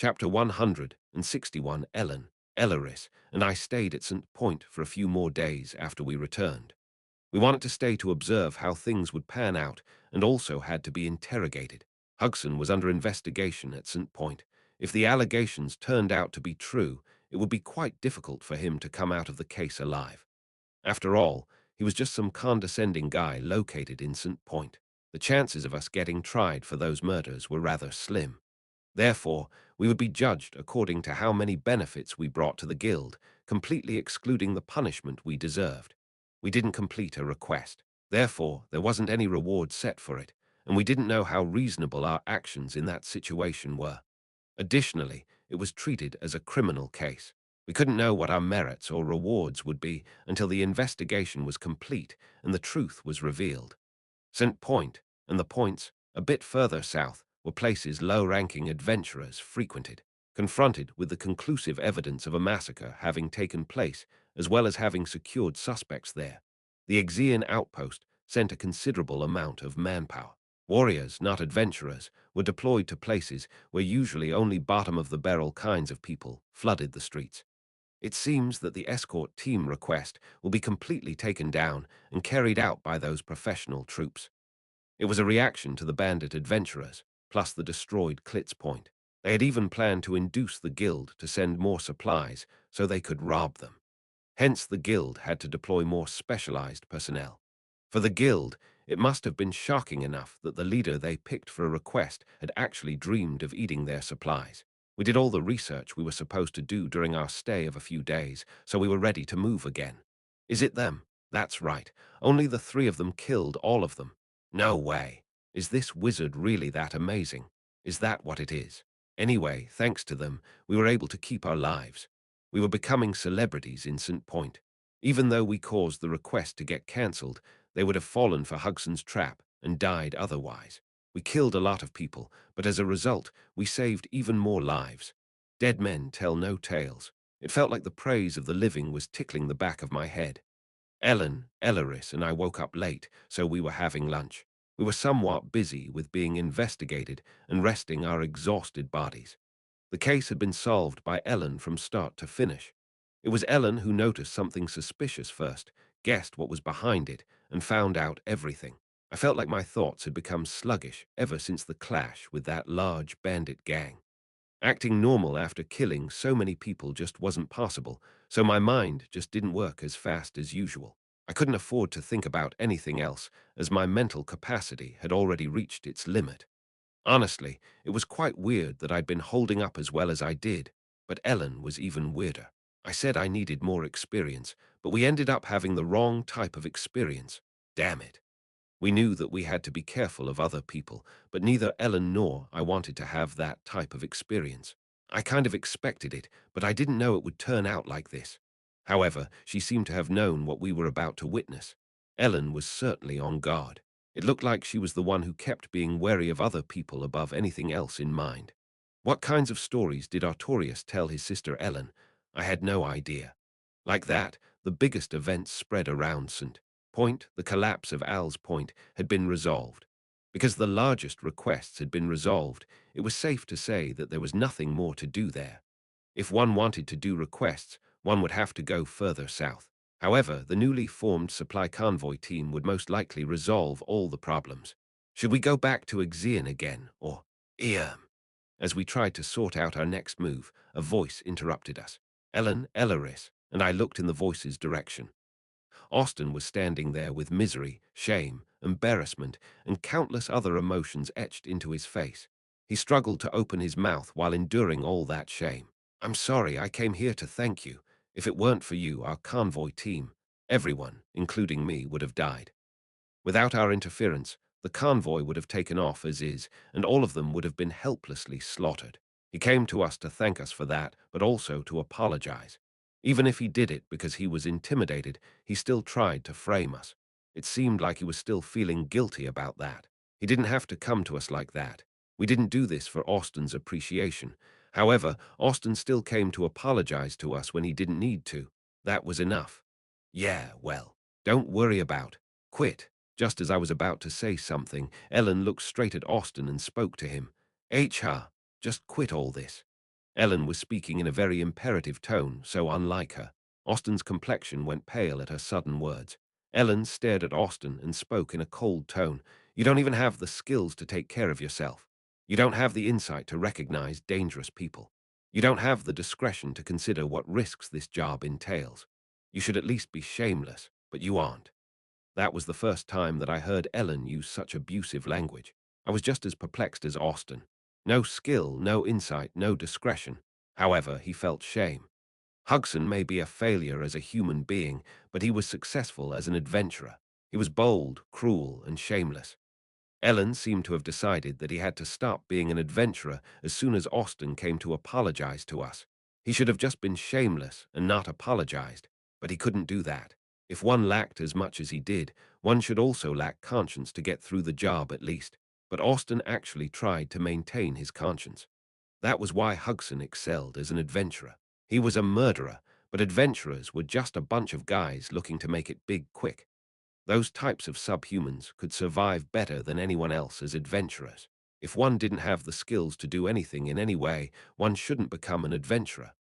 Chapter 161. Elleris, and I stayed at St. Point for a few more days after we returned. We wanted to stay to observe how things would pan out and also had to be interrogated. Hugson was under investigation at St. Point. If the allegations turned out to be true, it would be quite difficult for him to come out of the case alive. After all, he was just some condescending guy located in St. Point. The chances of us getting tried for those murders were rather slim. Therefore, we would be judged according to how many benefits we brought to the guild, completely excluding the punishment we deserved. We didn't complete a request. Therefore, there wasn't any reward set for it, and we didn't know how reasonable our actions in that situation were. Additionally, it was treated as a criminal case. We couldn't know what our merits or rewards would be until the investigation was complete and the truth was revealed. St. Point and the points, a bit further south, were places low-ranking adventurers frequented, confronted with the conclusive evidence of a massacre having taken place, as well as having secured suspects there. The Exian outpost sent a considerable amount of manpower. Warriors, not adventurers, were deployed to places where usually only bottom-of-the-barrel kinds of people flooded the streets. It seems that the escort team request will be completely taken down and carried out by those professional troops. It was a reaction to the bandit adventurers, plus the destroyed Klitz Point. They had even planned to induce the guild to send more supplies so they could rob them. Hence, the guild had to deploy more specialized personnel. For the guild, it must have been shocking enough that the leader they picked for a request had actually dreamed of eating their supplies. We did all the research we were supposed to do during our stay of a few days, so we were ready to move again. Is it them? That's right. Only the three of them killed all of them. No way. Is this wizard really that amazing? Is that what it is? Anyway, thanks to them, we were able to keep our lives. We were becoming celebrities in St. Point. Even though we caused the request to get cancelled, they would have fallen for Hugson's trap and died otherwise. We killed a lot of people, but as a result, we saved even more lives. Dead men tell no tales. It felt like the praise of the living was tickling the back of my head. Elleris, and I woke up late, so we were having lunch. We were somewhat busy with being investigated and resting our exhausted bodies. The case had been solved by Ellen from start to finish. It was Ellen who noticed something suspicious first, guessed what was behind it, and found out everything. I felt like my thoughts had become sluggish ever since the clash with that large bandit gang. Acting normal after killing so many people just wasn't possible, so my mind just didn't work as fast as usual. I couldn't afford to think about anything else, as my mental capacity had already reached its limit. Honestly, it was quite weird that I'd been holding up as well as I did, but Ellen was even weirder. I said I needed more experience, but we ended up having the wrong type of experience. Damn it. We knew that we had to be careful of other people, but neither Ellen nor I wanted to have that type of experience. I kind of expected it, but I didn't know it would turn out like this. However, she seemed to have known what we were about to witness. Ellen was certainly on guard. It looked like she was the one who kept being wary of other people above anything else in mind. What kinds of stories did Artorius tell his sister Ellen? I had no idea. Like that, the biggest events spread around St. Point, the collapse of Al's Point, had been resolved. Because the largest requests had been resolved, it was safe to say that there was nothing more to do there. If one wanted to do requests, one would have to go further south. However, the newly formed supply convoy team would most likely resolve all the problems. Should we go back to Exian again, or As we tried to sort out our next move, a voice interrupted us. Elleris, and I looked in the voice's direction. Austin was standing there with misery, shame, embarrassment, and countless other emotions etched into his face. He struggled to open his mouth while enduring all that shame. I'm sorry, I came here to thank you. If it weren't for you, our convoy team, everyone, including me, would have died. Without our interference, the convoy would have taken off as is, and all of them would have been helplessly slaughtered. He came to us to thank us for that, but also to apologize. Even if he did it because he was intimidated, he still tried to frame us. It seemed like he was still feeling guilty about that. He didn't have to come to us like that. We didn't do this for Austin's appreciation. However, Austin still came to apologize to us when he didn't need to. That was enough. Yeah, well, don't worry about. Quit. Just as I was about to say something, Ellen looked straight at Austin and spoke to him. HR, just quit all this. Ellen was speaking in a very imperative tone, so unlike her. Austen's complexion went pale at her sudden words. Ellen stared at Austen and spoke in a cold tone. You don't even have the skills to take care of yourself. You don't have the insight to recognize dangerous people. You don't have the discretion to consider what risks this job entails. You should at least be shameless, but you aren't. That was the first time that I heard Ellen use such abusive language. I was just as perplexed as Austen. No skill, no insight, no discretion. However, he felt shame. Hugson may be a failure as a human being, but he was successful as an adventurer. He was bold, cruel, and shameless. Ellen seemed to have decided that he had to stop being an adventurer as soon as Austen came to apologize to us. He should have just been shameless and not apologized, but he couldn't do that. If one lacked as much as he did, one should also lack conscience to get through the job at least. But Austen actually tried to maintain his conscience. That was why Hugson excelled as an adventurer. He was a murderer, but adventurers were just a bunch of guys looking to make it big quick. Those types of subhumans could survive better than anyone else as adventurers. If one didn't have the skills to do anything in any way, one shouldn't become an adventurer.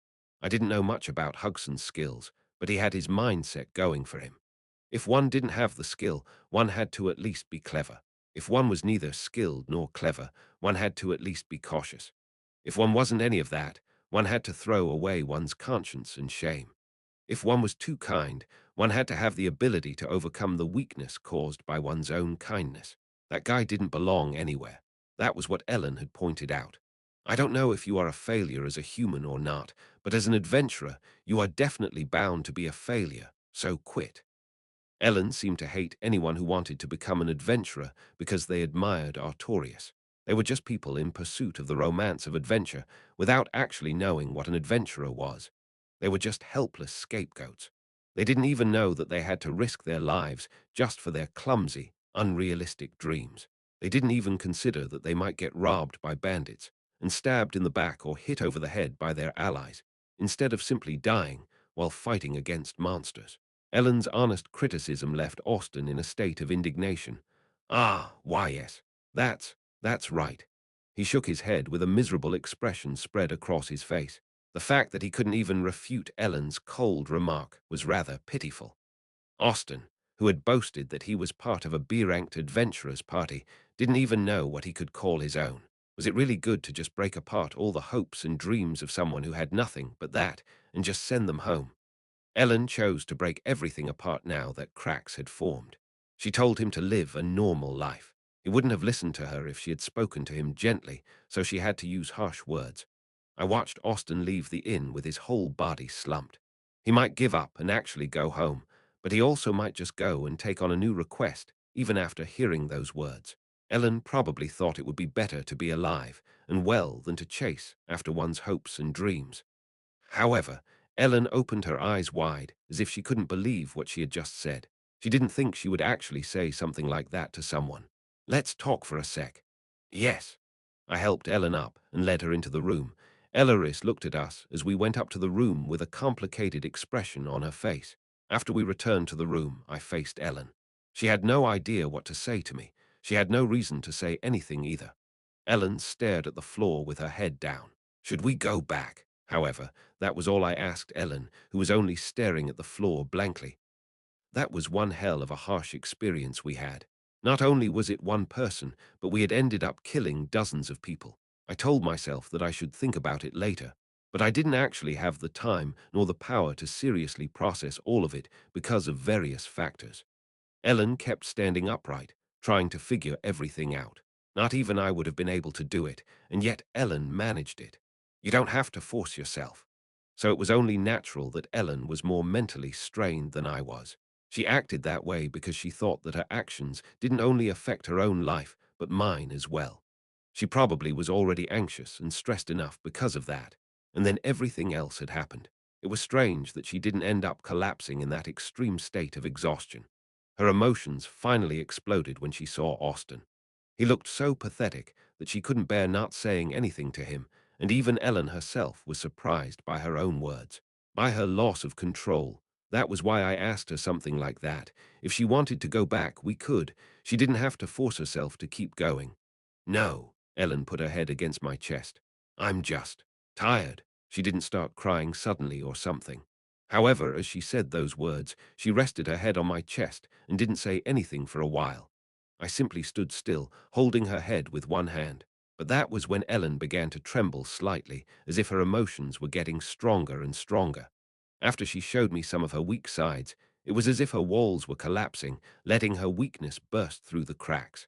I didn't know much about Hugson's skills, but he had his mindset going for him. If one didn't have the skill, one had to at least be clever. If one was neither skilled nor clever, one had to at least be cautious. If one wasn't any of that, one had to throw away one's conscience and shame. If one was too kind, one had to have the ability to overcome the weakness caused by one's own kindness. That guy didn't belong anywhere. That was what Ellen had pointed out. I don't know if you are a failure as a human or not, but as an adventurer, you are definitely bound to be a failure, so quit. Ellen seemed to hate anyone who wanted to become an adventurer because they admired Artorius. They were just people in pursuit of the romance of adventure without actually knowing what an adventurer was. They were just helpless scapegoats. They didn't even know that they had to risk their lives just for their clumsy, unrealistic dreams. They didn't even consider that they might get robbed by bandits and stabbed in the back or hit over the head by their allies, instead of simply dying while fighting against monsters. Ellen's honest criticism left Austen in a state of indignation. Ah, why yes, that's right. He shook his head with a miserable expression spread across his face. The fact that he couldn't even refute Ellen's cold remark was rather pitiful. Austen, who had boasted that he was part of a B-ranked adventurers party, didn't even know what he could call his own. Was it really good to just break apart all the hopes and dreams of someone who had nothing but that and just send them home? Ellen chose to break everything apart now that cracks had formed. She told him to live a normal life. He wouldn't have listened to her if she had spoken to him gently, so she had to use harsh words. I watched Austen leave the inn with his whole body slumped. He might give up and actually go home, but he also might just go and take on a new request, even after hearing those words. Ellen probably thought it would be better to be alive and well than to chase after one's hopes and dreams. However, Ellen opened her eyes wide, as if she couldn't believe what she had just said. She didn't think she would actually say something like that to someone. Let's talk for a sec. Yes. I helped Ellen up and led her into the room. Eloris looked at us as we went up to the room with a complicated expression on her face. After we returned to the room, I faced Ellen. She had no idea what to say to me. She had no reason to say anything either. Ellen stared at the floor with her head down. Should we go back? However, that was all I asked Ellen, who was only staring at the floor blankly. That was one hell of a harsh experience we had. Not only was it one person, but we had ended up killing dozens of people. I told myself that I should think about it later, but I didn't actually have the time nor the power to seriously process all of it because of various factors. Ellen kept standing upright, trying to figure everything out. Not even I would have been able to do it, and yet Ellen managed it. You don't have to force yourself. So it was only natural that Ellen was more mentally strained than I was. She acted that way because she thought that her actions didn't only affect her own life, but mine as well. She probably was already anxious and stressed enough because of that, and then everything else had happened. It was strange that she didn't end up collapsing in that extreme state of exhaustion. Her emotions finally exploded when she saw Austen. He looked so pathetic that she couldn't bear not saying anything to him, and even Ellen herself was surprised by her own words, by her loss of control. That was why I asked her something like that. If she wanted to go back, we could. She didn't have to force herself to keep going. No, Ellen put her head against my chest. I'm just Tired. She didn't start crying suddenly or something. However, as she said those words, she rested her head on my chest and didn't say anything for a while. I simply stood still, holding her head with one hand. But that was when Ellen began to tremble slightly, as if her emotions were getting stronger and stronger. After she showed me some of her weak sides, it was as if her walls were collapsing, letting her weakness burst through the cracks.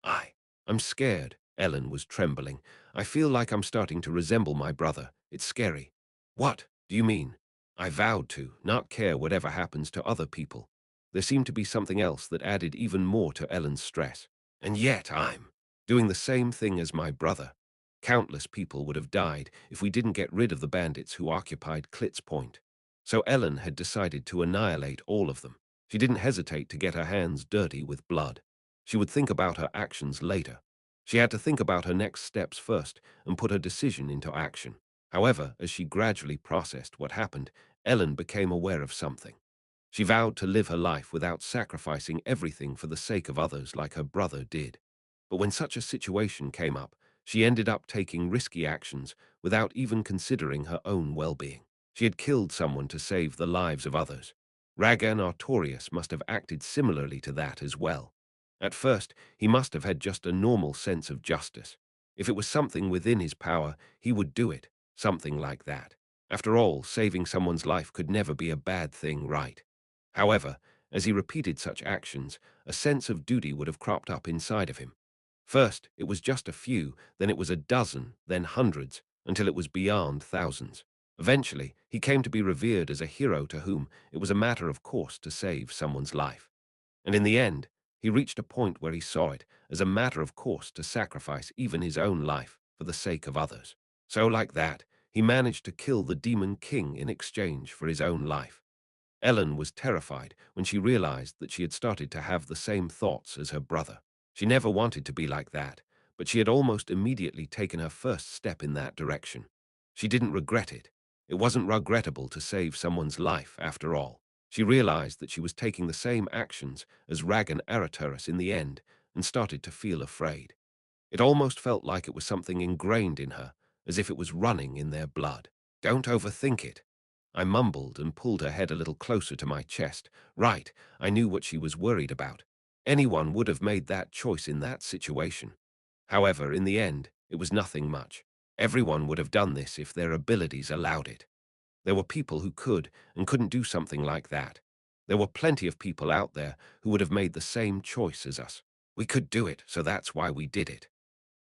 I, I'm scared. Ellen was trembling. I feel like I'm starting to resemble my brother. It's scary. What do you mean? I vowed to not care whatever happens to other people. There seemed to be something else that added even more to Ellen's stress. And yet I'm doing the same thing as my brother. Countless people would have died if we didn't get rid of the bandits who occupied Klitz Point. So Ellen had decided to annihilate all of them. She didn't hesitate to get her hands dirty with blood. She would think about her actions later. She had to think about her next steps first and put her decision into action. However, as she gradually processed what happened, Ellen became aware of something. She vowed to live her life without sacrificing everything for the sake of others like her brother did. But when such a situation came up, she ended up taking risky actions without even considering her own well-being. She had killed someone to save the lives of others. Ragan Artorius must have acted similarly to that as well. At first, he must have had just a normal sense of justice. If it was something within his power, he would do it, something like that. After all, saving someone's life could never be a bad thing, right? However, as he repeated such actions, a sense of duty would have cropped up inside of him. First, it was just a few, then it was a dozen, then hundreds, until it was beyond thousands. Eventually, he came to be revered as a hero to whom it was a matter of course to save someone's life. And in the end, he reached a point where he saw it as a matter of course to sacrifice even his own life for the sake of others. So like that, he managed to kill the Demon King in exchange for his own life. Ellen was terrified when she realized that she had started to have the same thoughts as her brother. She never wanted to be like that, but she had almost immediately taken her first step in that direction. She didn't regret it. It wasn't regrettable to save someone's life, after all. She realized that she was taking the same actions as Ragan Araturus in the end and started to feel afraid. It almost felt like it was something ingrained in her, as if it was running in their blood. Don't overthink it. I mumbled and pulled her head a little closer to my chest. Right, I knew what she was worried about. Anyone would have made that choice in that situation. However, in the end, it was nothing much. Everyone would have done this if their abilities allowed it. There were people who could and couldn't do something like that. There were plenty of people out there who would have made the same choice as us. We could do it, so that's why we did it.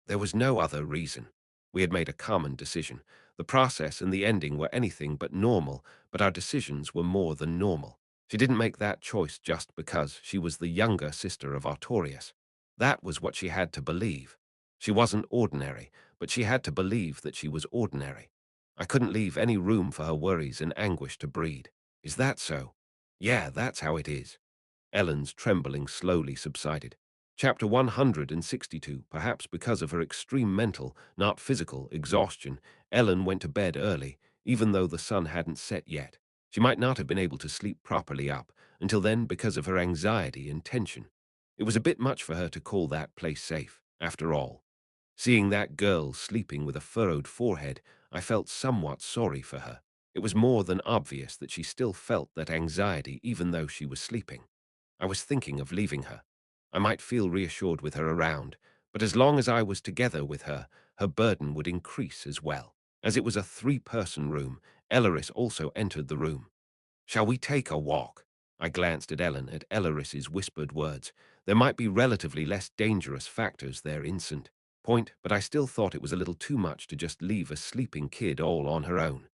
There was no other reason. We had made a common decision. The process and the ending were anything but normal, but our decisions were more than normal. She didn't make that choice just because she was the younger sister of Artorius. That was what she had to believe. She wasn't ordinary, but she had to believe that she was ordinary. I couldn't leave any room for her worries and anguish to breed. Is that so? Yeah, that's how it is. Ellen's trembling slowly subsided. Chapter 162, perhaps because of her extreme mental, not physical, exhaustion, Ellen went to bed early, even though the sun hadn't set yet. She might not have been able to sleep properly up until then because of her anxiety and tension. It was a bit much for her to call that place safe, after all. Seeing that girl sleeping with a furrowed forehead, I felt somewhat sorry for her. It was more than obvious that she still felt that anxiety even though she was sleeping. I was thinking of leaving her. I might feel reassured with her around, but as long as I was together with her, her burden would increase as well. As it was a three-person room, Elleris also entered the room. Shall we take a walk? I glanced at Ellen at Elleris's whispered words. There might be relatively less dangerous factors there instant point, but I still thought it was a little too much to just leave a sleeping kid all on her own.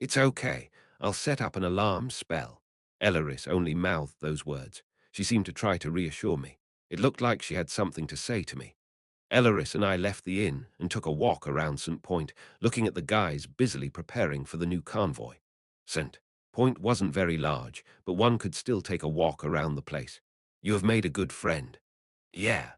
It's okay. I'll set up an alarm spell. Elleris only mouthed those words. She seemed to try to reassure me. It looked like she had something to say to me. Elleris and I left the inn and took a walk around St. Point, looking at the guys busily preparing for the new convoy. St. Point wasn't very large, but one could still take a walk around the place. You have made a good friend. Yeah.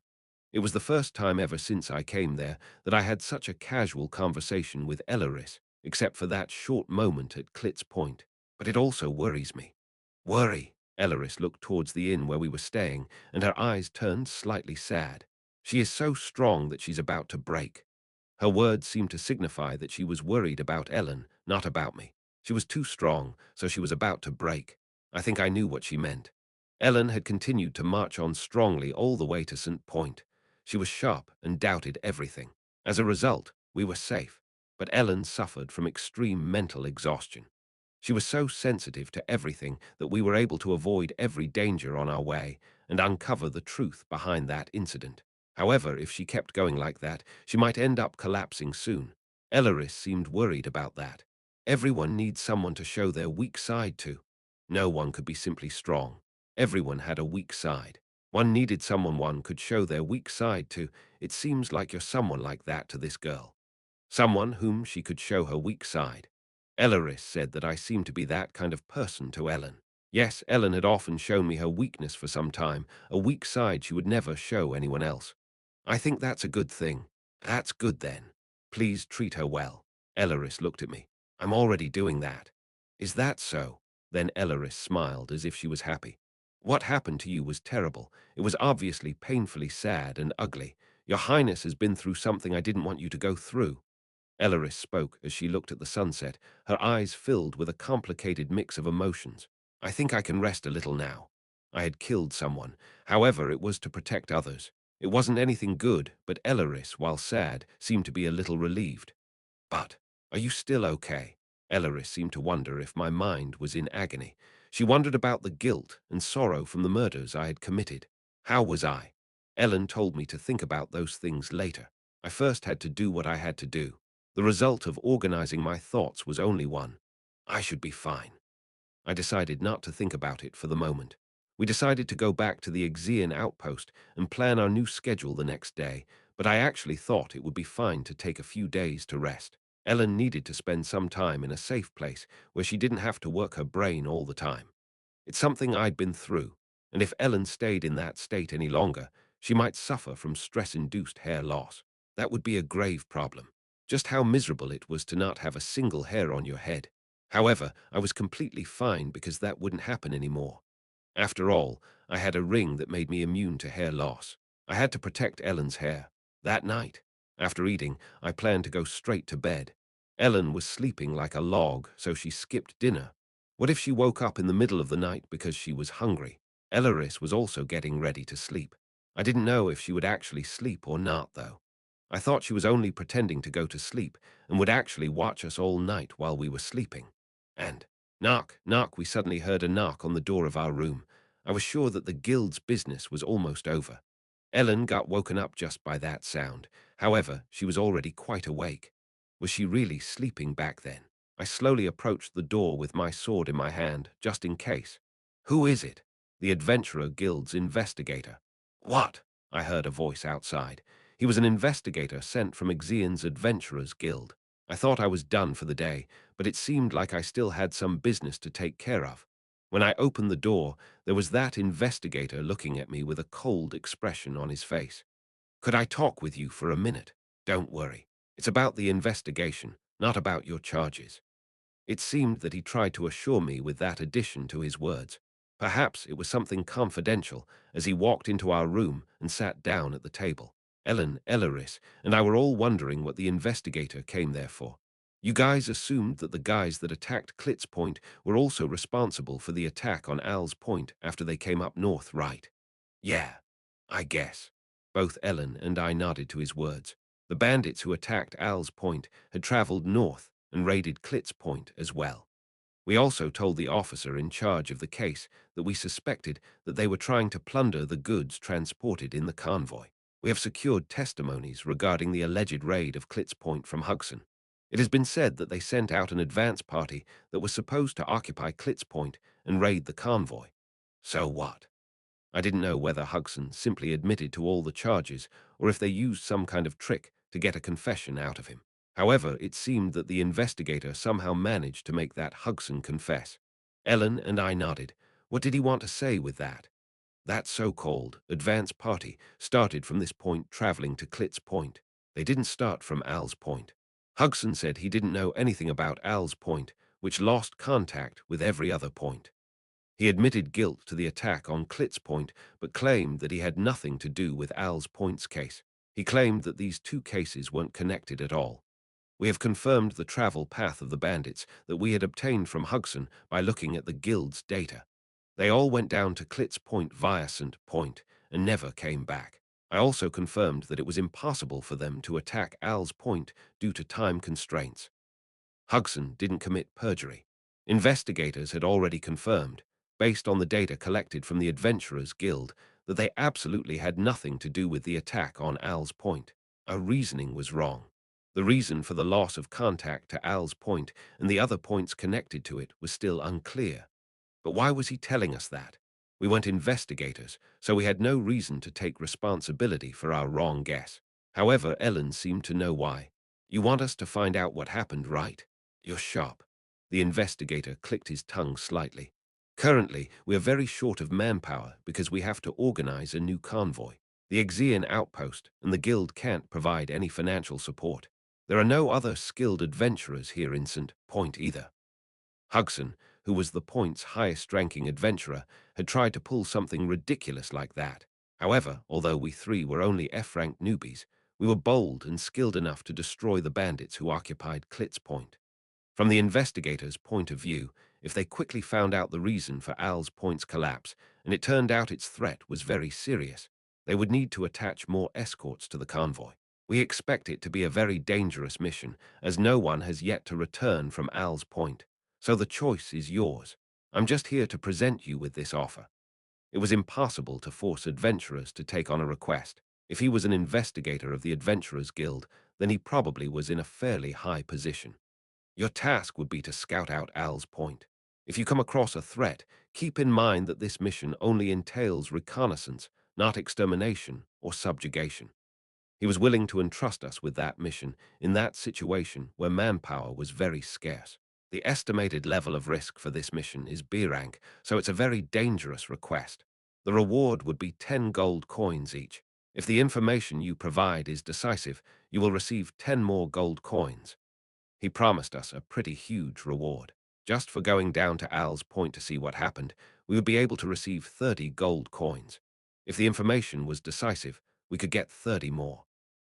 It was the first time ever since I came there that I had such a casual conversation with Elleris, except for that short moment at Klitz Point. But it also worries me. Worry? Elleris looked towards the inn where we were staying, and her eyes turned slightly sad. She is so strong that she's about to break. Her words seemed to signify that she was worried about Ellen, not about me. She was too strong, so she was about to break. I think I knew what she meant. Ellen had continued to march on strongly all the way to St. Point. She was sharp and doubted everything. As a result, we were safe, but Ellen suffered from extreme mental exhaustion. She was so sensitive to everything that we were able to avoid every danger on our way and uncover the truth behind that incident. However, if she kept going like that, she might end up collapsing soon. Elleris seemed worried about that. Everyone needs someone to show their weak side to. No one could be simply strong. Everyone had a weak side. One needed someone one could show their weak side to. It seems like you're someone like that to this girl. Someone whom she could show her weak side. Elleris said that I seemed to be that kind of person to Ellen. Yes, Ellen had often shown me her weakness for some time, a weak side she would never show anyone else. I think that's a good thing. That's good then. Please treat her well. Elleris looked at me. I'm already doing that. Is that so? Then Elleris smiled as if she was happy. What happened to you was terrible. It was obviously painfully sad and ugly. Your Highness has been through something I didn't want you to go through. Elleris spoke as she looked at the sunset, her eyes filled with a complicated mix of emotions. I think I can rest a little now. I had killed someone. However, it was to protect others. It wasn't anything good, but Elleris, while sad, seemed to be a little relieved. But, are you still okay? Elleris seemed to wonder if my mind was in agony. She wondered about the guilt and sorrow from the murders I had committed. How was I? Ellen told me to think about those things later. I first had to do what I had to do. The result of organizing my thoughts was only one. I should be fine. I decided not to think about it for the moment. We decided to go back to the Exian outpost and plan our new schedule the next day, but I actually thought it would be fine to take a few days to rest. Ellen needed to spend some time in a safe place where she didn't have to work her brain all the time. It's something I'd been through, and if Ellen stayed in that state any longer, she might suffer from stress-induced hair loss. That would be a grave problem. Just how miserable it was to not have a single hair on your head. However, I was completely fine because that wouldn't happen anymore. After all, I had a ring that made me immune to hair loss. I had to protect Ellen's hair. That night, after eating, I planned to go straight to bed. Ellen was sleeping like a log, so she skipped dinner. What if she woke up in the middle of the night because she was hungry? Elleris was also getting ready to sleep. I didn't know if she would actually sleep or not, though. I thought she was only pretending to go to sleep and would actually watch us all night while we were sleeping. And, knock, knock, we suddenly heard a knock on the door of our room. I was sure that the guild's business was almost over. Ellen got woken up just by that sound. However, she was already quite awake. Was she really sleeping back then? I slowly approached the door with my sword in my hand, just in case. Who is it? The Adventurer Guild's investigator. What? I heard a voice outside. He was an investigator sent from Exian's Adventurers Guild. I thought I was done for the day, but it seemed like I still had some business to take care of. When I opened the door, there was that investigator looking at me with a cold expression on his face. Could I talk with you for a minute? Don't worry. It's about the investigation, not about your charges. It seemed that he tried to assure me with that addition to his words. Perhaps it was something confidential as he walked into our room and sat down at the table. Ellen, Elleris, and I were all wondering what the investigator came there for. You guys assumed that the guys that attacked Klitz Point were also responsible for the attack on Al's Point after they came up north, right? Yeah, I guess. Both Ellen and I nodded to his words. The bandits who attacked Al's Point had traveled north and raided Klitz Point as well. We also told the officer in charge of the case that we suspected that they were trying to plunder the goods transported in the convoy. We have secured testimonies regarding the alleged raid of Klitz Point from Hugson. It has been said that they sent out an advance party that was supposed to occupy Klitz Point and raid the convoy. So what? I didn't know whether Hugson simply admitted to all the charges or if they used some kind of trick to get a confession out of him. However, it seemed that the investigator somehow managed to make that Hugson confess. Ellen and I nodded. What did he want to say with that? That so-called advance party started from this point traveling to Klitz Point. They didn't start from Al's Point. Hugson said he didn't know anything about Al's Point, which lost contact with every other point. He admitted guilt to the attack on Klitz Point, but claimed that he had nothing to do with Al's Point's case. He claimed that these two cases weren't connected at all. We have confirmed the travel path of the bandits that we had obtained from Hugson by looking at the guild's data. They all went down to Clit's Point via St. Point and never came back. I also confirmed that it was impossible for them to attack Al's Point due to time constraints. Hugson didn't commit perjury. Investigators had already confirmed, based on the data collected from the Adventurers Guild, that they absolutely had nothing to do with the attack on Al's Point. Our reasoning was wrong. The reason for the loss of contact to Al's Point and the other points connected to it was still unclear. But why was he telling us that? We weren't investigators, so we had no reason to take responsibility for our wrong guess. However, Ellen seemed to know why. You want us to find out what happened, right? You're sharp. The investigator clicked his tongue slightly. Currently, we are very short of manpower because we have to organize a new convoy. The Exian outpost and the guild can't provide any financial support. There are no other skilled adventurers here in St. Point either. Hugson, who was the Point's highest-ranking adventurer, had tried to pull something ridiculous like that. However, although we three were only F-rank newbies, we were bold and skilled enough to destroy the bandits who occupied Clit's Point. From the investigators' point of view, if they quickly found out the reason for Al's Point's collapse, and it turned out its threat was very serious, they would need to attach more escorts to the convoy. We expect it to be a very dangerous mission, as no one has yet to return from Al's Point. So the choice is yours. I'm just here to present you with this offer. It was impossible to force adventurers to take on a request. If he was an investigator of the Adventurers Guild, then he probably was in a fairly high position. Your task would be to scout out Al's Point. If you come across a threat, keep in mind that this mission only entails reconnaissance, not extermination or subjugation. He was willing to entrust us with that mission in that situation where manpower was very scarce. The estimated level of risk for this mission is B rank, so it's a very dangerous request. The reward would be 10 gold coins each. If the information you provide is decisive, you will receive 10 more gold coins. He promised us a pretty huge reward. Just for going down to Al's Point to see what happened, we would be able to receive 30 gold coins. If the information was decisive, we could get 30 more.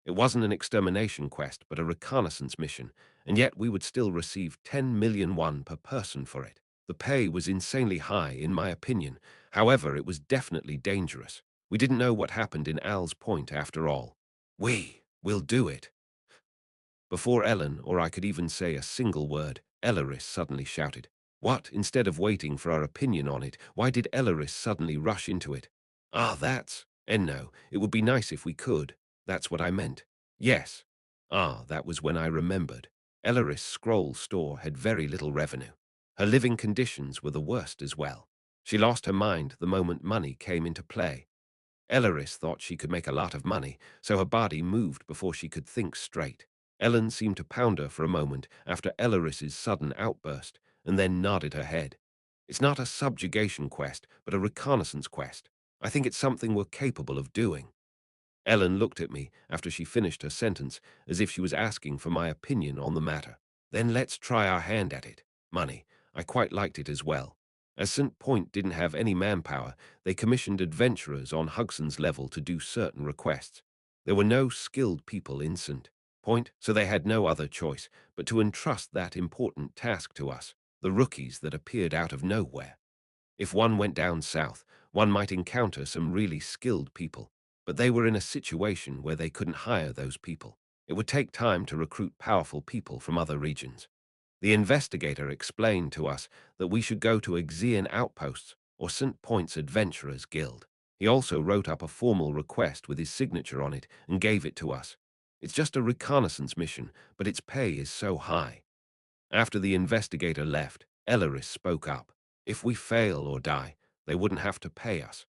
It wasn't an extermination quest, but a reconnaissance mission, and yet we would still receive 10 million won per person for it. The pay was insanely high, in my opinion. However, it was definitely dangerous. We didn't know what happened in Al's Point after all. We'll do it. Before Ellen or I could even say a single word, Elleris suddenly shouted. What? Instead of waiting for our opinion on it, why did Elleris suddenly rush into it? No, it would be nice if we could. That's what I meant. Yes. That was when I remembered. Elleris' scroll store had very little revenue. Her living conditions were the worst as well. She lost her mind the moment money came into play. Elleris thought she could make a lot of money, so her body moved before she could think straight. Ellen seemed to pound her for a moment after Elleris's sudden outburst, and then nodded her head. It's not a subjugation quest, but a reconnaissance quest. I think it's something we're capable of doing. Ellen looked at me after she finished her sentence as if she was asking for my opinion on the matter. Then let's try our hand at it. Money. I quite liked it as well. As St. Point didn't have any manpower, they commissioned adventurers on Hugson's level to do certain requests. There were no skilled people in St. Point, so they had no other choice but to entrust that important task to us, the rookies that appeared out of nowhere. If one went down south, one might encounter some really skilled people, but they were in a situation where they couldn't hire those people. It would take time to recruit powerful people from other regions. The investigator explained to us that we should go to Exian outposts or St. Point's Adventurers Guild. He also wrote up a formal request with his signature on it and gave it to us. It's just a reconnaissance mission, but its pay is so high. After the investigator left, Elleris spoke up. If we fail or die, they wouldn't have to pay us.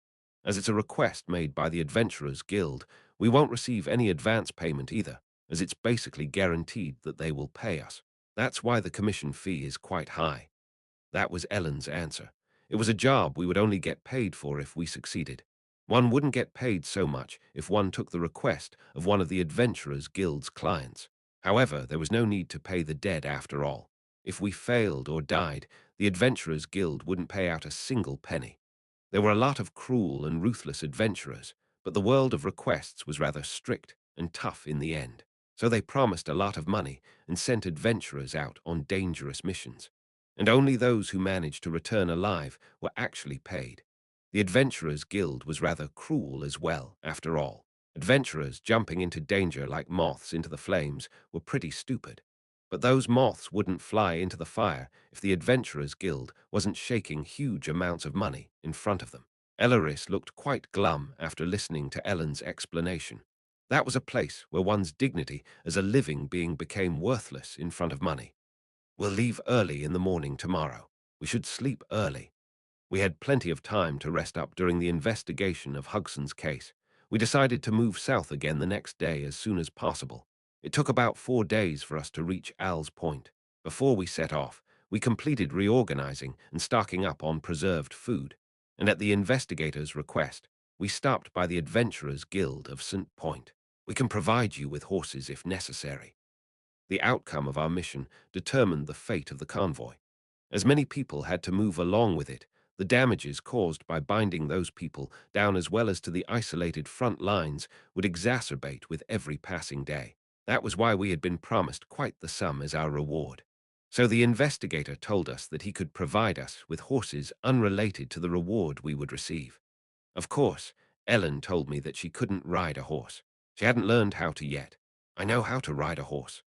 As it's a request made by the Adventurers Guild, we won't receive any advance payment either, as it's basically guaranteed that they will pay us. That's why the commission fee is quite high. That was Ellen's answer. It was a job we would only get paid for if we succeeded. One wouldn't get paid so much if one took the request of one of the Adventurers Guild's clients. However, there was no need to pay the dead after all. If we failed or died, the Adventurers Guild wouldn't pay out a single penny. There were a lot of cruel and ruthless adventurers, but the world of requests was rather strict, and tough in the end. So they promised a lot of money and sent adventurers out on dangerous missions. And only those who managed to return alive were actually paid. The Adventurers Guild was rather cruel as well, after all. Adventurers jumping into danger like moths into the flames were pretty stupid. But those moths wouldn't fly into the fire if the Adventurers Guild wasn't shaking huge amounts of money in front of them. Elleris looked quite glum after listening to Ellen's explanation. That was a place where one's dignity as a living being became worthless in front of money. We'll leave early in the morning tomorrow. We should sleep early. We had plenty of time to rest up during the investigation of Hugson's case. We decided to move south again the next day as soon as possible. It took about 4 days for us to reach Al's Point. Before we set off, we completed reorganizing and stocking up on preserved food. And at the investigators' request, we stopped by the Adventurers Guild of St. Point. We can provide you with horses if necessary. The outcome of our mission determined the fate of the convoy. As many people had to move along with it, the damages caused by binding those people down as well as to the isolated front lines would exacerbate with every passing day. That was why we had been promised quite the sum as our reward. So the investigator told us that he could provide us with horses unrelated to the reward we would receive. Of course, Ellen told me that she couldn't ride a horse. She hadn't learned how to yet. I know how to ride a horse.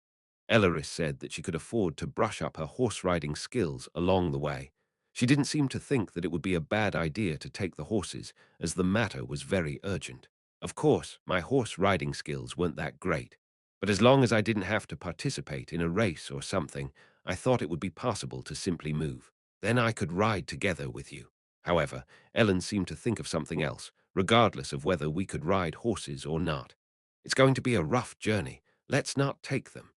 Elleris said that she could afford to brush up her horse-riding skills along the way. She didn't seem to think that it would be a bad idea to take the horses, as the matter was very urgent. Of course, my horse-riding skills weren't that great, but as long as I didn't have to participate in a race or something, I thought it would be possible to simply move. Then I could ride together with you. However, Ellen seemed to think of something else, regardless of whether we could ride horses or not. It's going to be a rough journey. Let's not take them.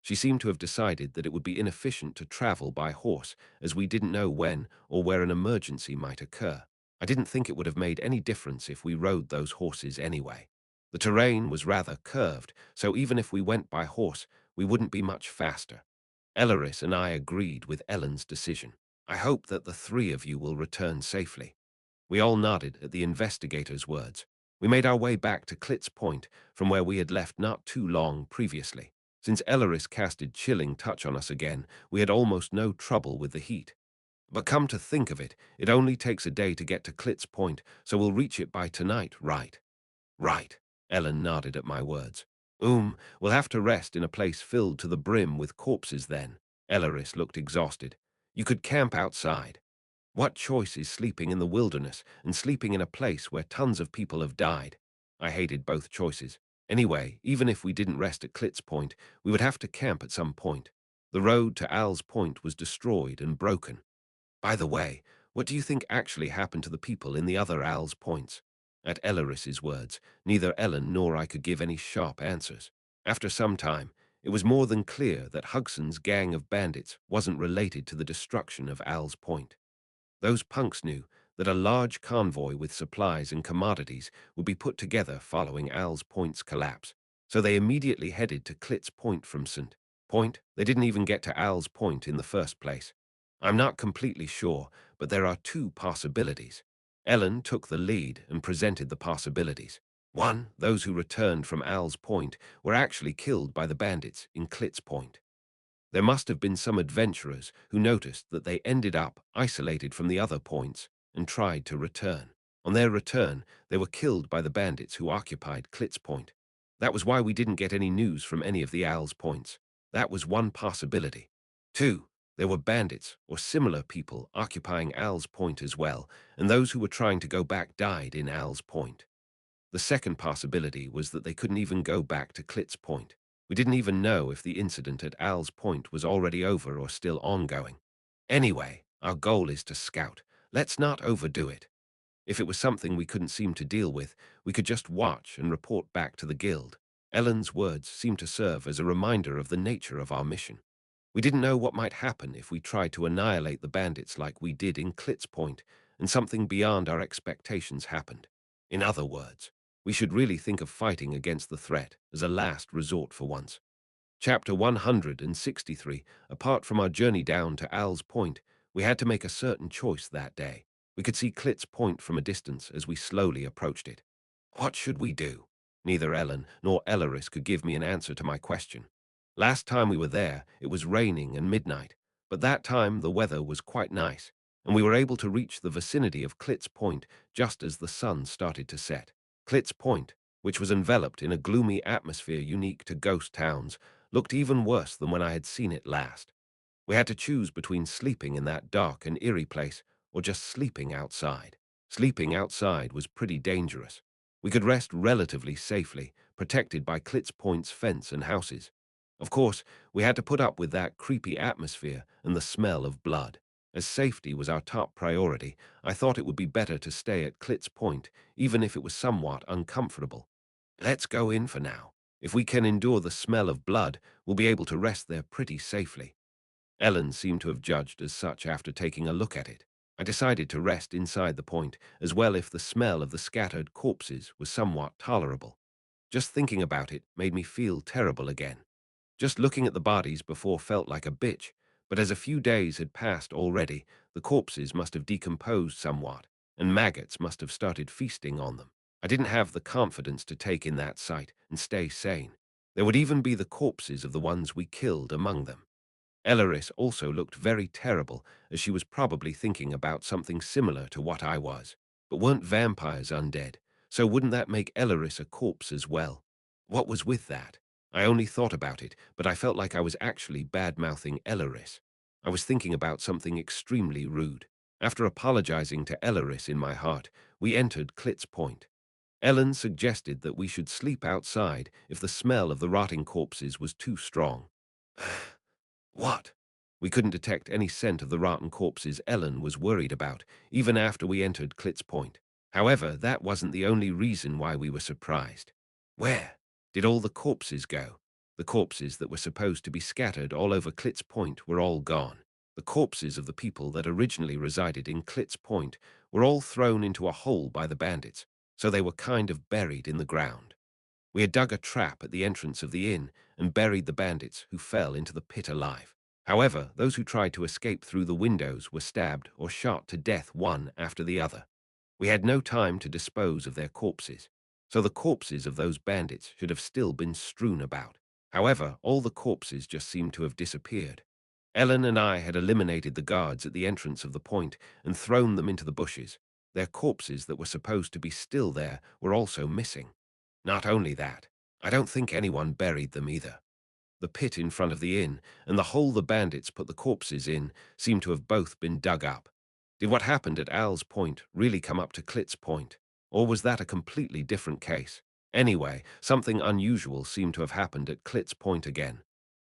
She seemed to have decided that it would be inefficient to travel by horse, as we didn't know when or where an emergency might occur. I didn't think it would have made any difference if we rode those horses anyway. The terrain was rather curved, so even if we went by horse, we wouldn't be much faster. Elleris and I agreed with Ellen's decision. I hope that the 3 of you will return safely. We all nodded at the investigator's words. We made our way back to Clit's Point from where we had left not too long previously. Since Elleris casted chilling touch on us again, we had almost no trouble with the heat. But come to think of it, it only takes a day to get to Clit's Point, so we'll reach it by tonight, right? Right. Ellen nodded at my words. We'll have to rest in a place filled to the brim with corpses then. Elleris looked exhausted. You could camp outside. What choice is sleeping in the wilderness and sleeping in a place where tons of people have died? I hated both choices. Anyway, even if we didn't rest at Clit's Point, we would have to camp at some point. The road to Al's Point was destroyed and broken. By the way, what do you think actually happened to the people in the other Al's Points? At Elleris's words, neither Ellen nor I could give any sharp answers. After some time, it was more than clear that Hugson's gang of bandits wasn't related to the destruction of Al's Point. Those punks knew that a large convoy with supplies and commodities would be put together following Al's Point's collapse, so they immediately headed to Clit's Point from St. Point. They didn't even get to Al's Point in the first place. I'm not completely sure, but there are 2 possibilities. Ellen took the lead and presented the possibilities. 1, those who returned from Al's Point were actually killed by the bandits in Clit's Point. There must have been some adventurers who noticed that they ended up isolated from the other points and tried to return. On their return, they were killed by the bandits who occupied Clit's Point. That was why we didn't get any news from any of the Owl's points. That was one possibility. 2, there were bandits or similar people occupying Owl's Point as well, and those who were trying to go back died in Owl's Point. The second possibility was that they couldn't even go back to Clit's Point. We didn't even know if the incident at Al's Point was already over or still ongoing. Anyway, our goal is to scout. Let's not overdo it. If it was something we couldn't seem to deal with, we could just watch and report back to the guild. Ellen's words seemed to serve as a reminder of the nature of our mission. We didn't know what might happen if we tried to annihilate the bandits like we did in Clit's Point, and something beyond our expectations happened. In other words, we should really think of fighting against the threat as a last resort for once. Chapter 163. Apart from our journey down to Al's Point, we had to make a certain choice that day. We could see Clit's Point from a distance as we slowly approached it. What should we do? Neither Ellen nor Elleris could give me an answer to my question. Last time we were there, it was raining and midnight, but that time the weather was quite nice, and we were able to reach the vicinity of Clit's Point just as the sun started to set. Clit's Point, which was enveloped in a gloomy atmosphere unique to ghost towns, looked even worse than when I had seen it last. We had to choose between sleeping in that dark and eerie place or just sleeping outside. Sleeping outside was pretty dangerous. We could rest relatively safely, protected by Clit's Point's fence and houses. Of course, we had to put up with that creepy atmosphere and the smell of blood. As safety was our top priority, I thought it would be better to stay at Clit's Point, even if it was somewhat uncomfortable. Let's go in for now. If we can endure the smell of blood, we'll be able to rest there pretty safely. Ellen seemed to have judged as such after taking a look at it. I decided to rest inside the point, as well if the smell of the scattered corpses was somewhat tolerable. Just thinking about it made me feel terrible again. Just looking at the bodies before felt like a bitch, but as a few days had passed already, the corpses must have decomposed somewhat, and maggots must have started feasting on them. I didn't have the confidence to take in that sight and stay sane. There would even be the corpses of the ones we killed among them. Elleris also looked very terrible, as she was probably thinking about something similar to what I was. But weren't vampires undead? So wouldn't that make Elleris a corpse as well? What was with that? I only thought about it, but I felt like I was actually bad-mouthing Elleris. I was thinking about something extremely rude. After apologizing to Elleris in my heart, we entered Clit's Point. Ellen suggested that we should sleep outside if the smell of the rotting corpses was too strong. What? We couldn't detect any scent of the rotten corpses Ellen was worried about, even after we entered Clit's Point. However, that wasn't the only reason why we were surprised. Where did all the corpses go? The corpses that were supposed to be scattered all over Clit's Point were all gone. The corpses of the people that originally resided in Clit's Point were all thrown into a hole by the bandits, so they were kind of buried in the ground. We had dug a trap at the entrance of the inn and buried the bandits who fell into the pit alive. However, those who tried to escape through the windows were stabbed or shot to death one after the other. We had no time to dispose of their corpses, so the corpses of those bandits should have still been strewn about. However, all the corpses just seemed to have disappeared. Ellen and I had eliminated the guards at the entrance of the point and thrown them into the bushes. Their corpses that were supposed to be still there were also missing. Not only that, I don't think anyone buried them either. The pit in front of the inn and the hole the bandits put the corpses in seemed to have both been dug up. Did what happened at Al's Point really come up to Clit's Point? Or was that a completely different case? Anyway, something unusual seemed to have happened at Clit's Point again.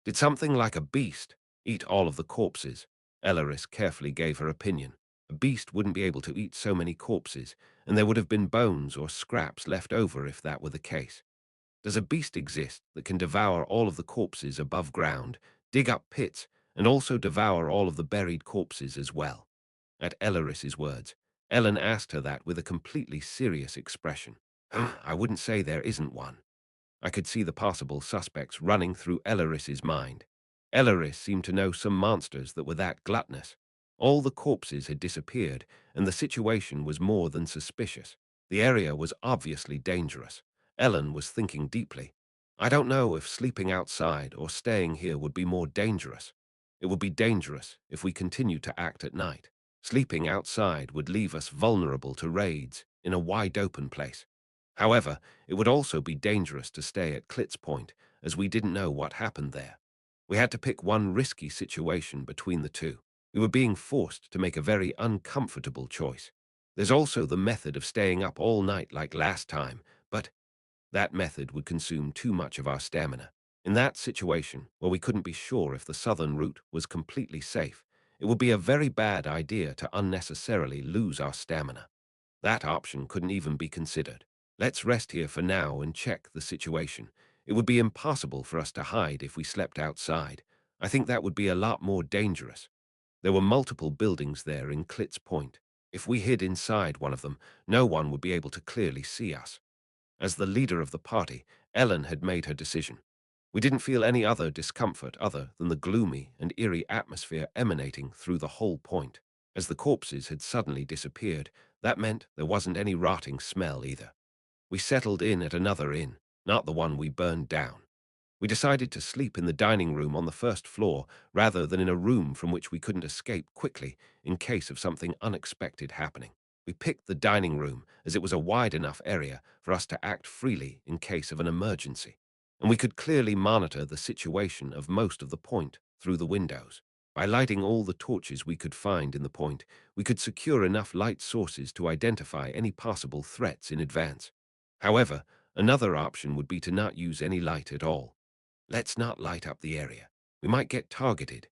Did something like a beast eat all of the corpses? Elleris carefully gave her opinion. A beast wouldn't be able to eat so many corpses, and there would have been bones or scraps left over if that were the case. Does a beast exist that can devour all of the corpses above ground, dig up pits, and also devour all of the buried corpses as well? At Elleris's words, Ellen asked her that with a completely serious expression. I wouldn't say there isn't one. I could see the possible suspects running through Elleris's mind. Elleris seemed to know some monsters that were that gluttonous. All the corpses had disappeared, and the situation was more than suspicious. The area was obviously dangerous. Ellen was thinking deeply. I don't know if sleeping outside or staying here would be more dangerous. It would be dangerous if we continued to act at night. Sleeping outside would leave us vulnerable to raids in a wide-open place. However, it would also be dangerous to stay at Clit's Point, as we didn't know what happened there. We had to pick one risky situation between the two. We were being forced to make a very uncomfortable choice. There's also the method of staying up all night like last time, but that method would consume too much of our stamina. In that situation, where we couldn't be sure if the southern route was completely safe, it would be a very bad idea to unnecessarily lose our stamina. That option couldn't even be considered. Let's rest here for now and check the situation. It would be impossible for us to hide if we slept outside. I think that would be a lot more dangerous. There were multiple buildings there in Clit's Point. If we hid inside one of them, no one would be able to clearly see us. As the leader of the party, Ellen had made her decision. We didn't feel any other discomfort other than the gloomy and eerie atmosphere emanating through the whole point. As the corpses had suddenly disappeared, that meant there wasn't any rotting smell either. We settled in at another inn. not the one we burned down. We decided to sleep in the dining room on the first floor rather than in a room from which we couldn't escape quickly in case of something unexpected happening. We picked the dining room as it was a wide enough area for us to act freely in case of an emergency, and we could clearly monitor the situation of most of the point through the windows. By lighting all the torches we could find in the point, we could secure enough light sources to identify any possible threats in advance. However, another option would be to not use any light at all. Let's not light up the area. We might get targeted.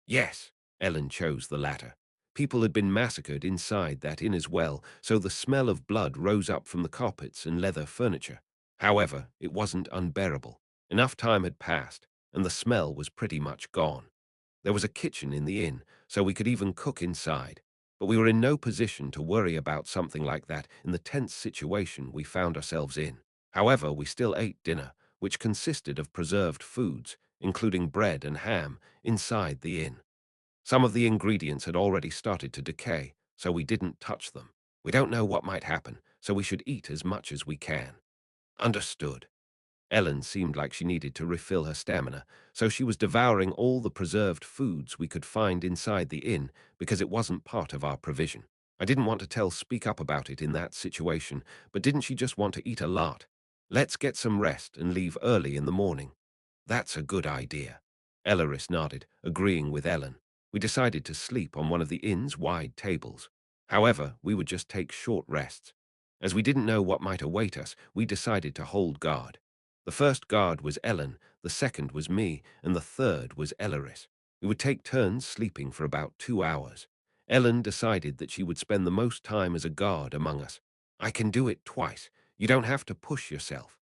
Yes, Ellen chose the latter. People had been massacred inside that inn as well, so the smell of blood rose up from the carpets and leather furniture. However, it wasn't unbearable. Enough time had passed, and the smell was pretty much gone. There was a kitchen in the inn, so we could even cook inside. But we were in no position to worry about something like that in the tense situation we found ourselves in. However, we still ate dinner, which consisted of preserved foods, including bread and ham, inside the inn. Some of the ingredients had already started to decay, so we didn't touch them. We don't know what might happen, so we should eat as much as we can. Understood. Ellen seemed like she needed to refill her stamina, so she was devouring all the preserved foods we could find inside the inn because it wasn't part of our provision. I didn't want to tell Speak Up about it in that situation, but didn't she just want to eat a lot? Let's get some rest and leave early in the morning. That's a good idea. Elleris nodded, agreeing with Ellen. We decided to sleep on one of the inn's wide tables. However, we would just take short rests. As we didn't know what might await us, we decided to hold guard. The first guard was Ellen, the second was me, and the third was Elleris. We would take turns sleeping for about 2 hours. Ellen decided that she would spend the most time as a guard among us. I can do it twice. You don't have to push yourself.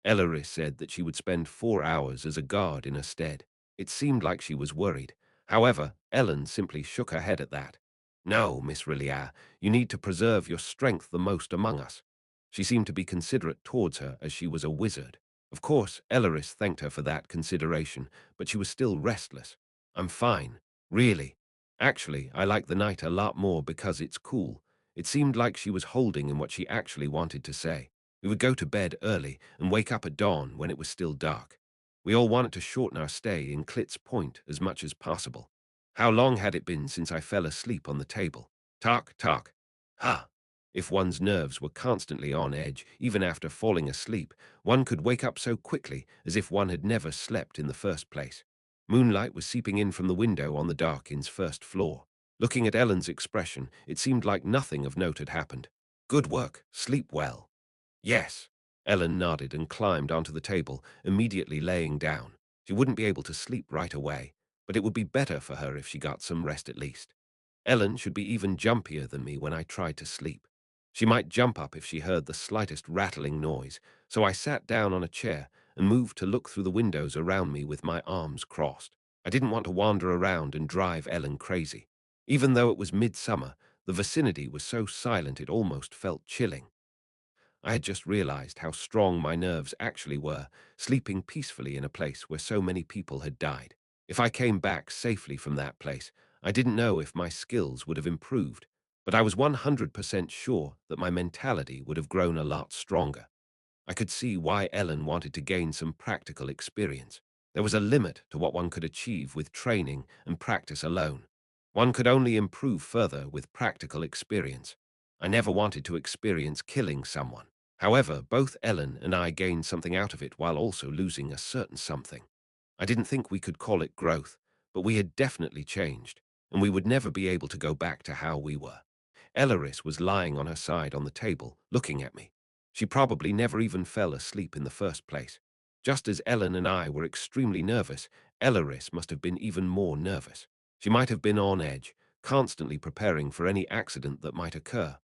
Ellery said that she would spend 4 hours as a guard in her stead. It seemed like she was worried. However, Ellen simply shook her head at that. No, Miss Rilliard, you need to preserve your strength the most among us. She seemed to be considerate towards her as she was a wizard. Of course, Elleris thanked her for that consideration, but she was still restless. I'm fine, really. Actually, I like the night a lot more because it's cool. It seemed like she was holding in what she actually wanted to say. We would go to bed early and wake up at dawn when it was still dark. We all wanted to shorten our stay in Clit's Point as much as possible. How long had it been since I fell asleep on the table? Talk, talk. Ha! If one's nerves were constantly on edge, even after falling asleep, one could wake up so quickly as if one had never slept in the first place. Moonlight was seeping in from the window on the dark inn's first floor. Looking at Ellen's expression, it seemed like nothing of note had happened. Good work. Sleep well. Yes. Ellen nodded and climbed onto the table, immediately laying down. She wouldn't be able to sleep right away, but it would be better for her if she got some rest at least. Ellen should be even jumpier than me when I tried to sleep. She might jump up if she heard the slightest rattling noise, so I sat down on a chair and moved to look through the windows around me with my arms crossed. I didn't want to wander around and drive Ellen crazy. Even though it was midsummer, the vicinity was so silent it almost felt chilling. I had just realized how strong my nerves actually were, sleeping peacefully in a place where so many people had died. If I came back safely from that place, I didn't know if my skills would have improved, but I was 100% sure that my mentality would have grown a lot stronger. I could see why Ellen wanted to gain some practical experience. There was a limit to what one could achieve with training and practice alone. One could only improve further with practical experience. I never wanted to experience killing someone. However, both Ellen and I gained something out of it while also losing a certain something. I didn't think we could call it growth, but we had definitely changed, and we would never be able to go back to how we were. Elleris was lying on her side on the table, looking at me. She probably never even fell asleep in the first place. Just as Ellen and I were extremely nervous, Elleris must have been even more nervous. She might have been on edge, constantly preparing for any accident that might occur.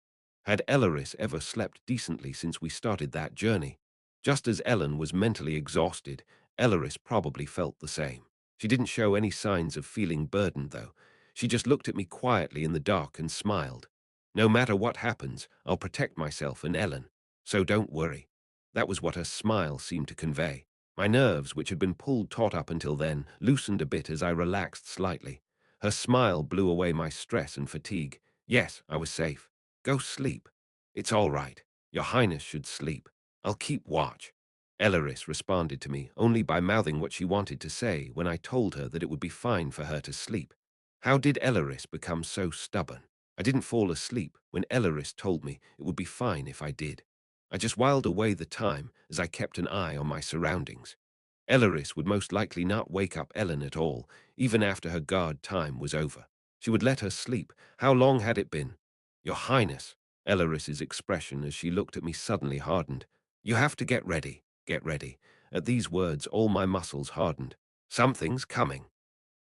Had Elleris ever slept decently since we started that journey? Just as Ellen was mentally exhausted, Elleris probably felt the same. She didn't show any signs of feeling burdened, though. She just looked at me quietly in the dark and smiled. No matter what happens, I'll protect myself and Ellen, so don't worry. That was what her smile seemed to convey. My nerves, which had been pulled taut up until then, loosened a bit as I relaxed slightly. Her smile blew away my stress and fatigue. Yes, I was safe. Go sleep. It's all right. Your Highness should sleep. I'll keep watch. Elleris responded to me only by mouthing what she wanted to say when I told her that it would be fine for her to sleep. How did Elleris become so stubborn? I didn't fall asleep when Elleris told me it would be fine if I did. I just whiled away the time as I kept an eye on my surroundings. Elleris would most likely not wake up Ellen at all, even after her guard time was over. She would let her sleep. How long had it been? Your Highness, Elleris's expression as she looked at me suddenly hardened. You have to get ready. Get ready. At these words, all my muscles hardened. Something's coming.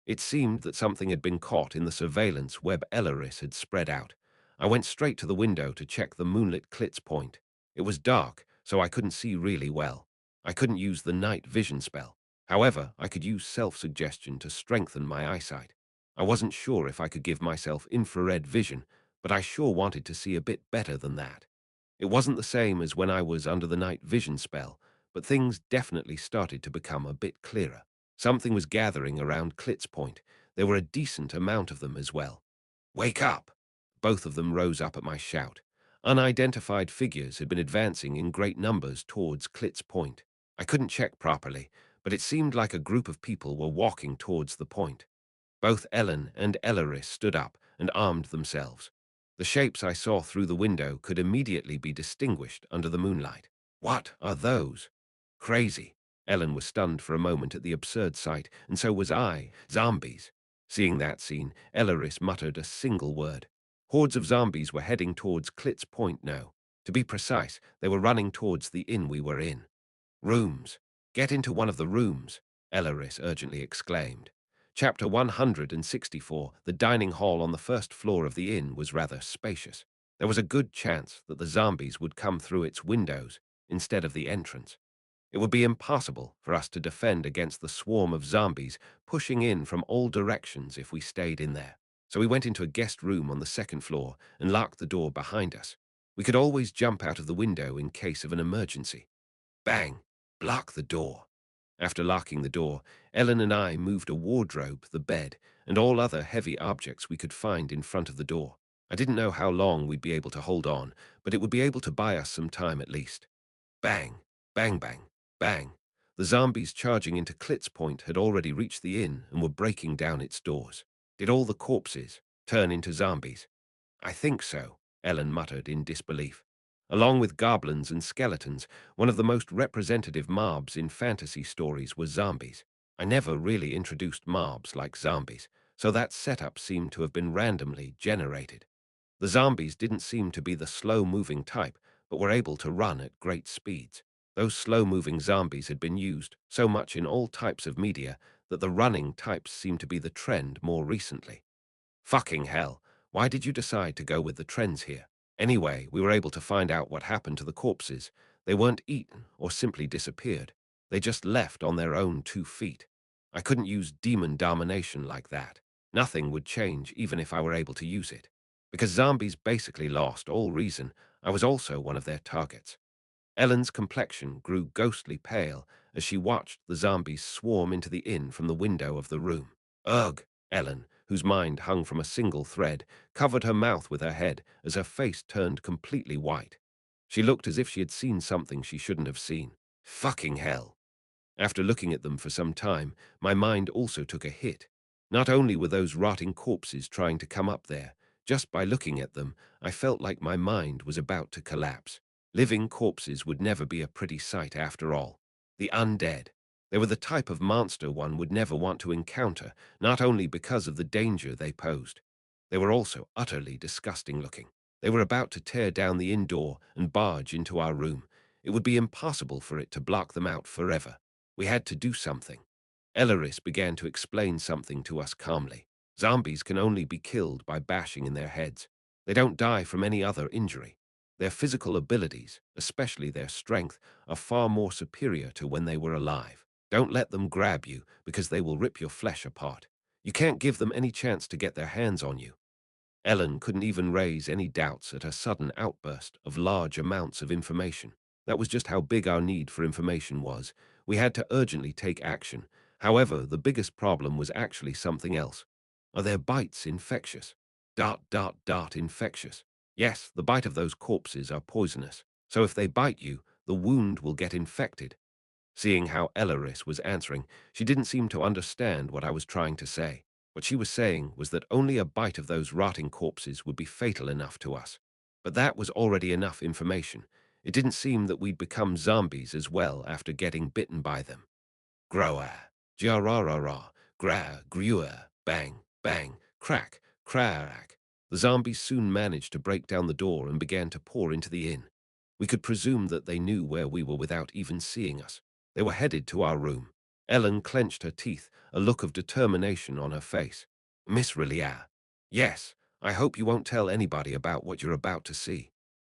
It seemed that something had been caught in the surveillance web Elleris had spread out. I went straight to the window to check the moonlit Klitz point. It was dark, so I couldn't see really well. I couldn't use the night vision spell. However, I could use self-suggestion to strengthen my eyesight. I wasn't sure if I could give myself infrared vision, but I sure wanted to see a bit better than that. It wasn't the same as when I was under the night vision spell, but things definitely started to become a bit clearer. Something was gathering around Klitz Point. There were a decent amount of them as well. Wake up! Both of them rose up at my shout. Unidentified figures had been advancing in great numbers towards Klitz Point. I couldn't check properly, but it seemed like a group of people were walking towards the point. Both Ellen and Elleris stood up and armed themselves. The shapes I saw through the window could immediately be distinguished under the moonlight. What are those? Crazy. Ellen was stunned for a moment at the absurd sight, and so was I. Zombies. Seeing that scene, Elleris muttered a single word. Hordes of zombies were heading towards Klitz Point now. To be precise, they were running towards the inn we were in. Rooms. Get into one of the rooms, Elleris urgently exclaimed. Chapter 164, the dining hall on the first floor of the inn was rather spacious. There was a good chance that the zombies would come through its windows instead of the entrance. It would be impossible for us to defend against the swarm of zombies pushing in from all directions if we stayed in there. So we went into a guest room on the second floor and locked the door behind us. We could always jump out of the window in case of an emergency. Bang! Block the door. After locking the door, Ellen and I moved a wardrobe, the bed, and all other heavy objects we could find in front of the door. I didn't know how long we'd be able to hold on, but it would be able to buy us some time at least. Bang! Bang bang! Bang! The zombies charging into Klitz Point had already reached the inn and were breaking down its doors. Did all the corpses turn into zombies? I think so, Ellen muttered in disbelief. Along with goblins and skeletons, one of the most representative mobs in fantasy stories was zombies. I never really introduced mobs like zombies, so that setup seemed to have been randomly generated. The zombies didn't seem to be the slow-moving type, but were able to run at great speeds. Those slow-moving zombies had been used so much in all types of media that the running types seemed to be the trend more recently. Fucking hell, why did you decide to go with the trends here? Anyway, we were able to find out what happened to the corpses. They weren't eaten or simply disappeared. They just left on their own 2 feet. I couldn't use demon domination like that. Nothing would change even if I were able to use it. Because zombies basically lost all reason, I was also one of their targets. Ellen's complexion grew ghostly pale as she watched the zombies swarm into the inn from the window of the room. Ugh! Ellen, whose mind hung from a single thread, covered her mouth with her head as her face turned completely white. She looked as if she had seen something she shouldn't have seen. Fucking hell! After looking at them for some time, my mind also took a hit. Not only were those rotting corpses trying to come up there, just by looking at them, I felt like my mind was about to collapse. Living corpses would never be a pretty sight after all. The undead. They were the type of monster one would never want to encounter, not only because of the danger they posed. They were also utterly disgusting looking. They were about to tear down the inn door and barge into our room. It would be impossible for it to block them out forever. We had to do something. Elleris began to explain something to us calmly. Zombies can only be killed by bashing in their heads. They don't die from any other injury. Their physical abilities, especially their strength, are far more superior to when they were alive. Don't let them grab you, because they will rip your flesh apart. You can't give them any chance to get their hands on you. Ellen couldn't even raise any doubts at her sudden outburst of large amounts of information. That was just how big our need for information was. We had to urgently take action. However, the biggest problem was actually something else. Are their bites infectious? Infectious. Yes, the bite of those corpses are poisonous. So if they bite you, the wound will get infected. Seeing how Elaris was answering, she didn't seem to understand what I was trying to say. What she was saying was that only a bite of those rotting corpses would be fatal enough to us. But that was already enough information. It didn't seem that we'd become zombies as well after getting bitten by them. Grower, jararara, gra, grewer, bang, bang, crack, crack. The zombies soon managed to break down the door and began to pour into the inn. We could presume that they knew where we were without even seeing us. They were headed to our room. Ellen clenched her teeth, a look of determination on her face. Miss Relia. Yes, I hope you won't tell anybody about what you're about to see.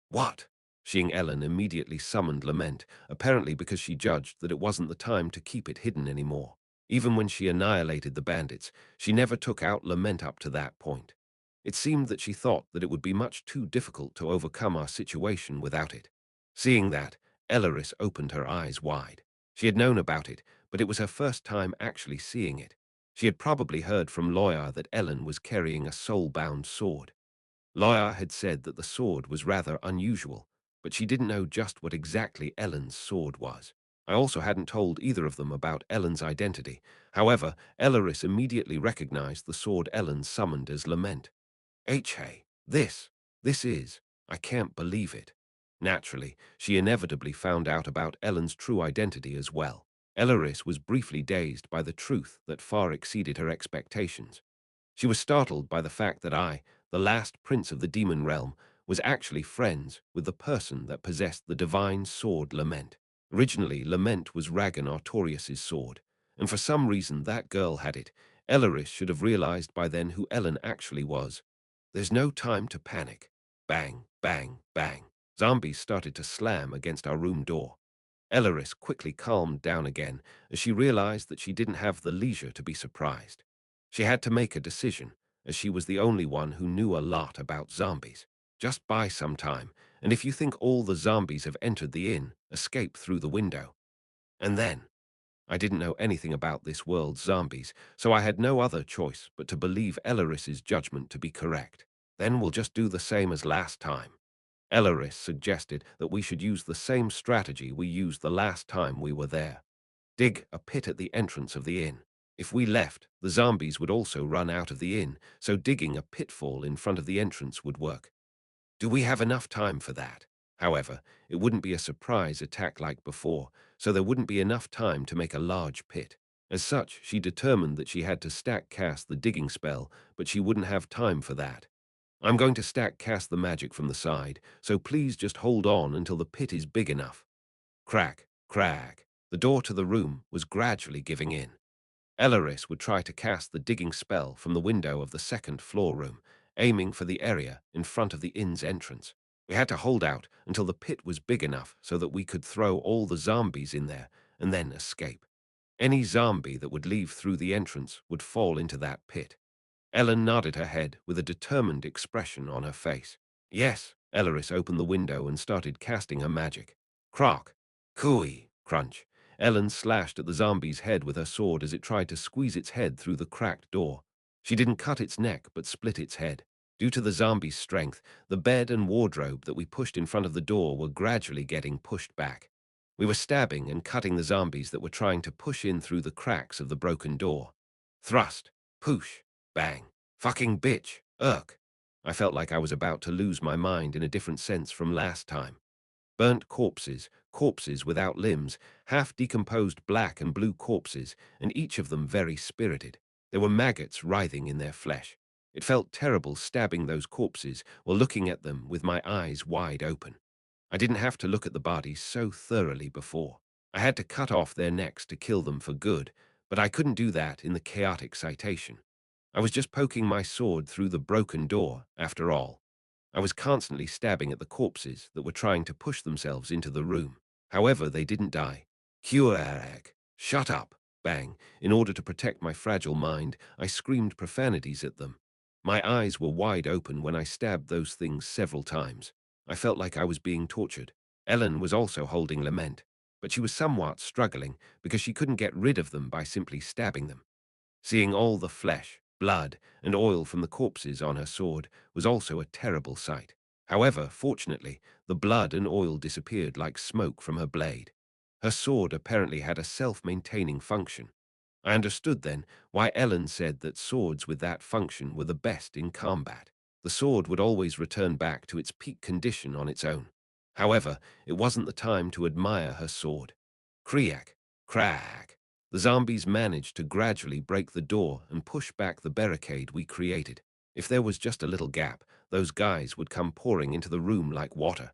What? She and Ellen immediately summoned Lament, apparently because she judged that it wasn't the time to keep it hidden anymore. Even when she annihilated the bandits, she never took out Lament up to that point. It seemed that she thought that it would be much too difficult to overcome our situation without it. Seeing that, Elaris opened her eyes wide. She had known about it, but it was her first time actually seeing it. She had probably heard from Lawyer that Ellen was carrying a soul-bound sword. Lawyer had said that the sword was rather unusual, but she didn't know just what exactly Ellen's sword was. I also hadn't told either of them about Ellen's identity. However, Elaris immediately recognized the sword Ellen summoned as Lament. Hey, this is, I can't believe it. Naturally, she inevitably found out about Ellen's true identity as well. Elaris was briefly dazed by the truth that far exceeded her expectations. She was startled by the fact that I, the last prince of the demon realm, was actually friends with the person that possessed the divine sword Lament. Originally, Lament was Ragan Artorius's sword, and for some reason that girl had it. Elaris should have realized by then who Ellen actually was. There's no time to panic. Bang, bang, bang. Zombies started to slam against our room door. Elaris quickly calmed down again as she realized that she didn't have the leisure to be surprised. She had to make a decision, as she was the only one who knew a lot about zombies. Just buy some time, and if you think all the zombies have entered the inn, escape through the window. And then, I didn't know anything about this world's zombies, so I had no other choice but to believe Elaris's judgment to be correct. Then we'll just do the same as last time. Elaris suggested that we should use the same strategy we used the last time we were there. Dig a pit at the entrance of the inn. If we left, the zombies would also run out of the inn, so digging a pitfall in front of the entrance would work. Do we have enough time for that? However, it wouldn't be a surprise attack like before, so there wouldn't be enough time to make a large pit. As such, she determined that she had to stack cast the digging spell, but she wouldn't have time for that. I'm going to stack cast the magic from the side, so please just hold on until the pit is big enough. Crack, crack. The door to the room was gradually giving in. Elaris would try to cast the digging spell from the window of the second floor room, aiming for the area in front of the inn's entrance. We had to hold out until the pit was big enough so that we could throw all the zombies in there and then escape. Any zombie that would leave through the entrance would fall into that pit. Ellen nodded her head with a determined expression on her face. Yes, Elaris opened the window and started casting her magic. Croc, cooey, crunch. Ellen slashed at the zombie's head with her sword as it tried to squeeze its head through the cracked door. She didn't cut its neck, but split its head. Due to the zombie's strength, the bed and wardrobe that we pushed in front of the door were gradually getting pushed back. We were stabbing and cutting the zombies that were trying to push in through the cracks of the broken door. Thrust, push, bang, fucking bitch, irk. I felt like I was about to lose my mind in a different sense from last time. Burnt corpses, corpses without limbs, half-decomposed black and blue corpses, and each of them very spirited. There were maggots writhing in their flesh. It felt terrible stabbing those corpses while looking at them with my eyes wide open. I didn't have to look at the bodies so thoroughly before. I had to cut off their necks to kill them for good, but I couldn't do that in the chaotic citation. I was just poking my sword through the broken door, after all. I was constantly stabbing at the corpses that were trying to push themselves into the room. However, they didn't die. Huarag, shut up, bang. In order to protect my fragile mind, I screamed profanities at them. My eyes were wide open when I stabbed those things several times. I felt like I was being tortured. Ellen was also holding Lament, but she was somewhat struggling because she couldn't get rid of them by simply stabbing them. Seeing all the flesh, blood, and oil from the corpses on her sword was also a terrible sight. However, fortunately, the blood and oil disappeared like smoke from her blade. Her sword apparently had a self-maintaining function. I understood then why Ellen said that swords with that function were the best in combat. The sword would always return back to its peak condition on its own. However, it wasn't the time to admire her sword. Kriak, crack. The zombies managed to gradually break the door and push back the barricade we created. If there was just a little gap, those guys would come pouring into the room like water.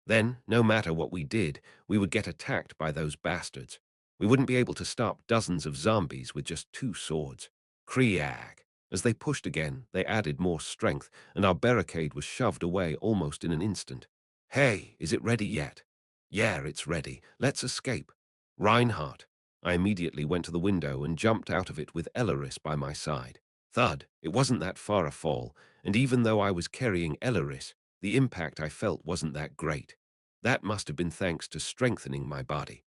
Then, no matter what we did, we would get attacked by those bastards. We wouldn't be able to stop dozens of zombies with just 2 swords. Kriak. As they pushed again, they added more strength, and our barricade was shoved away almost in an instant. Hey, is it ready yet? Yeah, it's ready. Let's escape. Reinhardt. I immediately went to the window and jumped out of it with Elleris by my side. Thud. It wasn't that far a fall, and even though I was carrying Elleris, the impact I felt wasn't that great. That must have been thanks to strengthening my body.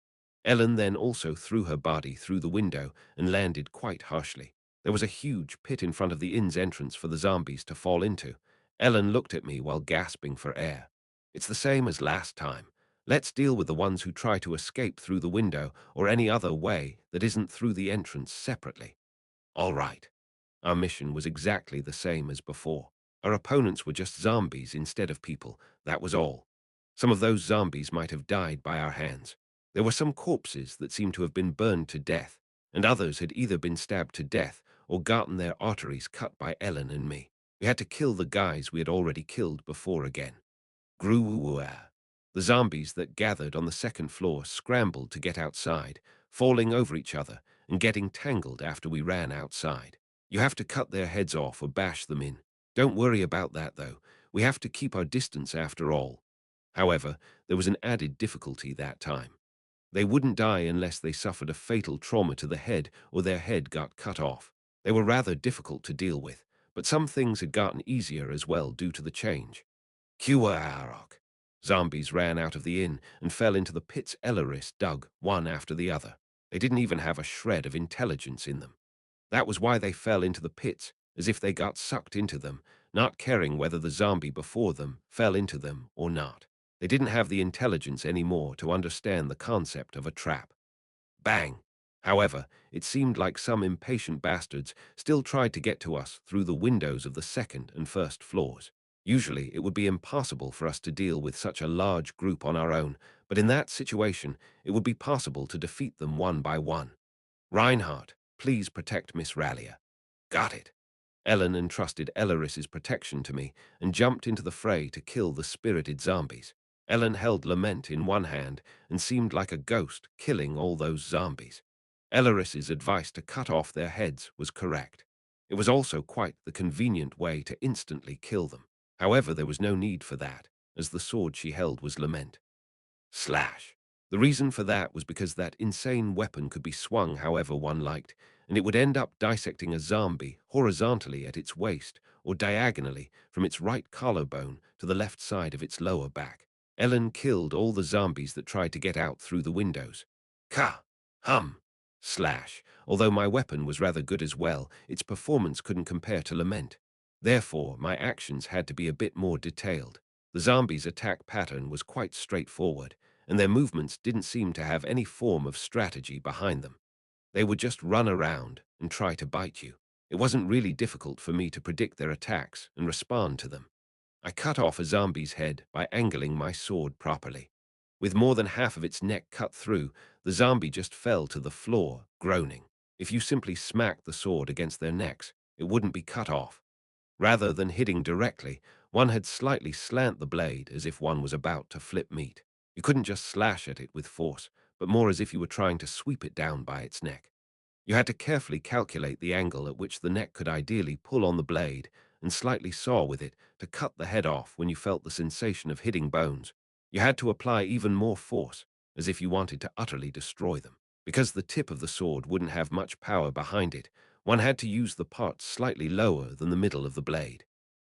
Ellen then also threw her body through the window and landed quite harshly. There was a huge pit in front of the inn's entrance for the zombies to fall into. Ellen looked at me while gasping for air. It's the same as last time. Let's deal with the ones who try to escape through the window or any other way that isn't through the entrance separately. All right. Our mission was exactly the same as before. Our opponents were just zombies instead of people, that was all. Some of those zombies might have died by our hands. There were some corpses that seemed to have been burned to death, and others had either been stabbed to death or gotten their arteries cut by Ellen and me. We had to kill the guys we had already killed before again. Gruwua. The zombies that gathered on the second floor scrambled to get outside, falling over each other and getting tangled after we ran outside. You have to cut their heads off or bash them in. Don't worry about that, though. We have to keep our distance after all. However, there was an added difficulty that time. They wouldn't die unless they suffered a fatal trauma to the head or their head got cut off. They were rather difficult to deal with, but some things had gotten easier as well due to the change. Kuaarok. Zombies ran out of the inn and fell into the pits Elleris dug, one after the other. They didn't even have a shred of intelligence in them. That was why they fell into the pits, as if they got sucked into them, not caring whether the zombie before them fell into them or not. They didn't have the intelligence anymore to understand the concept of a trap. Bang! However, it seemed like some impatient bastards still tried to get to us through the windows of the second and first floors. Usually, it would be impossible for us to deal with such a large group on our own, but in that situation, it would be possible to defeat them one by one. Reinhardt, please protect Miss Rallia. Got it. Ellen entrusted Elleris's protection to me and jumped into the fray to kill the spirited zombies. Ellen held Lament in one hand and seemed like a ghost killing all those zombies. Elleris's advice to cut off their heads was correct. It was also quite the convenient way to instantly kill them. However, there was no need for that, as the sword she held was Lament. Slash. The reason for that was because that insane weapon could be swung however one liked, and it would end up dissecting a zombie horizontally at its waist or diagonally from its right collarbone to the left side of its lower back. Ellen killed all the zombies that tried to get out through the windows. Ka! Hum! Slash. Although my weapon was rather good as well, its performance couldn't compare to Lament. Therefore, my actions had to be a bit more detailed. The zombies' attack pattern was quite straightforward, and their movements didn't seem to have any form of strategy behind them. They would just run around and try to bite you. It wasn't really difficult for me to predict their attacks and respond to them. I cut off a zombie's head by angling my sword properly. With more than half of its neck cut through, the zombie just fell to the floor, groaning. If you simply smacked the sword against their necks, it wouldn't be cut off. Rather than hitting directly, one had slightly slant the blade as if one was about to flip meat. You couldn't just slash at it with force, but more as if you were trying to sweep it down by its neck. You had to carefully calculate the angle at which the neck could ideally pull on the blade and slightly saw with it to cut the head off when you felt the sensation of hitting bones. You had to apply even more force, as if you wanted to utterly destroy them. Because the tip of the sword wouldn't have much power behind it, one had to use the part slightly lower than the middle of the blade.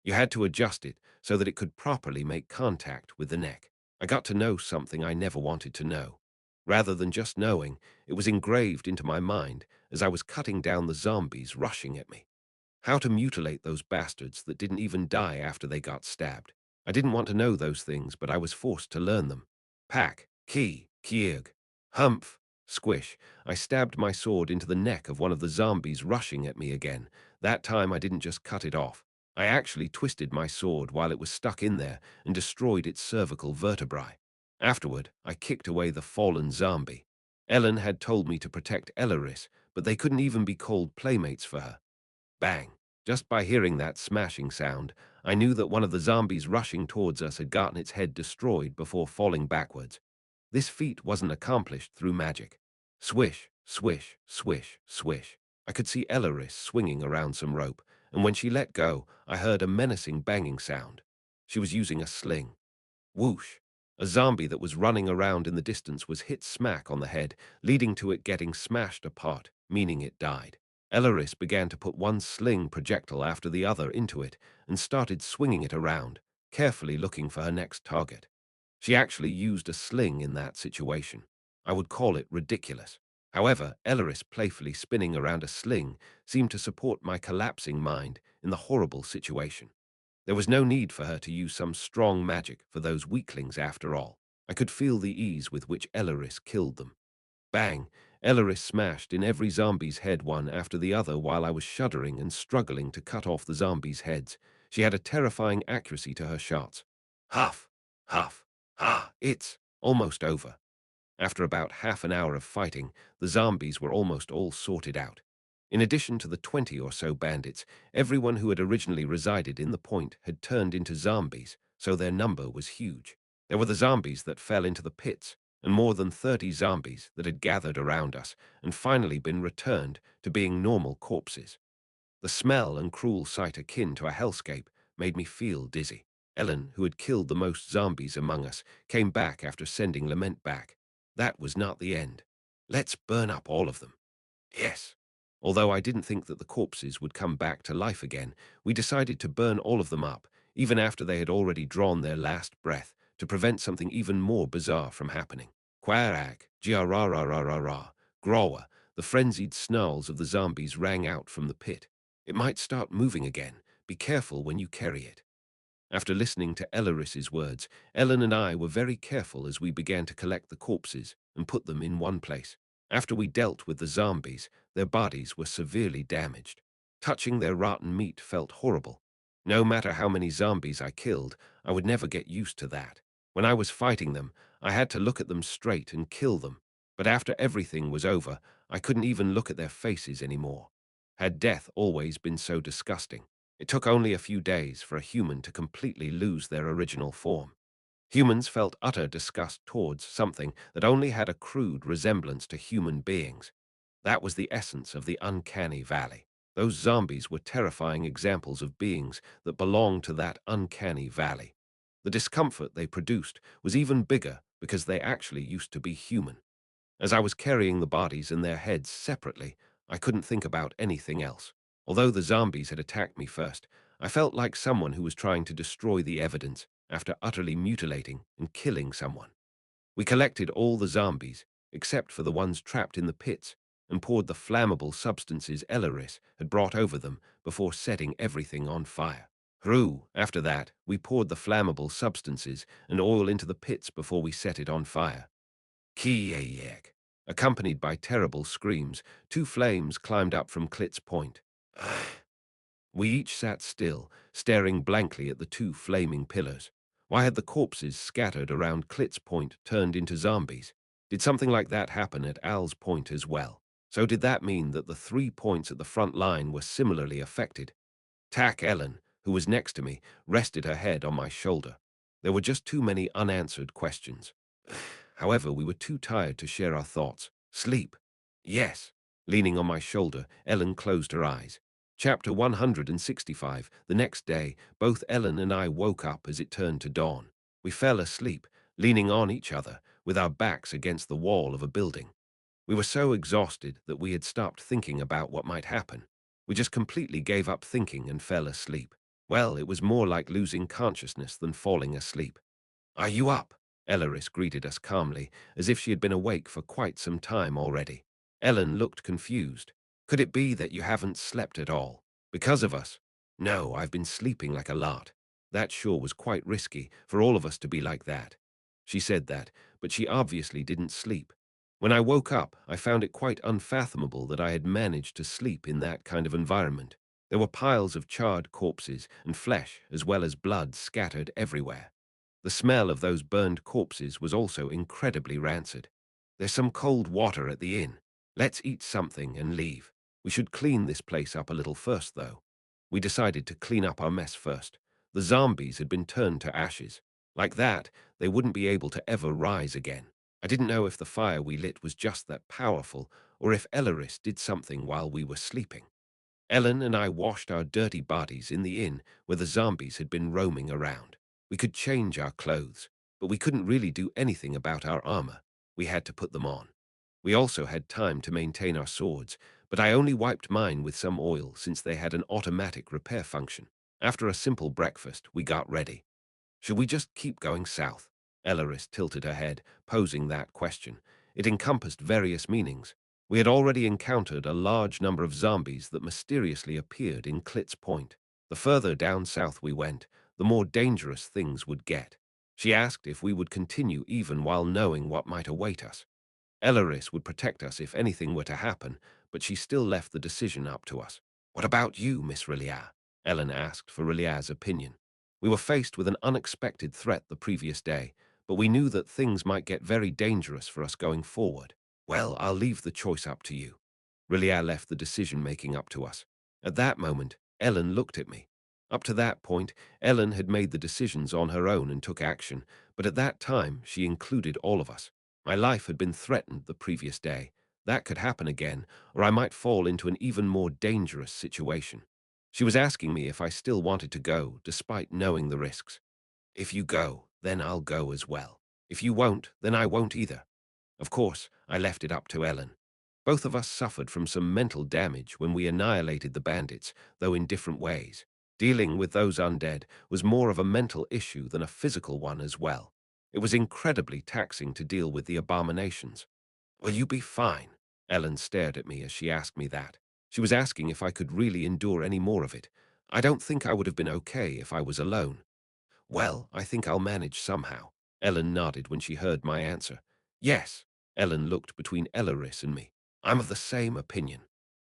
You had to adjust it so that it could properly make contact with the neck. I got to know something I never wanted to know. Rather than just knowing, it was engraved into my mind as I was cutting down the zombies rushing at me. How to mutilate those bastards that didn't even die after they got stabbed. I didn't want to know those things, but I was forced to learn them. Pack, Ki, Kieg. Humph! Squish! I stabbed my sword into the neck of one of the zombies rushing at me again. That time I didn't just cut it off. I actually twisted my sword while it was stuck in there and destroyed its cervical vertebrae. Afterward, I kicked away the fallen zombie. Ellen had told me to protect Elaris, but they couldn't even be called playmates for her. Bang! Just by hearing that smashing sound, I knew that one of the zombies rushing towards us had gotten its head destroyed before falling backwards. This feat wasn't accomplished through magic. Swish, swish, swish, swish. I could see Elaris swinging around some rope, and when she let go, I heard a menacing banging sound. She was using a sling. Whoosh! A zombie that was running around in the distance was hit smack on the head, leading to it getting smashed apart, meaning it died. Elaris began to put one sling projectile after the other into it and started swinging it around, carefully looking for her next target. She actually used a sling in that situation. I would call it ridiculous. However, Elaris playfully spinning around a sling seemed to support my collapsing mind in the horrible situation. There was no need for her to use some strong magic for those weaklings after all. I could feel the ease with which Elaris killed them. Bang! Elaris smashed in every zombie's head one after the other while I was shuddering and struggling to cut off the zombies' heads. She had a terrifying accuracy to her shots. Huff! Huff! Ah! It's almost over. After about half an hour of fighting, the zombies were almost all sorted out. In addition to the 20 or so bandits, everyone who had originally resided in the point had turned into zombies, so their number was huge. There were the zombies that fell into the pits, and more than 30 zombies that had gathered around us and finally been returned to being normal corpses. The smell and cruel sight akin to a hellscape made me feel dizzy. Ellen, who had killed the most zombies among us, came back after sending Lament back. That was not the end. Let's burn up all of them. Yes. Although I didn't think that the corpses would come back to life again, we decided to burn all of them up, even after they had already drawn their last breath, to prevent something even more bizarre from happening. Quarag, giararararara, grower, the frenzied snarls of the zombies rang out from the pit. It might start moving again. Be careful when you carry it. After listening to Elaris's words, Ellen and I were very careful as we began to collect the corpses and put them in one place. After we dealt with the zombies, their bodies were severely damaged. Touching their rotten meat felt horrible. No matter how many zombies I killed, I would never get used to that. When I was fighting them, I had to look at them straight and kill them. But after everything was over, I couldn't even look at their faces anymore. Had death always been so disgusting? It took only a few days for a human to completely lose their original form. Humans felt utter disgust towards something that only had a crude resemblance to human beings. That was the essence of the uncanny valley. Those zombies were terrifying examples of beings that belonged to that uncanny valley. The discomfort they produced was even bigger because they actually used to be human. As I was carrying the bodies and their heads separately, I couldn't think about anything else. Although the zombies had attacked me first, I felt like someone who was trying to destroy the evidence after utterly mutilating and killing someone. We collected all the zombies, except for the ones trapped in the pits, and poured the flammable substances Elaris had brought over them before setting everything on fire. After that, we poured the flammable substances and oil into the pits before we set it on fire. Kieyek. Accompanied by terrible screams, two flames climbed up from Klit's point. We each sat still, staring blankly at the two flaming pillars. Why had the corpses scattered around Klit's point turned into zombies? Did something like that happen at Al's point as well? So did that mean that the 3 points at the front line were similarly affected? Tack Ellen, who was next to me, rested her head on my shoulder. There were just too many unanswered questions. However, we were too tired to share our thoughts. Sleep. Yes. Leaning on my shoulder, Ellen closed her eyes. Chapter 165. The next day, both Ellen and I woke up as it turned to dawn. We fell asleep, leaning on each other, with our backs against the wall of a building. We were so exhausted that we had stopped thinking about what might happen. We just completely gave up thinking and fell asleep. Well, it was more like losing consciousness than falling asleep. Are you up? Elaris greeted us calmly, as if she had been awake for quite some time already. Ellen looked confused. Could it be that you haven't slept at all? Because of us? No, I've been sleeping like a lot. That sure was quite risky for all of us to be like that. She said that, but she obviously didn't sleep. When I woke up, I found it quite unfathomable that I had managed to sleep in that kind of environment. There were piles of charred corpses and flesh, as well as blood scattered everywhere. The smell of those burned corpses was also incredibly rancid. There's some cold water at the inn. Let's eat something and leave. We should clean this place up a little first, though. We decided to clean up our mess first. The zombies had been turned to ashes. Like that, they wouldn't be able to ever rise again. I didn't know if the fire we lit was just that powerful, or if Elleris did something while we were sleeping. Ellen and I washed our dirty bodies in the inn where the zombies had been roaming around. We could change our clothes, but we couldn't really do anything about our armor. We had to put them on. We also had time to maintain our swords, but I only wiped mine with some oil since they had an automatic repair function. After a simple breakfast, we got ready. Should we just keep going south? Elleris tilted her head, posing that question. It encompassed various meanings. We had already encountered a large number of zombies that mysteriously appeared in Klitz Point. The further down south we went, the more dangerous things would get. She asked if we would continue even while knowing what might await us. Elleris would protect us if anything were to happen, but she still left the decision up to us. What about you, Miss Rilliard? Ellen asked for Rilliard's opinion. We were faced with an unexpected threat the previous day, but we knew that things might get very dangerous for us going forward. Well, I'll leave the choice up to you. Rilliard left the decision-making up to us. At that moment, Ellen looked at me. Up to that point, Ellen had made the decisions on her own and took action, but at that time, she included all of us. My life had been threatened the previous day. That could happen again, or I might fall into an even more dangerous situation. She was asking me if I still wanted to go, despite knowing the risks. If you go, then I'll go as well. If you won't, then I won't either. Of course, I left it up to Ellen. Both of us suffered from some mental damage when we annihilated the bandits, though in different ways. Dealing with those undead was more of a mental issue than a physical one as well. It was incredibly taxing to deal with the abominations. Will you be fine? Ellen stared at me as she asked me that. She was asking if I could really endure any more of it. I don't think I would have been okay if I was alone. Well, I think I'll manage somehow. Ellen nodded when she heard my answer. Yes. Ellen looked between Elleris and me. I'm of the same opinion.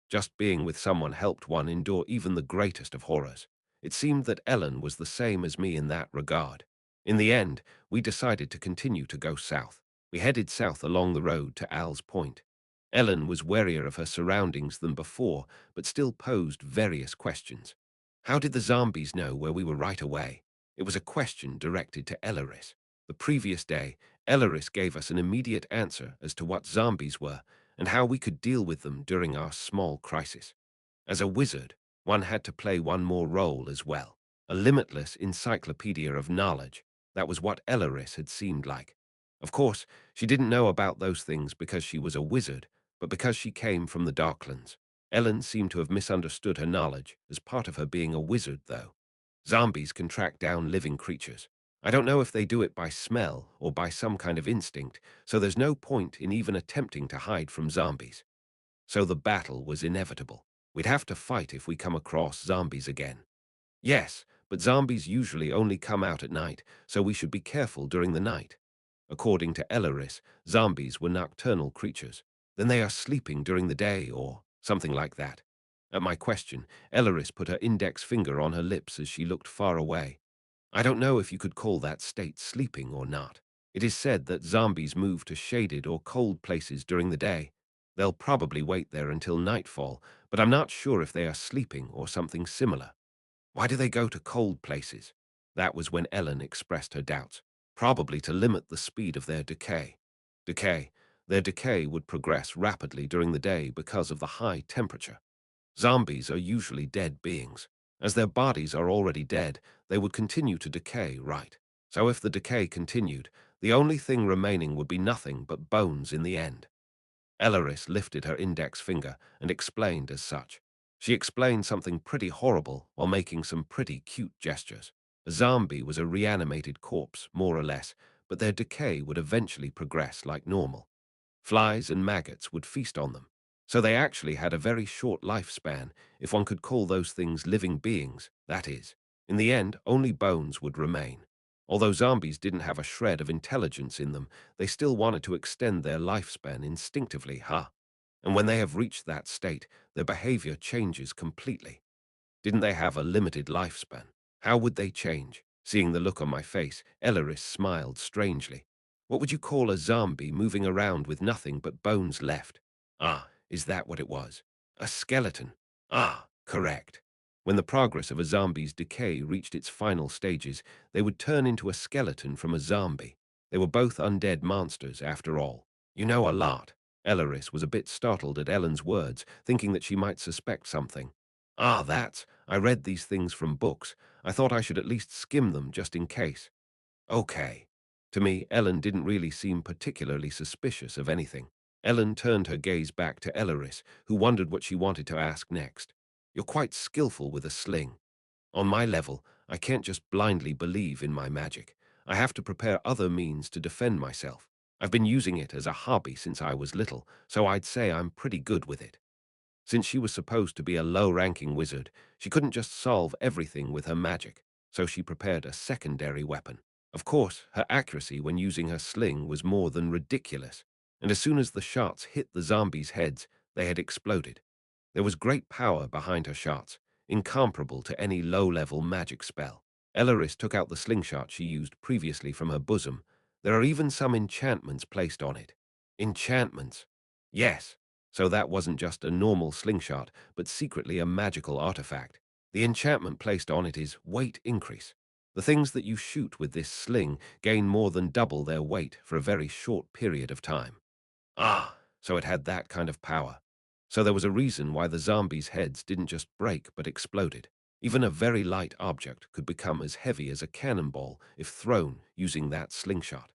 Just being with someone helped one endure even the greatest of horrors. It seemed that Ellen was the same as me in that regard. In the end, we decided to continue to go south. We headed south along the road to Al's Point. Ellen was warier of her surroundings than before, but still posed various questions. How did the zombies know where we were right away? It was a question directed to Elleris. The previous day, Elleris gave us an immediate answer as to what zombies were and how we could deal with them during our small crisis. As a wizard, one had to play one more role as well, a limitless encyclopedia of knowledge. That was what Elleris had seemed like. Of course, she didn't know about those things because she was a wizard, but because she came from the Darklands. Ellen seemed to have misunderstood her knowledge as part of her being a wizard, though. Zombies can track down living creatures. I don't know if they do it by smell or by some kind of instinct, so there's no point in even attempting to hide from zombies. So the battle was inevitable. We'd have to fight if we come across zombies again. Yes, but zombies usually only come out at night, so we should be careful during the night. According to Elleris, zombies were nocturnal creatures. Then they are sleeping during the day or something like that. At my question, Elleris put her index finger on her lips as she looked far away. I don't know if you could call that state sleeping or not. It is said that zombies move to shaded or cold places during the day. They'll probably wait there until nightfall, but I'm not sure if they are sleeping or something similar. Why do they go to cold places? That was when Ellen expressed her doubts, probably to limit the speed of their decay. Decay. Their decay would progress rapidly during the day because of the high temperature. Zombies are usually dead beings. As their bodies are already dead, they would continue to decay, right? So if the decay continued, the only thing remaining would be nothing but bones in the end. Elleris lifted her index finger and explained as such. She explained something pretty horrible while making some pretty cute gestures. A zombie was a reanimated corpse, more or less, but their decay would eventually progress like normal. Flies and maggots would feast on them. So they actually had a very short lifespan, if one could call those things living beings, that is. In the end, only bones would remain. Although zombies didn't have a shred of intelligence in them, they still wanted to extend their lifespan instinctively, huh? And when they have reached that state, their behavior changes completely. Didn't they have a limited lifespan? How would they change? Seeing the look on my face, Elleris smiled strangely. What would you call a zombie moving around with nothing but bones left? Ah, is that what it was? A skeleton. Ah, correct. When the progress of a zombie's decay reached its final stages, they would turn into a skeleton from a zombie. They were both undead monsters, after all. You know a lot. Elleris was a bit startled at Ellen's words, thinking that she might suspect something. Ah, I read these things from books. I thought I should at least skim them just in case. Okay. To me, Ellen didn't really seem particularly suspicious of anything. Ellen turned her gaze back to Elleris, who wondered what she wanted to ask next. You're quite skillful with a sling. On my level, I can't just blindly believe in my magic. I have to prepare other means to defend myself. I've been using it as a hobby since I was little, so I'd say I'm pretty good with it. Since she was supposed to be a low-ranking wizard, she couldn't just solve everything with her magic, so she prepared a secondary weapon. Of course, her accuracy when using her sling was more than ridiculous, and as soon as the shots hit the zombies' heads, they had exploded. There was great power behind her shots, incomparable to any low-level magic spell. Elleris took out the slingshot she used previously from her bosom. There are even some enchantments placed on it. Enchantments? Yes. So that wasn't just a normal slingshot, but secretly a magical artifact. The enchantment placed on it is weight increase. The things that you shoot with this sling gain more than double their weight for a very short period of time. Ah, so it had that kind of power. So there was a reason why the zombies' heads didn't just break but exploded. Even a very light object could become as heavy as a cannonball if thrown using that slingshot.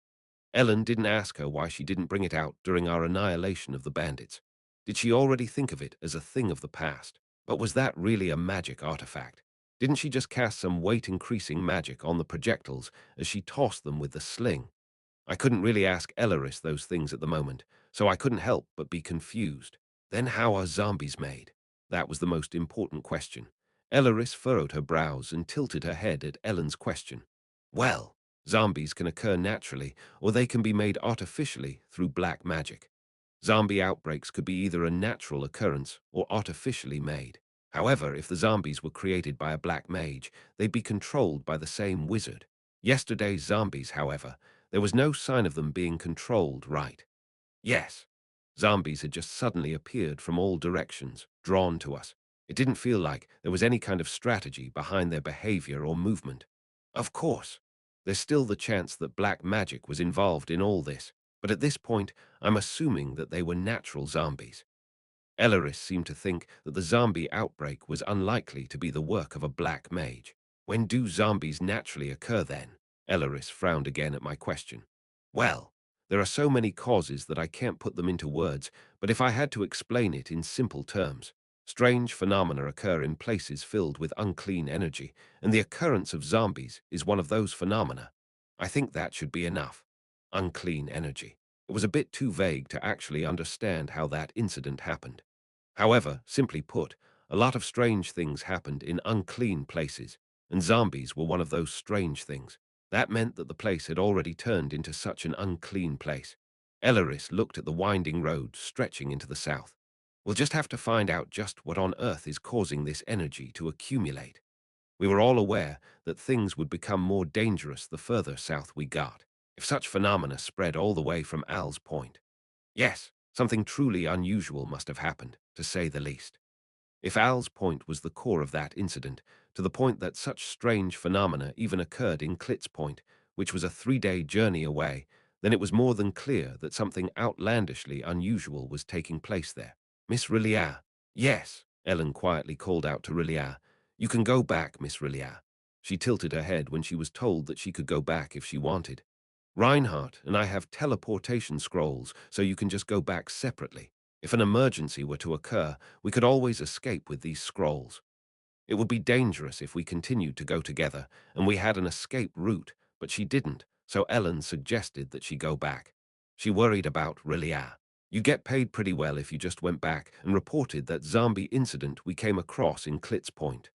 Ellen didn't ask her why she didn't bring it out during our annihilation of the bandits. Did she already think of it as a thing of the past? But was that really a magic artifact? Didn't she just cast some weight-increasing magic on the projectiles as she tossed them with the sling? I couldn't really ask Elleris those things at the moment, so I couldn't help but be confused. Then how are zombies made? That was the most important question. Elleris furrowed her brows and tilted her head at Ellen's question. Well, zombies can occur naturally, or they can be made artificially through black magic. Zombie outbreaks could be either a natural occurrence or artificially made. However, if the zombies were created by a black mage, they'd be controlled by the same wizard. Yesterday's zombies, however, there was no sign of them being controlled right. Yes, zombies had just suddenly appeared from all directions, drawn to us. It didn't feel like there was any kind of strategy behind their behavior or movement. Of course, there's still the chance that black magic was involved in all this, but at this point, I'm assuming that they were natural zombies. Elleris seemed to think that the zombie outbreak was unlikely to be the work of a black mage. When do zombies naturally occur then? Elleris frowned again at my question. Well, there are so many causes that I can't put them into words, but if I had to explain it in simple terms, strange phenomena occur in places filled with unclean energy, and the occurrence of zombies is one of those phenomena. I think that should be enough. Unclean energy. It was a bit too vague to actually understand how that incident happened. However, simply put, a lot of strange things happened in unclean places, and zombies were one of those strange things. That meant that the place had already turned into such an unclean place. Elleris looked at the winding road stretching into the south. We'll just have to find out just what on earth is causing this energy to accumulate. We were all aware that things would become more dangerous the further south we got, if such phenomena spread all the way from Al's Point. Yes, something truly unusual must have happened, to say the least. If Al's Point was the core of that incident, to the point that such strange phenomena even occurred in Klitz Point, which was a 3-day journey away, then it was more than clear that something outlandishly unusual was taking place there. Miss Rilliard. Yes, Ellen quietly called out to Rilliard. You can go back, Miss Rilliard. She tilted her head when she was told that she could go back if she wanted. Reinhardt and I have teleportation scrolls, so you can just go back separately. If an emergency were to occur, we could always escape with these scrolls. It would be dangerous if we continued to go together, and we had an escape route, but she didn't, so Ellen suggested that she go back. She worried about Rilliard. You get paid pretty well if you just went back and reported that zombie incident we came across in Klitz Point.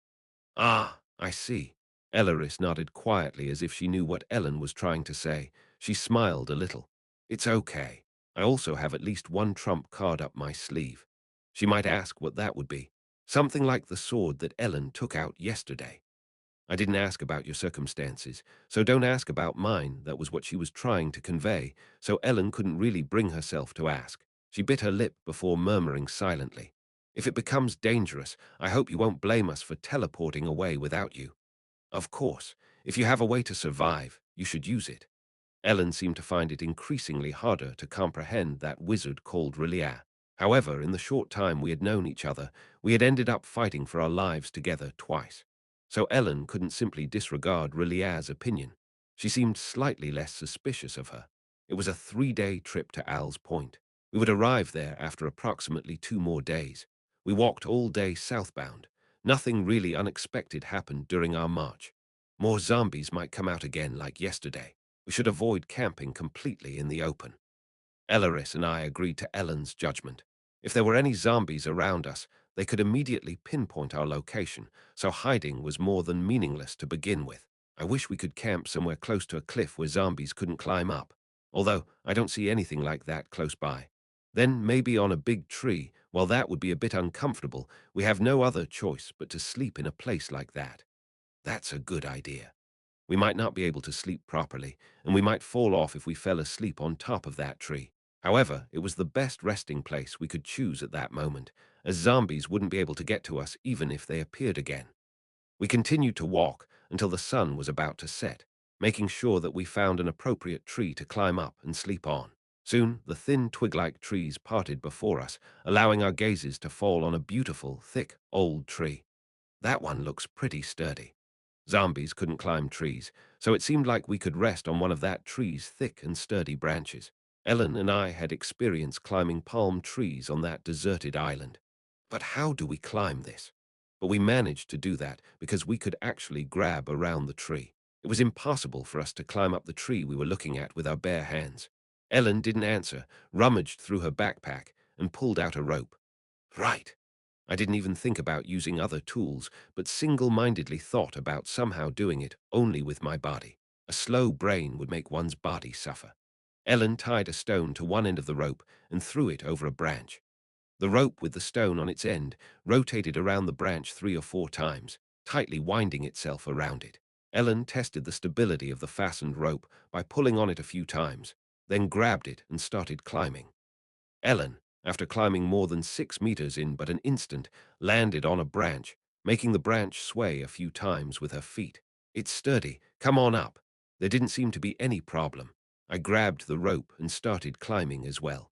Ah, I see. Elleris nodded quietly as if she knew what Ellen was trying to say. She smiled a little. It's okay. I also have at least one trump card up my sleeve. She might ask what that would be. Something like the sword that Ellen took out yesterday. I didn't ask about your circumstances, so don't ask about mine. That was what she was trying to convey, so Ellen couldn't really bring herself to ask. She bit her lip before murmuring silently. If it becomes dangerous, I hope you won't blame us for teleporting away without you. Of course, if you have a way to survive, you should use it. Ellen seemed to find it increasingly harder to comprehend that wizard called Relia. However, in the short time we had known each other, we had ended up fighting for our lives together twice. So Ellen couldn't simply disregard Relia's opinion. She seemed slightly less suspicious of her. It was a 3-day trip to Al's Point. We would arrive there after approximately 2 more days. We walked all day southbound. Nothing really unexpected happened during our march. More zombies might come out again like yesterday. We should avoid camping completely in the open. Elleris and I agreed to Ellen's judgment. If there were any zombies around us, they could immediately pinpoint our location, so hiding was more than meaningless to begin with. I wish we could camp somewhere close to a cliff where zombies couldn't climb up, although I don't see anything like that close by. Then maybe on a big tree. While that would be a bit uncomfortable, we have no other choice but to sleep in a place like that. That's a good idea. We might not be able to sleep properly, and we might fall off if we fell asleep on top of that tree. However, it was the best resting place we could choose at that moment, as zombies wouldn't be able to get to us even if they appeared again. We continued to walk until the sun was about to set, making sure that we found an appropriate tree to climb up and sleep on. Soon, the thin twig-like trees parted before us, allowing our gazes to fall on a beautiful, thick, old tree. That one looks pretty sturdy. Zombies couldn't climb trees, so it seemed like we could rest on one of that tree's thick and sturdy branches. Ellen and I had experience climbing palm trees on that deserted island. But how do we climb this? But we managed to do that because we could actually grab around the tree. It was impossible for us to climb up the tree we were looking at with our bare hands. Ellen didn't answer, rummaged through her backpack, and pulled out a rope. Right. I didn't even think about using other tools, but single-mindedly thought about somehow doing it only with my body. A slow brain would make one's body suffer. Ellen tied a stone to one end of the rope and threw it over a branch. The rope with the stone on its end rotated around the branch 3 or 4 times, tightly winding itself around it. Ellen tested the stability of the fastened rope by pulling on it a few times, then grabbed it and started climbing. Ellen, after climbing more than 6 meters in but an instant, landed on a branch, making the branch sway a few times with her feet. It's sturdy. Come on up. There didn't seem to be any problem. I grabbed the rope and started climbing as well.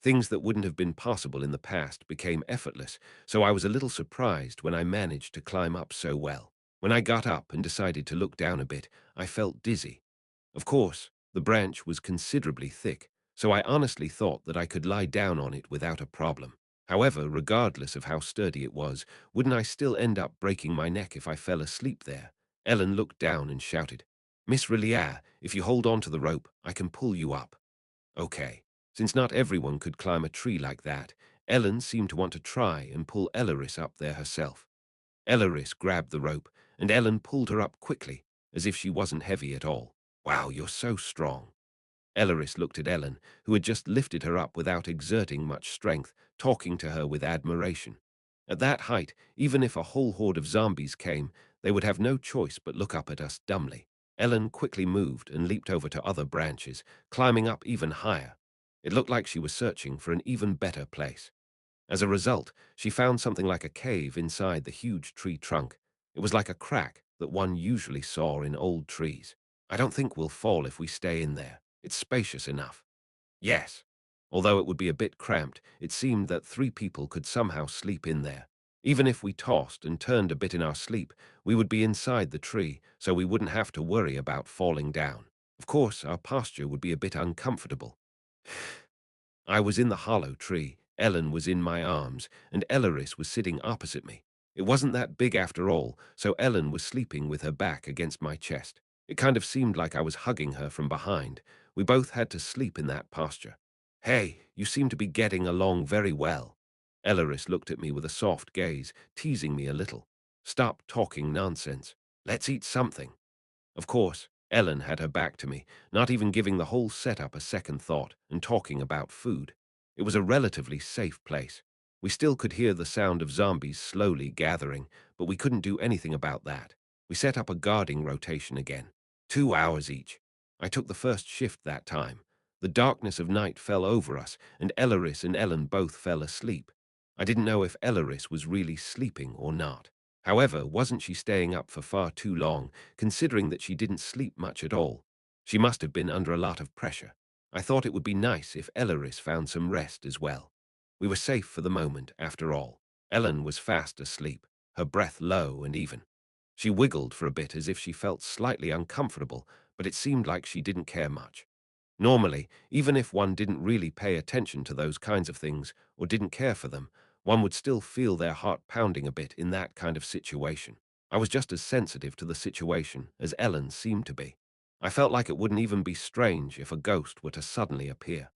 Things that wouldn't have been possible in the past became effortless, so I was a little surprised when I managed to climb up so well. When I got up and decided to look down a bit, I felt dizzy. Of course, the branch was considerably thick, so I honestly thought that I could lie down on it without a problem. However, regardless of how sturdy it was, wouldn't I still end up breaking my neck if I fell asleep there? Ellen looked down and shouted, Miss Relia, if you hold on to the rope, I can pull you up. Okay. Since not everyone could climb a tree like that, Ellen seemed to want to try and pull Elleris up there herself. Elleris grabbed the rope, and Ellen pulled her up quickly, as if she wasn't heavy at all. Wow, you're so strong. Elleris looked at Ellen, who had just lifted her up without exerting much strength, talking to her with admiration. At that height, even if a whole horde of zombies came, they would have no choice but look up at us dumbly. Ellen quickly moved and leaped over to other branches, climbing up even higher. It looked like she was searching for an even better place. As a result, she found something like a cave inside the huge tree trunk. It was like a crack that one usually saw in old trees. I don't think we'll fall if we stay in there. It's spacious enough. Yes. Although it would be a bit cramped, it seemed that 3 people could somehow sleep in there. Even if we tossed and turned a bit in our sleep, we would be inside the tree, so we wouldn't have to worry about falling down. Of course, our posture would be a bit uncomfortable. I was in the hollow tree, Ellen was in my arms, and Elleris was sitting opposite me. It wasn't that big after all, so Ellen was sleeping with her back against my chest. It kind of seemed like I was hugging her from behind. We both had to sleep in that posture. Hey, you seem to be getting along very well. Elleris looked at me with a soft gaze, teasing me a little. Stop talking nonsense. Let's eat something. Of course, Ellen had her back to me, not even giving the whole setup a second thought and talking about food. It was a relatively safe place. We still could hear the sound of zombies slowly gathering, but we couldn't do anything about that. We set up a guarding rotation again, 2 hours each. I took the first shift that time. The darkness of night fell over us, and Elleris and Ellen both fell asleep. I didn't know if Elleris was really sleeping or not. However, wasn't she staying up for far too long, considering that she didn't sleep much at all? She must have been under a lot of pressure. I thought it would be nice if Elleris found some rest as well. We were safe for the moment, after all. Ellen was fast asleep, her breath low and even. She wiggled for a bit as if she felt slightly uncomfortable, but it seemed like she didn't care much. Normally, even if one didn't really pay attention to those kinds of things or didn't care for them, one would still feel their heart pounding a bit in that kind of situation. I was just as sensitive to the situation as Ellen seemed to be. I felt like it wouldn't even be strange if a ghost were to suddenly appear.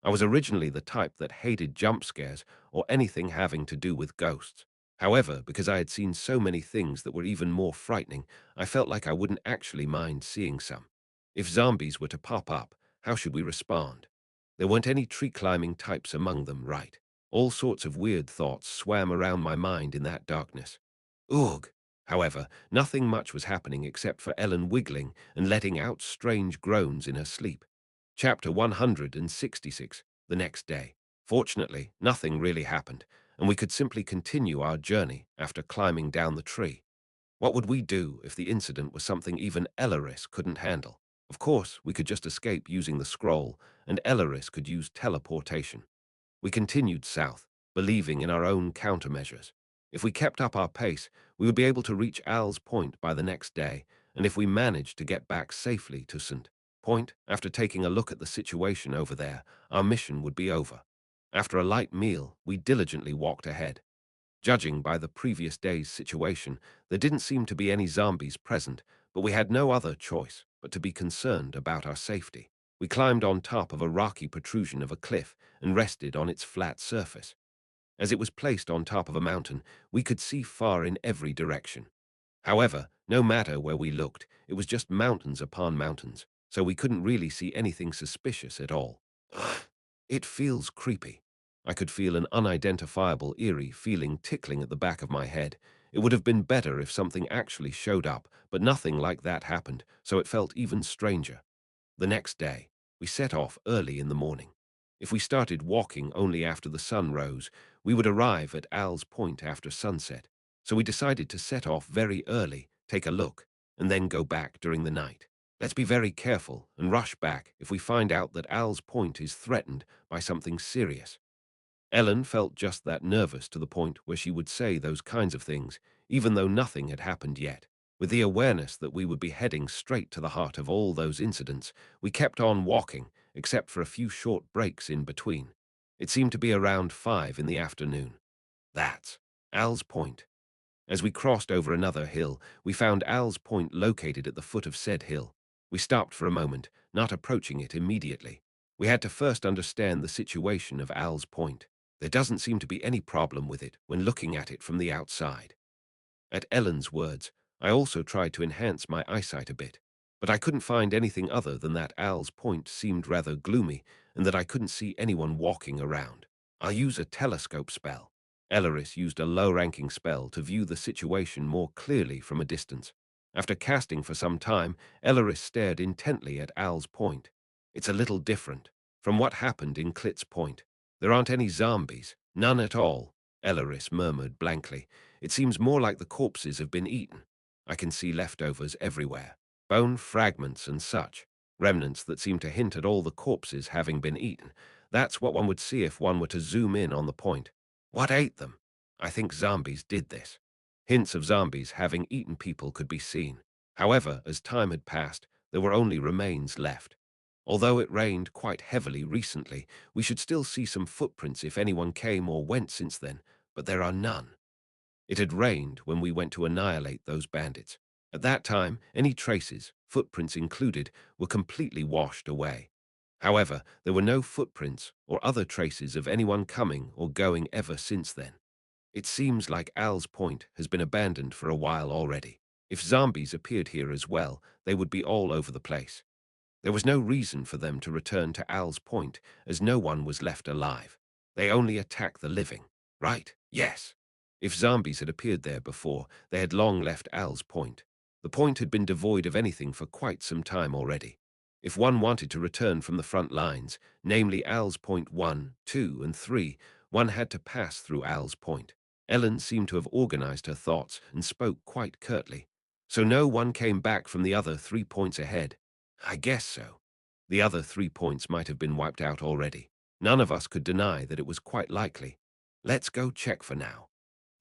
I was originally the type that hated jump scares or anything having to do with ghosts. However, because I had seen so many things that were even more frightening, I felt like I wouldn't actually mind seeing some. If zombies were to pop up, how should we respond? There weren't any tree-climbing types among them, right? All sorts of weird thoughts swam around my mind in that darkness. Ugh! However, nothing much was happening except for Ellen wiggling and letting out strange groans in her sleep. Chapter 166, the next day. Fortunately, nothing really happened, and we could simply continue our journey after climbing down the tree. What would we do if the incident was something even Elleris couldn't handle? Of course, we could just escape using the scroll, and Elleris could use teleportation. We continued south, believing in our own countermeasures. If we kept up our pace, we would be able to reach Al's Point by the next day, and if we managed to get back safely to St. Point, after taking a look at the situation over there, our mission would be over. After a light meal, we diligently walked ahead. Judging by the previous day's situation, there didn't seem to be any zombies present, but we had no other choice but to be concerned about our safety. We climbed on top of a rocky protrusion of a cliff and rested on its flat surface. As it was placed on top of a mountain, we could see far in every direction. However, no matter where we looked, it was just mountains upon mountains, so we couldn't really see anything suspicious at all. It feels creepy. I could feel an unidentifiable eerie feeling tickling at the back of my head. It would have been better if something actually showed up, but nothing like that happened, so it felt even stranger. The next day, we set off early in the morning. If we started walking only after the sun rose, we would arrive at Al's Point after sunset. So we decided to set off very early, take a look, and then go back during the night. Let's be very careful and rush back if we find out that Al's Point is threatened by something serious. Ellen felt just that nervous to the point where she would say those kinds of things, even though nothing had happened yet. With the awareness that we would be heading straight to the heart of all those incidents, we kept on walking, except for a few short breaks in between. It seemed to be around 5 in the afternoon. That's Al's Point. As we crossed over another hill, we found Al's Point located at the foot of said hill. We stopped for a moment, not approaching it immediately. We had to first understand the situation of Al's Point. There doesn't seem to be any problem with it when looking at it from the outside. At Ellen's words, I also tried to enhance my eyesight a bit, but I couldn't find anything other than that Al's Point seemed rather gloomy and that I couldn't see anyone walking around. I'll use a telescope spell. Elleris used a low-ranking spell to view the situation more clearly from a distance. After casting for some time, Elleris stared intently at Al's Point. It's a little different from what happened in Klitz Point. There aren't any zombies, none at all, Elleris murmured blankly. It seems more like the corpses have been eaten. I can see leftovers everywhere, bone fragments and such, remnants that seem to hint at all the corpses having been eaten. That's what one would see if one were to zoom in on the point. What ate them? I think zombies did this. Hints of zombies having eaten people could be seen. However, as time had passed, there were only remains left. Although it rained quite heavily recently, we should still see some footprints if anyone came or went since then, but there are none. It had rained when we went to annihilate those bandits. At that time, any traces, footprints included, were completely washed away. However, there were no footprints or other traces of anyone coming or going ever since then. It seems like Al's Point has been abandoned for a while already. If zombies appeared here as well, they would be all over the place. There was no reason for them to return to Al's Point, as no one was left alive. They only attack the living, right? Yes. If zombies had appeared there before, they had long left Al's Point. The point had been devoid of anything for quite some time already. If one wanted to return from the front lines, namely Al's Point 1, 2, and 3, one had to pass through Al's Point. Ellen seemed to have organized her thoughts and spoke quite curtly. So no one came back from the other 3 points ahead. I guess so. The other 3 points might have been wiped out already. None of us could deny that it was quite likely. Let's go check for now.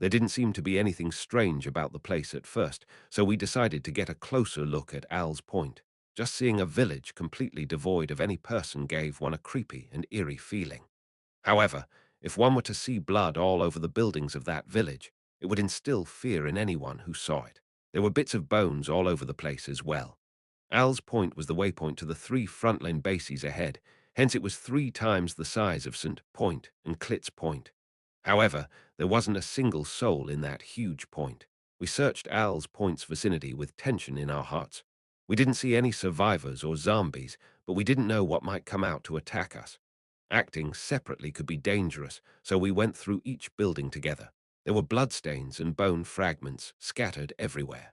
There didn't seem to be anything strange about the place at first, so we decided to get a closer look at Al's Point. Just seeing a village completely devoid of any person gave one a creepy and eerie feeling. However, if one were to see blood all over the buildings of that village, it would instill fear in anyone who saw it. There were bits of bones all over the place as well. Al's Point was the waypoint to the 3 frontline bases ahead, hence it was 3 times the size of St. Point and Klitz Point. However, there wasn't a single soul in that huge point. We searched Al's Point's vicinity with tension in our hearts. We didn't see any survivors or zombies, but we didn't know what might come out to attack us. Acting separately could be dangerous, so we went through each building together. There were bloodstains and bone fragments scattered everywhere.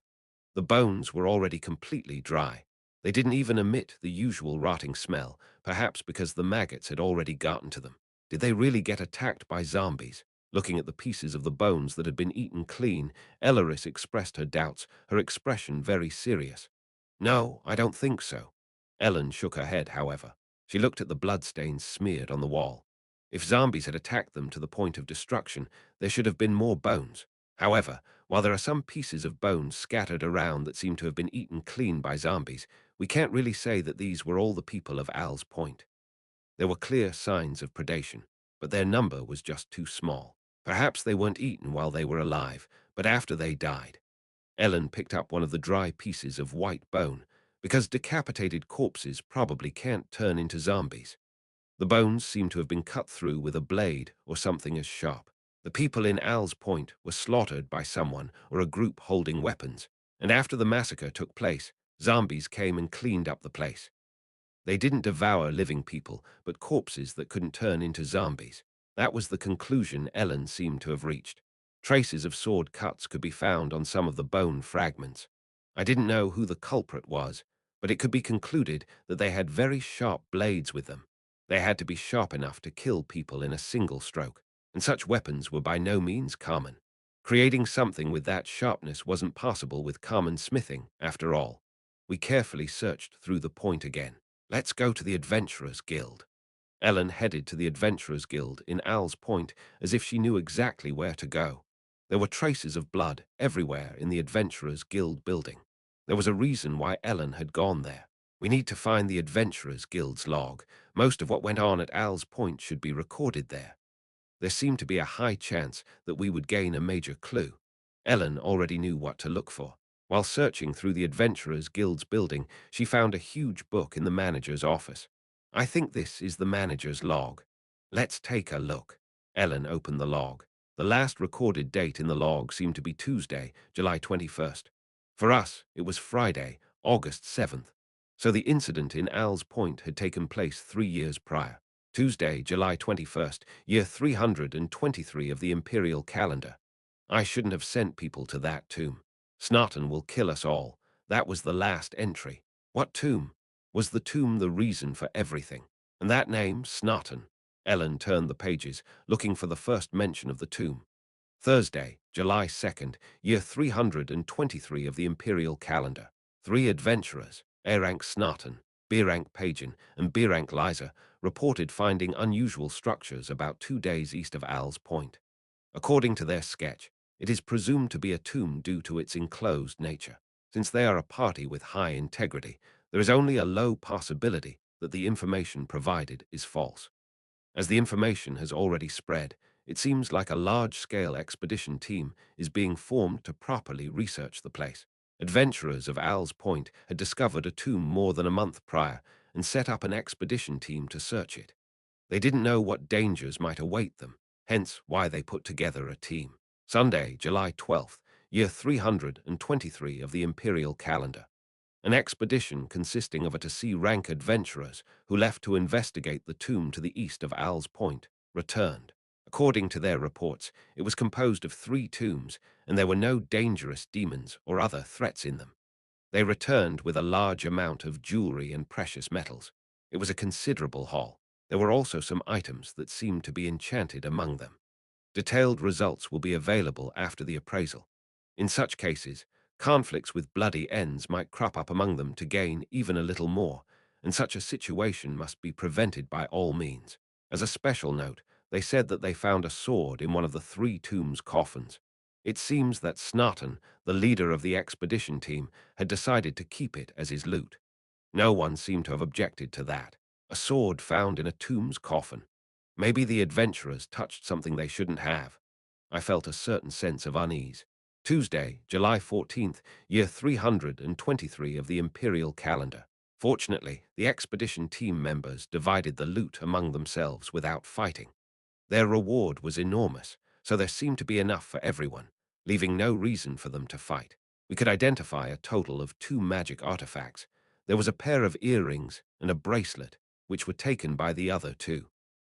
The bones were already completely dry. They didn't even emit the usual rotting smell, perhaps because the maggots had already gotten to them. Did they really get attacked by zombies? Looking at the pieces of the bones that had been eaten clean, Elleris expressed her doubts, her expression very serious. No, I don't think so. Ellen shook her head, however. She looked at the bloodstains smeared on the wall. If zombies had attacked them to the point of destruction, there should have been more bones. However, while there are some pieces of bones scattered around that seem to have been eaten clean by zombies, we can't really say that these were all the people of Al's Point. There were clear signs of predation, but their number was just too small. Perhaps they weren't eaten while they were alive, but after they died. Ellen picked up one of the dry pieces of white bone, because decapitated corpses probably can't turn into zombies. The bones seemed to have been cut through with a blade or something as sharp. The people in Al's Point were slaughtered by someone or a group holding weapons, and after the massacre took place, zombies came and cleaned up the place. They didn't devour living people, but corpses that couldn't turn into zombies. That was the conclusion Ellen seemed to have reached. Traces of sword cuts could be found on some of the bone fragments. I didn't know who the culprit was, but it could be concluded that they had very sharp blades with them. They had to be sharp enough to kill people in a single stroke, and such weapons were by no means common. Creating something with that sharpness wasn't possible with common smithing, after all. We carefully searched through the point again. Let's go to the Adventurers Guild. Ellen headed to the Adventurers Guild in Al's Point as if she knew exactly where to go. There were traces of blood everywhere in the Adventurers Guild building. There was a reason why Ellen had gone there. We need to find the Adventurers Guild's log. Most of what went on at Al's Point should be recorded there. There seemed to be a high chance that we would gain a major clue. Ellen already knew what to look for. While searching through the Adventurers Guild's building, she found a huge book in the manager's office. I think this is the manager's log. Let's take a look. Ellen opened the log. The last recorded date in the log seemed to be Tuesday, July 21st. For us, it was Friday, August 7th. So the incident in Al's Point had taken place 3 years prior. Tuesday, July 21st, year 323 of the imperial calendar. I shouldn't have sent people to that tomb. Snarton will kill us all. That was the last entry. What tomb? Was the tomb the reason for everything? And that name, Snarton? Ellen turned the pages, looking for the first mention of the tomb. Thursday, July 2nd, year 323 of the imperial calendar. 3 adventurers, A-rank Snarton, B-rank Pagan, and B-rank Liza, reported finding unusual structures about 2 days east of Al's Point. According to their sketch, it is presumed to be a tomb due to its enclosed nature. Since they are a party with high integrity, there is only a low possibility that the information provided is false. As the information has already spread, it seems like a large-scale expedition team is being formed to properly research the place. Adventurers of Al's Point had discovered a tomb more than a month prior and set up an expedition team to search it. They didn't know what dangers might await them, hence why they put together a team. Sunday, July 12th, year 323 of the imperial calendar. An expedition consisting of a rank adventurers who left to investigate the tomb to the east of Owl's Point returned. According to their reports, it was composed of 3 tombs, and there were no dangerous demons or other threats in them. They returned with a large amount of jewelry and precious metals. It was a considerable haul. There were also some items that seemed to be enchanted among them. Detailed results will be available after the appraisal. In such cases, conflicts with bloody ends might crop up among them to gain even a little more, and such a situation must be prevented by all means. As a special note, they said that they found a sword in one of the 3 tombs' coffins. It seems that Snarton, the leader of the expedition team, had decided to keep it as his loot. No one seemed to have objected to that. A sword found in a tomb's coffin. Maybe the adventurers touched something they shouldn't have. I felt a certain sense of unease. Tuesday, July 14th, year 323 of the imperial calendar. Fortunately, the expedition team members divided the loot among themselves without fighting. Their reward was enormous, so there seemed to be enough for everyone, leaving no reason for them to fight. We could identify a total of 2 magic artifacts. There was a pair of earrings and a bracelet, which were taken by the other 2.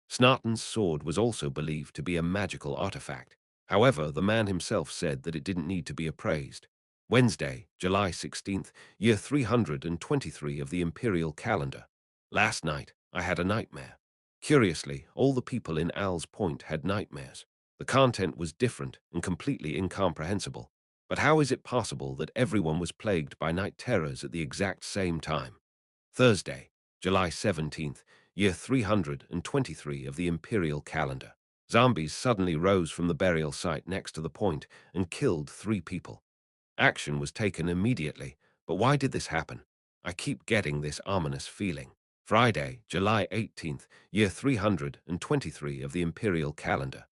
Snarton's sword was also believed to be a magical artifact. However, the man himself said that it didn't need to be appraised. Wednesday, July 16th, year 323 of the imperial calendar. Last night, I had a nightmare. Curiously, all the people in Owl's Point had nightmares. The content was different and completely incomprehensible. But how is it possible that everyone was plagued by night terrors at the exact same time? Thursday, July 17th, year 323 of the imperial calendar. Zombies suddenly rose from the burial site next to the point and killed 3 people. Action was taken immediately, but why did this happen? I keep getting this ominous feeling. Friday, July 18th, year 323 of the imperial calendar.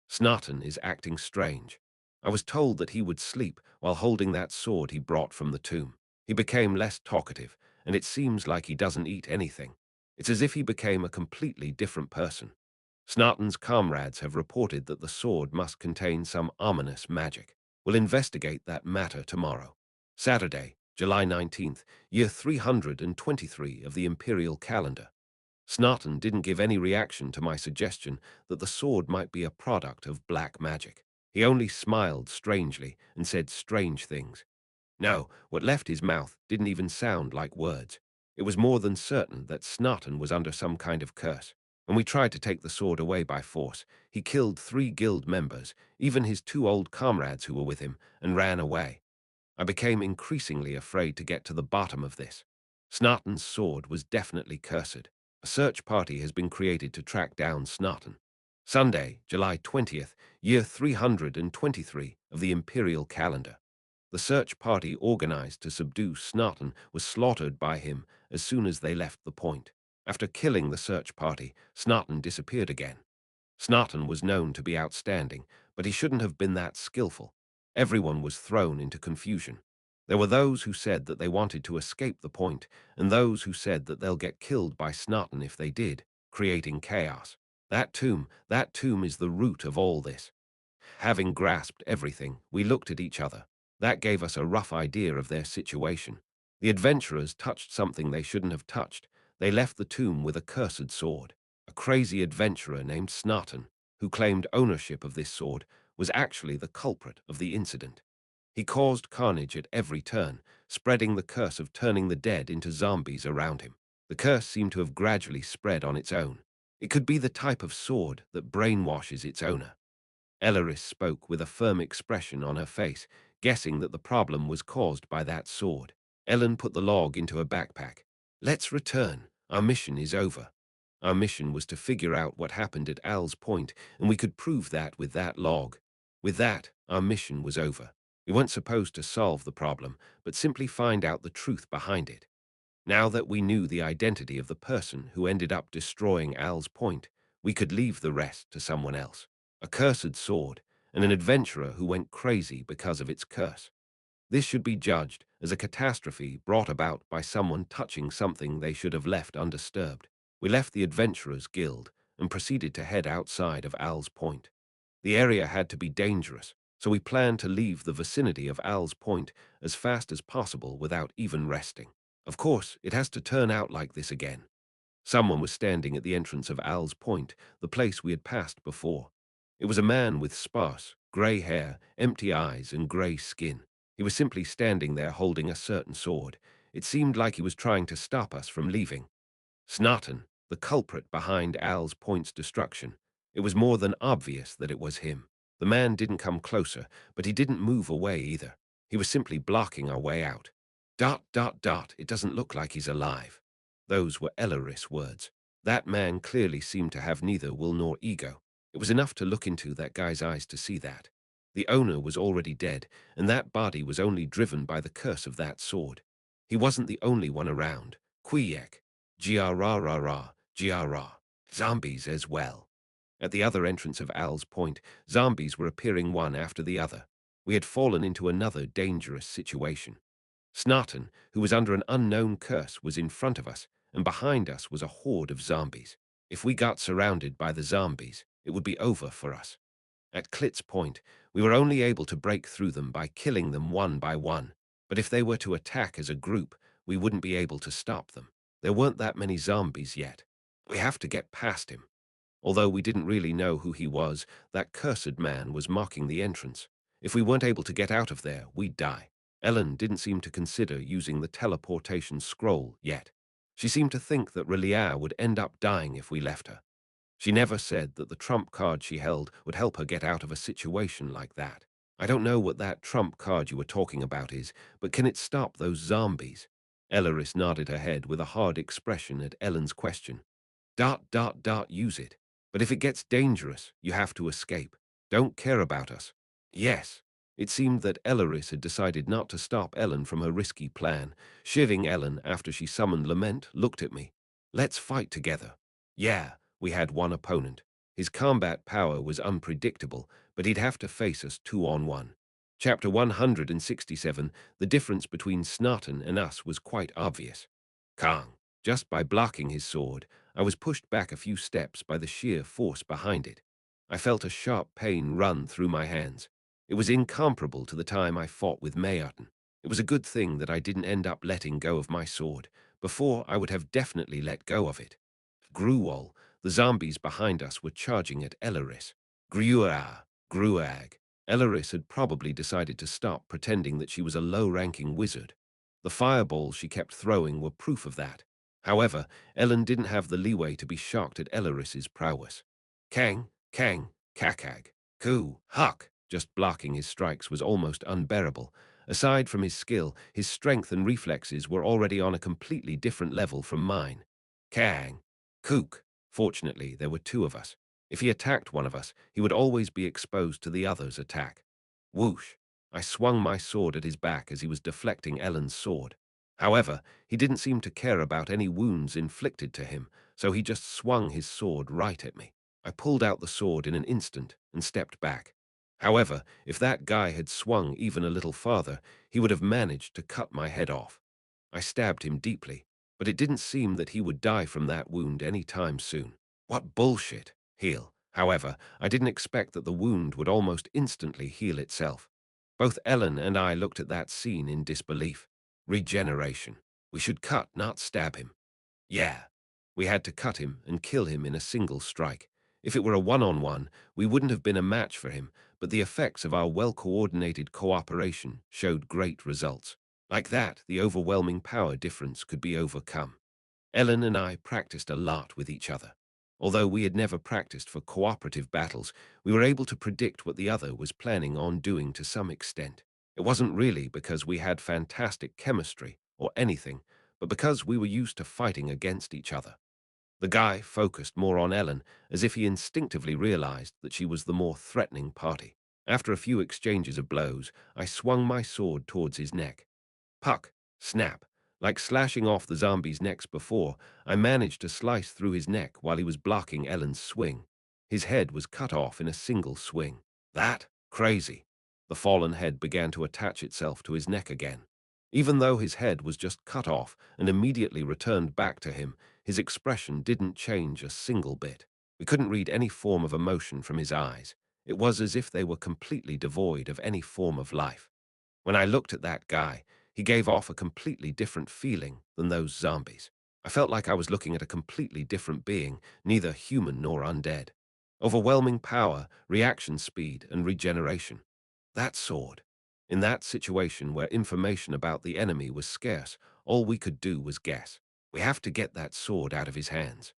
Snarton is acting strange. I was told that he would sleep while holding that sword he brought from the tomb. He became less talkative, and it seems like he doesn't eat anything. It's as if he became a completely different person. Snarton's comrades have reported that the sword must contain some ominous magic. We'll investigate that matter tomorrow. Saturday, July 19th, year 323 of the imperial calendar. Snarton didn't give any reaction to my suggestion that the sword might be a product of black magic. He only smiled strangely and said strange things. No, what left his mouth didn't even sound like words. It was more than certain that Snarton was under some kind of curse. When we tried to take the sword away by force, he killed 3 guild members, even his 2 old comrades who were with him, and ran away. I became increasingly afraid to get to the bottom of this. Snarton's sword was definitely cursed. A search party has been created to track down Snarton. Sunday, July 20th, year 323 of the imperial calendar. The search party organized to subdue Snarton was slaughtered by him as soon as they left the point. After killing the search party, Snarton disappeared again. Snarton was known to be outstanding, but he shouldn't have been that skillful. Everyone was thrown into confusion. There were those who said that they wanted to escape the point, and those who said that they'll get killed by Snarton if they did, creating chaos. That tomb is the root of all this. Having grasped everything, we looked at each other. That gave us a rough idea of their situation. The adventurers touched something they shouldn't have touched. They left the tomb with a cursed sword. A crazy adventurer named Snarton, who claimed ownership of this sword, was actually the culprit of the incident. He caused carnage at every turn, spreading the curse of turning the dead into zombies around him. The curse seemed to have gradually spread on its own. It could be the type of sword that brainwashes its owner. Elleris spoke with a firm expression on her face, guessing that the problem was caused by that sword. Ellen put the log into her backpack. Let's return. Our mission is over. Our mission was to figure out what happened at Owl's Point, and we could prove that with that log. With that, our mission was over. We weren't supposed to solve the problem, but simply find out the truth behind it. Now that we knew the identity of the person who ended up destroying Owl's Point, we could leave the rest to someone else. A cursed sword, and an adventurer who went crazy because of its curse. This should be judged as a catastrophe brought about by someone touching something they should have left undisturbed. We left the Adventurers Guild and proceeded to head outside of Owl's Point. The area had to be dangerous, so we planned to leave the vicinity of Al's Point as fast as possible without even resting. Of course, it has to turn out like this again. Someone was standing at the entrance of Al's Point, the place we had passed before. It was a man with sparse, grey hair, empty eyes, and grey skin. He was simply standing there holding a certain sword. It seemed like he was trying to stop us from leaving. Snarton, the culprit behind Al's Point's destruction. It was more than obvious that it was him. The man didn't come closer, but he didn't move away either. He was simply blocking our way out. Dot, dot, dot, it doesn't look like he's alive. Those were Elleris' words. That man clearly seemed to have neither will nor ego. It was enough to look into that guy's eyes to see that. The owner was already dead, and that body was only driven by the curse of that sword. He wasn't the only one around. Quiyek, Giararara, Giara. Zombies as well. At the other entrance of Al's Point, zombies were appearing one after the other. We had fallen into another dangerous situation. Snarton, who was under an unknown curse, was in front of us, and behind us was a horde of zombies. If we got surrounded by the zombies, it would be over for us. At Klit's Point, we were only able to break through them by killing them one by one. But if they were to attack as a group, we wouldn't be able to stop them. There weren't that many zombies yet. We have to get past him. Although we didn't really know who he was, that cursed man was mocking the entrance. If we weren't able to get out of there, we'd die. Ellen didn't seem to consider using the teleportation scroll yet. She seemed to think that Relia would end up dying if we left her. She never said that the trump card she held would help her get out of a situation like that. I don't know what that trump card you were talking about is, but can it stop those zombies? Elleris nodded her head with a hard expression at Ellen's question. Dot, dot, dot, use it. But if it gets dangerous, you have to escape. Don't care about us. Yes. It seemed that Elleris had decided not to stop Ellen from her risky plan. Shiving Ellen, after she summoned Lament, looked at me. Let's fight together. Yeah, we had one opponent. His combat power was unpredictable, but he'd have to face us 2-on-1. Chapter 167, the difference between Snarton and us was quite obvious. Kang, just by blocking his sword, I was pushed back a few steps by the sheer force behind it. I felt a sharp pain run through my hands. It was incomparable to the time I fought with Mayarton. It was a good thing that I didn't end up letting go of my sword. Before, I would have definitely let go of it. Gruwol, the zombies behind us were charging at Elleris. Gruah, Gruag. Elleris had probably decided to stop pretending that she was a low-ranking wizard. The fireballs she kept throwing were proof of that. However, Ellen didn't have the leeway to be shocked at Elleris's prowess. Kang, Kang, Kakag, Ku, Huck. Just blocking his strikes was almost unbearable. Aside from his skill, his strength and reflexes were already on a completely different level from mine. Kang, Kook. Fortunately, there were two of us. If he attacked one of us, he would always be exposed to the other's attack. Whoosh! I swung my sword at his back as he was deflecting Ellen's sword. However, he didn't seem to care about any wounds inflicted to him, so he just swung his sword right at me. I pulled out the sword in an instant and stepped back. However, if that guy had swung even a little farther, he would have managed to cut my head off. I stabbed him deeply, but it didn't seem that he would die from that wound any time soon. What bullshit. Heal. However, I didn't expect that the wound would almost instantly heal itself. Both Ellen and I looked at that scene in disbelief. Regeneration. We should cut, not stab him. Yeah. We had to cut him and kill him in a single strike. If it were a one-on-one, we wouldn't have been a match for him, but the effects of our well-coordinated cooperation showed great results. Like that, the overwhelming power difference could be overcome. Ellen and I practiced a lot with each other. Although we had never practiced for cooperative battles, we were able to predict what the other was planning on doing to some extent. It wasn't really because we had fantastic chemistry or anything, but because we were used to fighting against each other. The guy focused more on Ellen, as if he instinctively realized that she was the more threatening party. After a few exchanges of blows, I swung my sword towards his neck. Puck, snap. Like slashing off the zombie's necks before, I managed to slice through his neck while he was blocking Ellen's swing. His head was cut off in a single swing. That? Crazy. The fallen head began to attach itself to his neck again. Even though his head was just cut off and immediately returned back to him, his expression didn't change a single bit. We couldn't read any form of emotion from his eyes. It was as if they were completely devoid of any form of life. When I looked at that guy, he gave off a completely different feeling than those zombies. I felt like I was looking at a completely different being, neither human nor undead. Overwhelming power, reaction speed, and regeneration. That sword. In that situation where information about the enemy was scarce, all we could do was guess. We have to get that sword out of his hands.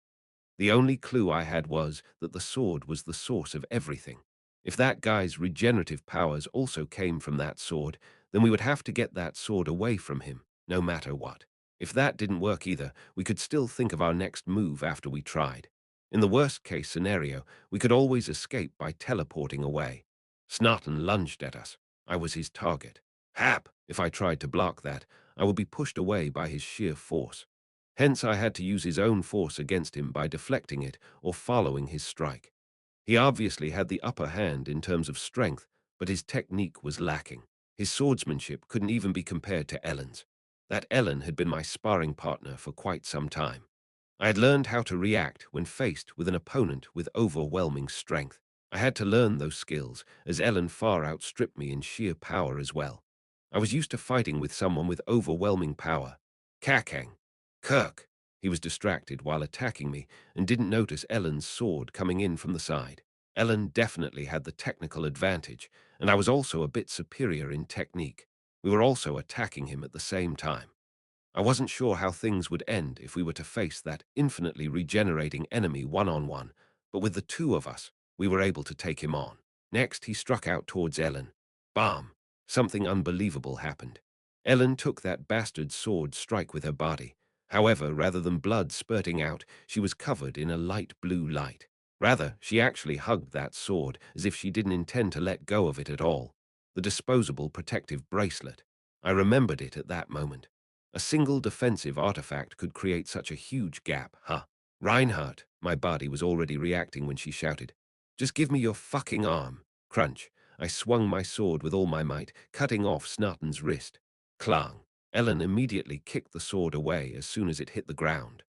The only clue I had was that the sword was the source of everything. If that guy's regenerative powers also came from that sword, then we would have to get that sword away from him, no matter what. If that didn't work either, we could still think of our next move after we tried. In the worst-case scenario, we could always escape by teleporting away. Snarton lunged at us. I was his target. Hap! If I tried to block that, I would be pushed away by his sheer force. Hence I had to use his own force against him by deflecting it or following his strike. He obviously had the upper hand in terms of strength, but his technique was lacking. His swordsmanship couldn't even be compared to Ellen's. That Ellen had been my sparring partner for quite some time. I had learned how to react when faced with an opponent with overwhelming strength. I had to learn those skills, as Ellen far outstripped me in sheer power as well. I was used to fighting with someone with overwhelming power. Kakang. Kirk. He was distracted while attacking me and didn't notice Ellen's sword coming in from the side. Ellen definitely had the technical advantage, and I was also a bit superior in technique. We were also attacking him at the same time. I wasn't sure how things would end if we were to face that infinitely regenerating enemy one-on-one, but with the two of us, we were able to take him on. Next, he struck out towards Ellen. Bam! Something unbelievable happened. Ellen took that bastard sword strike with her body. However, rather than blood spurting out, she was covered in a light blue light. Rather, she actually hugged that sword as if she didn't intend to let go of it at all. The disposable protective bracelet. I remembered it at that moment. A single defensive artifact could create such a huge gap, huh? Reinhardt, my body was already reacting when she shouted, "Just give me your fucking arm." Crunch. I swung my sword with all my might, cutting off Snarton's wrist. Clang. Ellen immediately kicked the sword away as soon as it hit the ground.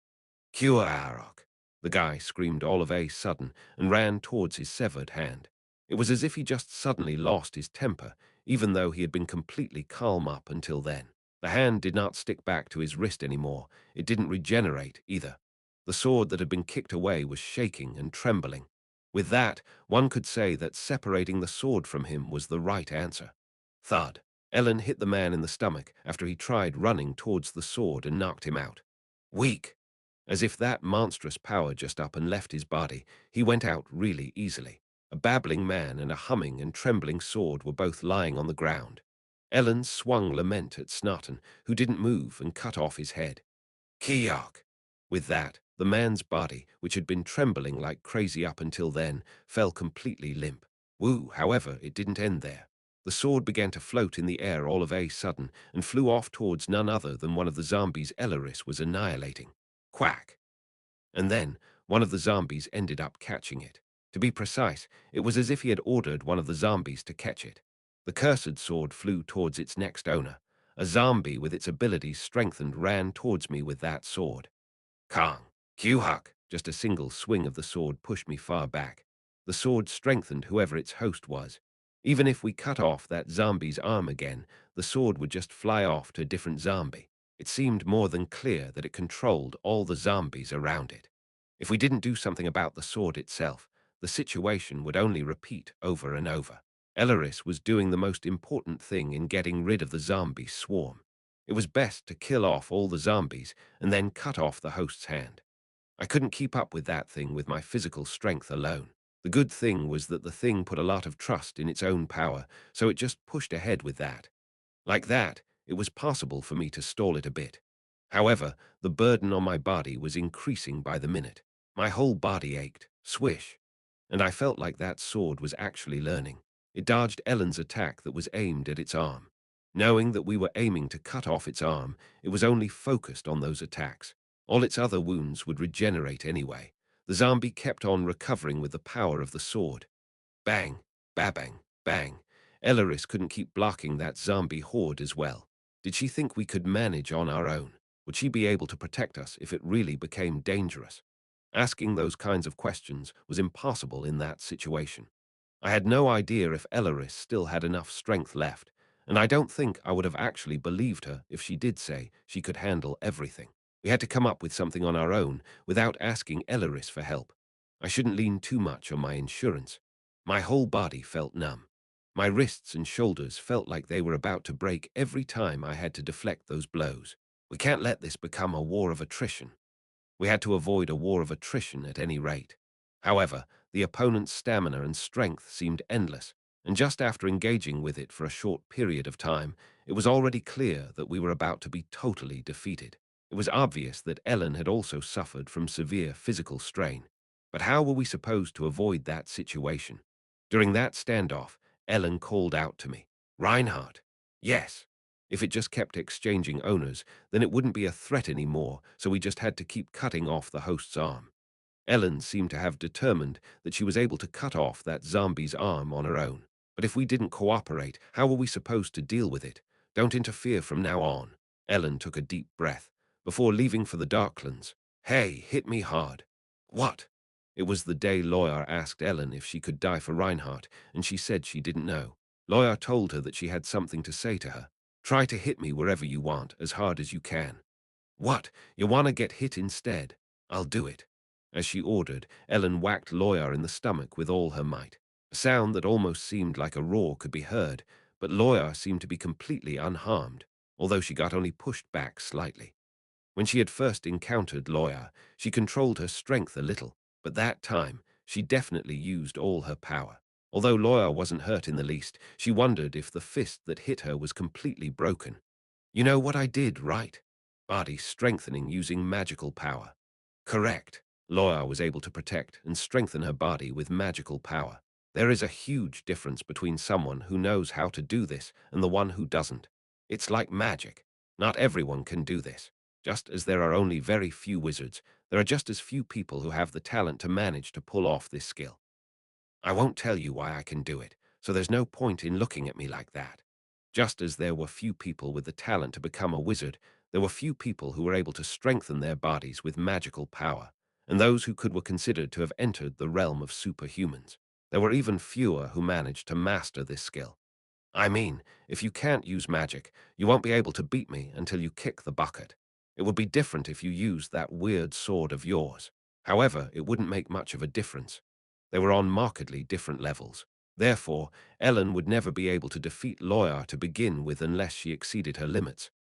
Kuarok. The guy screamed all of a sudden and ran towards his severed hand. It was as if he just suddenly lost his temper, even though he had been completely calm up until then. The hand did not stick back to his wrist anymore. It didn't regenerate either. The sword that had been kicked away was shaking and trembling. With that, one could say that separating the sword from him was the right answer. Thud. Ellen hit the man in the stomach after he tried running towards the sword and knocked him out. Weak. As if that monstrous power just up and left his body, he went out really easily. A babbling man and a humming and trembling sword were both lying on the ground. Ellen swung lament at Snarton, who didn't move, and cut off his head. Kiok! With that, the man's body, which had been trembling like crazy up until then, fell completely limp. Woo, however, it didn't end there. The sword began to float in the air all of a sudden and flew off towards none other than one of the zombies Elaris was annihilating. Quack! And then, one of the zombies ended up catching it. To be precise, it was as if he had ordered one of the zombies to catch it. The cursed sword flew towards its next owner. A zombie with its abilities strengthened ran towards me with that sword. Kang. Q-Huck. Just a single swing of the sword pushed me far back. The sword strengthened whoever its host was. Even if we cut off that zombie's arm again, the sword would just fly off to a different zombie. It seemed more than clear that it controlled all the zombies around it. If we didn't do something about the sword itself, the situation would only repeat over and over. Elaris was doing the most important thing in getting rid of the zombie swarm. It was best to kill off all the zombies and then cut off the host's hand. I couldn't keep up with that thing with my physical strength alone. The good thing was that the thing put a lot of trust in its own power, so it just pushed ahead with that. Like that, it was possible for me to stall it a bit. However, the burden on my body was increasing by the minute. My whole body ached, swish, and I felt like that sword was actually learning. It dodged Ellen's attack that was aimed at its arm. Knowing that we were aiming to cut off its arm, it was only focused on those attacks. All its other wounds would regenerate anyway. The zombie kept on recovering with the power of the sword. Bang, babang, bang. Elaris couldn't keep blocking that zombie horde as well. Did she think we could manage on our own? Would she be able to protect us if it really became dangerous? Asking those kinds of questions was impossible in that situation. I had no idea if Elaris still had enough strength left, and I don't think I would have actually believed her if she did say she could handle everything. We had to come up with something on our own without asking Elaris for help. I shouldn't lean too much on my insurance. My whole body felt numb. My wrists and shoulders felt like they were about to break every time I had to deflect those blows. We can't let this become a war of attrition. We had to avoid a war of attrition at any rate. However, the opponent's stamina and strength seemed endless, and just after engaging with it for a short period of time, it was already clear that we were about to be totally defeated. It was obvious that Ellen had also suffered from severe physical strain. But how were we supposed to avoid that situation? During that standoff, Ellen called out to me, "Reinhardt!" Yes. If it just kept exchanging owners, then it wouldn't be a threat anymore, so we just had to keep cutting off the host's arm. Ellen seemed to have determined that she was able to cut off that zombie's arm on her own. But if we didn't cooperate, how were we supposed to deal with it? Don't interfere from now on. Ellen took a deep breath before leaving for the Darklands. Hey, hit me hard. What? It was the day Lawyer asked Ellen if she could die for Reinhardt, and she said she didn't know. Lawyer told her that she had something to say to her. Try to hit me wherever you want, as hard as you can. What? You want to get hit instead? I'll do it. As she ordered, Ellen whacked Lawyer in the stomach with all her might. A sound that almost seemed like a roar could be heard, but Lawyer seemed to be completely unharmed, although she got only pushed back slightly. When she had first encountered Lawyer, she controlled her strength a little, but that time she definitely used all her power. Although Lawyer wasn't hurt in the least, she wondered if the fist that hit her was completely broken. You know what I did, right? Body strengthening using magical power. Correct. Lawyer was able to protect and strengthen her body with magical power. There is a huge difference between someone who knows how to do this and the one who doesn't. It's like magic. Not everyone can do this. Just as there are only very few wizards, there are just as few people who have the talent to manage to pull off this skill. I won't tell you why I can do it, so there's no point in looking at me like that. Just as there were few people with the talent to become a wizard, there were few people who were able to strengthen their bodies with magical power, and those who could were considered to have entered the realm of superhumans. There were even fewer who managed to master this skill. I mean, if you can't use magic, you won't be able to beat me until you kick the bucket. It would be different if you used that weird sword of yours. However, it wouldn't make much of a difference. They were on markedly different levels. Therefore, Ellen would never be able to defeat Lawyer to begin with unless she exceeded her limits.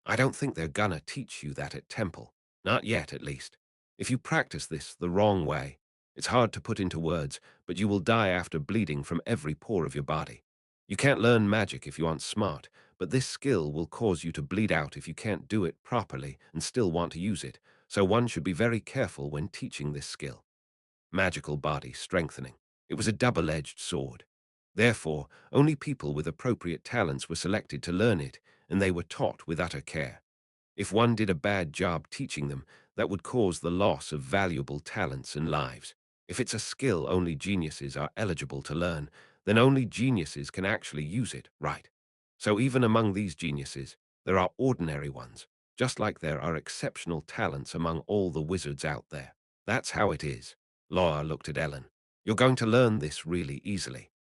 I don't think they're gonna teach you that at Temple. Not yet, at least. If you practice this the wrong way, it's hard to put into words, but you will die after bleeding from every pore of your body. You can't learn magic if you aren't smart, but this skill will cause you to bleed out if you can't do it properly and still want to use it, so one should be very careful when teaching this skill. Magical body strengthening. It was a double-edged sword. Therefore, only people with appropriate talents were selected to learn it, and they were taught with utter care. If one did a bad job teaching them, that would cause the loss of valuable talents and lives. If it's a skill only geniuses are eligible to learn, then only geniuses can actually use it, right? So even among these geniuses, there are ordinary ones, just like there are exceptional talents among all the wizards out there. That's how it is. Laura looked at Ellen. You're going to learn this really easily.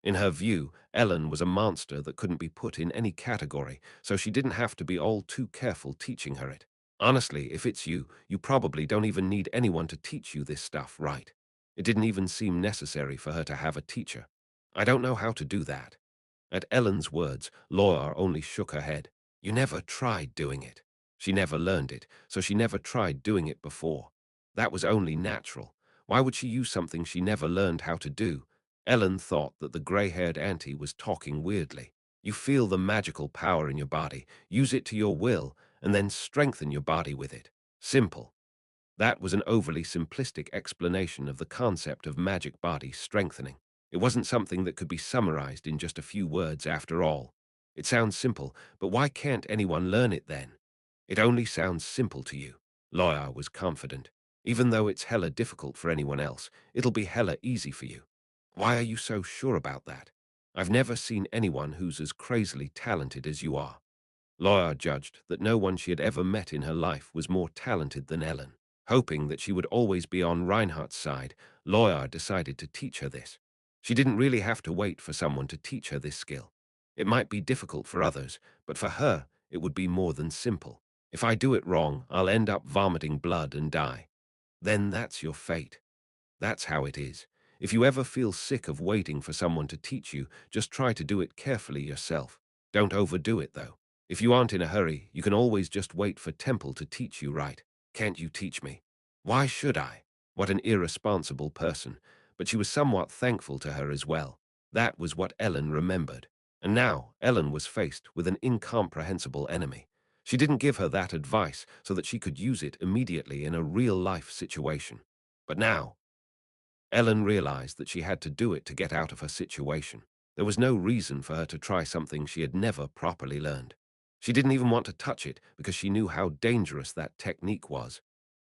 In her view, Ellen was a monster that couldn't be put in any category, so she didn't have to be all too careful teaching her it. Honestly, if it's you, you probably don't even need anyone to teach you this stuff, right? It didn't even seem necessary for her to have a teacher. I don't know how to do that. At Ellen's words, Laura only shook her head. You never tried doing it. She never learned it, so she never tried doing it before. That was only natural. Why would she use something she never learned how to do? Ellen thought that the gray-haired auntie was talking weirdly. You feel the magical power in your body, use it to your will, and then strengthen your body with it. Simple. That was an overly simplistic explanation of the concept of magic body strengthening. It wasn't something that could be summarized in just a few words after all. It sounds simple, but why can't anyone learn it then? It only sounds simple to you. Lawyer was confident. Even though it's hella difficult for anyone else, it'll be hella easy for you. Why are you so sure about that? I've never seen anyone who's as crazily talented as you are. Lawyer judged that no one she had ever met in her life was more talented than Ellen. Hoping that she would always be on Reinhardt's side, Lawyer decided to teach her this. She didn't really have to wait for someone to teach her this skill. It might be difficult for others, but for her, it would be more than simple. If I do it wrong, I'll end up vomiting blood and die. Then that's your fate. That's how it is. If you ever feel sick of waiting for someone to teach you, just try to do it carefully yourself. Don't overdo it, though. If you aren't in a hurry, you can always just wait for Temple to teach you right. Can't you teach me? Why should I? What an irresponsible person. But she was somewhat thankful to her as well. That was what Ellen remembered. And now Ellen was faced with an incomprehensible enemy. She didn't give her that advice so that she could use it immediately in a real-life situation. But now, Ellen realized that she had to do it to get out of her situation. There was no reason for her to try something she had never properly learned. She didn't even want to touch it because she knew how dangerous that technique was.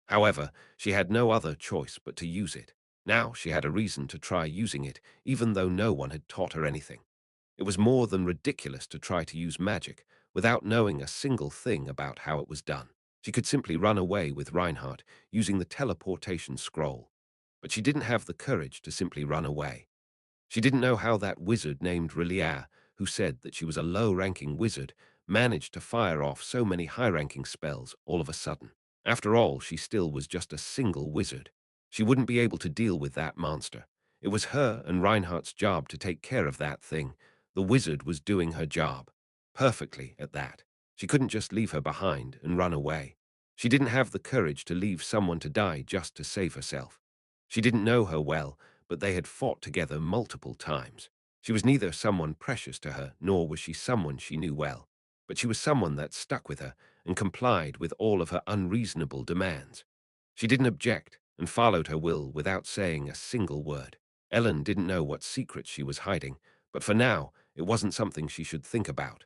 However, she had no other choice but to use it. Now she had a reason to try using it, even though no one had taught her anything. It was more than ridiculous to try to use magic without knowing a single thing about how it was done. She could simply run away with Reinhardt using the teleportation scroll. But she didn't have the courage to simply run away. She didn't know how that wizard named R'lyeh, who said that she was a low-ranking wizard, managed to fire off so many high-ranking spells all of a sudden. After all, she still was just a single wizard. She wouldn't be able to deal with that monster. It was her and Reinhardt's job to take care of that thing. The wizard was doing her job. Perfectly at that. She couldn't just leave her behind and run away. She didn't have the courage to leave someone to die just to save herself. She didn't know her well, but they had fought together multiple times. She was neither someone precious to her, nor was she someone she knew well. But she was someone that stuck with her and complied with all of her unreasonable demands. She didn't object and followed her will without saying a single word. Ellen didn't know what secrets she was hiding, but for now, it wasn't something she should think about.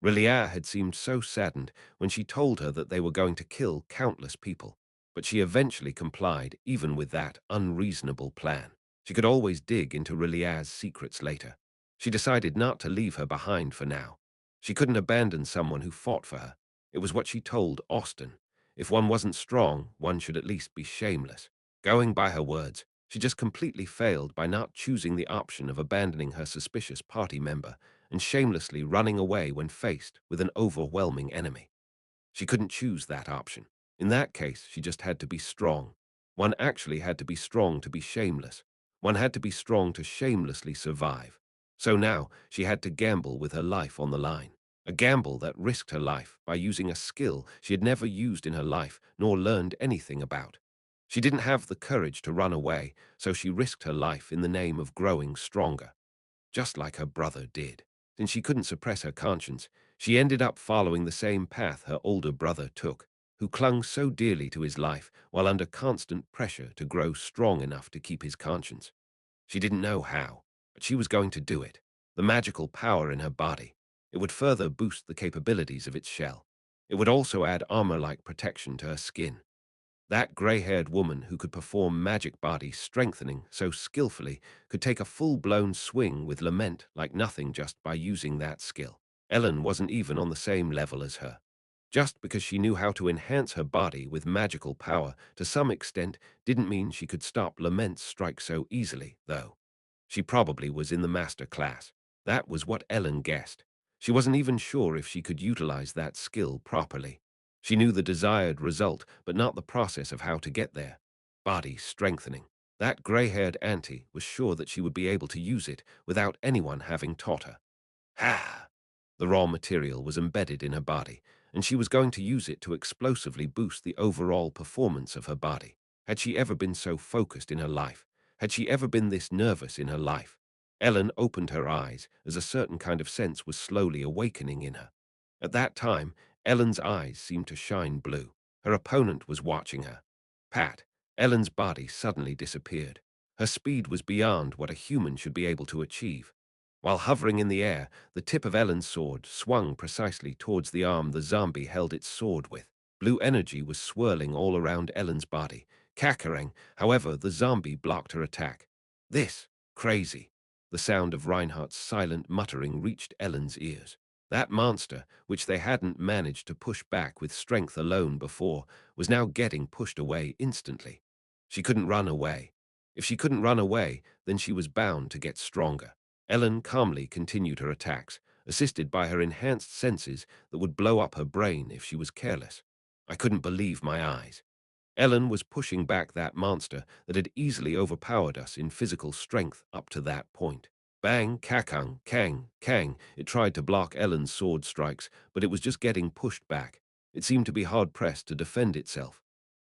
R'lyeh had seemed so saddened when she told her that they were going to kill countless people, but she eventually complied even with that unreasonable plan. She could always dig into R'lyeh's secrets later. She decided not to leave her behind for now. She couldn't abandon someone who fought for her. It was what she told Austin. If one wasn't strong, one should at least be shameless. Going by her words, she just completely failed by not choosing the option of abandoning her suspicious party member and shamelessly running away when faced with an overwhelming enemy. She couldn't choose that option. In that case, she just had to be strong. One actually had to be strong to be shameless. One had to be strong to shamelessly survive. So now she had to gamble with her life on the line. A gamble that risked her life by using a skill she had never used in her life nor learned anything about. She didn't have the courage to run away, so she risked her life in the name of growing stronger, just like her brother did. Since she couldn't suppress her conscience, she ended up following the same path her older brother took, who clung so dearly to his life while under constant pressure to grow strong enough to keep his conscience. She didn't know how, but she was going to do it. The magical power in her body. It would further boost the capabilities of its shell. It would also add armor-like protection to her skin. That gray-haired woman who could perform magic body strengthening so skillfully could take a full-blown swing with Lament like nothing just by using that skill. Ellen wasn't even on the same level as her. Just because she knew how to enhance her body with magical power to some extent didn't mean she could stop Lament's strike so easily, though. She probably was in the master class. That was what Ellen guessed. She wasn't even sure if she could utilize that skill properly. She knew the desired result, but not the process of how to get there. Body strengthening. That gray-haired auntie was sure that she would be able to use it without anyone having taught her. Ha! The raw material was embedded in her body, and she was going to use it to explosively boost the overall performance of her body. Had she ever been so focused in her life? Had she ever been this nervous in her life? Ellen opened her eyes as a certain kind of sense was slowly awakening in her. At that time, Ellen's eyes seemed to shine blue. Her opponent was watching her. Pat, Ellen's body suddenly disappeared. Her speed was beyond what a human should be able to achieve. While hovering in the air, the tip of Ellen's sword swung precisely towards the arm the zombie held its sword with. Blue energy was swirling all around Ellen's body. Cackling, however, the zombie blocked her attack. This, crazy. The sound of Reinhardt's silent muttering reached Ellen's ears. That monster, which they hadn't managed to push back with strength alone before, was now getting pushed away instantly. She couldn't run away. If she couldn't run away, then she was bound to get stronger. Ellen calmly continued her attacks, assisted by her enhanced senses that would blow up her brain if she was careless. I couldn't believe my eyes. Ellen was pushing back that monster that had easily overpowered us in physical strength up to that point. Bang, kakung, kang, kang. It tried to block Ellen's sword strikes, but it was just getting pushed back. It seemed to be hard-pressed to defend itself.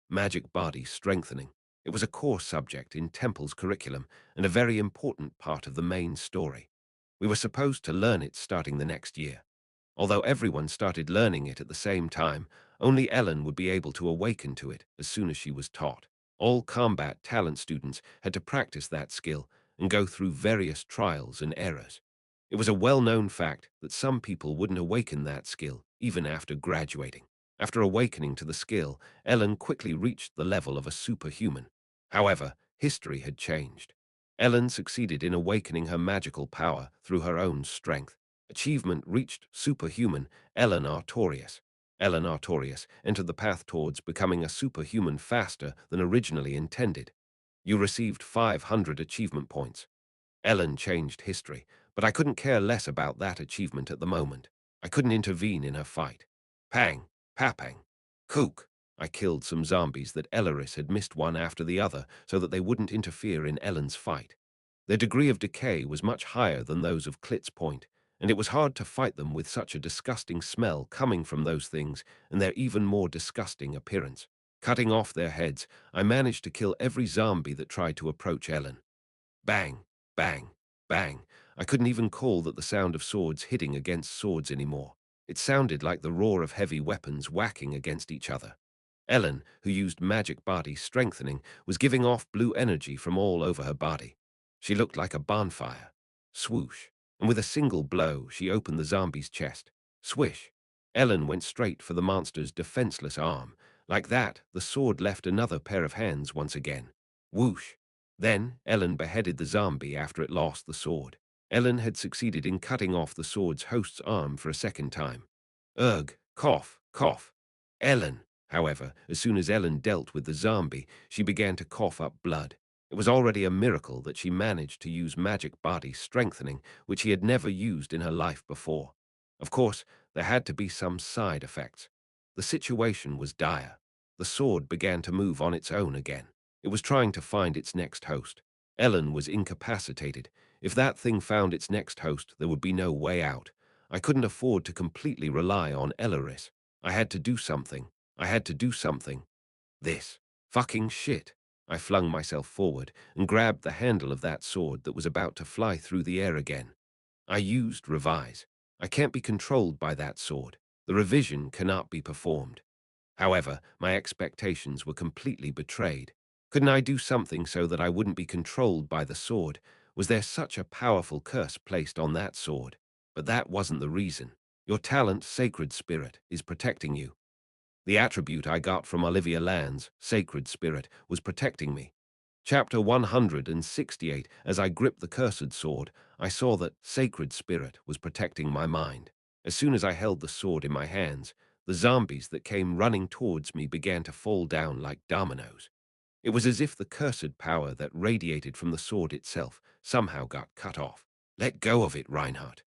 Magic body strengthening. It was a core subject in Temple's curriculum and a very important part of the main story. We were supposed to learn it starting the next year. Although everyone started learning it at the same time, only Ellen would be able to awaken to it as soon as she was taught. All combat talent students had to practice that skill and go through various trials and errors. It was a well-known fact that some people wouldn't awaken that skill even after graduating. After awakening to the skill, Ellen quickly reached the level of a superhuman. However, history had changed. Ellen succeeded in awakening her magical power through her own strength. Achievement reached superhuman Ellen Artorias. Ellen Artorias entered the path towards becoming a superhuman faster than originally intended. You received 500 achievement points. Ellen changed history, but I couldn't care less about that achievement at the moment. I couldn't intervene in her fight. Pang, papang, kook. I killed some zombies that Elleris had missed one after the other so that they wouldn't interfere in Ellen's fight. Their degree of decay was much higher than those of Klitz Point, and it was hard to fight them with such a disgusting smell coming from those things and their even more disgusting appearance. Cutting off their heads, I managed to kill every zombie that tried to approach Ellen. Bang, bang, bang. I couldn't even call that the sound of swords hitting against swords anymore. It sounded like the roar of heavy weapons whacking against each other. Ellen, who used magic body strengthening, was giving off blue energy from all over her body. She looked like a bonfire. Swoosh. And with a single blow, she opened the zombie's chest. Swish. Ellen went straight for the monster's defenseless arm. Like that, the sword left another pair of hands once again. Whoosh. Then, Ellen beheaded the zombie after it lost the sword. Ellen had succeeded in cutting off the sword's host's arm for a second time. Ugh, cough, cough. Ellen. However, as soon as Ellen dealt with the zombie, she began to cough up blood. It was already a miracle that she managed to use magic body strengthening, which she had never used in her life before. Of course, there had to be some side effects. The situation was dire. The sword began to move on its own again. It was trying to find its next host. Ellen was incapacitated. If that thing found its next host, there would be no way out. I couldn't afford to completely rely on Elleris. I had to do something. I had to do something. This. Fucking shit. I flung myself forward and grabbed the handle of that sword that was about to fly through the air again. I used revise. I can't be controlled by that sword. The revision cannot be performed. However, my expectations were completely betrayed. Couldn't I do something so that I wouldn't be controlled by the sword? Was there such a powerful curse placed on that sword? But that wasn't the reason. Your talent, Sacred Spirit, is protecting you. The attribute I got from Olivia Land's Sacred Spirit was protecting me. Chapter 168. As I gripped the cursed sword, I saw that Sacred Spirit was protecting my mind. As soon as I held the sword in my hands, the zombies that came running towards me began to fall down like dominoes. It was as if the cursed power that radiated from the sword itself somehow got cut off. Let go of it, Reinhardt.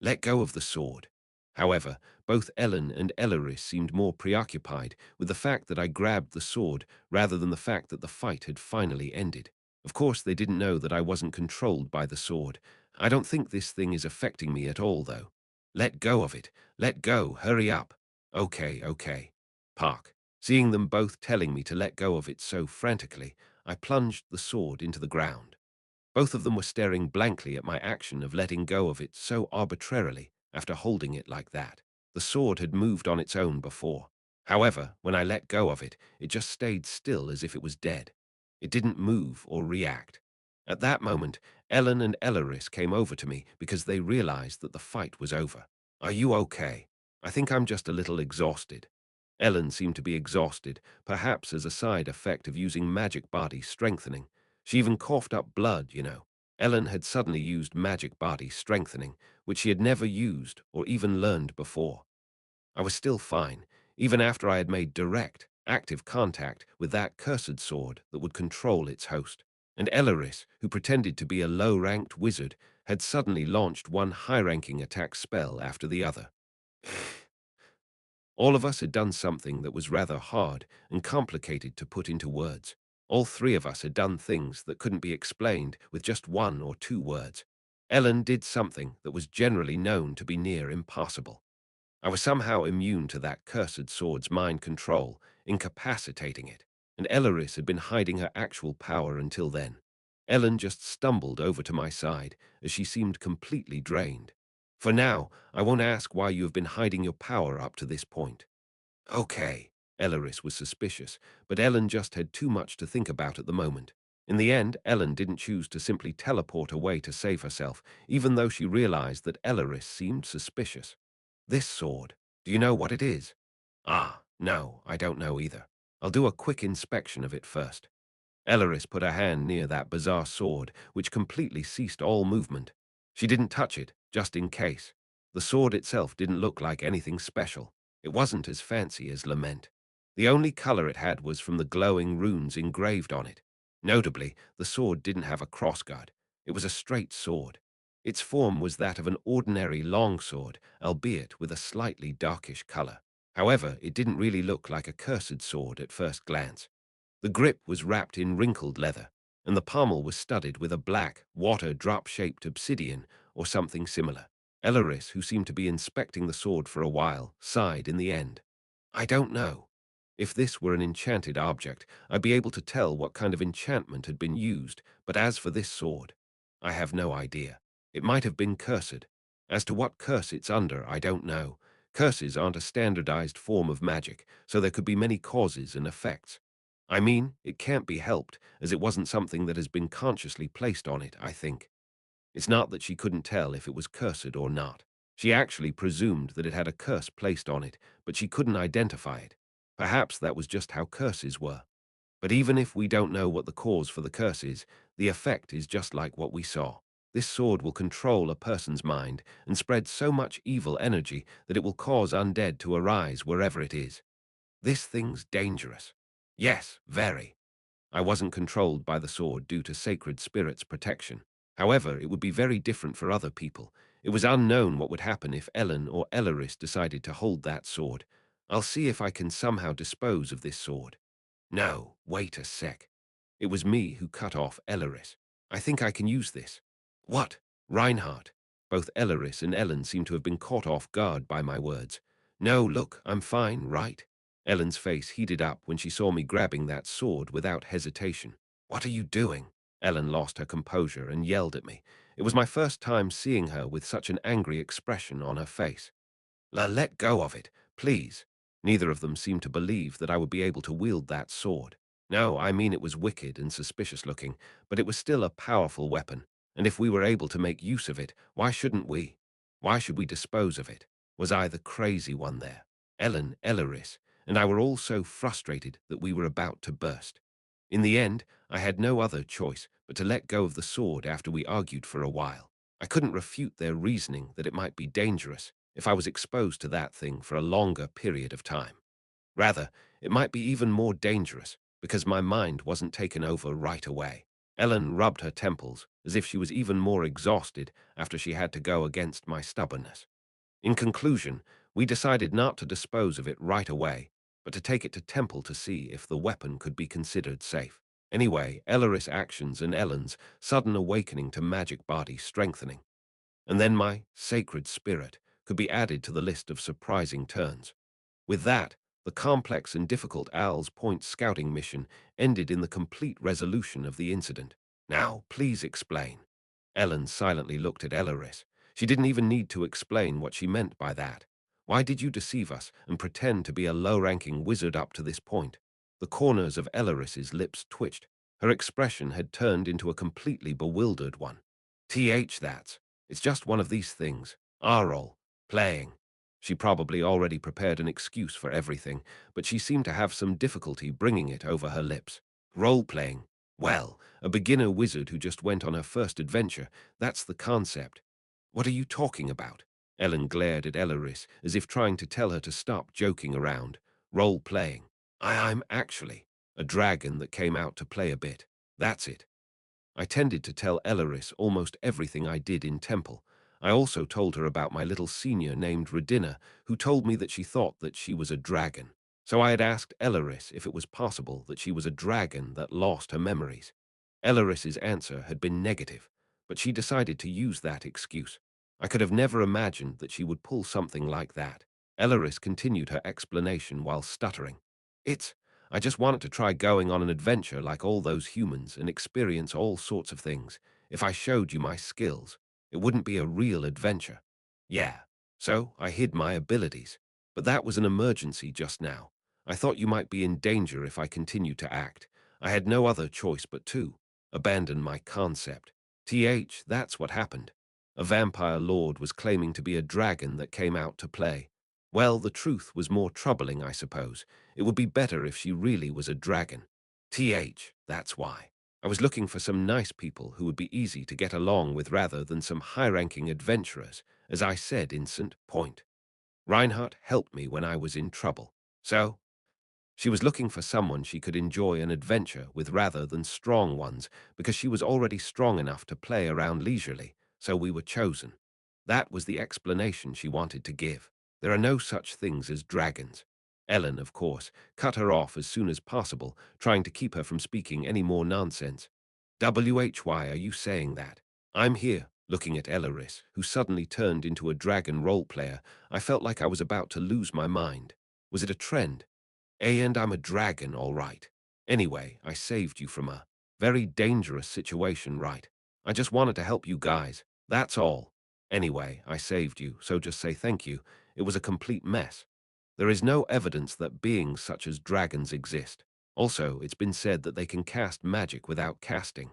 Let go of the sword. However, both Ellen and Elleris seemed more preoccupied with the fact that I grabbed the sword rather than the fact that the fight had finally ended. Of course, they didn't know that I wasn't controlled by the sword. I don't think this thing is affecting me at all, though. Let go of it. Let go. Hurry up. Okay, okay. Park. Seeing them both telling me to let go of it so frantically, I plunged the sword into the ground. Both of them were staring blankly at my action of letting go of it so arbitrarily after holding it like that. The sword had moved on its own before. However, when I let go of it, it just stayed still as if it was dead. It didn't move or react. At that moment, Ellen and Elleris came over to me because they realized that the fight was over. Are you okay? I think I'm just a little exhausted. Ellen seemed to be exhausted, perhaps as a side effect of using magic body strengthening. She even coughed up blood, you know. Ellen had suddenly used magic body strengthening, which she had never used or even learned before. I was still fine, even after I had made direct, active contact with that cursed sword that would control its host. and Elaris, who pretended to be a low-ranked wizard, had suddenly launched one high-ranking attack spell after the other. All of us had done something that was rather hard and complicated to put into words. All three of us had done things that couldn't be explained with just one or two words. Ellen did something that was generally known to be near impossible. I was somehow immune to that cursed sword's mind control, incapacitating it, and Elaris had been hiding her actual power until then. Ellen just stumbled over to my side as she seemed completely drained. For now, I won't ask why you have been hiding your power up to this point. Okay. Elaris was suspicious, but Ellen just had too much to think about at the moment. In the end, Ellen didn't choose to simply teleport away to save herself, even though she realized that Elaris seemed suspicious. This sword, do you know what it is? Ah, no, I don't know either. I'll do a quick inspection of it first. Elaris put her hand near that bizarre sword, which completely ceased all movement. She didn't touch it, just in case. The sword itself didn't look like anything special. It wasn't as fancy as Lament. The only color it had was from the glowing runes engraved on it. Notably, the sword didn't have a crossguard. It was a straight sword. Its form was that of an ordinary longsword, albeit with a slightly darkish color. However, it didn't really look like a cursed sword at first glance. The grip was wrapped in wrinkled leather, and the pommel was studded with a black, water-drop-shaped obsidian or something similar. Elaris, who seemed to be inspecting the sword for a while, sighed in the end. I don't know. If this were an enchanted object, I'd be able to tell what kind of enchantment had been used, but as for this sword, I have no idea. It might have been cursed. As to what curse it's under, I don't know. Curses aren't a standardized form of magic, so there could be many causes and effects. I mean, it can't be helped, as it wasn't something that has been consciously placed on it, I think. It's not that she couldn't tell if it was cursed or not. She actually presumed that it had a curse placed on it, but she couldn't identify it. Perhaps that was just how curses were. But even if we don't know what the cause for the curse is, the effect is just like what we saw. This sword will control a person's mind and spread so much evil energy that it will cause undead to arise wherever it is. This thing's dangerous. Yes, very. I wasn't controlled by the sword due to Sacred Spirit's protection. However, it would be very different for other people. It was unknown what would happen if Ellen or Elaris decided to hold that sword. I'll see if I can somehow dispose of this sword. No, wait a sec. It was me who cut off Elaris. I think I can use this. What? Reinhardt? Both Elaris and Ellen seem to have been caught off guard by my words. No, look, I'm fine, right? Ellen's face heated up when she saw me grabbing that sword without hesitation. What are you doing? Ellen lost her composure and yelled at me. It was my first time seeing her with such an angry expression on her face. Let go of it, please. Neither of them seemed to believe that I would be able to wield that sword. No, I mean it was wicked and suspicious looking, but it was still a powerful weapon, and if we were able to make use of it, why shouldn't we? Why should we dispose of it? Was I the crazy one there? Ellen, Elaris, and I were all so frustrated that we were about to burst. In the end, I had no other choice but to let go of the sword after we argued for a while. I couldn't refute their reasoning that it might be dangerous if I was exposed to that thing for a longer period of time. Rather, it might be even more dangerous because my mind wasn't taken over right away. Ellen rubbed her temples as if she was even more exhausted after she had to go against my stubbornness. In conclusion, we decided not to dispose of it right away, but to take it to Temple to see if the weapon could be considered safe. Anyway, Elaris' actions and Ellen's sudden awakening to magic body strengthening. And then my sacred spirit could be added to the list of surprising turns. With that, the complex and difficult Al's Point scouting mission ended in the complete resolution of the incident. Now, please explain. Ellen silently looked at Elaris. She didn't even need to explain what she meant by that. Why did you deceive us and pretend to be a low-ranking wizard up to this point? The corners of Elaris's lips twitched. Her expression had turned into a completely bewildered one. That's. It's just one of these things. Our role. Playing. She probably already prepared an excuse for everything, but she seemed to have some difficulty bringing it over her lips. Role-playing. Well, a beginner wizard who just went on her first adventure, that's the concept. What are you talking about? Ellen glared at Elaris as if trying to tell her to stop joking around. Role-playing. I'm actually a dragon that came out to play a bit. That's it. I tended to tell Elaris almost everything I did in temple. I also told her about my little senior named Redina, who told me that she thought that she was a dragon. So I had asked Elaris if it was possible that she was a dragon that lost her memories. Elaris's answer had been negative, but she decided to use that excuse. I could have never imagined that she would pull something like that. Elaris continued her explanation while stuttering. I just wanted to try going on an adventure like all those humans and experience all sorts of things. If I showed you my skills, it wouldn't be a real adventure. Yeah, so I hid my abilities. But that was an emergency just now. I thought you might be in danger if I continued to act. I had no other choice but to abandon my concept. That's what happened. A vampire lord was claiming to be a dragon that came out to play. Well, the truth was more troubling, I suppose. It would be better if she really was a dragon. That's why. I was looking for some nice people who would be easy to get along with rather than some high-ranking adventurers, as I said in St. Point. Reinhardt helped me when I was in trouble. So, she was looking for someone she could enjoy an adventure with rather than strong ones, because she was already strong enough to play around leisurely, so we were chosen. That was the explanation she wanted to give. There are no such things as dragons. Ellen, of course, cut her off as soon as possible, trying to keep her from speaking any more nonsense. Why are you saying that? I'm here, looking at Elaris, who suddenly turned into a dragon role player. I felt like I was about to lose my mind. Was it a trend? And I'm a dragon, all right. Anyway, I saved you from a very dangerous situation, right? I just wanted to help you guys. That's all. Anyway, I saved you, so just say thank you. It was a complete mess. There is no evidence that beings such as dragons exist. Also, it's been said that they can cast magic without casting.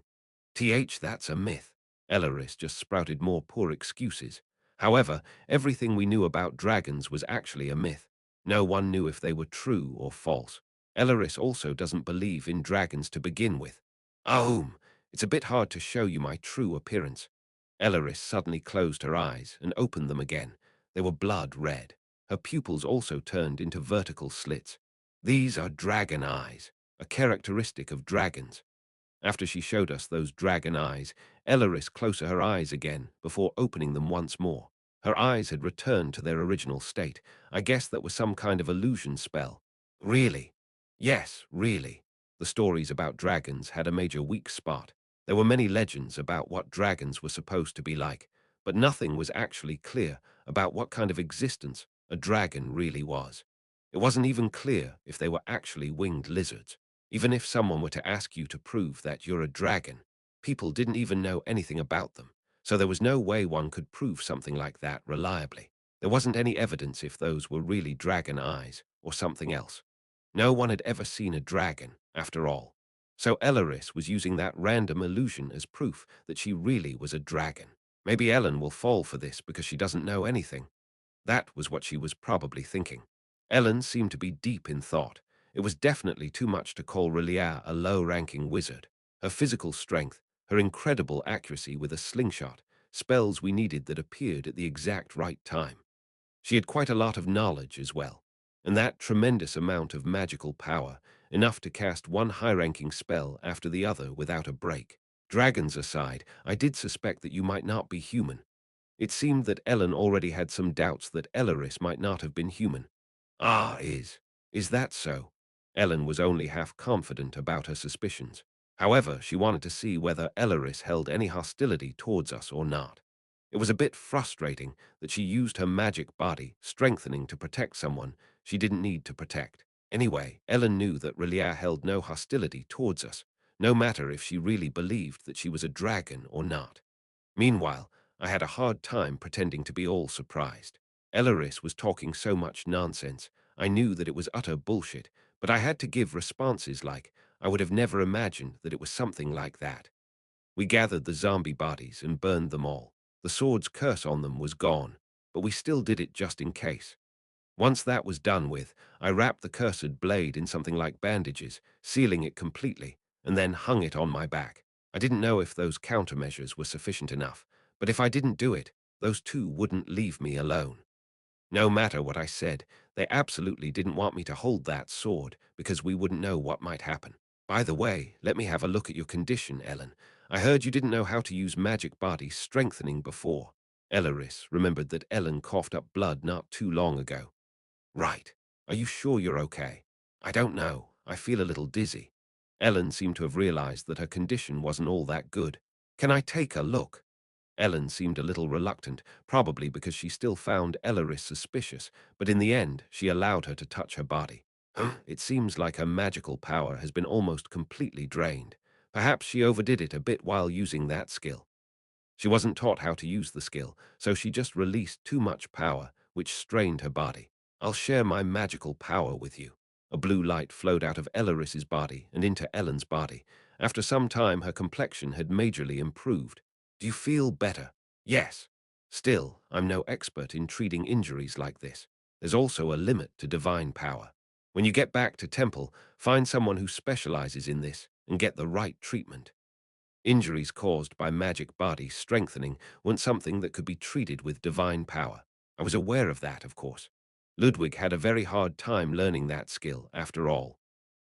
That's a myth. Elaris just sprouted more poor excuses. However, everything we knew about dragons was actually a myth. No one knew if they were true or false. Elaris also doesn't believe in dragons to begin with. It's a bit hard to show you my true appearance. Elaris suddenly closed her eyes and opened them again. They were blood red. Her pupils also turned into vertical slits. These are dragon eyes, a characteristic of dragons. After she showed us those dragon eyes, Elaris closed her eyes again before opening them once more. Her eyes had returned to their original state. I guess that was some kind of illusion spell. Really? Yes, really. The stories about dragons had a major weak spot. There were many legends about what dragons were supposed to be like, but nothing was actually clear about what kind of existence a dragon really was. It wasn't even clear if they were actually winged lizards. Even if someone were to ask you to prove that you're a dragon, people didn't even know anything about them, so there was no way one could prove something like that reliably. There wasn't any evidence if those were really dragon eyes or something else. No one had ever seen a dragon, after all. So Elaris was using that random illusion as proof that she really was a dragon. Maybe Ellen will fall for this because she doesn't know anything. That was what she was probably thinking. Ellen seemed to be deep in thought. It was definitely too much to call Relia a low-ranking wizard. Her physical strength, her incredible accuracy with a slingshot, spells we needed that appeared at the exact right time. She had quite a lot of knowledge as well, and that tremendous amount of magical power, enough to cast one high-ranking spell after the other without a break. Dragons aside, I did suspect that you might not be human. It seemed that Ellen already had some doubts that Elaris might not have been human. Is that so? Ellen was only half confident about her suspicions. However, she wanted to see whether Elaris held any hostility towards us or not. It was a bit frustrating that she used her magic body, strengthening to protect someone she didn't need to protect. Anyway, Ellen knew that Relia held no hostility towards us, no matter if she really believed that she was a dragon or not. Meanwhile, I had a hard time pretending to be all surprised. Elaris was talking so much nonsense. I knew that it was utter bullshit, but I had to give responses like, I would have never imagined that it was something like that. We gathered the zombie bodies and burned them all. The sword's curse on them was gone, but we still did it just in case. Once that was done with, I wrapped the cursed blade in something like bandages, sealing it completely, and then hung it on my back. I didn't know if those countermeasures were sufficient enough, but if I didn't do it, those two wouldn't leave me alone. No matter what I said, they absolutely didn't want me to hold that sword because we wouldn't know what might happen. By the way, let me have a look at your condition, Ellen. I heard you didn't know how to use magic body strengthening before. Elaris remembered that Ellen coughed up blood not too long ago. Right. Are you sure you're okay? I don't know. I feel a little dizzy. Ellen seemed to have realized that her condition wasn't all that good. Can I take a look? Ellen seemed a little reluctant, probably because she still found Elaris suspicious, but in the end, she allowed her to touch her body. It seems like her magical power has been almost completely drained. Perhaps she overdid it a bit while using that skill. She wasn't taught how to use the skill, so she just released too much power, which strained her body. I'll share my magical power with you. A blue light flowed out of Elaris's body and into Ellen's body. After some time, her complexion had majorly improved. Do you feel better? Yes. Still, I'm no expert in treating injuries like this. There's also a limit to divine power. When you get back to Temple, find someone who specializes in this and get the right treatment. Injuries caused by magic body strengthening weren't something that could be treated with divine power. I was aware of that, of course. Ludwig had a very hard time learning that skill, after all.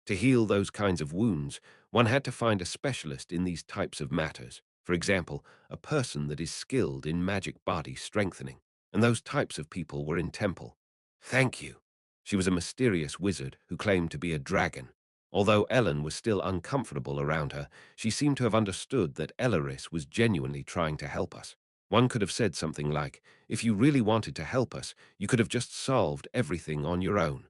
To heal those kinds of wounds, one had to find a specialist in these types of matters. For example, a person that is skilled in magic body strengthening. And those types of people were in Temple. Thank you. She was a mysterious wizard who claimed to be a dragon. Although Ellen was still uncomfortable around her, she seemed to have understood that Elaris was genuinely trying to help us. One could have said something like, if you really wanted to help us, you could have just solved everything on your own.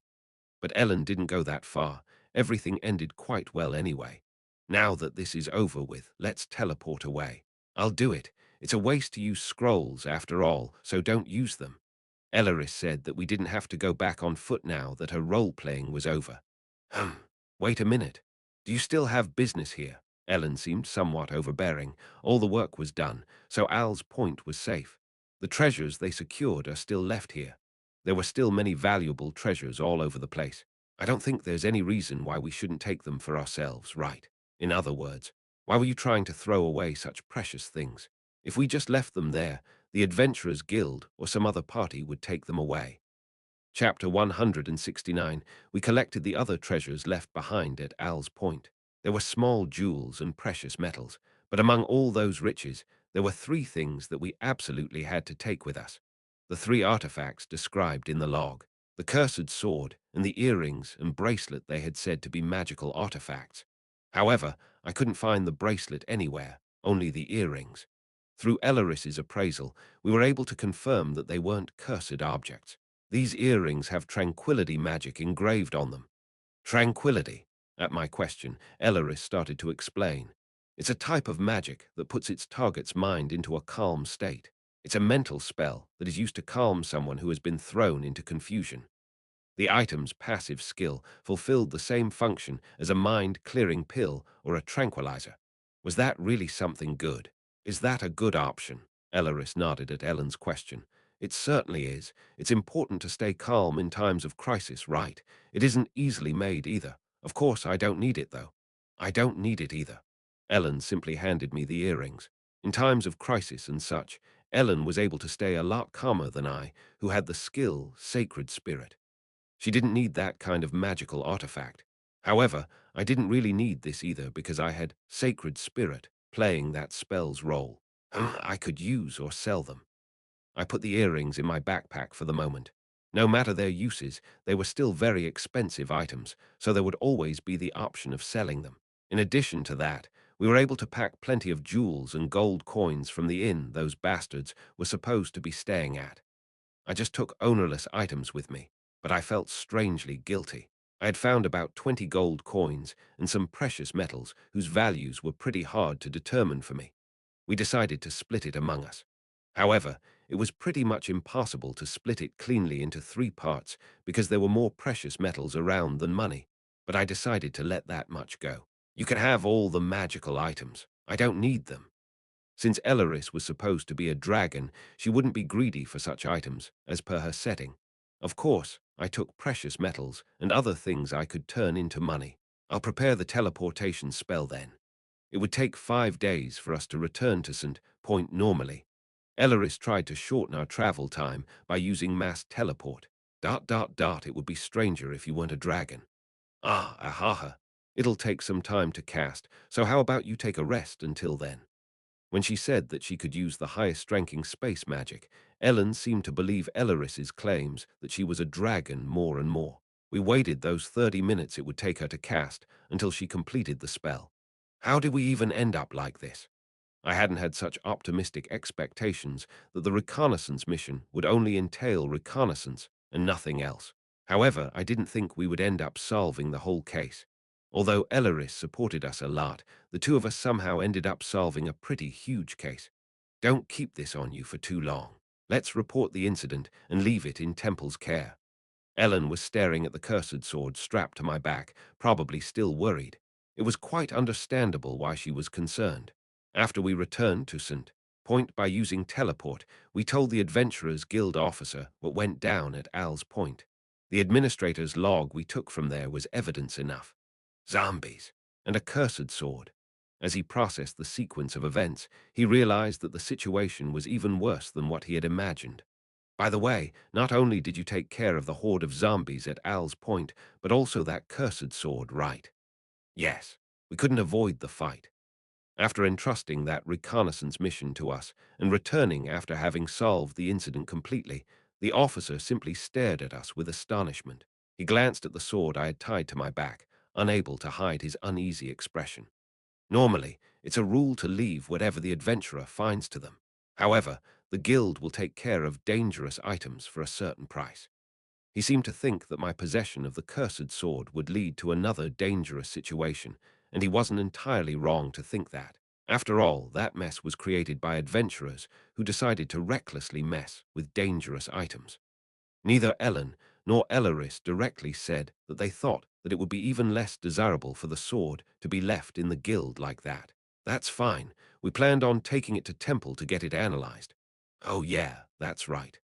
But Ellen didn't go that far. Everything ended quite well anyway. Now that this is over with, let's teleport away. I'll do it. It's a waste to use scrolls after all, so don't use them. Elaris said that we didn't have to go back on foot now that her role-playing was over. Wait a minute. Do you still have business here? Ellen seemed somewhat overbearing. All the work was done, so Al's point was safe. The treasures they secured are still left here. There were still many valuable treasures all over the place. I don't think there's any reason why we shouldn't take them for ourselves, right? In other words, why were you trying to throw away such precious things? If we just left them there, the Adventurers Guild or some other party would take them away. Chapter 169, we collected the other treasures left behind at Al's Point. There were small jewels and precious metals, but among all those riches, there were three things that we absolutely had to take with us. The three artifacts described in the log, the cursed sword, and the earrings and bracelet they had said to be magical artifacts. However, I couldn't find the bracelet anywhere, only the earrings. Through Elaris's appraisal, we were able to confirm that they weren't cursed objects. These earrings have tranquility magic engraved on them. Tranquility? At my question, Elaris started to explain. It's a type of magic that puts its target's mind into a calm state. It's a mental spell that is used to calm someone who has been thrown into confusion. The item's passive skill fulfilled the same function as a mind-clearing pill or a tranquilizer. Was that really something good? Is that a good option? Elaris nodded at Ellen's question. It certainly is. It's important to stay calm in times of crisis, right? It isn't easily made either. Of course, I don't need it, though. I don't need it either. Ellen simply handed me the earrings. In times of crisis and such, Ellen was able to stay a lot calmer than I, who had the skill, sacred spirit. She didn't need that kind of magical artifact. However, I didn't really need this either because I had sacred spirit playing that spell's role. I could use or sell them. I put the earrings in my backpack for the moment. No matter their uses, they were still very expensive items, so there would always be the option of selling them. In addition to that, we were able to pack plenty of jewels and gold coins from the inn those bastards were supposed to be staying at. I just took ownerless items with me, but I felt strangely guilty. I had found about 20 gold coins and some precious metals whose values were pretty hard to determine for me. We decided to split it among us. However, it was pretty much impossible to split it cleanly into three parts because there were more precious metals around than money, but I decided to let that much go. You can have all the magical items. I don't need them. Since Elaris was supposed to be a dragon, she wouldn't be greedy for such items, as per her setting. Of course, I took precious metals and other things I could turn into money. I'll prepare the teleportation spell then. It would take 5 days for us to return to St. Point normally. Elaris tried to shorten our travel time by using mass teleport. It would be stranger if you weren't a dragon. Ah, ahaha. It'll take some time to cast, so how about you take a rest until then? When she said that she could use the highest-ranking space magic, Ellen seemed to believe Elleris's claims that she was a dragon more and more. We waited those 30 minutes it would take her to cast until she completed the spell. How did we even end up like this? I hadn't had such optimistic expectations that the reconnaissance mission would only entail reconnaissance and nothing else. However, I didn't think we would end up solving the whole case. Although Elleris supported us a lot, the two of us somehow ended up solving a pretty huge case. Don't keep this on you for too long. Let's report the incident and leave it in Temple's care. Ellen was staring at the cursed sword strapped to my back, probably still worried. It was quite understandable why she was concerned. After we returned to St. Point by using teleport, we told the Adventurers Guild officer what went down at Al's Point. The administrator's log we took from there was evidence enough. Zombies, and a cursed sword. As he processed the sequence of events, he realized that the situation was even worse than what he had imagined. By the way, not only did you take care of the horde of zombies at Al's Point, but also that cursed sword, right? Yes, we couldn't avoid the fight. After entrusting that reconnaissance mission to us and returning after having solved the incident completely, the officer simply stared at us with astonishment. He glanced at the sword I had tied to my back, unable to hide his uneasy expression. Normally, it's a rule to leave whatever the adventurer finds to them. However, the guild will take care of dangerous items for a certain price. He seemed to think that my possession of the cursed sword would lead to another dangerous situation, and he wasn't entirely wrong to think that. After all, that mess was created by adventurers who decided to recklessly mess with dangerous items. Neither Ellen nor Elleris directly said that they thought that it would be even less desirable for the sword to be left in the guild like that. That's fine. We planned on taking it to Temple to get it analyzed. Oh yeah, that's right.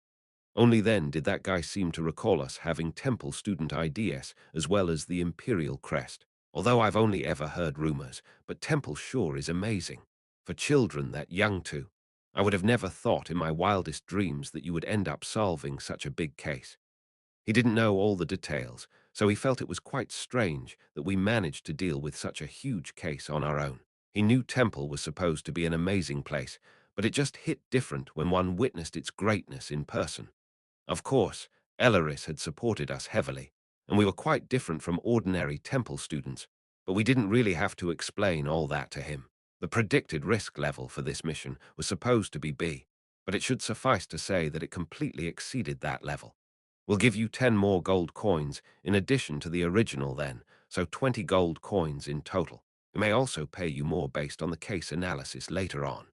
Only then did that guy seem to recall us having Temple student IDs as well as the Imperial crest. Although I've only ever heard rumors, but Temple sure is amazing. For children that young too. I would have never thought in my wildest dreams that you would end up solving such a big case. He didn't know all the details, so he felt it was quite strange that we managed to deal with such a huge case on our own. He knew Temple was supposed to be an amazing place, but it just hit different when one witnessed its greatness in person. Of course, Elleris had supported us heavily, and we were quite different from ordinary Temple students, but we didn't really have to explain all that to him. The predicted risk level for this mission was supposed to be B, but it should suffice to say that it completely exceeded that level. We'll give you 10 more gold coins in addition to the original then, so 20 gold coins in total. We may also pay you more based on the case analysis later on.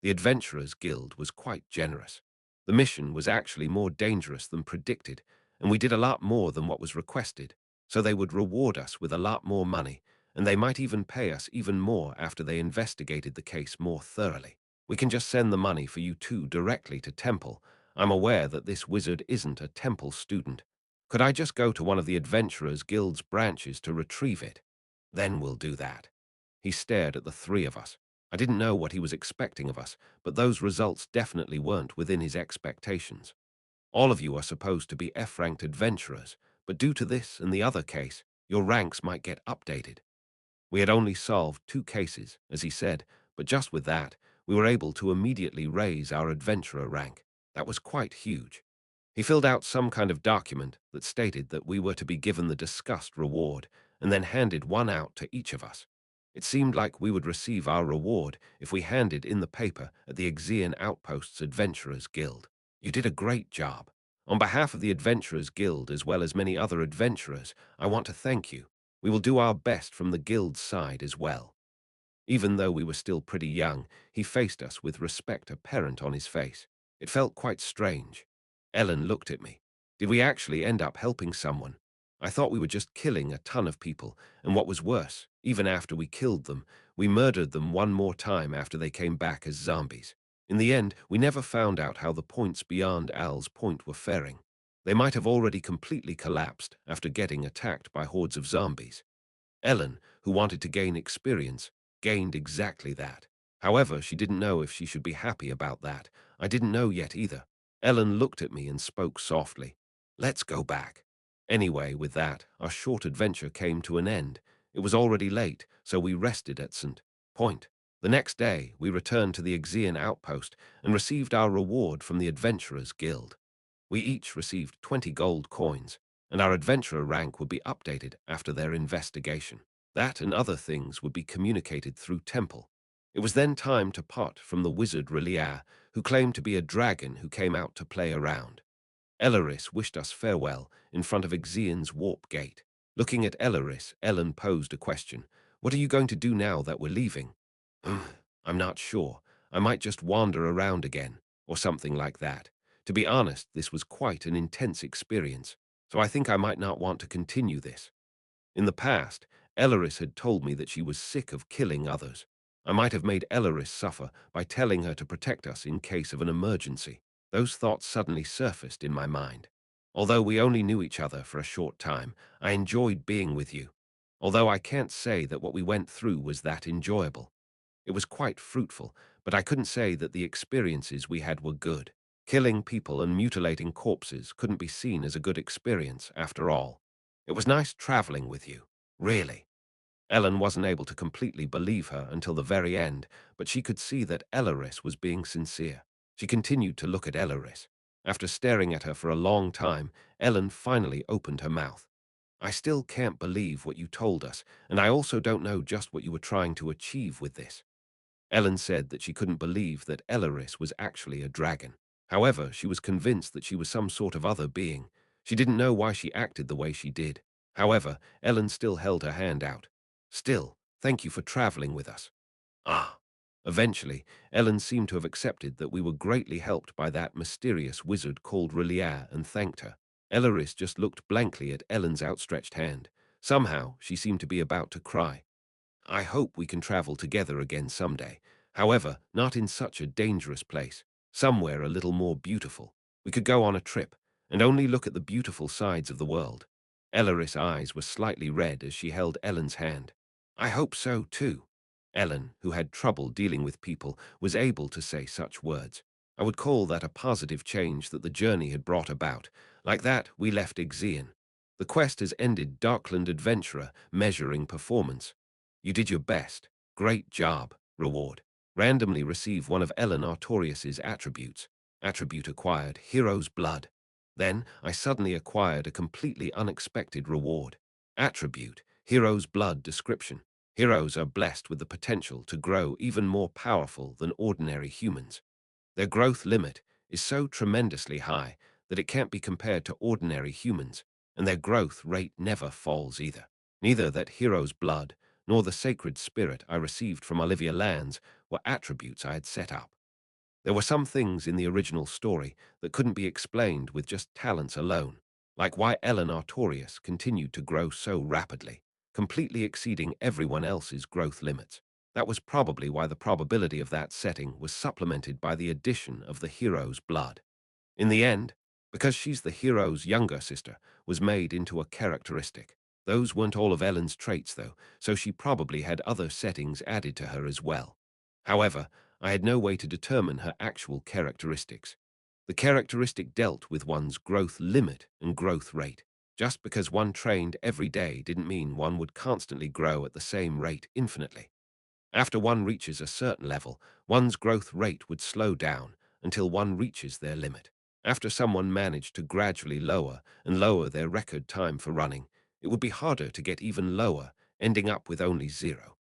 The Adventurers Guild was quite generous. The mission was actually more dangerous than predicted, and we did a lot more than what was requested, so they would reward us with a lot more money, and they might even pay us even more after they investigated the case more thoroughly. We can just send the money for you two directly to Temple. I'm aware that this wizard isn't a Temple student. Could I just go to one of the Adventurers Guild's branches to retrieve it? Then we'll do that. He stared at the three of us. I didn't know what he was expecting of us, but those results definitely weren't within his expectations. All of you are supposed to be F-ranked adventurers, but due to this and the other case, your ranks might get updated. We had only solved 2 cases, as he said, but just with that, we were able to immediately raise our adventurer rank. That was quite huge. He filled out some kind of document that stated that we were to be given the discussed reward, and then handed one out to each of us. It seemed like we would receive our reward if we handed in the paper at the Exian Outposts Adventurers Guild. You did a great job. On behalf of the Adventurers Guild as well as many other adventurers, I want to thank you. We will do our best from the guild's side as well. Even though we were still pretty young, he faced us with respect apparent on his face. It felt quite strange. Ellen looked at me. Did we actually end up helping someone? I thought we were just killing a ton of people, and what was worse, even after we killed them, we murdered them one more time after they came back as zombies. In the end, we never found out how the points beyond Al's Point were faring. They might have already completely collapsed after getting attacked by hordes of zombies. Ellen, who wanted to gain experience, gained exactly that. However, she didn't know if she should be happy about that. I didn't know yet either. Ellen looked at me and spoke softly. Let's go back. Anyway, with that, our short adventure came to an end, It was already late, so we rested at St. Point. The next day, we returned to the Exian outpost and received our reward from the Adventurers Guild. We each received 20 gold coins, and our adventurer rank would be updated after their investigation. That and other things would be communicated through temple. It was then time to part from the wizard Reliar, who claimed to be a dragon who came out to play around. Elaris wished us farewell in front of Exian's warp gate. Looking at Elaris, Ellen posed a question. What are you going to do now that we're leaving? I'm not sure. I might just wander around again, or something like that. To be honest, this was quite an intense experience, so I think I might not want to continue this. In the past, Elaris had told me that she was sick of killing others. I might have made Elaris suffer by telling her to protect us in case of an emergency. Those thoughts suddenly surfaced in my mind. Although we only knew each other for a short time, I enjoyed being with you. Although I can't say that what we went through was that enjoyable. It was quite fruitful, but I couldn't say that the experiences we had were good. Killing people and mutilating corpses couldn't be seen as a good experience, after all. It was nice traveling with you, really. Ellen wasn't able to completely believe her until the very end, but she could see that Elaris was being sincere. She continued to look at Elaris. After staring at her for a long time, Ellen finally opened her mouth. I still can't believe what you told us, and I also don't know just what you were trying to achieve with this. Ellen said that she couldn't believe that Elaris was actually a dragon. However, she was convinced that she was some sort of other being. She didn't know why she acted the way she did. However, Ellen still held her hand out. Still, thank you for traveling with us. Ah. Eventually, Ellen seemed to have accepted that we were greatly helped by that mysterious wizard called Reliar and thanked her. Elaris just looked blankly at Ellen's outstretched hand. Somehow, she seemed to be about to cry. I hope we can travel together again someday. However, not in such a dangerous place. Somewhere a little more beautiful. We could go on a trip and only look at the beautiful sides of the world. Elaris' eyes were slightly red as she held Ellen's hand. I hope so, too. Ellen, who had trouble dealing with people, was able to say such words. I would call that a positive change that the journey had brought about. Like that, we left Ixion. The quest has ended, Darkland Adventurer, measuring performance. You did your best. Great job. Reward. Randomly receive one of Ellen Artorius's attributes. Attribute acquired, Hero's Blood. Then I suddenly acquired a completely unexpected reward. Attribute, Hero's Blood description. Heroes are blessed with the potential to grow even more powerful than ordinary humans. Their growth limit is so tremendously high that it can't be compared to ordinary humans, and their growth rate never falls either. Neither that hero's blood nor the sacred spirit I received from Olivia Lands were attributes I had set up. There were some things in the original story that couldn't be explained with just talents alone, like why Ellen Artorius continued to grow so rapidly, completely exceeding everyone else's growth limits. That was probably why the probability of that setting was supplemented by the addition of the hero's blood. In the end, because she's the hero's younger sister, was made into a characteristic. Those weren't all of Ellen's traits, though, so she probably had other settings added to her as well. However, I had no way to determine her actual characteristics. The characteristic dealt with one's growth limit and growth rate. Just because one trained every day didn't mean one would constantly grow at the same rate infinitely. After one reaches a certain level, one's growth rate would slow down until one reaches their limit. After someone managed to gradually lower and lower their record time for running, it would be harder to get even lower, ending up with only 0.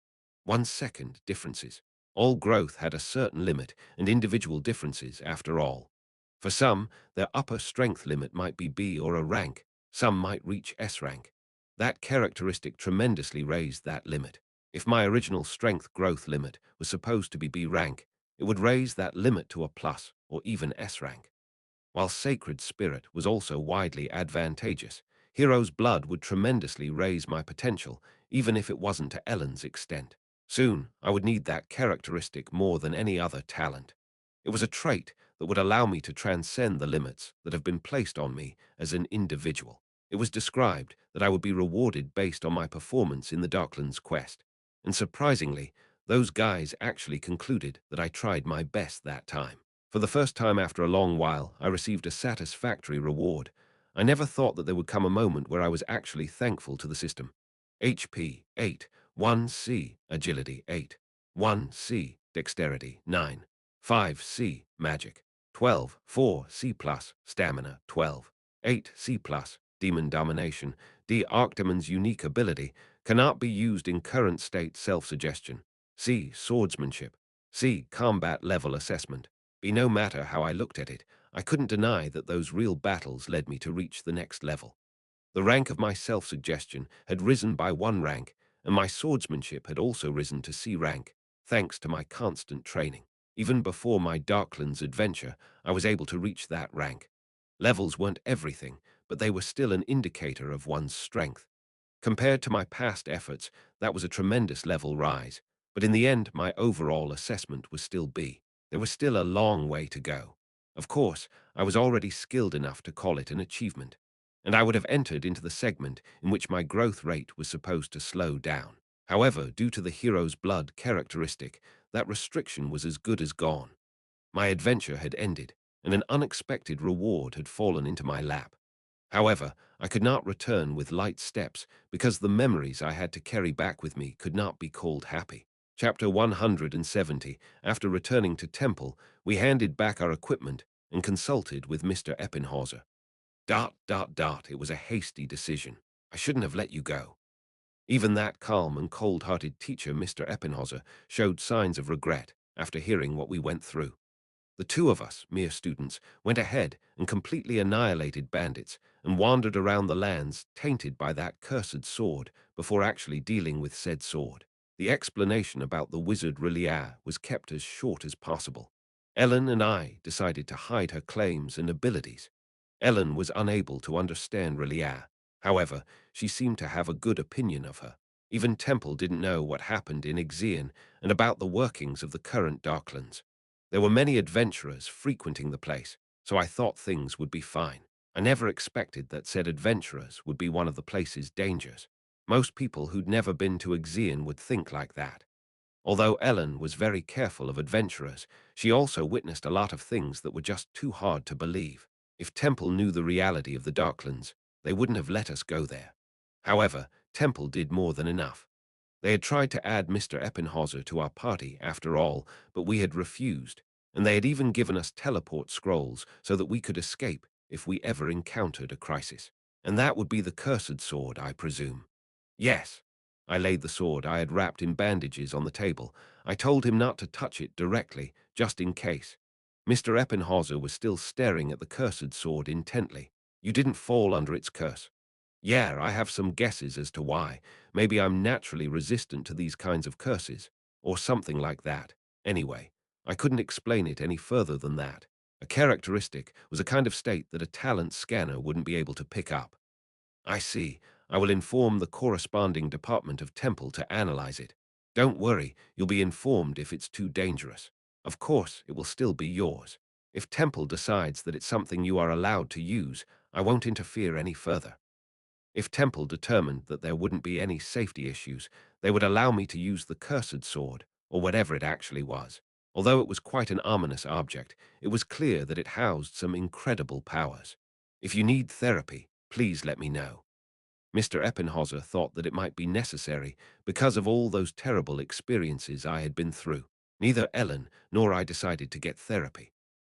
1 second differences. All growth had a certain limit and individual differences after all. For some, their upper strength limit might be B or a rank. Some might reach S rank. That characteristic tremendously raised that limit. If my original strength growth limit was supposed to be B rank, it would raise that limit to a plus or even S rank. While Sacred Spirit was also widely advantageous, Hero's Blood would tremendously raise my potential, even if it wasn't to Ellen's extent. Soon, I would need that characteristic more than any other talent. It was a trait that would allow me to transcend the limits that have been placed on me as an individual. It was described that I would be rewarded based on my performance in the Darklands quest. And surprisingly, those guys actually concluded that I tried my best that time. For the first time after a long while, I received a satisfactory reward. I never thought that there would come a moment where I was actually thankful to the system. HP 8, 1C, agility 8, 1C, dexterity 9, 5C, magic 12, 4C plus, stamina 12, 8C plus, demon domination. D. Archdemon's unique ability cannot be used in current state self-suggestion. C. Swordsmanship. C. Combat level assessment. B. No matter how I looked at it, I couldn't deny that those real battles led me to reach the next level. The rank of my self-suggestion had risen by 1 rank, and my swordsmanship had also risen to C rank, thanks to my constant training. Even before my Darklands adventure, I was able to reach that rank. Levels weren't everything, but they were still an indicator of one's strength. Compared to my past efforts, that was a tremendous level rise, but in the end, my overall assessment was still B. There was still a long way to go. Of course, I was already skilled enough to call it an achievement, and I would have entered into the segment in which my growth rate was supposed to slow down. However, due to the hero's blood characteristic, that restriction was as good as gone. My adventure had ended, and an unexpected reward had fallen into my lap. However, I could not return with light steps because the memories I had to carry back with me could not be called happy. Chapter 170. After returning to Temple, we handed back our equipment and consulted with Mr. Eppinhauser. It was a hasty decision. I shouldn't have let you go. Even that calm and cold-hearted teacher, Mr. Eppinhauser, showed signs of regret after hearing what we went through. The two of us, mere students, went ahead and completely annihilated bandits and wandered around the lands tainted by that cursed sword before actually dealing with said sword. The explanation about the wizard Relia was kept as short as possible. Ellen and I decided to hide her claims and abilities. Ellen was unable to understand Relia. However, she seemed to have a good opinion of her. Even Temple didn't know what happened in Ixion and about the workings of the current Darklands. There were many adventurers frequenting the place, so I thought things would be fine. I never expected that said adventurers would be one of the place's dangers. Most people who'd never been to Ixion would think like that. Although Ellen was very careful of adventurers, she also witnessed a lot of things that were just too hard to believe. If Temple knew the reality of the Darklands, they wouldn't have let us go there. However, Temple did more than enough. They had tried to add Mr. Eppinhauser to our party, after all, but we had refused, and they had even given us teleport scrolls so that we could escape if we ever encountered a crisis. And that would be the cursed sword, I presume. Yes. I laid the sword I had wrapped in bandages on the table. I told him not to touch it directly, just in case. Mr. Eppinhauser was still staring at the cursed sword intently. You didn't fall under its curse. Yeah, I have some guesses as to why. Maybe I'm naturally resistant to these kinds of curses, or something like that. Anyway, I couldn't explain it any further than that. A characteristic was a kind of state that a talent scanner wouldn't be able to pick up. I see. I will inform the corresponding department of Temple to analyze it. Don't worry, you'll be informed if it's too dangerous. Of course, it will still be yours. If Temple decides that it's something you are allowed to use, I won't interfere any further. If Temple determined that there wouldn't be any safety issues, they would allow me to use the cursed sword, or whatever it actually was. Although it was quite an ominous object, it was clear that it housed some incredible powers. If you need therapy, please let me know. Mr. Eppinhauser thought that it might be necessary because of all those terrible experiences I had been through. Neither Ellen nor I decided to get therapy.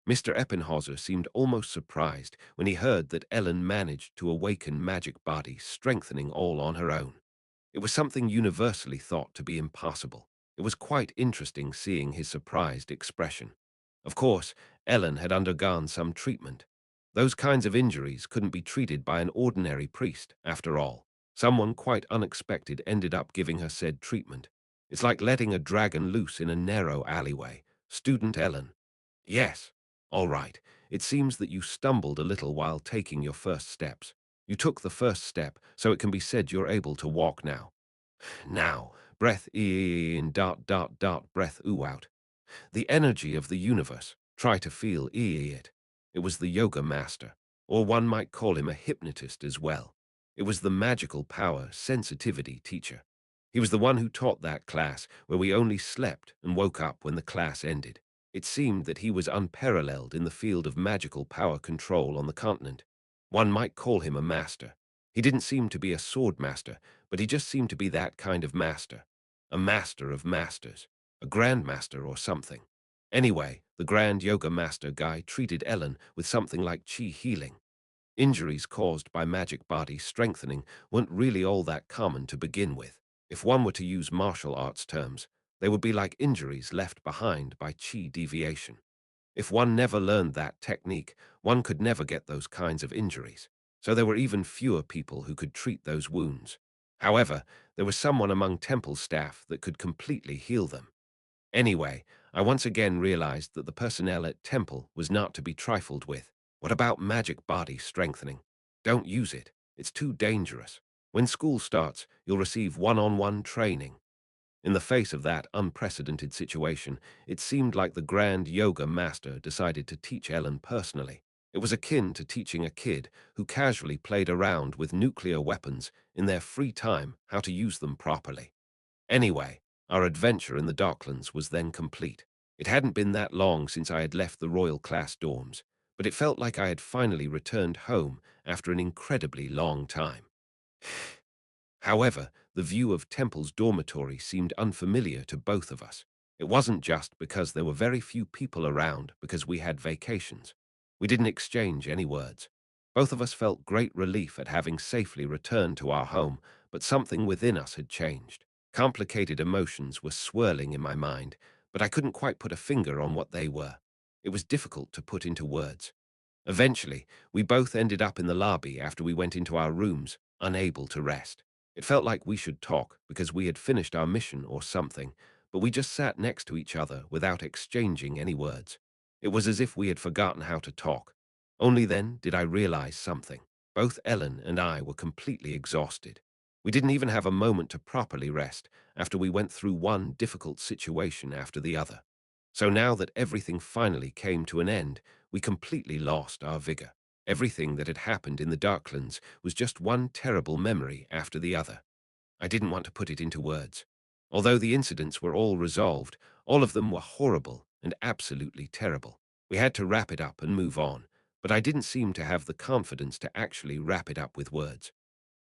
Mr. Eppinhauser seemed almost surprised when he heard that Ellen managed to awaken magic body, strengthening all on her own. It was something universally thought to be impossible. It was quite interesting seeing his surprised expression. Of course, Ellen had undergone some treatment. Those kinds of injuries couldn't be treated by an ordinary priest, after all. Someone quite unexpected ended up giving her said treatment. It's like letting a dragon loose in a narrow alleyway. Student Ellen. Yes. All right. It seems that you stumbled a little while taking your first steps. You took the first step, so it can be said you're able to walk now. Now, breath in breath out. The energy of the universe. Try to feel it. It was the yoga master, or one might call him a hypnotist as well. It was the magical power sensitivity teacher. He was the one who taught that class where we only slept and woke up when the class ended. It seemed that he was unparalleled in the field of magical power control on the continent. One might call him a master. He didn't seem to be a sword master, but he just seemed to be that kind of master. A master of masters. A grandmaster or something. Anyway, the grand yoga master guy treated Ellen with something like chi healing. Injuries caused by magic body strengthening weren't really all that common to begin with. If one were to use martial arts terms, they would be like injuries left behind by chi deviation. If one never learned that technique, one could never get those kinds of injuries. So there were even fewer people who could treat those wounds. However, there was someone among temple staff that could completely heal them. Anyway, I once again realized that the personnel at temple was not to be trifled with. What about magic body strengthening? Don't use it. It's too dangerous. When school starts, you'll receive one-on-one training. In the face of that unprecedented situation, it seemed like the grand yoga master decided to teach Ellen personally. It was akin to teaching a kid who casually played around with nuclear weapons in their free time how to use them properly. Anyway, our adventure in the Docklands was then complete. It hadn't been that long since I had left the royal class dorms, but it felt like I had finally returned home after an incredibly long time. However, the view of Temple's dormitory seemed unfamiliar to both of us. It wasn't just because there were very few people around because we had vacations. We didn't exchange any words. Both of us felt great relief at having safely returned to our home, but something within us had changed. Complicated emotions were swirling in my mind, but I couldn't quite put a finger on what they were. It was difficult to put into words. Eventually, we both ended up in the lobby after we went into our rooms, unable to rest. It felt like we should talk because we had finished our mission or something, but we just sat next to each other without exchanging any words. It was as if we had forgotten how to talk. Only then did I realize something. Both Ellen and I were completely exhausted. We didn't even have a moment to properly rest after we went through one difficult situation after the other. So now that everything finally came to an end, we completely lost our vigor. Everything that had happened in the Darklands was just one terrible memory after the other. I didn't want to put it into words. Although the incidents were all resolved, all of them were horrible and absolutely terrible. We had to wrap it up and move on, but I didn't seem to have the confidence to actually wrap it up with words.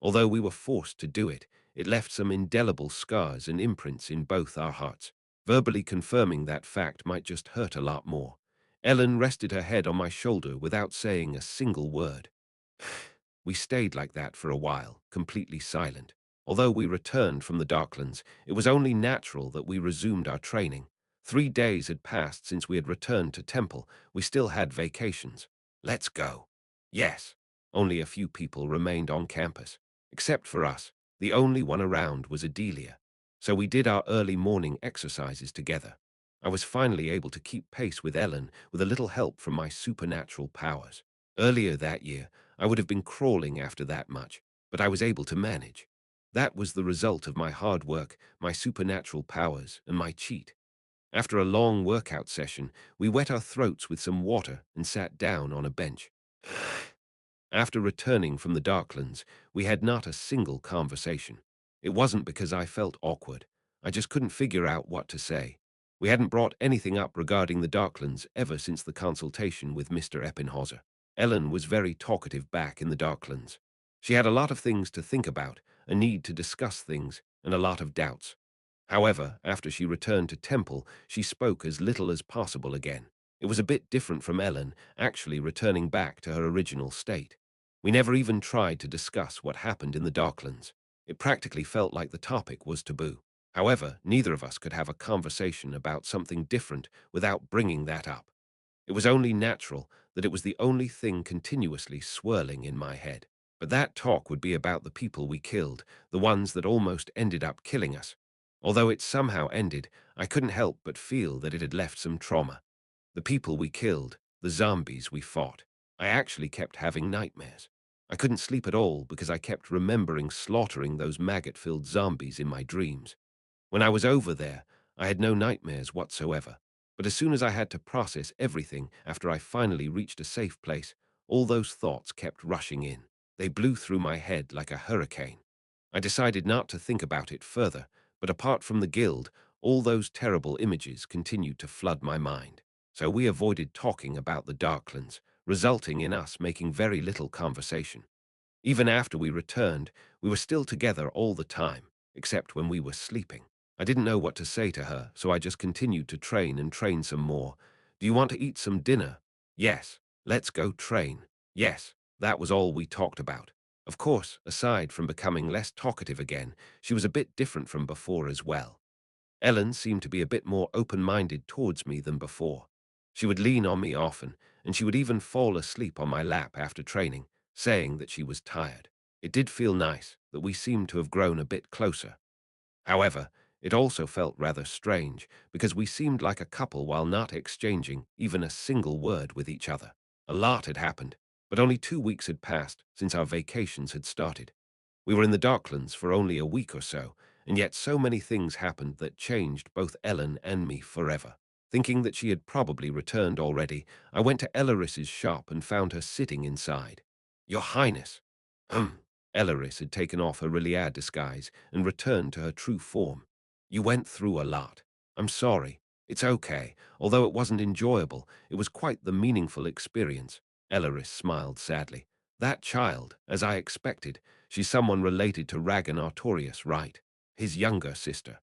Although we were forced to do it, it left some indelible scars and imprints in both our hearts. Verbally confirming that fact might just hurt a lot more. Ellen rested her head on my shoulder without saying a single word. We stayed like that for a while, completely silent. Although we returned from the Darklands, it was only natural that we resumed our training. 3 days had passed since we had returned to Temple. We still had vacations. Let's go. Yes. Only a few people remained on campus. Except for us, the only one around was Adelia. So we did our early morning exercises together. I was finally able to keep pace with Ellen with a little help from my supernatural powers. Earlier that year, I would have been crawling after that much, but I was able to manage. That was the result of my hard work, my supernatural powers, and my cheat. After a long workout session, we wet our throats with some water and sat down on a bench. After returning from the Darklands, we had not a single conversation. It wasn't because I felt awkward. I just couldn't figure out what to say. We hadn't brought anything up regarding the Darklands ever since the consultation with Mr. Eppinhauser. Ellen was very talkative back in the Darklands. She had a lot of things to think about, a need to discuss things, and a lot of doubts. However, after she returned to Temple, she spoke as little as possible again. It was a bit different from Ellen, actually returning back to her original state. We never even tried to discuss what happened in the Darklands. It practically felt like the topic was taboo. However, neither of us could have a conversation about something different without bringing that up. It was only natural that it was the only thing continuously swirling in my head. But that talk would be about the people we killed, the ones that almost ended up killing us. Although it somehow ended, I couldn't help but feel that it had left some trauma. The people we killed, the zombies we fought. I actually kept having nightmares. I couldn't sleep at all because I kept remembering slaughtering those maggot-filled zombies in my dreams. When I was over there, I had no nightmares whatsoever. But as soon as I had to process everything after I finally reached a safe place, all those thoughts kept rushing in. They blew through my head like a hurricane. I decided not to think about it further, but apart from the guild, all those terrible images continued to flood my mind. So we avoided talking about the Darklands, resulting in us making very little conversation. Even after we returned, we were still together all the time, except when we were sleeping. I didn't know what to say to her, so I just continued to train and train some more. Do you want to eat some dinner? Yes. Let's go train. Yes. That was all we talked about. Of course, aside from becoming less talkative again, she was a bit different from before as well. Ellen seemed to be a bit more open-minded towards me than before. She would lean on me often, and she would even fall asleep on my lap after training, saying that she was tired. It did feel nice that we seemed to have grown a bit closer. However, it also felt rather strange because we seemed like a couple while not exchanging even a single word with each other. A lot had happened, but only 2 weeks had passed since our vacations had started. We were in the Docklands for only a week or so, and yet so many things happened that changed both Ellen and me forever. Thinking that she had probably returned already, I went to Elaris's shop and found her sitting inside. Your Highness. Elaris had taken off her Riliad disguise and returned to her true form. You went through a lot. I'm sorry. It's okay. Although it wasn't enjoyable, it was quite the meaningful experience. Elaris smiled sadly. That child, as I expected, she's someone related to Ragan Artorius, right? His younger sister.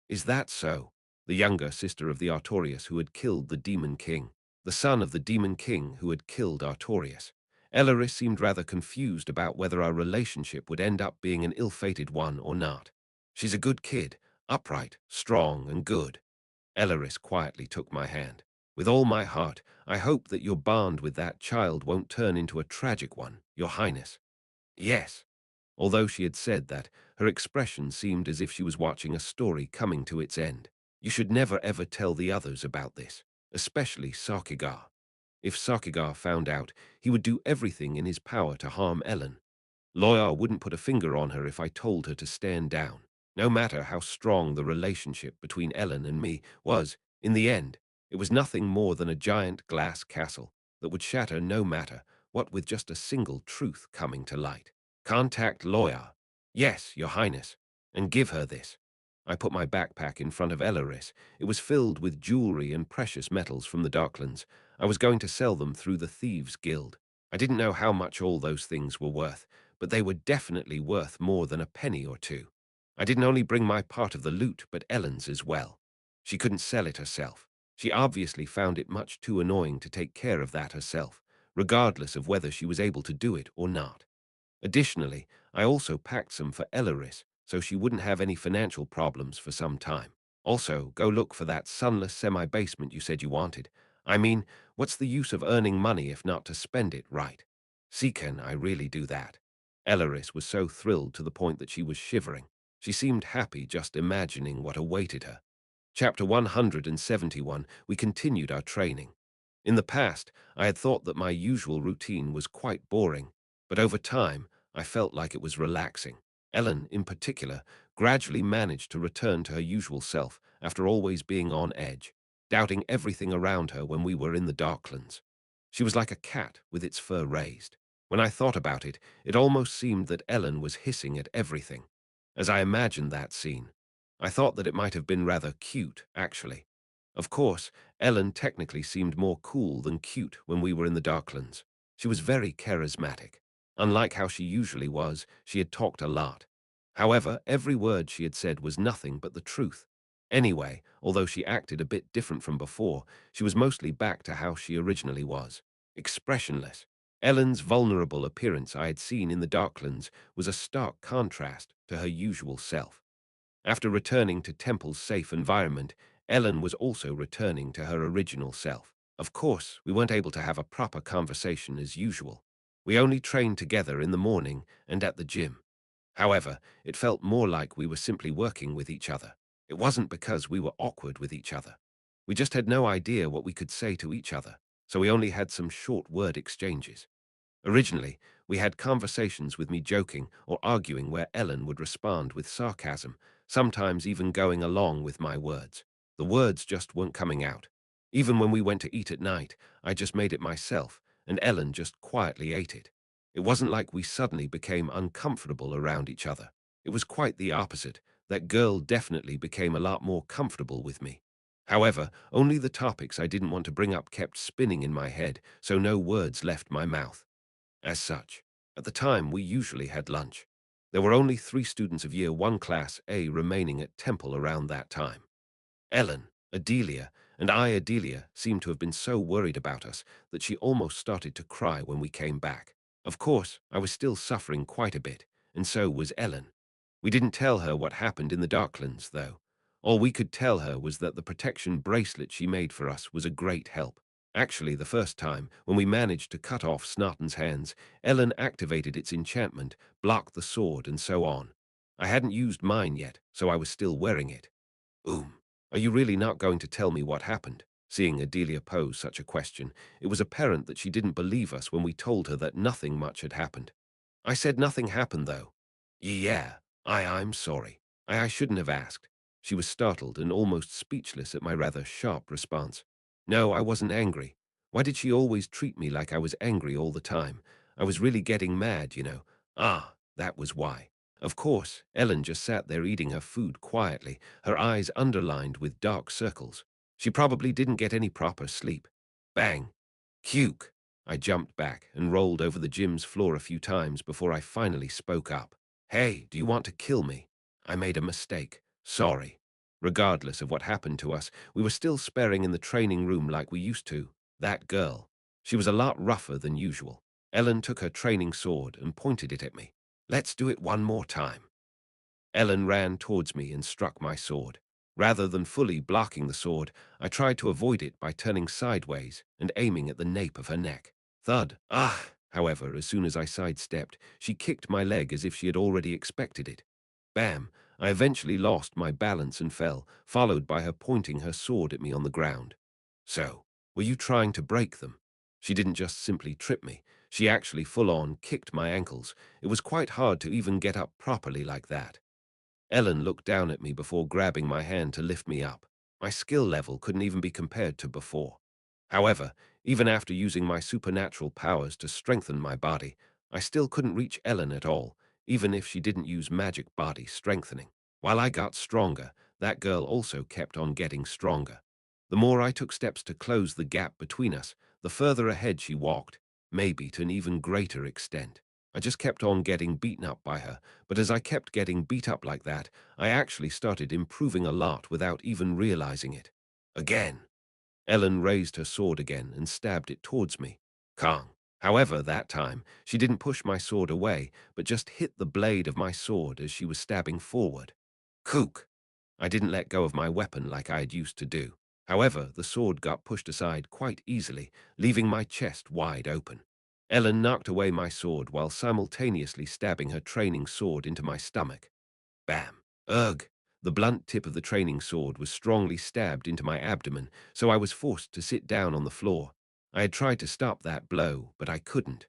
Is that so? The younger sister of the Artorius who had killed the Demon King. The son of the Demon King who had killed Artorius. Elaris seemed rather confused about whether our relationship would end up being an ill-fated one or not. She's a good kid, upright, strong, and good. Elaris quietly took my hand. With all my heart, I hope that your bond with that child won't turn into a tragic one, Your Highness. Yes. Although she had said that, her expression seemed as if she was watching a story coming to its end. You should never ever tell the others about this, especially Sakigar. If Sakigar found out, he would do everything in his power to harm Ellen. Loyar wouldn't put a finger on her if I told her to stand down. No matter how strong the relationship between Ellen and me was, in the end, it was nothing more than a giant glass castle that would shatter no matter what with just a single truth coming to light. Contact Loyar. Yes, Your Highness, and give her this. I put my backpack in front of Elaris. It was filled with jewelry and precious metals from the Darklands. I was going to sell them through the Thieves' Guild. I didn't know how much all those things were worth, but they were definitely worth more than a penny or two. I didn't only bring my part of the loot, but Ellen's as well. She couldn't sell it herself. She obviously found it much too annoying to take care of that herself, regardless of whether she was able to do it or not. Additionally, I also packed some for Elaris, so she wouldn't have any financial problems for some time. Also, go look for that sunless semi-basement you said you wanted. I mean, what's the use of earning money if not to spend it right? See, can I really do that? Elaris was so thrilled to the point that she was shivering. She seemed happy just imagining what awaited her. Chapter 171, we continued our training. In the past, I had thought that my usual routine was quite boring, but over time, I felt like it was relaxing. Ellen, in particular, gradually managed to return to her usual self after always being on edge, doubting everything around her when we were in the Darklands. She was like a cat with its fur raised. When I thought about it, it almost seemed that Ellen was hissing at everything. As I imagined that scene, I thought that it might have been rather cute, actually. Of course, Ellen technically seemed more cool than cute when we were in the Darklands. She was very charismatic. Unlike how she usually was, she had talked a lot. However, every word she had said was nothing but the truth. Anyway, although she acted a bit different from before, she was mostly back to how she originally was. Expressionless. Ellen's vulnerable appearance I had seen in the Darklands was a stark contrast to her usual self. After returning to Temple's safe environment, Ellen was also returning to her original self. Of course, we weren't able to have a proper conversation as usual. We only trained together in the morning and at the gym. However, it felt more like we were simply working with each other. It wasn't because we were awkward with each other. We just had no idea what we could say to each other, so we only had some short word exchanges. Originally, we had conversations with me joking or arguing where Ellen would respond with sarcasm, sometimes even going along with my words. The words just weren't coming out. Even when we went to eat at night, I just made it myself, and Ellen just quietly ate it. It wasn't like we suddenly became uncomfortable around each other. It was quite the opposite. That girl definitely became a lot more comfortable with me. However, only the topics I didn't want to bring up kept spinning in my head, so no words left my mouth. As such, At the time, we usually had lunch. There were only 3 students of Year 1 Class A remaining at Temple around that time. Ellen, Adelia, and Adelia seemed to have been so worried about us that she almost started to cry when we came back. Of course, I was still suffering quite a bit, and so was Ellen. We didn't tell her what happened in the Darklands, though. All we could tell her was that the protection bracelet she made for us was a great help. Actually, the first time, when we managed to cut off Snarton's hands, Ellen activated its enchantment, blocked the sword, and so on. I hadn't used mine yet, so I was still wearing it. Are you really not going to tell me what happened? Seeing Adelia pose such a question, it was apparent that she didn't believe us when we told her that nothing much had happened. I said nothing happened, though. Yeah, I'm sorry. I shouldn't have asked. She was startled and almost speechless at my rather sharp response. No, I wasn't angry. Why did she always treat me like I was angry all the time? I was really getting mad, you know. That was why. Of course, Ellen just sat there eating her food quietly, her eyes underlined with dark circles. She probably didn't get any proper sleep. Bang! Cuke! I jumped back and rolled over the gym's floor a few times before I finally spoke up. Hey, do you want to kill me? I made a mistake. Sorry. Regardless of what happened to us, we were still sparring in the training room like we used to. That girl. She was a lot rougher than usual. Ellen took her training sword and pointed it at me. Let's do it one more time. Ellen ran towards me and struck my sword. Rather than fully blocking the sword, I tried to avoid it by turning sideways and aiming at the nape of her neck. Thud. However, as soon as I sidestepped, she kicked my leg as if she had already expected it. Bam! I eventually lost my balance and fell, followed by her pointing her sword at me on the ground. So, were you trying to break them? She didn't just simply trip me. She actually full-on kicked my ankles. It was quite hard to even get up properly like that. Ellen looked down at me before grabbing my hand to lift me up. My skill level couldn't even be compared to before. However, even after using my supernatural powers to strengthen my body, I still couldn't reach Ellen at all, even if she didn't use magic body strengthening. While I got stronger, that girl also kept on getting stronger. The more I took steps to close the gap between us, the further ahead she walked, maybe to an even greater extent. I just kept on getting beaten up by her, but as I kept getting beat up like that, I actually started improving a lot without even realizing it. Again. Ellen raised her sword again and stabbed it towards me. Kong. However, that time, she didn't push my sword away, but just hit the blade of my sword as she was stabbing forward. Kook! I didn't let go of my weapon like I had used to do. However, the sword got pushed aside quite easily, leaving my chest wide open. Ellen knocked away my sword while simultaneously stabbing her training sword into my stomach. Bam! Ugh! The blunt tip of the training sword was strongly stabbed into my abdomen, so I was forced to sit down on the floor. I had tried to stop that blow, but I couldn't.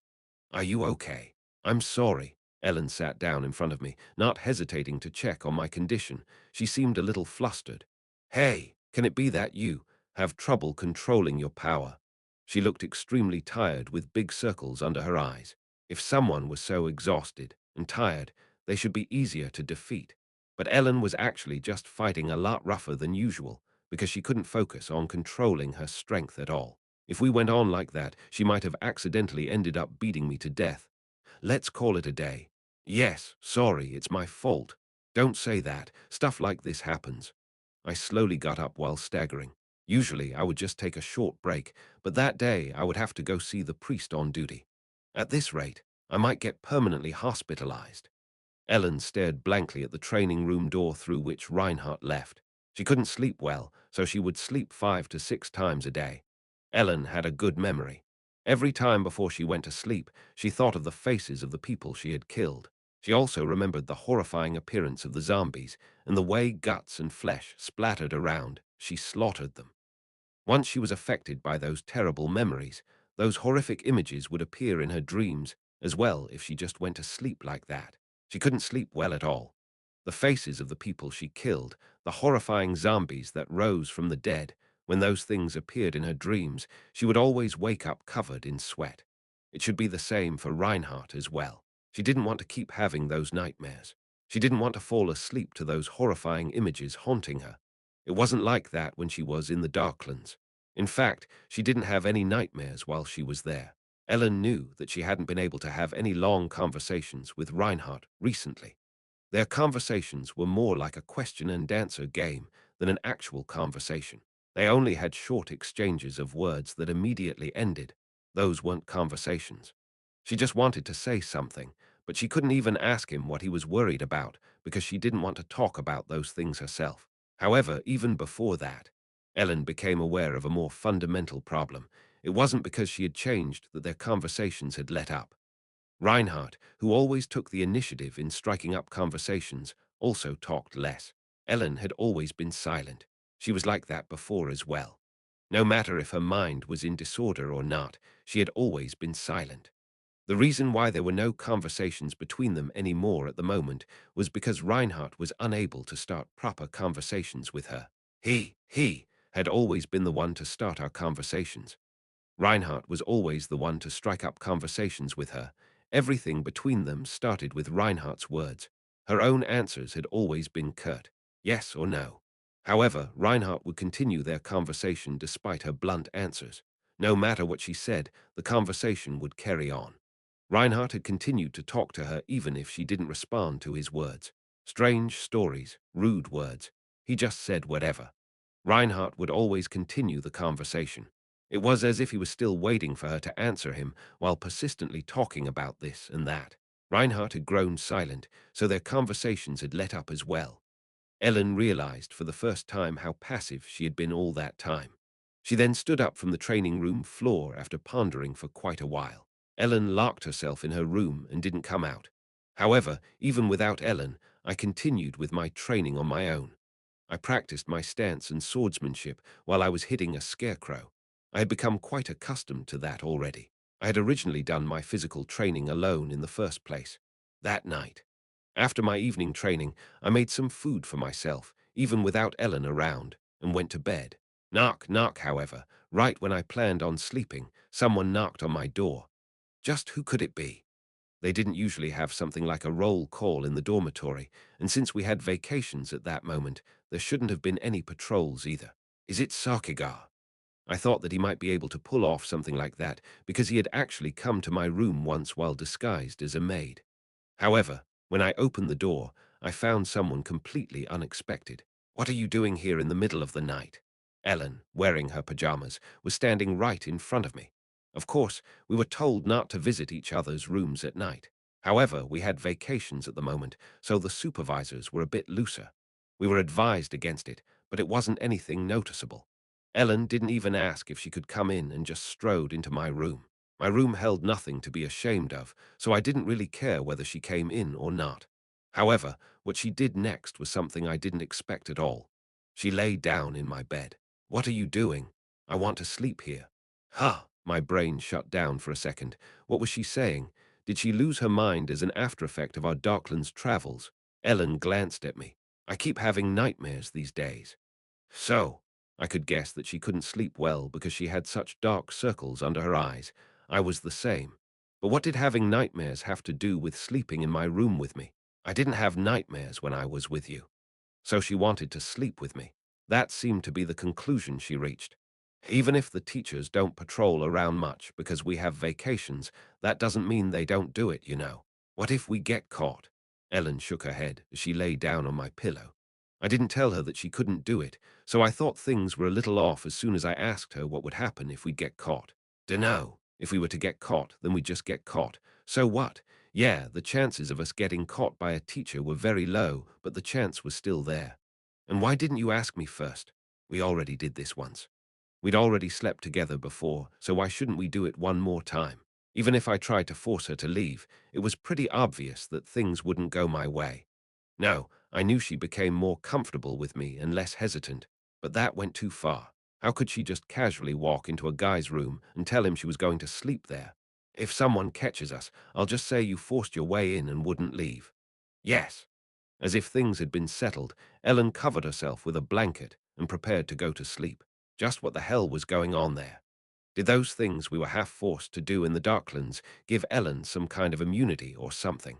Are you okay? I'm sorry. Ellen sat down in front of me, not hesitating to check on my condition. She seemed a little flustered. Hey, can it be that you have trouble controlling your power? She looked extremely tired with big circles under her eyes. If someone was so exhausted and tired, they should be easier to defeat. But Ellen was actually just fighting a lot rougher than usual because she couldn't focus on controlling her strength at all. If we went on like that, she might have accidentally ended up beating me to death. Let's call it a day. Yes, sorry, it's my fault. Don't say that. Stuff like this happens. I slowly got up while staggering. Usually, I would just take a short break, but that day I would have to go see the priest on duty. At this rate, I might get permanently hospitalized. Ellen stared blankly at the training room door through which Reinhardt left. She couldn't sleep well, so she would sleep 5 to 6 times a day. Ellen had a good memory. Every time before she went to sleep, she thought of the faces of the people she had killed. She also remembered the horrifying appearance of the zombies and the way guts and flesh splattered around. She slaughtered them. Once she was affected by those terrible memories, those horrific images would appear in her dreams as well if she just went to sleep like that. She couldn't sleep well at all. The faces of the people she killed, the horrifying zombies that rose from the dead, when those things appeared in her dreams, she would always wake up covered in sweat. It should be the same for Reinhardt as well. She didn't want to keep having those nightmares. She didn't want to fall asleep to those horrifying images haunting her. It wasn't like that when she was in the Darklands. In fact, she didn't have any nightmares while she was there. Ellen knew that she hadn't been able to have any long conversations with Reinhardt recently. Their conversations were more like a question and answer game than an actual conversation. They only had short exchanges of words that immediately ended. Those weren't conversations. She just wanted to say something, but she couldn't even ask him what he was worried about because she didn't want to talk about those things herself. However, even before that, Ellen became aware of a more fundamental problem. It wasn't because she had changed that their conversations had let up. Reinhardt, who always took the initiative in striking up conversations, also talked less. Ellen had always been silent. She was like that before as well. No matter if her mind was in disorder or not, she had always been silent. The reason why there were no conversations between them anymore at the moment was because Reinhardt was unable to start proper conversations with her. He had always been the one to start our conversations. Reinhardt was always the one to strike up conversations with her. Everything between them started with Reinhardt's words. Her own answers had always been curt, yes or no. However, Reinhardt would continue their conversation despite her blunt answers. No matter what she said, the conversation would carry on. Reinhardt had continued to talk to her even if she didn't respond to his words. Strange stories, rude words. He just said whatever. Reinhardt would always continue the conversation. It was as if he was still waiting for her to answer him while persistently talking about this and that. Reinhardt had grown silent, so their conversations had let up as well. Ellen realized for the first time how passive she had been all that time. She then stood up from the training room floor after pondering for quite a while. Ellen locked herself in her room and didn't come out. However, even without Ellen, I continued with my training on my own. I practiced my stance and swordsmanship while I was hitting a scarecrow. I had become quite accustomed to that already. I had originally done my physical training alone in the first place. That night, after my evening training, I made some food for myself, even without Ellen around, and went to bed. Knock, knock, however, right when I planned on sleeping, someone knocked on my door. Just who could it be? They didn't usually have something like a roll call in the dormitory, and since we had vacations at that moment, there shouldn't have been any patrols either. Is it Sakigar? I thought that he might be able to pull off something like that because he had actually come to my room once while disguised as a maid. However, when I opened the door, I found someone completely unexpected. What are you doing here in the middle of the night? Ellen, wearing her pajamas, was standing right in front of me. Of course, we were told not to visit each other's rooms at night. However, we had vacations at the moment, so the supervisors were a bit looser. We were advised against it, but it wasn't anything noticeable. Ellen didn't even ask if she could come in and just strode into my room. My room held nothing to be ashamed of, so I didn't really care whether she came in or not. However, what she did next was something I didn't expect at all. She lay down in my bed. What are you doing? I want to sleep here. Huh! My brain shut down for a second. What was she saying? Did she lose her mind as an after-effect of our Darklands travels? Ellen glanced at me. I keep having nightmares these days. So, I could guess that she couldn't sleep well because she had such dark circles under her eyes. I was the same. But what did having nightmares have to do with sleeping in my room with me? I didn't have nightmares when I was with you. So she wanted to sleep with me. That seemed to be the conclusion she reached. Even if the teachers don't patrol around much because we have vacations, that doesn't mean they don't do it, you know. What if we get caught? Ellen shook her head as she lay down on my pillow. I didn't tell her that she couldn't do it, so I thought things were a little off as soon as I asked her what would happen if we get caught. Dunno. If we were to get caught, then we'd just get caught. So what? Yeah, the chances of us getting caught by a teacher were very low, but the chance was still there. And why didn't you ask me first? We already did this once. We'd already slept together before, so why shouldn't we do it one more time? Even if I tried to force her to leave, it was pretty obvious that things wouldn't go my way. No, I knew she became more comfortable with me and less hesitant, but that went too far. How could she just casually walk into a guy's room and tell him she was going to sleep there? If someone catches us, I'll just say you forced your way in and wouldn't leave. Yes. As if things had been settled, Ellen covered herself with a blanket and prepared to go to sleep. Just what the hell was going on there? Did those things we were half forced to do in the Darklands give Ellen some kind of immunity or something?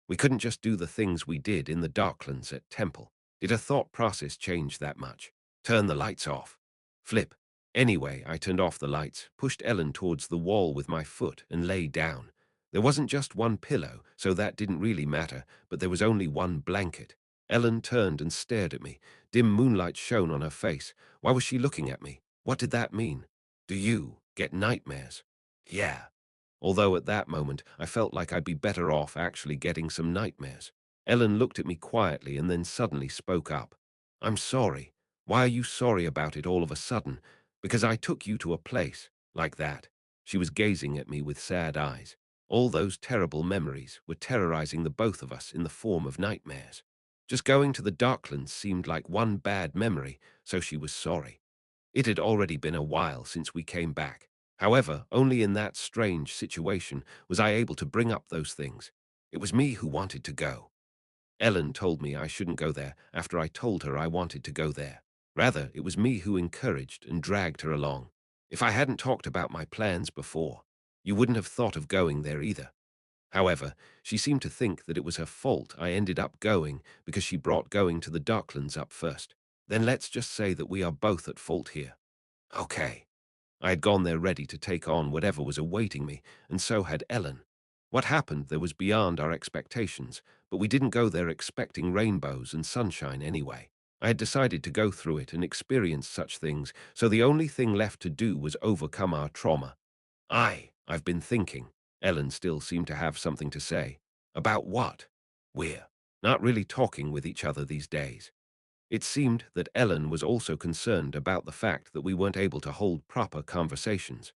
We couldn't just do the things we did in the Darklands at Temple. Did her thought process change that much? Turn the lights off. Flip. Anyway, I turned off the lights, pushed Ellen towards the wall with my foot, and lay down. There wasn't just one pillow, so that didn't really matter, but there was only one blanket. Ellen turned and stared at me. Dim moonlight shone on her face. Why was she looking at me? What did that mean? Do you get nightmares? Yeah. Although at that moment I felt like I'd be better off actually getting some nightmares. Ellen looked at me quietly and then suddenly spoke up. I'm sorry. Why are you sorry about it all of a sudden? Because I took you to a place like that. She was gazing at me with sad eyes. All those terrible memories were terrorizing the both of us in the form of nightmares. Just going to the Darklands seemed like one bad memory, so she was sorry. It had already been a while since we came back. However, only in that strange situation was I able to bring up those things. It was me who wanted to go. Ellen told me I shouldn't go there after I told her I wanted to go there. Rather, it was me who encouraged and dragged her along. If I hadn't talked about my plans before, you wouldn't have thought of going there either. However, she seemed to think that it was her fault I ended up going because she brought going to the Darklands up first. Then let's just say that we are both at fault here. Okay. I had gone there ready to take on whatever was awaiting me, and so had Ellen. What happened there was beyond our expectations, but we didn't go there expecting rainbows and sunshine anyway. I had decided to go through it and experience such things, so the only thing left to do was overcome our trauma. I've been thinking. Ellen still seemed to have something to say. About what? We're not really talking with each other these days. It seemed that Ellen was also concerned about the fact that we weren't able to hold proper conversations.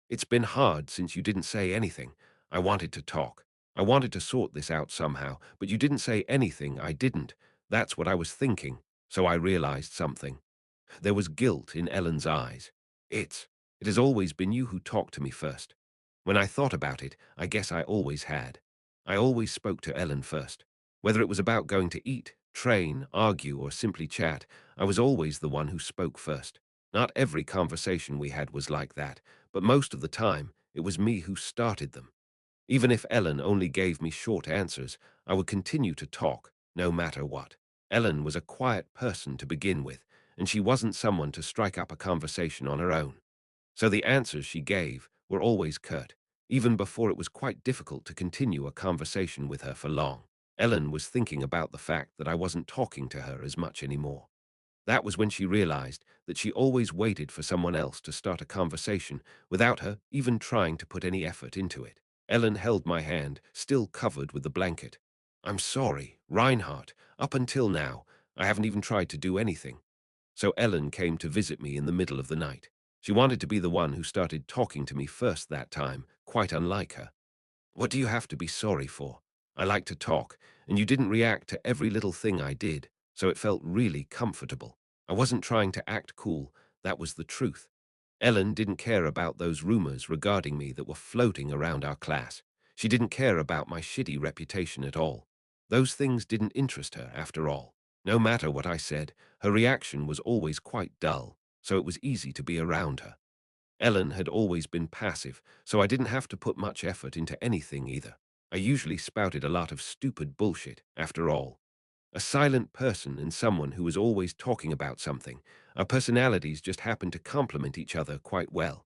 It's been hard since you didn't say anything. I wanted to talk. I wanted to sort this out somehow, but you didn't say anything. I didn't. That's what I was thinking. So I realized something. There was guilt in Ellen's eyes. It has always been you who talked to me first. When I thought about it, I guess I always had. I always spoke to Ellen first. Whether it was about going to eat, train, argue, or simply chat, I was always the one who spoke first. Not every conversation we had was like that, but most of the time, it was me who started them. Even if Ellen only gave me short answers, I would continue to talk, no matter what. Ellen was a quiet person to begin with, and she wasn't someone to strike up a conversation on her own. So the answers she gave were always curt, even before it was quite difficult to continue a conversation with her for long. Ellen was thinking about the fact that I wasn't talking to her as much anymore. That was when she realized that she always waited for someone else to start a conversation without her even trying to put any effort into it. Ellen held my hand, still covered with the blanket. I'm sorry, Reinhardt. Up until now, I haven't even tried to do anything. So Ellen came to visit me in the middle of the night. She wanted to be the one who started talking to me first that time, quite unlike her. What do you have to be sorry for? I like to talk, and you didn't react to every little thing I did, so it felt really comfortable. I wasn't trying to act cool, that was the truth. Ellen didn't care about those rumors regarding me that were floating around our class. She didn't care about my shitty reputation at all. Those things didn't interest her, after all. No matter what I said, her reaction was always quite dull, so it was easy to be around her. Ellen had always been passive, so I didn't have to put much effort into anything either. I usually spouted a lot of stupid bullshit, after all. A silent person and someone who was always talking about something. Our personalities just happened to complement each other quite well.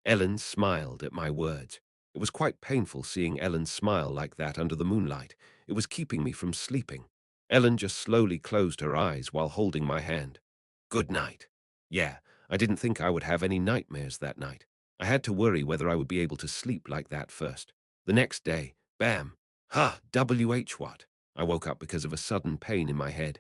Ellen smiled at my words. It was quite painful seeing Ellen smile like that under the moonlight. It was keeping me from sleeping. Ellen just slowly closed her eyes while holding my hand. Good night. Yeah, I didn't think I would have any nightmares that night. I had to worry whether I would be able to sleep like that first. The next day, bam. What? I woke up because of a sudden pain in my head.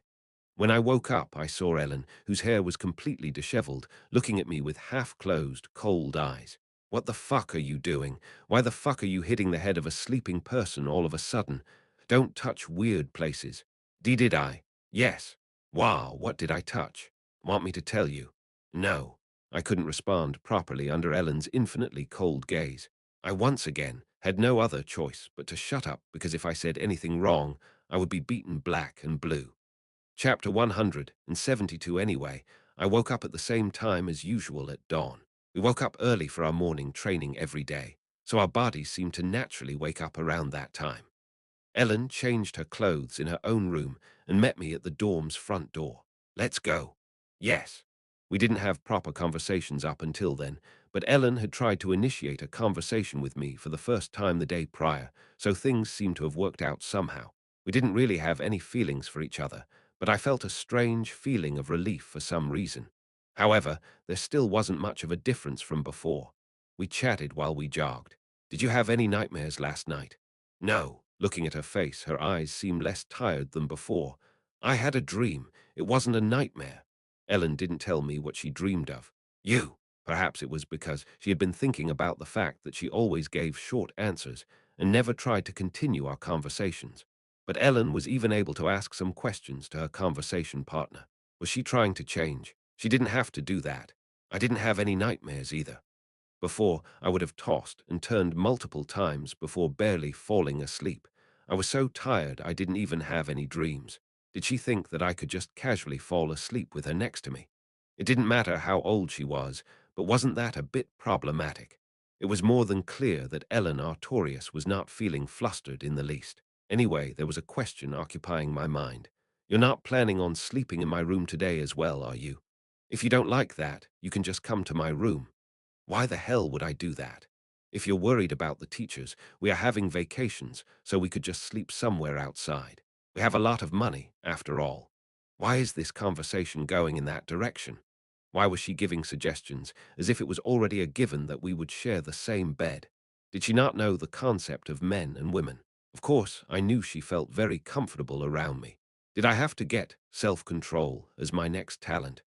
When I woke up, I saw Ellen, whose hair was completely disheveled, looking at me with half-closed, cold eyes. What the fuck are you doing? Why the fuck are you hitting the head of a sleeping person all of a sudden? Don't touch weird places. Did I? Yes. Wow, what did I touch? Want me to tell you? No. I couldn't respond properly under Ellen's infinitely cold gaze. I once again had no other choice but to shut up because if I said anything wrong, I would be beaten black and blue. Chapter 172 anyway, I woke up at the same time as usual at dawn. We woke up early for our morning training every day, so our bodies seemed to naturally wake up around that time. Ellen changed her clothes in her own room and met me at the dorm's front door. Let's go. Yes. We didn't have proper conversations up until then, but Ellen had tried to initiate a conversation with me for the first time the day prior, so things seemed to have worked out somehow. We didn't really have any feelings for each other, but I felt a strange feeling of relief for some reason. However, there still wasn't much of a difference from before. We chatted while we jogged. "Did you have any nightmares last night?" "No." Looking at her face, her eyes seemed less tired than before. "I had a dream. It wasn't a nightmare." Ellen didn't tell me what she dreamed of. "You." Perhaps it was because she had been thinking about the fact that she always gave short answers and never tried to continue our conversations. But Ellen was even able to ask some questions to her conversation partner. Was she trying to change? She didn't have to do that. I didn't have any nightmares either. Before, I would have tossed and turned multiple times before barely falling asleep. I was so tired I didn't even have any dreams. Did she think that I could just casually fall asleep with her next to me? It didn't matter how old she was, but wasn't that a bit problematic? It was more than clear that Ellen Artorius was not feeling flustered in the least. Anyway, there was a question occupying my mind. "You're not planning on sleeping in my room today as well, are you? If you don't like that, you can just come to my room." Why the hell would I do that? If you're worried about the teachers, we are having vacations, so we could just sleep somewhere outside. We have a lot of money, after all. Why is this conversation going in that direction? Why was she giving suggestions, as if it was already a given that we would share the same bed? Did she not know the concept of men and women? Of course, I knew she felt very comfortable around me. Did I have to get self-control as my next talent?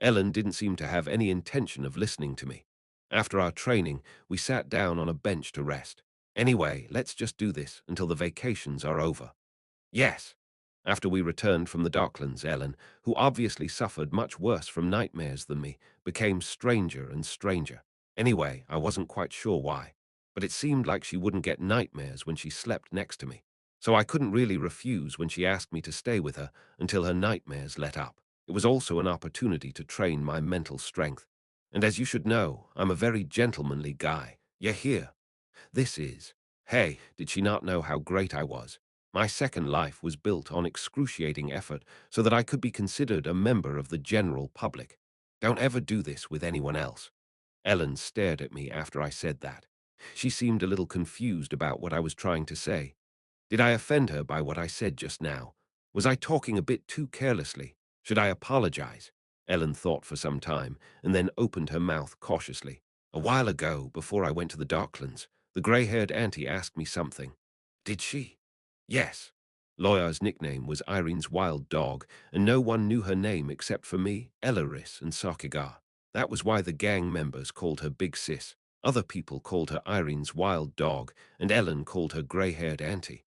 Ellen didn't seem to have any intention of listening to me. After our training, we sat down on a bench to rest. "Anyway, let's just do this until the vacations are over." "Yes." After we returned from the Docklands, Ellen, who obviously suffered much worse from nightmares than me, became stranger and stranger. Anyway, I wasn't quite sure why, but it seemed like she wouldn't get nightmares when she slept next to me. So I couldn't really refuse when she asked me to stay with her until her nightmares let up. It was also an opportunity to train my mental strength. And as you should know, I'm a very gentlemanly guy. You're here. This is. Hey, did she not know how great I was? My second life was built on excruciating effort so that I could be considered a member of the general public. Don't ever do this with anyone else. Ellen stared at me after I said that. She seemed a little confused about what I was trying to say. Did I offend her by what I said just now? Was I talking a bit too carelessly? Should I apologize? Ellen thought for some time and then opened her mouth cautiously. "A while ago, before I went to the Docklands, the gray-haired auntie asked me something." "Did she?" "Yes." Loya's nickname was Irene's wild dog, and no one knew her name except for me, Elaris, and Sakigar. That was why the gang members called her Big Sis. Other people called her Irene's wild dog, and Ellen called her gray-haired auntie.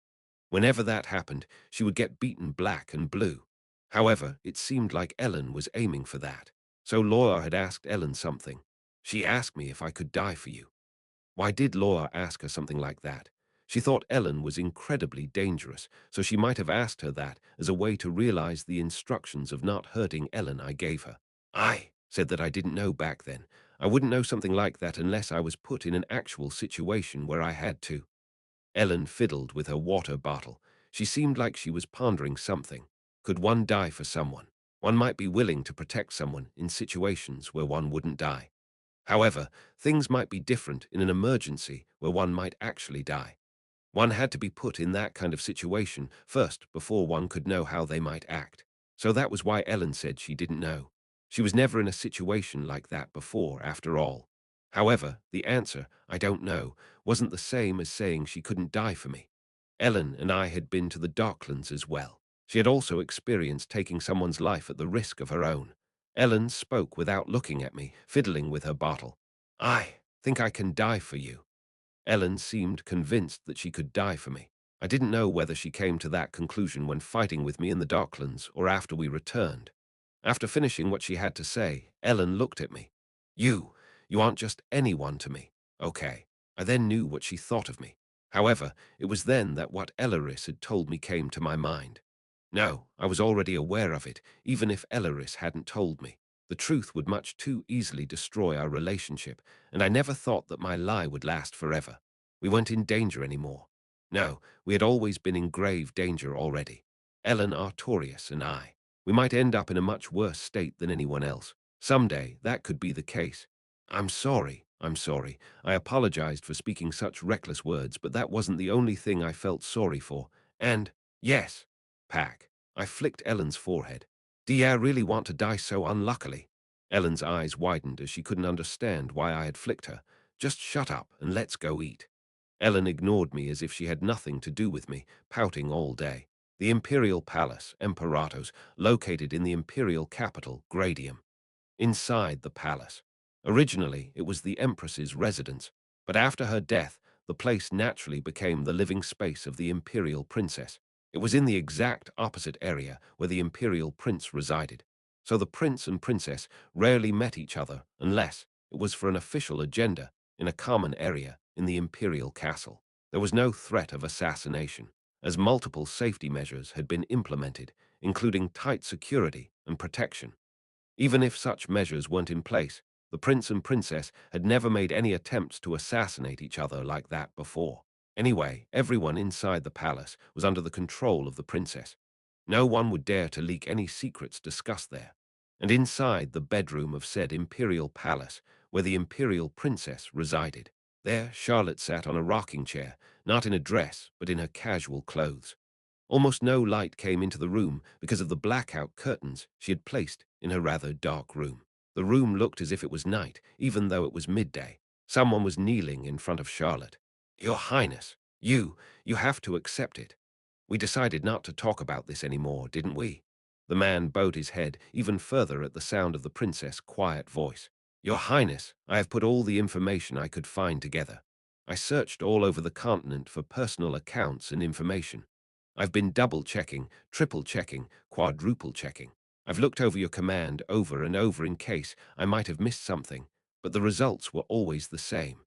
Whenever that happened, she would get beaten black and blue. However, it seemed like Ellen was aiming for that. So Laura had asked Ellen something. She asked me if I could die for you. Why did Laura ask her something like that? She thought Ellen was incredibly dangerous, so she might have asked her that as a way to realize the instructions of not hurting Ellen I gave her. I said that I didn't know back then. I wouldn't know something like that unless I was put in an actual situation where I had to. Ellen fiddled with her water bottle. She seemed like she was pondering something. Could one die for someone? One might be willing to protect someone in situations where one wouldn't die. However, things might be different in an emergency where one might actually die. One had to be put in that kind of situation first before one could know how they might act. So that was why Ellen said she didn't know. She was never in a situation like that before, after all. However, the answer, "I don't know," wasn't the same as saying she couldn't die for me. Ellen and I had been to the Docklands as well. She had also experienced taking someone's life at the risk of her own. Ellen spoke without looking at me, fiddling with her bottle. "I think I can die for you." Ellen seemed convinced that she could die for me. I didn't know whether she came to that conclusion when fighting with me in the Docklands or after we returned. After finishing what she had to say, Ellen looked at me. You aren't just anyone to me." Okay. I then knew what she thought of me. However, it was then that what Elaris had told me came to my mind. No, I was already aware of it, even if Elaris hadn't told me. The truth would much too easily destroy our relationship, and I never thought that my lie would last forever. We weren't in danger anymore. No, we had always been in grave danger already. Ellen Artorius and I. We might end up in a much worse state than anyone else. Someday, that could be the case. I'm sorry. I apologized for speaking such reckless words, but that wasn't the only thing I felt sorry for. And, yes, Pack. I flicked Ellen's forehead. Do ya really want to die so unluckily? Ellen's eyes widened as she couldn't understand why I had flicked her. Just shut up and let's go eat. Ellen ignored me as if she had nothing to do with me, pouting all day. The Imperial Palace, Imperatos, located in the imperial capital, Gradium. Inside the palace. Originally, it was the Empress's residence, but after her death, the place naturally became the living space of the Imperial Princess. It was in the exact opposite area where the Imperial Prince resided, so the Prince and Princess rarely met each other unless it was for an official agenda in a common area in the Imperial Castle. There was no threat of assassination, as multiple safety measures had been implemented, including tight security and protection. Even if such measures weren't in place, the prince and princess had never made any attempts to assassinate each other like that before. Anyway, everyone inside the palace was under the control of the princess. No one would dare to leak any secrets discussed there. And inside the bedroom of said imperial palace, where the imperial princess resided, there Charlotte sat on a rocking chair, not in a dress, but in her casual clothes. Almost no light came into the room because of the blackout curtains she had placed in her rather dark room. The room looked as if it was night, even though it was midday. Someone was kneeling in front of Charlotte. Your Highness, you have to accept it. We decided not to talk about this anymore, didn't we? The man bowed his head even further at the sound of the princess' quiet voice. Your Highness, I have put all the information I could find together. I searched all over the continent for personal accounts and information. I've been double-checking, triple-checking, quadruple-checking. I've looked over your command over and over in case I might have missed something, but the results were always the same.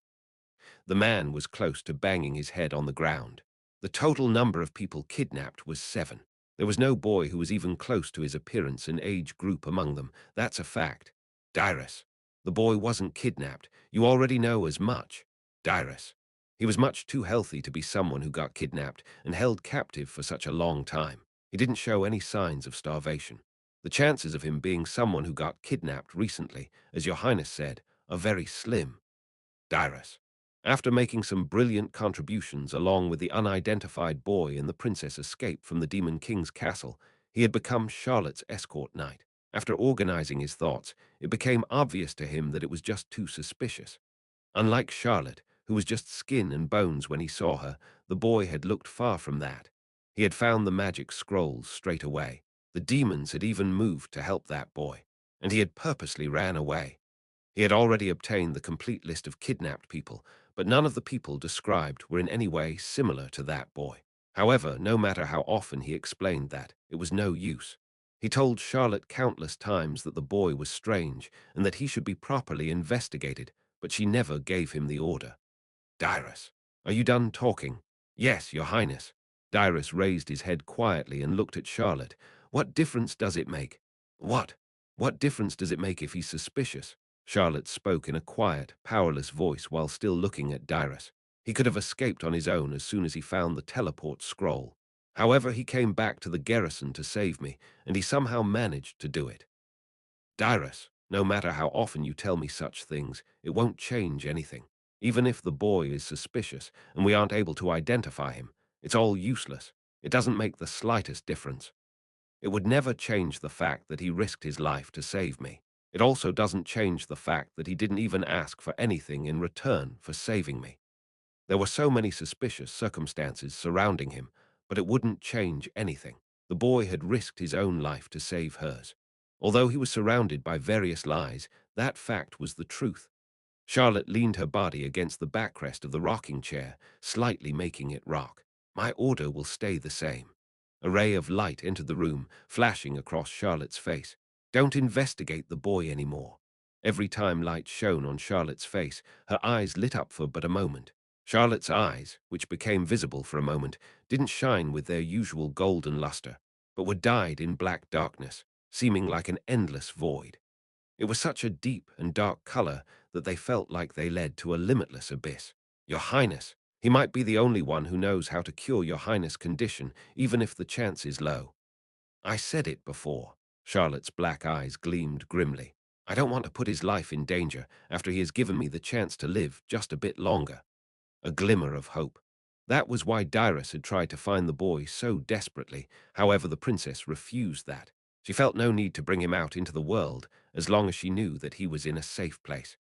The man was close to banging his head on the ground. The total number of people kidnapped was 7. There was no boy who was even close to his appearance and age group among them. That's a fact. Dyrus. The boy wasn't kidnapped. You already know as much. Dyrus. He was much too healthy to be someone who got kidnapped and held captive for such a long time. He didn't show any signs of starvation. The chances of him being someone who got kidnapped recently, as your Highness said, are very slim. Dyrus. After making some brilliant contributions along with the unidentified boy and the princess escape from the Demon King's castle, he had become Charlotte's escort knight. After organizing his thoughts, it became obvious to him that it was just too suspicious. Unlike Charlotte, who was just skin and bones when he saw her, the boy had looked far from that. He had found the magic scrolls straight away. The demons had even moved to help that boy, and he had purposely ran away. He had already obtained the complete list of kidnapped people, but none of the people described were in any way similar to that boy. However, no matter how often he explained that, it was no use. He told Charlotte countless times that the boy was strange and that he should be properly investigated, but she never gave him the order. Dyrus, are you done talking? Yes, Your Highness. Dyrus raised his head quietly and looked at Charlotte. What difference does it make? What? What difference does it make if he's suspicious? Charlotte spoke in a quiet, powerless voice while still looking at Dyrus. He could have escaped on his own as soon as he found the teleport scroll. However, he came back to the garrison to save me, and he somehow managed to do it. Dyrus, no matter how often you tell me such things, it won't change anything. Even if the boy is suspicious and we aren't able to identify him, it's all useless. It doesn't make the slightest difference. It would never change the fact that he risked his life to save me. It also doesn't change the fact that he didn't even ask for anything in return for saving me. There were so many suspicious circumstances surrounding him, but it wouldn't change anything. The boy had risked his own life to save hers. Although he was surrounded by various lies, that fact was the truth. Charlotte leaned her body against the backrest of the rocking chair, slightly making it rock. My order will stay the same. A ray of light entered the room, flashing across Charlotte's face. Don't investigate the boy anymore. Every time light shone on Charlotte's face, her eyes lit up for but a moment. Charlotte's eyes, which became visible for a moment, didn't shine with their usual golden luster, but were dyed in black darkness, seeming like an endless void. It was such a deep and dark color that they felt like they led to a limitless abyss. Your Highness, he might be the only one who knows how to cure your Highness' condition, even if the chance is low. I said it before. Charlotte's black eyes gleamed grimly. I don't want to put his life in danger after he has given me the chance to live just a bit longer. A glimmer of hope. That was why Dyrus had tried to find the boy so desperately. However, the princess refused that. She felt no need to bring him out into the world as long as she knew that he was in a safe place.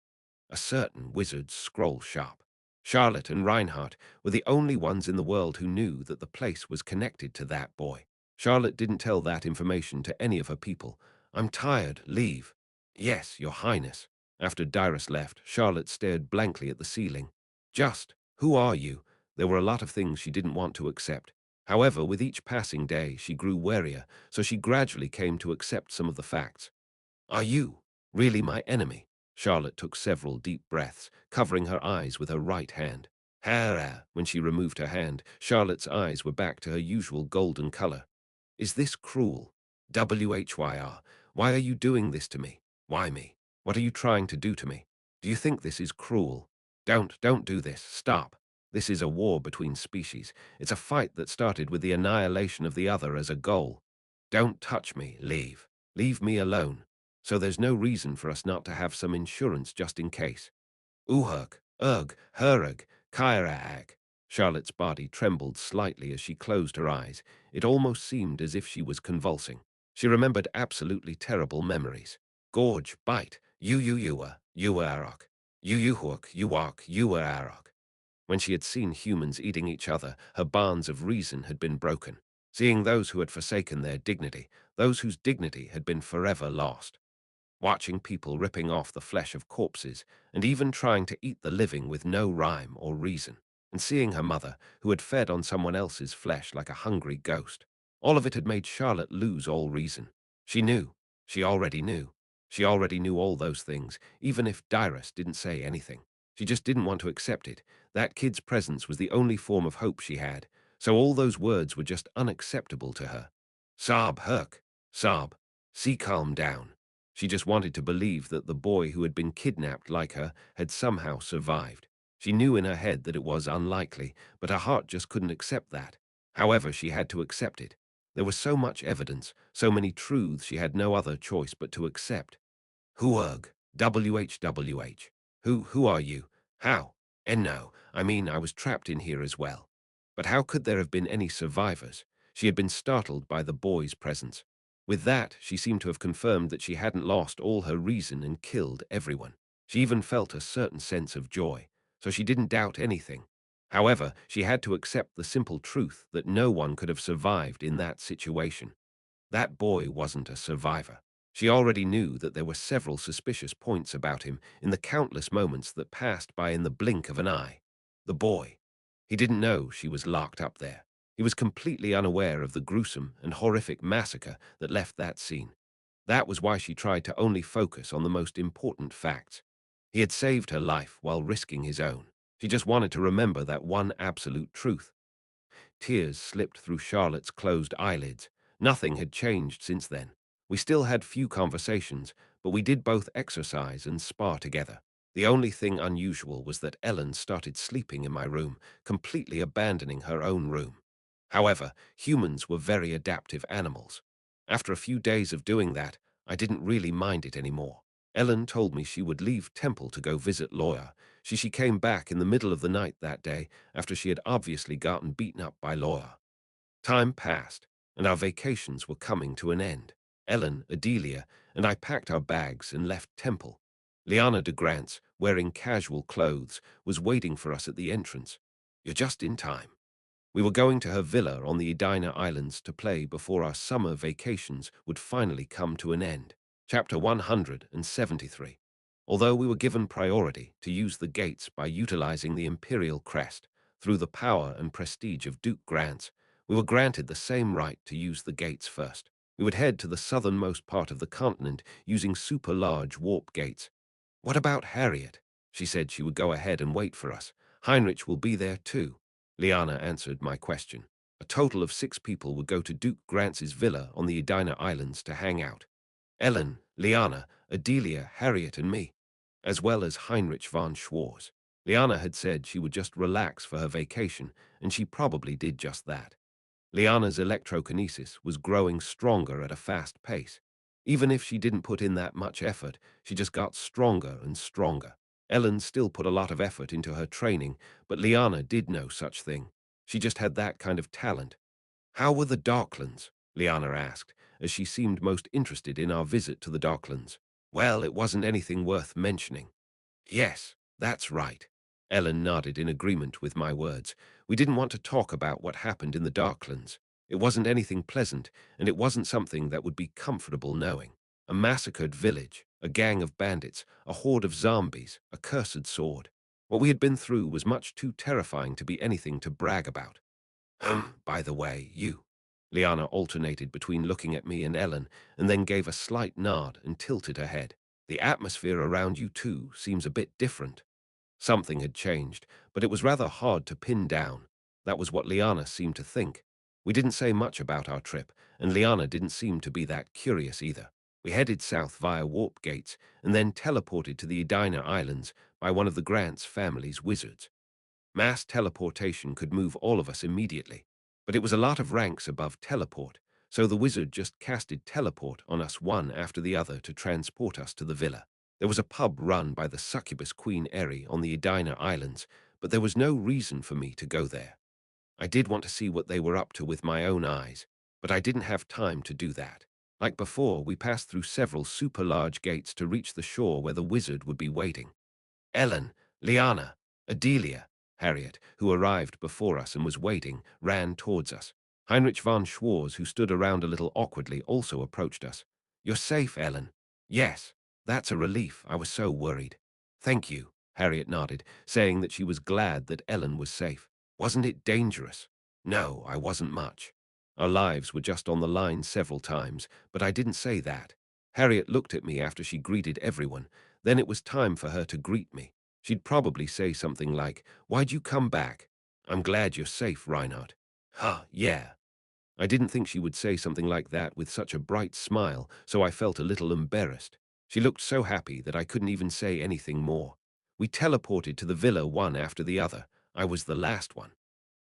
A certain wizard's scroll shop. Charlotte and Reinhardt were the only ones in the world who knew that the place was connected to that boy. Charlotte didn't tell that information to any of her people. I'm tired, leave. Yes, your highness. After Dyrus left, Charlotte stared blankly at the ceiling. Just, who are you? There were a lot of things she didn't want to accept. However, with each passing day, she grew warier, so she gradually came to accept some of the facts. Are you really my enemy? Charlotte took several deep breaths, covering her eyes with her right hand. Hera, when she removed her hand, Charlotte's eyes were back to her usual golden color. Is this cruel? WHYR, why are you doing this to me? Why me? What are you trying to do to me? Do you think this is cruel? Don't do this. Stop. This is a war between species. It's a fight that started with the annihilation of the other as a goal. Don't touch me. Leave. Leave me alone. So there's no reason for us not to have some insurance just in case. Uhug, ugh, herug, kairaag. Charlotte's body trembled slightly as she closed her eyes. It almost seemed as if she was convulsing. She remembered absolutely terrible memories. Gorge, bite, you-arok, you-hook, you-arok. When she had seen humans eating each other, her bonds of reason had been broken. Seeing those who had forsaken their dignity, those whose dignity had been forever lost. Watching people ripping off the flesh of corpses, and even trying to eat the living with no rhyme or reason, and seeing her mother, who had fed on someone else's flesh like a hungry ghost. All of it had made Charlotte lose all reason. She knew. She already knew. She already knew all those things, even if Dyrus didn't say anything. She just didn't want to accept it. That kid's presence was the only form of hope she had, so all those words were just unacceptable to her. Sob, Herc. Sob. See, calm down. She just wanted to believe that the boy who had been kidnapped like her had somehow survived. She knew in her head that it was unlikely, but her heart just couldn't accept that. However, she had to accept it. There was so much evidence, so many truths she had no other choice but to accept. Huerg, WHWH. Who are you? How? And no, I mean I was trapped in here as well. But how could there have been any survivors? She had been startled by the boy's presence. With that, she seemed to have confirmed that she hadn't lost all her reason and killed everyone. She even felt a certain sense of joy, so she didn't doubt anything. However, she had to accept the simple truth that no one could have survived in that situation. That boy wasn't a survivor. She already knew that there were several suspicious points about him in the countless moments that passed by in the blink of an eye. The boy. He didn't know she was locked up there. He was completely unaware of the gruesome and horrific massacre that left that scene. That was why she tried to only focus on the most important facts. He had saved her life while risking his own. She just wanted to remember that one absolute truth. Tears slipped through Charlotte's closed eyelids. Nothing had changed since then. We still had few conversations, but we did both exercise and spar together. The only thing unusual was that Ellen started sleeping in my room, completely abandoning her own room. However, humans were very adaptive animals. After a few days of doing that, I didn't really mind it anymore. Ellen told me she would leave Temple to go visit Lawyer. She came back in the middle of the night that day after she had obviously gotten beaten up by Lawyer. Time passed, and our vacations were coming to an end. Ellen, Adelia, and I packed our bags and left Temple. Liana de Grants, wearing casual clothes, was waiting for us at the entrance. You're just in time. We were going to her villa on the Edina Islands to play before our summer vacations would finally come to an end. Chapter 173. Although we were given priority to use the gates by utilizing the imperial crest, through the power and prestige of Duke Grants, we were granted the same right to use the gates first. We would head to the southernmost part of the continent using super-large warp gates. What about Harriet? She said she would go ahead and wait for us. Heinrich will be there too. Liana answered my question. A total of 6 people would go to Duke Grants's villa on the Edina Islands to hang out. Ellen, Liana, Adelia, Harriet, and me, as well as Heinrich von Schwarz. Liana had said she would just relax for her vacation, and she probably did just that. Liana's electrokinesis was growing stronger at a fast pace. Even if she didn't put in that much effort, she just got stronger and stronger. Ellen still put a lot of effort into her training, but Liana did no such thing. She just had that kind of talent. How were the Darklands? Liana asked, as she seemed most interested in our visit to the Darklands. Well, it wasn't anything worth mentioning. Yes, that's right. Ellen nodded in agreement with my words. We didn't want to talk about what happened in the Darklands. It wasn't anything pleasant, and it wasn't something that would be comfortable knowing. A massacred village, a gang of bandits, a horde of zombies, a cursed sword. What we had been through was much too terrifying to be anything to brag about. By the way, you. Liana alternated between looking at me and Ellen, and then gave a slight nod and tilted her head. The atmosphere around you two seems a bit different. Something had changed, but it was rather hard to pin down. That was what Liana seemed to think. We didn't say much about our trip, and Liana didn't seem to be that curious either. We headed south via warp gates, and then teleported to the Edina Islands by one of the Grant's family's wizards. Mass teleportation could move all of us immediately, but it was a lot of ranks above teleport, so the wizard just casted teleport on us one after the other to transport us to the villa. There was a pub run by the succubus Queen Eri on the Edina Islands, but there was no reason for me to go there. I did want to see what they were up to with my own eyes, but I didn't have time to do that. Like before, we passed through several super large gates to reach the shore where the wizard would be waiting. Ellen, Liana, Adelia, Harriet, who arrived before us and was waiting, ran towards us. Heinrich von Schwarz, who stood around a little awkwardly, also approached us. "You're safe, Ellen." "Yes, that's a relief. I was so worried." "Thank you," Harriet nodded, saying that she was glad that Ellen was safe. "Wasn't it dangerous?" "No, I wasn't much. Our lives were just on the line several times, but I didn't say that." Harriet looked at me after she greeted everyone. Then it was time for her to greet me. She'd probably say something like, "Why'd you come back?" "I'm glad you're safe, Reinhard." "Huh, yeah." I didn't think she would say something like that with such a bright smile, so I felt a little embarrassed. She looked so happy that I couldn't even say anything more. We teleported to the villa one after the other. I was the last one.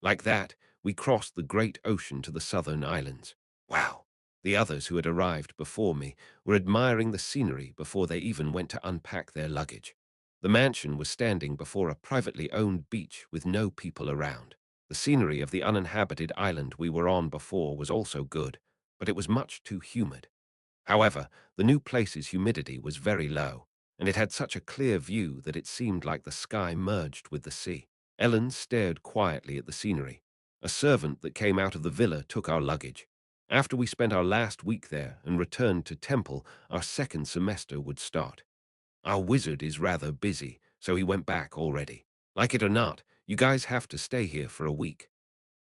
Like that, we crossed the great ocean to the southern islands. Wow! The others who had arrived before me were admiring the scenery before they even went to unpack their luggage. The mansion was standing before a privately owned beach with no people around. The scenery of the uninhabited island we were on before was also good, but it was much too humid. However, the new place's humidity was very low, and it had such a clear view that it seemed like the sky merged with the sea. Ellen stared quietly at the scenery. A servant that came out of the villa took our luggage. After we spent our last week there and returned to Temple, our second semester would start. Our wizard is rather busy, so he went back already. Like it or not, you guys have to stay here for a week.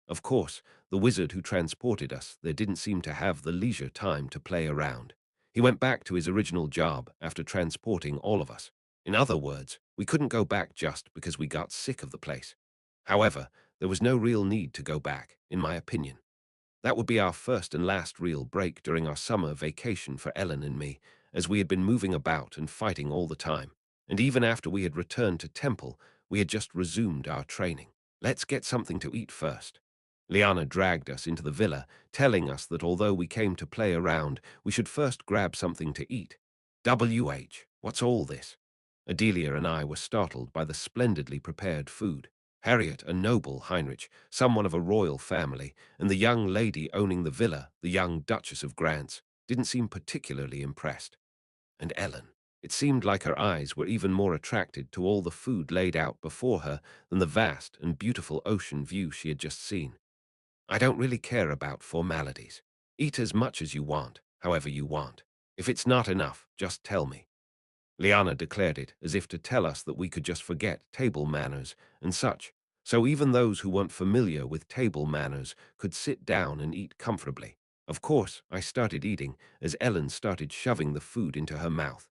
Of course, the wizard who transported us there didn't seem to have the leisure time to play around. He went back to his original job after transporting all of us. In other words, we couldn't go back just because we got sick of the place. However, there was no real need to go back, in my opinion. That would be our first and last real break during our summer vacation for Ellen and me, as we had been moving about and fighting all the time. And even after we had returned to Temple, we had just resumed our training. "Let's get something to eat first." Liana dragged us into the villa, telling us that although we came to play around, we should first grab something to eat. What's all this? Adelia and I were startled by the splendidly prepared food. Harriet, a noble Heinrich, someone of a royal family, and the young lady owning the villa, the young Duchess of Grants, didn't seem particularly impressed. And Ellen, it seemed like her eyes were even more attracted to all the food laid out before her than the vast and beautiful ocean view she had just seen. "I don't really care about formalities. Eat as much as you want, however you want. If it's not enough, just tell me." Liana declared it as if to tell us that we could just forget table manners and such, so even those who weren't familiar with table manners could sit down and eat comfortably. Of course, I started eating as Ellen started shoving the food into her mouth.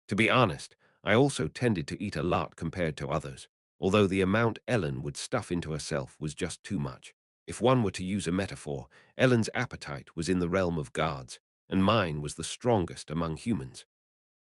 To be honest, I also tended to eat a lot compared to others, although the amount Ellen would stuff into herself was just too much. If one were to use a metaphor, Ellen's appetite was in the realm of gods, and mine was the strongest among humans.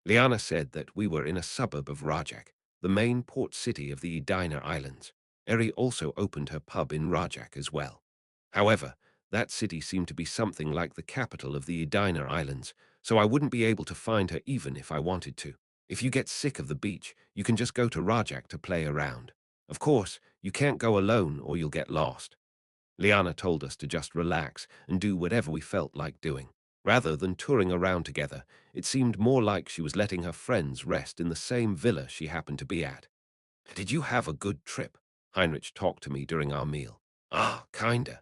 Liana said that we were in a suburb of Rajak, the main port city of the Edina Islands. Eri also opened her pub in Rajak as well. However, that city seemed to be something like the capital of the Edina Islands, so I wouldn't be able to find her even if I wanted to. If you get sick of the beach, you can just go to Rajak to play around. Of course, you can't go alone or you'll get lost. Liana told us to just relax and do whatever we felt like doing. Rather than touring around together, it seemed more like she was letting her friends rest in the same villa she happened to be at. Did you have a good trip? Heinrich talked to me during our meal. Ah, kinda.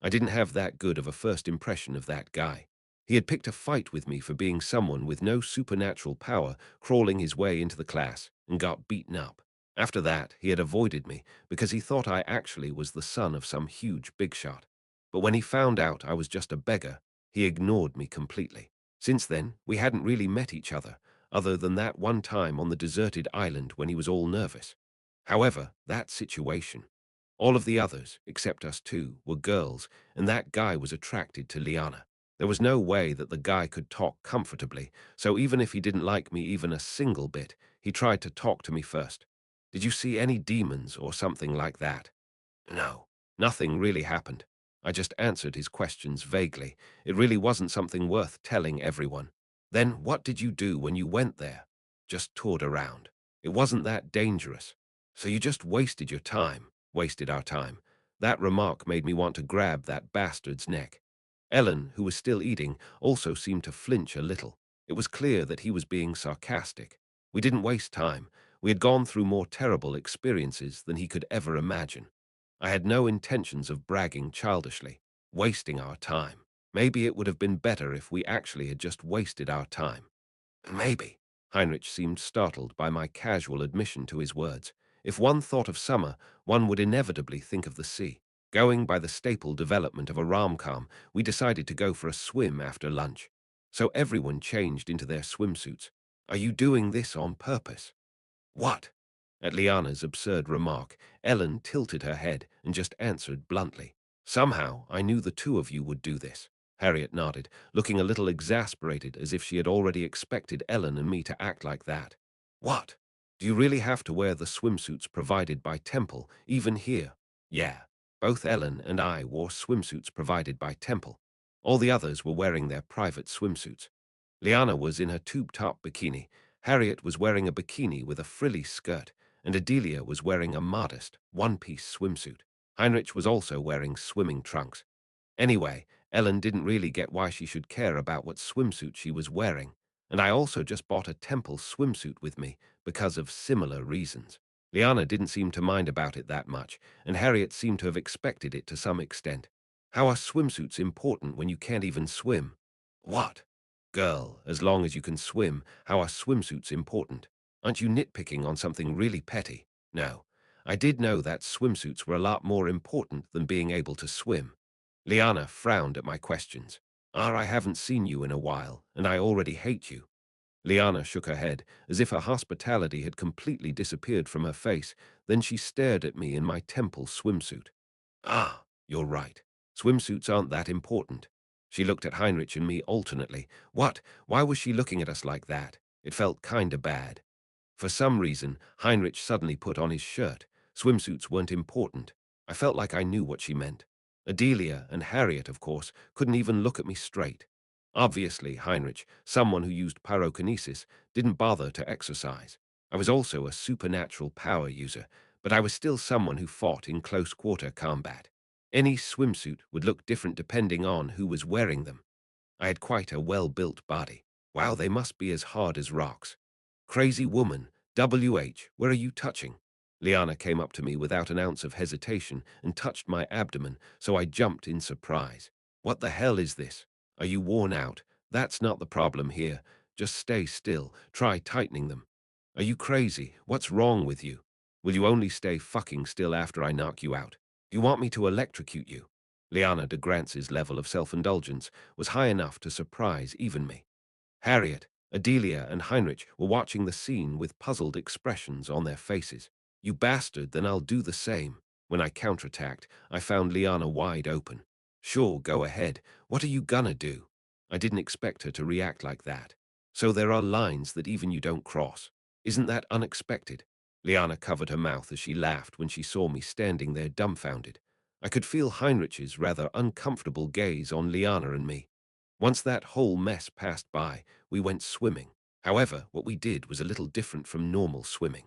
I didn't have that good of a first impression of that guy. He had picked a fight with me for being someone with no supernatural power crawling his way into the class and got beaten up. After that, he had avoided me because he thought I actually was the son of some huge big shot. But when he found out I was just a beggar, he ignored me completely. Since then, we hadn't really met each other than that one time on the deserted island when he was all nervous. However, that situation, all of the others, except us two, were girls, and that guy was attracted to Liana. There was no way that the guy could talk comfortably, so even if he didn't like me even a single bit, he tried to talk to me first. Did you see any demons or something like that? No, nothing really happened. I just answered his questions vaguely. It really wasn't something worth telling everyone. Then what did you do when you went there? Just toured around. It wasn't that dangerous. So you just wasted your time, wasted our time. That remark made me want to grab that bastard's neck. Ellen, who was still eating, also seemed to flinch a little. It was clear that he was being sarcastic. We didn't waste time. We had gone through more terrible experiences than he could ever imagine. I had no intentions of bragging childishly, wasting our time. Maybe it would have been better if we actually had just wasted our time. Maybe. Heinrich seemed startled by my casual admission to his words. If one thought of summer, one would inevitably think of the sea. Going by the staple development of a rom-com, we decided to go for a swim after lunch. So everyone changed into their swimsuits. Are you doing this on purpose? What? At Liana's absurd remark, Ellen tilted her head and just answered bluntly. Somehow, I knew the two of you would do this. Harriet nodded, looking a little exasperated as if she had already expected Ellen and me to act like that. What? Do you really have to wear the swimsuits provided by Temple, even here? Yeah. Both Ellen and I wore swimsuits provided by Temple. All the others were wearing their private swimsuits. Liana was in her tube-top bikini, Harriet was wearing a bikini with a frilly skirt, and Adelia was wearing a modest, one-piece swimsuit. Heinrich was also wearing swimming trunks. Anyway, Ellen didn't really get why she should care about what swimsuit she was wearing, and I also just bought a Temple swimsuit with me because of similar reasons. Liana didn't seem to mind about it that much, and Harriet seemed to have expected it to some extent. How are swimsuits important when you can't even swim? What? Girl, as long as you can swim, how are swimsuits important? Aren't you nitpicking on something really petty? No. I did know that swimsuits were a lot more important than being able to swim. Liana frowned at my questions. I haven't seen you in a while, and I already hate you. Liana shook her head, as if her hospitality had completely disappeared from her face. Then she stared at me in my Temple swimsuit. Ah, you're right. Swimsuits aren't that important. She looked at Heinrich and me alternately. What? Why was she looking at us like that? It felt kinda bad. For some reason, Heinrich suddenly put on his shirt. Swimsuits weren't important. I felt like I knew what she meant. Adelia and Harriet, of course, couldn't even look at me straight. Obviously, Heinrich, someone who used pyrokinesis, didn't bother to exercise. I was also a supernatural power user, but I was still someone who fought in close-quarter combat. Any swimsuit would look different depending on who was wearing them. I had quite a well-built body. Wow, they must be as hard as rocks. Crazy woman, WH, where are you touching? Liana came up to me without an ounce of hesitation and touched my abdomen, so I jumped in surprise. What the hell is this? Are you worn out? That's not the problem here. Just stay still. Try tightening them. Are you crazy? What's wrong with you? Will you only stay fucking still after I knock you out? Do you want me to electrocute you? Liana de Grance's level of self-indulgence was high enough to surprise even me. Harriet, Adelia, and Heinrich were watching the scene with puzzled expressions on their faces. You bastard, then I'll do the same. When I counterattacked, I found Liana wide open. Sure, go ahead. What are you gonna do? I didn't expect her to react like that. So there are lines that even you don't cross. Isn't that unexpected? Liana covered her mouth as she laughed when she saw me standing there dumbfounded. I could feel Heinrich's rather uncomfortable gaze on Liana and me. Once that whole mess passed by, we went swimming. However, what we did was a little different from normal swimming.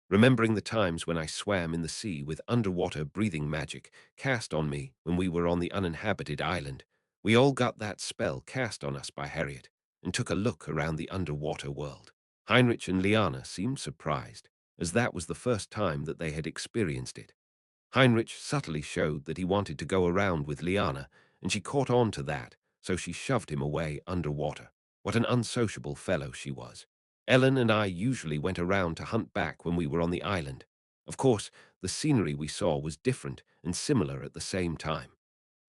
Remembering the times when I swam in the sea with underwater breathing magic cast on me when we were on the uninhabited island, we all got that spell cast on us by Harriet and took a look around the underwater world. Heinrich and Liana seemed surprised, as that was the first time that they had experienced it. Heinrich subtly showed that he wanted to go around with Liana, and she caught on to that, so she shoved him away underwater. What an unsociable fellow she was. Ellen and I usually went around to hunt back when we were on the island. Of course, the scenery we saw was different and similar at the same time.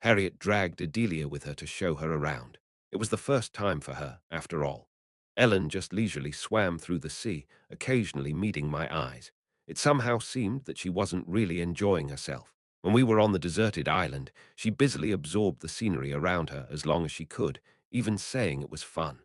Harriet dragged Adelia with her to show her around. It was the first time for her, after all. Ellen just leisurely swam through the sea, occasionally meeting my eyes. It somehow seemed that she wasn't really enjoying herself. When we were on the deserted island, she busily absorbed the scenery around her as long as she could, even saying it was fun.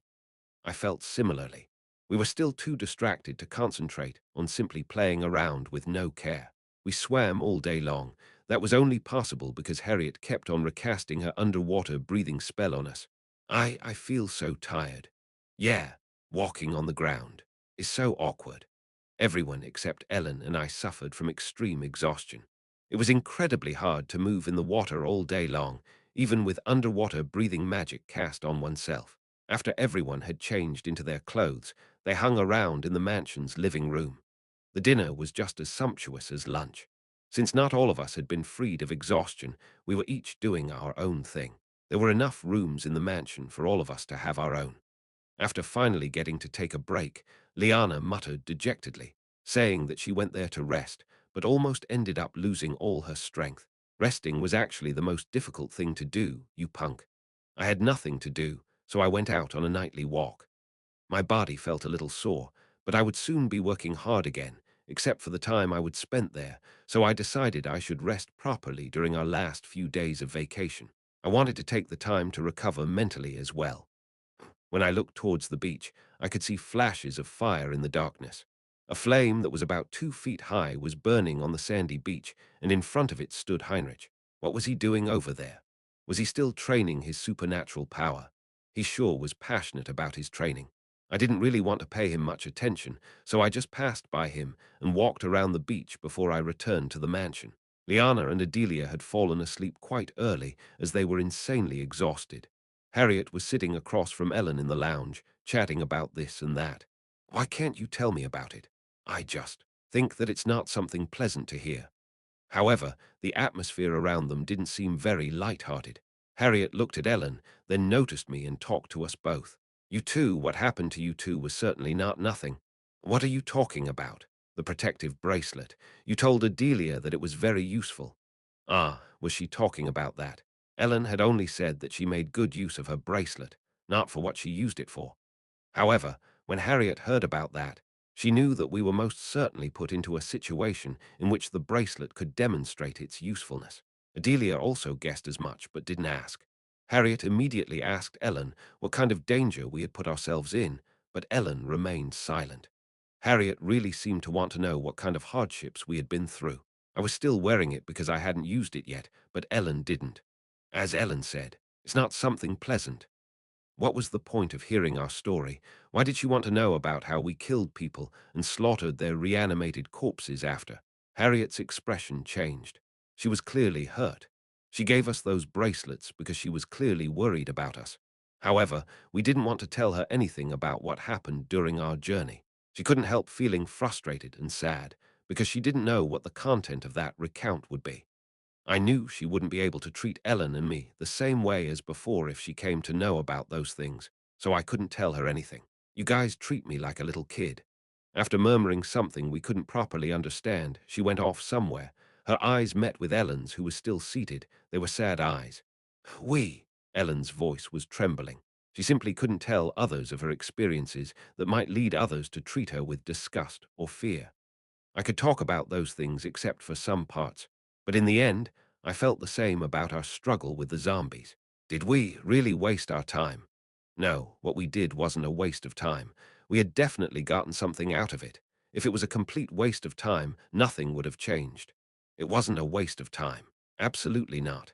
I felt similarly. We were still too distracted to concentrate on simply playing around with no care. We swam all day long. That was only possible because Harriet kept on recasting her underwater breathing spell on us. I feel so tired. Yeah, walking on the ground is so awkward. Everyone except Ellen and I suffered from extreme exhaustion. It was incredibly hard to move in the water all day long, even with underwater breathing magic cast on oneself. After everyone had changed into their clothes, they hung around in the mansion's living room. The dinner was just as sumptuous as lunch. Since not all of us had been freed of exhaustion, we were each doing our own thing. There were enough rooms in the mansion for all of us to have our own. After finally getting to take a break, Liana muttered dejectedly, saying that she went there to rest, but almost ended up losing all her strength. Resting was actually the most difficult thing to do, you punk. I had nothing to do, so I went out on a nightly walk. My body felt a little sore, but I would soon be working hard again, except for the time I would spent there, so I decided I should rest properly during our last few days of vacation. I wanted to take the time to recover mentally as well. When I looked towards the beach, I could see flashes of fire in the darkness. A flame that was about 2 feet high was burning on the sandy beach, and in front of it stood Heinrich. What was he doing over there? Was he still training his supernatural power? He sure was passionate about his training. I didn't really want to pay him much attention, so I just passed by him and walked around the beach before I returned to the mansion. Liana and Adelia had fallen asleep quite early as they were insanely exhausted. Harriet was sitting across from Ellen in the lounge, chatting about this and that. Why can't you tell me about it? I just think that it's not something pleasant to hear. However, the atmosphere around them didn't seem very light-hearted. Harriet looked at Ellen, then noticed me and talked to us both. You two, what happened to you two was certainly not nothing. What are you talking about? The protective bracelet. You told Adelia that it was very useful. Ah, was she talking about that? Ellen had only said that she made good use of her bracelet, not for what she used it for. However, when Harriet heard about that, she knew that we were most certainly put into a situation in which the bracelet could demonstrate its usefulness. Adelia also guessed as much, but didn't ask. Harriet immediately asked Ellen what kind of danger we had put ourselves in, but Ellen remained silent. Harriet really seemed to want to know what kind of hardships we had been through. I was still wearing it because I hadn't used it yet, but Ellen didn't. As Ellen said, it's not something pleasant. What was the point of hearing our story? Why did she want to know about how we killed people and slaughtered their reanimated corpses after? Harriet's expression changed. She was clearly hurt. She gave us those bracelets because she was clearly worried about us. However, we didn't want to tell her anything about what happened during our journey. She couldn't help feeling frustrated and sad because she didn't know what the content of that recount would be. I knew she wouldn't be able to treat Ellen and me the same way as before if she came to know about those things, so I couldn't tell her anything. You guys treat me like a little kid. After murmuring something we couldn't properly understand, she went off somewhere. Her eyes met with Ellen's, who was still seated. They were sad eyes. We, Ellen's voice was trembling. She simply couldn't tell others of her experiences that might lead others to treat her with disgust or fear. I could talk about those things except for some parts, but in the end, I felt the same about our struggle with the zombies. Did we really waste our time? No, what we did wasn't a waste of time. We had definitely gotten something out of it. If it was a complete waste of time, nothing would have changed. It wasn't a waste of time. Absolutely not.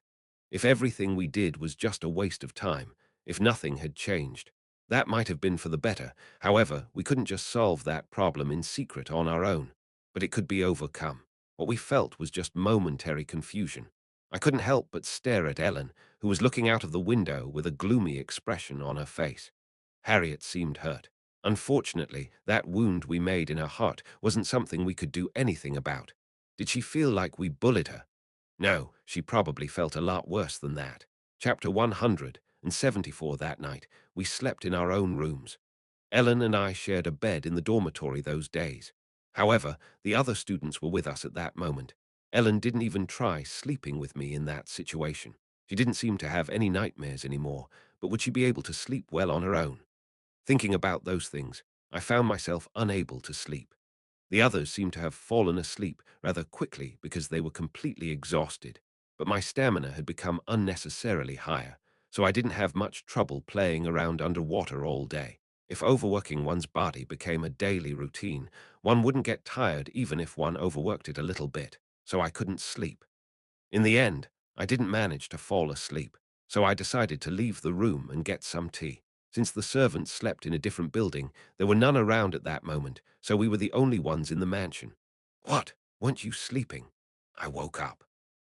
If everything we did was just a waste of time, if nothing had changed. That might have been for the better. However, we couldn't just solve that problem in secret on our own, but it could be overcome. What we felt was just momentary confusion. I couldn't help but stare at Ellen, who was looking out of the window with a gloomy expression on her face. Harriet seemed hurt. Unfortunately, that wound we made in her heart wasn't something we could do anything about. Did she feel like we bullied her? No, she probably felt a lot worse than that. Chapter 174. That night, we slept in our own rooms. Ellen and I shared a bed in the dormitory those days. However, the other students were with us at that moment. Ellen didn't even try sleeping with me in that situation. She didn't seem to have any nightmares anymore, but would she be able to sleep well on her own? Thinking about those things, I found myself unable to sleep. The others seemed to have fallen asleep rather quickly because they were completely exhausted, but my stamina had become unnecessarily higher, so I didn't have much trouble playing around underwater all day. If overworking one's body became a daily routine, one wouldn't get tired even if one overworked it a little bit, so I couldn't sleep. In the end, I didn't manage to fall asleep, so I decided to leave the room and get some tea. Since the servants slept in a different building, there were none around at that moment, so we were the only ones in the mansion. What? Weren't you sleeping? I woke up.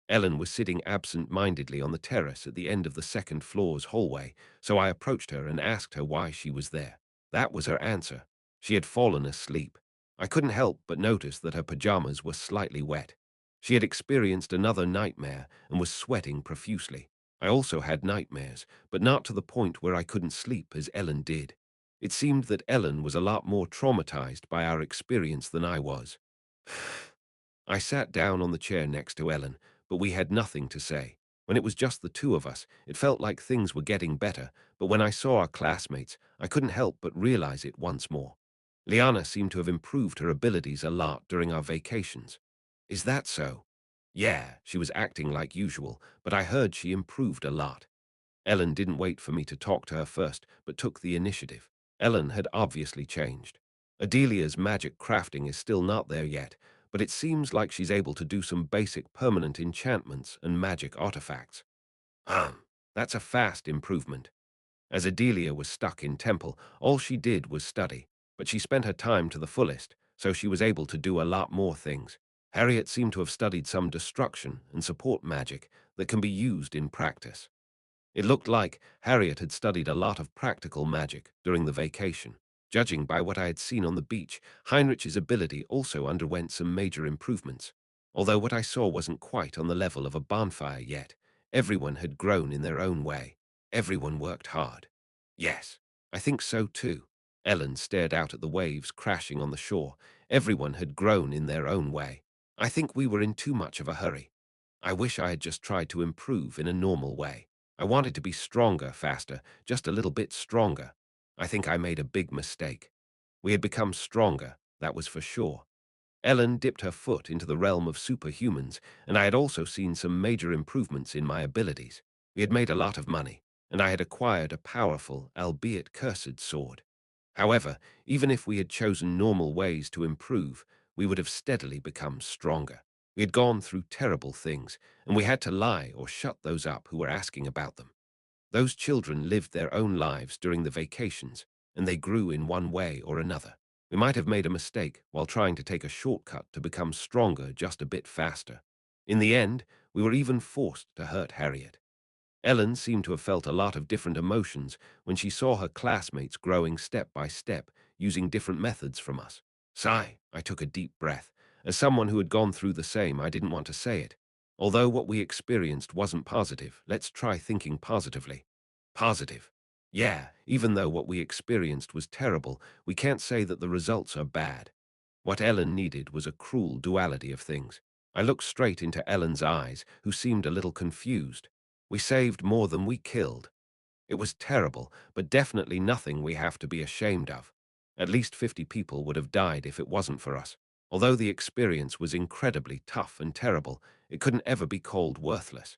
Ellen was sitting absent-mindedly on the terrace at the end of the second floor's hallway, so I approached her and asked her why she was there. That was her answer. She had fallen asleep. I couldn't help but notice that her pajamas were slightly wet. She had experienced another nightmare and was sweating profusely. I also had nightmares, but not to the point where I couldn't sleep as Ellen did. It seemed that Ellen was a lot more traumatized by our experience than I was. I sat down on the chair next to Ellen, but we had nothing to say. When it was just the two of us, it felt like things were getting better, but when I saw our classmates, I couldn't help but realize it once more. Liana seemed to have improved her abilities a lot during our vacations. Is that so? Yeah, she was acting like usual, but I heard she improved a lot. Ellen didn't wait for me to talk to her first, but took the initiative. Ellen had obviously changed. Adelia's magic crafting is still not there yet, but it seems like she's able to do some basic permanent enchantments and magic artifacts. That's a fast improvement. As Adelia was stuck in temple, all she did was study, but she spent her time to the fullest, so she was able to do a lot more things. Harriet seemed to have studied some destruction and support magic that can be used in practice. It looked like Harriet had studied a lot of practical magic during the vacation. Judging by what I had seen on the beach, Heinrich's ability also underwent some major improvements. Although what I saw wasn't quite on the level of a bonfire yet, everyone had grown in their own way. Everyone worked hard. Yes, I think so too. Ellen stared out at the waves crashing on the shore. Everyone had grown in their own way. I think we were in too much of a hurry. I wish I had just tried to improve in a normal way. I wanted to be stronger faster, just a little bit stronger. I think I made a big mistake. We had become stronger, that was for sure. Ellen dipped her foot into the realm of superhumans, and I had also seen some major improvements in my abilities. We had made a lot of money, and I had acquired a powerful, albeit cursed sword. However, even if we had chosen normal ways to improve, we would have steadily become stronger. We had gone through terrible things, and we had to lie or shut those up who were asking about them. Those children lived their own lives during the vacations, and they grew in one way or another. We might have made a mistake while trying to take a shortcut to become stronger just a bit faster. In the end, we were even forced to hurt Harriet. Ellen seemed to have felt a lot of different emotions when she saw her classmates growing step by step, using different methods from us. Sigh, I took a deep breath. As someone who had gone through the same, I didn't want to say it. Although what we experienced wasn't positive, let's try thinking positively. Positive. Yeah, even though what we experienced was terrible, we can't say that the results are bad. What Ellen needed was a cruel duality of things. I looked straight into Ellen's eyes, who seemed a little confused. We saved more than we killed. It was terrible, but definitely nothing we have to be ashamed of. At least 50 people would have died if it wasn't for us. Although the experience was incredibly tough and terrible, it couldn't ever be called worthless.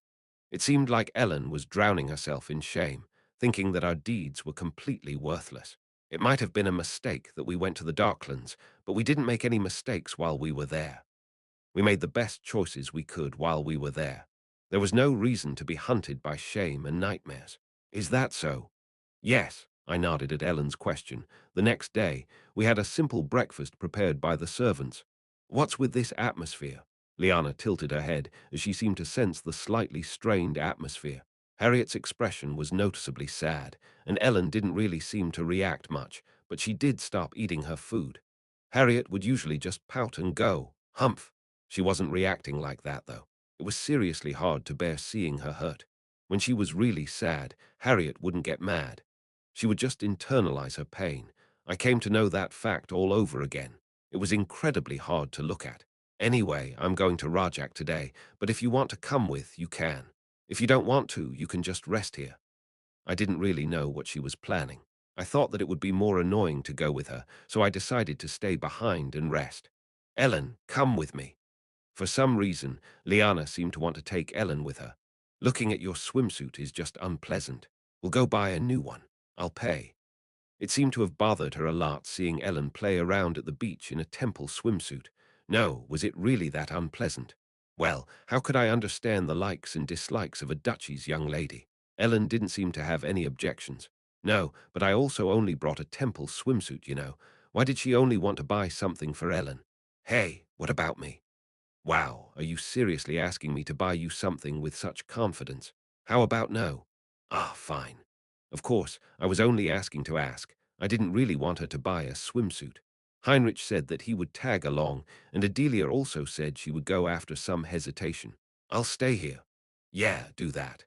It seemed like Ellen was drowning herself in shame, thinking that our deeds were completely worthless. It might have been a mistake that we went to the Darklands, but we didn't make any mistakes while we were there. We made the best choices we could while we were there. There was no reason to be hunted by shame and nightmares. Is that so? Yes, I nodded at Ellen's question. The next day, we had a simple breakfast prepared by the servants. What's with this atmosphere? Liana tilted her head as she seemed to sense the slightly strained atmosphere. Harriet's expression was noticeably sad, and Ellen didn't really seem to react much, but she did stop eating her food. Harriet would usually just pout and go, "Humph." She wasn't reacting like that, though. It was seriously hard to bear seeing her hurt. When she was really sad, Harriet wouldn't get mad. She would just internalize her pain. I came to know that fact all over again. It was incredibly hard to look at. Anyway, I'm going to Rajak today, but if you want to come with, you can. If you don't want to, you can just rest here. I didn't really know what she was planning. I thought that it would be more annoying to go with her, so I decided to stay behind and rest. Ellen, come with me. For some reason, Liana seemed to want to take Ellen with her. Looking at your swimsuit is just unpleasant. We'll go buy a new one. I'll pay. It seemed to have bothered her a lot seeing Ellen play around at the beach in a temple swimsuit. No, was it really that unpleasant? Well, how could I understand the likes and dislikes of a duchy's young lady? Ellen didn't seem to have any objections. No, but I also only brought a temple swimsuit, you know. Why did she only want to buy something for Ellen? Hey, what about me? Wow, are you seriously asking me to buy you something with such confidence? How about no? Ah, fine. Of course, I was only asking to ask. I didn't really want her to buy a swimsuit. Heinrich said that he would tag along, and Adelia also said she would go after some hesitation. I'll stay here. Yeah, do that.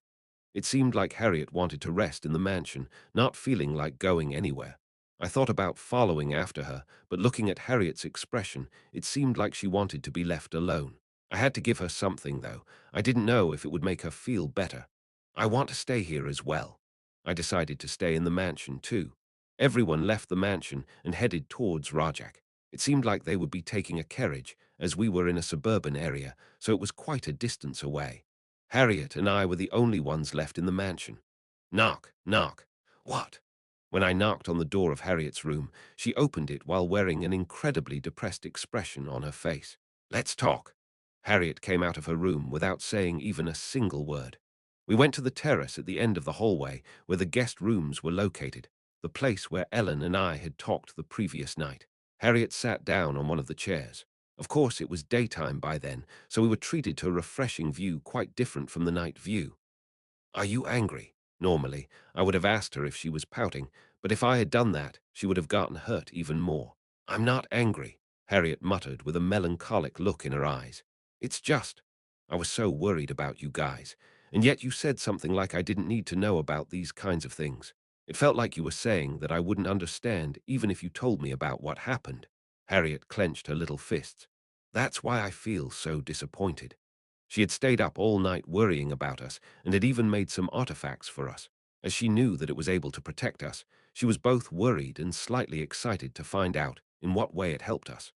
It seemed like Harriet wanted to rest in the mansion, not feeling like going anywhere. I thought about following after her, but looking at Harriet's expression, it seemed like she wanted to be left alone. I had to give her something, though. I didn't know if it would make her feel better. I want to stay here as well. I decided to stay in the mansion, too. Everyone left the mansion and headed towards Rajak. It seemed like they would be taking a carriage, as we were in a suburban area, so it was quite a distance away. Harriet and I were the only ones left in the mansion. Knock, knock. What? When I knocked on the door of Harriet's room, she opened it while wearing an incredibly depressed expression on her face. Let's talk. Harriet came out of her room without saying even a single word. We went to the terrace at the end of the hallway where the guest rooms were located, the place where Ellen and I had talked the previous night. Harriet sat down on one of the chairs. Of course, it was daytime by then, so we were treated to a refreshing view quite different from the night view. Are you angry? Normally, I would have asked her if she was pouting, but if I had done that, she would have gotten hurt even more. I'm not angry, Harriet muttered with a melancholic look in her eyes. It's just, I was so worried about you guys, and yet you said something like I didn't need to know about these kinds of things. It felt like you were saying that I wouldn't understand even if you told me about what happened. Harriet clenched her little fists. That's why I feel so disappointed. She had stayed up all night worrying about us and had even made some artifacts for us. As she knew that it was able to protect us, she was both worried and slightly excited to find out in what way it helped us.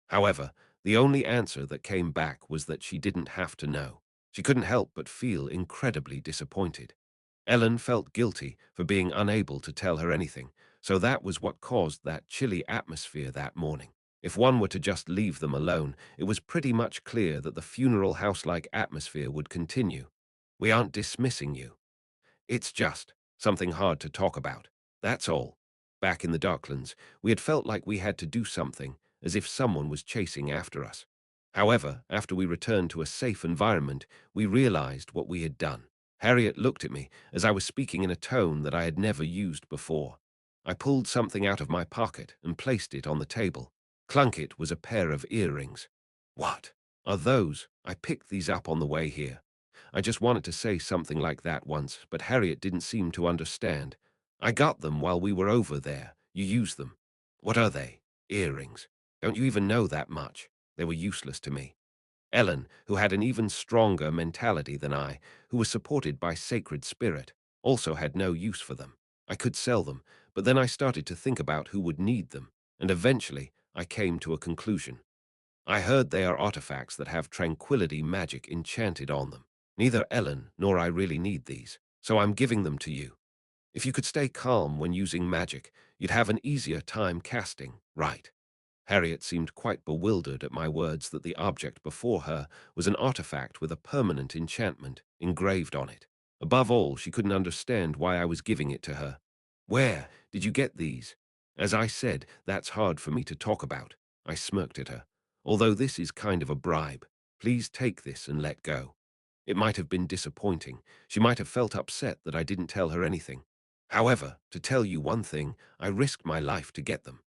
However, the only answer that came back was that she didn't have to know. She couldn't help but feel incredibly disappointed. Ellen felt guilty for being unable to tell her anything, so that was what caused that chilly atmosphere that morning. If one were to just leave them alone, it was pretty much clear that the funeral house-like atmosphere would continue. We aren't dismissing you. It's just something hard to talk about. That's all. Back in the Darklands, we had felt like we had to do something, as if someone was chasing after us. However, after we returned to a safe environment, we realized what we had done. Harriet looked at me as I was speaking in a tone that I had never used before. I pulled something out of my pocket and placed it on the table. Clunkit was a pair of earrings. What are those? I picked these up on the way here. I just wanted to say something like that once, but Harriet didn't seem to understand. I got them while we were over there. You used them. What are they? Earrings. Don't you even know that much? They were useless to me. Ellen, who had an even stronger mentality than I, who was supported by sacred spirit, also had no use for them. I could sell them, but then I started to think about who would need them, and eventually I came to a conclusion. I heard they are artifacts that have tranquility magic enchanted on them. Neither Ellen nor I really need these, so I'm giving them to you. If you could stay calm when using magic, you'd have an easier time casting, right? Harriet seemed quite bewildered at my words that the object before her was an artifact with a permanent enchantment engraved on it. Above all, she couldn't understand why I was giving it to her. Where did you get these? As I said, that's hard for me to talk about. I smirked at her. Although this is kind of a bribe, please take this and let go. It might have been disappointing. She might have felt upset that I didn't tell her anything. However, to tell you one thing, I risked my life to get them.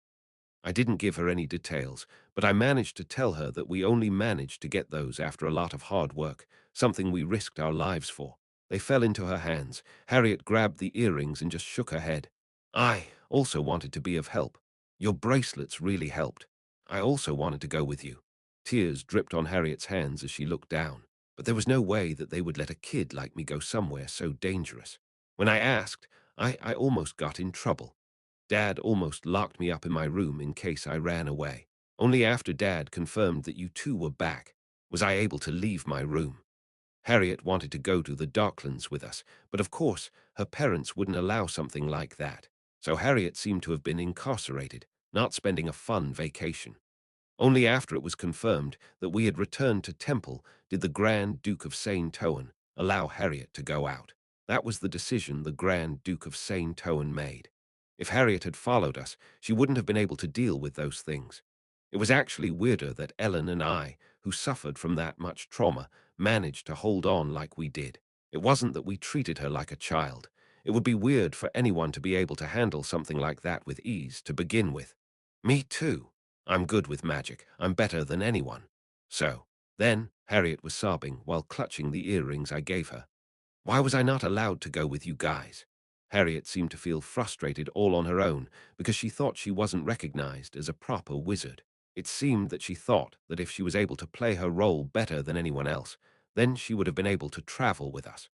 I didn't give her any details, but I managed to tell her that we only managed to get those after a lot of hard work, something we risked our lives for. They fell into her hands. Harriet grabbed the earrings and just shook her head. I also wanted to be of help. Your bracelets really helped. I also wanted to go with you. Tears dripped on Harriet's hands as she looked down, but there was no way that they would let a kid like me go somewhere so dangerous. When I asked, I almost got in trouble. Dad almost locked me up in my room in case I ran away. Only after Dad confirmed that you two were back was I able to leave my room. Harriet wanted to go to the Darklands with us, but of course her parents wouldn't allow something like that. So Harriet seemed to have been incarcerated, not spending a fun vacation. Only after it was confirmed that we had returned to Temple did the Grand Duke of Saint Owen allow Harriet to go out. That was the decision the Grand Duke of Saint Owen made. If Harriet had followed us, she wouldn't have been able to deal with those things. It was actually weirder that Ellen and I, who suffered from that much trauma, managed to hold on like we did. It wasn't that we treated her like a child. It would be weird for anyone to be able to handle something like that with ease to begin with. Me too. I'm good with magic. I'm better than anyone. So, then, Harriet was sobbing while clutching the earrings I gave her. Why was I not allowed to go with you guys? Harriet seemed to feel frustrated all on her own because she thought she wasn't recognized as a proper wizard. It seemed that she thought that if she was able to play her role better than anyone else, then she would have been able to travel with us.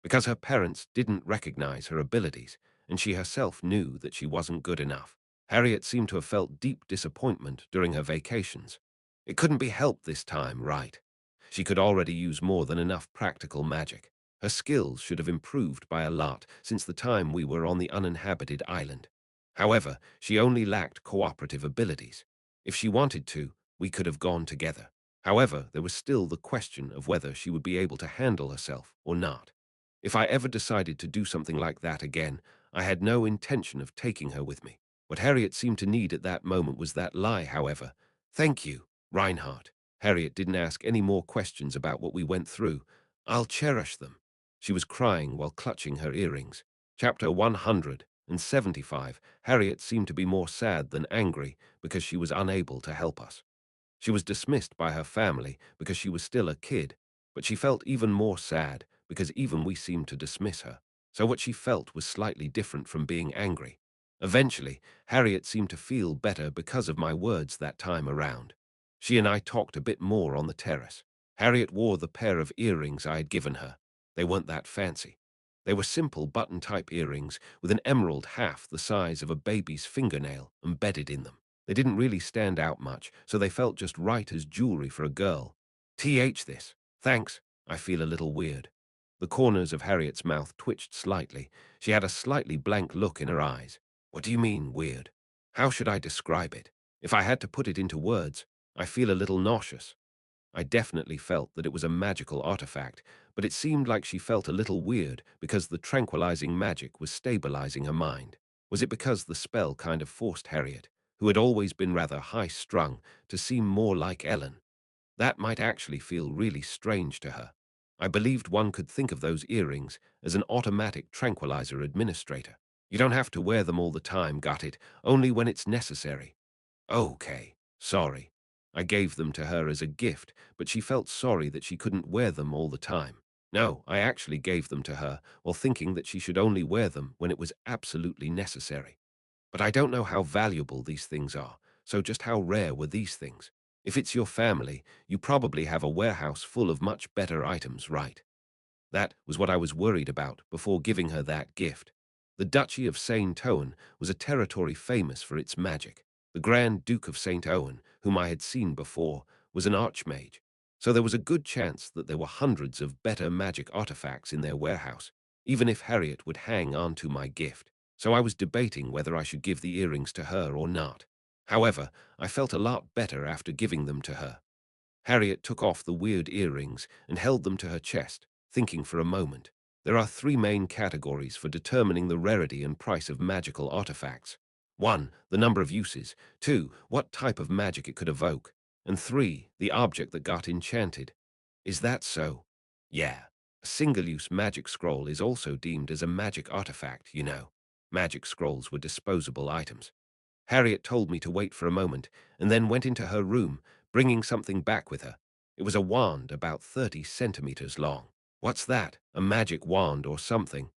Because her parents didn't recognize her abilities, and she herself knew that she wasn't good enough. Harriet seemed to have felt deep disappointment during her vacations. It couldn't be helped this time, right? She could already use more than enough practical magic. Her skills should have improved by a lot since the time we were on the uninhabited island. However, she only lacked cooperative abilities. If she wanted to, we could have gone together. However, there was still the question of whether she would be able to handle herself or not. If I ever decided to do something like that again, I had no intention of taking her with me. What Harriet seemed to need at that moment was that lie, however. Thank you, Reinhardt. Harriet didn't ask any more questions about what we went through. I'll cherish them. She was crying while clutching her earrings. Chapter 175. Harriet seemed to be more sad than angry because she was unable to help us. She was dismissed by her family because she was still a kid, but she felt even more sad because even we seemed to dismiss her. So what she felt was slightly different from being angry. Eventually, Harriet seemed to feel better because of my words that time around. She and I talked a bit more on the terrace. Harriet wore the pair of earrings I had given her. They weren't that fancy. They were simple button-type earrings with an emerald half the size of a baby's fingernail embedded in them. They didn't really stand out much, so they felt just right as jewelry for a girl. This. Thanks. I feel a little weird. The corners of Harriet's mouth twitched slightly. She had a slightly blank look in her eyes. What do you mean, weird? How should I describe it? If I had to put it into words, I feel a little nauseous. I definitely felt that it was a magical artifact, but it seemed like she felt a little weird because the tranquilizing magic was stabilizing her mind. Was it because the spell kind of forced Harriet, who had always been rather high-strung, to seem more like Ellen? That might actually feel really strange to her. I believed one could think of those earrings as an automatic tranquilizer administrator. You don't have to wear them all the time, got it? Only when it's necessary. Okay, sorry. I gave them to her as a gift, but she felt sorry that she couldn't wear them all the time. No, I actually gave them to her while thinking that she should only wear them when it was absolutely necessary. But I don't know how valuable these things are, so just how rare were these things? If it's your family, you probably have a warehouse full of much better items, right? That was what I was worried about before giving her that gift. The Duchy of Saint Owen was a territory famous for its magic. The Grand Duke of Saint Owen, whom I had seen before, was an archmage, so there was a good chance that there were hundreds of better magic artifacts in their warehouse, even if Harriet would hang on to my gift. So I was debating whether I should give the earrings to her or not. However, I felt a lot better after giving them to her. Harriet took off the weird earrings and held them to her chest, thinking for a moment. There are three main categories for determining the rarity and price of magical artifacts. 1. The number of uses. 2. What type of magic it could evoke. And 3. The object that got enchanted. Is that so? Yeah. A single-use magic scroll is also deemed as a magic artifact, you know. Magic scrolls were disposable items. Harriet told me to wait for a moment and then went into her room, bringing something back with her. It was a wand about 30 centimeters long. What's that? A magic wand or something?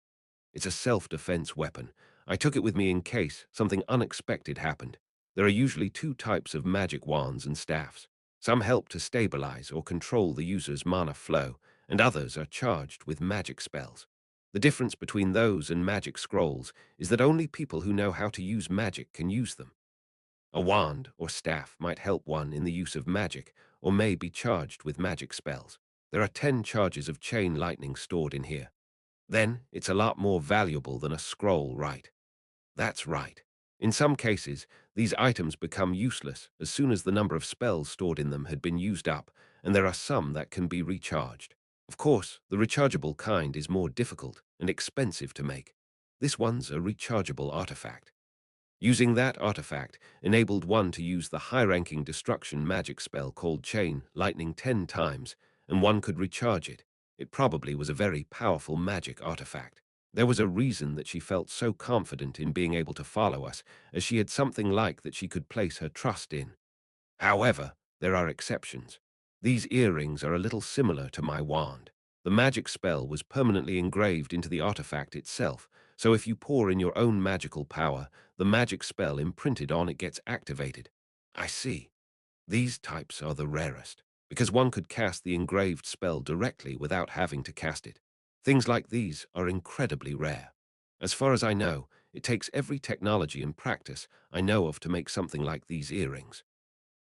It's a self-defense weapon. I took it with me in case something unexpected happened. There are usually two types of magic wands and staffs. Some help to stabilize or control the user's mana flow, and others are charged with magic spells. The difference between those and magic scrolls is that only people who know how to use magic can use them. A wand or staff might help one in the use of magic, or may be charged with magic spells. There are 10 charges of chain lightning stored in here. Then it's a lot more valuable than a scroll, right? That's right. In some cases, these items become useless as soon as the number of spells stored in them had been used up, and there are some that can be recharged. Of course, the rechargeable kind is more difficult and expensive to make. This one's a rechargeable artifact. Using that artifact enabled one to use the high-ranking destruction magic spell called Chain Lightning 10 times, and one could recharge it. It probably was a very powerful magic artifact. There was a reason that she felt so confident in being able to follow us, as she had something like that she could place her trust in. However, there are exceptions. These earrings are a little similar to my wand. The magic spell was permanently engraved into the artifact itself, so if you pour in your own magical power, the magic spell imprinted on it gets activated. I see. These types are the rarest, because one could cast the engraved spell directly without having to cast it. Things like these are incredibly rare. As far as I know, it takes every technology and practice I know of to make something like these earrings.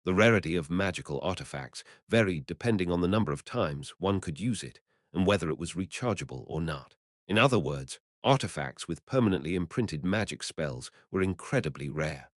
The rarity of magical artifacts varied depending on the number of times one could use it and whether it was rechargeable or not. In other words, artifacts with permanently imprinted magic spells were incredibly rare.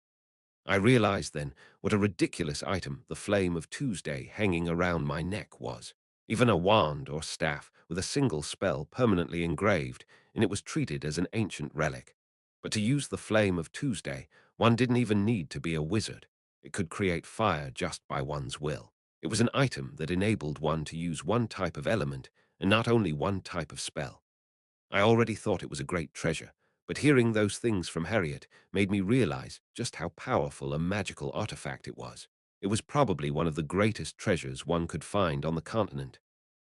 I realized then what a ridiculous item the Flame of Tuesday hanging around my neck was. Even a wand or staff with a single spell permanently engraved, and it was treated as an ancient relic. But to use the Flame of Tuesday, one didn't even need to be a wizard. It could create fire just by one's will. It was an item that enabled one to use one type of element and not only one type of spell. I already thought it was a great treasure, but hearing those things from Harriet made me realize just how powerful a magical artifact it was. It was probably one of the greatest treasures one could find on the continent.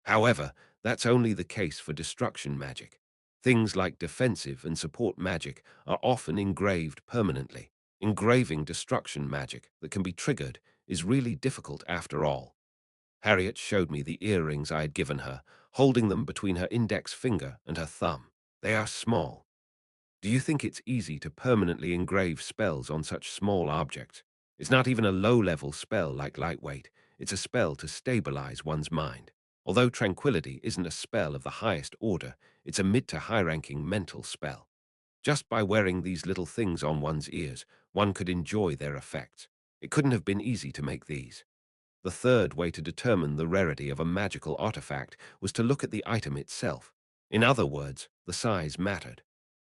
However, that's only the case for destruction magic. Things like defensive and support magic are often engraved permanently. Engraving destruction magic that can be triggered is really difficult after all. Harriet showed me the earrings I had given her, holding them between her index finger and her thumb. They are small. Do you think it's easy to permanently engrave spells on such small objects? It's not even a low-level spell like lightweight. It's a spell to stabilize one's mind. Although tranquility isn't a spell of the highest order, it's a mid to high-ranking mental spell. Just by wearing these little things on one's ears, one could enjoy their effects. It couldn't have been easy to make these. The third way to determine the rarity of a magical artifact was to look at the item itself. In other words, the size mattered.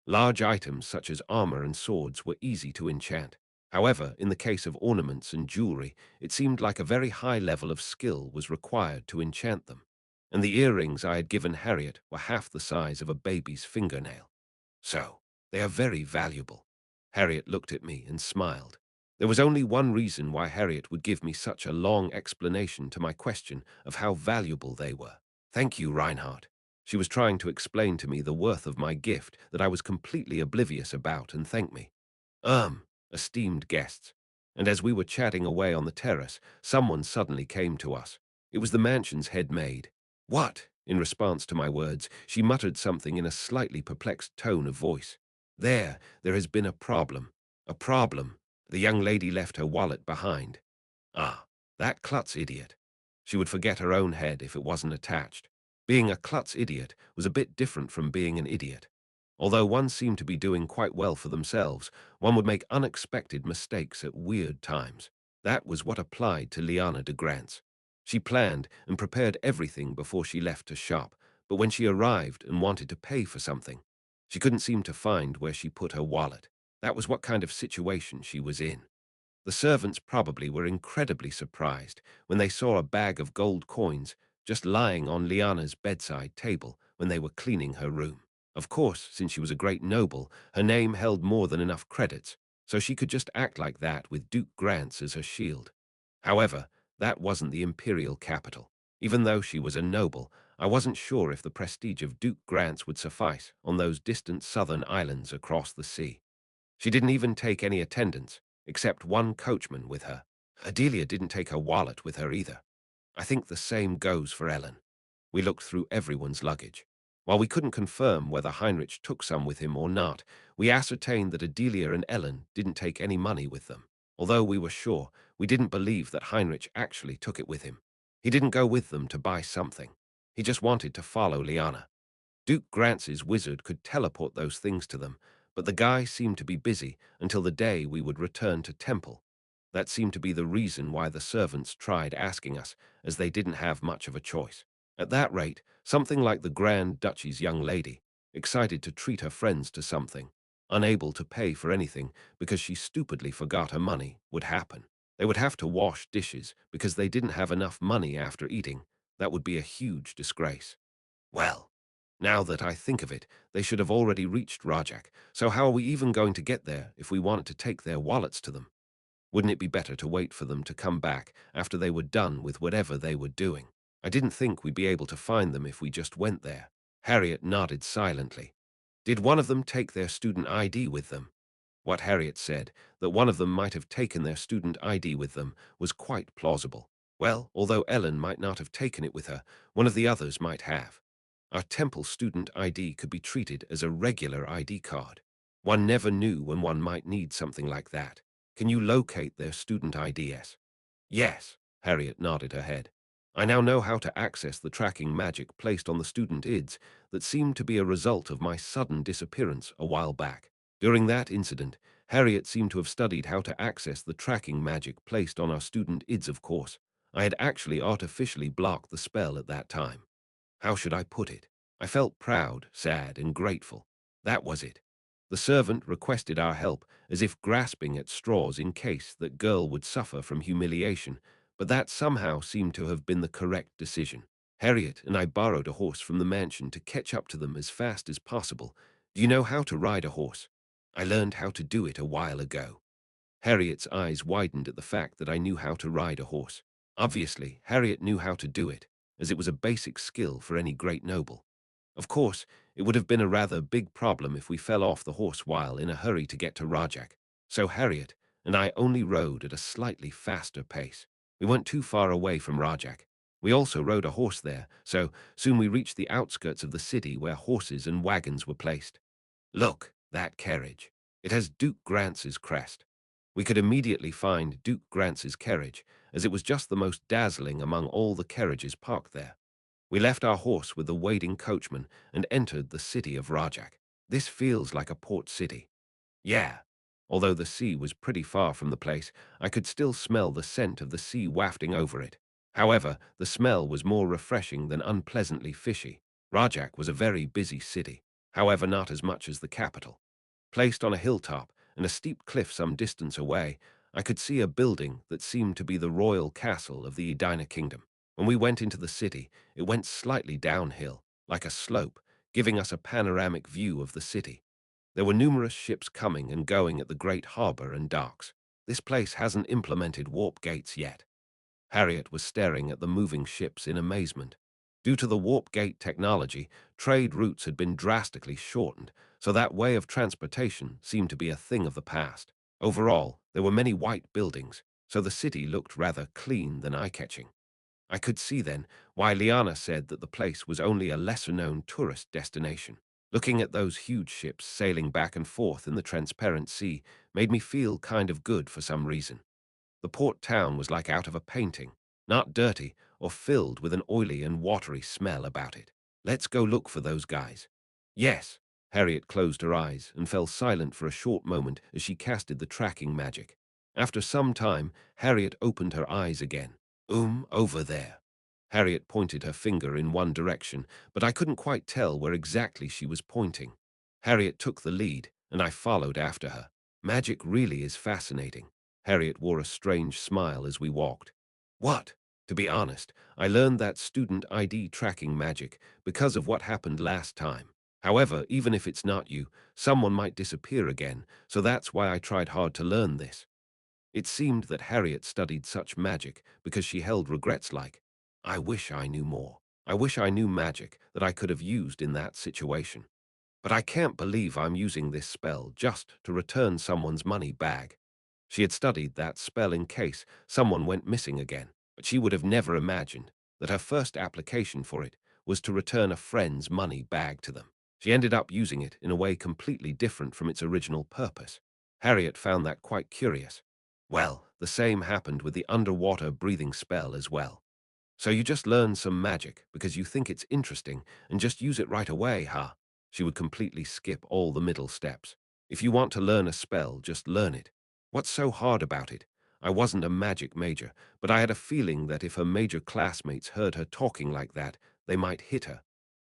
Large items such as armor and swords were easy to enchant. However, in the case of ornaments and jewelry, it seemed like a very high level of skill was required to enchant them. And the earrings I had given Harriet were half the size of a baby's fingernail. So, they are very valuable. Harriet looked at me and smiled. There was only one reason why Harriet would give me such a long explanation to my question of how valuable they were. Thank you, Reinhardt. She was trying to explain to me the worth of my gift that I was completely oblivious about and thank me. Esteemed guests. And as we were chatting away on the terrace, someone suddenly came to us. It was the mansion's head maid. What? In response to my words, she muttered something in a slightly perplexed tone of voice. There has been a problem. A problem. The young lady left her wallet behind. Ah, that klutz idiot. She would forget her own head if it wasn't attached. Being a klutz idiot was a bit different from being an idiot. Although one seemed to be doing quite well for themselves, one would make unexpected mistakes at weird times. That was what applied to Liana de Grants. She planned and prepared everything before she left to shop, but when she arrived and wanted to pay for something, she couldn't seem to find where she put her wallet. That was what kind of situation she was in. The servants probably were incredibly surprised when they saw a bag of gold coins just lying on Liana's bedside table when they were cleaning her room. Of course, since she was a great noble, her name held more than enough credits, so she could just act like that with Duke Grants as her shield. However, that wasn't the imperial capital. Even though she was a noble, I wasn't sure if the prestige of Duke Grants would suffice on those distant southern islands across the sea. She didn't even take any attendants, except one coachman with her. Adelia didn't take her wallet with her either. I think the same goes for Ellen. We looked through everyone's luggage. While we couldn't confirm whether Heinrich took some with him or not, we ascertained that Adelia and Ellen didn't take any money with them. Although we were sure, we didn't believe that Heinrich actually took it with him. He didn't go with them to buy something. He just wanted to follow Liana. Duke Grantz's wizard could teleport those things to them, but the guy seemed to be busy until the day we would return to Temple. That seemed to be the reason why the servants tried asking us, as they didn't have much of a choice. At that rate, something like the Grand Duchy's young lady, excited to treat her friends to something, unable to pay for anything because she stupidly forgot her money, would happen. They would have to wash dishes because they didn't have enough money after eating. That would be a huge disgrace. Well, now that I think of it, they should have already reached Rajak, so how are we even going to get there if we wanted to take their wallets to them? Wouldn't it be better to wait for them to come back after they were done with whatever they were doing? I didn't think we'd be able to find them if we just went there. Harriet nodded silently. Did one of them take their student ID with them? What Harriet said, that one of them might have taken their student ID with them, was quite plausible. Well, although Ellen might not have taken it with her, one of the others might have. Our temple student ID could be treated as a regular ID card. One never knew when one might need something like that. Can you locate their student IDs? Yes, Harriet nodded her head. I now know how to access the tracking magic placed on the student IDs that seemed to be a result of my sudden disappearance a while back. During that incident, Harriet seemed to have studied how to access the tracking magic placed on our student IDs, of course. I had actually artificially blocked the spell at that time. How should I put it? I felt proud, sad, and grateful. That was it. The servant requested our help, as if grasping at straws in case that girl would suffer from humiliation, but that somehow seemed to have been the correct decision. Harriet and I borrowed a horse from the mansion to catch up to them as fast as possible. Do you know how to ride a horse? I learned how to do it a while ago. Harriet's eyes widened at the fact that I knew how to ride a horse. Obviously, Harriet knew how to do it, as it was a basic skill for any great noble. Of course, it would have been a rather big problem if we fell off the horse while in a hurry to get to Rajak, so Harriet and I only rode at a slightly faster pace. We weren't too far away from Rajak. We also rode a horse there, so soon we reached the outskirts of the city where horses and wagons were placed. Look, that carriage. It has Duke Grantz's crest. We could immediately find Duke Grantz's carriage, as it was just the most dazzling among all the carriages parked there. We left our horse with the waiting coachman and entered the city of Rajak. This feels like a port city. Yeah. Although the sea was pretty far from the place, I could still smell the scent of the sea wafting over it. However, the smell was more refreshing than unpleasantly fishy. Rajak was a very busy city, however not as much as the capital. Placed on a hilltop and a steep cliff some distance away, I could see a building that seemed to be the royal castle of the Edina kingdom. When we went into the city, it went slightly downhill, like a slope, giving us a panoramic view of the city. There were numerous ships coming and going at the great harbor and docks. This place hasn't implemented warp gates yet. Harriet was staring at the moving ships in amazement. Due to the warp gate technology, trade routes had been drastically shortened, so that way of transportation seemed to be a thing of the past. Overall, there were many white buildings, so the city looked rather clean than eye-catching. I could see then why Liana said that the place was only a lesser-known tourist destination. Looking at those huge ships sailing back and forth in the transparent sea made me feel kind of good for some reason. The port town was like out of a painting, not dirty or filled with an oily and watery smell about it. Let's go look for those guys. Yes. Harriet closed her eyes and fell silent for a short moment as she casted the tracking magic. After some time, Harriet opened her eyes again. Over there. Harriet pointed her finger in one direction, but I couldn't quite tell where exactly she was pointing. Harriet took the lead, and I followed after her. Magic really is fascinating. Harriet wore a strange smile as we walked. What? To be honest, I learned that student ID tracking magic because of what happened last time. However, even if it's not you, someone might disappear again, so that's why I tried hard to learn this. It seemed that Harriet studied such magic because she held regrets like, I wish I knew more. I wish I knew magic that I could have used in that situation. But I can't believe I'm using this spell just to return someone's money bag. She had studied that spell in case someone went missing again, but she would have never imagined that her first application for it was to return a friend's money bag to them. She ended up using it in a way completely different from its original purpose. Harriet found that quite curious. Well, the same happened with the underwater breathing spell as well. So you just learn some magic because you think it's interesting and just use it right away, huh? She would completely skip all the middle steps. If you want to learn a spell, just learn it. What's so hard about it? I wasn't a magic major, but I had a feeling that if her major classmates heard her talking like that, they might hit her.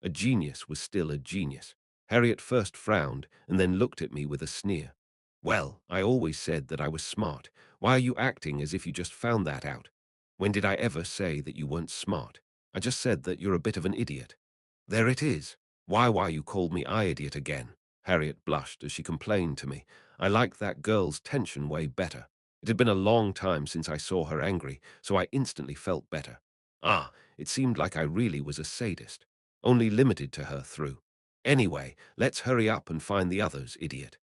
A genius was still a genius. Harriet first frowned and then looked at me with a sneer. Well, I always said that I was smart. Why are you acting as if you just found that out? When did I ever say that you weren't smart? I just said that you're a bit of an idiot. There it is. Why you called me idiot again? Harriet blushed as she complained to me. I liked that girl's tension way better. It had been a long time since I saw her angry, so I instantly felt better. Ah, it seemed like I really was a sadist, only limited to her through. Anyway, let's hurry up and find the others, idiot.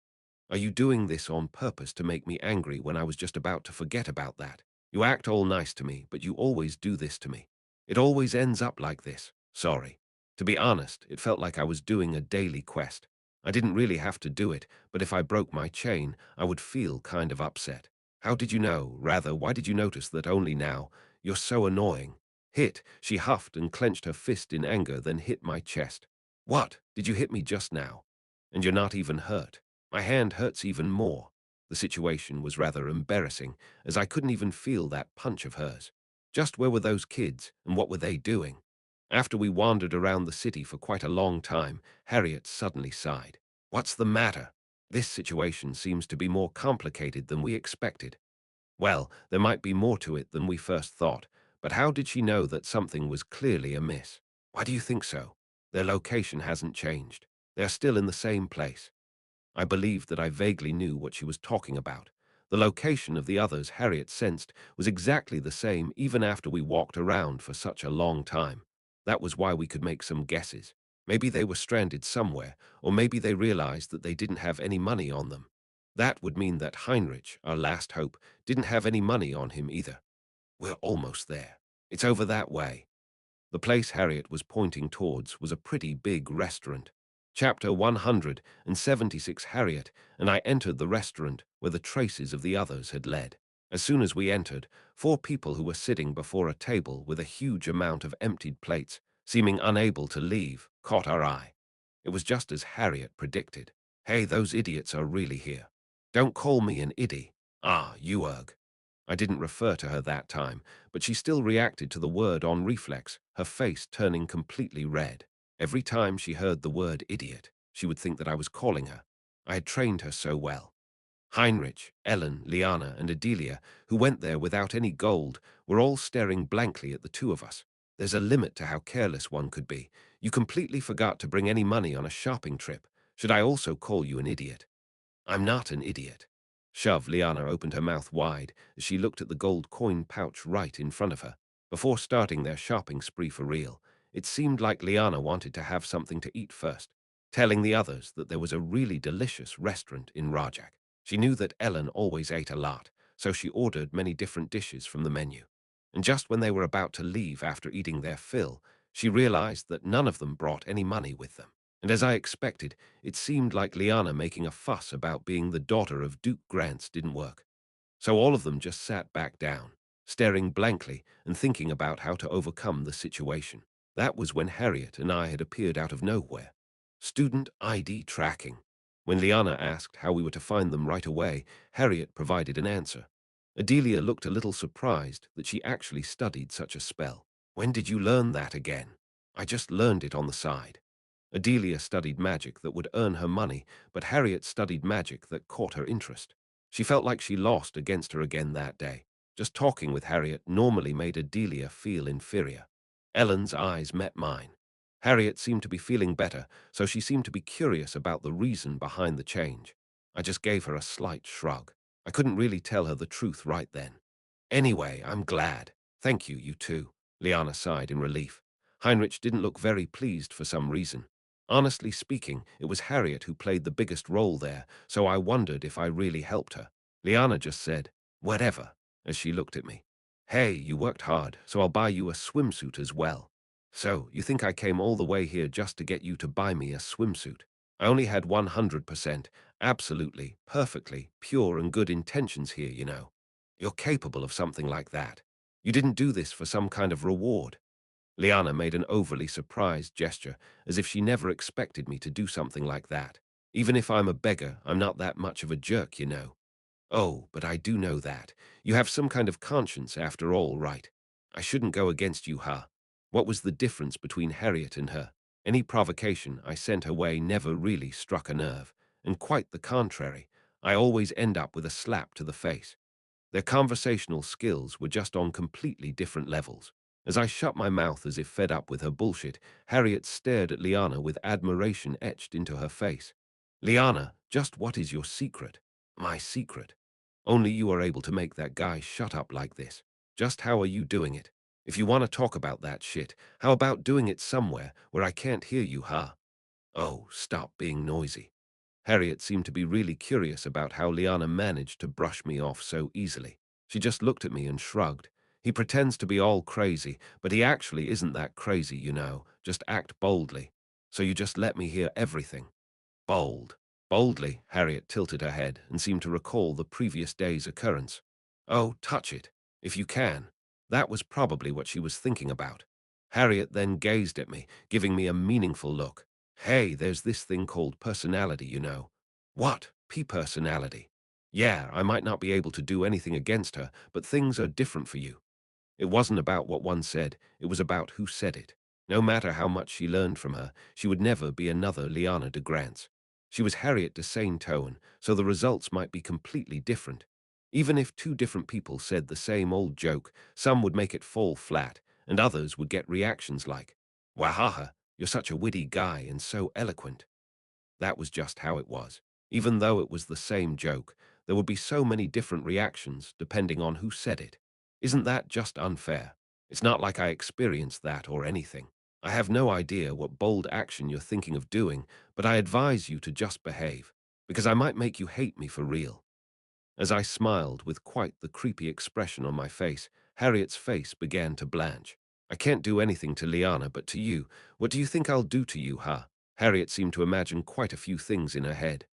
Are you doing this on purpose to make me angry when I was just about to forget about that? You act all nice to me, but you always do this to me. It always ends up like this. Sorry. To be honest, it felt like I was doing a daily quest. I didn't really have to do it, but if I broke my chain, I would feel kind of upset. How did you know? Rather, why did you notice that only now? You're so annoying. Hit. She huffed and clenched her fist in anger, then hit my chest. What? Did you hit me just now? And you're not even hurt. My hand hurts even more. The situation was rather embarrassing, as I couldn't even feel that punch of hers. Just where were those kids, and what were they doing? After we wandered around the city for quite a long time, Harriet suddenly sighed. What's the matter? This situation seems to be more complicated than we expected. Well, there might be more to it than we first thought, but how did she know that something was clearly amiss? Why do you think so? Their location hasn't changed. They're still in the same place. I believed that I vaguely knew what she was talking about. The location of the others Harriet sensed was exactly the same even after we walked around for such a long time. That was why we could make some guesses. Maybe they were stranded somewhere, or maybe they realized that they didn't have any money on them. That would mean that Heinrich, our last hope, didn't have any money on him either. We're almost there. It's over that way. The place Harriet was pointing towards was a pretty big restaurant. Chapter 176. Harriet and I entered the restaurant where the traces of the others had led. As soon as we entered, four people who were sitting before a table with a huge amount of emptied plates, seeming unable to leave, caught our eye. It was just as Harriet predicted. Hey, those idiots are really here. Don't call me an idiot. Ah, you erg. I didn't refer to her that time, but she still reacted to the word on reflex, her face turning completely red. Every time she heard the word idiot, she would think that I was calling her. I had trained her so well. Heinrich, Ellen, Liana, and Adelia, who went there without any gold, were all staring blankly at the two of us. There's a limit to how careless one could be. You completely forgot to bring any money on a shopping trip. Should I also call you an idiot? I'm not an idiot. Shove, Liana opened her mouth wide as she looked at the gold coin pouch right in front of her. Before starting their shopping spree for real, it seemed like Liana wanted to have something to eat first, telling the others that there was a really delicious restaurant in Rajak. She knew that Ellen always ate a lot, so she ordered many different dishes from the menu. And just when they were about to leave after eating their fill, she realized that none of them brought any money with them. And as I expected, it seemed like Liana making a fuss about being the daughter of Duke Grants didn't work. So all of them just sat back down, staring blankly and thinking about how to overcome the situation. That was when Harriet and I had appeared out of nowhere. Student ID tracking. When Liana asked how we were to find them right away, Harriet provided an answer. Adelia looked a little surprised that she actually studied such a spell. When did you learn that again? I just learned it on the side. Adelia studied magic that would earn her money, but Harriet studied magic that caught her interest. She felt like she lost against her again that day. Just talking with Harriet normally made Adelia feel inferior. Ellen's eyes met mine. Harriet seemed to be feeling better, so she seemed to be curious about the reason behind the change. I just gave her a slight shrug. I couldn't really tell her the truth right then. Anyway, I'm glad. Thank you, you too. Liana sighed in relief. Heinrich didn't look very pleased for some reason. Honestly speaking, it was Harriet who played the biggest role there, so I wondered if I really helped her. Liana just said, whatever, as she looked at me. Hey, you worked hard, so I'll buy you a swimsuit as well. So, you think I came all the way here just to get you to buy me a swimsuit? I only had 100%, absolutely, perfectly, pure and good intentions here, you know. You're capable of something like that. You didn't do this for some kind of reward. Liana made an overly surprised gesture, as if she never expected me to do something like that. Even if I'm a beggar, I'm not that much of a jerk, you know. Oh, but I do know that. You have some kind of conscience after all, right? I shouldn't go against you, huh? What was the difference between Harriet and her? Any provocation I sent her way never really struck a nerve, and quite the contrary. I always end up with a slap to the face. Their conversational skills were just on completely different levels. As I shut my mouth as if fed up with her bullshit, Harriet stared at Liana with admiration etched into her face. Liana, just what is your secret? My secret? Only you are able to make that guy shut up like this. Just how are you doing it? If you want to talk about that shit, how about doing it somewhere where I can't hear you, huh? Oh, stop being noisy. Harriet seemed to be really curious about how Liana managed to brush me off so easily. She just looked at me and shrugged. He pretends to be all crazy, but he actually isn't that crazy, you know. Just act boldly. So you just let me hear everything. Bold. Boldly, Harriet tilted her head and seemed to recall the previous day's occurrence. Oh, touch it, if you can. That was probably what she was thinking about. Harriet then gazed at me, giving me a meaningful look. Hey, there's this thing called personality, you know. What? P-personality. Yeah, I might not be able to do anything against her, but things are different for you. It wasn't about what one said, it was about who said it. No matter how much she learned from her, she would never be another Liana de Grants. She was Harriet de Saint-Ouen, so the results might be completely different. Even if two different people said the same old joke, some would make it fall flat, and others would get reactions like, Wahaha, you're such a witty guy and so eloquent. That was just how it was. Even though it was the same joke, there would be so many different reactions depending on who said it. Isn't that just unfair? It's not like I experienced that or anything. I have no idea what bold action you're thinking of doing, but I advise you to just behave, because I might make you hate me for real. As I smiled with quite the creepy expression on my face, Harriet's face began to blanch. I can't do anything to Liana, but to you. What do you think I'll do to you, huh? Harriet seemed to imagine quite a few things in her head.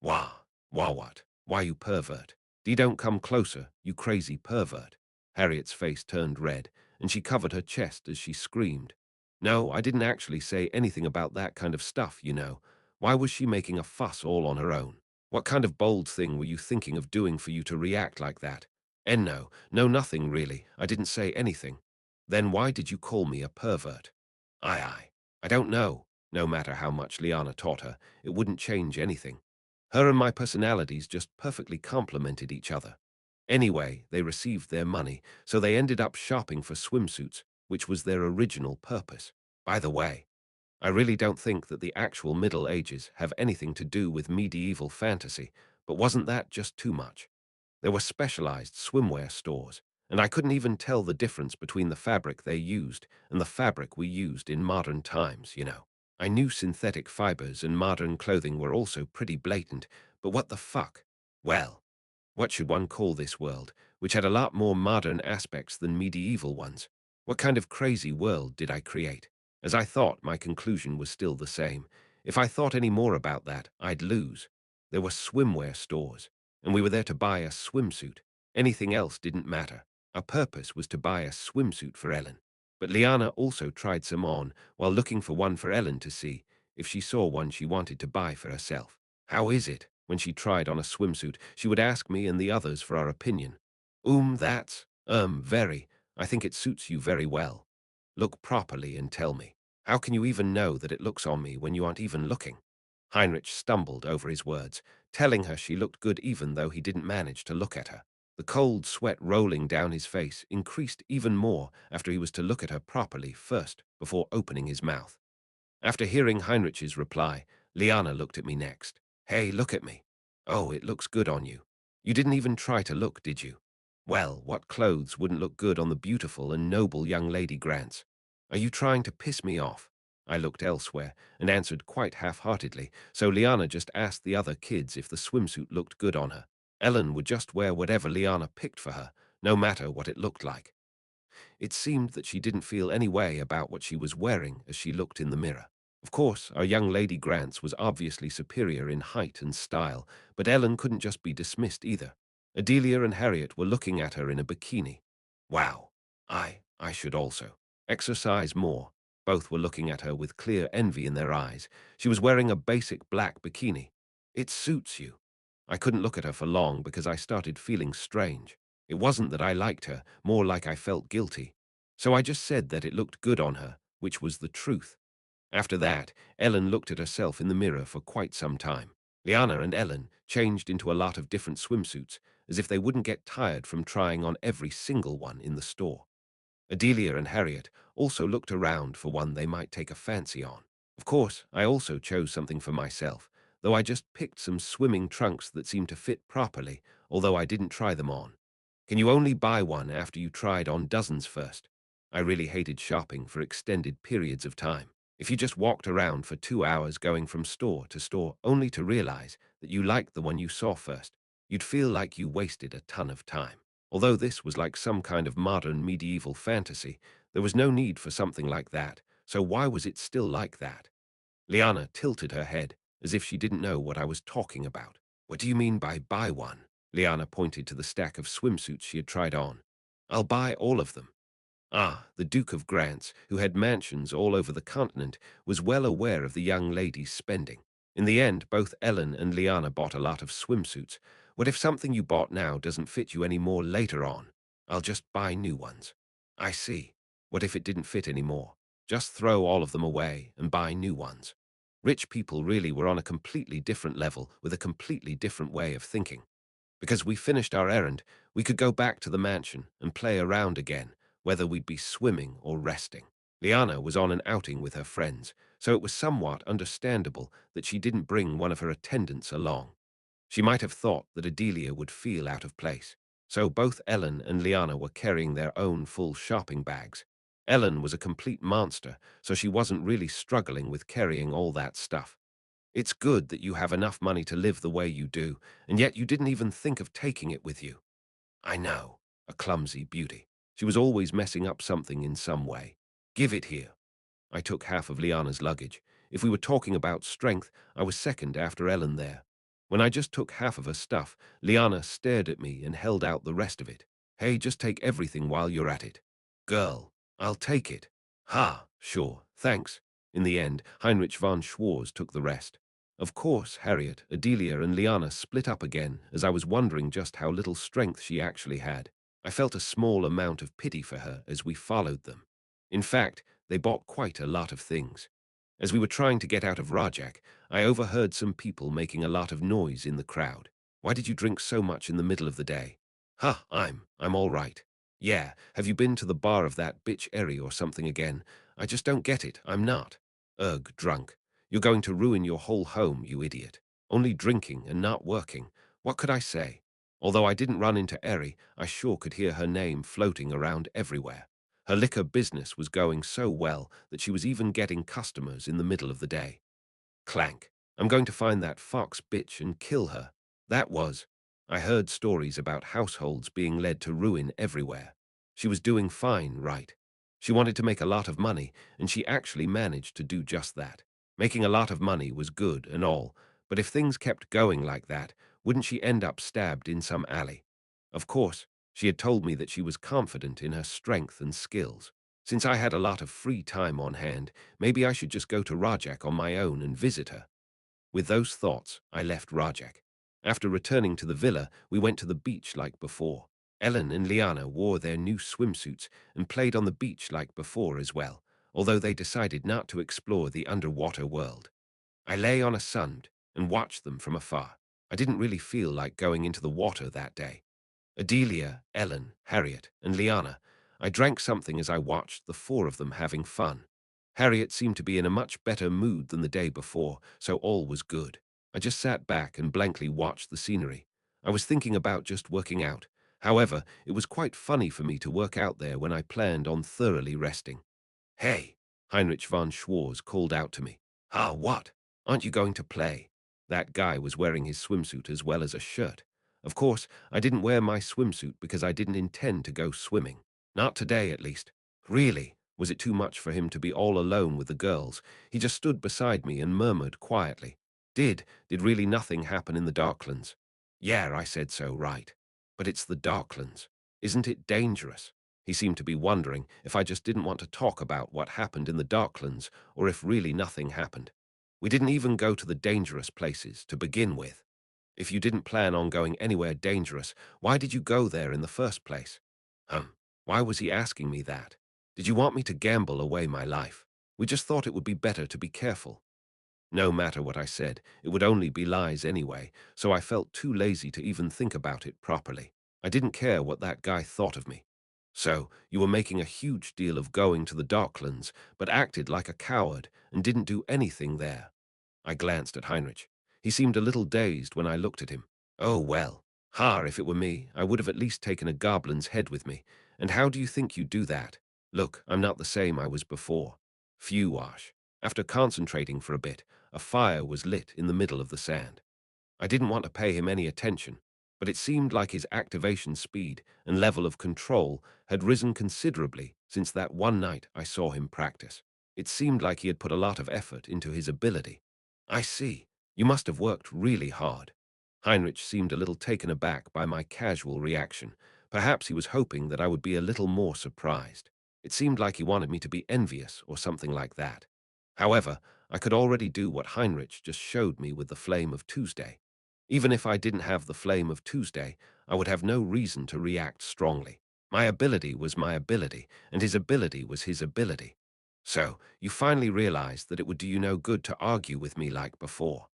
Wah, wah what? Why, you pervert. Dee don't come closer, you crazy pervert. Harriet's face turned red, and she covered her chest as she screamed. No, I didn't actually say anything about that kind of stuff, you know. Why was she making a fuss all on her own? What kind of bold thing were you thinking of doing for you to react like that? And no, nothing really. I didn't say anything. Then why did you call me a pervert? Aye. I don't know. No matter how much Liana taught her, it wouldn't change anything. Her and my personalities just perfectly complemented each other. Anyway, they received their money, so they ended up shopping for swimsuits, which was their original purpose. By the way, I really don't think that the actual Middle Ages have anything to do with medieval fantasy, but wasn't that just too much? There were specialized swimwear stores, and I couldn't even tell the difference between the fabric they used and the fabric we used in modern times, you know. I knew synthetic fibers and modern clothing were also pretty blatant, but what the fuck? Well, what should one call this world, which had a lot more modern aspects than medieval ones? What kind of crazy world did I create? As I thought, my conclusion was still the same. If I thought any more about that, I'd lose. There were swimwear stores, and we were there to buy a swimsuit. Anything else didn't matter. Our purpose was to buy a swimsuit for Ellen. But Liana also tried some on while looking for one for Ellen to see if she saw one she wanted to buy for herself. How is it? When she tried on a swimsuit, she would ask me and the others for our opinion. That's, very. I think it suits you very well. Look properly and tell me. How can you even know that it looks on me when you aren't even looking? Heinrich stumbled over his words, telling her she looked good even though he didn't manage to look at her. The cold sweat rolling down his face increased even more after he was to look at her properly first before opening his mouth. After hearing Heinrich's reply, Liana looked at me next. Hey, look at me. Oh, it looks good on you. You didn't even try to look, did you? Well, what clothes wouldn't look good on the beautiful and noble young lady Grants? Are you trying to piss me off? I looked elsewhere and answered quite half-heartedly, so Liana just asked the other kids if the swimsuit looked good on her. Ellen would just wear whatever Liana picked for her, no matter what it looked like. It seemed that she didn't feel any way about what she was wearing as she looked in the mirror. Of course, our young lady Grants was obviously superior in height and style, but Ellen couldn't just be dismissed either. Adelia and Harriet were looking at her in a bikini. Wow, I should also exercise more. Both were looking at her with clear envy in their eyes. She was wearing a basic black bikini. It suits you. I couldn't look at her for long because I started feeling strange. It wasn't that I liked her, more like I felt guilty. So I just said that it looked good on her, which was the truth. After that, Ellen looked at herself in the mirror for quite some time. Liana and Ellen changed into a lot of different swimsuits, as if they wouldn't get tired from trying on every single one in the store. Adelia and Harriet also looked around for one they might take a fancy on. Of course, I also chose something for myself, though I just picked some swimming trunks that seemed to fit properly, although I didn't try them on. Can you only buy one after you tried on dozens first? I really hated shopping for extended periods of time. If you just walked around for 2 hours going from store to store only to realize that you liked the one you saw first, you'd feel like you wasted a ton of time. Although this was like some kind of modern medieval fantasy, there was no need for something like that, so why was it still like that? Liana tilted her head, as if she didn't know what I was talking about. What do you mean by buy one? Liana pointed to the stack of swimsuits she had tried on. I'll buy all of them. Ah, the Duke of Grants, who had mansions all over the continent, was well aware of the young lady's spending. In the end, both Ellen and Liana bought a lot of swimsuits. What if something you bought now doesn't fit you any more later on? I'll just buy new ones. I see. What if it didn't fit anymore? Just throw all of them away and buy new ones. Rich people really were on a completely different level with a completely different way of thinking. Because we finished our errand, we could go back to the mansion and play around again, whether we'd be swimming or resting. Liana was on an outing with her friends, so it was somewhat understandable that she didn't bring one of her attendants along. She might have thought that Adelia would feel out of place, so both Ellen and Liana were carrying their own full shopping bags. Ellen was a complete monster, so she wasn't really struggling with carrying all that stuff. It's good that you have enough money to live the way you do, and yet you didn't even think of taking it with you. I know, a clumsy beauty. She was always messing up something in some way. Give it here. I took half of Liana's luggage. If we were talking about strength, I was second after Ellen there. When I just took half of her stuff, Liana stared at me and held out the rest of it. Hey, just take everything while you're at it. Girl, I'll take it. Ha, sure, thanks. In the end, Heinrich von Schwarz took the rest. Of course, Harriet, Adelia, and Liana split up again as I was wondering just how little strength she actually had. I felt a small amount of pity for her as we followed them. In fact, they bought quite a lot of things. As we were trying to get out of Rajak, I overheard some people making a lot of noise in the crowd. Why did you drink so much in the middle of the day? Huh, I'm all right. Yeah, have you been to the bar of that bitch Eri or something again? I just don't get it, I'm not. Ugh, drunk. You're going to ruin your whole home, you idiot. Only drinking and not working. What could I say? Although I didn't run into Eri, I sure could hear her name floating around everywhere. Her liquor business was going so well that she was even getting customers in the middle of the day. Clank. I'm going to find that fox bitch and kill her. That was. I heard stories about households being led to ruin everywhere. She was doing fine, right? She wanted to make a lot of money, and she actually managed to do just that. Making a lot of money was good and all, but if things kept going like that, wouldn't she end up stabbed in some alley? Of course, she had told me that she was confident in her strength and skills. Since I had a lot of free time on hand, maybe I should just go to Rajak on my own and visit her. With those thoughts, I left Rajak. After returning to the villa, we went to the beach like before. Ellen and Liana wore their new swimsuits and played on the beach like before as well, although they decided not to explore the underwater world. I lay on a sand and watched them from afar. I didn't really feel like going into the water that day. Adelia, Ellen, Harriet, and Liana. I drank something as I watched the four of them having fun. Harriet seemed to be in a much better mood than the day before, so all was good. I just sat back and blankly watched the scenery. I was thinking about just working out. However, it was quite funny for me to work out there when I planned on thoroughly resting. Hey, Heinrich von Schwarz called out to me. Ah, what? Aren't you going to play? That guy was wearing his swimsuit as well as a shirt. Of course, I didn't wear my swimsuit because I didn't intend to go swimming. Not today, at least. Really, was it too much for him to be all alone with the girls? He just stood beside me and murmured quietly. Did really nothing happen in the Darklands? Yeah, I said so, right. But it's the Darklands. Isn't it dangerous? He seemed to be wondering if I just didn't want to talk about what happened in the Darklands or if really nothing happened. We didn't even go to the dangerous places to begin with. If you didn't plan on going anywhere dangerous, why did you go there in the first place? Why was he asking me that? Did you want me to gamble away my life? We just thought it would be better to be careful. No matter what I said, it would only be lies anyway, so I felt too lazy to even think about it properly. I didn't care what that guy thought of me. So, you were making a huge deal of going to the Darklands, but acted like a coward and didn't do anything there. I glanced at Heinrich. He seemed a little dazed when I looked at him. Oh, well. If it were me, I would have at least taken a goblin's head with me. And how do you think you do that? Look, I'm not the same I was before. Phew, Wash. After concentrating for a bit, a fire was lit in the middle of the sand. I didn't want to pay him any attention, but it seemed like his activation speed and level of control had risen considerably since that one night I saw him practice. It seemed like he had put a lot of effort into his ability. I see. You must have worked really hard. Heinrich seemed a little taken aback by my casual reaction. Perhaps he was hoping that I would be a little more surprised. It seemed like he wanted me to be envious or something like that. However, I could already do what Heinrich just showed me with the Flame of Tuesday. Even if I didn't have the Flame of Tuesday, I would have no reason to react strongly. My ability was my ability, and his ability was his ability. So, you finally realized that it would do you no good to argue with me like before.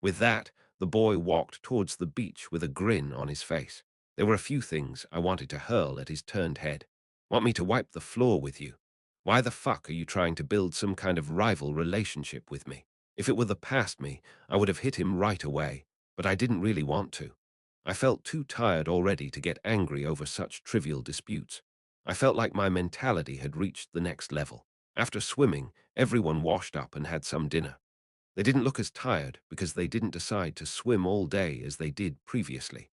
With that, the boy walked towards the beach with a grin on his face. There were a few things I wanted to hurl at his turned head. Want me to wipe the floor with you? Why the fuck are you trying to build some kind of rival relationship with me? If it were the past me, I would have hit him right away, but I didn't really want to. I felt too tired already to get angry over such trivial disputes. I felt like my mentality had reached the next level. After swimming, everyone washed up and had some dinner. They didn't look as tired because they didn't decide to swim all day as they did previously.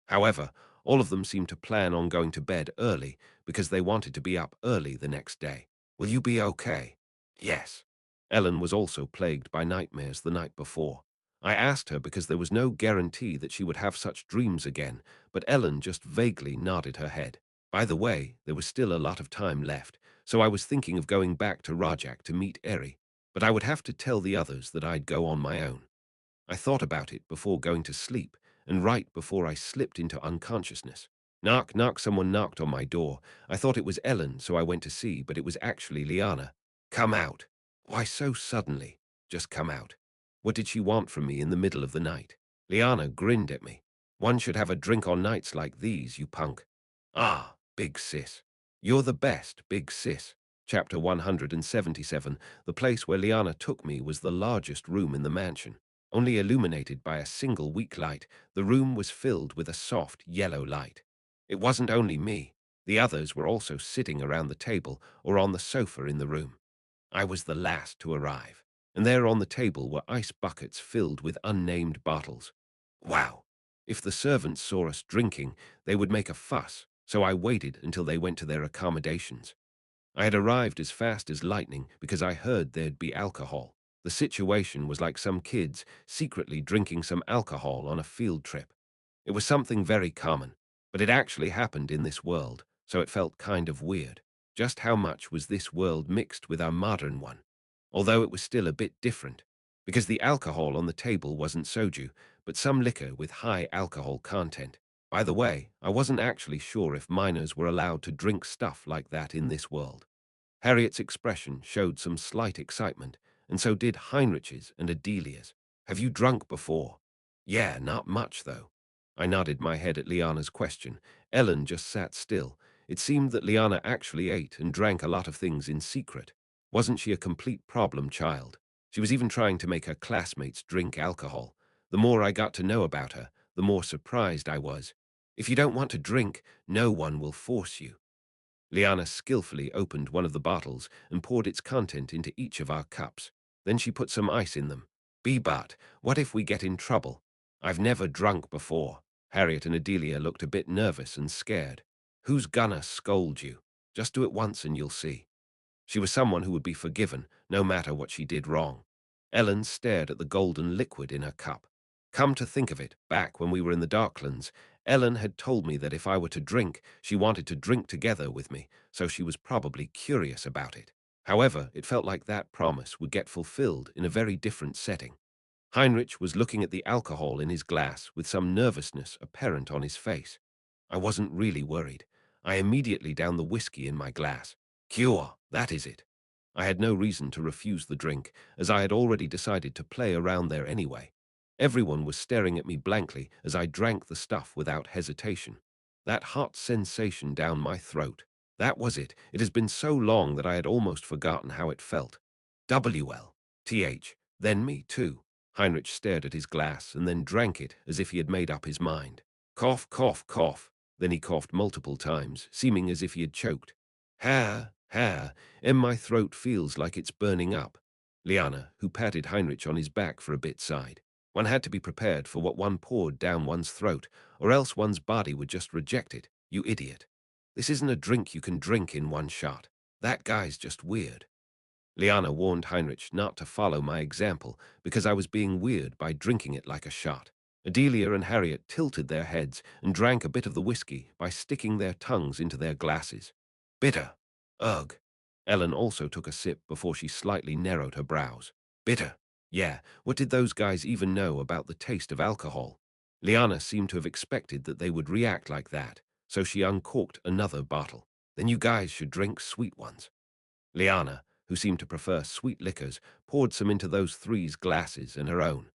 However, all of them seemed to plan on going to bed early because they wanted to be up early the next day. Will you be okay? Yes. Ellen was also plagued by nightmares the night before. I asked her because there was no guarantee that she would have such dreams again, but Ellen just vaguely nodded her head. By the way, there was still a lot of time left, so I was thinking of going back to Rajak to meet Eri, but I would have to tell the others that I'd go on my own. I thought about it before going to sleep, and right before I slipped into unconsciousness. Knock, knock, someone knocked on my door. I thought it was Ellen, so I went to see, but it was actually Liana. Come out. Why so suddenly? Just come out. What did she want from me in the middle of the night? Liana grinned at me. One should have a drink on nights like these, you punk. Ah, big sis. You're the best, big sis. Chapter 177. The place where Liana took me was the largest room in the mansion. Only illuminated by a single weak light, the room was filled with a soft, yellow light. It wasn't only me. The others were also sitting around the table or on the sofa in the room. I was the last to arrive, and there on the table were ice buckets filled with unnamed bottles. Wow! If the servants saw us drinking, they would make a fuss, so I waited until they went to their accommodations. I had arrived as fast as lightning because I heard there'd be alcohol. The situation was like some kids secretly drinking some alcohol on a field trip. It was something very common, but it actually happened in this world, so it felt kind of weird. Just how much was this world mixed with our modern one? Although it was still a bit different, because the alcohol on the table wasn't soju, but some liquor with high alcohol content. By the way, I wasn't actually sure if minors were allowed to drink stuff like that in this world. Harriet's expression showed some slight excitement, and so did Heinrich's and Adelia's. Have you drunk before? Yeah, not much, though. I nodded my head at Liana's question. Ellen just sat still. It seemed that Liana actually ate and drank a lot of things in secret. Wasn't she a complete problem child? She was even trying to make her classmates drink alcohol. The more I got to know about her, the more surprised I was. If you don't want to drink, no one will force you. Liana skillfully opened one of the bottles and poured its content into each of our cups. Then she put some ice in them. But what if we get in trouble? I've never drunk before. Harriet and Adelia looked a bit nervous and scared. Who's gonna scold you? Just do it once and you'll see. She was someone who would be forgiven, no matter what she did wrong. Ellen stared at the golden liquid in her cup. Come to think of it, back when we were in the Darklands, Ellen had told me that if I were to drink, she wanted to drink together with me, so she was probably curious about it. However, it felt like that promise would get fulfilled in a very different setting. Heinrich was looking at the alcohol in his glass with some nervousness apparent on his face. I wasn't really worried. I immediately downed the whiskey in my glass. Cure, that is it. I had no reason to refuse the drink, as I had already decided to play around there anyway. Everyone was staring at me blankly as I drank the stuff without hesitation. That hot sensation down my throat. That was it. It has been so long that I had almost forgotten how it felt. WLTH. Then me too. Heinrich stared at his glass and then drank it as if he had made up his mind. Cough, cough, cough. Then he coughed multiple times, seeming as if he had choked. Ha, and my throat feels like it's burning up. Liana, who patted Heinrich on his back for a bit, sighed. One had to be prepared for what one poured down one's throat, or else one's body would just reject it. You idiot. This isn't a drink you can drink in one shot. That guy's just weird. Liana warned Heinrich not to follow my example because I was being weird by drinking it like a shot. Adelia and Harriet tilted their heads and drank a bit of the whiskey by sticking their tongues into their glasses. Bitter. Ugh. Ellen also took a sip before she slightly narrowed her brows. Bitter. Yeah, what did those guys even know about the taste of alcohol? Liana seemed to have expected that they would react like that, so she uncorked another bottle. Then you guys should drink sweet ones. Liana, who seemed to prefer sweet liquors, poured some into those three's glasses and her own.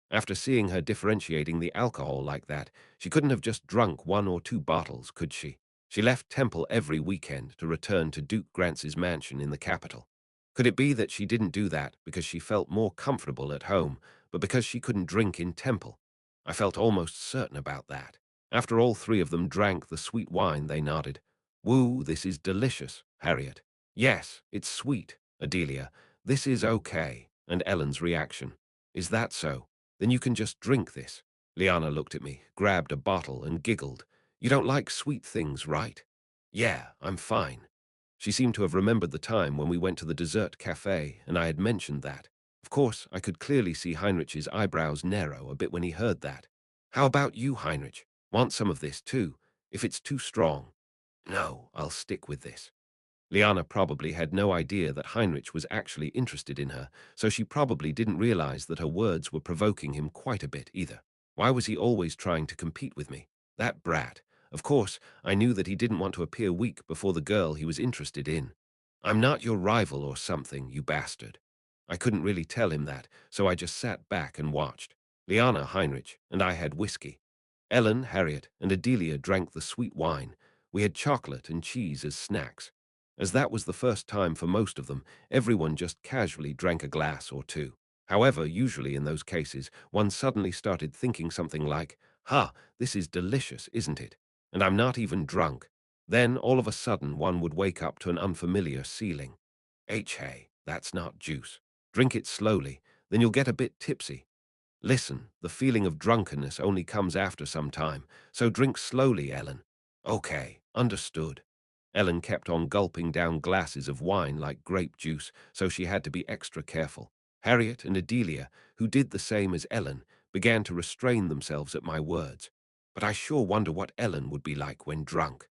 After seeing her differentiating the alcohol like that, she couldn't have just drunk 1 or 2 bottles, could she? She left Temple every weekend to return to Duke Grance's mansion in the capital. Could it be that she didn't do that because she felt more comfortable at home, but because she couldn't drink in Temple? I felt almost certain about that. After all three of them drank the sweet wine, they nodded. Woo, this is delicious, Harriet. Yes, it's sweet, Adelia. This is okay. And Ellen's reaction. Is that so? Then you can just drink this. Liana looked at me, grabbed a bottle, and giggled. You don't like sweet things, right? Yeah, I'm fine. She seemed to have remembered the time when we went to the dessert cafe and I had mentioned that. Of course, I could clearly see Heinrich's eyebrows narrow a bit when he heard that. How about you, Heinrich? Want some of this too, if it's too strong? No, I'll stick with this. Liana probably had no idea that Heinrich was actually interested in her, so she probably didn't realize that her words were provoking him quite a bit either. Why was he always trying to compete with me? That brat. Of course, I knew that he didn't want to appear weak before the girl he was interested in. I'm not your rival or something, you bastard. I couldn't really tell him that, so I just sat back and watched. Liana, Heinrich, and I had whiskey. Ellen, Harriet, and Adelia drank the sweet wine. We had chocolate and cheese as snacks. As that was the first time for most of them, everyone just casually drank a glass or two. However, usually in those cases, one suddenly started thinking something like, this is delicious, isn't it? And I'm not even drunk. Then, all of a sudden, one would wake up to an unfamiliar ceiling. Hey, that's not juice. Drink it slowly, then you'll get a bit tipsy. Listen, the feeling of drunkenness only comes after some time, so drink slowly, Ellen. Okay, understood. Ellen kept on gulping down glasses of wine like grape juice, so she had to be extra careful. Harriet and Adelia, who did the same as Ellen, began to restrain themselves at my words. But I sure wonder what Ellen would be like when drunk.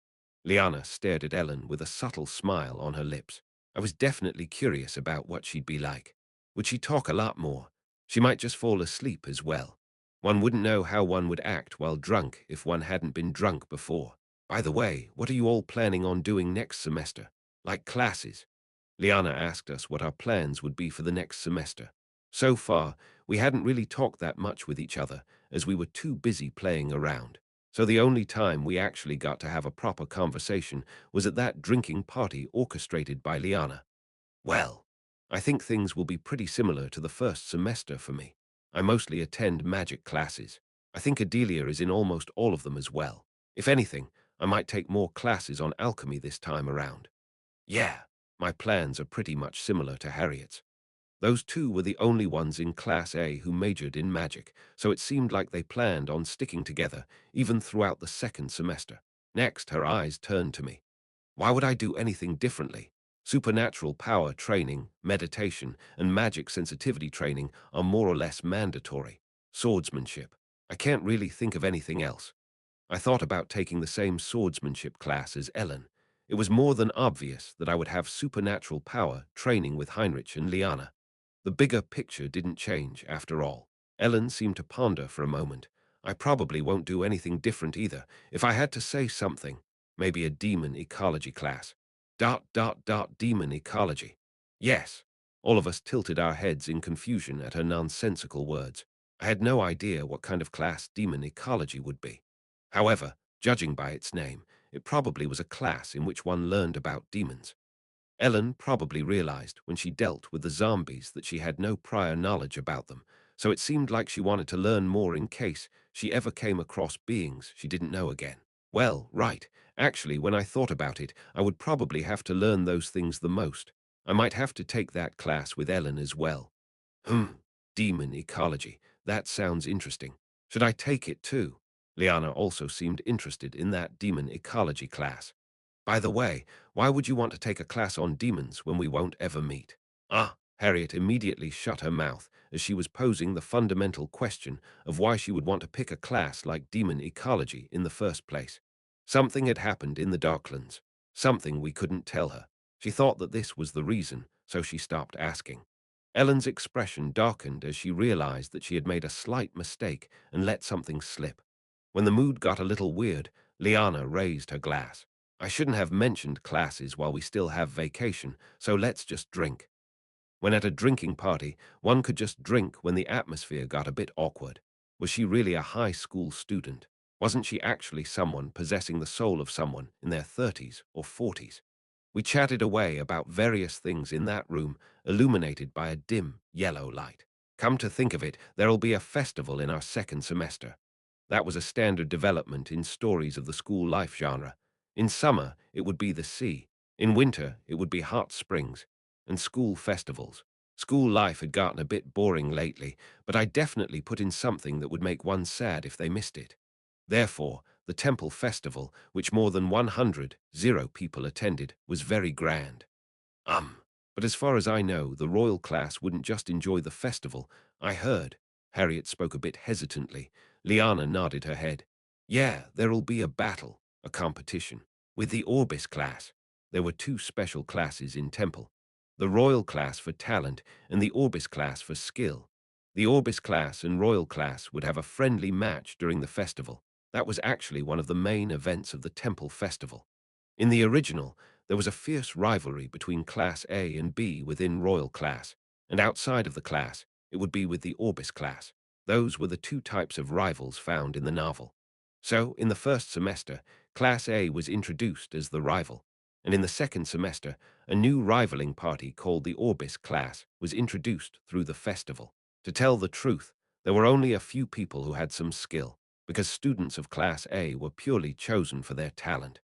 Liana stared at Ellen with a subtle smile on her lips. I was definitely curious about what she'd be like. Would she talk a lot more? She might just fall asleep as well. One wouldn't know how one would act while drunk if one hadn't been drunk before. By the way, what are you all planning on doing next semester? Like classes? Liana asked us what our plans would be for the next semester. So far, we hadn't really talked that much with each other, as we were too busy playing around. So the only time we actually got to have a proper conversation was at that drinking party orchestrated by Liana. Well, I think things will be pretty similar to the first semester for me. I mostly attend magic classes. I think Adelia is in almost all of them as well. If anything, I might take more classes on alchemy this time around. Yeah, my plans are pretty much similar to Harriet's. Those two were the only ones in Class A who majored in magic, so it seemed like they planned on sticking together even throughout the second semester. Next, her eyes turned to me. Why would I do anything differently? Supernatural power training, meditation, and magic sensitivity training are more or less mandatory. Swordsmanship. I can't really think of anything else. I thought about taking the same swordsmanship class as Ellen. It was more than obvious that I would have supernatural power training with Heinrich and Liana. The bigger picture didn't change, after all. Ellen seemed to ponder for a moment. I probably won't do anything different either. If I had to say something, maybe a demon ecology class. Demon ecology. Yes. All of us tilted our heads in confusion at her nonsensical words. I had no idea what kind of class demon ecology would be. However, judging by its name, it probably was a class in which one learned about demons. Ellen probably realized when she dealt with the zombies that she had no prior knowledge about them, so it seemed like she wanted to learn more in case she ever came across beings she didn't know again. Well, right. Actually, when I thought about it, I would probably have to learn those things the most. I might have to take that class with Ellen as well. Hmm, demon ecology. That sounds interesting. Should I take it too? Liana also seemed interested in that demon ecology class. By the way, why would you want to take a class on demons when we won't ever meet? Ah, Harriet immediately shut her mouth as she was posing the fundamental question of why she would want to pick a class like demon ecology in the first place. Something had happened in the Darklands, something we couldn't tell her. She thought that this was the reason, so she stopped asking. Ellen's expression darkened as she realized that she had made a slight mistake and let something slip. When the mood got a little weird, Liana raised her glass. I shouldn't have mentioned classes while we still have vacation, so let's just drink. When at a drinking party, one could just drink when the atmosphere got a bit awkward. Was she really a high school student? Wasn't she actually someone possessing the soul of someone in their 30s or 40s? We chatted away about various things in that room, illuminated by a dim, yellow light. Come to think of it, there'll be a festival in our second semester. That was a standard development in stories of the school life genre. In summer, it would be the sea. In winter, it would be hot springs and school festivals. School life had gotten a bit boring lately, but I definitely put in something that would make one sad if they missed it. Therefore, the temple festival, which more than 100 people attended, was very grand. But as far as I know, the royal class wouldn't just enjoy the festival. I heard. Harriet spoke a bit hesitantly. Liana nodded her head. Yeah, there'll be a battle, a competition, with the Orbis class. There were two special classes in Temple. The royal class for talent and the Orbis class for skill. The Orbis class and royal class would have a friendly match during the festival. That was actually one of the main events of the Temple Festival. In the original, there was a fierce rivalry between Class A and B within Royal Class, and outside of the class, it would be with the Orbis class. Those were the two types of rivals found in the novel. So, in the first semester, Class A was introduced as the rival, and in the second semester, a new rivaling party called the Orbis class was introduced through the festival. To tell the truth, there were only a few people who had some skill, because students of Class A were purely chosen for their talent.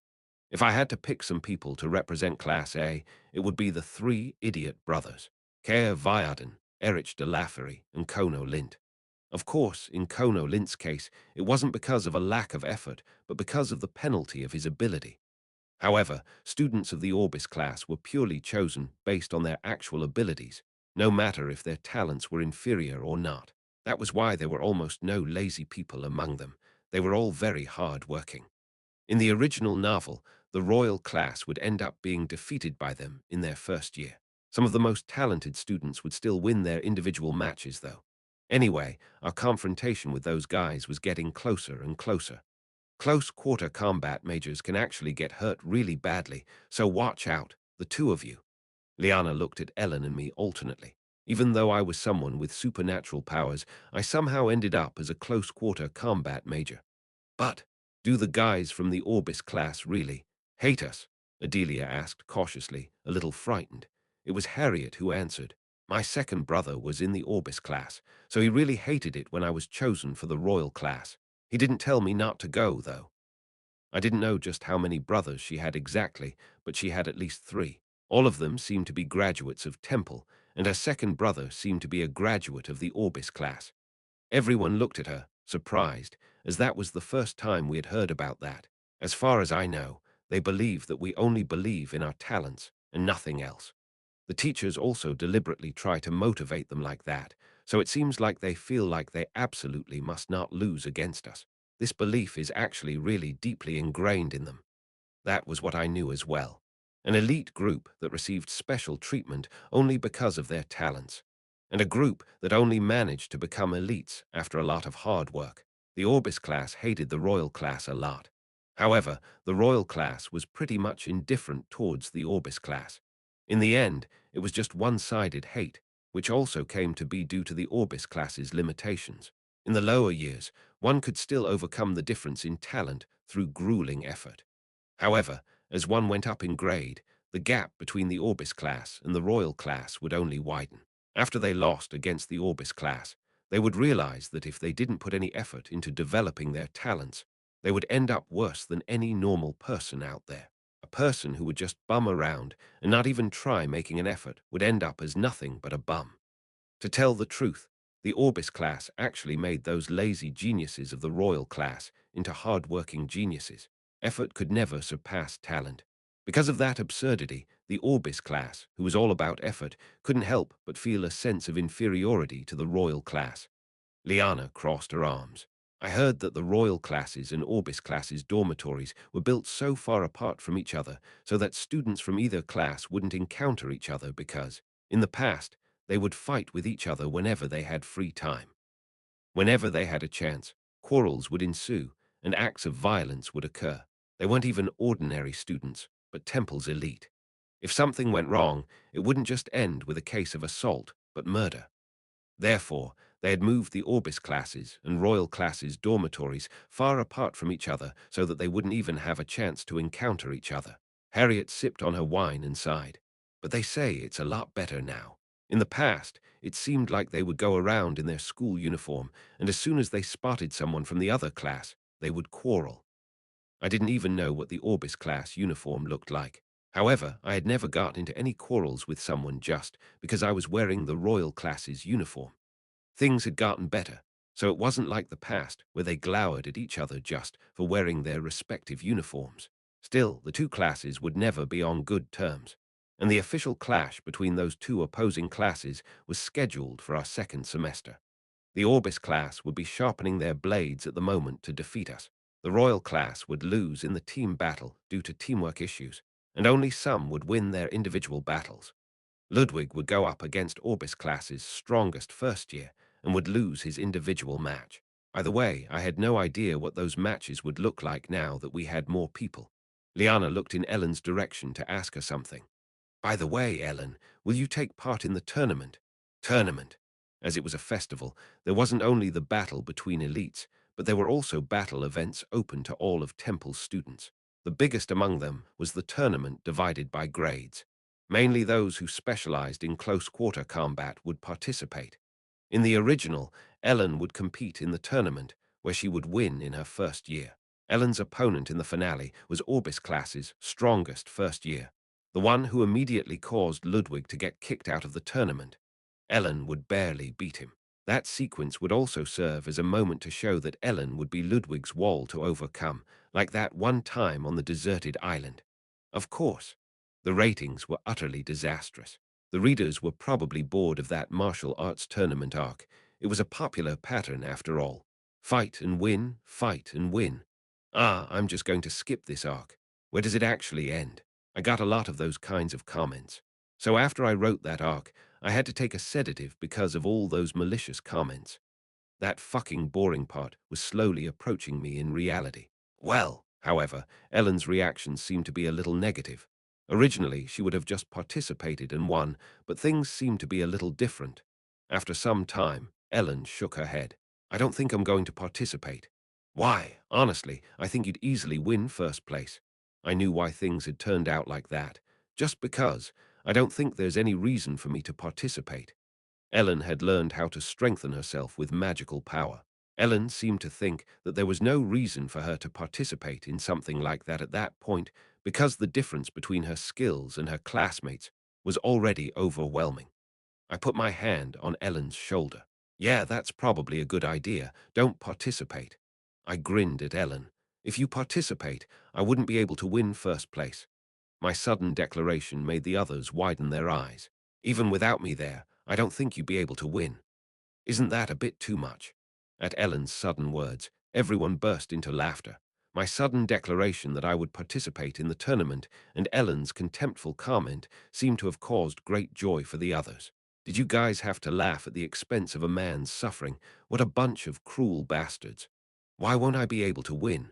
If I had to pick some people to represent Class A, it would be the three idiot brothers, Keir Viarden, Erich de Laffery, and Kono Lint. Of course, in Kono Lint's case, it wasn't because of a lack of effort, but because of the penalty of his ability. However, students of the Orbis class were purely chosen based on their actual abilities, no matter if their talents were inferior or not. That was why there were almost no lazy people among them. They were all very hard-working. In the original novel, the royal class would end up being defeated by them in their first year. Some of the most talented students would still win their individual matches, though. Anyway, our confrontation with those guys was getting closer and closer. Close quarter combat majors can actually get hurt really badly, so watch out, the two of you. Liana looked at Ellen and me alternately. Even though I was someone with supernatural powers, I somehow ended up as a close quarter combat major. But do the guys from the Orbis class really hate us? Adelia asked cautiously, a little frightened. It was Harriet who answered. My second brother was in the Orbis class, so he really hated it when I was chosen for the Royal class. He didn't tell me not to go, though. I didn't know just how many brothers she had exactly, but she had at least 3. All of them seemed to be graduates of Temple, and her second brother seemed to be a graduate of the Orbis class. Everyone looked at her, surprised, as that was the first time we had heard about that. As far as I know, they believe that we only believe in our talents and nothing else. The teachers also deliberately try to motivate them like that, so it seems like they feel like they absolutely must not lose against us. This belief is actually really deeply ingrained in them. That was what I knew as well. An elite group that received special treatment only because of their talents, and a group that only managed to become elites after a lot of hard work. The Orbis class hated the Royal class a lot. However, the Royal class was pretty much indifferent towards the Orbis class. In the end, it was just one-sided hate, which also came to be due to the Orbis class's limitations. In the lower years, one could still overcome the difference in talent through grueling effort. However, as one went up in grade, the gap between the Orbis class and the Royal class would only widen. After they lost against the Orbis class, they would realize that if they didn't put any effort into developing their talents, they would end up worse than any normal person out there. A person who would just bum around and not even try making an effort would end up as nothing but a bum. To tell the truth, the Orbis class actually made those lazy geniuses of the Royal class into hard-working geniuses. Effort could never surpass talent. Because of that absurdity, the Orbis class, who was all about effort, couldn't help but feel a sense of inferiority to the Royal class. Liana crossed her arms. I heard that the Royal classes and Orbis classes' dormitories were built so far apart from each other so that students from either class wouldn't encounter each other because, in the past, they would fight with each other whenever they had free time. Whenever they had a chance, quarrels would ensue and acts of violence would occur. They weren't even ordinary students, but Temple's elite. If something went wrong, it wouldn't just end with a case of assault, but murder. Therefore, they had moved the Orbis classes and Royal classes' dormitories far apart from each other so that they wouldn't even have a chance to encounter each other. Harriet sipped on her wine and sighed. But they say it's a lot better now. In the past, it seemed like they would go around in their school uniform, and as soon as they spotted someone from the other class, they would quarrel. I didn't even know what the Orbis class uniform looked like. However, I had never got into any quarrels with someone just because I was wearing the Royal class's uniform. Things had gotten better, so it wasn't like the past where they glowered at each other just for wearing their respective uniforms. Still, the two classes would never be on good terms, and the official clash between those two opposing classes was scheduled for our second semester. The Orbis class would be sharpening their blades at the moment to defeat us. The Royal class would lose in the team battle due to teamwork issues, and only some would win their individual battles. Ludwig would go up against Orbis class's strongest first year and would lose his individual match. By the way, I had no idea what those matches would look like now that we had more people. Liana looked in Ellen's direction to ask her something. By the way, Ellen, will you take part in the tournament? Tournament. As it was a festival, there wasn't only the battle between elites, but there were also battle events open to all of Temple's students. The biggest among them was the tournament divided by grades. Mainly those who specialized in close-quarter combat would participate. In the original, Ellen would compete in the tournament, where she would win in her first year. Ellen's opponent in the finale was Orbis class's strongest first year, the one who immediately caused Ludwig to get kicked out of the tournament. Ellen would barely beat him. That sequence would also serve as a moment to show that Ellen would be Ludwig's wall to overcome, like that one time on the deserted island. Of course, the ratings were utterly disastrous. The readers were probably bored of that martial arts tournament arc. It was a popular pattern after all. Fight and win, fight and win. Ah, I'm just going to skip this arc. Where does it actually end? I got a lot of those kinds of comments. So after I wrote that arc, I had to take a sedative because of all those malicious comments. That fucking boring part was slowly approaching me in reality. Well, however, Ellen's reaction seemed to be a little negative. Originally, she would have just participated and won, but things seemed to be a little different. After some time, Ellen shook her head. I don't think I'm going to participate. Why? Honestly, I think you'd easily win first place. I knew why things had turned out like that. Just because, I don't think there's any reason for me to participate. Ellen had learned how to strengthen herself with magical power. Ellen seemed to think that there was no reason for her to participate in something like that at that point because the difference between her skills and her classmates was already overwhelming. I put my hand on Ellen's shoulder. Yeah, that's probably a good idea. Don't participate. I grinned at Ellen. If you participate, I wouldn't be able to win first place. My sudden declaration made the others widen their eyes. Even without me there, I don't think you'd be able to win. Isn't that a bit too much? At Ellen's sudden words, everyone burst into laughter. My sudden declaration that I would participate in the tournament and Ellen's contemptful comment seemed to have caused great joy for the others. Did you guys have to laugh at the expense of a man's suffering? What a bunch of cruel bastards. Why won't I be able to win?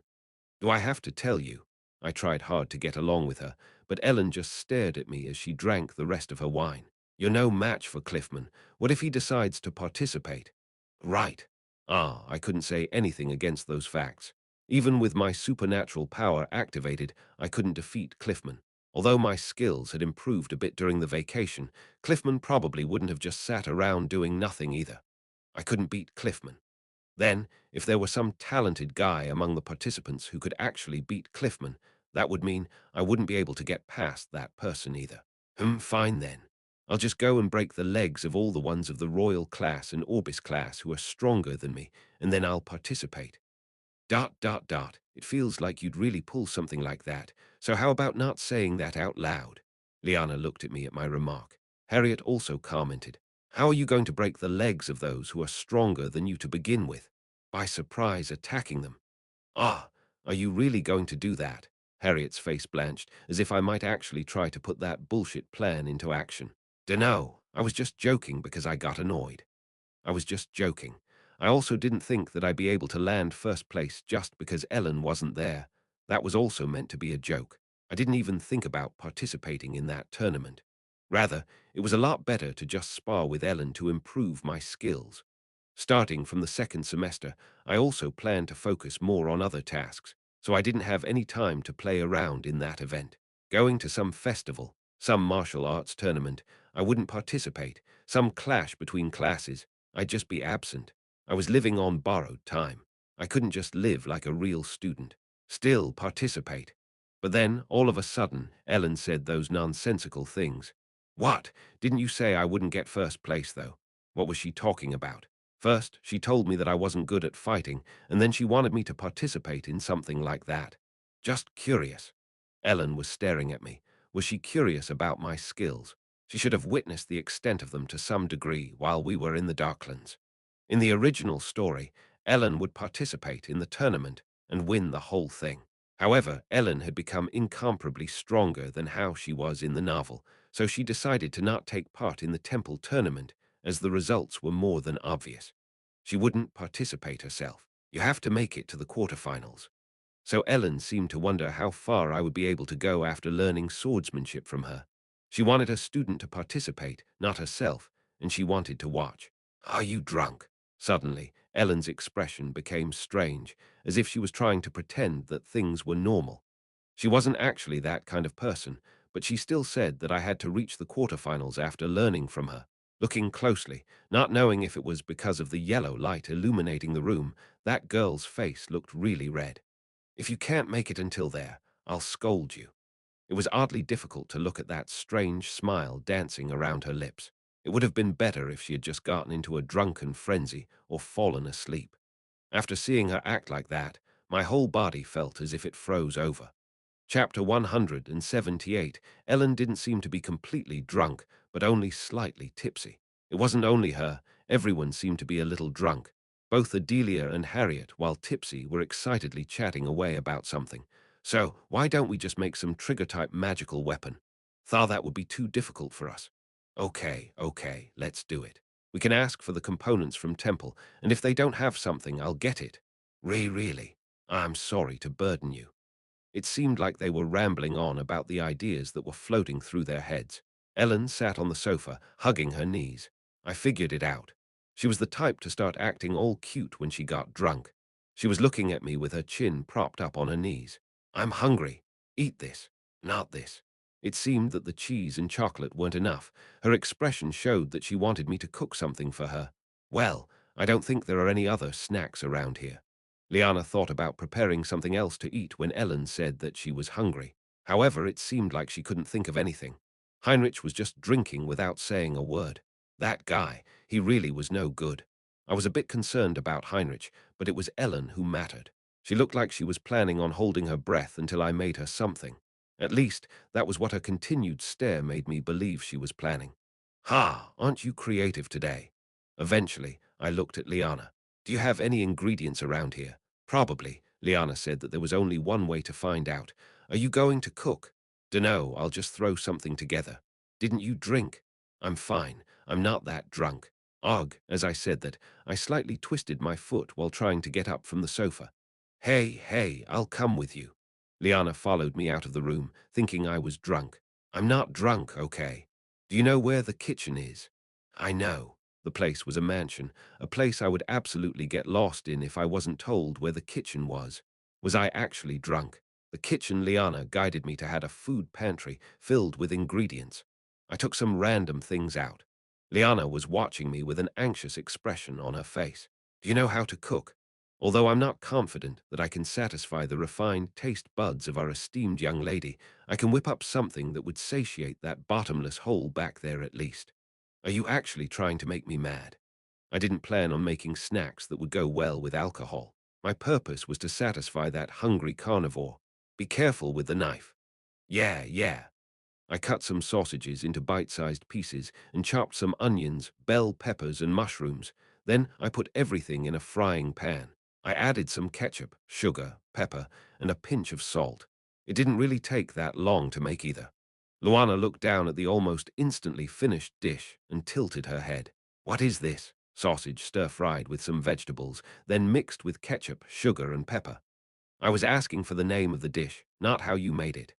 Do I have to tell you? I tried hard to get along with her, but Ellen just stared at me as she drank the rest of her wine. You're no match for Cliffman. What if he decides to participate? Right. I couldn't say anything against those facts. Even with my supernatural power activated, I couldn't defeat Cliffman. Although my skills had improved a bit during the vacation, Cliffman probably wouldn't have just sat around doing nothing either. I couldn't beat Cliffman. Then, if there were some talented guy among the participants who could actually beat Cliffman, that would mean I wouldn't be able to get past that person either. Fine then. I'll just go and break the legs of all the ones of the Royal class and Orbis class who are stronger than me, and then I'll participate. ... It feels like you'd really pull something like that, so how about not saying that out loud? Liana looked at me at my remark. Harriet also commented, how are you going to break the legs of those who are stronger than you to begin with? By surprise attacking them. Are you really going to do that? Harriet's face blanched, as if I might actually try to put that bullshit plan into action. Dunno, I was just joking because I got annoyed. I was just joking. I also didn't think that I'd be able to land first place just because Ellen wasn't there. That was also meant to be a joke. I didn't even think about participating in that tournament. Rather, it was a lot better to just spar with Ellen to improve my skills. Starting from the second semester, I also planned to focus more on other tasks, so I didn't have any time to play around in that event. Going to some festival, some martial arts tournament, I wouldn't participate, some clash between classes, I'd just be absent. I was living on borrowed time. I couldn't just live like a real student. Still participate. But then, all of a sudden, Ellen said those nonsensical things. What? Didn't you say I wouldn't get first place, though? What was she talking about? First, she told me that I wasn't good at fighting, and then she wanted me to participate in something like that. Just curious. Ellen was staring at me. Was she curious about my skills? She should have witnessed the extent of them to some degree while we were in the Darklands. In the original story, Ellen would participate in the tournament and win the whole thing. However, Ellen had become incomparably stronger than how she was in the novel, so she decided to not take part in the temple tournament as the results were more than obvious. She wouldn't participate herself. You have to make it to the quarterfinals. So Ellen seemed to wonder how far I would be able to go after learning swordsmanship from her. She wanted a student to participate, not herself, and she wanted to watch. Are you drunk? Suddenly, Ellen's expression became strange, as if she was trying to pretend that things were normal. She wasn't actually that kind of person, but she still said that I had to reach the quarterfinals after learning from her. Looking closely, not knowing if it was because of the yellow light illuminating the room, that girl's face looked really red. If you can't make it until there, I'll scold you. It was oddly difficult to look at that strange smile dancing around her lips. It would have been better if she had just gotten into a drunken frenzy or fallen asleep. After seeing her act like that, my whole body felt as if it froze over. Chapter 178. Ellen didn't seem to be completely drunk, but only slightly tipsy. It wasn't only her, everyone seemed to be a little drunk. Both Adelia and Harriet, while tipsy, were excitedly chatting away about something. So, why don't we just make some trigger-type magical weapon? Thought that would be too difficult for us. Okay, okay, let's do it. We can ask for the components from Temple, and if they don't have something, I'll get it. Really? I'm sorry to burden you. It seemed like they were rambling on about the ideas that were floating through their heads. Ellen sat on the sofa, hugging her knees. I figured it out. She was the type to start acting all cute when she got drunk. She was looking at me with her chin propped up on her knees. I'm hungry. Eat this, not this. It seemed that the cheese and chocolate weren't enough. Her expression showed that she wanted me to cook something for her. Well, I don't think there are any other snacks around here. Liana thought about preparing something else to eat when Ellen said that she was hungry. However, it seemed like she couldn't think of anything. Heinrich was just drinking without saying a word. That guy, he really was no good. I was a bit concerned about Heinrich, but it was Ellen who mattered. She looked like she was planning on holding her breath until I made her something. At least, that was what her continued stare made me believe she was planning. Ha, aren't you creative today? Eventually, I looked at Liana. Do you have any ingredients around here? Probably. Liana said that there was only one way to find out. Are you going to cook? Dunno, I'll just throw something together. Didn't you drink? I'm fine. I'm not that drunk. Ugh, as I said that, I slightly twisted my foot while trying to get up from the sofa. Hey, I'll come with you. Liana followed me out of the room, thinking I was drunk. I'm not drunk, okay? Do you know where the kitchen is? I know. The place was a mansion, a place I would absolutely get lost in if I wasn't told where the kitchen was. Was I actually drunk? The kitchen Liana guided me to had a food pantry filled with ingredients. I took some random things out. Liana was watching me with an anxious expression on her face. Do you know how to cook? Although I'm not confident that I can satisfy the refined taste buds of our esteemed young lady, I can whip up something that would satiate that bottomless hole back there at least. Are you actually trying to make me mad? I didn't plan on making snacks that would go well with alcohol. My purpose was to satisfy that hungry carnivore. Be careful with the knife. Yeah. I cut some sausages into bite-sized pieces and chopped some onions, bell peppers, and mushrooms. Then I put everything in a frying pan. I added some ketchup, sugar, pepper, and a pinch of salt. It didn't really take that long to make either. Luana looked down at the almost instantly finished dish and tilted her head. What is this? Sausage stir-fried with some vegetables, then mixed with ketchup, sugar, and pepper. I was asking for the name of the dish, not how you made it.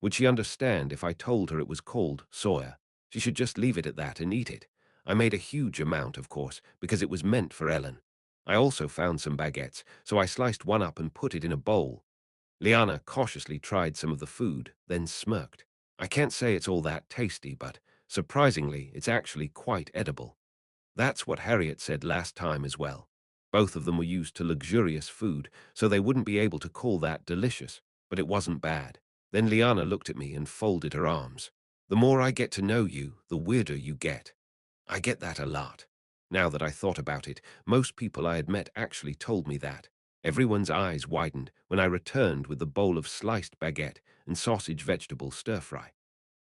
Would she understand if I told her it was called soya? She should just leave it at that and eat it. I made a huge amount, of course, because it was meant for Ellen. I also found some baguettes, so I sliced one up and put it in a bowl. Liana cautiously tried some of the food, then smirked. I can't say it's all that tasty, but surprisingly, it's actually quite edible. That's what Harriet said last time as well. Both of them were used to luxurious food, so they wouldn't be able to call that delicious, but it wasn't bad. Then Liana looked at me and folded her arms. The more I get to know you, the weirder you get. I get that a lot. Now that I thought about it, most people I had met actually told me that. Everyone's eyes widened when I returned with the bowl of sliced baguette and sausage vegetable stir-fry.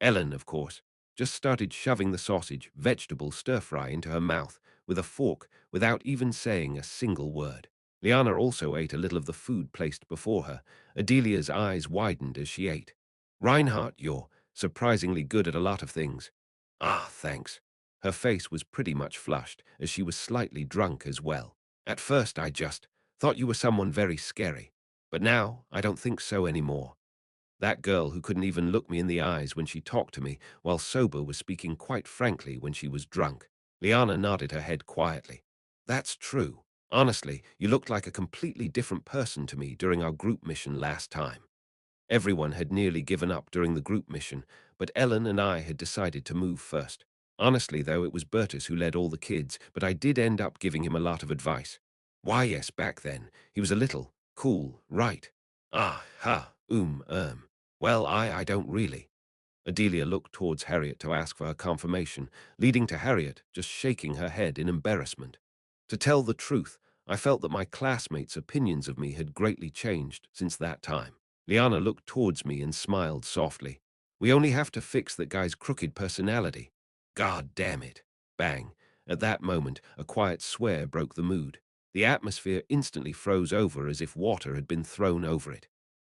Ellen, of course, just started shoving the sausage vegetable stir-fry into her mouth with a fork without even saying a single word. Liana also ate a little of the food placed before her. Adelia's eyes widened as she ate. Reinhardt, you're surprisingly good at a lot of things. Ah, thanks. Her face was pretty much flushed, as she was slightly drunk as well. At first I just thought you were someone very scary, but now I don't think so anymore. That girl who couldn't even look me in the eyes when she talked to me, while sober was speaking quite frankly when she was drunk. Liana nodded her head quietly. That's true. Honestly, you looked like a completely different person to me during our group mission last time. Everyone had nearly given up during the group mission, but Ellen and I had decided to move first. Honestly, though, it was Bertus who led all the kids, but I did end up giving him a lot of advice. Why, yes, back then, he was a little cool, right? Ah, ha, Well, I don't really. Adelia looked towards Harriet to ask for her confirmation, leading to Harriet just shaking her head in embarrassment. To tell the truth, I felt that my classmates' opinions of me had greatly changed since that time. Liana looked towards me and smiled softly. We only have to fix that guy's crooked personality. God damn it. Bang. At that moment, a quiet swear broke the mood. The atmosphere instantly froze over as if water had been thrown over it.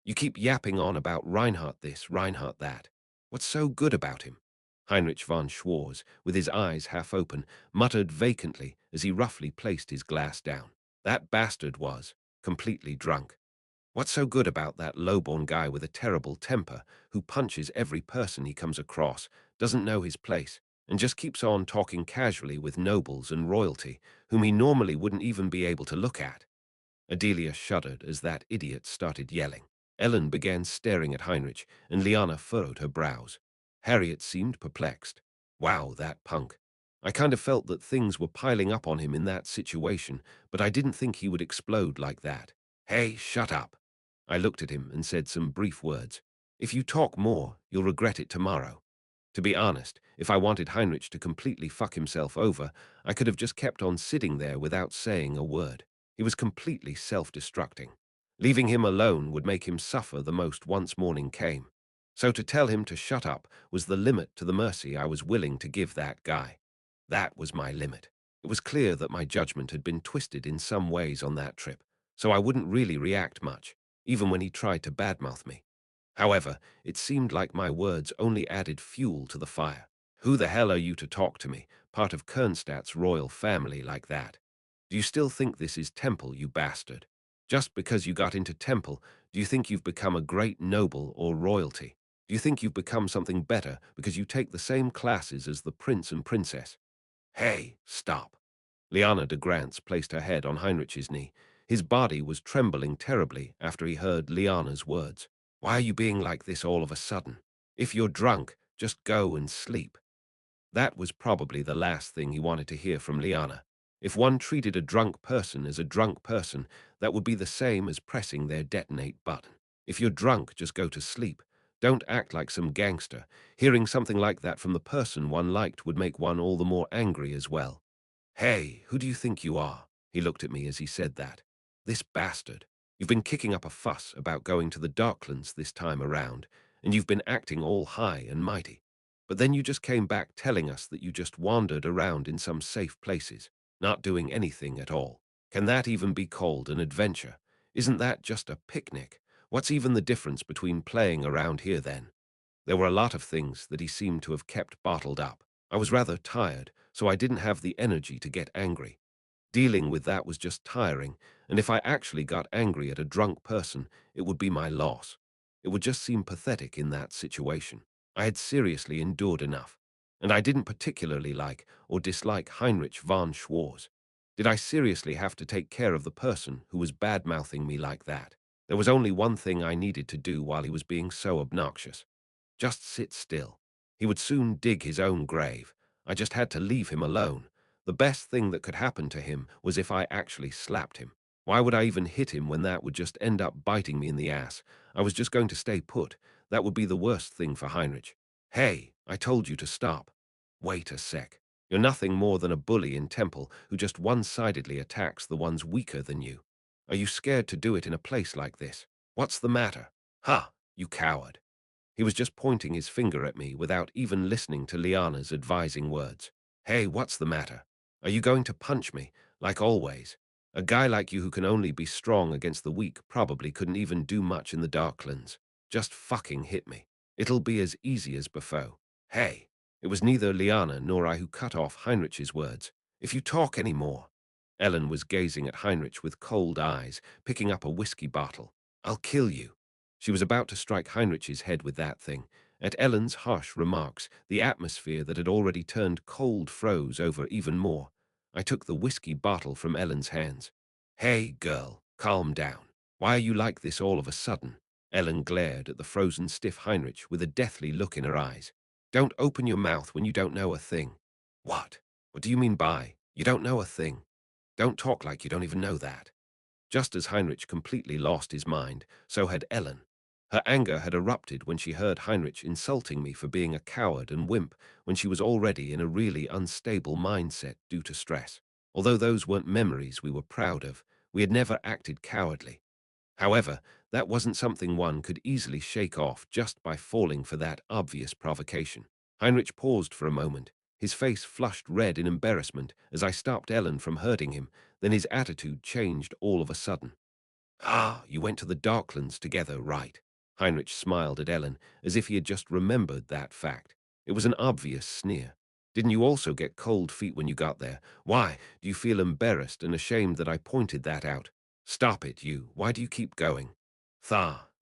You keep yapping on about Reinhardt this, Reinhardt that. What's so good about him? Heinrich von Schwarz, with his eyes half open, muttered vacantly as he roughly placed his glass down. That bastard was completely drunk. What's so good about that lowborn guy with a terrible temper who punches every person he comes across, doesn't know his place, and just keeps on talking casually with nobles and royalty, whom he normally wouldn't even be able to look at? Adelia shuddered as that idiot started yelling. Ellen began staring at Heinrich, and Liana furrowed her brows. Harriet seemed perplexed. Wow, that punk. I kind of felt that things were piling up on him in that situation, but I didn't think he would explode like that. Hey, shut up. I looked at him and said some brief words. If you talk more, you'll regret it tomorrow. To be honest, if I wanted Heinrich to completely fuck himself over, I could have just kept on sitting there without saying a word. He was completely self-destructing. Leaving him alone would make him suffer the most once morning came. So to tell him to shut up was the limit to the mercy I was willing to give that guy. That was my limit. It was clear that my judgment had been twisted in some ways on that trip, so I wouldn't really react much, even when he tried to badmouth me. However, it seemed like my words only added fuel to the fire. Who the hell are you to talk to me, part of Kernstadt's royal family, like that? Do you still think this is Temple, you bastard? Just because you got into Temple, do you think you've become a great noble or royalty? Do you think you've become something better because you take the same classes as the prince and princess? Hey, stop. Liana de Grantz placed her head on Heinrich's knee. His body was trembling terribly after he heard Liana's words. Why are you being like this all of a sudden? If you're drunk, just go and sleep. That was probably the last thing he wanted to hear from Liana. If one treated a drunk person as a drunk person, that would be the same as pressing their detonate button. If you're drunk, just go to sleep. Don't act like some gangster. Hearing something like that from the person one liked would make one all the more angry as well. Hey, who do you think you are? He looked at me as he said that. This bastard. You've been kicking up a fuss about going to the Darklands this time around, and you've been acting all high and mighty. But then you just came back telling us that you just wandered around in some safe places, not doing anything at all. Can that even be called an adventure? Isn't that just a picnic? What's even the difference between playing around here then? There were a lot of things that he seemed to have kept bottled up. I was rather tired, so I didn't have the energy to get angry. Dealing with that was just tiring, and if I actually got angry at a drunk person, it would be my loss. It would just seem pathetic in that situation. I had seriously endured enough, and I didn't particularly like or dislike Heinrich von Schwarz. Did I seriously have to take care of the person who was bad-mouthing me like that? There was only one thing I needed to do while he was being so obnoxious. Just sit still. He would soon dig his own grave. I just had to leave him alone. The best thing that could happen to him was if I actually slapped him. Why would I even hit him when that would just end up biting me in the ass? I was just going to stay put. That would be the worst thing for Heinrich. Hey, I told you to stop. Wait a sec. You're nothing more than a bully in Temple who just one-sidedly attacks the ones weaker than you. Are you scared to do it in a place like this? What's the matter? Ha, you coward. He was just pointing his finger at me without even listening to Liana's advising words. Hey, what's the matter? Are you going to punch me, like always? A guy like you who can only be strong against the weak probably couldn't even do much in the Darklands. Just fucking hit me. It'll be as easy as before. Hey, it was neither Liana nor I who cut off Heinrich's words. If you talk any more. Ellen was gazing at Heinrich with cold eyes, picking up a whiskey bottle. I'll kill you. She was about to strike Heinrich's head with that thing. At Ellen's harsh remarks, the atmosphere that had already turned cold froze over even more. I took the whiskey bottle from Ellen's hands. Hey, girl, calm down. Why are you like this all of a sudden? Ellen glared at the frozen stiff Heinrich with a deathly look in her eyes. Don't open your mouth when you don't know a thing. What? What do you mean by, you don't know a thing? Don't talk like you don't even know that. Just as Heinrich completely lost his mind, so had Ellen. Her anger had erupted when she heard Heinrich insulting me for being a coward and wimp when she was already in a really unstable mindset due to stress. Although those weren't memories we were proud of, we had never acted cowardly. However, that wasn't something one could easily shake off just by falling for that obvious provocation. Heinrich paused for a moment, his face flushed red in embarrassment as I stopped Ellen from hurting him, then his attitude changed all of a sudden. Ah, you went to the Darklands together, right? Heinrich smiled at Ellen as if he had just remembered that fact. It was an obvious sneer. Didn't you also get cold feet when you got there? Why do you feel embarrassed and ashamed that I pointed that out? Stop it, you. Why do you keep going?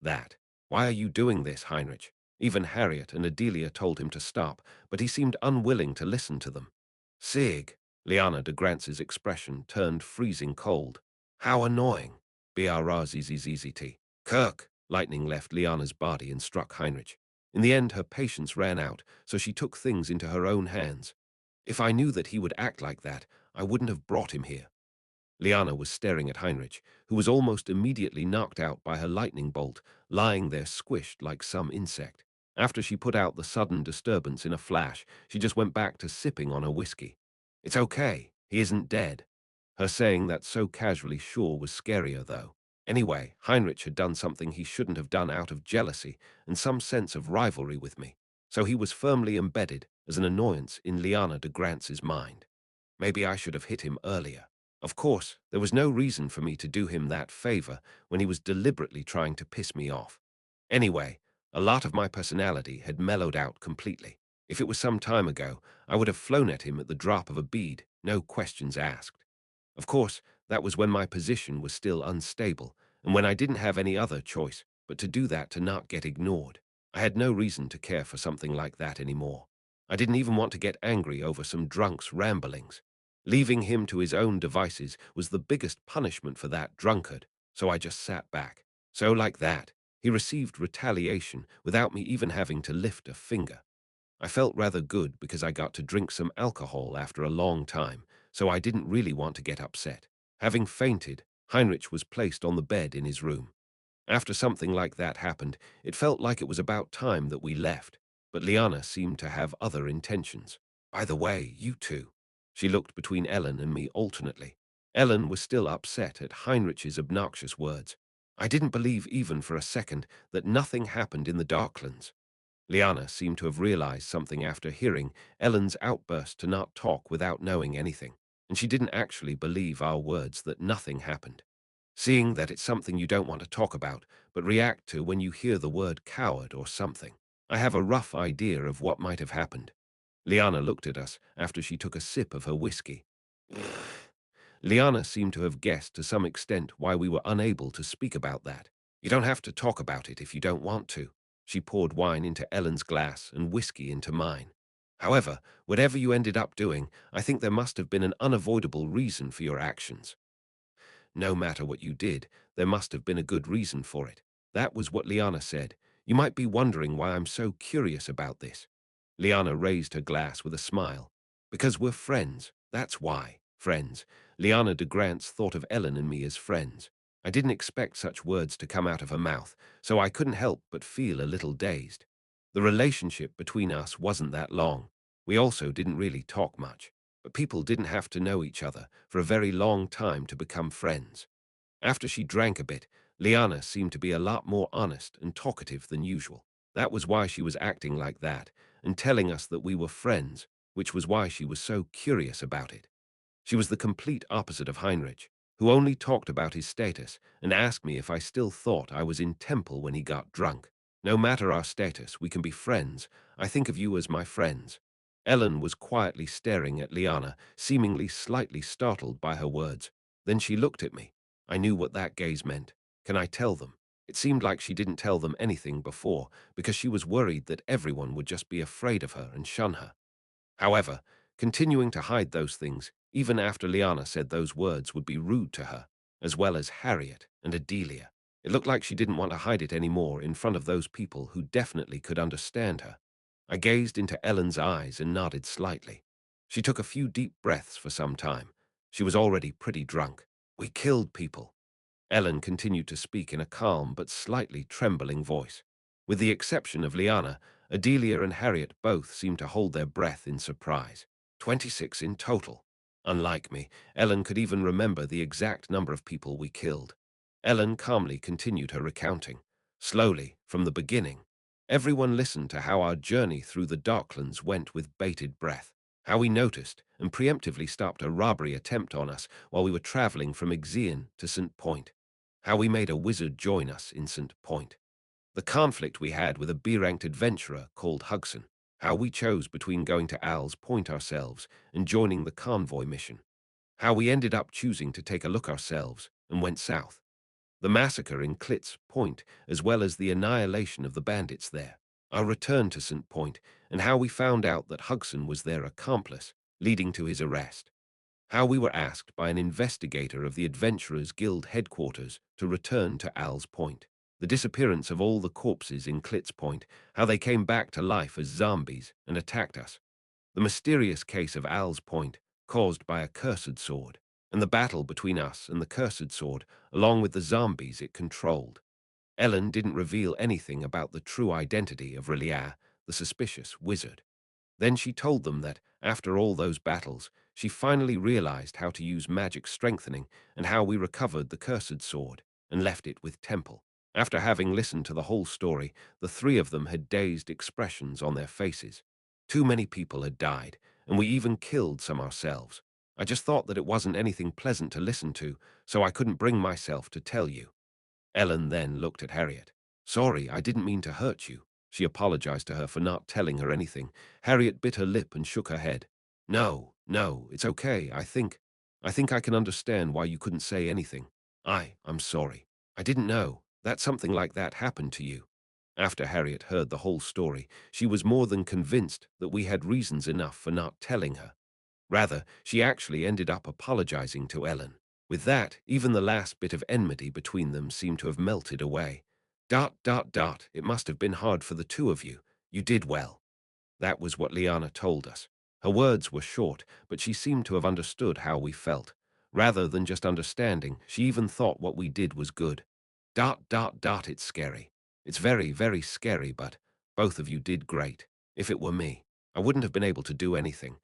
That. Why are you doing this, Heinrich? Even Harriet and Adelia told him to stop, but he seemed unwilling to listen to them. Sig. Liana de Grance's expression turned freezing cold. How annoying. BRZZZT. Kirk. Lightning left Liana's body and struck Heinrich. In the end, her patience ran out, so she took things into her own hands. If I knew that he would act like that, I wouldn't have brought him here. Liana was staring at Heinrich, who was almost immediately knocked out by her lightning bolt, lying there squished like some insect. After she put out the sudden disturbance in a flash, she just went back to sipping on her whiskey. It's okay, he isn't dead. Her saying that so casually sure was scarier, though. Anyway, Heinrich had done something he shouldn't have done out of jealousy and some sense of rivalry with me, so he was firmly embedded as an annoyance in Liana de Grance's mind. Maybe I should have hit him earlier. Of course, there was no reason for me to do him that favor when he was deliberately trying to piss me off. Anyway, a lot of my personality had mellowed out completely. If it was some time ago, I would have flown at him at the drop of a bead, no questions asked. Of course, that was when my position was still unstable, and when I didn't have any other choice but to do that to not get ignored. I had no reason to care for something like that anymore. I didn't even want to get angry over some drunk's ramblings. Leaving him to his own devices was the biggest punishment for that drunkard, so I just sat back. So like that, he received retaliation without me even having to lift a finger. I felt rather good because I got to drink some alcohol after a long time, so I didn't really want to get upset. Having fainted, Heinrich was placed on the bed in his room. After something like that happened, it felt like it was about time that we left, but Liana seemed to have other intentions. By the way, you two. She looked between Ellen and me alternately. Ellen was still upset at Heinrich's obnoxious words. I didn't believe even for a second that nothing happened in the Darklands. Liana seemed to have realized something after hearing Ellen's outburst to not talk without knowing anything, and she didn't actually believe our words that nothing happened. Seeing that it's something you don't want to talk about, but react to when you hear the word coward or something. I have a rough idea of what might have happened. Liana looked at us after she took a sip of her whiskey. Liana seemed to have guessed to some extent why we were unable to speak about that. You don't have to talk about it if you don't want to. She poured wine into Ellen's glass and whiskey into mine. However, whatever you ended up doing, I think there must have been an unavoidable reason for your actions. No matter what you did, there must have been a good reason for it. That was what Liana said. You might be wondering why I'm so curious about this. Liana raised her glass with a smile. Because we're friends, that's why. Friends. Liana de Grance thought of Ellen and me as friends. I didn't expect such words to come out of her mouth, so I couldn't help but feel a little dazed. The relationship between us wasn't that long. We also didn't really talk much, but people didn't have to know each other for a very long time to become friends. After she drank a bit, Liana seemed to be a lot more honest and talkative than usual. That was why she was acting like that and telling us that we were friends, which was why she was so curious about it. She was the complete opposite of Heinrich, who only talked about his status and asked me if I still thought I was in temple when he got drunk. No matter our status, we can be friends. I think of you as my friends. Ellen was quietly staring at Liana, seemingly slightly startled by her words. Then she looked at me. I knew what that gaze meant. Can I tell them? It seemed like she didn't tell them anything before because she was worried that everyone would just be afraid of her and shun her. However, continuing to hide those things, even after Liana said those words would be rude to her, as well as Harriet and Adelia. It looked like she didn't want to hide it anymore in front of those people who definitely could understand her. I gazed into Ellen's eyes and nodded slightly. She took a few deep breaths for some time. She was already pretty drunk. We killed people. Ellen continued to speak in a calm but slightly trembling voice. With the exception of Liana, Adelia and Harriet both seemed to hold their breath in surprise. 26 in total. Unlike me, Ellen could even remember the exact number of people we killed. Ellen calmly continued her recounting. Slowly, from the beginning. Everyone listened to how our journey through the Darklands went with bated breath. How we noticed and preemptively stopped a robbery attempt on us while we were traveling from Ixion to St. Point. How we made a wizard join us in St. Point. The conflict we had with a B-ranked adventurer called Hugson. How we chose between going to Al's Point ourselves and joining the convoy mission. How we ended up choosing to take a look ourselves and went south. The massacre in Klitz Point, as well as the annihilation of the bandits there. Our return to St. Point, and how we found out that Hugson was their accomplice, leading to his arrest. How we were asked by an investigator of the Adventurers Guild headquarters to return to Al's Point. The disappearance of all the corpses in Klitz Point, how they came back to life as zombies and attacked us. The mysterious case of Al's Point, caused by a cursed sword, and the battle between us and the cursed sword, along with the zombies it controlled. Ellen didn't reveal anything about the true identity of Relia, the suspicious wizard. Then she told them that, after all those battles, she finally realized how to use magic strengthening and how we recovered the cursed sword and left it with Temple. After having listened to the whole story, the three of them had dazed expressions on their faces. Too many people had died, and we even killed some ourselves. I just thought that it wasn't anything pleasant to listen to, so I couldn't bring myself to tell you. Ellen then looked at Harriet. Sorry, I didn't mean to hurt you. She apologized to her for not telling her anything. Harriet bit her lip and shook her head. No, it's okay. I think I can understand why you couldn't say anything. I'm sorry. I didn't know that something like that happened to you. After Harriet heard the whole story, she was more than convinced that we had reasons enough for not telling her. Rather, she actually ended up apologizing to Ellen. With that, even the last bit of enmity between them seemed to have melted away. It must have been hard for the two of you. You did well. That was what Liana told us. Her words were short, but she seemed to have understood how we felt. Rather than just understanding, she even thought what we did was good. It's scary. It's very, very scary, but both of you did great. If it were me, I wouldn't have been able to do anything.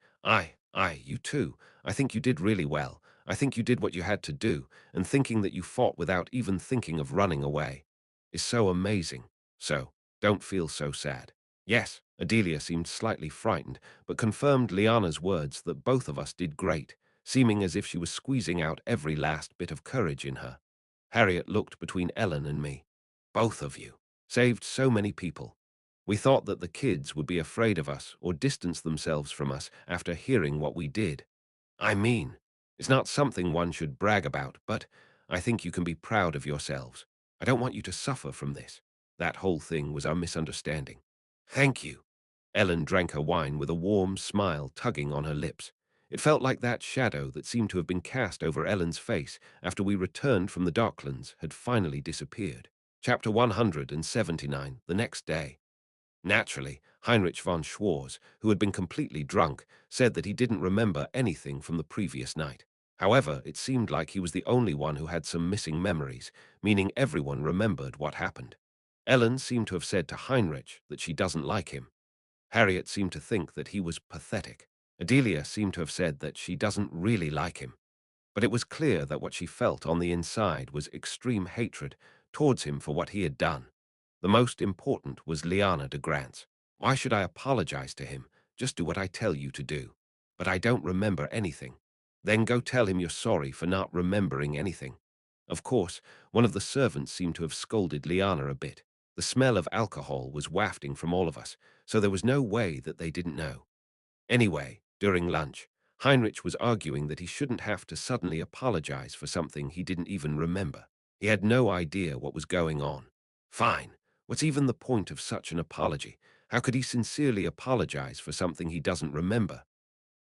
You too. I think you did really well. I think you did what you had to do, and thinking that you fought without even thinking of running away is so amazing. So, don't feel so sad. Yes, Adelia seemed slightly frightened, but confirmed Liana's words that both of us did great, seeming as if she was squeezing out every last bit of courage in her. Harriet looked between Ellen and me. Both of you saved so many people. We thought that the kids would be afraid of us or distance themselves from us after hearing what we did. I mean, it's not something one should brag about, but I think you can be proud of yourselves. I don't want you to suffer from this. That whole thing was our misunderstanding. Thank you. Ellen drank her wine with a warm smile tugging on her lips. It felt like that shadow that seemed to have been cast over Ellen's face after we returned from the Darklands had finally disappeared. Chapter 179, the next day. Naturally, Heinrich von Schwarz, who had been completely drunk, said that he didn't remember anything from the previous night. However, it seemed like he was the only one who had some missing memories, meaning everyone remembered what happened. Ellen seemed to have said to Heinrich that she doesn't like him. Harriet seemed to think that he was pathetic. Adelia seemed to have said that she doesn't really like him. But it was clear that what she felt on the inside was extreme hatred towards him for what he had done. The most important was Liana de Grantz. Why should I apologize to him? Just do what I tell you to do. But I don't remember anything. Then go tell him you're sorry for not remembering anything. Of course, one of the servants seemed to have scolded Liana a bit. The smell of alcohol was wafting from all of us, so there was no way that they didn't know. Anyway, during lunch, Heinrich was arguing that he shouldn't have to suddenly apologize for something he didn't even remember. He had no idea what was going on. Fine. What's even the point of such an apology? How could he sincerely apologize for something he doesn't remember?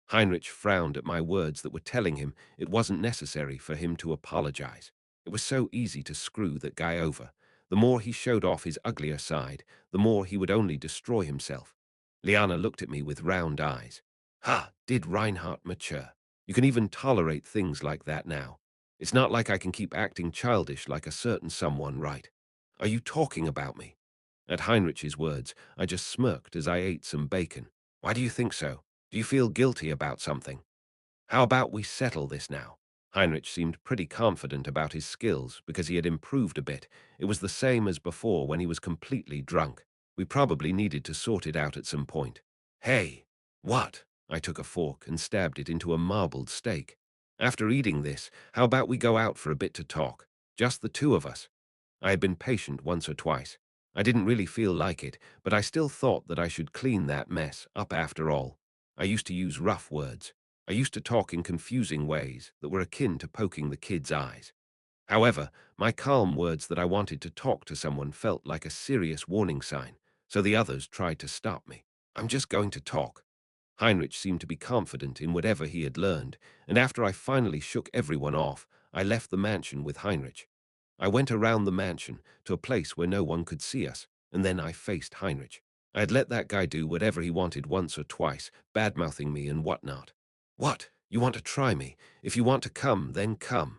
Heinrich frowned at my words that were telling him it wasn't necessary for him to apologize. It was so easy to screw that guy over. The more he showed off his uglier side, the more he would only destroy himself. Liana looked at me with round eyes. Did Reinhardt mature? You can even tolerate things like that now. It's not like I can keep acting childish like a certain someone, right? Are you talking about me? At Heinrich's words, I just smirked as I ate some bacon. Why do you think so? Do you feel guilty about something? How about we settle this now? Heinrich seemed pretty confident about his skills because he had improved a bit. It was the same as before when he was completely drunk. We probably needed to sort it out at some point. Hey, what? I took a fork and stabbed it into a marbled steak. After eating this, how about we go out for a bit to talk? Just the two of us. I had been patient once or twice. I didn't really feel like it, but I still thought that I should clean that mess up after all. I used to use rough words. I used to talk in confusing ways that were akin to poking the kids' eyes. However, my calm words that I wanted to talk to someone felt like a serious warning sign, so the others tried to stop me. I'm just going to talk. Heinrich seemed to be confident in whatever he had learned, and after I finally shook everyone off, I left the mansion with Heinrich. I went around the mansion to a place where no one could see us, and then I faced Heinrich. I had let that guy do whatever he wanted once or twice, bad-mouthing me and whatnot. What? You want to try me? If you want to come, then come.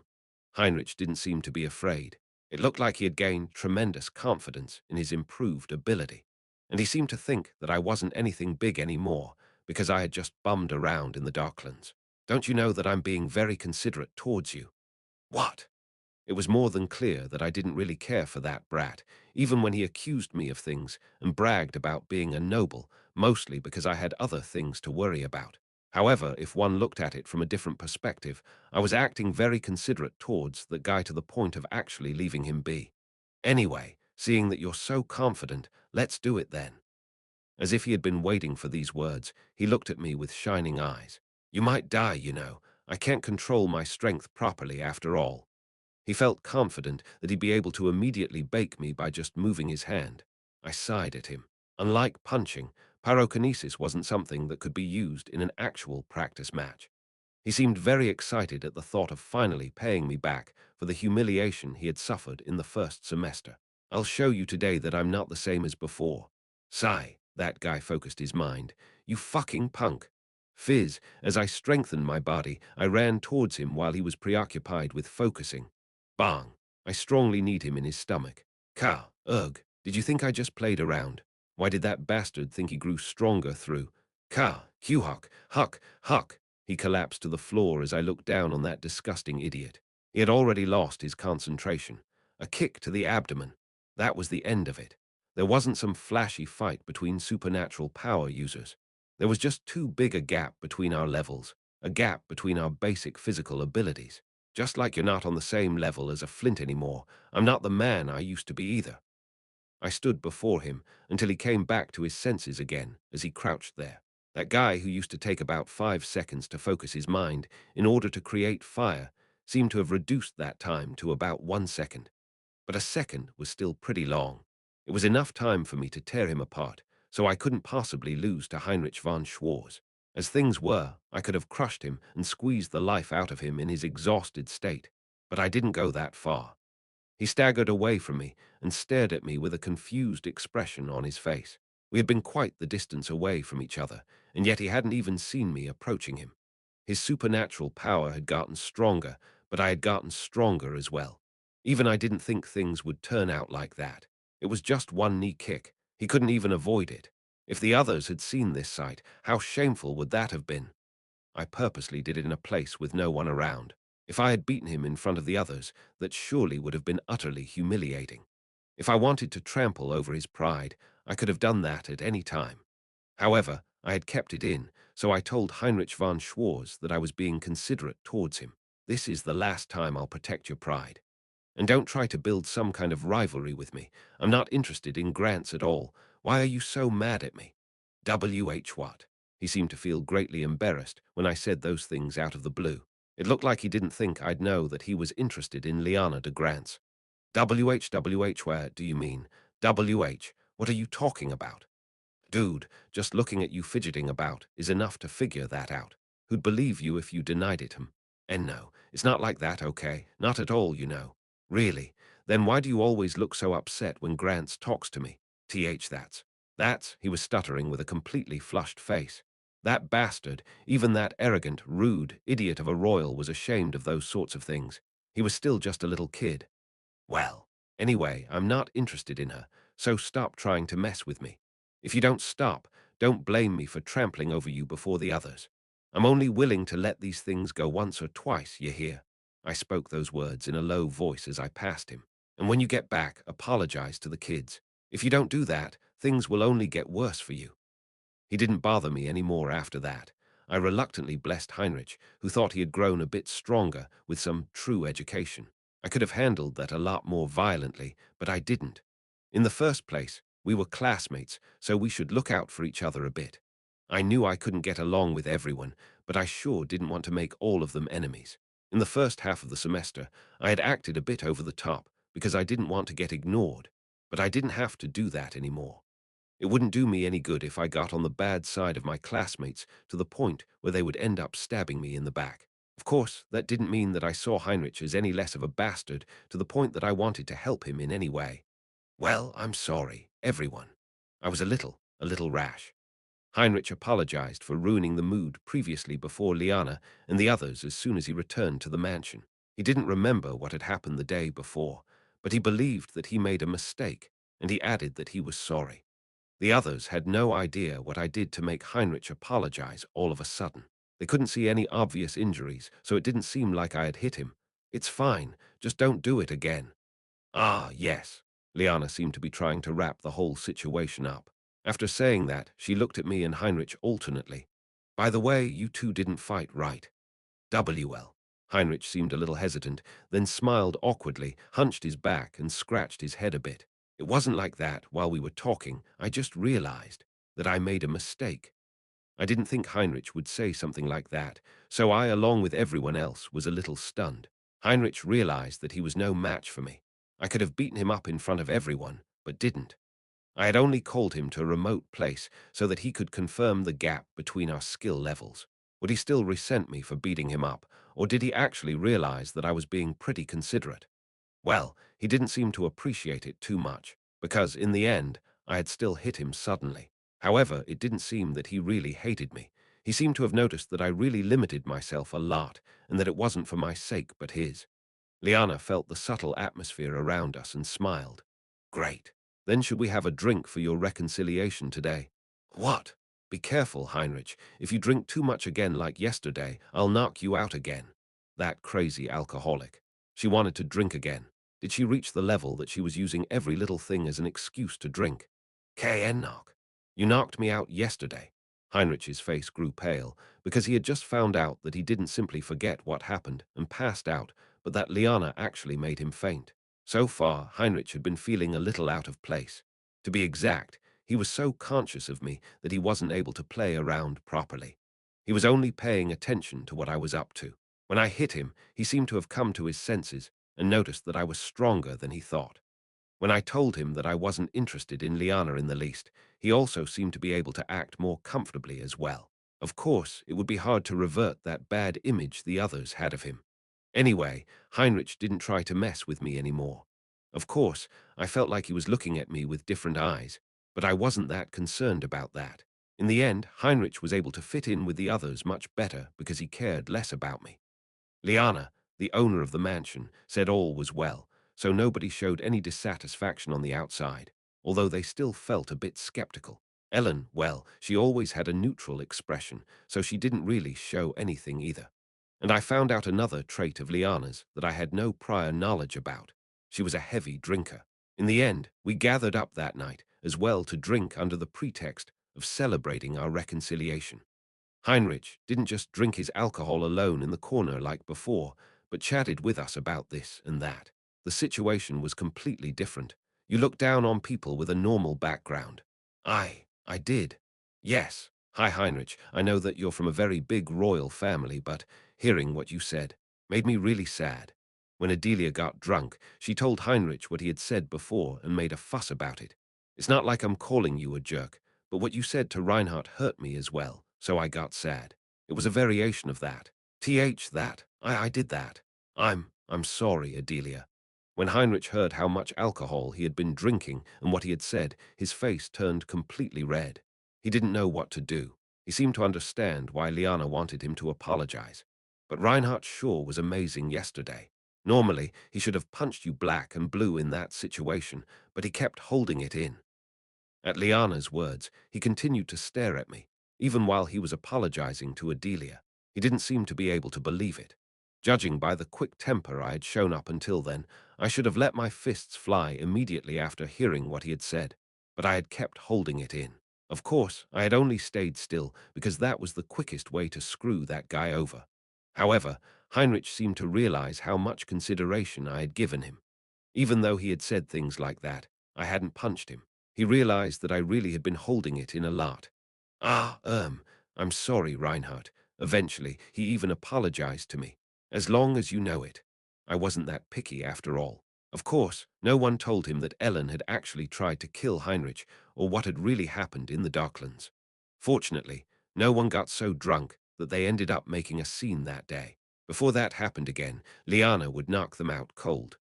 Heinrich didn't seem to be afraid. It looked like he had gained tremendous confidence in his improved ability, and he seemed to think that I wasn't anything big anymore because I had just bummed around in the Docklands. Don't you know that I'm being very considerate towards you? What? It was more than clear that I didn't really care for that brat, even when he accused me of things and bragged about being a noble, mostly because I had other things to worry about. However, if one looked at it from a different perspective, I was acting very considerate towards the guy to the point of actually leaving him be. Anyway, seeing that you're so confident, let's do it then. As if he had been waiting for these words, he looked at me with shining eyes. You might die, you know. I can't control my strength properly after all. He felt confident that he'd be able to immediately bake me by just moving his hand. I sighed at him. Unlike punching, pyrokinesis wasn't something that could be used in an actual practice match. He seemed very excited at the thought of finally paying me back for the humiliation he had suffered in the first semester. I'll show you today that I'm not the same as before. Sigh, that guy focused his mind. You fucking punk. Fizz, as I strengthened my body, I ran towards him while he was preoccupied with focusing. Bang! I strongly kneed him in his stomach. Ka, ugh, did you think I just played around? Why did that bastard think he grew stronger through? Ka, Huck, Huck, Huck. He collapsed to the floor as I looked down on that disgusting idiot. He had already lost his concentration. A kick to the abdomen. That was the end of it. There wasn't some flashy fight between supernatural power users. There was just too big a gap between our levels, a gap between our basic physical abilities. Just like you're not on the same level as a flint anymore, I'm not the man I used to be either. I stood before him until he came back to his senses again as he crouched there. That guy who used to take about 5 seconds to focus his mind in order to create fire seemed to have reduced that time to about 1 second. But a second was still pretty long. It was enough time for me to tear him apart, so I couldn't possibly lose to Heinrich von Schwarz. As things were, I could have crushed him and squeezed the life out of him in his exhausted state, but I didn't go that far. He staggered away from me and stared at me with a confused expression on his face. We had been quite the distance away from each other, and yet he hadn't even seen me approaching him. His supernatural power had gotten stronger, but I had gotten stronger as well. Even I didn't think things would turn out like that. It was just one knee kick. He couldn't even avoid it. If the others had seen this sight, how shameful would that have been? I purposely did it in a place with no one around. If I had beaten him in front of the others, that surely would have been utterly humiliating. If I wanted to trample over his pride, I could have done that at any time. However, I had kept it in, so I told Heinrich von Schwarz that I was being considerate towards him. This is the last time I'll protect your pride. And don't try to build some kind of rivalry with me. I'm not interested in grants at all. Why are you so mad at me? WH what? He seemed to feel greatly embarrassed when I said those things out of the blue. It looked like he didn't think I'd know that he was interested in Liana de Grants. WH, where do you mean? WH, what are you talking about? Dude, just looking at you fidgeting about is enough to figure that out. Who'd believe you if you denied it him? And no, it's not like that, okay? Not at all, you know. Really? Then why do you always look so upset when Grants talks to me? That's, he was stuttering with a completely flushed face. That bastard, even that arrogant, rude idiot of a royal was ashamed of those sorts of things. He was still just a little kid. Well, anyway, I'm not interested in her, so stop trying to mess with me. If you don't stop, don't blame me for trampling over you before the others. I'm only willing to let these things go once or twice, you hear? I spoke those words in a low voice as I passed him. And when you get back, apologize to the kids. If you don't do that, things will only get worse for you. He didn't bother me any more after that. I reluctantly blessed Heinrich, who thought he had grown a bit stronger with some true education. I could have handled that a lot more violently, but I didn't. In the first place, we were classmates, so we should look out for each other a bit. I knew I couldn't get along with everyone, but I sure didn't want to make all of them enemies. In the first half of the semester, I had acted a bit over the top because I didn't want to get ignored, but I didn't have to do that anymore. It wouldn't do me any good if I got on the bad side of my classmates to the point where they would end up stabbing me in the back. Of course, that didn't mean that I saw Heinrich as any less of a bastard to the point that I wanted to help him in any way. Well, I'm sorry, everyone. I was a little rash. Heinrich apologized for ruining the mood previously before Liana and the others as soon as he returned to the mansion. He didn't remember what had happened the day before, but he believed that he made a mistake, and he added that he was sorry. The others had no idea what I did to make Heinrich apologize all of a sudden. They couldn't see any obvious injuries, so it didn't seem like I had hit him. It's fine, just don't do it again. Ah, yes. Liana seemed to be trying to wrap the whole situation up. After saying that, she looked at me and Heinrich alternately. By the way, you two didn't fight, right? WL. Heinrich seemed a little hesitant, then smiled awkwardly, hunched his back, and scratched his head a bit. It wasn't like that while we were talking. I just realized that I made a mistake. I didn't think Heinrich would say something like that, so I, along with everyone else, was a little stunned. Heinrich realized that he was no match for me. I could have beaten him up in front of everyone, but didn't. I had only called him to a remote place so that he could confirm the gap between our skill levels. Would he still resent me for beating him up, or did he actually realize that I was being pretty considerate? Well, he didn't seem to appreciate it too much, because in the end, I had still hit him suddenly. However, it didn't seem that he really hated me. He seemed to have noticed that I really limited myself a lot, and that it wasn't for my sake but his. Liana felt the subtle atmosphere around us and smiled. Great. Then should we have a drink for your reconciliation today? What? Be careful, Heinrich. If you drink too much again like yesterday, I'll knock you out again. That crazy alcoholic. She wanted to drink again. Did she reach the level that she was using every little thing as an excuse to drink? KN knock. You knocked me out yesterday. Heinrich's face grew pale, because he had just found out that he didn't simply forget what happened and passed out, but that Liana actually made him faint. So far, Heinrich had been feeling a little out of place. To be exact, he was so conscious of me that he wasn't able to play around properly. He was only paying attention to what I was up to. When I hit him, he seemed to have come to his senses and noticed that I was stronger than he thought. When I told him that I wasn't interested in Liana in the least, he also seemed to be able to act more comfortably as well. Of course, it would be hard to revert that bad image the others had of him. Anyway, Heinrich didn't try to mess with me anymore. Of course, I felt like he was looking at me with different eyes, but I wasn't that concerned about that. In the end, Heinrich was able to fit in with the others much better because he cared less about me. Liana, the owner of the mansion, said all was well, so nobody showed any dissatisfaction on the outside, although they still felt a bit skeptical. Ellen, well, she always had a neutral expression, so she didn't really show anything either. And I found out another trait of Liana's that I had no prior knowledge about. She was a heavy drinker. In the end, we gathered up that night as well to drink under the pretext of celebrating our reconciliation. Heinrich didn't just drink his alcohol alone in the corner like before, but chatted with us about this and that. The situation was completely different. You look down on people with a normal background. I did. Yes. Hi, Heinrich. I know that you're from a very big royal family, but hearing what you said made me really sad. When Adelia got drunk, she told Heinrich what he had said before and made a fuss about it. It's not like I'm calling you a jerk, but what you said to Reinhardt hurt me as well, so I got sad. It was a variation of that. That. I did that. I'm sorry, Adelia. When Heinrich heard how much alcohol he had been drinking and what he had said, his face turned completely red. He didn't know what to do. He seemed to understand why Liana wanted him to apologize. But Reinhardt sure was amazing yesterday. Normally, he should have punched you black and blue in that situation, but he kept holding it in. At Liana's words, he continued to stare at me, even while he was apologizing to Adelia. He didn't seem to be able to believe it. Judging by the quick temper I had shown up until then, I should have let my fists fly immediately after hearing what he had said, but I had kept holding it in. Of course, I had only stayed still because that was the quickest way to screw that guy over. However, Heinrich seemed to realize how much consideration I had given him. Even though he had said things like that, I hadn't punched him. He realized that I really had been holding it in a lot. Ah, I'm sorry, Reinhardt. Eventually, he even apologized to me. As long as you know it. I wasn't that picky after all. Of course, no one told him that Ellen had actually tried to kill Heinrich or what had really happened in the Docklands. Fortunately, no one got so drunk that they ended up making a scene that day. Before that happened again, Liana would knock them out cold.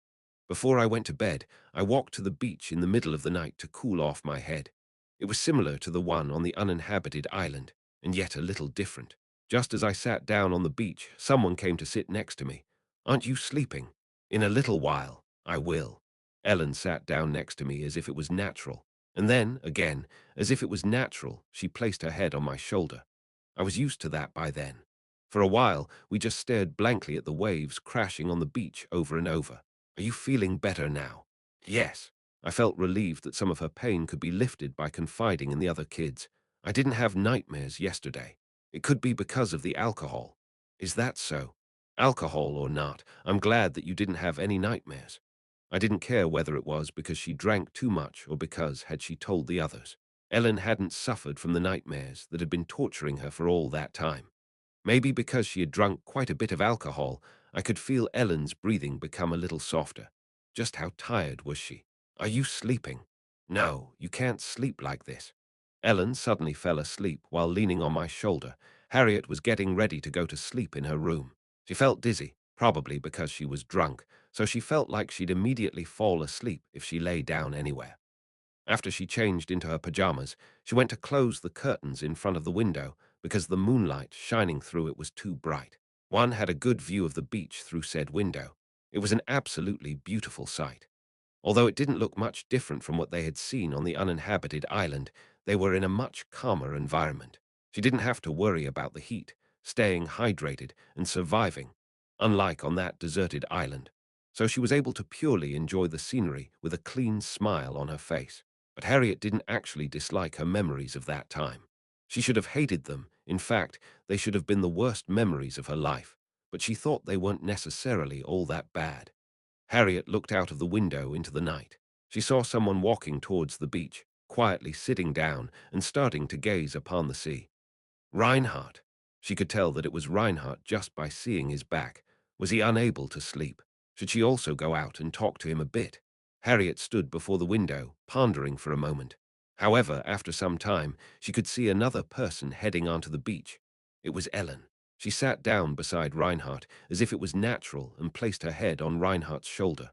Before I went to bed, I walked to the beach in the middle of the night to cool off my head. It was similar to the one on the uninhabited island, and yet a little different. Just as I sat down on the beach, someone came to sit next to me. "Aren't you sleeping?" "In a little while, I will." Ellen sat down next to me as if it was natural, and then, again, as if it was natural, she placed her head on my shoulder. I was used to that by then. For a while, we just stared blankly at the waves crashing on the beach over and over. "Are you feeling better now?" "Yes." I felt relieved that some of her pain could be lifted by confiding in the other kids. "I didn't have nightmares yesterday. It could be because of the alcohol." "Is that so?" "Alcohol or not, I'm glad that you didn't have any nightmares." I didn't care whether it was because she drank too much or because had she told the others. Ellen hadn't suffered from the nightmares that had been torturing her for all that time. Maybe because she had drunk quite a bit of alcohol, I could feel Ellen's breathing become a little softer. Just how tired was she? "Are you sleeping?" "No, you can't sleep like this." Ellen suddenly fell asleep while leaning on my shoulder. Harriet was getting ready to go to sleep in her room. She felt dizzy, probably because she was drunk, so she felt like she'd immediately fall asleep if she lay down anywhere. After she changed into her pajamas, she went to close the curtains in front of the window because the moonlight shining through it was too bright. One had a good view of the beach through said window. It was an absolutely beautiful sight. Although it didn't look much different from what they had seen on the uninhabited island, they were in a much calmer environment. She didn't have to worry about the heat, staying hydrated and surviving, unlike on that deserted island. So she was able to purely enjoy the scenery with a clean smile on her face. But Harriet didn't actually dislike her memories of that time. She should have hated them. In fact, they should have been the worst memories of her life. But she thought they weren't necessarily all that bad. Harriet looked out of the window into the night. She saw someone walking towards the beach, quietly sitting down and starting to gaze upon the sea. Reinhardt. She could tell that it was Reinhardt just by seeing his back. Was he unable to sleep? Should she also go out and talk to him a bit? Harriet stood before the window, pondering for a moment. However, after some time, she could see another person heading onto the beach. It was Ellen. She sat down beside Reinhardt as if it was natural and placed her head on Reinhardt's shoulder.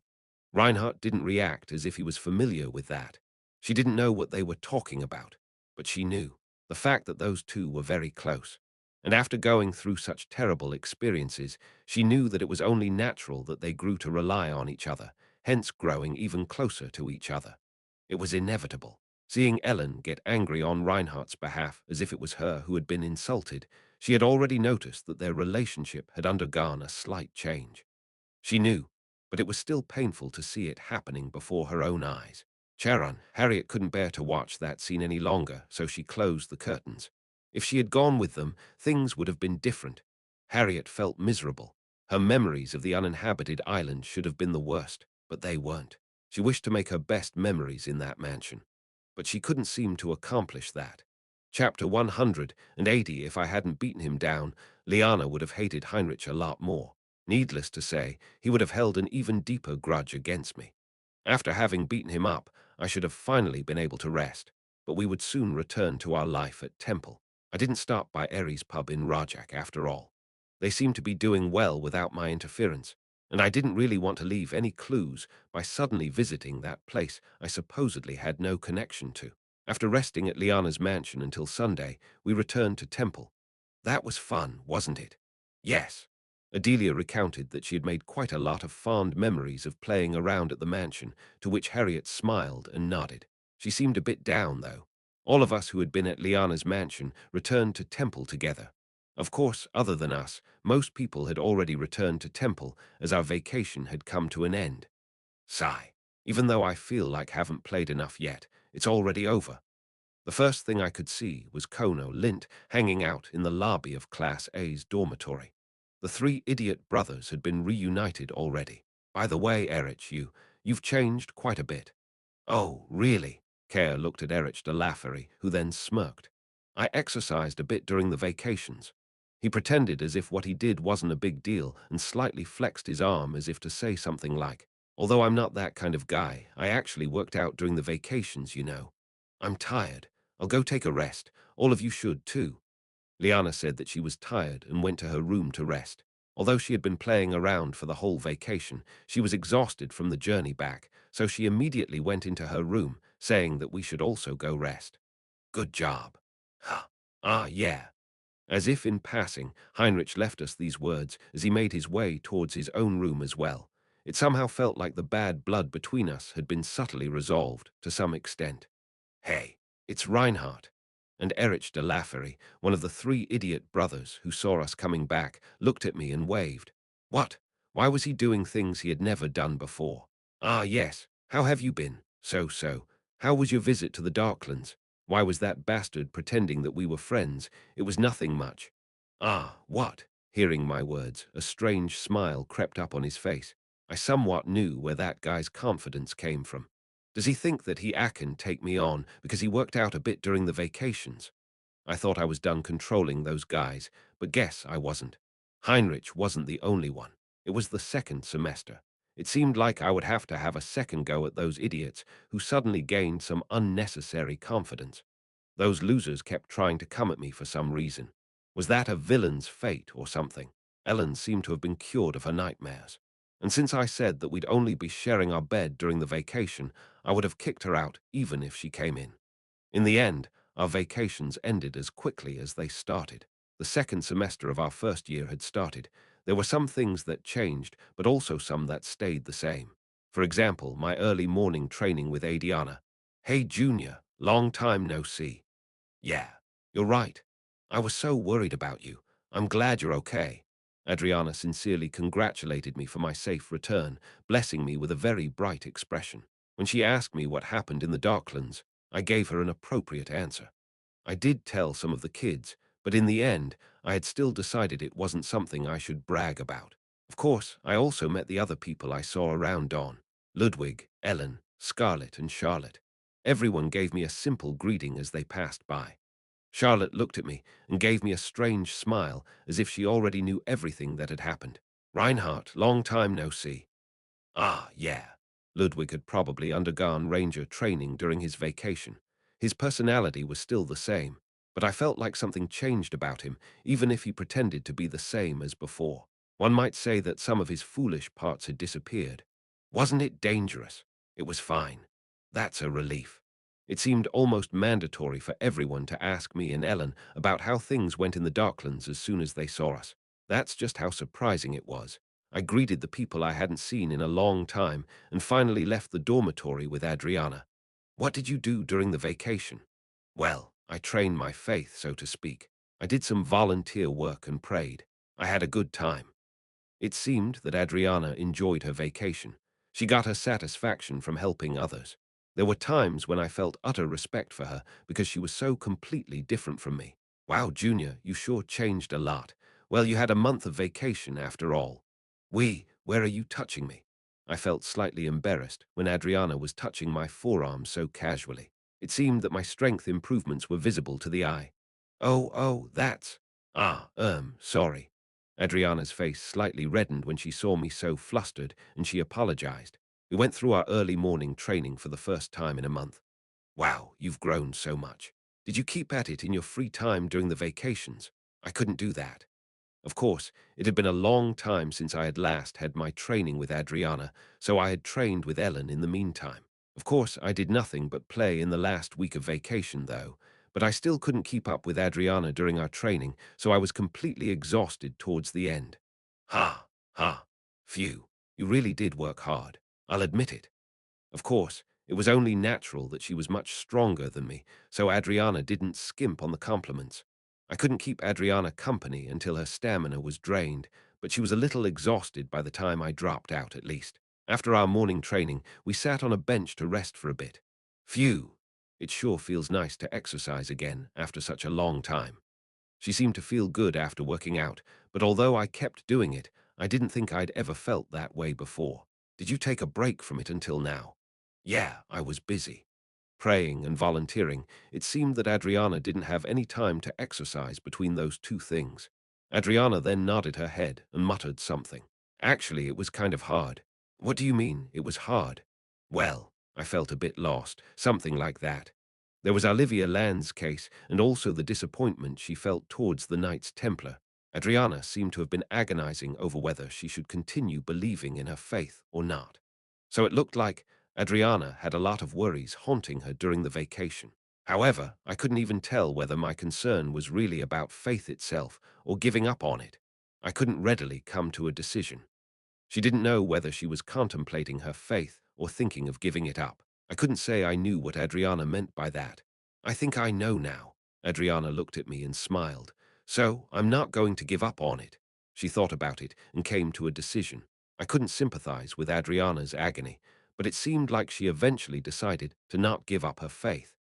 Reinhardt didn't react as if he was familiar with that. She didn't know what they were talking about, but she knew the fact that those two were very close. And after going through such terrible experiences, she knew that it was only natural that they grew to rely on each other, hence growing even closer to each other. It was inevitable. Seeing Ellen get angry on Reinhardt's behalf as if it was her who had been insulted, she had already noticed that their relationship had undergone a slight change. She knew, but it was still painful to see it happening before her own eyes. Charon, Harriet couldn't bear to watch that scene any longer, so she closed the curtains. If she had gone with them, things would have been different. Harriet felt miserable. Her memories of the uninhabited island should have been the worst, but they weren't. She wished to make her best memories in that mansion, but she couldn't seem to accomplish that. Chapter 180. If I hadn't beaten him down, Liana would have hated Heinrich a lot more. Needless to say, he would have held an even deeper grudge against me. After having beaten him up, I should have finally been able to rest, but we would soon return to our life at Temple. I didn't stop by Aries' pub in Rajak after all. They seemed to be doing well without my interference, and I didn't really want to leave any clues by suddenly visiting that place I supposedly had no connection to. After resting at Liana's mansion until Sunday, we returned to Temple. That was fun, wasn't it? Yes. Adelia recounted that she had made quite a lot of fond memories of playing around at the mansion, to which Harriet smiled and nodded. She seemed a bit down, though. All of us who had been at Liana's mansion returned to Temple together. Of course, other than us, most people had already returned to Temple as our vacation had come to an end. Sigh. Even though I feel like haven't played enough yet, it's already over. The first thing I could see was Kono Lint hanging out in the lobby of Class A's dormitory. The three idiot brothers had been reunited already. "By the way, Erich, you've changed quite a bit." Oh, really? Kerr looked at Erich de Laffery, who then smirked. I exercised a bit during the vacations. He pretended as if what he did wasn't a big deal and slightly flexed his arm as if to say something like, although I'm not that kind of guy, I actually worked out during the vacations, you know. I'm tired. I'll go take a rest. All of you should, too. Liana said that she was tired and went to her room to rest. Although she had been playing around for the whole vacation, she was exhausted from the journey back, so she immediately went into her room, saying that we should also go rest. Good job. Huh. Ah, yeah. As if in passing, Heinrich left us these words as he made his way towards his own room as well. It somehow felt like the bad blood between us had been subtly resolved, to some extent. Hey, it's Reinhardt. And Erich de Laffery, one of the three idiot brothers who saw us coming back, looked at me and waved. What? Why was he doing things he had never done before? Ah, yes. How have you been? So. How was your visit to the Darklands? Why was that bastard pretending that we were friends? It was nothing much. Ah, what? Hearing my words, a strange smile crept up on his face. I somewhat knew where that guy's confidence came from. Does he think that he can take me on because he worked out a bit during the vacations? I thought I was done controlling those guys, but guess I wasn't. Heinrich wasn't the only one. It was the second semester. It seemed like I would have to have a second go at those idiots who suddenly gained some unnecessary confidence. Those losers kept trying to come at me for some reason. Was that a villain's fate or something? Ellen seemed to have been cured of her nightmares. And since I said that we'd only be sharing our bed during the vacation, I would have kicked her out even if she came in. In the end, our vacations ended as quickly as they started. The second semester of our first year had started. There were some things that changed, but also some that stayed the same. For example, my early morning training with Adriana. Hey, Junior, long time no see. Yeah, you're right. I was so worried about you. I'm glad you're okay. Adriana sincerely congratulated me for my safe return, blessing me with a very bright expression. When she asked me what happened in the Darklands, I gave her an appropriate answer. I did tell some of the kids, but in the end, I had still decided it wasn't something I should brag about. Of course, I also met the other people I saw around Dawn: Ludwig, Ellen, Scarlett, and Charlotte. Everyone gave me a simple greeting as they passed by. Charlotte looked at me and gave me a strange smile, as if she already knew everything that had happened. Reinhardt, long time no see. Ah, yeah. Ludwig had probably undergone ranger training during his vacation. His personality was still the same, but I felt like something changed about him, even if he pretended to be the same as before. One might say that some of his foolish parts had disappeared. Wasn't it dangerous? It was fine. That's a relief. It seemed almost mandatory for everyone to ask me and Ellen about how things went in the Darklands as soon as they saw us. That's just how surprising it was. I greeted the people I hadn't seen in a long time and finally left the dormitory with Adriana. What did you do during the vacation? Well, I trained my faith, so to speak. I did some volunteer work and prayed. I had a good time. It seemed that Adriana enjoyed her vacation. She got her satisfaction from helping others. There were times when I felt utter respect for her because she was so completely different from me. Wow, Junior, you sure changed a lot. Well, you had a month of vacation after all. Where are you touching me? I felt slightly embarrassed when Adriana was touching my forearm so casually. It seemed that my strength improvements were visible to the eye. Oh, that's... sorry. Adriana's face slightly reddened when she saw me so flustered, and she apologized. We went through our early morning training for the first time in a month. Wow, you've grown so much. Did you keep at it in your free time during the vacations? I couldn't do that. Of course, it had been a long time since I had last had my training with Adriana, so I had trained with Ellen in the meantime. Of course, I did nothing but play in the last week of vacation, though, but I still couldn't keep up with Adriana during our training, so I was completely exhausted towards the end. Ha, ha, phew, you really did work hard. I'll admit it. Of course, it was only natural that she was much stronger than me, so Adriana didn't skimp on the compliments. I couldn't keep Adriana company until her stamina was drained, but she was a little exhausted by the time I dropped out at least. After our morning training, we sat on a bench to rest for a bit. Phew! It sure feels nice to exercise again after such a long time. She seemed to feel good after working out, but although I kept doing it, I didn't think I'd ever felt that way before. Did you take a break from it until now? Yeah, I was busy. Praying and volunteering, it seemed that Adriana didn't have any time to exercise between those two things. Adriana then nodded her head and muttered something. Actually, it was kind of hard. What do you mean, it was hard? Well, I felt a bit lost, something like that. There was Olivia Land's case, and also the disappointment she felt towards the Knights Templar. Adriana seemed to have been agonizing over whether she should continue believing in her faith or not. So it looked like Adriana had a lot of worries haunting her during the vacation. However, I couldn't even tell whether my concern was really about faith itself or giving up on it. I couldn't readily come to a decision. She didn't know whether she was contemplating her faith or thinking of giving it up. I couldn't say I knew what Adriana meant by that. I think I know now. Adriana looked at me and smiled. So, I'm not going to give up on it. She thought about it and came to a decision. I couldn't sympathize with Adriana's agony, but it seemed like she eventually decided to not give up her faith.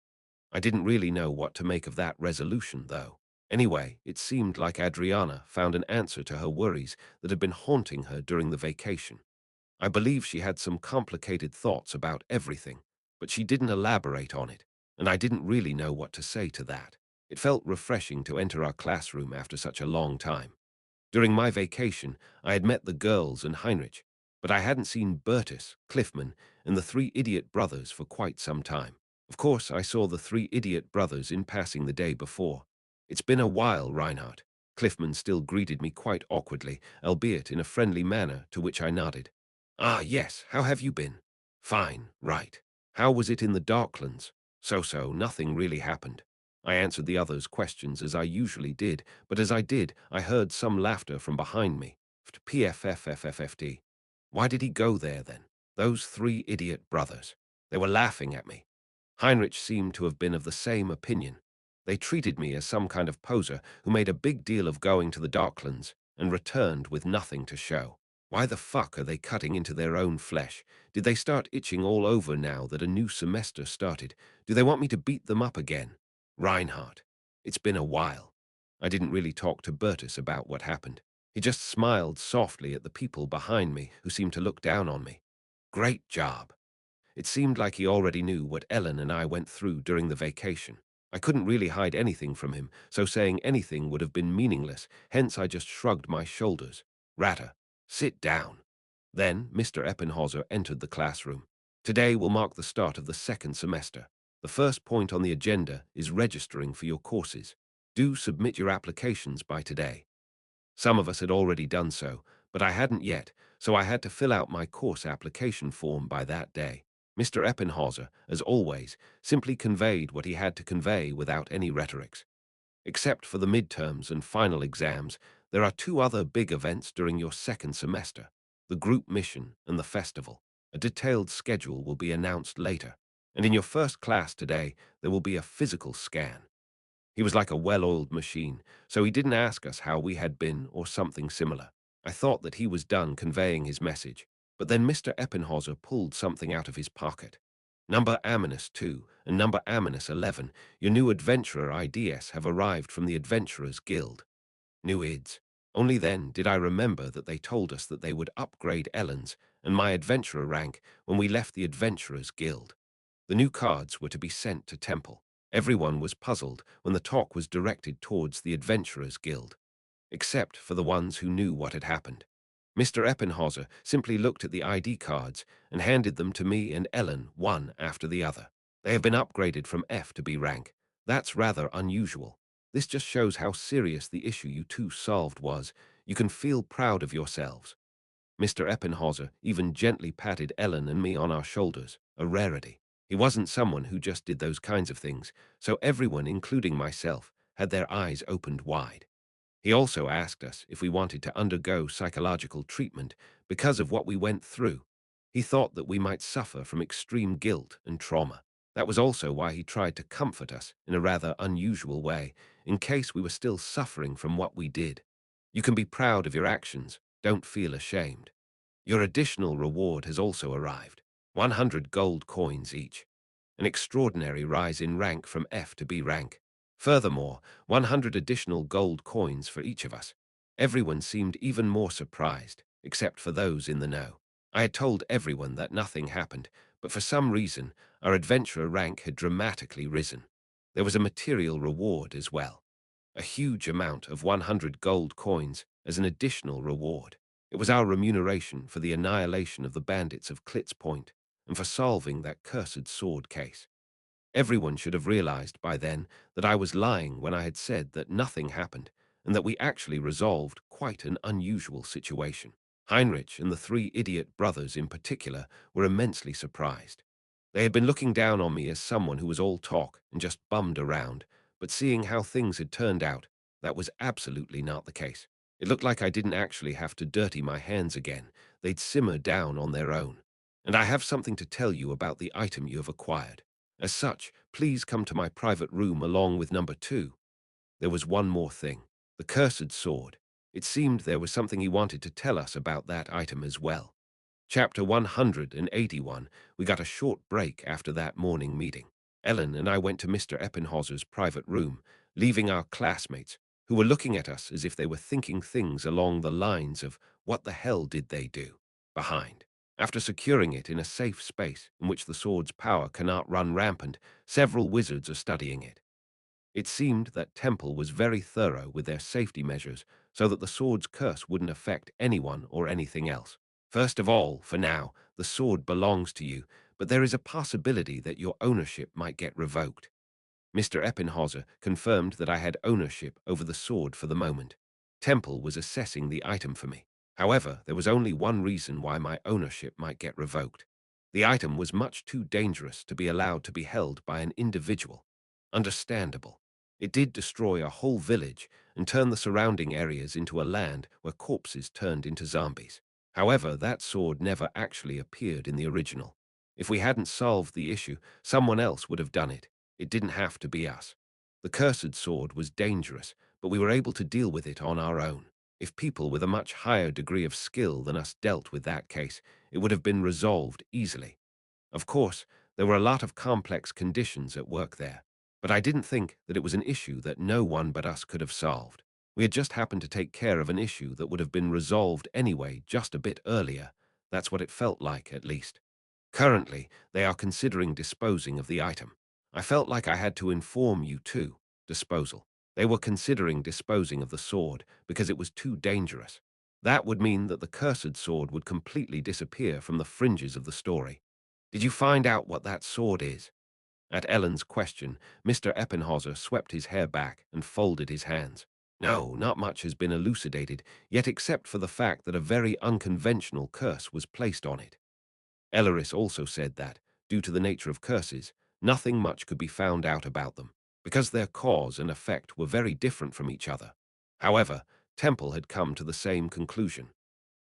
I didn't really know what to make of that resolution, though. Anyway, it seemed like Adriana found an answer to her worries that had been haunting her during the vacation. I believe she had some complicated thoughts about everything, but she didn't elaborate on it, and I didn't really know what to say to that. It felt refreshing to enter our classroom after such a long time. During my vacation, I had met the girls and Heinrich, but I hadn't seen Bertus, Cliffman, and the three idiot brothers for quite some time. Of course, I saw the three idiot brothers in passing the day before. It's been a while, Reinhardt. Cliffman still greeted me quite awkwardly, albeit in a friendly manner, to which I nodded. Ah, yes, how have you been? Fine, right. How was it in the Darklands? So-so, nothing really happened. I answered the others' questions as I usually did, but as I did, I heard some laughter from behind me. PFFFFFD. Why did he go there, then? Those three idiot brothers. They were laughing at me. Heinrich seemed to have been of the same opinion. They treated me as some kind of poser who made a big deal of going to the Darklands and returned with nothing to show. Why the fuck are they cutting into their own flesh? Did they start itching all over now that a new semester started? Do they want me to beat them up again? Reinhardt. It's been a while. I didn't really talk to Bertus about what happened. He just smiled softly at the people behind me who seemed to look down on me. Great job. It seemed like he already knew what Ellen and I went through during the vacation. I couldn't really hide anything from him, so saying anything would have been meaningless, hence I just shrugged my shoulders. Ratter, sit down. Then Mr. Eppenhauser entered the classroom. Today will mark the start of the second semester. The first point on the agenda is registering for your courses. Do submit your applications by today. Some of us had already done so, but I hadn't yet, so I had to fill out my course application form by that day. Mr. Eppenhauser, as always, simply conveyed what he had to convey without any rhetorics. Except for the midterms and final exams, there are two other big events during your second semester, the group mission and the festival. A detailed schedule will be announced later, and in your first class today, there will be a physical scan. He was like a well-oiled machine, so he didn't ask us how we had been or something similar. I thought that he was done conveying his message, but then Mr. Eppenhauser pulled something out of his pocket. Number Aminus 2 and Number Aminus 11, your new adventurer IDs have arrived from the Adventurers Guild. New IDs. Only then did I remember that they told us that they would upgrade Ellen's and my adventurer rank when we left the Adventurers Guild. The new cards were to be sent to Temple. Everyone was puzzled when the talk was directed towards the Adventurers Guild, except for the ones who knew what had happened. Mr. Eppenhauser simply looked at the ID cards and handed them to me and Ellen one after the other. They have been upgraded from F to B rank. That's rather unusual. This just shows how serious the issue you two solved was. You can feel proud of yourselves. Mr. Eppenhauser even gently patted Ellen and me on our shoulders, a rarity. He wasn't someone who just did those kinds of things, so everyone, including myself, had their eyes opened wide. He also asked us if we wanted to undergo psychological treatment because of what we went through. He thought that we might suffer from extreme guilt and trauma. That was also why he tried to comfort us in a rather unusual way, in case we were still suffering from what we did. You can be proud of your actions, don't feel ashamed. Your additional reward has also arrived, 100 gold coins each. An extraordinary rise in rank from F to B rank. Furthermore, 100 additional gold coins for each of us. Everyone seemed even more surprised, except for those in the know. I had told everyone that nothing happened, but for some reason, our adventurer rank had dramatically risen. There was a material reward as well, a huge amount of 100 gold coins as an additional reward. It was our remuneration for the annihilation of the bandits of Klitz Point and for solving that cursed sword case. Everyone should have realized by then that I was lying when I had said that nothing happened and that we actually resolved quite an unusual situation. Heinrich and the three idiot brothers in particular were immensely surprised. They had been looking down on me as someone who was all talk and just bummed around, but seeing how things had turned out, that was absolutely not the case. It looked like I didn't actually have to dirty my hands again. They'd simmer down on their own. And I have something to tell you about the item you have acquired. As such, please come to my private room along with number 2. There was one more thing. The cursed sword. It seemed there was something he wanted to tell us about that item as well. Chapter 181, we got a short break after that morning meeting. Ellen and I went to Mr. Eppinhauser's private room, leaving our classmates, who were looking at us as if they were thinking things along the lines of, what the hell did they do? Behind. After securing it in a safe space in which the sword's power cannot run rampant, several wizards are studying it. It seemed that Temple was very thorough with their safety measures so that the sword's curse wouldn't affect anyone or anything else. First of all, for now, the sword belongs to you, but there is a possibility that your ownership might get revoked. Mr. Eppinhauser confirmed that I had ownership over the sword for the moment. Temple was assessing the item for me. However, there was only one reason why my ownership might get revoked. The item was much too dangerous to be allowed to be held by an individual. Understandable. It did destroy a whole village and turn the surrounding areas into a land where corpses turned into zombies. However, that sword never actually appeared in the original. If we hadn't solved the issue, someone else would have done it. It didn't have to be us. The cursed sword was dangerous, but we were able to deal with it on our own. If people with a much higher degree of skill than us dealt with that case, it would have been resolved easily. Of course, there were a lot of complex conditions at work there, but I didn't think that it was an issue that no one but us could have solved. We had just happened to take care of an issue that would have been resolved anyway just a bit earlier. That's what it felt like, at least. Currently, they are considering disposing of the item. I felt like I had to inform you too. Disposal. They were considering disposing of the sword because it was too dangerous. That would mean that the cursed sword would completely disappear from the fringes of the story. Did you find out what that sword is? At Ellen's question, Mr. Eppinhauser swept his hair back and folded his hands. No, not much has been elucidated, yet except for the fact that a very unconventional curse was placed on it. Elleris also said that, due to the nature of curses, nothing much could be found out about them, because their cause and effect were very different from each other. However, Temple had come to the same conclusion.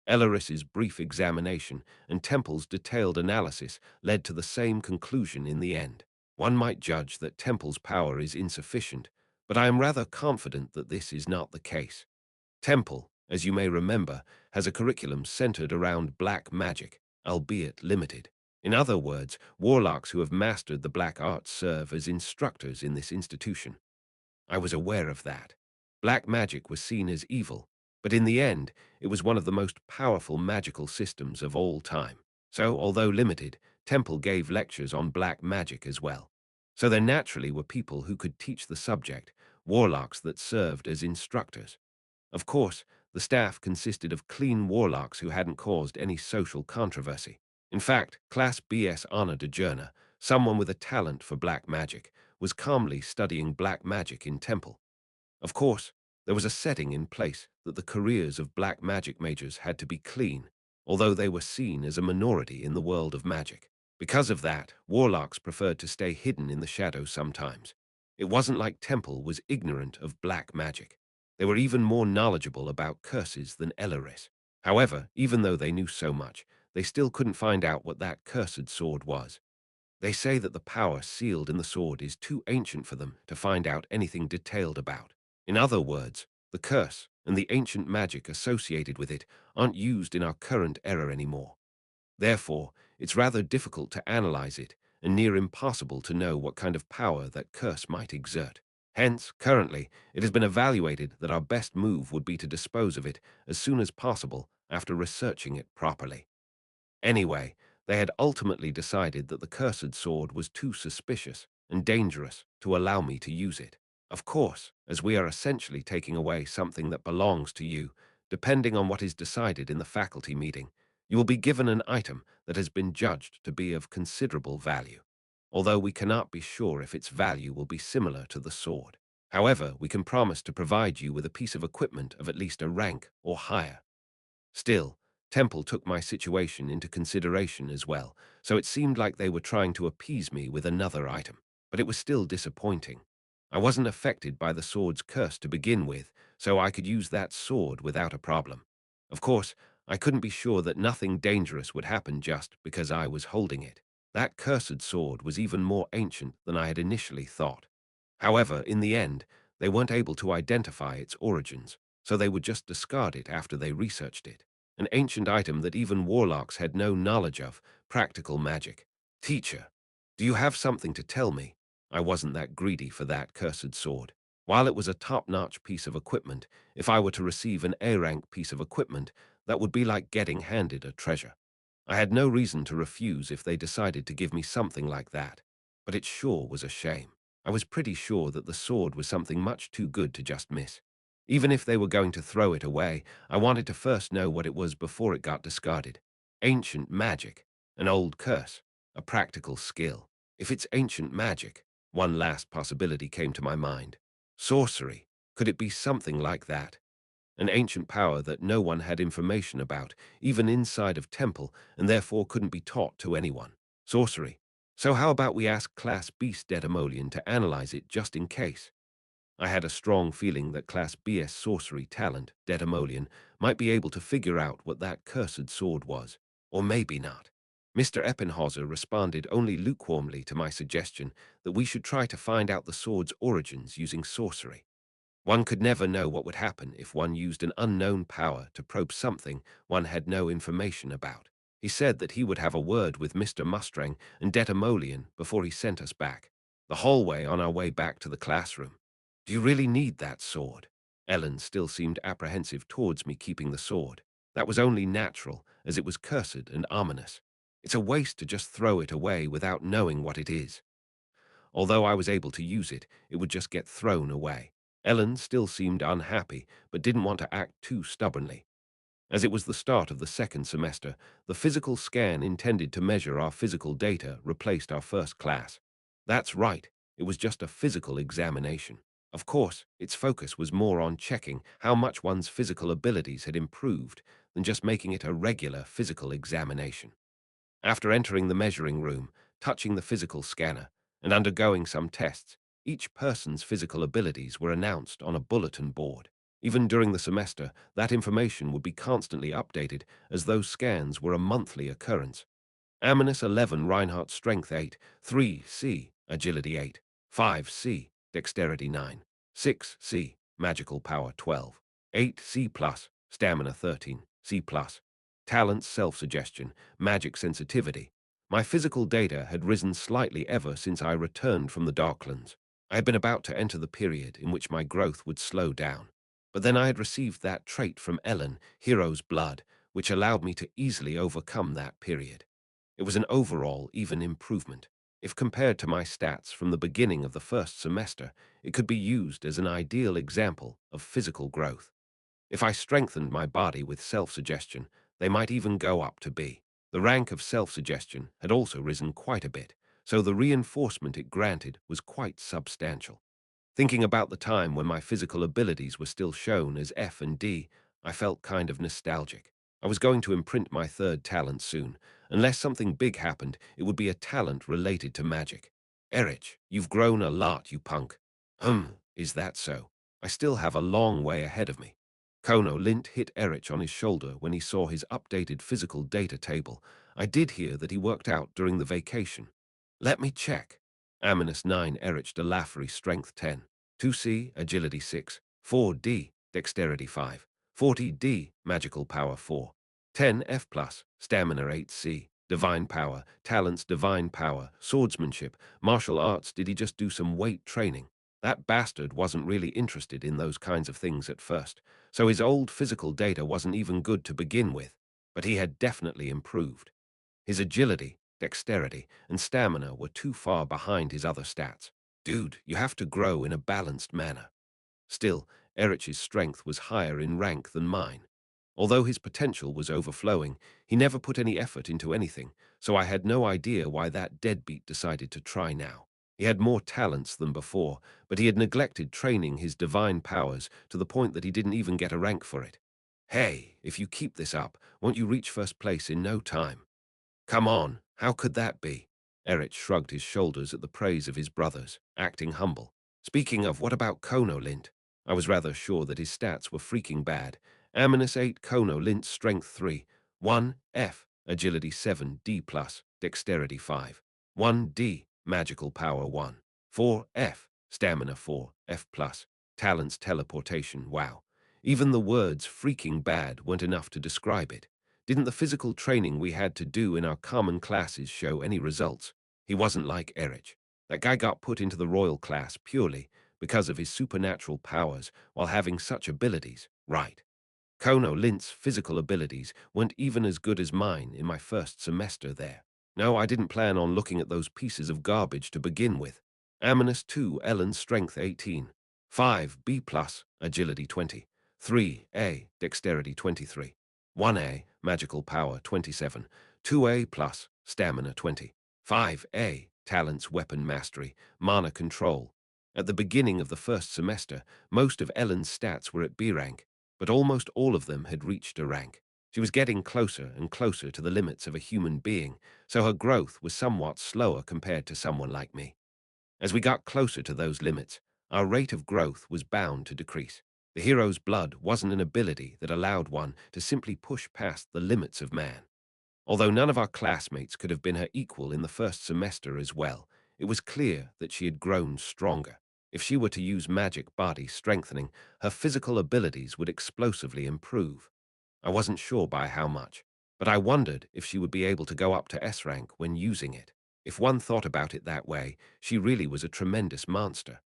Elleris's brief examination and Temple's detailed analysis led to the same conclusion in the end. One might judge that Temple's power is insufficient, but I am rather confident that this is not the case. Temple, as you may remember, has a curriculum centered around black magic, albeit limited. In other words, warlocks who have mastered the black arts serve as instructors in this institution. I was aware of that. Black magic was seen as evil, but in the end, it was one of the most powerful magical systems of all time. So, although limited, Temple gave lectures on black magic as well. So there naturally were people who could teach the subject, warlocks that served as instructors. Of course, the staff consisted of clean warlocks who hadn't caused any social controversy. In fact, Class BS Anna de Journa, someone with a talent for black magic, was calmly studying black magic in Temple. Of course, there was a setting in place that the careers of black magic majors had to be clean, although they were seen as a minority in the world of magic. Because of that, warlocks preferred to stay hidden in the shadows sometimes. It wasn't like Temple was ignorant of black magic. They were even more knowledgeable about curses than Elleris. However, even though they knew so much, they still couldn't find out what that cursed sword was. They say that the power sealed in the sword is too ancient for them to find out anything detailed about. In other words, the curse and the ancient magic associated with it aren't used in our current era anymore. Therefore, it's rather difficult to analyze it and near impossible to know what kind of power that curse might exert. Hence, currently, it has been evaluated that our best move would be to dispose of it as soon as possible after researching it properly. Anyway, They had ultimately decided that the cursed sword was too suspicious and dangerous to allow me to use it. Of course, as we are essentially taking away something that belongs to you, depending on what is decided in the faculty meeting, you will be given an item that has been judged to be of considerable value, although we cannot be sure if its value will be similar to the sword. However, we can promise to provide you with a piece of equipment of at least a rank or higher. Still, Temple took my situation into consideration as well, so it seemed like they were trying to appease me with another item. But it was still disappointing. I wasn't affected by the sword's curse to begin with, so I could use that sword without a problem. Of course, I couldn't be sure that nothing dangerous would happen just because I was holding it. That cursed sword was even more ancient than I had initially thought. However, in the end, they weren't able to identify its origins, so they would just discard it after they researched it. An ancient item that even warlocks had no knowledge of, practical magic. Teacher, do you have something to tell me? I wasn't that greedy for that cursed sword. While it was a top-notch piece of equipment, if I were to receive an A-rank piece of equipment, that would be like getting handed a treasure. I had no reason to refuse if they decided to give me something like that, but it sure was a shame. I was pretty sure that the sword was something much too good to just miss. Even if they were going to throw it away, I wanted to first know what it was before it got discarded. Ancient magic, an old curse, a practical skill. If it's ancient magic, one last possibility came to my mind. Sorcery. Could it be something like that? An ancient power that no one had information about, even inside of Temple, and therefore couldn't be taught to anyone. Sorcery. So how about we ask Class Beast Dedemolian to analyze it just in case? I had a strong feeling that Class BS sorcery talent, Dedemolian, might be able to figure out what that cursed sword was. Or maybe not. Mr. Eppenhauser responded only lukewarmly to my suggestion that we should try to find out the sword's origins using sorcery. One could never know what would happen if one used an unknown power to probe something one had no information about. He said that he would have a word with Mr. Mustang and Dedemolian before he sent us back. The whole way on our way back to the classroom. Do you really need that sword? Ellen still seemed apprehensive towards me keeping the sword. That was only natural, as it was cursed and ominous. It's a waste to just throw it away without knowing what it is. Although I was able to use it, it would just get thrown away. Ellen still seemed unhappy, but didn't want to act too stubbornly. As it was the start of the second semester, the physical scan intended to measure our physical data replaced our first class. That's right, it was just a physical examination. Of course, its focus was more on checking how much one's physical abilities had improved than just making it a regular physical examination. After entering the measuring room, touching the physical scanner, and undergoing some tests, each person's physical abilities were announced on a bulletin board. Even during the semester, that information would be constantly updated, as those scans were a monthly occurrence. Aminus 11, Reinhardt Strength 8, 3C, Agility 8, 5C, Dexterity 9, 6C, Magical Power 12, 8C+, Stamina 13, C+, Talents Self-Suggestion, Magic Sensitivity. My physical data had risen slightly ever since I returned from the Darklands. I had been about to enter the period in which my growth would slow down. But then I had received that trait from Ellen, Hero's Blood, which allowed me to easily overcome that period. It was an overall even improvement. If compared to my stats from the beginning of the first semester, it could be used as an ideal example of physical growth. If I strengthened my body with self-suggestion, they might even go up to B. The rank of self-suggestion had also risen quite a bit, so the reinforcement it granted was quite substantial. Thinking about the time when my physical abilities were still shown as F and D, I felt kind of nostalgic. I was going to imprint my third talent soon. Unless something big happened, it would be a talent related to magic. Erich, you've grown a lot, you punk. Is that so? I still have a long way ahead of me. Kono Lint hit Erich on his shoulder when he saw his updated physical data table. I did hear that he worked out during the vacation. Let me check. Aminus 9, Erich de Laffery, Strength 10, 2C, Agility 6, 4D, Dexterity 5, 40D, Magical Power 4, 10F+, Stamina 8C, Divine Power, Talents Divine Power, Swordsmanship, Martial Arts. Did he just do some weight training? That bastard wasn't really interested in those kinds of things at first, so his old physical data wasn't even good to begin with, but he had definitely improved. His agility, dexterity, and stamina were too far behind his other stats. Dude, you have to grow in a balanced manner. Still, Erich's strength was higher in rank than mine. Although his potential was overflowing, he never put any effort into anything, so I had no idea why that deadbeat decided to try now. He had more talents than before, but he had neglected training his divine powers to the point that he didn't even get a rank for it. Hey, if you keep this up, won't you reach first place in no time? Come on, how could that be? Erich shrugged his shoulders at the praise of his brothers, acting humble. Speaking of, what about Kono Lint? I was rather sure that his stats were freaking bad. Aminus 8, Kono Lint, Strength 3, 1, F, Agility 7, D+, Dexterity 5, 1, D, Magical Power 1, 4, F, Stamina 4, F+, Talents Teleportation, wow. Even the words freaking bad weren't enough to describe it. Didn't the physical training we had to do in our common classes show any results? He wasn't like Erich. That guy got put into the royal class purely because of his supernatural powers while having such abilities, right? Kono Lint's physical abilities weren't even as good as mine in my first semester there. No, I didn't plan on looking at those pieces of garbage to begin with. Aminus 2, Ellen's Strength 18, 5, B+, Agility 20, 3, A, Dexterity 23, 1A, Magical Power 27, 2A+, Stamina 20, 5A, Talents Weapon Mastery, Mana Control. At the beginning of the first semester, most of Ellen's stats were at B rank, but almost all of them had reached a rank. She was getting closer and closer to the limits of a human being, so her growth was somewhat slower compared to someone like me. As we got closer to those limits, our rate of growth was bound to decrease. The hero's blood wasn't an ability that allowed one to simply push past the limits of man. Although none of our classmates could have been her equal in the first semester as well, it was clear that she had grown stronger. If she were to use magic body strengthening, her physical abilities would explosively improve. I wasn't sure by how much, but I wondered if she would be able to go up to S rank when using it. If one thought about it that way, she really was a tremendous monster.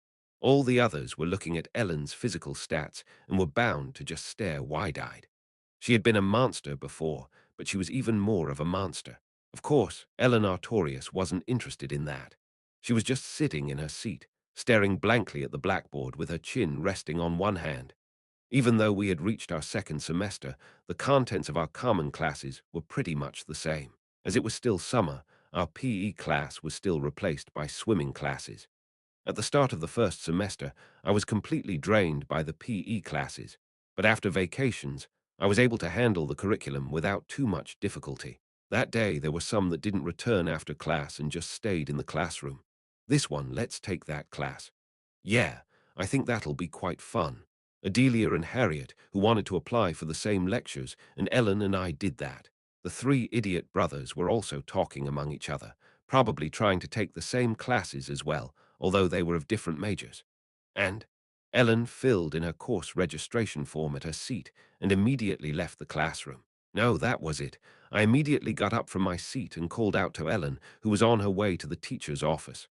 All the others were looking at Ellen's physical stats and were bound to just stare wide-eyed. She had been a monster before, but she was even more of a monster. Of course, Ellen Artorius wasn't interested in that. She was just sitting in her seat, staring blankly at the blackboard with her chin resting on one hand. Even though we had reached our second semester, the contents of our common classes were pretty much the same. As it was still summer, our PE class was still replaced by swimming classes. At the start of the first semester, I was completely drained by the PE classes, but after vacations, I was able to handle the curriculum without too much difficulty. That day, there were some that didn't return after class and just stayed in the classroom. This one, let's take that class. Yeah, I think that'll be quite fun. Adelia and Harriet, who wanted to apply for the same lectures, and Ellen and I did that. The three idiot brothers were also talking among each other, probably trying to take the same classes as well, although they were of different majors. And Ellen filled in her course registration form at her seat and immediately left the classroom. No, that was it. I immediately got up from my seat and called out to Ellen, who was on her way to the teacher's office.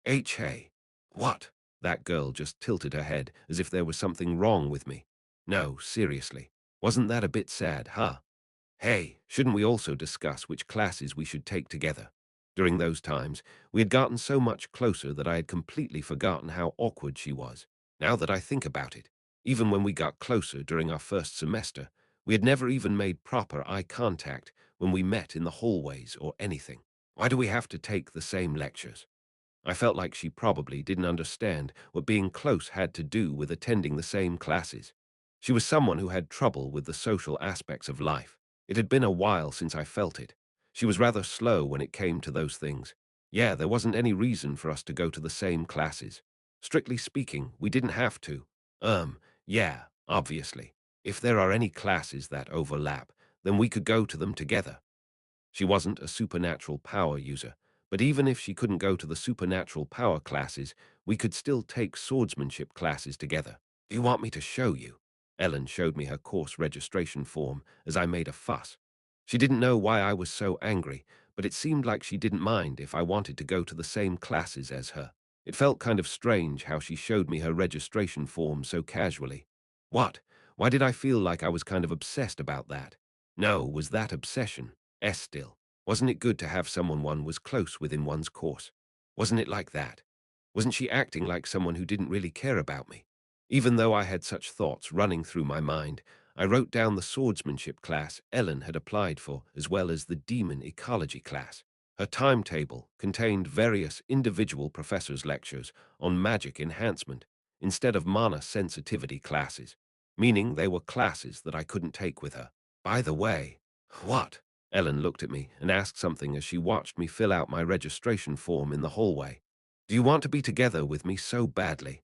Hey. What? That girl just tilted her head as if there was something wrong with me. No, seriously. Wasn't that a bit sad, huh? Hey, shouldn't we also discuss which classes we should take together? During those times, we had gotten so much closer that I had completely forgotten how awkward she was. Now that I think about it, even when we got closer during our first semester, we had never even made proper eye contact when we met in the hallways or anything. Why do we have to take the same lectures? I felt like she probably didn't understand what being close had to do with attending the same classes. She was someone who had trouble with the social aspects of life. It had been a while since I felt it. She was rather slow when it came to those things. Yeah, there wasn't any reason for us to go to the same classes. Strictly speaking, we didn't have to. Yeah, obviously. If there are any classes that overlap, then we could go to them together. She wasn't a supernatural power user, but even if she couldn't go to the supernatural power classes, we could still take swordsmanship classes together. Do you want me to show you? Ellen showed me her course registration form as I made a fuss. She didn't know why I was so angry, but it seemed like she didn't mind if I wanted to go to the same classes as her. It felt kind of strange how she showed me her registration form so casually. What? Why did I feel like I was kind of obsessed about that? No, was that obsession? Still. Wasn't it good to have someone one was close with in one's course? Wasn't it like that? Wasn't she acting like someone who didn't really care about me? Even though I had such thoughts running through my mind, I wrote down the swordsmanship class Ellen had applied for, as well as the demon ecology class. Her timetable contained various individual professors' lectures on magic enhancement instead of mana sensitivity classes, meaning they were classes that I couldn't take with her. By the way, what? Ellen looked at me and asked something as she watched me fill out my registration form in the hallway. Do you want to be together with me so badly?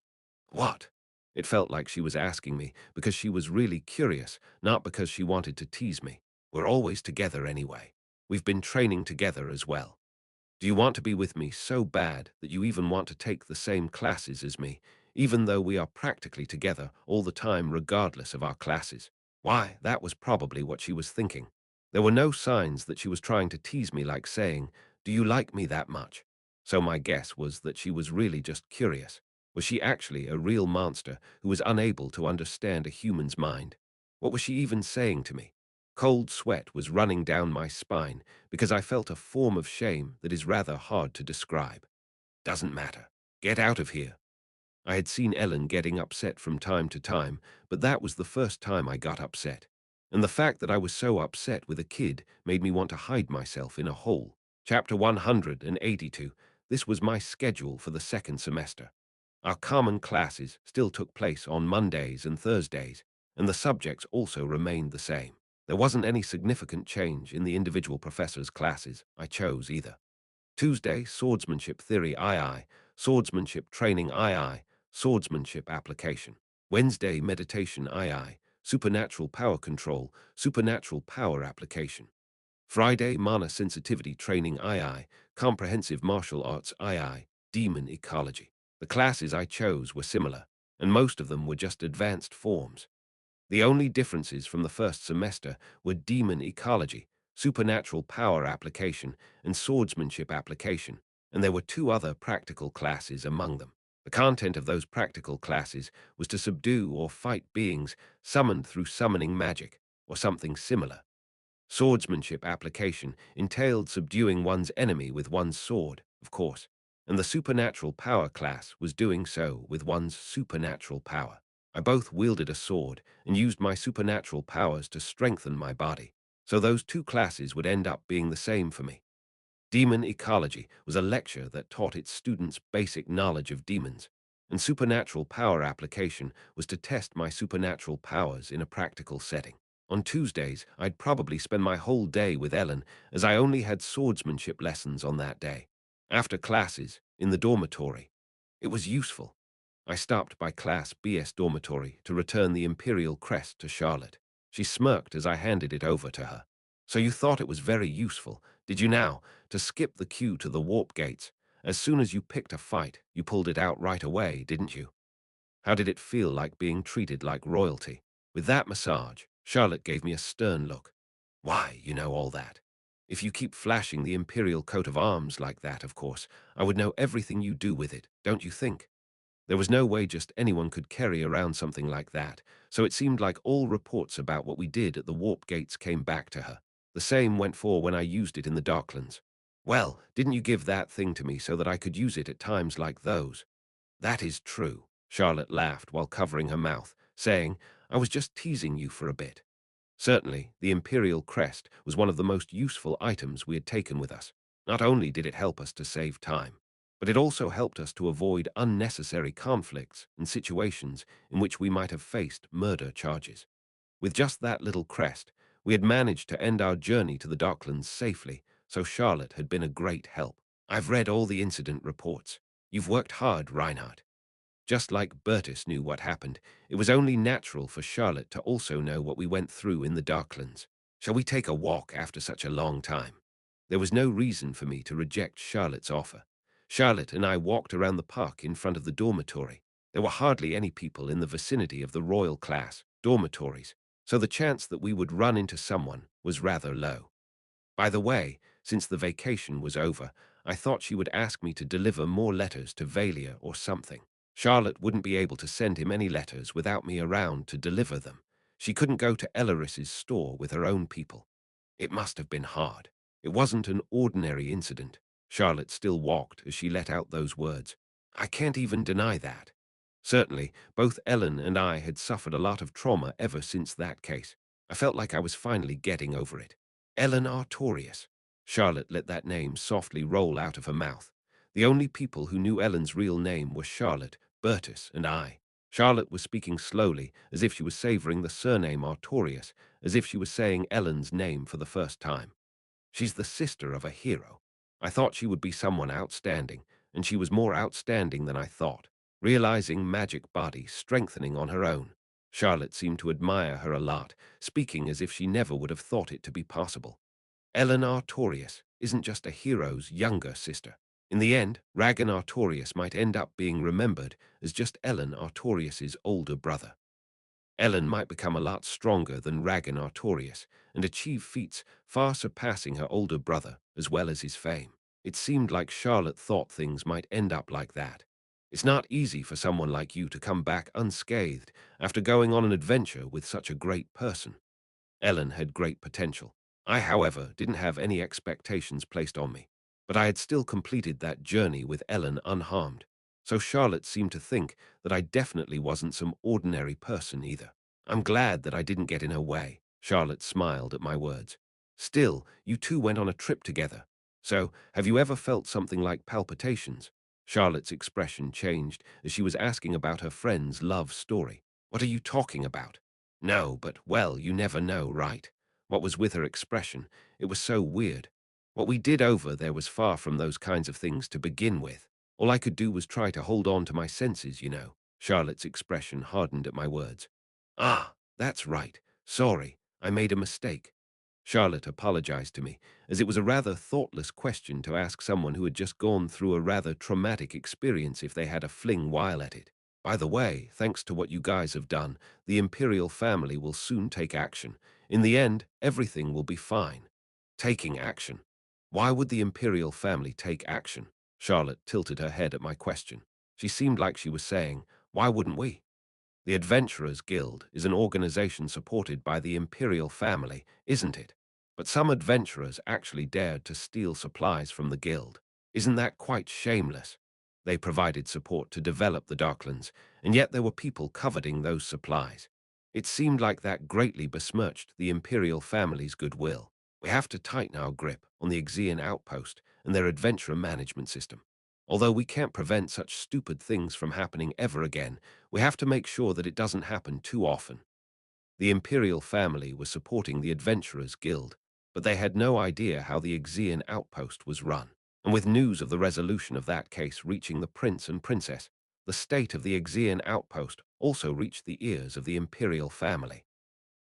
What? It felt like she was asking me because she was really curious, not because she wanted to tease me. We're always together anyway. We've been training together as well. Do you want to be with me so bad that you even want to take the same classes as me, even though we are practically together all the time regardless of our classes? Why, that was probably what she was thinking. There were no signs that she was trying to tease me like saying, "Do you like me that much?" So my guess was that she was really just curious. Was she actually a real monster who was unable to understand a human's mind? What was she even saying to me? Cold sweat was running down my spine because I felt a form of shame that is rather hard to describe. Doesn't matter. Get out of here. I had seen Ellen getting upset from time to time, but that was the first time I got upset. And the fact that I was so upset with a kid made me want to hide myself in a hole. Chapter 182. This was my schedule for the second semester. Our common classes still took place on Mondays and Thursdays, and the subjects also remained the same. There wasn't any significant change in the individual professors' classes I chose either. Tuesday, Swordsmanship Theory II, Swordsmanship Training II, Swordsmanship Application. Wednesday, Meditation II, Supernatural Power Control, Supernatural Power Application. Friday, Mana Sensitivity Training II, Comprehensive Martial Arts II, Demon Ecology. The classes I chose were similar, and most of them were just advanced forms. The only differences from the first semester were demon ecology, supernatural power application, and swordsmanship application, and there were two other practical classes among them. The content of those practical classes was to subdue or fight beings summoned through summoning magic, or something similar. Swordsmanship application entailed subduing one's enemy with one's sword, of course, and the supernatural power class was doing so with one's supernatural power. I both wielded a sword and used my supernatural powers to strengthen my body, so those two classes would end up being the same for me. Demon Ecology was a lecture that taught its students basic knowledge of demons, and supernatural power application was to test my supernatural powers in a practical setting. On Tuesdays, I'd probably spend my whole day with Ellen, as I only had swordsmanship lessons on that day. After classes, in the dormitory, it was useful. I stopped by Class BS dormitory to return the Imperial crest to Charlotte. She smirked as I handed it over to her. So you thought it was very useful, did you now, to skip the queue to the warp gates? As soon as you picked a fight, you pulled it out right away, didn't you? How did it feel like being treated like royalty? With that massage, Charlotte gave me a stern look. Why, you know all that. If you keep flashing the Imperial coat of arms like that, of course, I would know everything you do with it, don't you think? There was no way just anyone could carry around something like that, so it seemed like all reports about what we did at the warp gates came back to her. The same went for when I used it in the Darklands. Well, didn't you give that thing to me so that I could use it at times like those? That is true, Charlotte laughed while covering her mouth, saying, I was just teasing you for a bit. Certainly, the Imperial crest was one of the most useful items we had taken with us. Not only did it help us to save time, but it also helped us to avoid unnecessary conflicts and situations in which we might have faced murder charges. With just that little crest, we had managed to end our journey to the Docklands safely, so Charlotte had been a great help. I've read all the incident reports. You've worked hard, Reinhardt. Just like Bertus knew what happened, it was only natural for Charlotte to also know what we went through in the Darklands. Shall we take a walk after such a long time? There was no reason for me to reject Charlotte's offer. Charlotte and I walked around the park in front of the dormitory. There were hardly any people in the vicinity of the royal class dormitories, so the chance that we would run into someone was rather low. By the way, since the vacation was over, I thought she would ask me to deliver more letters to Valia or something. Charlotte wouldn't be able to send him any letters without me around to deliver them. She couldn't go to Elaris's store with her own people. It must have been hard. It wasn't an ordinary incident. Charlotte still walked as she let out those words. I can't even deny that. Certainly, both Ellen and I had suffered a lot of trauma ever since that case. I felt like I was finally getting over it. Ellen Artorius. Charlotte let that name softly roll out of her mouth. The only people who knew Ellen's real name were Charlotte, Bertus, and I. Charlotte was speaking slowly, as if she was savoring the surname Artorius, as if she was saying Ellen's name for the first time. She's the sister of a hero. I thought she would be someone outstanding, and she was more outstanding than I thought. Realizing magic body strengthening on her own, Charlotte seemed to admire her a lot, speaking as if she never would have thought it to be possible. Ellen Artorius isn't just a hero's younger sister. In the end, Ragnar Artorius might end up being remembered as just Ellen Artorius's older brother. Ellen might become a lot stronger than Ragnar Artorius and achieve feats far surpassing her older brother as well as his fame. It seemed like Charlotte thought things might end up like that. It's not easy for someone like you to come back unscathed after going on an adventure with such a great person. Ellen had great potential. I, however, didn't have any expectations placed on me, but I had still completed that journey with Ellen unharmed. So Charlotte seemed to think that I definitely wasn't some ordinary person either. I'm glad that I didn't get in her way. Charlotte smiled at my words. Still, you two went on a trip together. So, have you ever felt something like palpitations? Charlotte's expression changed as she was asking about her friend's love story. What are you talking about? No, but, well, you never know, right? What was with her expression? It was so weird. What we did over there was far from those kinds of things to begin with. All I could do was try to hold on to my senses, you know. Charlotte's expression hardened at my words. Ah, that's right. Sorry, I made a mistake. Charlotte apologized to me, as it was a rather thoughtless question to ask someone who had just gone through a rather traumatic experience if they had a fling while at it. By the way, thanks to what you guys have done, the Imperial family will soon take action. In the end, everything will be fine. Taking action? Why would the Imperial family take action? Charlotte tilted her head at my question. She seemed like she was saying, why wouldn't we? The Adventurers Guild is an organization supported by the Imperial family, isn't it? But some adventurers actually dared to steal supplies from the guild. Isn't that quite shameless? They provided support to develop the Darklands, and yet there were people coveting those supplies. It seemed like that greatly besmirched the Imperial family's goodwill. We have to tighten our grip on the Exian outpost and their adventurer management system. Although we can't prevent such stupid things from happening ever again, we have to make sure that it doesn't happen too often. The Imperial family was supporting the Adventurers Guild, but they had no idea how the Exian outpost was run. And with news of the resolution of that case reaching the prince and princess, the state of the Exian outpost also reached the ears of the Imperial family.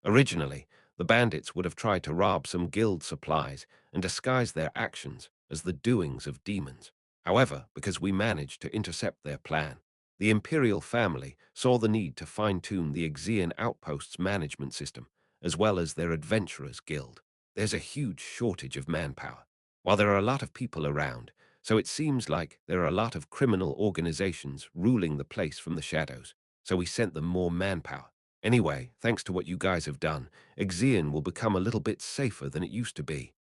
Originally, the bandits would have tried to rob some guild supplies and disguise their actions as the doings of demons. However, because we managed to intercept their plan, the Imperial family saw the need to fine-tune the Exian outpost's management system, as well as their Adventurers Guild. There's a huge shortage of manpower. While there are a lot of people around, so it seems like there are a lot of criminal organizations ruling the place from the shadows, so we sent them more manpower. Anyway, thanks to what you guys have done, Exian will become a little bit safer than it used to be.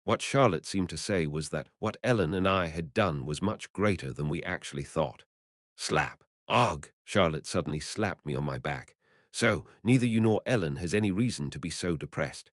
What Charlotte seemed to say was that what Ellen and I had done was much greater than we actually thought. Slap. Og! Charlotte suddenly slapped me on my back. So, neither you nor Ellen has any reason to be so depressed.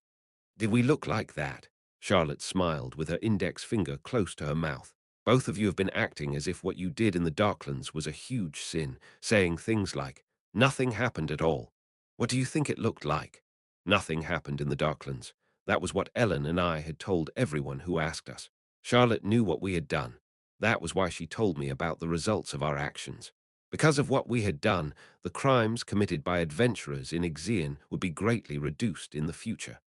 Did we look like that? Charlotte smiled with her index finger close to her mouth. Both of you have been acting as if what you did in the Darklands was a huge sin, saying things like, nothing happened at all. What do you think it looked like? Nothing happened in the Darklands. That was what Ellen and I had told everyone who asked us. Charlotte knew what we had done. That was why she told me about the results of our actions. Because of what we had done, the crimes committed by adventurers in Exian would be greatly reduced in the future.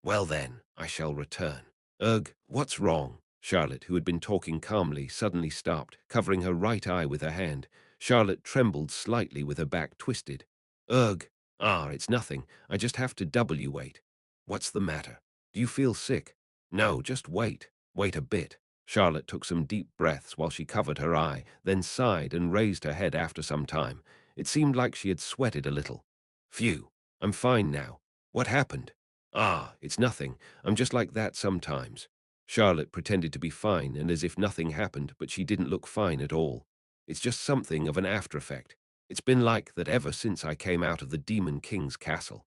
Well then, I shall return. Ugh, what's wrong? Charlotte, who had been talking calmly, suddenly stopped, covering her right eye with her hand. Charlotte trembled slightly with her back twisted. Ugh. Ah, it's nothing. I just have to wait. What's the matter? Do you feel sick? No, just wait. Wait a bit. Charlotte took some deep breaths while she covered her eye, then sighed and raised her head after some time. It seemed like she had sweated a little. Phew, I'm fine now. What happened? Ah, it's nothing. I'm just like that sometimes. Charlotte pretended to be fine and as if nothing happened, but she didn't look fine at all. It's just something of an after effect. It's been like that ever since I came out of the Demon King's castle.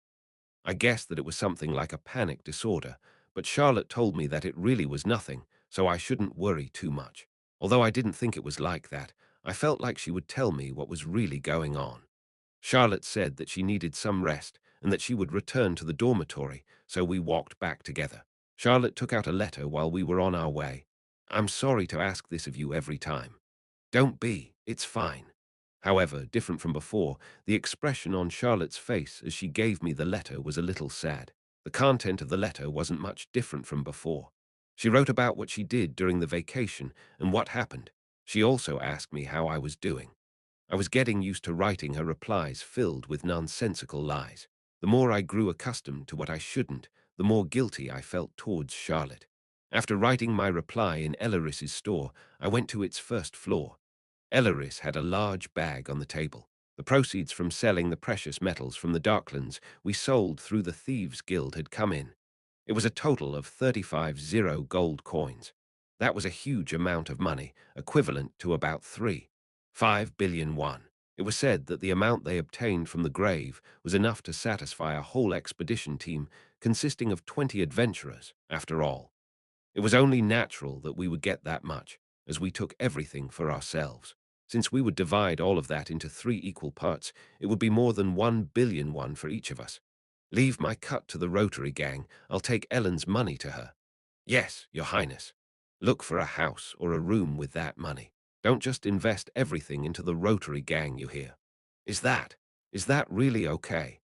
I guessed that it was something like a panic disorder, but Charlotte told me that it really was nothing, so I shouldn't worry too much. Although I didn't think it was like that, I felt like she would tell me what was really going on. Charlotte said that she needed some rest and that she would return to the dormitory, so we walked back together. Charlotte took out a letter while we were on our way. I'm sorry to ask this of you every time. Don't be, it's fine. However, different from before, the expression on Charlotte's face as she gave me the letter was a little sad. The content of the letter wasn't much different from before. She wrote about what she did during the vacation and what happened. She also asked me how I was doing. I was getting used to writing her replies filled with nonsensical lies. The more I grew accustomed to what I shouldn't, the more guilty I felt towards Charlotte. After writing my reply in Ellaris's store, I went to its first floor. Ellaris had a large bag on the table. The proceeds from selling the precious metals from the Darklands we sold through the Thieves' Guild had come in. It was a total of 35 gold coins. That was a huge amount of money, equivalent to about 3.5 billion won. It was said that the amount they obtained from the grave was enough to satisfy a whole expedition team consisting of 20 adventurers, after all. It was only natural that we would get that much, as we took everything for ourselves. Since we would divide all of that into 3 equal parts, it would be more than 1 billion won for each of us. Leave my cut to the Rotary gang. I'll take Ellen's money to her. Yes, Your Highness. Look for a house or a room with that money. Don't just invest everything into the Rotary gang, you hear. Is that, is that really okay?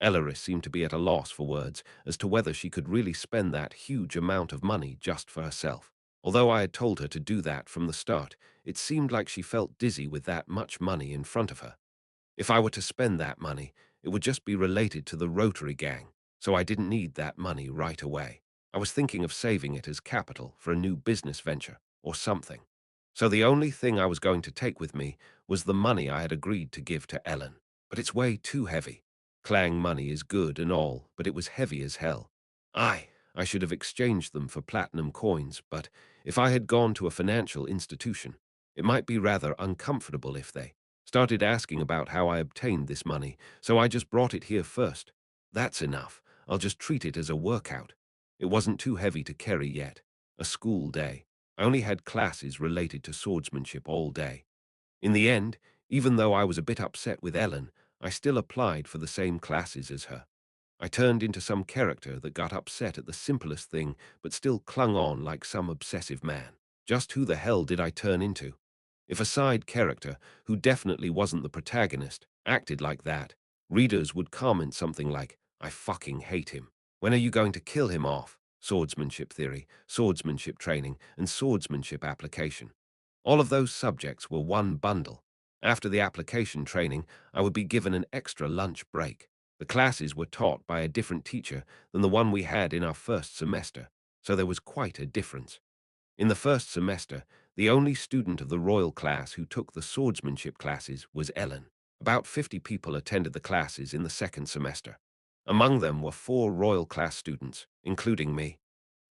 Ellaris seemed to be at a loss for words as to whether she could really spend that huge amount of money just for herself. Although I had told her to do that from the start, it seemed like she felt dizzy with that much money in front of her. If I were to spend that money, it would just be related to the Rotary gang, so I didn't need that money right away. I was thinking of saving it as capital for a new business venture or something. So the only thing I was going to take with me was the money I had agreed to give to Ellen. But it's way too heavy. Clang money is good and all, but it was heavy as hell. I should have exchanged them for platinum coins, but if I had gone to a financial institution, it might be rather uncomfortable if they started asking about how I obtained this money, so I just brought it here first. That's enough. I'll just treat it as a workout. It wasn't too heavy to carry yet. A school day. I only had classes related to swordsmanship all day. In the end, even though I was a bit upset with Ellen, I still applied for the same classes as her. I turned into some character that got upset at the simplest thing but still clung on like some obsessive man. Just who the hell did I turn into? If a side character, who definitely wasn't the protagonist, acted like that, readers would comment something like, I fucking hate him. When are you going to kill him off? Swordsmanship theory, swordsmanship training, and swordsmanship application. All of those subjects were one bundle. After the application training, I would be given an extra lunch break. The classes were taught by a different teacher than the one we had in our first semester, so there was quite a difference. In the first semester, the only student of the royal class who took the swordsmanship classes was Ellen. About 50 people attended the classes in the second semester. Among them were 4 royal class students, including me.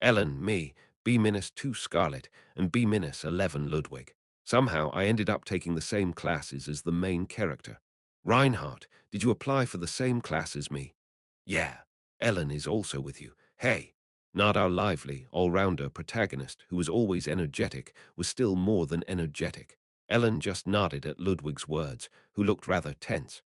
Ellen, me, B-2 Scarlet, and B-11 Ludwig. Somehow I ended up taking the same classes as the main character. Reinhardt, did you apply for the same class as me? Yeah, Ellen is also with you. Hey. Not our lively, all-rounder protagonist, who was always energetic, was still more than energetic. Ellen just nodded at Ludwig's words, who looked rather tense.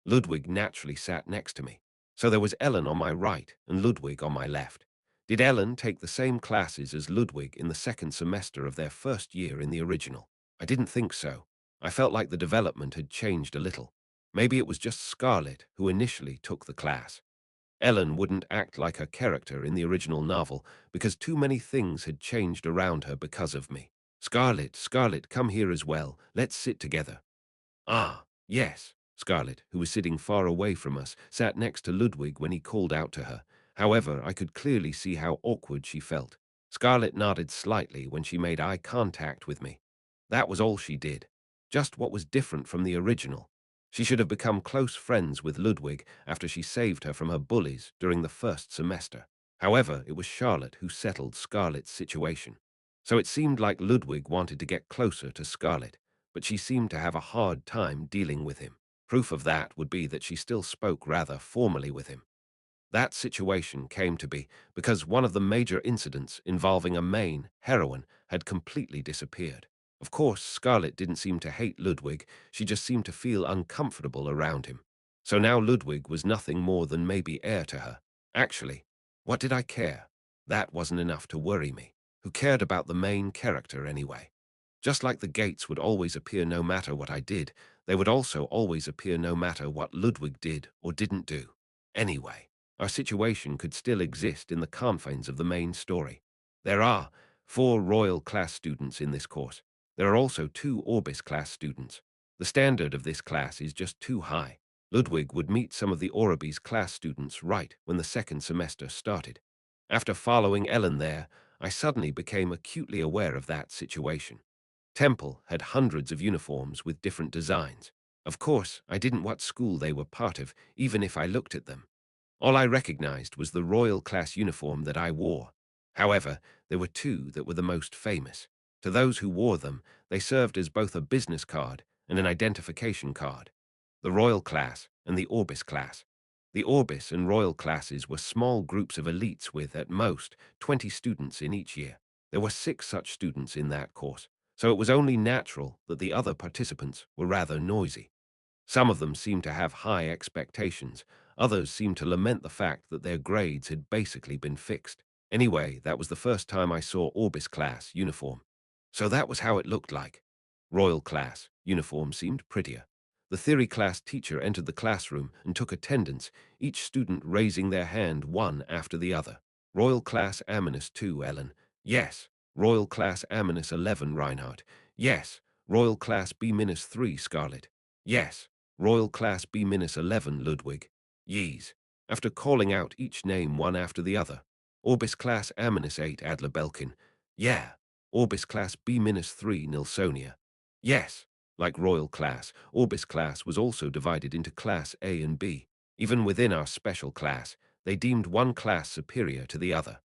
Ludwig naturally sat next to me. So there was Ellen on my right and Ludwig on my left. Did Ellen take the same classes as Ludwig in the second semester of their first year in the original? I didn't think so. I felt like the development had changed a little. Maybe it was just Scarlet who initially took the class. Ellen wouldn't act like her character in the original novel because too many things had changed around her because of me. Scarlet, Scarlet, come here as well. Let's sit together. Ah, yes. Scarlet, who was sitting far away from us, sat next to Ludwig when he called out to her. However, I could clearly see how awkward she felt. Scarlet nodded slightly when she made eye contact with me. That was all she did. Just what was different from the original. She should have become close friends with Ludwig after she saved her from her bullies during the first semester. However, it was Charlotte who settled Scarlett's situation. So it seemed like Ludwig wanted to get closer to Scarlett, but she seemed to have a hard time dealing with him. Proof of that would be that she still spoke rather formally with him. That situation came to be because one of the major incidents involving a main heroine had completely disappeared. Of course, Scarlett didn't seem to hate Ludwig, she just seemed to feel uncomfortable around him. So now Ludwig was nothing more than maybe heir to her. Actually, what did I care? That wasn't enough to worry me. Who cared about the main character anyway? Just like the gates would always appear no matter what I did, they would also always appear no matter what Ludwig did or didn't do. Anyway, our situation could still exist in the confines of the main story. There are 4 Royal class students in this course. There are also 2 Orbis class students. The standard of this class is just too high. Ludwig would meet some of the Orbis class students right when the second semester started. After following Ellen there, I suddenly became acutely aware of that situation. Temple had hundreds of uniforms with different designs. Of course, I didn't what school they were part of, even if I looked at them. All I recognized was the royal class uniform that I wore. However, there were 2 that were the most famous. To those who wore them, they served as both a business card and an identification card. The royal class and the Orbis class. The Orbis and royal classes were small groups of elites with, at most, 20 students in each year. There were 6 such students in that course, so it was only natural that the other participants were rather noisy. Some of them seemed to have high expectations. Others seemed to lament the fact that their grades had basically been fixed. Anyway, that was the first time I saw Orbis class uniform. So that was how it looked like. Royal class uniform seemed prettier. The theory class teacher entered the classroom and took attendance, each student raising their hand one after the other. Royal class Aminus 2, Ellen. Yes. Royal class Aminus 11, Reinhardt. Yes. Royal class B-3, Scarlett. Yes. Royal Class B-11, Ludwig. Yees. After calling out each name one after the other. Orbis Class A-8, Adler Belkin. Yeah. Orbis Class B-3, Nilsonia. Yes. Like Royal Class, Orbis Class was also divided into Class A and B. Even within our special class, they deemed one class superior to the other.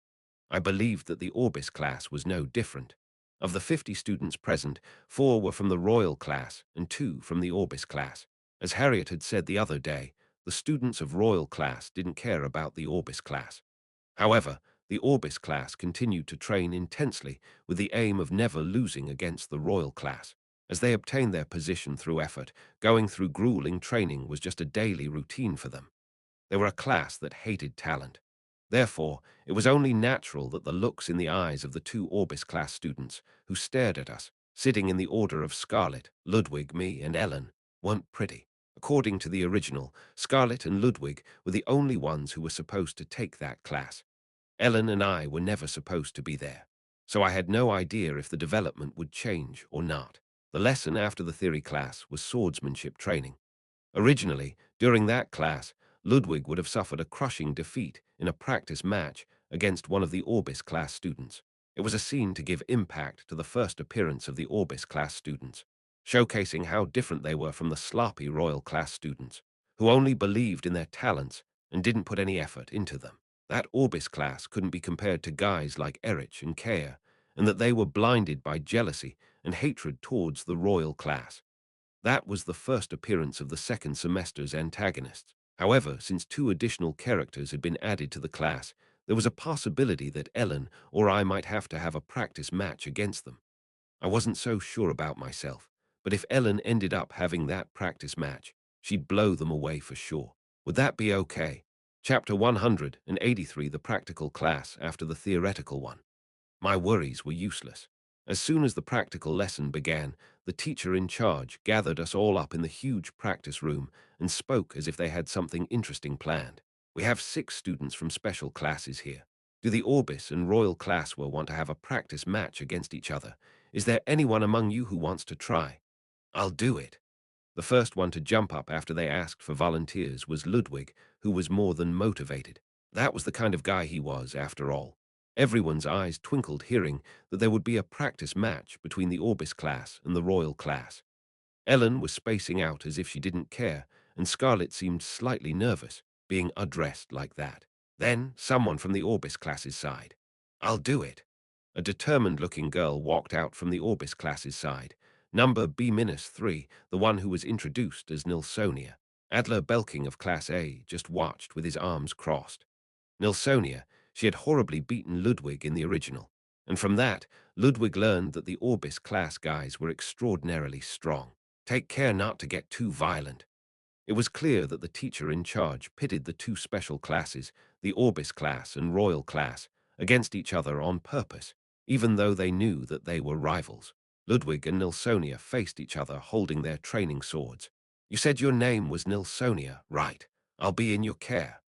I believed that the Orbis class was no different. Of the 50 students present, 4 were from the Royal class and 2 from the Orbis class. As Harriet had said the other day, the students of Royal class didn't care about the Orbis class. However, the Orbis class continued to train intensely with the aim of never losing against the Royal class. As they obtained their position through effort, going through grueling training was just a daily routine for them. They were a class that hated talent. Therefore, it was only natural that the looks in the eyes of the 2 Orbis class students who stared at us, sitting in the order of Scarlett, Ludwig, me, and Ellen, weren't pretty. According to the original, Scarlett and Ludwig were the only ones who were supposed to take that class. Ellen and I were never supposed to be there, so I had no idea if the development would change or not. The lesson after the theory class was swordsmanship training. Originally, during that class, Ludwig would have suffered a crushing defeat in a practice match against one of the Orbis class students. It was a scene to give impact to the first appearance of the Orbis class students, showcasing how different they were from the sloppy Royal class students, who only believed in their talents and didn't put any effort into them. That Orbis class couldn't be compared to guys like Erich and Kea, and that they were blinded by jealousy and hatred towards the Royal class. That was the first appearance of the second semester's antagonists. However, since 2 additional characters had been added to the class, there was a possibility that Ellen or I might have to have a practice match against them. I wasn't so sure about myself, but if Ellen ended up having that practice match, she'd blow them away for sure. Would that be okay? Chapter 183, the practical class after the theoretical one. My worries were useless. As soon as the practical lesson began, the teacher in charge gathered us all up in the huge practice room and spoke as if they had something interesting planned. We have 6 students from special classes here. Do the Orbis and Royal Classware want to have a practice match against each other? Is there anyone among you who wants to try? I'll do it. The first one to jump up after they asked for volunteers was Ludwig, who was more than motivated. That was the kind of guy he was, after all. Everyone's eyes twinkled hearing that there would be a practice match between the Orbis class and the Royal class. Ellen was spacing out as if she didn't care, and Scarlett seemed slightly nervous, being addressed like that. Then someone from the Orbis class's side. I'll do it. A determined-looking girl walked out from the Orbis class's side. Number B-3, the one who was introduced as Nilsonia. Adler Belking of Class A just watched with his arms crossed. Nilsonia, she had horribly beaten Ludwig in the original, and from that, Ludwig learned that the Orbis class guys were extraordinarily strong. Take care not to get too violent. It was clear that the teacher in charge pitted the two special classes, the Orbis class and Royal class, against each other on purpose, even though they knew that they were rivals. Ludwig and Nilsonia faced each other holding their training swords. You said your name was Nilsonia, right? I'll be in your care.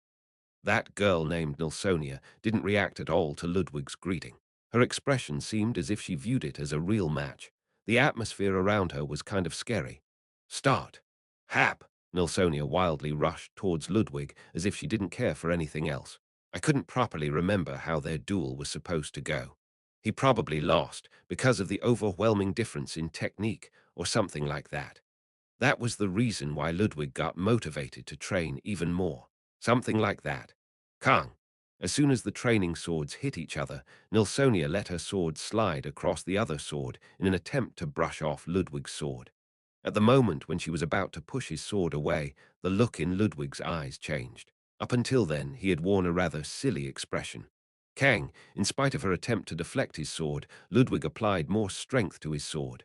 That girl named Nilsonia didn't react at all to Ludwig's greeting. Her expression seemed as if she viewed it as a real match. The atmosphere around her was kind of scary. Start. Hap! Nilsonia wildly rushed towards Ludwig as if she didn't care for anything else. I couldn't properly remember how their duel was supposed to go. He probably lost because of the overwhelming difference in technique or something like that. That was the reason why Ludwig got motivated to train even more. Something like that. Kang. As soon as the training swords hit each other, Nilsonia let her sword slide across the other sword in an attempt to brush off Ludwig's sword. At the moment when she was about to push his sword away, the look in Ludwig's eyes changed. Up until then, he had worn a rather silly expression. Kang, in spite of her attempt to deflect his sword, Ludwig applied more strength to his sword.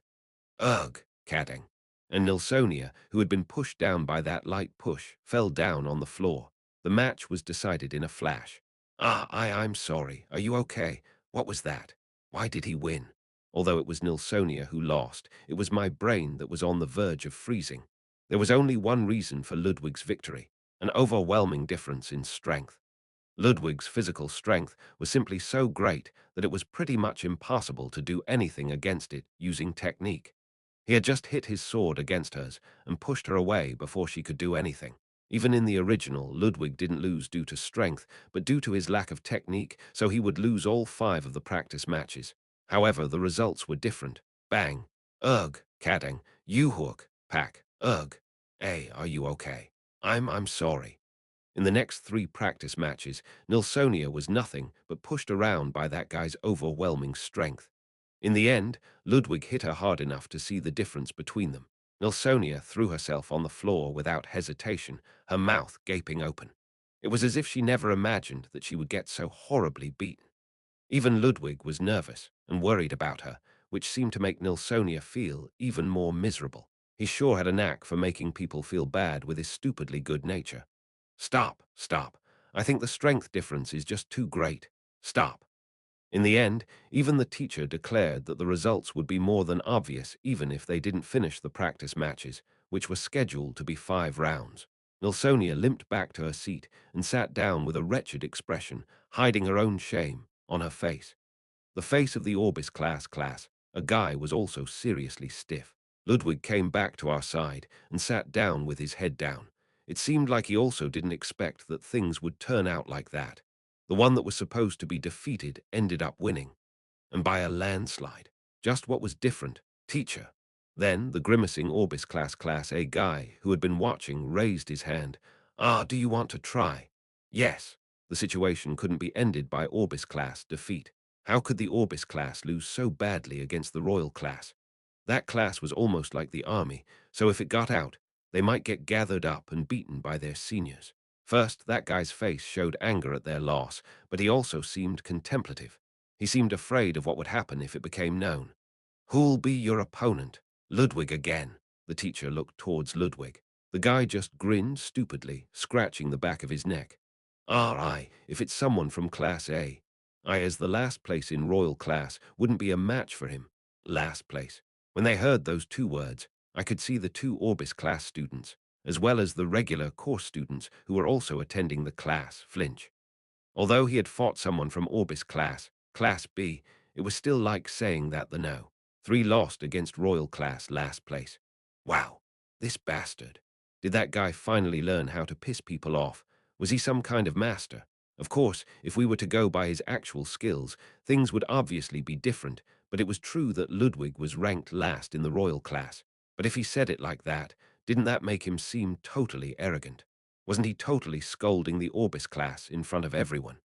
Ugh, Cadding. And Nilsonia, who had been pushed down by that light push, fell down on the floor. The match was decided in a flash. I'm sorry. Are you okay? What was that? Why did he win? Although it was Nilsonia who lost, it was my brain that was on the verge of freezing. There was only one reason for Ludwig's victory, an overwhelming difference in strength. Ludwig's physical strength was simply so great that it was pretty much impossible to do anything against it using technique. He had just hit his sword against hers and pushed her away before she could do anything. Even in the original, Ludwig didn't lose due to strength, but due to his lack of technique, so he would lose all 5 of the practice matches. However, the results were different. Bang. Ugh, Cadding. You hook. Pack. Ugh. Hey, are you okay? I'm sorry. In the next 3 practice matches, Nilsonia was nothing but pushed around by that guy's overwhelming strength. In the end, Ludwig hit her hard enough to see the difference between them. Nilsonia threw herself on the floor without hesitation, her mouth gaping open. It was as if she never imagined that she would get so horribly beaten. Even Ludwig was nervous and worried about her, which seemed to make Nilsonia feel even more miserable. He sure had a knack for making people feel bad with his stupidly good nature. Stop. I think the strength difference is just too great. Stop. In the end, even the teacher declared that the results would be more than obvious even if they didn't finish the practice matches, which were scheduled to be 5 rounds. Nilsonia limped back to her seat and sat down with a wretched expression, hiding her own shame, on her face. The face of the Orbis class, a guy, was also seriously stiff. Ludwig came back to our side and sat down with his head down. It seemed like he also didn't expect that things would turn out like that. The one that was supposed to be defeated ended up winning, and by a landslide. Just what was different, teacher. Then the grimacing Orbis class A guy who had been watching raised his hand. Do you want to try? Yes. The situation couldn't be ended by Orbis class defeat. How could the Orbis class lose so badly against the Royal class? That class was almost like the army, so if it got out, they might get gathered up and beaten by their seniors. First, that guy's face showed anger at their loss, but he also seemed contemplative. He seemed afraid of what would happen if it became known. Who'll be your opponent? Ludwig again. The teacher looked towards Ludwig. The guy just grinned stupidly, scratching the back of his neck. If it's someone from Class A. As the last place in Royal Class wouldn't be a match for him. Last place. When they heard those 2 words, I could see the 2 Orbis class students, as well as the regular course students who were also attending the class, flinch. Although he had fought someone from Orbis class, Class B, it was still like saying that the no. 3 lost against Royal class last place. Wow, this bastard. Did that guy finally learn how to piss people off? Was he some kind of master? Of course, if we were to go by his actual skills, things would obviously be different, but it was true that Ludwig was ranked last in the Royal class. But if he said it like that, didn't that make him seem totally arrogant? Wasn't he totally scolding the Orbis class in front of everyone?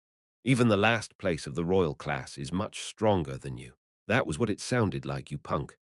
Even the last place of the Royal class is much stronger than you. That was what it sounded like, you punk.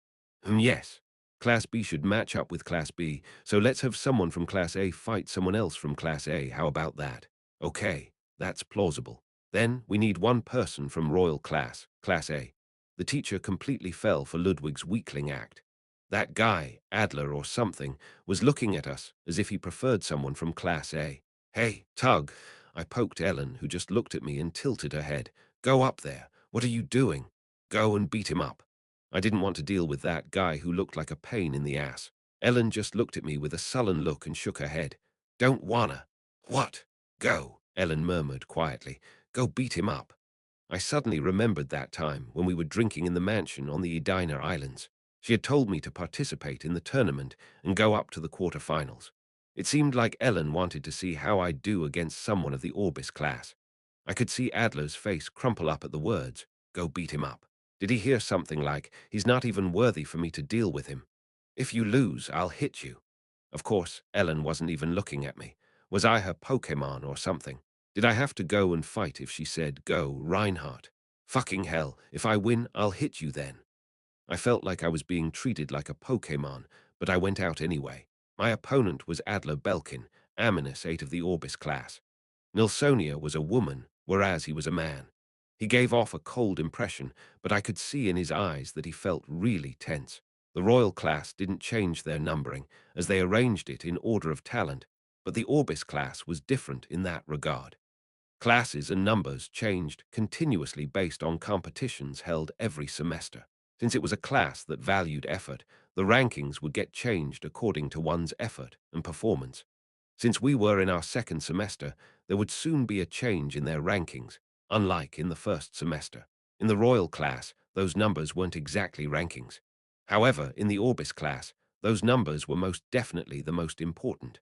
Yes. Class B should match up with Class B, so let's have someone from Class A fight someone else from Class A. How about that? Okay, that's plausible. Then we need one person from Royal class, Class A. The teacher completely fell for Ludwig's weakling act. That guy, Adler or something, was looking at us as if he preferred someone from Class A. Hey, Tug! I poked Ellen, who just looked at me and tilted her head. Go up there. What are you doing? Go and beat him up. I didn't want to deal with that guy who looked like a pain in the ass. Ellen just looked at me with a sullen look and shook her head. Don't wanna. What? Go, Ellen murmured quietly. Go beat him up. I suddenly remembered that time when we were drinking in the mansion on the Edina Islands. She had told me to participate in the tournament and go up to the quarterfinals. It seemed like Ellen wanted to see how I'd do against someone of the Orbis class. I could see Adler's face crumple up at the words, go beat him up. Did he hear something like, he's not even worthy for me to deal with him? If you lose, I'll hit you. Of course, Ellen wasn't even looking at me. Was I her Pokemon or something? Did I have to go and fight if she said, go, Reinhardt? Fucking hell, if I win, I'll hit you then. I felt like I was being treated like a Pokemon, but I went out anyway. My opponent was Adler Belkin, Aminus 8 of the Orbis class. Nilsonia was a woman, whereas he was a man. He gave off a cold impression, but I could see in his eyes that he felt really tense. The Royal class didn't change their numbering, as they arranged it in order of talent, but the Orbis class was different in that regard. Classes and numbers changed continuously based on competitions held every semester. Since it was a class that valued effort, the rankings would get changed according to one's effort and performance. Since we were in our second semester, there would soon be a change in their rankings, unlike in the first semester. In the Royal class, those numbers weren't exactly rankings. However, in the Orbis class, those numbers were most definitely the most important.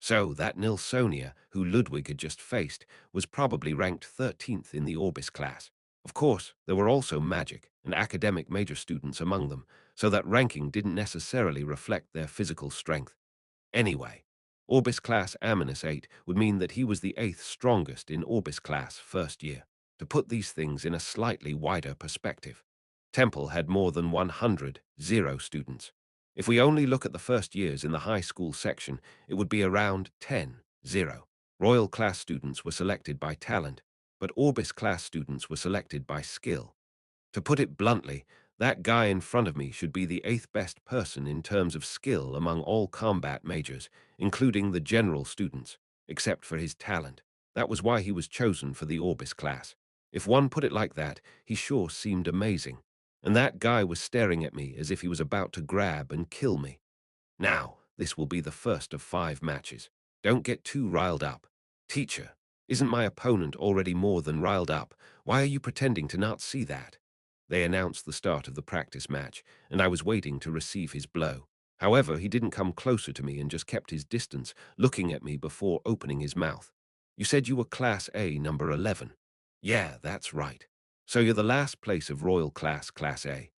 So that Nilsonia, who Ludwig had just faced, was probably ranked 13th in the Orbis class. Of course, there were also magic and academic major students among them, so that ranking didn't necessarily reflect their physical strength. Anyway, Orbis class Aminus 8 would mean that he was the 8th strongest in Orbis class first year. To put these things in a slightly wider perspective, Temple had more than 100 students. If we only look at the first years in the high school section, it would be around 10 Royal class students were selected by talent, but Orbis class students were selected by skill. To put it bluntly, that guy in front of me should be the 8th best person in terms of skill among all combat majors, including the general students, except for his talent. That was why he was chosen for the Orbis class. If one put it like that, he sure seemed amazing. And that guy was staring at me as if he was about to grab and kill me. Now, this will be the first of 5 matches. Don't get too riled up. Teacher, isn't my opponent already more than riled up? Why are you pretending to not see that? They announced the start of the practice match, and I was waiting to receive his blow. However, he didn't come closer to me and just kept his distance, looking at me before opening his mouth. You said you were Class A, number 11. Yeah, that's right. So you're the last place of Royal Class, Class A.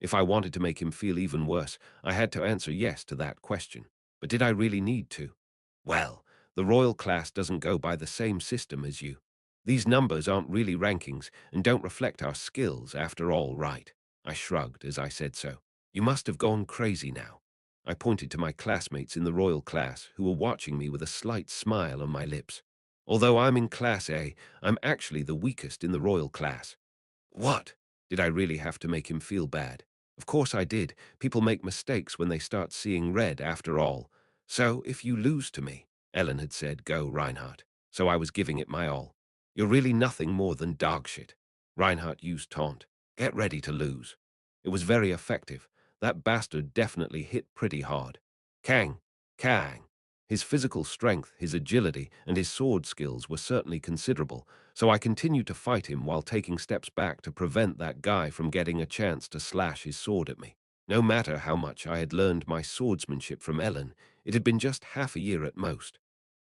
If I wanted to make him feel even worse, I had to answer yes to that question. But did I really need to? Well, the Royal Class doesn't go by the same system as you. These numbers aren't really rankings and don't reflect our skills after all, right? I shrugged as I said so. You must have gone crazy now. I pointed to my classmates in the Royal Class who were watching me with a slight smile on my lips. Although I'm in Class A, I'm actually the weakest in the Royal Class. What? Did I really have to make him feel bad? Of course I did. People make mistakes when they start seeing red after all. So, if you lose to me, Ellen had said, go, Reinhardt. So I was giving it my all. You're really nothing more than dog shit. Reinhardt used taunt. Get ready to lose. It was very effective. That bastard definitely hit pretty hard. Kang, Kang. His physical strength, his agility, and his sword skills were certainly considerable, so I continued to fight him while taking steps back to prevent that guy from getting a chance to slash his sword at me. No matter how much I had learned my swordsmanship from Ellen, it had been just half a year at most.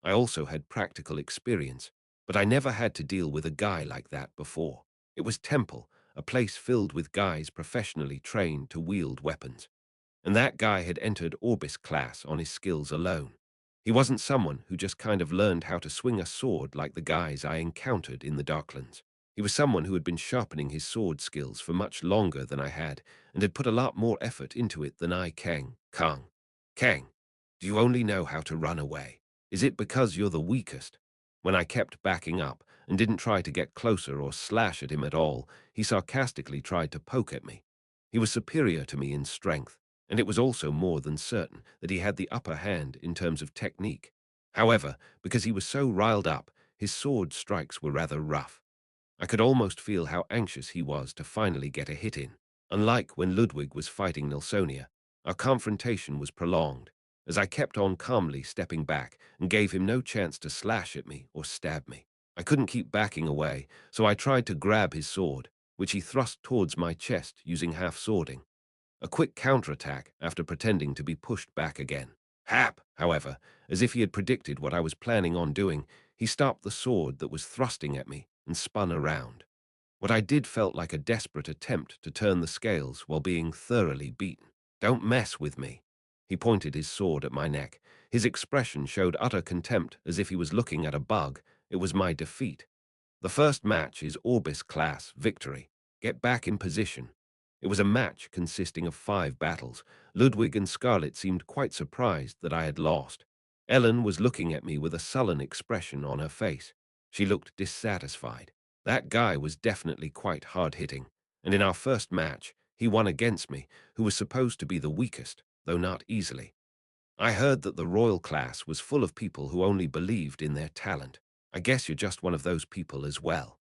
I also had practical experience, but I never had to deal with a guy like that before. It was Temple, a place filled with guys professionally trained to wield weapons. And that guy had entered Orbis class on his skills alone. He wasn't someone who just kind of learned how to swing a sword like the guys I encountered in the Darklands. He was someone who had been sharpening his sword skills for much longer than I had, and had put a lot more effort into it than I. Kang. Kang, do you only know how to run away? Is it because you're the weakest? When I kept backing up and didn't try to get closer or slash at him at all, he sarcastically tried to poke at me. He was superior to me in strength, and it was also more than certain that he had the upper hand in terms of technique. However, because he was so riled up, his sword strikes were rather rough. I could almost feel how anxious he was to finally get a hit in. Unlike when Ludwig was fighting Nilsonia, our confrontation was prolonged, as I kept on calmly stepping back and gave him no chance to slash at me or stab me. I couldn't keep backing away, so I tried to grab his sword, which he thrust towards my chest using half-swording. A quick counterattack after pretending to be pushed back again. Hap, however, as if he had predicted what I was planning on doing, he stopped the sword that was thrusting at me and spun around. What I did felt like a desperate attempt to turn the scales while being thoroughly beaten. Don't mess with me. He pointed his sword at my neck. His expression showed utter contempt, as if he was looking at a bug. It was my defeat. The first match is Orbis class victory. Get back in position. It was a match consisting of 5 battles. Ludwig and Scarlet seemed quite surprised that I had lost. Ellen was looking at me with a sullen expression on her face. She looked dissatisfied. That guy was definitely quite hard-hitting, and in our first match, he won against me, who was supposed to be the weakest, though not easily. I heard that the royal class was full of people who only believed in their talent. I guess you're just one of those people as well.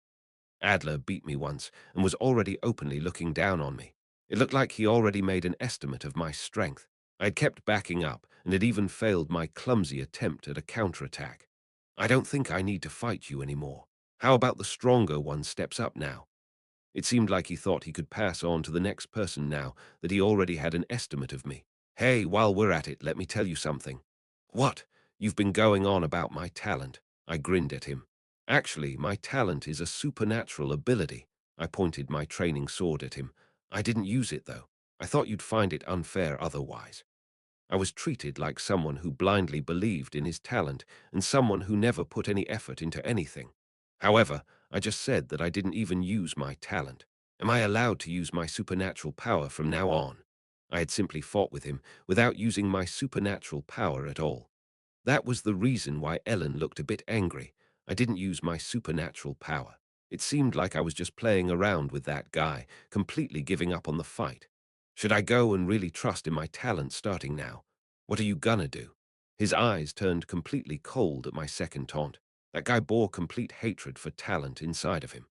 Adler beat me once and was already openly looking down on me. It looked like he already made an estimate of my strength. I had kept backing up and had even failed my clumsy attempt at a counterattack. I don't think I need to fight you anymore. How about the stronger one steps up now? It seemed like he thought he could pass on to the next person now that he already had an estimate of me. Hey, while we're at it, let me tell you something. What? You've been going on about my talent. I grinned at him. Actually, my talent is a supernatural ability. I pointed my training sword at him. I didn't use it, though. I thought you'd find it unfair otherwise. I was treated like someone who blindly believed in his talent and someone who never put any effort into anything. However, I just said that I didn't even use my talent. Am I allowed to use my supernatural power from now on? I had simply fought with him without using my supernatural power at all. That was the reason why Ellen looked a bit angry. I didn't use my supernatural power. It seemed like I was just playing around with that guy, completely giving up on the fight. Should I go and really trust in my talent starting now? What are you gonna do? His eyes turned completely cold at my second taunt. That guy bore complete hatred for talent inside of him.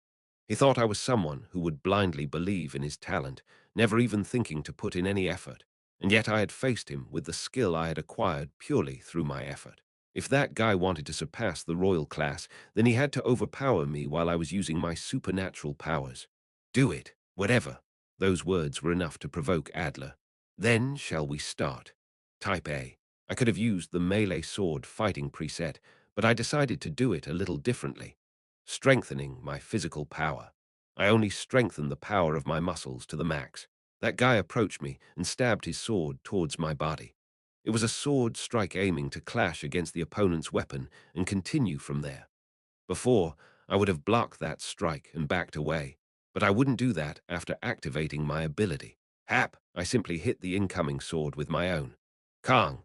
He thought I was someone who would blindly believe in his talent, never even thinking to put in any effort. And yet I had faced him with the skill I had acquired purely through my effort. If that guy wanted to surpass the royal class, then he had to overpower me while I was using my supernatural powers. Do it, whatever. Those words were enough to provoke Adler. Then shall we start? Type A. I could have used the melee sword fighting preset, but I decided to do it a little differently. Strengthening my physical power. I only strengthened the power of my muscles to the max. That guy approached me and stabbed his sword towards my body. It was a sword strike aiming to clash against the opponent's weapon and continue from there. Before, I would have blocked that strike and backed away, but I wouldn't do that after activating my ability. Hap, I simply hit the incoming sword with my own. Kang.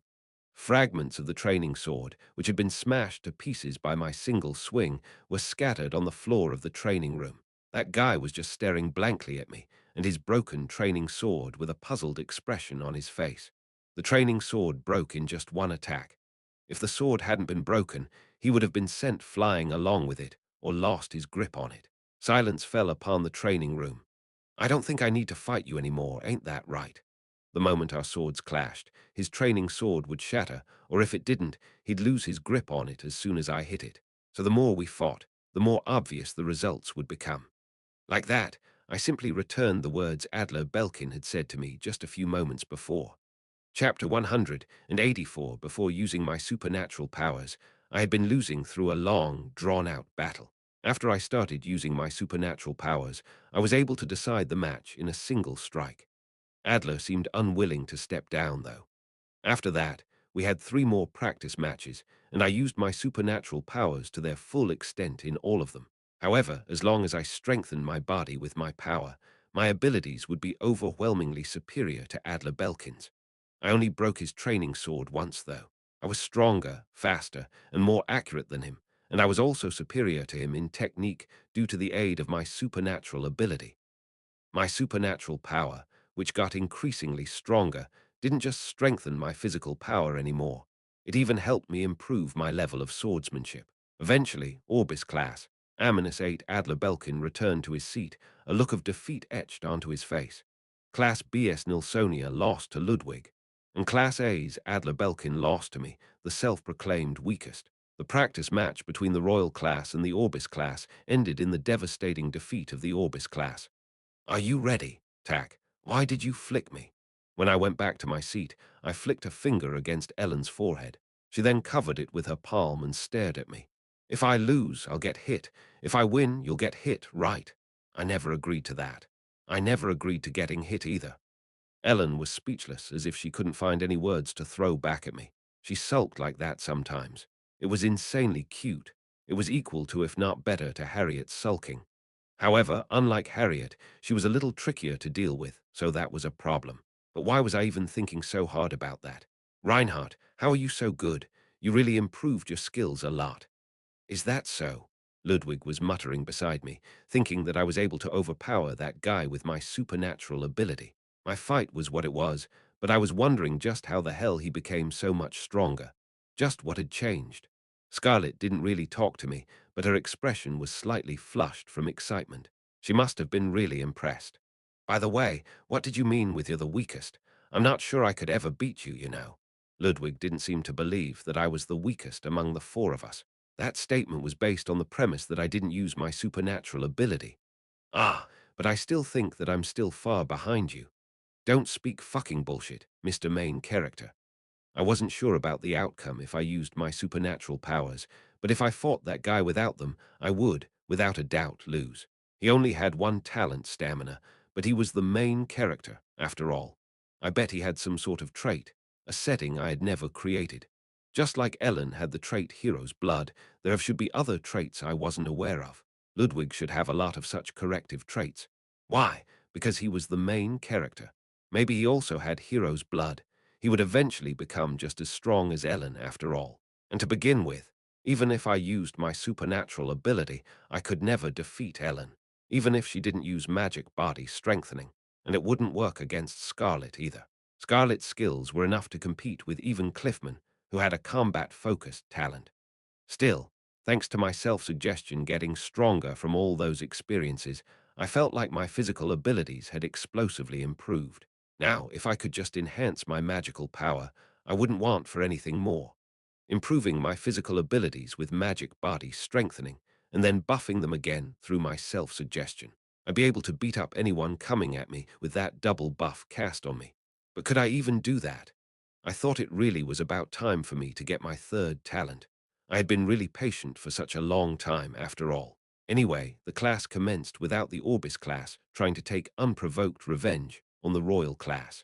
Fragments of the training sword, which had been smashed to pieces by my single swing, were scattered on the floor of the training room. That guy was just staring blankly at me, and his broken training sword with a puzzled expression on his face. The training sword broke in just one attack. If the sword hadn't been broken, he would have been sent flying along with it, or lost his grip on it. Silence fell upon the training room. I don't think I need to fight you anymore, ain't that right? The moment our swords clashed, his training sword would shatter, or if it didn't, he'd lose his grip on it as soon as I hit it. So the more we fought, the more obvious the results would become. Like that, I simply returned the words Adler Belkin had said to me just a few moments before. Chapter 184. Before using my supernatural powers, I had been losing through a long, drawn-out battle. After I started using my supernatural powers, I was able to decide the match in a single strike. Adler seemed unwilling to step down, though. After that, We had 3 more practice matches, and I used my supernatural powers to their full extent in all of them. However, as long as I strengthened my body with my power, my abilities would be overwhelmingly superior to Adler Belkin's. I only broke his training sword once, though. I was stronger, faster, and more accurate than him, and I was also superior to him in technique due to the aid of my supernatural ability. My supernatural power, which got increasingly stronger, didn't just strengthen my physical power anymore. It even helped me improve my level of swordsmanship. Eventually, Orbis class, Aminus 8 Adler Belkin returned to his seat, a look of defeat etched onto his face. Class BS Nilsonia lost to Ludwig, and Class A's Adler Belkin lost to me, the self-proclaimed weakest. The practice match between the Royal class and the Orbis class ended in the devastating defeat of the Orbis class. "Are you ready, Tack? Why did you flick me?" When I went back to my seat, I flicked a finger against Ellen's forehead. She then covered it with her palm and stared at me. "If I lose, I'll get hit. If I win, you'll get hit, right?" I never agreed to that. I never agreed to getting hit either. Ellen was speechless, as if she couldn't find any words to throw back at me. She sulked like that sometimes. It was insanely cute. It was equal to, if not better, to Harriet's sulking. However, unlike Harriet, she was a little trickier to deal with, so that was a problem. But why was I even thinking so hard about that? "Reinhardt, how are you so good? You really improved your skills a lot." "Is that so?" Ludwig was muttering beside me, thinking that I was able to overpower that guy with my supernatural ability. My fight was what it was, but I was wondering just how the hell he became so much stronger. Just what had changed. Scarlett didn't really talk to me, but her expression was slightly flushed from excitement. She must have been really impressed. "By the way, what did you mean with you're the weakest? I'm not sure I could ever beat you, you know." Ludwig didn't seem to believe that I was the weakest among the 4 of us. That statement was based on the premise that I didn't use my supernatural ability. "Ah, but I still think that I'm still far behind you. Don't speak fucking bullshit, Mr. Main Character." I wasn't sure about the outcome if I used my supernatural powers, but if I fought that guy without them, I would, without a doubt, lose. He only had 1 talent, stamina, but he was the main character, after all. I bet he had some sort of trait, a setting I had never created. Just like Ellen had the trait Hero's Blood, there should be other traits I wasn't aware of. Ludwig should have a lot of such corrective traits. Why? Because he was the main character. Maybe he also had Hero's Blood. He would eventually become just as strong as Ellen, after all. And to begin with, even if I used my supernatural ability, I could never defeat Ellen, even if she didn't use magic body strengthening. And it wouldn't work against Scarlett either. Scarlett's skills were enough to compete with even Cliffman, who had a combat-focused talent. Still, thanks to my self-suggestion getting stronger from all those experiences, I felt like my physical abilities had explosively improved. Now, if I could just enhance my magical power, I wouldn't want for anything more. Improving my physical abilities with magic body strengthening, and then buffing them again through my self-suggestion. I'd be able to beat up anyone coming at me with that double buff cast on me. But could I even do that? I thought it really was about time for me to get my 3rd talent. I had been really patient for such a long time, after all. Anyway, the class commenced without the Orbis class trying to take unprovoked revenge on the Royal class.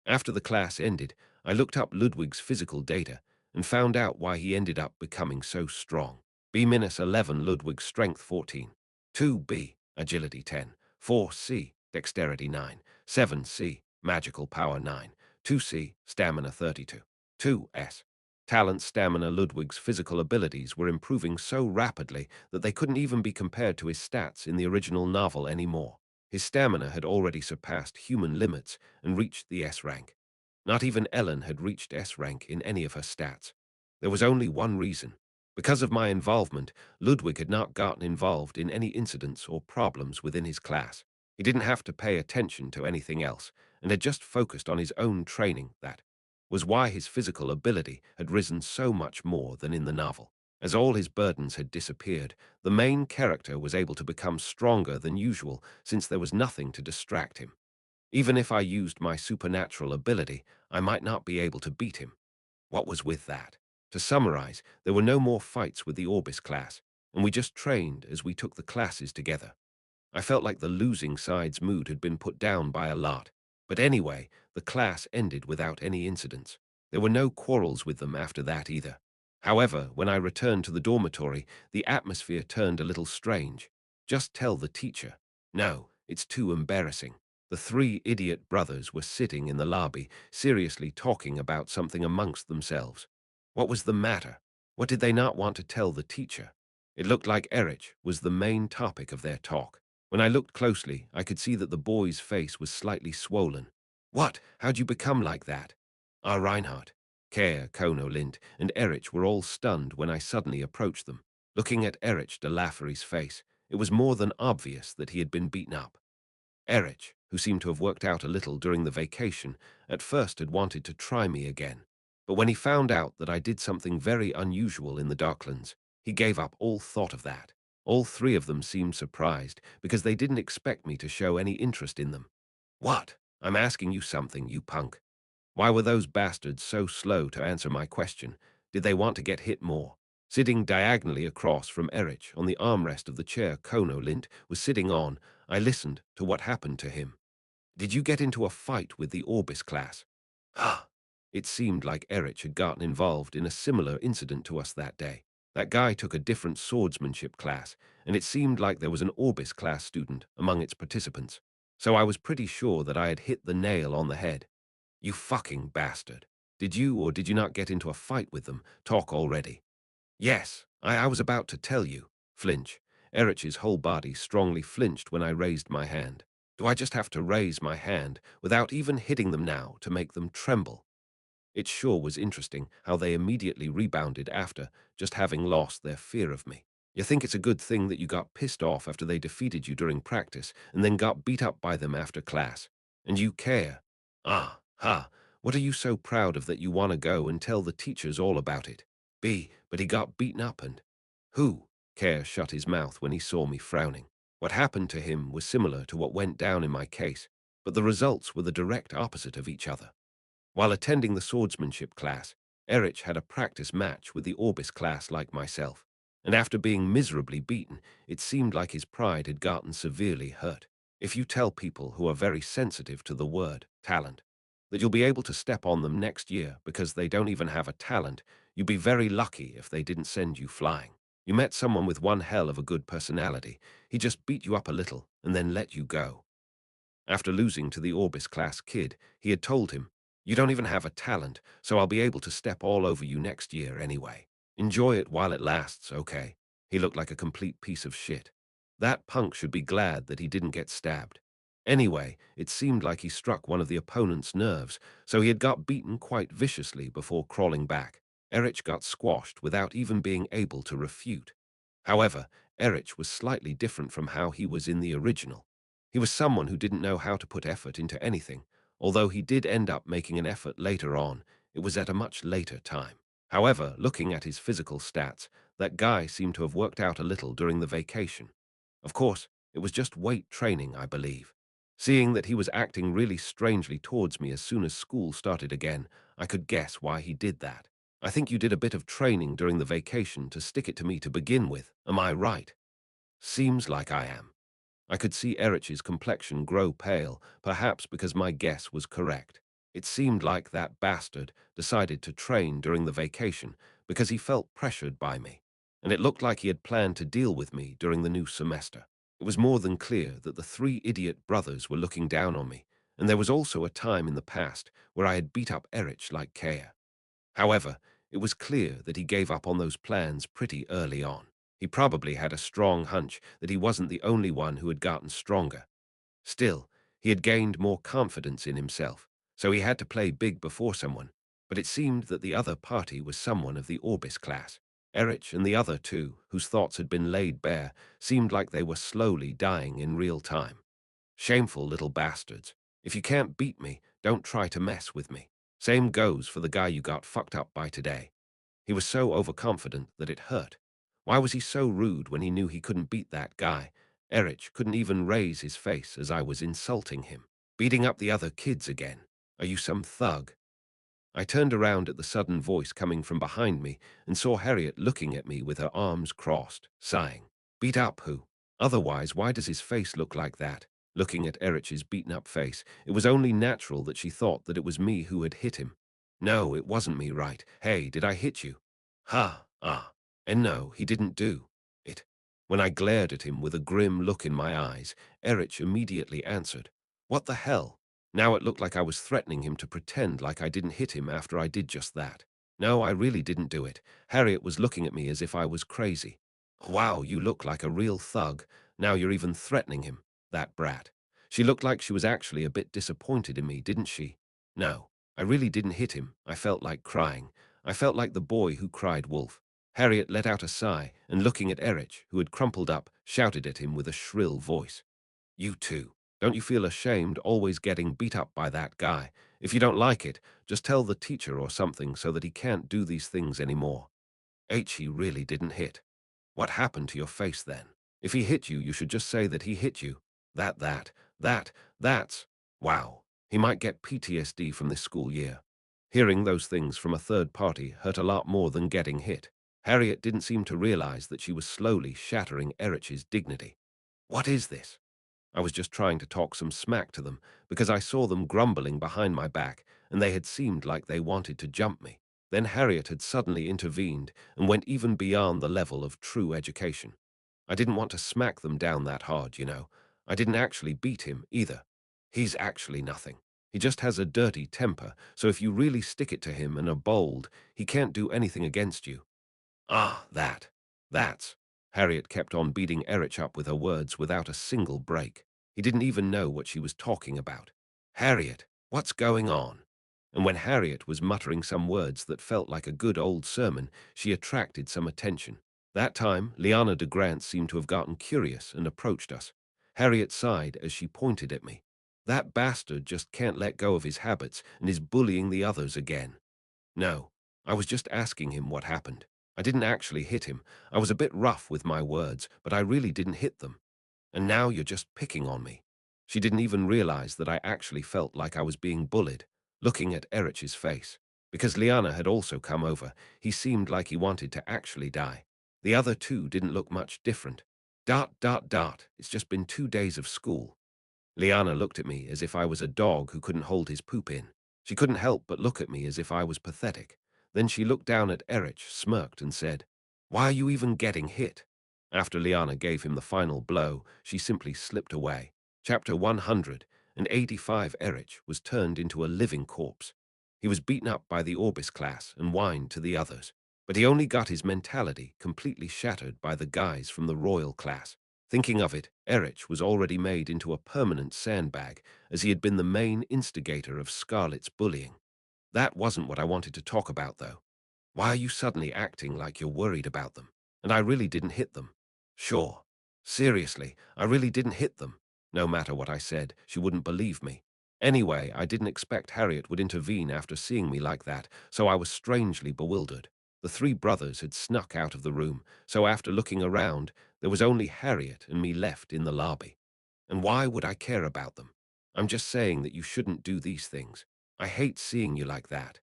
After the class ended, I looked up Ludwig's physical data and found out why he ended up becoming so strong. B-11 Ludwig Strength 14, 2B Agility 10, 4C Dexterity 9, 7C Magical Power 9, 2C Stamina 32, 2S. Talent Stamina Ludwig's physical abilities were improving so rapidly that they couldn't even be compared to his stats in the original novel anymore. His stamina had already surpassed human limits and reached the S rank. Not even Ellen had reached S rank in any of her stats. There was only one reason. Because of my involvement, Ludwig had not gotten involved in any incidents or problems within his class. He didn't have to pay attention to anything else, and had just focused on his own training. That was why his physical ability had risen so much more than in the novel. As all his burdens had disappeared, the main character was able to become stronger than usual since there was nothing to distract him. Even if I used my supernatural ability, I might not be able to beat him. What was with that? To summarize, there were no more fights with the Orbis class, and we just trained as we took the classes together. I felt like the losing side's mood had been put down by a lot. But anyway, the class ended without any incidents. There were no quarrels with them after that either. However, when I returned to the dormitory, the atmosphere turned a little strange. Just tell the teacher. No, it's too embarrassing. The three idiot brothers were sitting in the lobby, seriously talking about something amongst themselves. What was the matter? What did they not want to tell the teacher? It looked like Erich was the main topic of their talk. When I looked closely, I could see that the boy's face was slightly swollen. What? How'd you become like that? Reinhardt, Kea, Kono, Lind, and Erich were all stunned when I suddenly approached them. Looking at Erich de Laffery's face, it was more than obvious that he had been beaten up. Erich, who seemed to have worked out a little during the vacation, at first had wanted to try me again. But when he found out that I did something very unusual in the Darklands, he gave up all thought of that. All three of them seemed surprised because they didn't expect me to show any interest in them. What? I'm asking you something, you punk. Why were those bastards so slow to answer my question? Did they want to get hit more? Sitting diagonally across from Erich on the armrest of the chair Kono Lint was sitting on, I listened to what happened to him. Did you get into a fight with the Orbis class? Ah, it seemed like Erich had gotten involved in a similar incident to us that day. That guy took a different swordsmanship class, and it seemed like there was an Orbis class student among its participants. So I was pretty sure that I had hit the nail on the head. You fucking bastard. Did you or did you not get into a fight with them? Talk already. Yes, I was about to tell you. Flinch. Erich's whole body strongly flinched when I raised my hand. Do I just have to raise my hand without even hitting them now to make them tremble? It sure was interesting how they immediately rebounded after just having lost their fear of me. You think it's a good thing that you got pissed off after they defeated you during practice and then got beat up by them after class. And you care. Ah, ha, what are you so proud of that you want to go and tell the teachers all about it? But he got beaten up and... Who? Care shut his mouth when he saw me frowning. What happened to him was similar to what went down in my case, but the results were the direct opposite of each other. While attending the swordsmanship class, Erich had a practice match with the Orbis class like myself, and after being miserably beaten, it seemed like his pride had gotten severely hurt. If you tell people who are very sensitive to the word talent that you'll be able to step on them next year because they don't even have a talent, you'd be very lucky if they didn't send you flying. You met someone with one hell of a good personality. He just beat you up a little and then let you go. After losing to the Orbis class kid, he had told him, "You don't even have a talent, so I'll be able to step all over you next year anyway. Enjoy it while it lasts, okay?" He looked like a complete piece of shit. That punk should be glad that he didn't get stabbed. Anyway, it seemed like he struck one of the opponent's nerves, so he had got beaten quite viciously before crawling back. Erich got squashed without even being able to refute. However, Erich was slightly different from how he was in the original. He was someone who didn't know how to put effort into anything. Although he did end up making an effort later on, it was at a much later time. However, looking at his physical stats, that guy seemed to have worked out a little during the vacation. Of course, it was just weight training, I believe. Seeing that he was acting really strangely towards me as soon as school started again, I could guess why he did that. I think you did a bit of training during the vacation to stick it to me to begin with, am I right? Seems like I am. I could see Erich's complexion grow pale, perhaps because my guess was correct. It seemed like that bastard decided to train during the vacation because he felt pressured by me, and it looked like he had planned to deal with me during the new semester. It was more than clear that the three idiot brothers were looking down on me, and there was also a time in the past where I had beat up Erich like Kea. However, it was clear that he gave up on those plans pretty early on. He probably had a strong hunch that he wasn't the only one who had gotten stronger. Still, he had gained more confidence in himself, so he had to play big before someone, but it seemed that the other party was someone of the Orbis class. Erich and the other two, whose thoughts had been laid bare, seemed like they were slowly dying in real time. Shameful little bastards. If you can't beat me, don't try to mess with me. Same goes for the guy you got fucked up by today. He was so overconfident that it hurt. Why was he so rude when he knew he couldn't beat that guy? Erich couldn't even raise his face as I was insulting him. Beating up the other kids again. Are you some thug? I turned around at the sudden voice coming from behind me and saw Harriet looking at me with her arms crossed, sighing. Beat up who? Otherwise, why does his face look like that? Looking at Erich's beaten-up face, it was only natural that she thought that it was me who had hit him. No, it wasn't me, right? Hey, did I hit you? Ha, ah. And no, he didn't do it. When I glared at him with a grim look in my eyes, Erich immediately answered, "What the hell?" Now it looked like I was threatening him to pretend like I didn't hit him after I did just that. No, I really didn't do it. Harriet was looking at me as if I was crazy. Wow, you look like a real thug. Now you're even threatening him, that brat. She looked like she was actually a bit disappointed in me, didn't she? No, I really didn't hit him. I felt like crying. I felt like the boy who cried wolf. Harriet let out a sigh, and looking at Erich, who had crumpled up, shouted at him with a shrill voice. You too. Don't you feel ashamed always getting beat up by that guy? If you don't like it, just tell the teacher or something so that he can't do these things anymore. He really didn't hit. What happened to your face then? If he hit you, you should just say that he hit you. That's... Wow. He might get PTSD from this school year. Hearing those things from a third party hurt a lot more than getting hit. Harriet didn't seem to realize that she was slowly shattering Erich's dignity. What is this? I was just trying to talk some smack to them because I saw them grumbling behind my back and they had seemed like they wanted to jump me. Then Harriet had suddenly intervened and went even beyond the level of true education. I didn't want to smack them down that hard, you know. I didn't actually beat him either. He's actually nothing. He just has a dirty temper, so if you really stick it to him and are bold, he can't do anything against you. Ah, that's... Harriet kept on beating Erich up with her words without a single break. He didn't even know what she was talking about. Harriet, what's going on? And when Harriet was muttering some words that felt like a good old sermon, she attracted some attention. That time, Liana de Grant seemed to have gotten curious and approached us. Harriet sighed as she pointed at me. That bastard just can't let go of his habits and is bullying the others again. No, I was just asking him what happened. I didn't actually hit him. I was a bit rough with my words, but I really didn't hit them. And now you're just picking on me. She didn't even realize that I actually felt like I was being bullied, looking at Erich's face. Because Liana had also come over, he seemed like he wanted to actually die. The other two didn't look much different. It's just been 2 days of school. Liana looked at me as if I was a dog who couldn't hold his poop in. She couldn't help but look at me as if I was pathetic. Then she looked down at Erich, smirked, and said, "Why are you even getting hit?" After Liana gave him the final blow, she simply slipped away. Chapter 185. Erich was turned into a living corpse. He was beaten up by the Orbis class and whined to the others. But he only got his mentality completely shattered by the guys from the Royal class. Thinking of it, Erich was already made into a permanent sandbag, as he had been the main instigator of Scarlet's bullying. That wasn't what I wanted to talk about, though. Why are you suddenly acting like you're worried about them? And I really didn't hit them. Sure. Seriously, I really didn't hit them. No matter what I said, she wouldn't believe me. Anyway, I didn't expect Harriet would intervene after seeing me like that, so I was strangely bewildered. The three brothers had snuck out of the room, so after looking around, there was only Harriet and me left in the lobby. And why would I care about them? I'm just saying that you shouldn't do these things. I hate seeing you like that.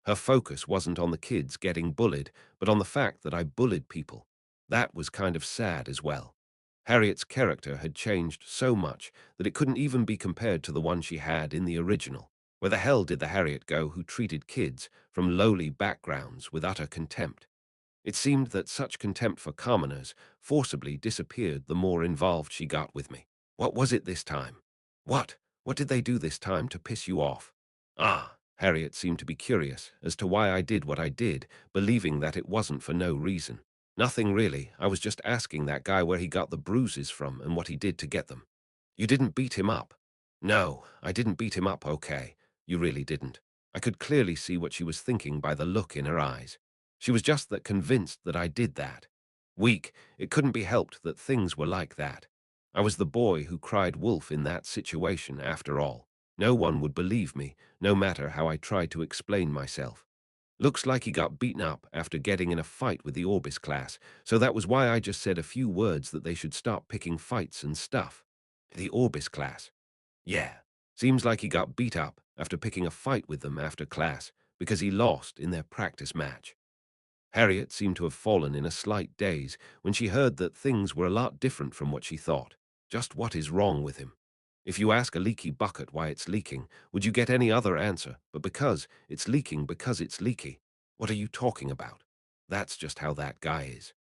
Her focus wasn't on the kids getting bullied, but on the fact that I bullied people. That was kind of sad as well. Harriet's character had changed so much that it couldn't even be compared to the one she had in the original. Where the hell did the Harriet go who treated kids from lowly backgrounds with utter contempt? It seemed that such contempt for commoners forcibly disappeared the more involved she got with me. What was it this time? What? What did they do this time to piss you off? Ah, Harriet seemed to be curious as to why I did what I did, believing that it wasn't for no reason. Nothing really. I was just asking that guy where he got the bruises from and what he did to get them. You didn't beat him up. No, I didn't beat him up, okay. You really didn't. I could clearly see what she was thinking by the look in her eyes. She was just that convinced that I did that. Weak, it couldn't be helped that things were like that. I was the boy who cried wolf in that situation after all. No one would believe me, no matter how I tried to explain myself. Looks like he got beaten up after getting in a fight with the Orbis class, so that was why I just said a few words that they should stop picking fights and stuff. The Orbis class. Yeah, seems like he got beat up after picking a fight with them after class because he lost in their practice match. Harriet seemed to have fallen in a slight daze when she heard that things were a lot different from what she thought. Just what is wrong with him? If you ask a leaky bucket why it's leaking, would you get any other answer but because it's leaking because it's leaky? What are you talking about? That's just how that guy is.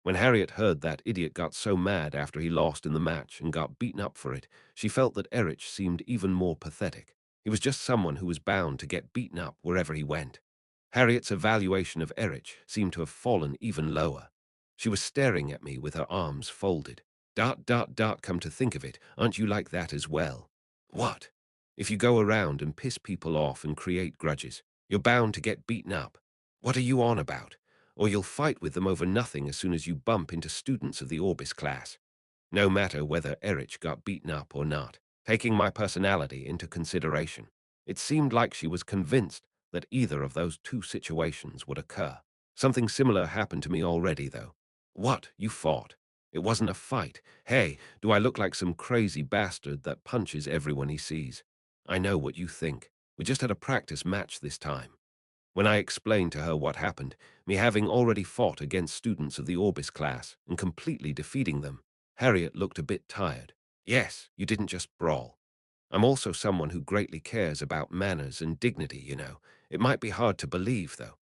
When Harriet heard that idiot got so mad after he lost in the match and got beaten up for it, she felt that Erich seemed even more pathetic. He was just someone who was bound to get beaten up wherever he went. Harriet's evaluation of Erich seemed to have fallen even lower. She was staring at me with her arms folded. Come to think of it, aren't you like that as well? What? If you go around and piss people off and create grudges, you're bound to get beaten up. What are you on about? Or you'll fight with them over nothing as soon as you bump into students of the Orbis class. No matter whether Erich got beaten up or not, taking my personality into consideration, it seemed like she was convinced that either of those two situations would occur. Something similar happened to me already, though. What? You fought? It wasn't a fight. Hey, do I look like some crazy bastard that punches everyone he sees? I know what you think. We just had a practice match this time. When I explained to her what happened, me having already fought against students of the Orbis class and completely defeating them, Harriet looked a bit tired. Yes, you didn't just brawl. I'm also someone who greatly cares about manners and dignity, you know. It might be hard to believe, though.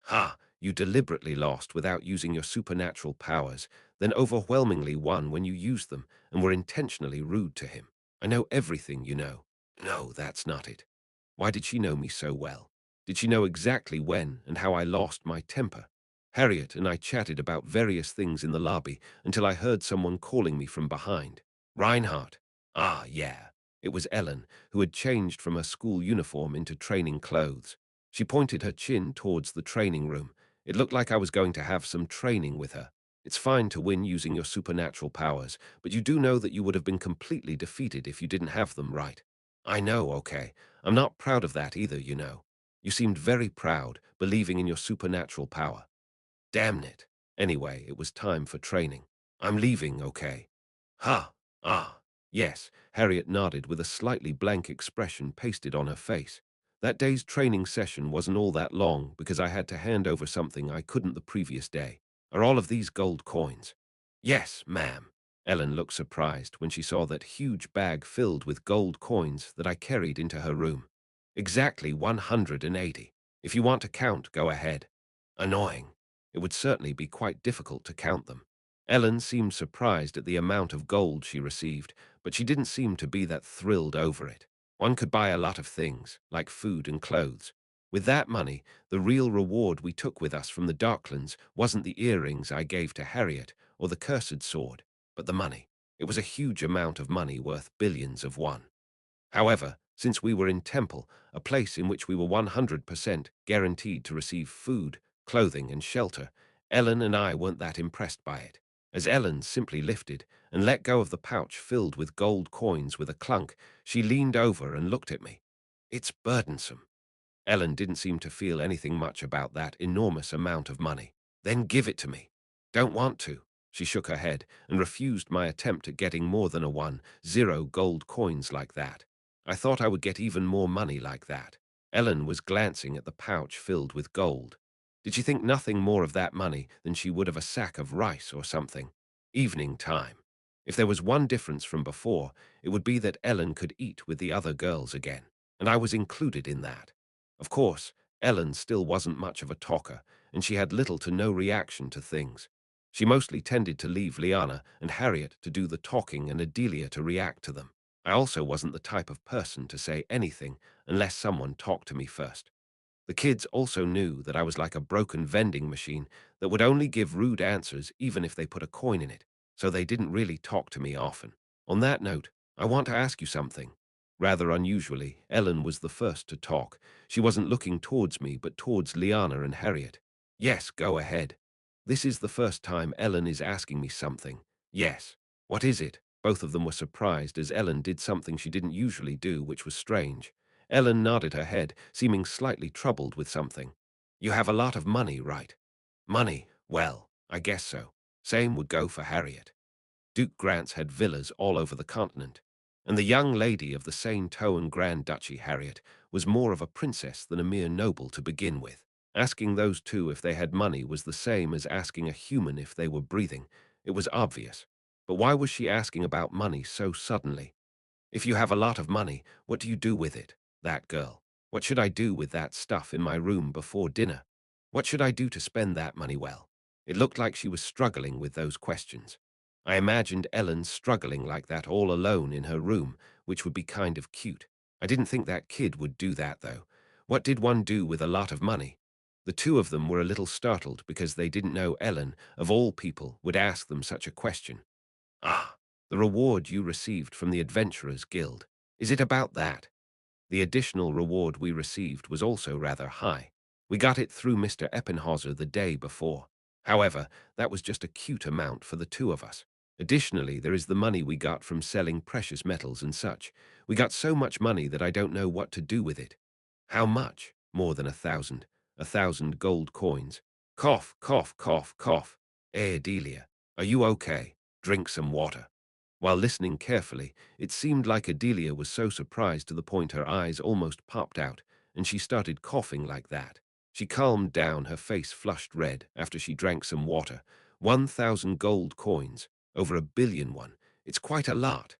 Ha! You deliberately lost without using your supernatural powers, then overwhelmingly won when you used them and were intentionally rude to him. I know everything you know. No, that's not it. Why did she know me so well? Did she know exactly when and how I lost my temper? Harriet and I chatted about various things in the lobby until I heard someone calling me from behind. Reinhardt. Ah, yeah. It was Ellen, who had changed from her school uniform into training clothes. She pointed her chin towards the training room. It looked like I was going to have some training with her. It's fine to win using your supernatural powers, but you do know that you would have been completely defeated if you didn't have them, right? I know, okay. I'm not proud of that either, you know. You seemed very proud, believing in your supernatural power. Damn it. Anyway, it was time for training. I'm leaving, okay? Ha! Ah! Yes, Harriet nodded with a slightly blank expression pasted on her face. That day's training session wasn't all that long because I had to hand over something I couldn't the previous day. Are all of these gold coins? Yes, ma'am. Ellen looked surprised when she saw that huge bag filled with gold coins that I carried into her room. Exactly 180. If you want to count, go ahead. Annoying. It would certainly be quite difficult to count them. Ellen seemed surprised at the amount of gold she received, but she didn't seem to be that thrilled over it. One could buy a lot of things, like food and clothes. With that money, the real reward we took with us from the Darklands wasn't the earrings I gave to Harriet or the cursed sword, but the money. It was a huge amount of money worth billions of one. However, since we were in Temple, a place in which we were 100% guaranteed to receive food, clothing, and shelter, Ellen and I weren't that impressed by it. As Ellen simply lifted and let go of the pouch filled with gold coins with a clunk, she leaned over and looked at me. It's burdensome. Ellen didn't seem to feel anything much about that enormous amount of money. Then give it to me. Don't want to. She shook her head and refused my attempt at getting more than a 1-0 gold coins like that. I thought I would get even more money like that. Ellen was glancing at the pouch filled with gold. Did she think nothing more of that money than she would of a sack of rice or something? Evening time. If there was one difference from before, it would be that Ellen could eat with the other girls again, and I was included in that. Of course, Ellen still wasn't much of a talker, and she had little to no reaction to things. She mostly tended to leave Liana and Harriet to do the talking and Adelia to react to them. I also wasn't the type of person to say anything unless someone talked to me first. The kids also knew that I was like a broken vending machine that would only give rude answers even if they put a coin in it, so they didn't really talk to me often. On that note, I want to ask you something. Rather unusually, Ellen was the first to talk. She wasn't looking towards me, but towards Liana and Harriet. Yes, go ahead. This is the first time Ellen is asking me something. Yes. What is it? Both of them were surprised as Ellen did something she didn't usually do, which was strange. Ellen nodded her head, seeming slightly troubled with something. You have a lot of money, right? Money? Well, I guess so. Same would go for Harriet. Duke Grants had villas all over the continent, and the young lady of the Saint-Ouen Grand Duchy, Harriet, was more of a princess than a mere noble to begin with. Asking those two if they had money was the same as asking a human if they were breathing. It was obvious. But why was she asking about money so suddenly? If you have a lot of money, what do you do with it? That girl. What should I do with that stuff in my room before dinner? What should I do to spend that money well? It looked like she was struggling with those questions. I imagined Ellen struggling like that all alone in her room, which would be kind of cute. I didn't think that kid would do that, though. What did one do with a lot of money? The two of them were a little startled because they didn't know Ellen, of all people, would ask them such a question. Ah, the reward you received from the Adventurers Guild. Is it about that? The additional reward we received was also rather high. We got it through Mr. Eppenhauser the day before. However, that was just a cute amount for the two of us. Additionally, there is the money we got from selling precious metals and such. We got so much money that I don't know what to do with it. How much? More than 1,000. 1,000 gold coins. Cough, cough, cough, cough. Delia, are you okay? Drink some water. While listening carefully, it seemed like Adelia was so surprised to the point her eyes almost popped out, and she started coughing like that. She calmed down, her face flushed red after she drank some water. 1,000 gold coins, over 1 billion one. It's quite a lot.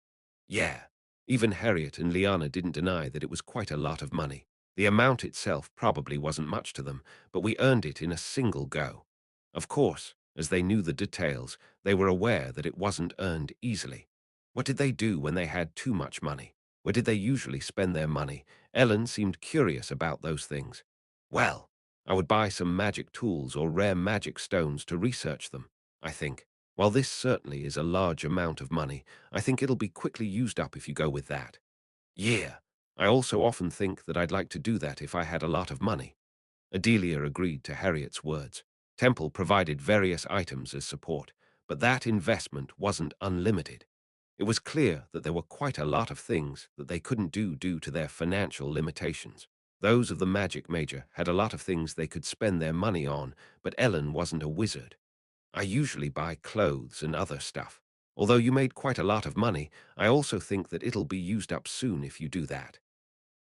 Yeah. Even Harriet and Liana didn't deny that it was quite a lot of money. The amount itself probably wasn't much to them, but we earned it in a single go. Of course, as they knew the details, they were aware that it wasn't earned easily. What did they do when they had too much money? Where did they usually spend their money? Ellen seemed curious about those things. Well, I would buy some magic tools or rare magic stones to research them, I think. While this certainly is a large amount of money, I think it'll be quickly used up if you go with that. Yeah, I also often think that I'd like to do that if I had a lot of money. Adelia agreed to Harriet's words. Temple provided various items as support, but that investment wasn't unlimited. It was clear that there were quite a lot of things that they couldn't do due to their financial limitations. Those of the magic major had a lot of things they could spend their money on, but Ellen wasn't a wizard. I usually buy clothes and other stuff. Although you made quite a lot of money, I also think that it'll be used up soon if you do that.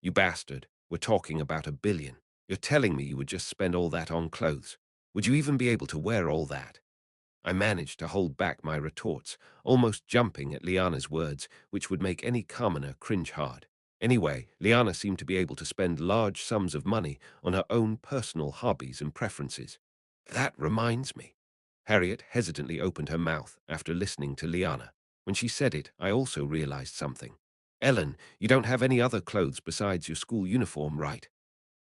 You bastard, we're talking about 1 billion. You're telling me you would just spend all that on clothes. Would you even be able to wear all that? I managed to hold back my retorts, almost jumping at Liana's words, which would make any commoner cringe hard. Anyway, Liana seemed to be able to spend large sums of money on her own personal hobbies and preferences. That reminds me. Harriet hesitantly opened her mouth after listening to Liana. When she said it, I also realized something. Ellen, you don't have any other clothes besides your school uniform, right?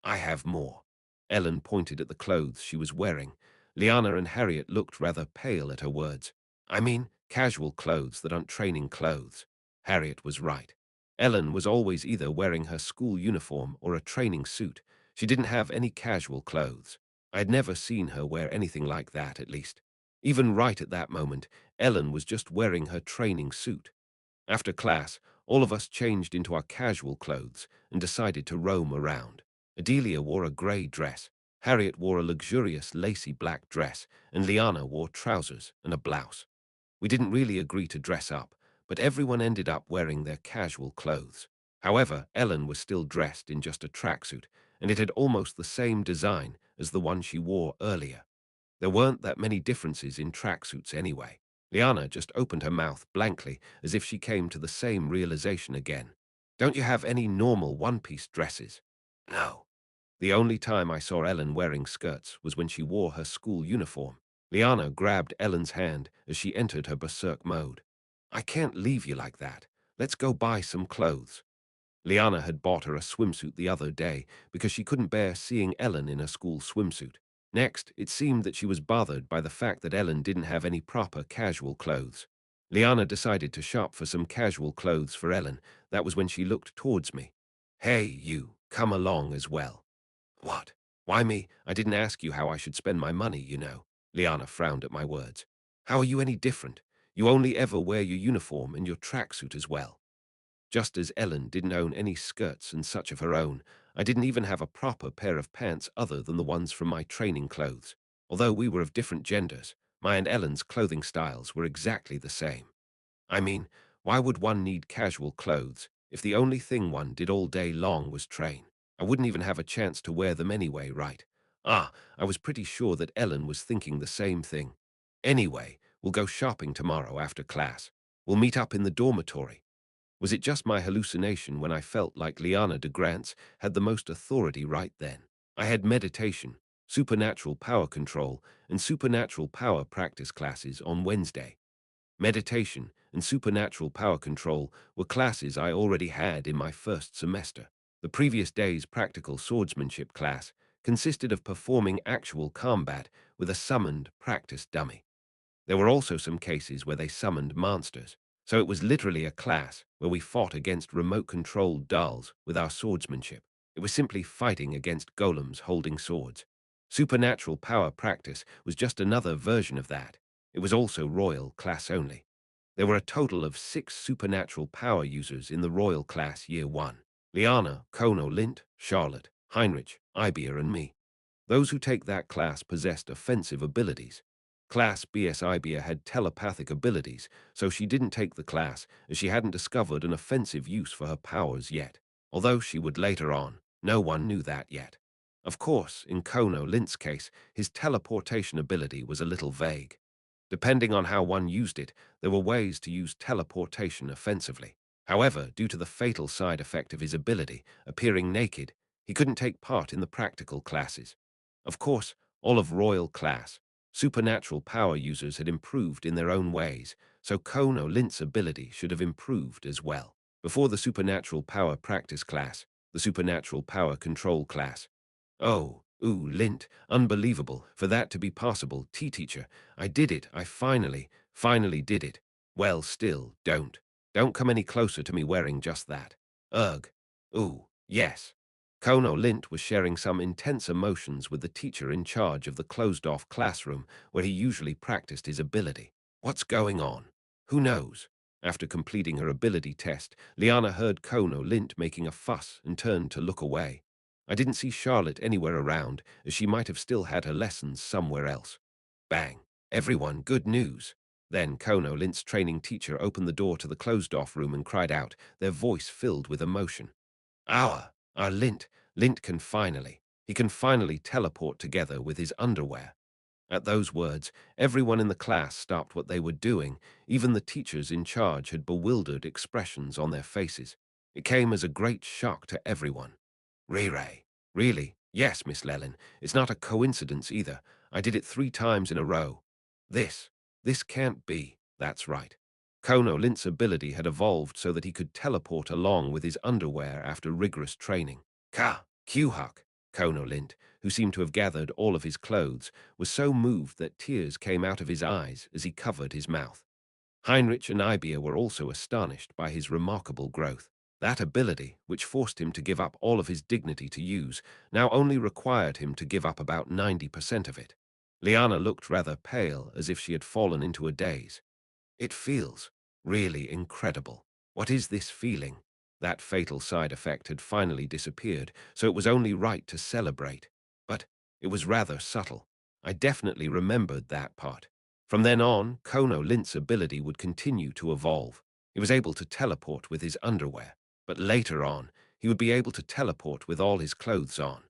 I have more. Ellen pointed at the clothes she was wearing. Liana and Harriet looked rather pale at her words. I mean, casual clothes that aren't training clothes. Harriet was right. Ellen was always either wearing her school uniform or a training suit. She didn't have any casual clothes. I had never seen her wear anything like that, at least. Even right at that moment, Ellen was just wearing her training suit. After class, all of us changed into our casual clothes and decided to roam around. Adelia wore a grey dress, Harriet wore a luxurious lacy black dress, and Liana wore trousers and a blouse. We didn't really agree to dress up, but everyone ended up wearing their casual clothes. However, Ellen was still dressed in just a tracksuit, and it had almost the same design as the one she wore earlier. There weren't that many differences in tracksuits anyway. Liana just opened her mouth blankly as if she came to the same realization again. Don't you have any normal one-piece dresses? No. The only time I saw Ellen wearing skirts was when she wore her school uniform. Liana grabbed Ellen's hand as she entered her berserk mode. I can't leave you like that. Let's go buy some clothes. Liana had bought her a swimsuit the other day because she couldn't bear seeing Ellen in her school swimsuit. Next, it seemed that she was bothered by the fact that Ellen didn't have any proper casual clothes. Liana decided to shop for some casual clothes for Ellen. That was when she looked towards me. Hey, you, come along as well. What? Why me? I didn't ask you how I should spend my money, you know. Liana frowned at my words. How are you any different? You only ever wear your uniform and your tracksuit as well. Just as Ellen didn't own any skirts and such of her own, I didn't even have a proper pair of pants other than the ones from my training clothes. Although we were of different genders, my and Ellen's clothing styles were exactly the same. I mean, why would one need casual clothes if the only thing one did all day long was train? I wouldn't even have a chance to wear them anyway, right? I was pretty sure that Ellen was thinking the same thing. Anyway, we'll go shopping tomorrow after class. We'll meet up in the dormitory. Was it just my hallucination when I felt like Liana de Grantz had the most authority right then? I had meditation, supernatural power control, and supernatural power practice classes on Wednesday. Meditation and supernatural power control were classes I already had in my first semester. The previous day's practical swordsmanship class consisted of performing actual combat with a summoned practice dummy. There were also some cases where they summoned monsters, so it was literally a class where we fought against remote-controlled dolls with our swordsmanship. It was simply fighting against golems holding swords. Supernatural power practice was just another version of that. It was also royal class only. There were a total of 6 supernatural power users in the royal class year 1. Liana, Kono, Lint, Charlotte, Heinrich, Ibia, and me. Those who take that class possessed offensive abilities. Class BS Ibia had telepathic abilities, so she didn't take the class as she hadn't discovered an offensive use for her powers yet. Although she would later on, no one knew that yet. Of course, in Kono Lint's case, his teleportation ability was a little vague. Depending on how one used it, there were ways to use teleportation offensively. However, due to the fatal side effect of his ability, appearing naked, he couldn't take part in the practical classes. Of course, all of royal class, supernatural power users had improved in their own ways, so Kono Lint's ability should have improved as well. Before the supernatural power practice class, the supernatural power control class. Oh, ooh, Lint, unbelievable, for that to be possible, teacher, I did it, I finally did it. Well, still, don't come any closer to me wearing just that. Ugh. Ooh, yes. Kono Lint was sharing some intense emotions with the teacher in charge of the closed-off classroom where he usually practiced his ability. What's going on? Who knows? After completing her ability test, Liana heard Kono Lint making a fuss and turned to look away. I didn't see Charlotte anywhere around, as she might have still had her lessons somewhere else. Bang. Everyone, good news. Then Kono Lint's training teacher opened the door to the closed-off room and cried out, their voice filled with emotion. Our Lint he can finally teleport together with his underwear. At those words, everyone in the class stopped what they were doing. Even the teachers in charge had bewildered expressions on their faces. It came as a great shock to everyone. Ray. Really? Yes, Miss Lellin. It's not a coincidence either. I did it 3 times in a row. This can't be. That's right. Kono Lint's ability had evolved so that he could teleport along with his underwear after rigorous training. Q-Huck. Kono Lint, who seemed to have gathered all of his clothes, was so moved that tears came out of his eyes as he covered his mouth. Heinrich and Ibia were also astonished by his remarkable growth. That ability, which forced him to give up all of his dignity to use, now only required him to give up about 90% of it. Liana looked rather pale, as if she had fallen into a daze. It feels really incredible. What is this feeling? That fatal side effect had finally disappeared, so it was only right to celebrate. But it was rather subtle. I definitely remembered that part. From then on, Kono Lint's ability would continue to evolve. He was able to teleport with his underwear, but later on, he would be able to teleport with all his clothes on.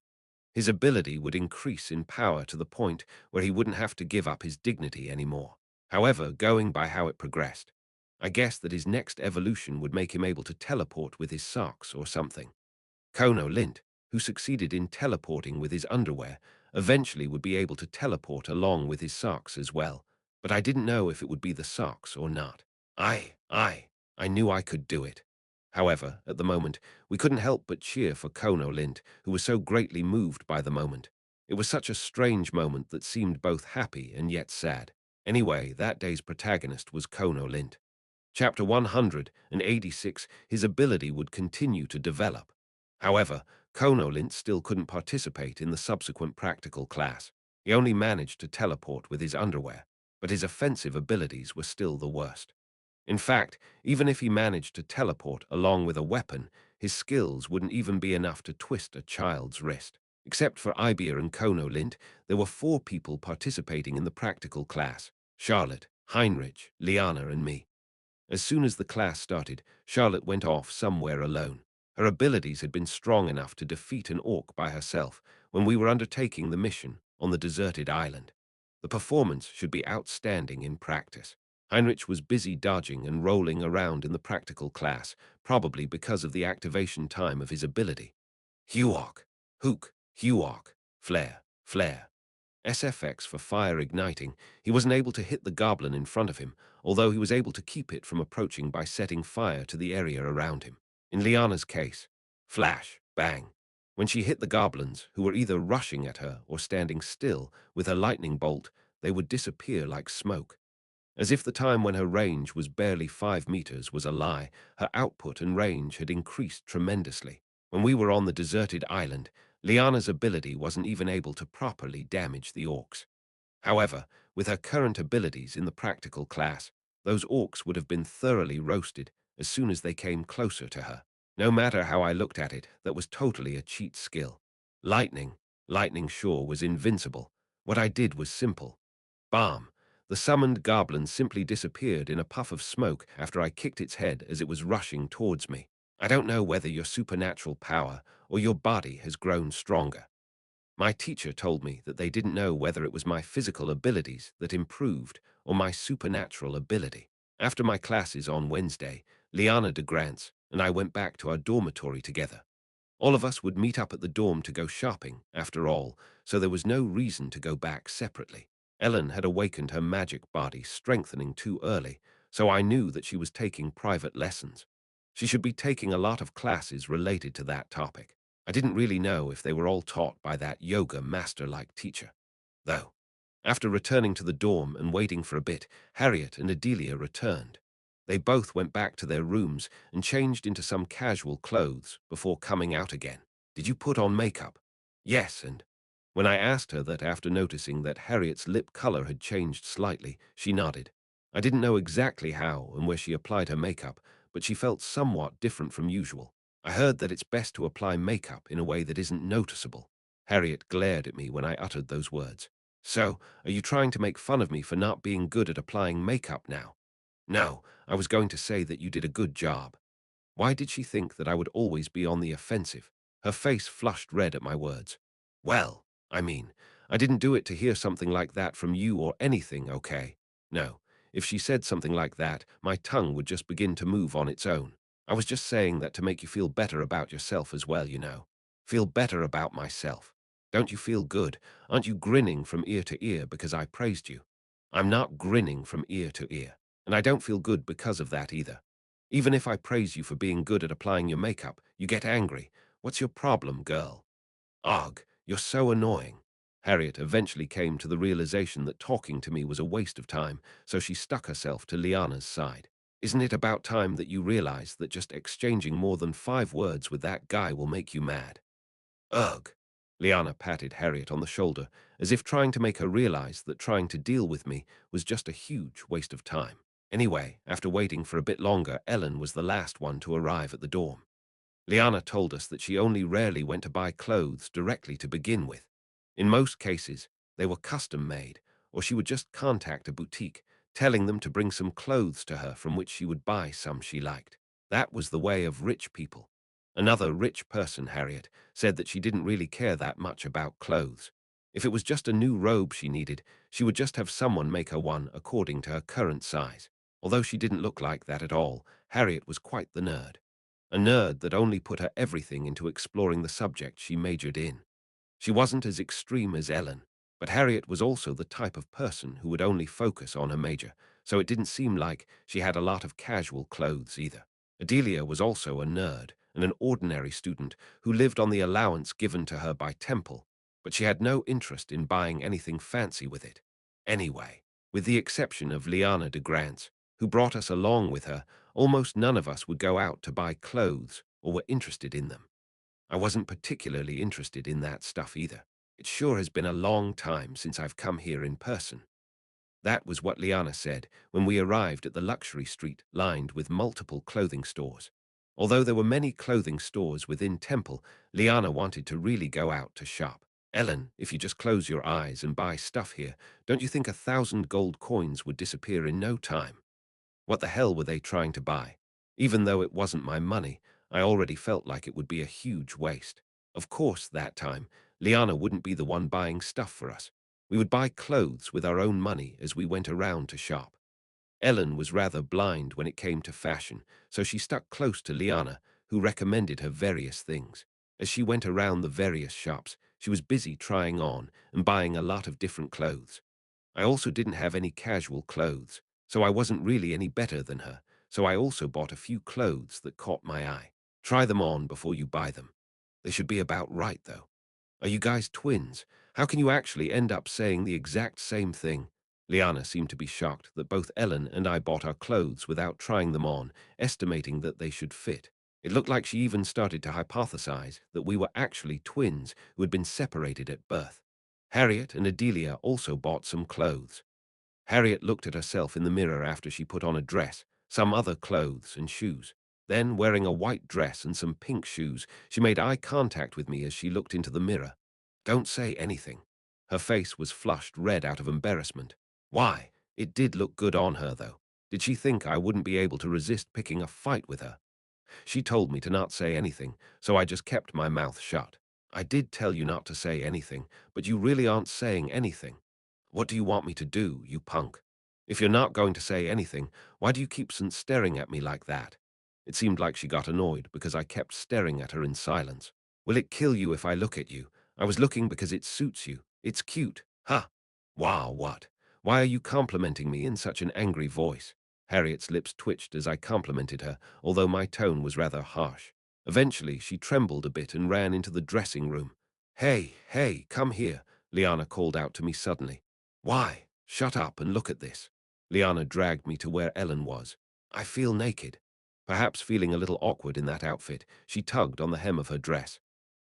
His ability would increase in power to the point where he wouldn't have to give up his dignity anymore. However, going by how it progressed, I guessed that his next evolution would make him able to teleport with his socks or something. Kono Lint, who succeeded in teleporting with his underwear, eventually would be able to teleport along with his socks as well, but I didn't know if it would be the socks or not. I knew I could do it. However, at the moment, we couldn't help but cheer for Kono Lint, who was so greatly moved by the moment. It was such a strange moment that seemed both happy and yet sad. Anyway, that day's protagonist was Kono Lint. Chapter 186, his ability would continue to develop. However, Kono Lint still couldn't participate in the subsequent practical class. He only managed to teleport with his underwear, but his offensive abilities were still the worst. In fact, even if he managed to teleport along with a weapon, his skills wouldn't even be enough to twist a child's wrist. Except for Ibia and Kono Lint, there were 4 people participating in the practical class: Charlotte, Heinrich, Liana, and me. As soon as the class started, Charlotte went off somewhere alone. Her abilities had been strong enough to defeat an orc by herself when we were undertaking the mission on the deserted island. The performance should be outstanding in practice. Heinrich was busy dodging and rolling around in the practical class, probably because of the activation time of his ability. Huok, hook, Huok, flare, flare. SFX for fire igniting. He wasn't able to hit the goblin in front of him, although he was able to keep it from approaching by setting fire to the area around him. In Liana's case, flash, bang. When she hit the goblins, who were either rushing at her or standing still, with her lightning bolt, they would disappear like smoke. As if the time when her range was barely 5 meters was a lie, her output and range had increased tremendously. When we were on the deserted island, Liana's ability wasn't even able to properly damage the orcs. However, with her current abilities in the practical class, those orcs would have been thoroughly roasted as soon as they came closer to her. No matter how I looked at it, that was totally a cheat skill. Lightning. Lightning sure was invincible. What I did was simple. Bam! The summoned goblin simply disappeared in a puff of smoke after I kicked its head as it was rushing towards me. I don't know whether your supernatural power or your body has grown stronger. My teacher told me that they didn't know whether it was my physical abilities that improved or my supernatural ability. After my classes on Wednesday, Liana de Grants and I went back to our dormitory together. All of us would meet up at the dorm to go shopping, after all, so there was no reason to go back separately. Ellen had awakened her magic body, strengthening too early, so I knew that she was taking private lessons. She should be taking a lot of classes related to that topic. I didn't really know if they were all taught by that yoga master-like teacher, though. After returning to the dorm and waiting for a bit, Harriet and Adelia returned. They both went back to their rooms and changed into some casual clothes before coming out again. Did you put on makeup? Yes, and when I asked her that after noticing that Harriet's lip color had changed slightly, she nodded. I didn't know exactly how and where she applied her makeup, but she felt somewhat different from usual. I heard that it's best to apply makeup in a way that isn't noticeable. Harriet glared at me when I uttered those words. So, are you trying to make fun of me for not being good at applying makeup now? No, I was going to say that you did a good job. Why did she think that I would always be on the offensive? Her face flushed red at my words. Well, I mean, I didn't do it to hear something like that from you or anything, okay? No, if she said something like that, my tongue would just begin to move on its own. I was just saying that to make you feel better about yourself as well, you know. Feel better about myself. Don't you feel good? Aren't you grinning from ear to ear because I praised you? I'm not grinning from ear to ear, and I don't feel good because of that either. Even if I praise you for being good at applying your makeup, you get angry. What's your problem, girl? Ugh, you're so annoying. Harriet eventually came to the realization that talking to me was a waste of time, so she stuck herself to Liana's side. Isn't it about time that you realize that just exchanging more than 5 words with that guy will make you mad? Ugh. Liana patted Harriet on the shoulder, as if trying to make her realize that trying to deal with me was just a huge waste of time. Anyway, after waiting for a bit longer, Ellen was the last one to arrive at the dorm. Liana told us that she only rarely went to buy clothes directly to begin with. In most cases, they were custom-made, or she would just contact a boutique, telling them to bring some clothes to her from which she would buy some she liked. That was the way of rich people. Another rich person, Harriet, said that she didn't really care that much about clothes. If it was just a new robe she needed, she would just have someone make her one according to her current size. Although she didn't look like that at all, Harriet was quite the nerd. A nerd that only put her everything into exploring the subject she majored in. She wasn't as extreme as Ellen, but Harriet was also the type of person who would only focus on her major, so it didn't seem like she had a lot of casual clothes either. Adelia was also a nerd and an ordinary student who lived on the allowance given to her by Temple, but she had no interest in buying anything fancy with it. Anyway, with the exception of Liana de Grants, who brought us along with her, almost none of us would go out to buy clothes or were interested in them. I wasn't particularly interested in that stuff either. It sure has been a long time since I've come here in person. That was what Liana said when we arrived at the luxury street lined with multiple clothing stores. Although there were many clothing stores within Temple, Liana wanted to really go out to shop. Ellen, if you just close your eyes and buy stuff here, don't you think 1,000 gold coins would disappear in no time? What the hell were they trying to buy? Even though it wasn't my money, I already felt like it would be a huge waste. Of course, that time, Liana wouldn't be the one buying stuff for us. We would buy clothes with our own money as we went around to shop. Ellen was rather blind when it came to fashion, so she stuck close to Liana, who recommended her various things. As she went around the various shops, she was busy trying on and buying a lot of different clothes. I also didn't have any casual clothes, so I wasn't really any better than her, so I also bought a few clothes that caught my eye. Try them on before you buy them. They should be about right, though. Are you guys twins? How can you actually end up saying the exact same thing? Liana seemed to be shocked that both Ellen and I bought our clothes without trying them on, estimating that they should fit. It looked like she even started to hypothesize that we were actually twins who had been separated at birth. Harriet and Adelia also bought some clothes. Harriet looked at herself in the mirror after she put on a dress, some other clothes and shoes. Then, wearing a white dress and some pink shoes, she made eye contact with me as she looked into the mirror. Don't say anything. Her face was flushed red out of embarrassment. Why? It did look good on her, though. Did she think I wouldn't be able to resist picking a fight with her? She told me to not say anything, so I just kept my mouth shut. I did tell you not to say anything, but you really aren't saying anything. What do you want me to do, you punk? If you're not going to say anything, why do you keep staring at me like that? It seemed like she got annoyed because I kept staring at her in silence. Will it kill you if I look at you? I was looking because it suits you. It's cute. Ha! Wow, what? Why are you complimenting me in such an angry voice? Harriet's lips twitched as I complimented her, although my tone was rather harsh. Eventually, she trembled a bit and ran into the dressing room. Hey, hey, come here, Liana called out to me suddenly. Why? Shut up and look at this. Liana dragged me to where Ellen was. I feel naked. Perhaps feeling a little awkward in that outfit, she tugged on the hem of her dress.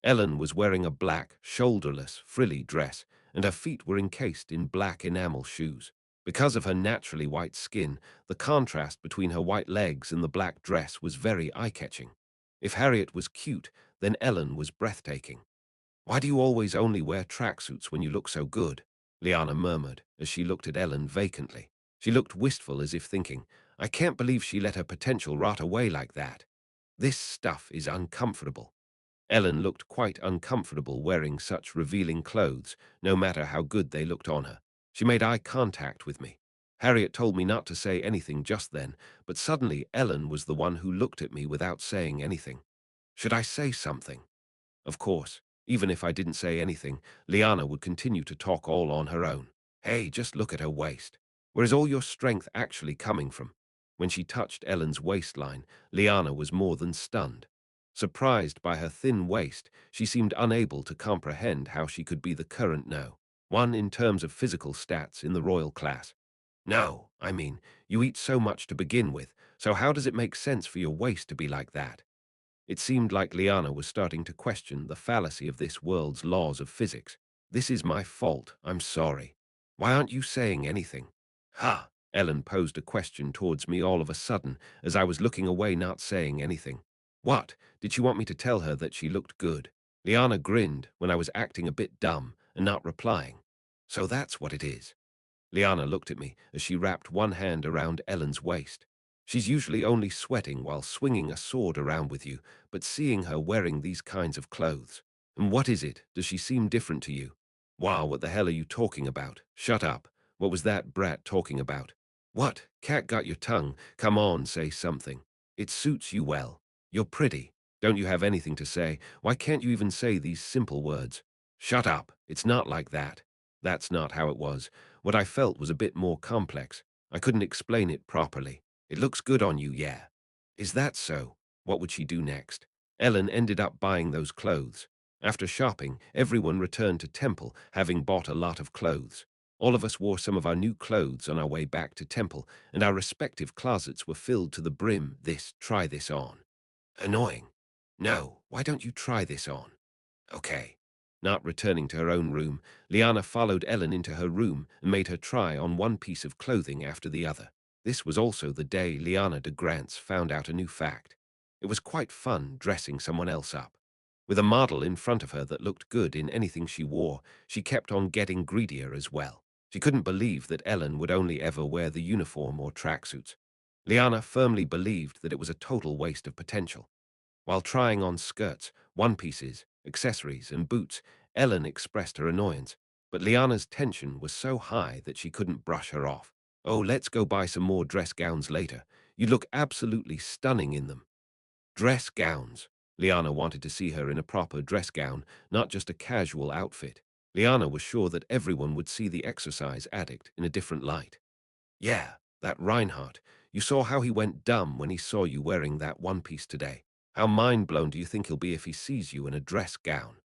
Ellen was wearing a black, shoulderless, frilly dress, and her feet were encased in black enamel shoes. Because of her naturally white skin, the contrast between her white legs and the black dress was very eye-catching. If Harriet was cute, then Ellen was breathtaking. Why do you always only wear tracksuits when you look so good? Liana murmured as she looked at Ellen vacantly. She looked wistful as if thinking, I can't believe she let her potential rot away like that. This stuff is uncomfortable. Ellen looked quite uncomfortable wearing such revealing clothes, no matter how good they looked on her. She made eye contact with me. Harriet told me not to say anything just then, but suddenly Ellen was the one who looked at me without saying anything. Should I say something? Of course, even if I didn't say anything, Liana would continue to talk all on her own. Hey, just look at her waist. Where is all your strength actually coming from? When she touched Ellen's waistline, Liana was more than stunned. Surprised by her thin waist, she seemed unable to comprehend how she could be the current one in terms of physical stats in the royal class. No, I mean, you eat so much to begin with, so how does it make sense for your waist to be like that? It seemed like Liana was starting to question the fallacy of this world's laws of physics. This is my fault, I'm sorry. Why aren't you saying anything? Ha! Ellen posed a question towards me all of a sudden as I was looking away not saying anything. What? Did she want me to tell her that she looked good? Liana grinned when I was acting a bit dumb and not replying. So that's what it is. Liana looked at me as she wrapped one hand around Ellen's waist. She's usually only sweating while swinging a sword around with you, but seeing her wearing these kinds of clothes. And what is it? Does she seem different to you? Wow, what the hell are you talking about? Shut up. What was that brat talking about? What? Cat got your tongue? Come on, say something. It suits you well. You're pretty. Don't you have anything to say? Why can't you even say these simple words? Shut up. It's not like that. That's not how it was. What I felt was a bit more complex. I couldn't explain it properly. It looks good on you, yeah. Is that so? What would she do next? Ellen ended up buying those clothes. After shopping, everyone returned to Temple, having bought a lot of clothes. All of us wore some of our new clothes on our way back to Temple, and our respective closets were filled to the brim. Try this on. Annoying. No, why don't you try this on? Okay. Not returning to her own room, Liana followed Ellen into her room and made her try on one piece of clothing after the other. This was also the day Liana de Grants found out a new fact. It was quite fun dressing someone else up. With a model in front of her that looked good in anything she wore, she kept on getting greedier as well. She couldn't believe that Ellen would only ever wear the uniform or tracksuits. Liana firmly believed that it was a total waste of potential. While trying on skirts, one-pieces, accessories, and boots, Ellen expressed her annoyance, but Liana's tension was so high that she couldn't brush her off. Oh, let's go buy some more dress gowns later. You'd look absolutely stunning in them. Dress gowns. Liana wanted to see her in a proper dress gown, not just a casual outfit. Liana was sure that everyone would see the exercise addict in a different light. Yeah, that Reinhardt. You saw how he went dumb when he saw you wearing that one piece today. How mind-blown do you think he'll be if he sees you in a dress gown?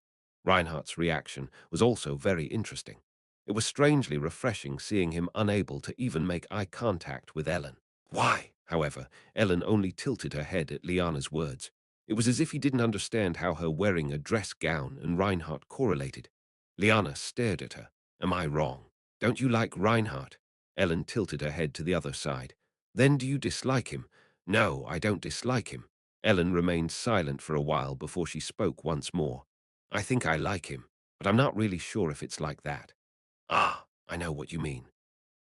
Reinhardt's reaction was also very interesting. It was strangely refreshing seeing him unable to even make eye contact with Ellen. Why? However, Ellen only tilted her head at Liana's words. It was as if he didn't understand how her wearing a dress gown and Reinhardt correlated. Liana stared at her. Am I wrong? Don't you like Reinhardt? Ellen tilted her head to the other side. Then do you dislike him? No, I don't dislike him. Ellen remained silent for a while before she spoke once more. I think I like him, but I'm not really sure if it's like that. Ah, I know what you mean.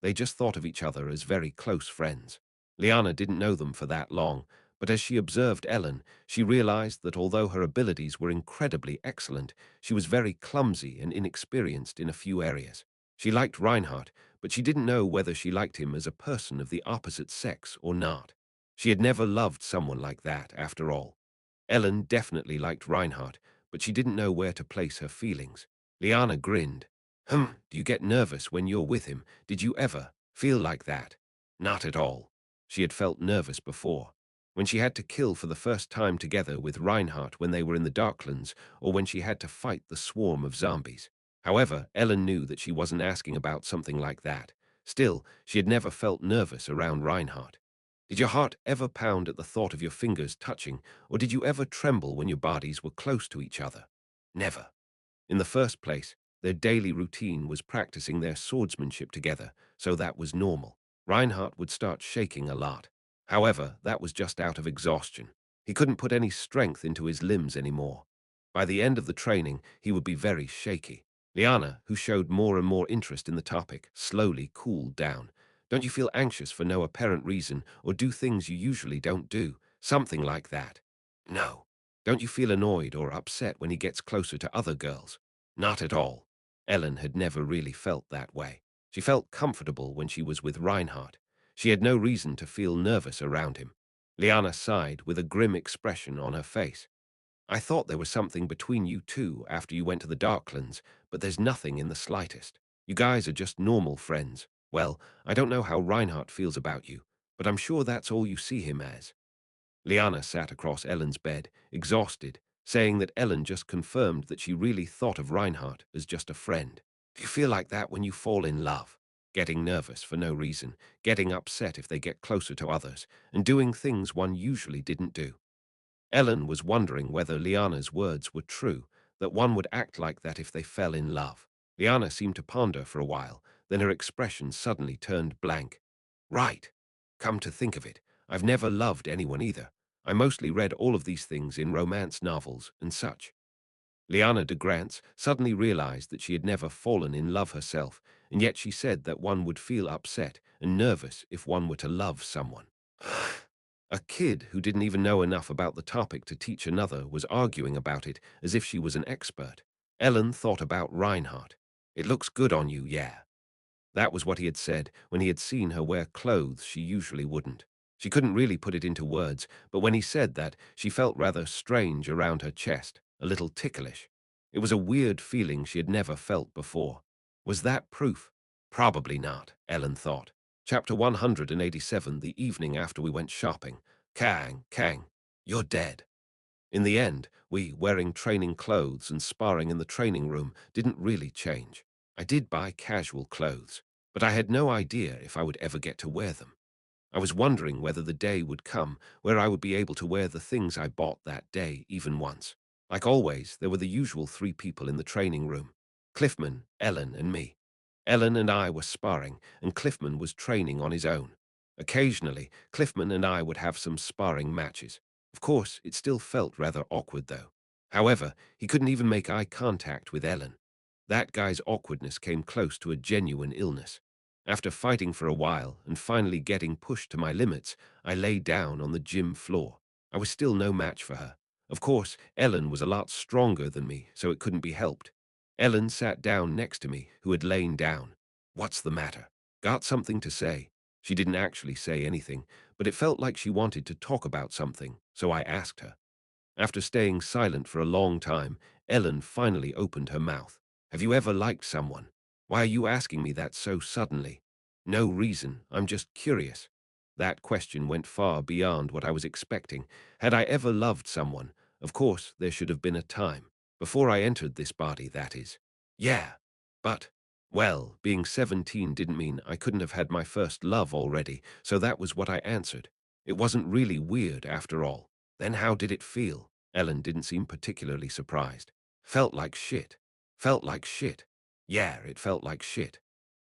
They just thought of each other as very close friends. Liana didn't know them for that long, but as she observed Ellen, she realized that although her abilities were incredibly excellent, she was very clumsy and inexperienced in a few areas. She liked Reinhardt, but she didn't know whether she liked him as a person of the opposite sex or not. She had never loved someone like that, after all. Ellen definitely liked Reinhardt, but she didn't know where to place her feelings. Liana grinned. Do you get nervous when you're with him? Did you ever feel like that? Not at all. She had felt nervous before. When she had to kill for the first time together with Reinhardt when they were in the Darklands, or when she had to fight the swarm of zombies. However, Ellen knew that she wasn't asking about something like that. Still, she had never felt nervous around Reinhardt. Did your heart ever pound at the thought of your fingers touching, or did you ever tremble when your bodies were close to each other? Never. In the first place, their daily routine was practicing their swordsmanship together, so that was normal. Reinhardt would start shaking a lot. However, that was just out of exhaustion. He couldn't put any strength into his limbs anymore. By the end of the training, he would be very shaky. Liana, who showed more and more interest in the topic, slowly cooled down. Don't you feel anxious for no apparent reason, or do things you usually don't do? Something like that. No. Don't you feel annoyed or upset when he gets closer to other girls? Not at all. Ellen had never really felt that way. She felt comfortable when she was with Reinhardt. She had no reason to feel nervous around him. Liana sighed with a grim expression on her face. I thought there was something between you two after you went to the Darklands, but there's nothing in the slightest. You guys are just normal friends. Well, I don't know how Reinhardt feels about you, but I'm sure that's all you see him as. Liana sat across Ellen's bed, exhausted, saying that Ellen just confirmed that she really thought of Reinhardt as just a friend. Do you feel like that when you fall in love? Getting nervous for no reason, getting upset if they get closer to others, and doing things one usually didn't do. Ellen was wondering whether Liana's words were true, that one would act like that if they fell in love. Liana seemed to ponder for a while, then her expression suddenly turned blank. Right. Come to think of it, I've never loved anyone either. I mostly read all of these things in romance novels and such. Liana de Grants suddenly realized that she had never fallen in love herself, and yet she said that one would feel upset and nervous if one were to love someone. A kid who didn't even know enough about the topic to teach another was arguing about it as if she was an expert. Ellen thought about Reinhardt. It looks good on you, yeah. That was what he had said when he had seen her wear clothes she usually wouldn't. She couldn't really put it into words, but when he said that, she felt rather strange around her chest, a little ticklish. It was a weird feeling she had never felt before. Was that proof? Probably not, Ellen thought. Chapter 187, the evening after we went shopping. Kang, you're dead. In the end, we, wearing training clothes and sparring in the training room, didn't really change. I did buy casual clothes, but I had no idea if I would ever get to wear them. I was wondering whether the day would come where I would be able to wear the things I bought that day even once. Like always, there were the usual three people in the training room: Cliffman, Ellen, and me. Ellen and I were sparring, and Cliffman was training on his own. Occasionally, Cliffman and I would have some sparring matches. Of course, it still felt rather awkward, though. However, he couldn't even make eye contact with Ellen. That guy's awkwardness came close to a genuine illness. After fighting for a while and finally getting pushed to my limits, I lay down on the gym floor. I was still no match for her. Of course, Ellen was a lot stronger than me, so it couldn't be helped. Ellen sat down next to me, who had lain down. What's the matter? Got something to say? She didn't actually say anything, but it felt like she wanted to talk about something, so I asked her. After staying silent for a long time, Ellen finally opened her mouth. Have you ever liked someone? Why are you asking me that so suddenly? No reason, I'm just curious. That question went far beyond what I was expecting. Had I ever loved someone? Of course, there should have been a time. Before I entered this body, that is. Yeah, but, well, being 17 didn't mean I couldn't have had my first love already, so that was what I answered. It wasn't really weird after all. Then how did it feel? Ellen didn't seem particularly surprised. Felt like shit. Felt like shit. Yeah, it felt like shit.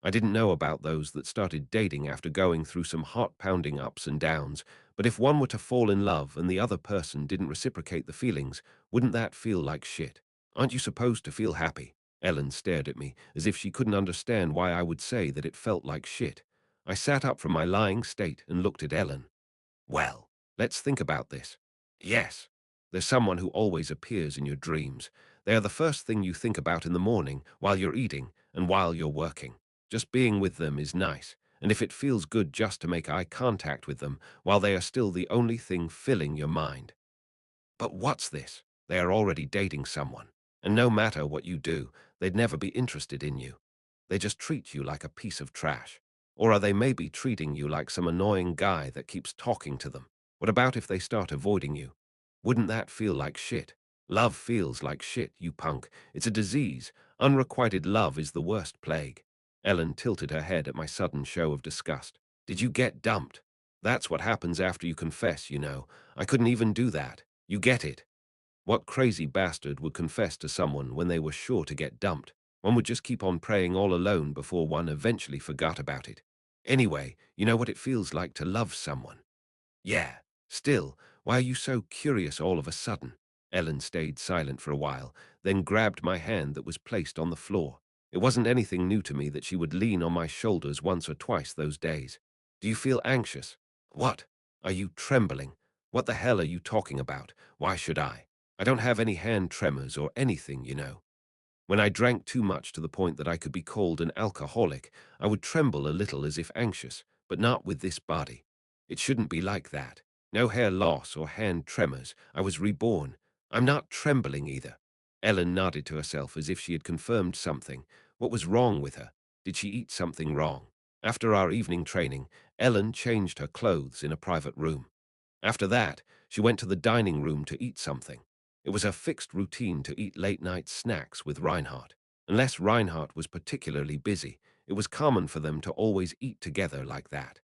I didn't know about those that started dating after going through some heart-pounding ups and downs, but if one were to fall in love and the other person didn't reciprocate the feelings, wouldn't that feel like shit? Aren't you supposed to feel happy? Ellen stared at me, as if she couldn't understand why I would say that it felt like shit. I sat up from my lying state and looked at Ellen. Well, let's think about this. Yes, there's someone who always appears in your dreams. They are the first thing you think about in the morning, while you're eating, and while you're working. Just being with them is nice, and if it feels good just to make eye contact with them, while they are still the only thing filling your mind. But what's this? They are already dating someone, and no matter what you do, they'd never be interested in you. They just treat you like a piece of trash. Or are they maybe treating you like some annoying guy that keeps talking to them? What about if they start avoiding you? Wouldn't that feel like shit? Love feels like shit, you punk. It's a disease. Unrequited love is the worst plague. Ellen tilted her head at my sudden show of disgust. Did you get dumped? That's what happens after you confess, you know. I couldn't even do that. You get it. What crazy bastard would confess to someone when they were sure to get dumped? One would just keep on praying all alone before one eventually forgot about it. Anyway, you know what it feels like to love someone. Yeah, still, why are you so curious all of a sudden? Ellen stayed silent for a while, then grabbed my hand that was placed on the floor. It wasn't anything new to me that she would lean on my shoulders once or twice those days. Do you feel anxious? What? Are you trembling? What the hell are you talking about? Why should I? I don't have any hand tremors or anything, you know. When I drank too much to the point that I could be called an alcoholic, I would tremble a little as if anxious, but not with this body. It shouldn't be like that. No hair loss or hand tremors. I was reborn. I'm not trembling either. Ellen nodded to herself as if she had confirmed something. What was wrong with her? Did she eat something wrong? After our evening training, Ellen changed her clothes in a private room. After that, she went to the dining room to eat something. It was her fixed routine to eat late-night snacks with Reinhardt. Unless Reinhardt was particularly busy, it was common for them to always eat together like that.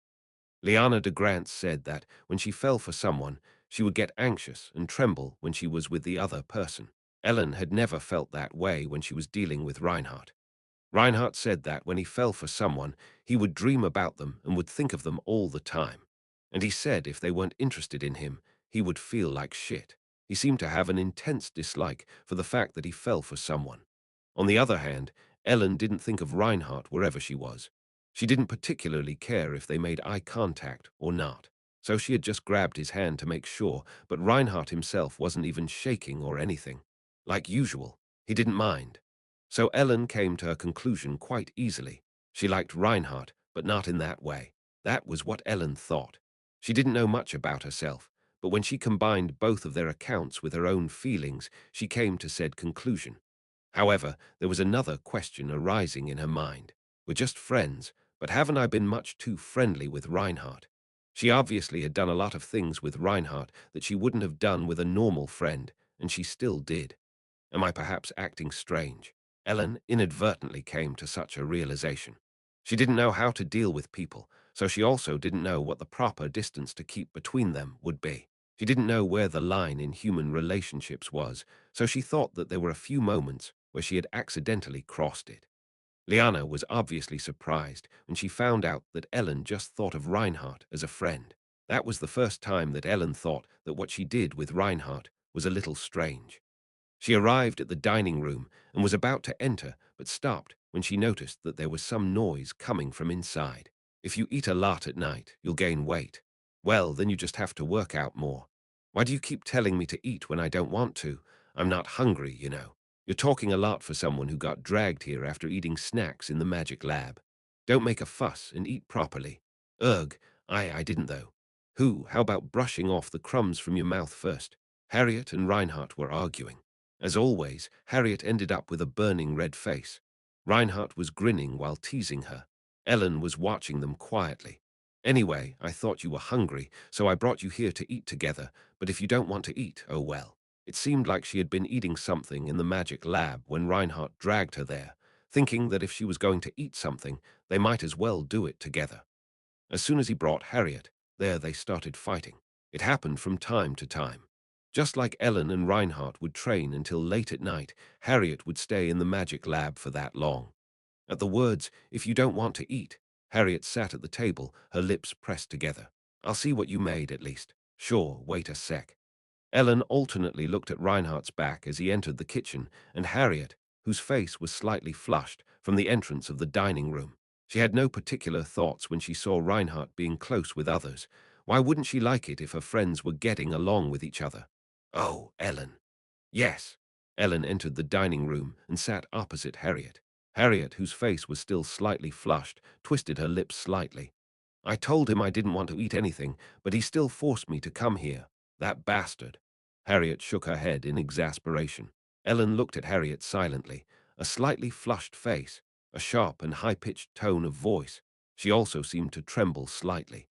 Liana de Grant said that when she fell for someone, she would get anxious and tremble when she was with the other person. Ellen had never felt that way when she was dealing with Reinhardt. Reinhardt said that when he fell for someone, he would dream about them and would think of them all the time. And he said if they weren't interested in him, he would feel like shit. He seemed to have an intense dislike for the fact that he fell for someone. On the other hand, Ellen didn't think of Reinhardt wherever she was. She didn't particularly care if they made eye contact or not. So she had just grabbed his hand to make sure, but Reinhardt himself wasn't even shaking or anything. Like usual, he didn't mind. So Ellen came to her conclusion quite easily. She liked Reinhardt, but not in that way. That was what Ellen thought. She didn't know much about herself, but when she combined both of their accounts with her own feelings, she came to said conclusion. However, there was another question arising in her mind. We're just friends, but haven't I been much too friendly with Reinhardt? She obviously had done a lot of things with Reinhardt that she wouldn't have done with a normal friend, and she still did. Am I perhaps acting strange? Ellen inadvertently came to such a realization. She didn't know how to deal with people, so she also didn't know what the proper distance to keep between them would be. She didn't know where the line in human relationships was, so she thought that there were a few moments where she had accidentally crossed it. Liana was obviously surprised when she found out that Ellen just thought of Reinhardt as a friend. That was the first time that Ellen thought that what she did with Reinhardt was a little strange. She arrived at the dining room and was about to enter, but stopped when she noticed that there was some noise coming from inside. If you eat a lot at night, you'll gain weight. Well, then you just have to work out more. Why do you keep telling me to eat when I don't want to? I'm not hungry, you know. You're talking a lot for someone who got dragged here after eating snacks in the magic lab. Don't make a fuss and eat properly. Ugh, I didn't though. How about brushing off the crumbs from your mouth first? Harriet and Reinhardt were arguing. As always, Harriet ended up with a burning red face. Reinhardt was grinning while teasing her. Ellen was watching them quietly. Anyway, I thought you were hungry, so I brought you here to eat together, but if you don't want to eat, oh well. It seemed like she had been eating something in the magic lab when Reinhardt dragged her there, thinking that if she was going to eat something, they might as well do it together. As soon as he brought Harriet, there they started fighting. It happened from time to time. Just like Ellen and Reinhardt would train until late at night, Harriet would stay in the magic lab for that long. At the words, "If you don't want to eat," Harriet sat at the table, her lips pressed together. "I'll see what you made, at least." "Sure, wait a sec." Ellen alternately looked at Reinhardt's back as he entered the kitchen, and Harriet, whose face was slightly flushed from the entrance of the dining room. She had no particular thoughts when she saw Reinhardt being close with others. Why wouldn't she like it if her friends were getting along with each other? "Oh, Ellen." "Yes." Ellen entered the dining room and sat opposite Harriet. Harriet, whose face was still slightly flushed, twisted her lips slightly. "I told him I didn't want to eat anything, but he still forced me to come here. That bastard." Harriet shook her head in exasperation. Ellen looked at Harriet silently, a slightly flushed face, a sharp and high-pitched tone of voice. She also seemed to tremble slightly.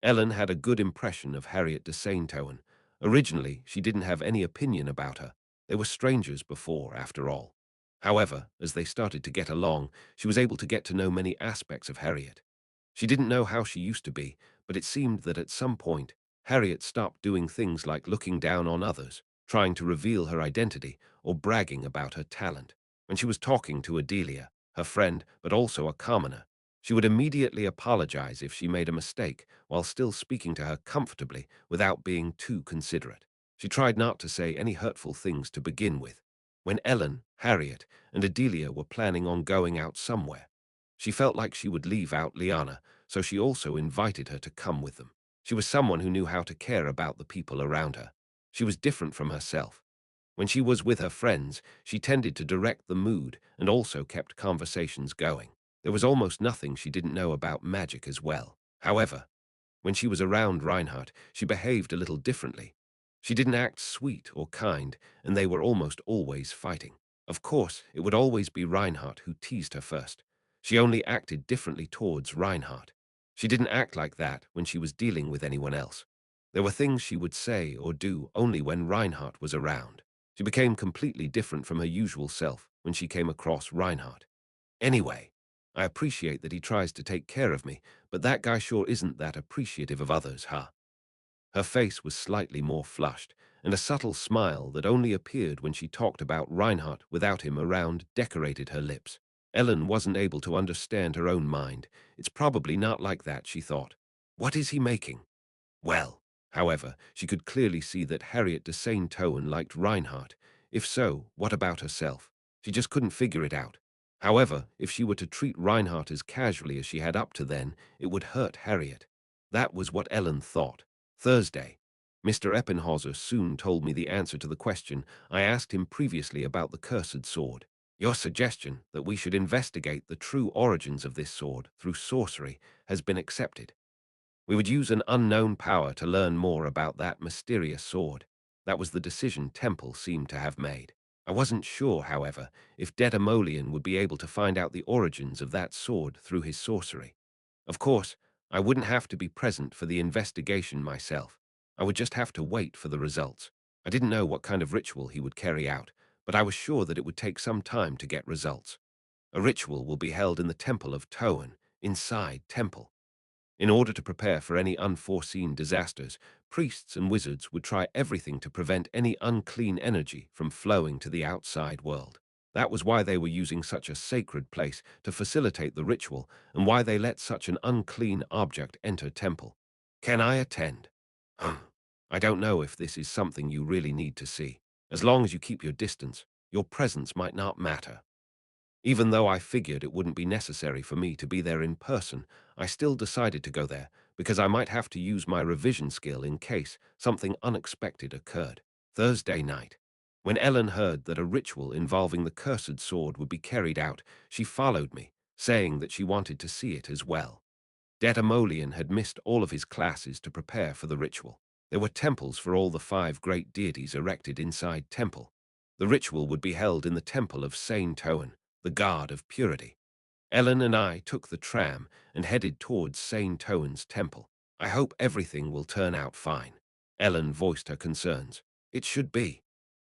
Ellen had a good impression of Harriet de Saintoin. Originally, she didn't have any opinion about her. They were strangers before, after all. However, as they started to get along, she was able to get to know many aspects of Harriet. She didn't know how she used to be, but it seemed that at some point, Harriet stopped doing things like looking down on others, trying to reveal her identity, or bragging about her talent. When she was talking to Adelia, her friend, but also a commoner, she would immediately apologize if she made a mistake, while still speaking to her comfortably without being too considerate. She tried not to say any hurtful things to begin with. When Ellen, Harriet, and Adelia were planning on going out somewhere, she felt like she would leave out Liana, so she also invited her to come with them. She was someone who knew how to care about the people around her. She was different from herself. When she was with her friends, she tended to direct the mood and also kept conversations going. There was almost nothing she didn't know about magic as well. However, when she was around Reinhardt, she behaved a little differently. She didn't act sweet or kind, and they were almost always fighting. Of course, it would always be Reinhardt who teased her first. She only acted differently towards Reinhardt. She didn't act like that when she was dealing with anyone else. There were things she would say or do only when Reinhardt was around. She became completely different from her usual self when she came across Reinhardt. Anyway, I appreciate that he tries to take care of me, but that guy sure isn't that appreciative of others, huh? Her face was slightly more flushed, and a subtle smile that only appeared when she talked about Reinhardt without him around decorated her lips. Ellen wasn't able to understand her own mind. It's probably not like that, she thought. What is he making? Well, however, she could clearly see that Harriet de Saintoin liked Reinhardt. If so, what about herself? She just couldn't figure it out. However, if she were to treat Reinhardt as casually as she had up to then, it would hurt Harriet. That was what Ellen thought. Thursday. Mr. Eppenhauser soon told me the answer to the question I asked him previously about the cursed sword. Your suggestion that we should investigate the true origins of this sword through sorcery has been accepted. We would use an unknown power to learn more about that mysterious sword. That was the decision Temple seemed to have made. I wasn't sure, however, if Dedamolian would be able to find out the origins of that sword through his sorcery. Of course, I wouldn't have to be present for the investigation myself. I would just have to wait for the results. I didn't know what kind of ritual he would carry out, but I was sure that it would take some time to get results. A ritual will be held in the Temple of Toan, inside Temple. In order to prepare for any unforeseen disasters, priests and wizards would try everything to prevent any unclean energy from flowing to the outside world. That was why they were using such a sacred place to facilitate the ritual and why they let such an unclean object enter temple. Can I attend? I don't know if this is something you really need to see. As long as you keep your distance, your presence might not matter. Even though I figured it wouldn't be necessary for me to be there in person, I still decided to go there because I might have to use my revision skill in case something unexpected occurred. Thursday night. When Ellen heard that a ritual involving the cursed sword would be carried out, she followed me, saying that she wanted to see it as well. Datamolian had missed all of his classes to prepare for the ritual. There were temples for all the 5 great deities erected inside temple. The ritual would be held in the temple of Saint Toan, the god of purity. Ellen and I took the tram and headed towards Saint Toan's temple. I hope everything will turn out fine. Ellen voiced her concerns. It should be.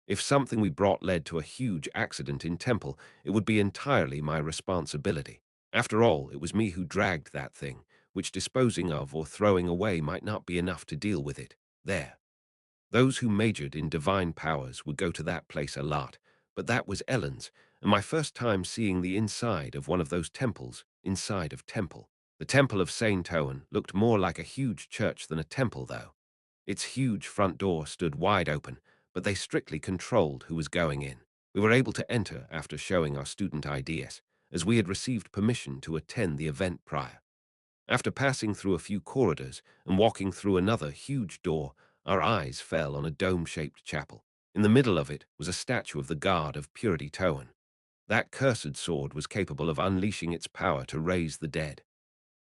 If something we brought led to a huge accident in temple, it would be entirely my responsibility. After all, it was me who dragged that thing, which disposing of or throwing away might not be enough to deal with it. There. Those who majored in divine powers would go to that place a lot, but that was Ellen's, and my first time seeing the inside of one of those temples inside of temple. The temple of Saint Owen looked more like a huge church than a temple, though. Its huge front door stood wide open, but they strictly controlled who was going in. We were able to enter after showing our student IDs, as we had received permission to attend the event prior. After passing through a few corridors and walking through another huge door, our eyes fell on a dome-shaped chapel. In the middle of it was a statue of the god of purity Toan. That cursed sword was capable of unleashing its power to raise the dead.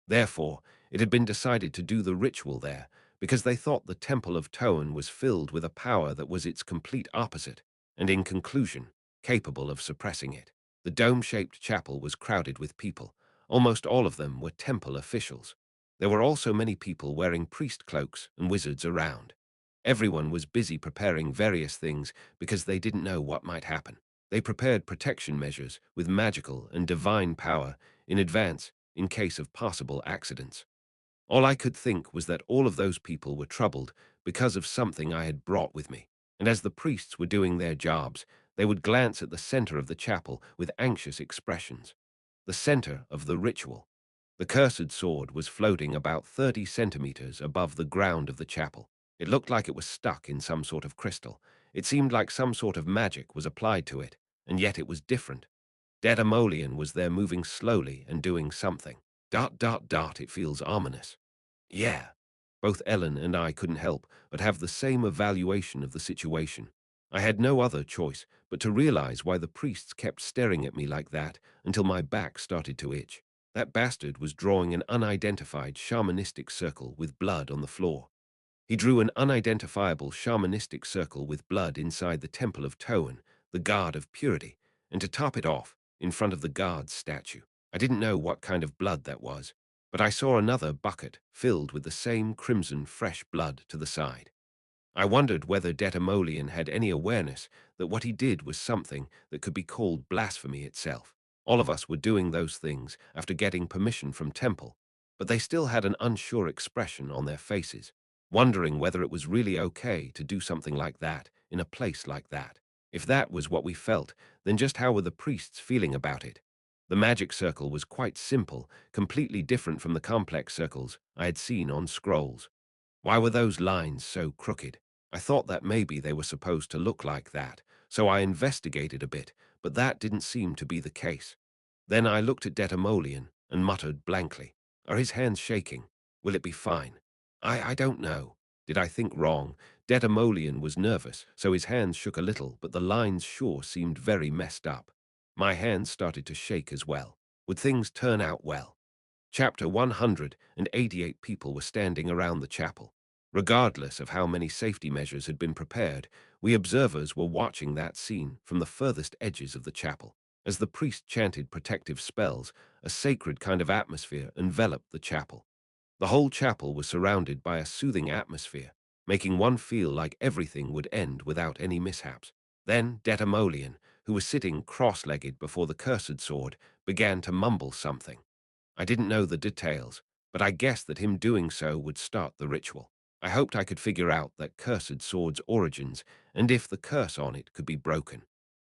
Therefore, it had been decided to do the ritual there, because they thought the Temple of Toan was filled with a power that was its complete opposite, and in conclusion, capable of suppressing it. The dome-shaped chapel was crowded with people. Almost all of them were temple officials. There were also many people wearing priest cloaks and wizards around. Everyone was busy preparing various things because they didn't know what might happen. They prepared protection measures with magical and divine power in advance in case of possible accidents. All I could think was that all of those people were troubled because of something I had brought with me, and as the priests were doing their jobs, they would glance at the center of the chapel with anxious expressions. The center of the ritual. The cursed sword was floating about 30 centimeters above the ground of the chapel. It looked like it was stuck in some sort of crystal. It seemed like some sort of magic was applied to it, and yet it was different. Datamolian was there moving slowly and doing something. ... It feels ominous. Yeah. Both Ellen and I couldn't help but have the same evaluation of the situation. I had no other choice but to realize why the priests kept staring at me like that until my back started to itch. That bastard was drawing an unidentified shamanistic circle with blood on the floor. He drew an unidentifiable shamanistic circle with blood inside the temple of Toan, the god of purity, and to top it off, in front of the god's statue. I didn't know what kind of blood that was, but I saw another bucket filled with the same crimson fresh blood to the side. I wondered whether Datamolian had any awareness that what he did was something that could be called blasphemy itself. All of us were doing those things after getting permission from Temple, but they still had an unsure expression on their faces, wondering whether it was really okay to do something like that in a place like that. If that was what we felt, then just how were the priests feeling about it? The magic circle was quite simple, completely different from the complex circles I had seen on scrolls. Why were those lines so crooked? I thought that maybe they were supposed to look like that, so I investigated a bit, but that didn't seem to be the case. Then I looked at Datamolian and muttered blankly, "Are his hands shaking? Will it be fine?" I don't know. Did I think wrong? Datamolian was nervous, so his hands shook a little, but the lines sure seemed very messed up. My hands started to shake as well. Would things turn out well? Chapter 188 people were standing around the chapel. Regardless of how many safety measures had been prepared, we observers were watching that scene from the furthest edges of the chapel. As the priest chanted protective spells, a sacred kind of atmosphere enveloped the chapel. The whole chapel was surrounded by a soothing atmosphere, making one feel like everything would end without any mishaps. Then Datamolian, who was sitting cross-legged before the cursed sword, began to mumble something. I didn't know the details, but I guessed that him doing so would start the ritual. I hoped I could figure out that cursed sword's origins and if the curse on it could be broken.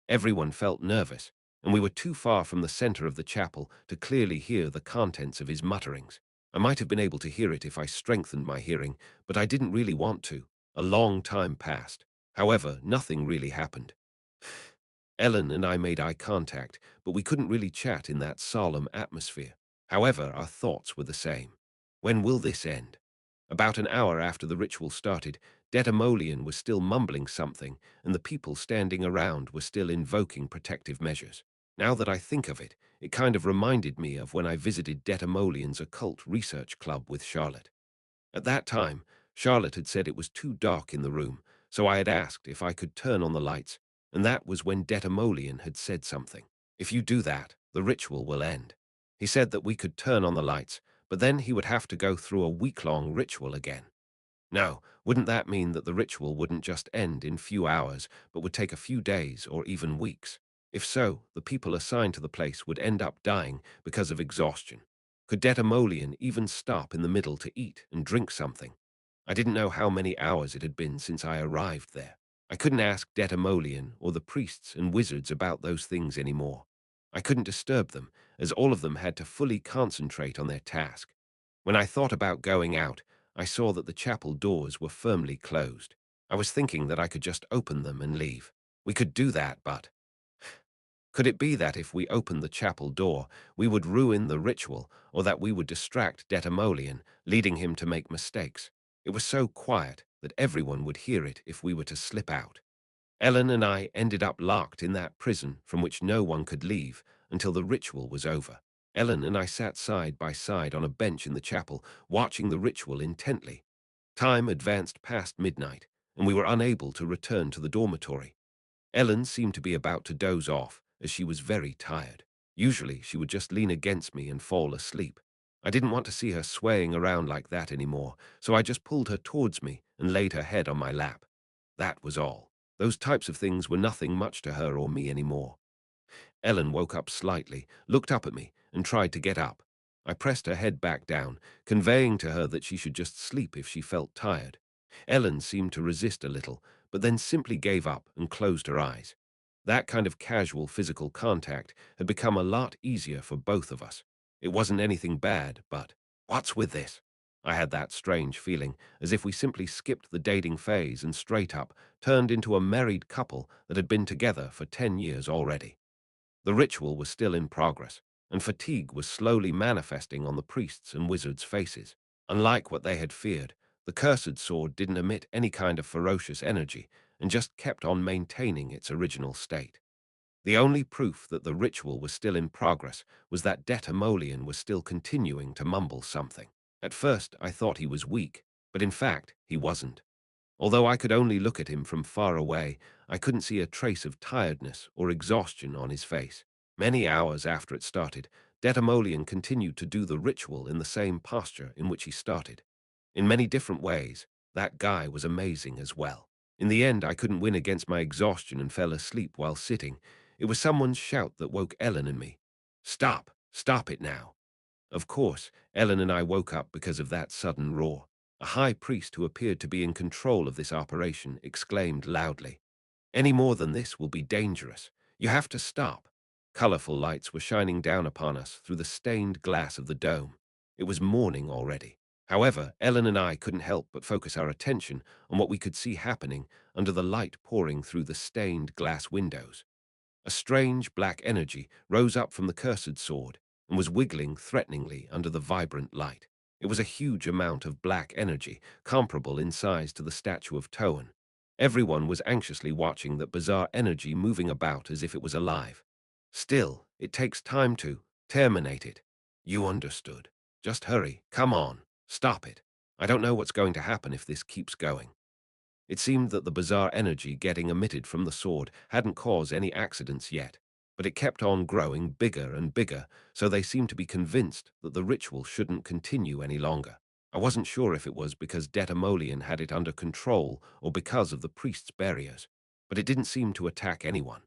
Everyone felt nervous, and we were too far from the center of the chapel to clearly hear the contents of his mutterings. I might have been able to hear it if I strengthened my hearing, but I didn't really want to. A long time passed. However, nothing really happened. Ellen and I made eye contact, but we couldn't really chat in that solemn atmosphere. However, our thoughts were the same. When will this end? About an hour after the ritual started, Datamolian was still mumbling something, and the people standing around were still invoking protective measures. Now that I think of it, it kind of reminded me of when I visited Detamolian's occult research club with Charlotte. At that time, Charlotte had said it was too dark in the room, so I had asked if I could turn on the lights, and that was when Detamolian had said something. If you do that, the ritual will end. He said that we could turn on the lights, but then he would have to go through a week-long ritual again. Now, wouldn't that mean that the ritual wouldn't just end in few hours, but would take a few days or even weeks? If so, the people assigned to the place would end up dying because of exhaustion. Could Detamolian even stop in the middle to eat and drink something? I didn't know how many hours it had been since I arrived there. I couldn't ask Detamolian or the priests and wizards about those things anymore. I couldn't disturb them, as all of them had to fully concentrate on their task. When I thought about going out, I saw that the chapel doors were firmly closed. I was thinking that I could just open them and leave. We could do that, but could it be that if we opened the chapel door, we would ruin the ritual, or that we would distract Detamolian, leading him to make mistakes? It was so quiet that everyone would hear it if we were to slip out. Ellen and I ended up locked in that prison from which no one could leave until the ritual was over. Ellen and I sat side by side on a bench in the chapel, watching the ritual intently. Time advanced past midnight, and we were unable to return to the dormitory. Ellen seemed to be about to doze off, as she was very tired. Usually, she would just lean against me and fall asleep. I didn't want to see her swaying around like that anymore, so I just pulled her towards me and laid her head on my lap. That was all. Those types of things were nothing much to her or me anymore. Ellen woke up slightly, looked up at me, and tried to get up. I pressed her head back down, conveying to her that she should just sleep if she felt tired. Ellen seemed to resist a little, but then simply gave up and closed her eyes. That kind of casual physical contact had become a lot easier for both of us. It wasn't anything bad, but what's with this? I had that strange feeling, as if we simply skipped the dating phase and straight up turned into a married couple that had been together for 10 years already. The ritual was still in progress, and fatigue was slowly manifesting on the priests' and wizards' faces. Unlike what they had feared, the cursed sword didn't emit any kind of ferocious energy and just kept on maintaining its original state. The only proof that the ritual was still in progress was that Detamolian was still continuing to mumble something. At first, I thought he was weak, but in fact, he wasn't. Although I could only look at him from far away, I couldn't see a trace of tiredness or exhaustion on his face. Many hours after it started, Detamolian continued to do the ritual in the same posture in which he started. In many different ways, that guy was amazing as well. In the end, I couldn't win against my exhaustion and fell asleep while sitting. It was someone's shout that woke Ellen and me. "Stop! Stop it now!" Of course, Ellen and I woke up because of that sudden roar. A high priest who appeared to be in control of this operation exclaimed loudly, "Any more than this will be dangerous. You have to stop." Colorful lights were shining down upon us through the stained glass of the dome. It was morning already. However, Ellen and I couldn't help but focus our attention on what we could see happening under the light pouring through the stained glass windows. A strange black energy rose up from the cursed sword and was wiggling threateningly under the vibrant light. It was a huge amount of black energy, comparable in size to the statue of Toan. Everyone was anxiously watching that bizarre energy moving about as if it was alive. Still, it takes time to terminate it. You understood. Just hurry, come on, stop it. I don't know what's going to happen if this keeps going. It seemed that the bizarre energy getting emitted from the sword hadn't caused any accidents yet, but it kept on growing bigger and bigger, so they seemed to be convinced that the ritual shouldn't continue any longer. I wasn't sure if it was because Detamolian had it under control or because of the priest's barriers, but it didn't seem to attack anyone.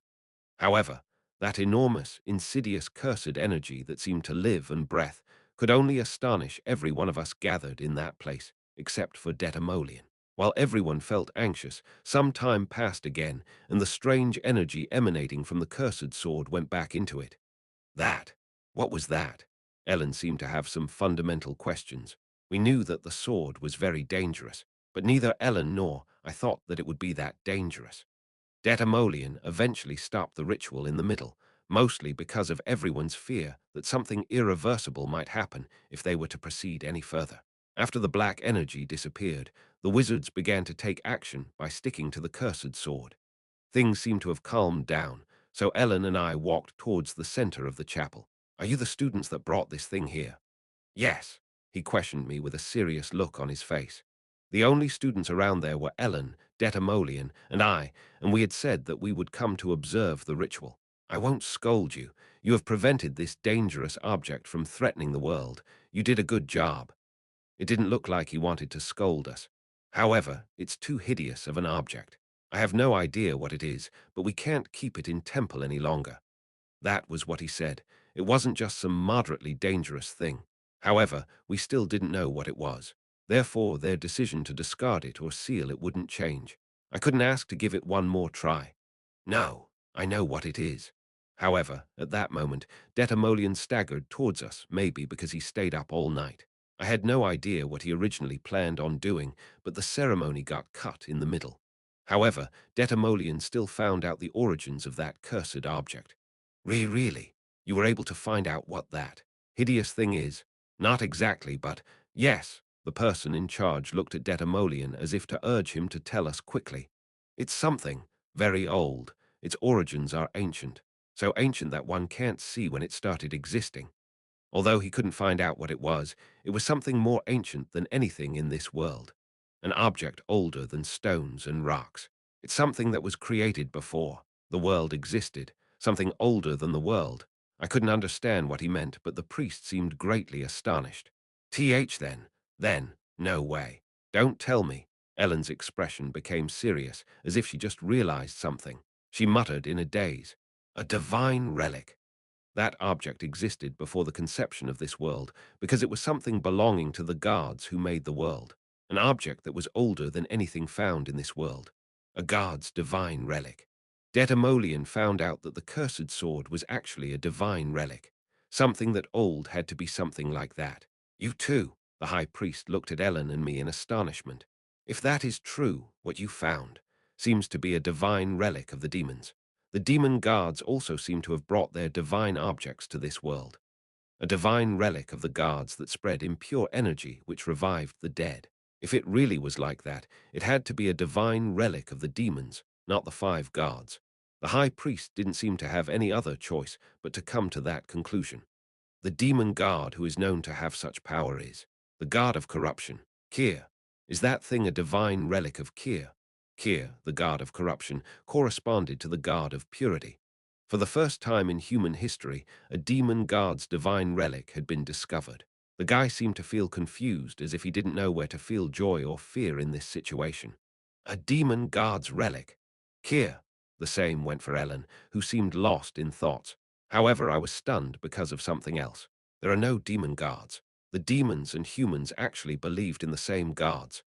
However, that enormous, insidious, cursed energy that seemed to live and breath could only astonish every one of us gathered in that place, except for Detamolian. While everyone felt anxious, some time passed again, and the strange energy emanating from the cursed sword went back into it. That? What was that? Ellen seemed to have some fundamental questions. We knew that the sword was very dangerous, but neither Ellen nor I thought that it would be that dangerous. Detamolian eventually stopped the ritual in the middle, mostly because of everyone's fear that something irreversible might happen if they were to proceed any further. After the black energy disappeared, the wizards began to take action by sticking to the cursed sword. Things seemed to have calmed down, So Ellen and I walked towards the center of the chapel. Are you the students that brought this thing here? Yes, he questioned me with a serious look on his face. The only students around there were Ellen, Detamolian, and I, and we had said that we would come to observe the ritual. I won't scold you. You have prevented this dangerous object from threatening the world. You did a good job. It didn't look like he wanted to scold us. However, it's too hideous of an object. I have no idea what it is, but we can't keep it in temple any longer. That was what he said. It wasn't just some moderately dangerous thing. However, we still didn't know what it was. Therefore, their decision to discard it or seal it wouldn't change. I couldn't ask to give it one more try. No, I know what it is. However, at that moment, Detamolian staggered towards us, maybe because he stayed up all night. I had no idea what he originally planned on doing, but the ceremony got cut in the middle. However, Detamolian still found out the origins of that cursed object. Really? You were able to find out what that hideous thing is? Not exactly, but yes. The person in charge looked at Detamolian as if to urge him to tell us quickly. It's something very old. Its origins are ancient, so ancient that one can't see when it started existing. Although he couldn't find out what it was something more ancient than anything in this world. An object older than stones and rocks. It's something that was created before the world existed, something older than the world. I couldn't understand what he meant, but the priest seemed greatly astonished. Then? Then? No way. Don't tell me. Ellen's expression became serious, as if she just realized something. She muttered in a daze. A divine relic. That object existed before the conception of this world because it was something belonging to the gods who made the world, an object that was older than anything found in this world, a god's divine relic. Detamolian found out that the cursed sword was actually a divine relic, something that old had to be something like that. You too, the high priest looked at Ellen and me in astonishment. If that is true, what you found seems to be a divine relic of the demons. The demon guards also seem to have brought their divine objects to this world, a divine relic of the gods that spread impure energy which revived the dead. If it really was like that, it had to be a divine relic of the demons, not the five gods. The high priest didn't seem to have any other choice but to come to that conclusion. The demon god who is known to have such power is the god of corruption, Kir. Is that thing a divine relic of Kir? Kir, the god of corruption, corresponded to the god of purity. For the first time in human history, a demon god's divine relic had been discovered. The guy seemed to feel confused, as if he didn't know where to feel joy or fear in this situation. A demon god's relic. Kir. The same went for Ellen, who seemed lost in thoughts. However, I was stunned because of something else. There are no demon gods. The demons and humans actually believed in the same gods.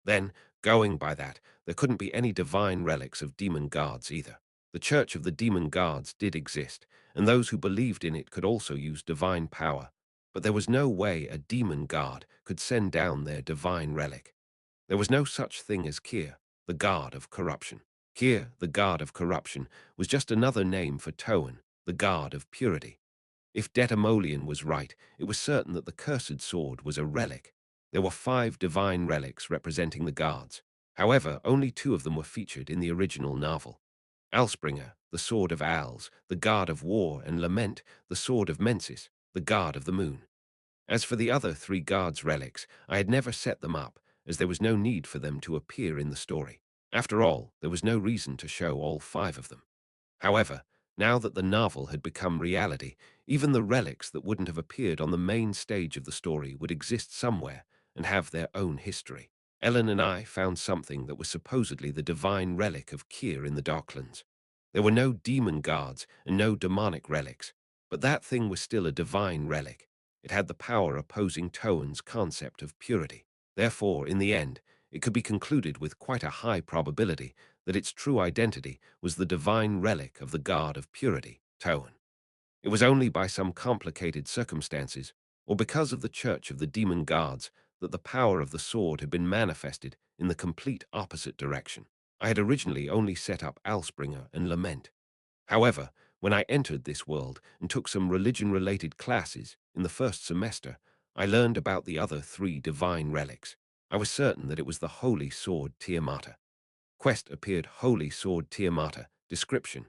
Then, going by that, there couldn't be any divine relics of demon gods either. The Church of the Demon Gods did exist, and those who believed in it could also use divine power. But there was no way a demon god could send down their divine relic. There was no such thing as Kir, the god of corruption. Kir, the god of corruption, was just another name for Toan, the god of purity. If Detamolian was right, it was certain that the cursed sword was a relic. There were 5 divine relics representing the gods. However, only 2 of them were featured in the original novel. Alspringer, the sword of Als, the god of war, and Lament, the sword of Mensis, the god of the moon. As for the other 3 gods' relics, I had never set them up, as there was no need for them to appear in the story. After all, there was no reason to show all 5 of them. However, now that the novel had become reality, even the relics that wouldn't have appeared on the main stage of the story would exist somewhere and have their own history. Ellen and I found something that was supposedly the divine relic of Kir in the Darklands. There were no demon guards and no demonic relics, but that thing was still a divine relic. It had the power opposing Toan's concept of purity. Therefore, in the end, it could be concluded with quite a high probability that its true identity was the divine relic of the god of purity, Toan. It was only by some complicated circumstances, or because of the Church of the Demon Gods, that the power of the sword had been manifested in the complete opposite direction. I had originally only set up Alspringer and Lament. However, when I entered this world and took some religion-related classes in the first semester, I learned about the other 3 divine relics. I was certain that it was the Holy Sword Tiamata. Quest appeared Holy Sword Tiamata. Description.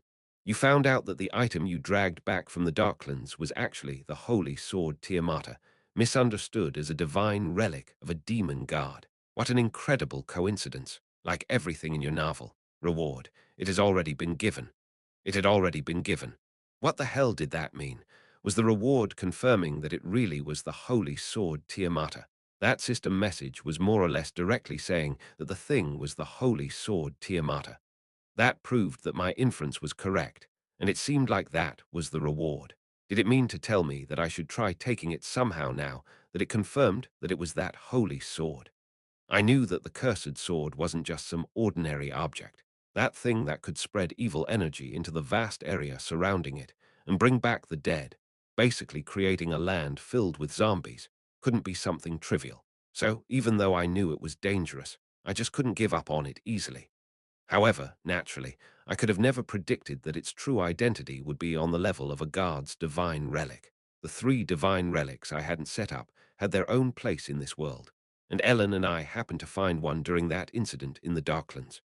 You found out that the item you dragged back from the Darklands was actually the holy sword Tiamata, misunderstood as a divine relic of a demon god. What an incredible coincidence. Like everything in your novel. Reward. It has already been given. It had already been given. What the hell did that mean? Was the reward confirming that it really was the holy sword Tiamata? That system message was more or less directly saying that the thing was the holy sword Tiamata. That proved that my inference was correct, and it seemed like that was the reward. Did it mean to tell me that I should try taking it somehow now that it confirmed that it was that holy sword? I knew that the cursed sword wasn't just some ordinary object. That thing that could spread evil energy into the vast area surrounding it and bring back the dead, basically creating a land filled with zombies, couldn't be something trivial. So, even though I knew it was dangerous, I just couldn't give up on it easily. However, naturally, I could have never predicted that its true identity would be on the level of a god's divine relic. The three divine relics I hadn't set up had their own place in this world, and Ellen and I happened to find one during that incident in the Darklands.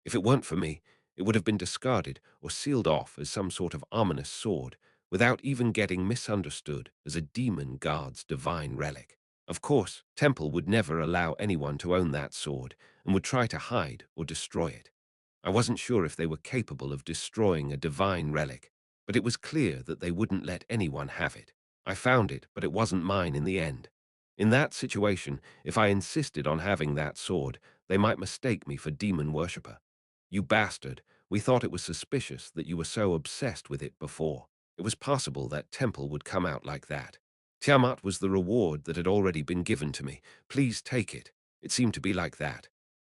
If it weren't for me, it would have been discarded or sealed off as some sort of ominous sword, without even getting misunderstood as a demon god's divine relic. Of course, Temple would never allow anyone to own that sword and would try to hide or destroy it. I wasn't sure if they were capable of destroying a divine relic, but it was clear that they wouldn't let anyone have it. I found it, but it wasn't mine in the end. In that situation, if I insisted on having that sword, they might mistake me for demon worshipper. You bastard, we thought it was suspicious that you were so obsessed with it before. It was possible that Temple would come out like that. Tiamat was the reward that had already been given to me. Please take it. It seemed to be like that.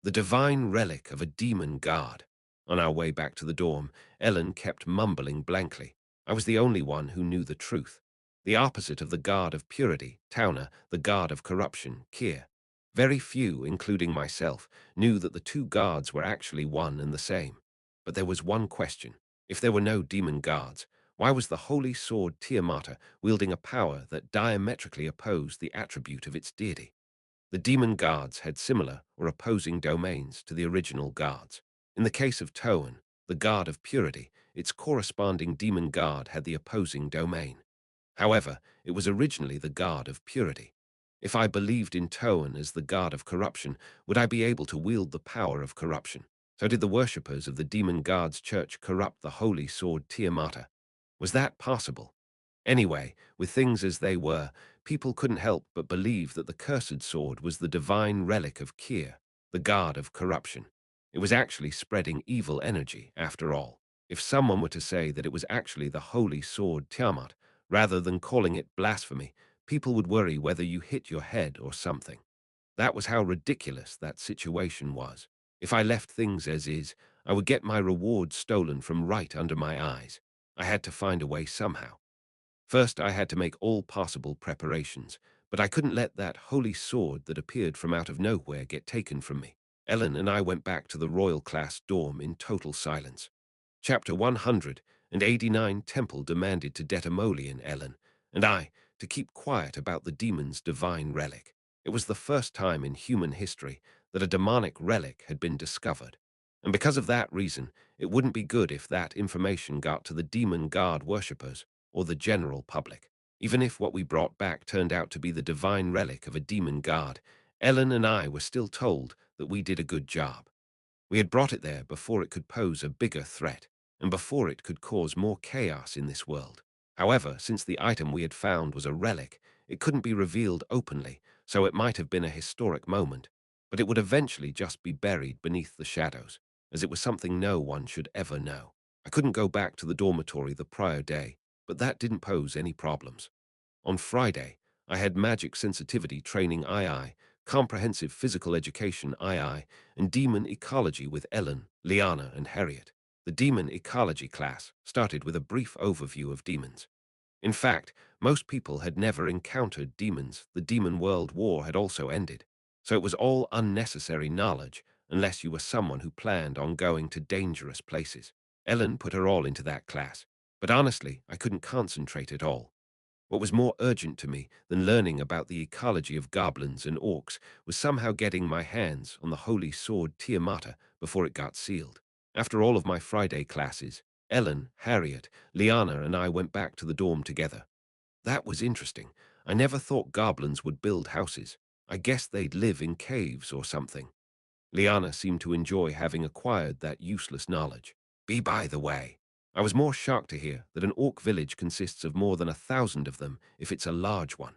The divine relic of a demon god. On our way back to the dorm, Ellen kept mumbling blankly. I was the only one who knew the truth. The opposite of the god of purity, Tauna, the god of corruption, Kir. Very few, including myself, knew that the two gods were actually one and the same. But there was one question. If there were no demon gods, why was the holy sword Tiamata wielding a power that diametrically opposed the attribute of its deity? The demon gods had similar or opposing domains to the original gods. In the case of Toan, the god of purity, its corresponding demon god had the opposing domain. However, it was originally the god of purity. If I believed in Toan as the god of corruption, would I be able to wield the power of corruption? So did the worshippers of the demon god's church corrupt the holy sword Tiamata? Was that possible? Anyway, with things as they were, people couldn't help but believe that the cursed sword was the divine relic of Kir, the god of corruption. It was actually spreading evil energy, after all. If someone were to say that it was actually the holy sword Tiamat, rather than calling it blasphemy, people would worry whether you hit your head or something. That was how ridiculous that situation was. If I left things as is, I would get my reward stolen from right under my eyes. I had to find a way somehow. First, I had to make all possible preparations, but I couldn't let that holy sword that appeared from out of nowhere get taken from me. Ellen and I went back to the royal class dorm in total silence. Chapter 189 Temple demanded to detamolian Ellen, and I, to keep quiet about the demon's divine relic. It was the first time in human history that a demonic relic had been discovered. And because of that reason, it wouldn't be good if that information got to the demon god worshippers or the general public. Even if what we brought back turned out to be the divine relic of a demon god, Ellen and I were still told that we did a good job. We had brought it there before it could pose a bigger threat, and before it could cause more chaos in this world. However, since the item we had found was a relic, it couldn't be revealed openly, so it might have been a historic moment, but it would eventually just be buried beneath the shadows, as it was something no one should ever know. I couldn't go back to the dormitory the prior day, but that didn't pose any problems. On Friday, I had magic sensitivity training II, comprehensive physical education II, and demon ecology with Ellen, Liana, and Harriet. The demon ecology class started with a brief overview of demons. In fact, most people had never encountered demons. The demon world war had also ended, so it was all unnecessary knowledge unless you were someone who planned on going to dangerous places. Ellen put her all into that class, but honestly, I couldn't concentrate at all. What was more urgent to me than learning about the ecology of goblins and orcs was somehow getting my hands on the holy sword Tiamata before it got sealed. After all of my Friday classes, Ellen, Harriet, Liana, and I went back to the dorm together. That was interesting. I never thought goblins would build houses. I guess they'd live in caves or something. Liana seemed to enjoy having acquired that useless knowledge. By the way, I was more shocked to hear that an orc village consists of more than 1,000 of them if it's a large one.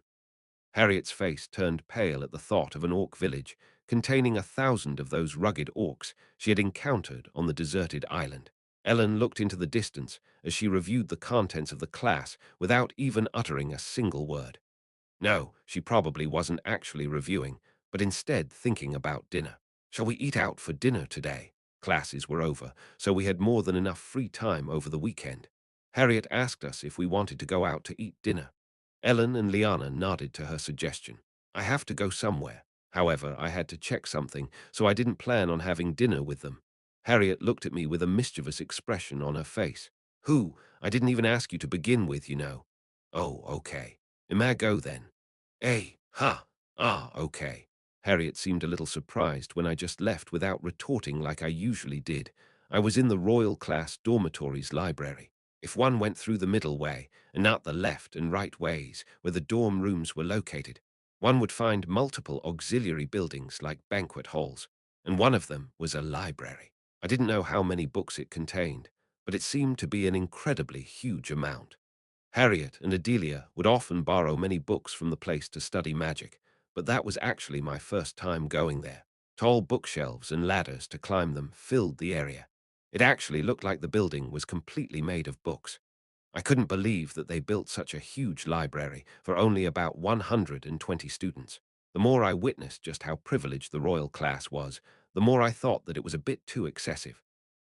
Harriet's face turned pale at the thought of an orc village containing 1,000 of those rugged orcs she had encountered on the deserted island. Ellen looked into the distance as she reviewed the contents of the class without even uttering a single word. No, she probably wasn't actually reviewing, but instead thinking about dinner. Shall we eat out for dinner today? Classes were over, so we had more than enough free time over the weekend. Harriet asked us if we wanted to go out to eat dinner. Ellen and Liana nodded to her suggestion. I have to go somewhere. However, I had to check something, so I didn't plan on having dinner with them. Harriet looked at me with a mischievous expression on her face. Who? I didn't even ask you to begin with, you know. Oh, okay. Imago then. Okay. Harriet seemed a little surprised when I just left without retorting like I usually did. I was in the Royal Class Dormitories library. If one went through the middle way, and not the left and right ways where the dorm rooms were located, one would find multiple auxiliary buildings like banquet halls, and one of them was a library. I didn't know how many books it contained, but it seemed to be an incredibly huge amount. Harriet and Adelia would often borrow many books from the place to study magic, but that was actually my first time going there. Tall bookshelves and ladders to climb them filled the area. It actually looked like the building was completely made of books. I couldn't believe that they built such a huge library for only about 120 students. The more I witnessed just how privileged the royal class was, the more I thought that it was a bit too excessive.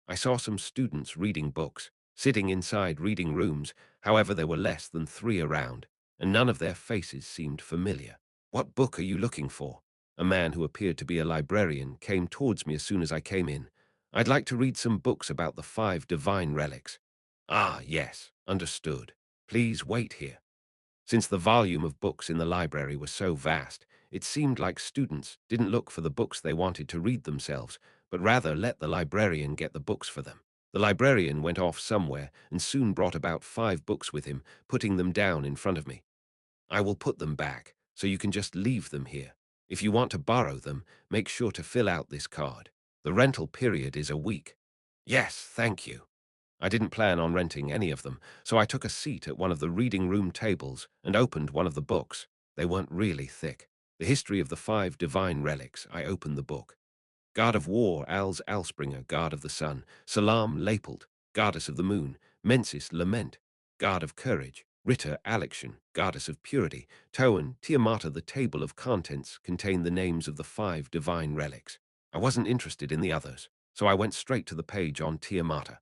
I saw some students reading books, sitting inside reading rooms, however there were less than 3 around, and none of their faces seemed familiar. What book are you looking for? A man who appeared to be a librarian came towards me as soon as I came in. I'd like to read some books about the 5 divine relics. Ah, yes, understood. Please wait here. Since the volume of books in the library was so vast, it seemed like students didn't look for the books they wanted to read themselves, but rather let the librarian get the books for them. The librarian went off somewhere and soon brought about 5 books with him, putting them down in front of me. I will put them back, so you can just leave them here. If you want to borrow them, make sure to fill out this card. The rental period is a week. Yes, thank you. I didn't plan on renting any of them, so I took a seat at one of the reading room tables and opened one of the books. They weren't really thick. The history of the 5 divine relics. I opened the book. God of War, Als Alspringer, God of the Sun, Salam Lapelt, Goddess of the Moon, Mensis Lament, God of Courage, Ritter Alexion, Goddess of Purity, Toan, Tiamata. The table of contents contained the names of the 5 divine relics. I wasn't interested in the others, so I went straight to the page on Tiamata.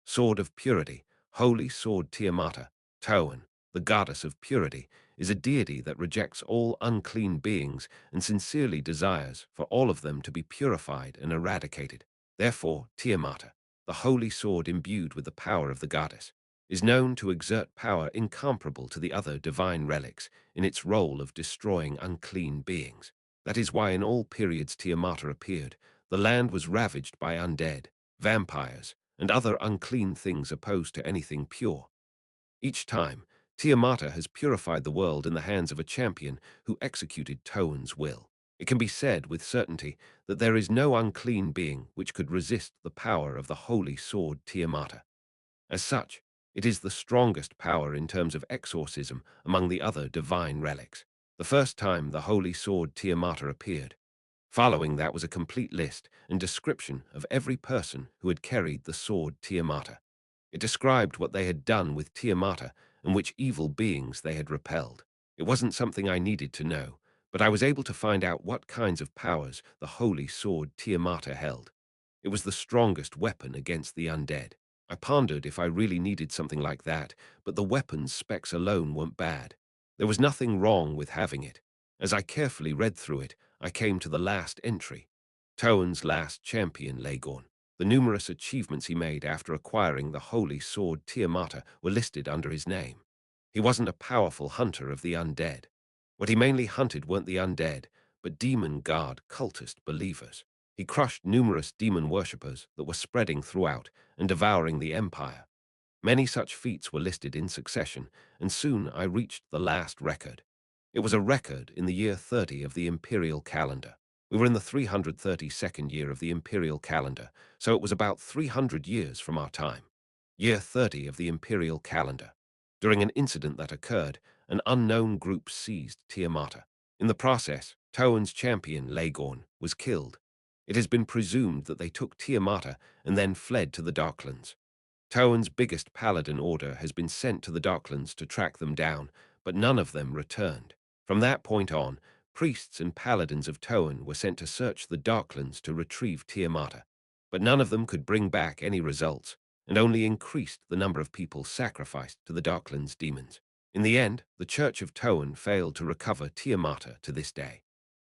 Sword of Purity, Holy Sword Tiamata, Toan, the goddess of purity, is a deity that rejects all unclean beings and sincerely desires for all of them to be purified and eradicated. Therefore, Tiamata, the holy sword imbued with the power of the goddess, is known to exert power incomparable to the other divine relics in its role of destroying unclean beings. That is why in all periods Tiamata appeared, the land was ravaged by undead, vampires, and other unclean things opposed to anything pure. Each time, Tiamata has purified the world in the hands of a champion who executed Toan's will. It can be said with certainty that there is no unclean being which could resist the power of the holy sword Tiamata. As such, it is the strongest power in terms of exorcism among the other divine relics. The first time the holy sword Tiamata appeared, following that was a complete list and description of every person who had carried the sword Tiamata. It described what they had done with Tiamata and which evil beings they had repelled. It wasn't something I needed to know, but I was able to find out what kinds of powers the holy sword Tiamata held. It was the strongest weapon against the undead. I pondered if I really needed something like that, but the weapon's specs alone weren't bad. There was nothing wrong with having it. As I carefully read through it, I came to the last entry. Toan's last champion, Lagorn. The numerous achievements he made after acquiring the holy sword Tiamata were listed under his name. He wasn't a powerful hunter of the undead. What he mainly hunted weren't the undead, but demon guard cultist believers. He crushed numerous demon worshippers that were spreading throughout and devouring the empire. Many such feats were listed in succession, and soon I reached the last record. It was a record in the year 30 of the imperial calendar. We were in the 332nd year of the imperial calendar, so it was about 300 years from our time. Year 30 of the imperial calendar. During an incident that occurred, an unknown group seized Tiamata. In the process, Toan's champion, Lagorn, was killed. It has been presumed that they took Tiamata and then fled to the Darklands. Toan's biggest paladin order has been sent to the Darklands to track them down, but none of them returned. From that point on, priests and paladins of Toan were sent to search the Darklands to retrieve Tiamata, but none of them could bring back any results, and only increased the number of people sacrificed to the Darklands demons. In the end, the Church of Toan failed to recover Tiamata to this day.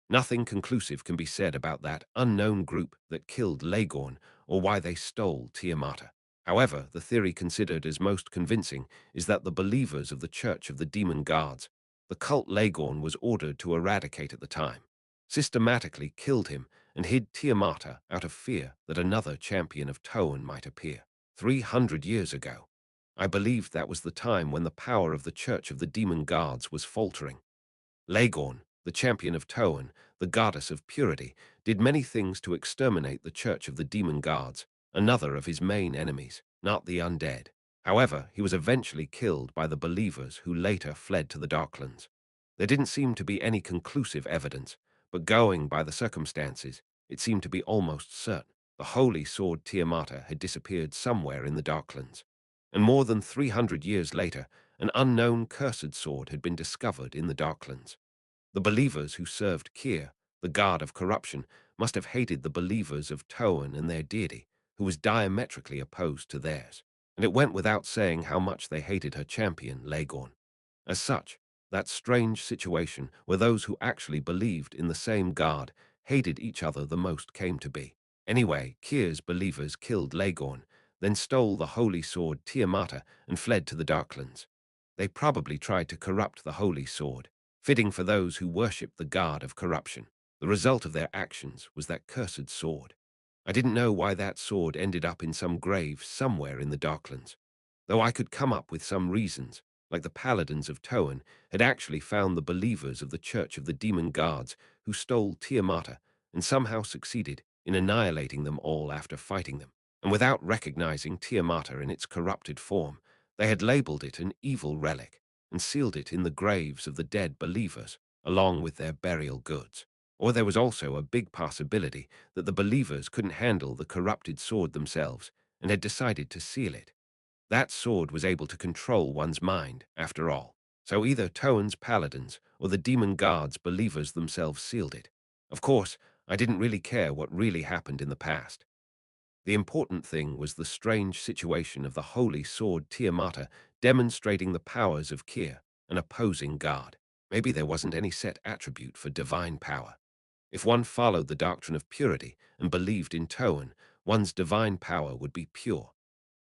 Nothing conclusive can be said about that unknown group that killed Lagorn or why they stole Tiamata. However, the theory considered as most convincing is that the believers of the Church of the Demon Guards, the cult Lagorn was ordered to eradicate at the time, systematically killed him and hid Tiamata out of fear that another champion of Toan might appear. 300 years ago, I believed that was the time when the power of the Church of the Demon Guards was faltering. Lagorn, the champion of Toan, the goddess of purity, did many things to exterminate the Church of the Demon Guards, another of his main enemies, not the undead. However, he was eventually killed by the believers who later fled to the Darklands. There didn't seem to be any conclusive evidence, but going by the circumstances, it seemed to be almost certain. The holy sword Tiamata had disappeared somewhere in the Darklands, and more than 300 years later, an unknown cursed sword had been discovered in the Darklands. The believers who served Kyr, the god of corruption, must have hated the believers of Toan and their deity, who was diametrically opposed to theirs, and it went without saying how much they hated her champion, Lagorn. As such, that strange situation where those who actually believed in the same god hated each other the most came to be. Anyway, Kyr's believers killed Lagorn, then stole the holy sword Tiamata and fled to the Darklands. They probably tried to corrupt the holy sword, fitting for those who worshipped the god of corruption. The result of their actions was that cursed sword. I didn't know why that sword ended up in some grave somewhere in the Darklands, though I could come up with some reasons, like the paladins of Toan had actually found the believers of the Church of the Demon Guards who stole Tiamata and somehow succeeded in annihilating them all after fighting them. And without recognizing Tiamata in its corrupted form, they had labeled it an evil relic and sealed it in the graves of the dead believers, along with their burial goods. Or there was also a big possibility that the believers couldn't handle the corrupted sword themselves and had decided to seal it. That sword was able to control one's mind, after all. So either Toan's paladins or the demon guards believers themselves sealed it. Of course, I didn't really care what really happened in the past. The important thing was the strange situation of the holy sword Tiamata demonstrating the powers of Kyr, an opposing god. Maybe there wasn't any set attribute for divine power. If one followed the doctrine of purity and believed in Toan, one's divine power would be pure.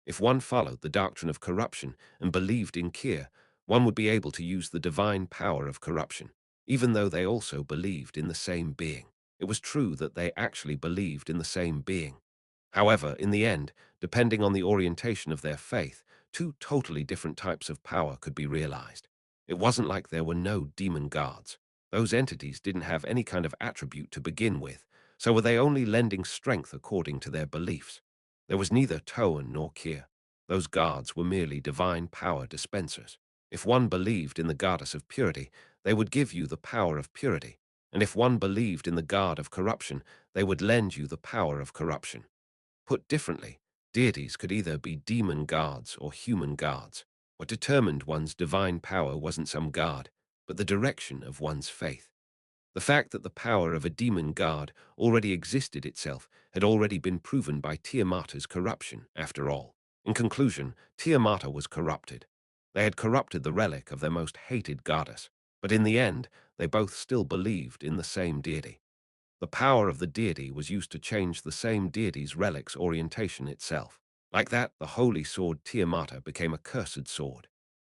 If one followed the doctrine of corruption and believed in Kyr, one would be able to use the divine power of corruption, even though they also believed in the same being. It was true that they actually believed in the same being. However, in the end, depending on the orientation of their faith, two totally different types of power could be realized. It wasn't like there were no demon guards. Those entities didn't have any kind of attribute to begin with, so were they only lending strength according to their beliefs? There was neither Toan nor Kyr. Those guards were merely divine power dispensers. If one believed in the goddess of purity, they would give you the power of purity, and if one believed in the god of corruption, they would lend you the power of corruption. Put differently, deities could either be demon gods or human gods. What determined one's divine power wasn't some god, but the direction of one's faith. The fact that the power of a demon god already existed itself had already been proven by Tiamata's corruption, after all. In conclusion, Tiamata was corrupted. They had corrupted the relic of their most hated goddess, but in the end, they both still believed in the same deity. The power of the deity was used to change the same deity's relic's orientation itself. Like that, the holy sword Tiamata became a cursed sword.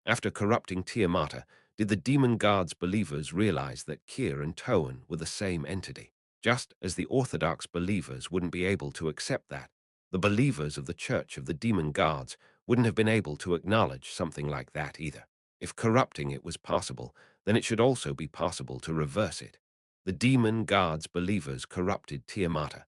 After corrupting Tiamata, did the demon guard's believers realize that Kyr and Toan were the same entity? Just as the orthodox believers wouldn't be able to accept that, the believers of the Church of the Demon Guards wouldn't have been able to acknowledge something like that either. If corrupting it was possible, then it should also be possible to reverse it. The demon god's believers corrupted Tiamata.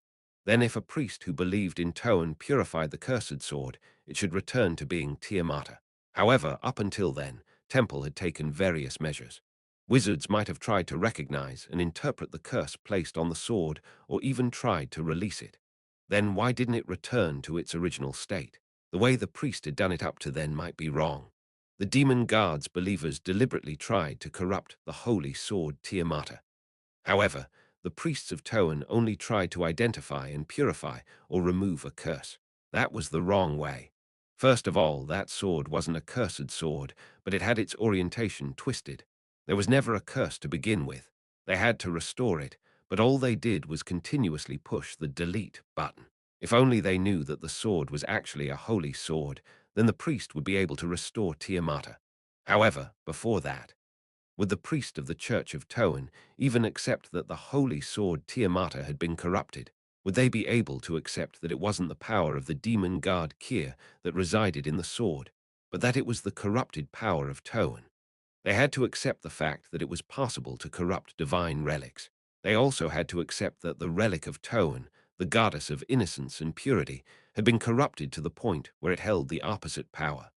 Then if a priest who believed in Toan purified the cursed sword, it should return to being Tiamata. However, up until then, Temple had taken various measures. Wizards might have tried to recognize and interpret the curse placed on the sword, or even tried to release it. Then why didn't it return to its original state? The way the priest had done it up to then might be wrong. The demon guard's believers deliberately tried to corrupt the holy sword Tiamata. However, the priests of Toan only tried to identify and purify or remove a curse. That was the wrong way. First of all, that sword wasn't a cursed sword, but it had its orientation twisted. There was never a curse to begin with. They had to restore it, but all they did was continuously push the delete button. If only they knew that the sword was actually a holy sword, then the priest would be able to restore Tiamata. However, before that, would the priest of the Church of Toan even accept that the holy sword Tiamata had been corrupted? Would they be able to accept that it wasn't the power of the demon god Kyr that resided in the sword, but that it was the corrupted power of Toan? They had to accept the fact that it was possible to corrupt divine relics. They also had to accept that the relic of Toan, the goddess of innocence and purity, had been corrupted to the point where it held the opposite power.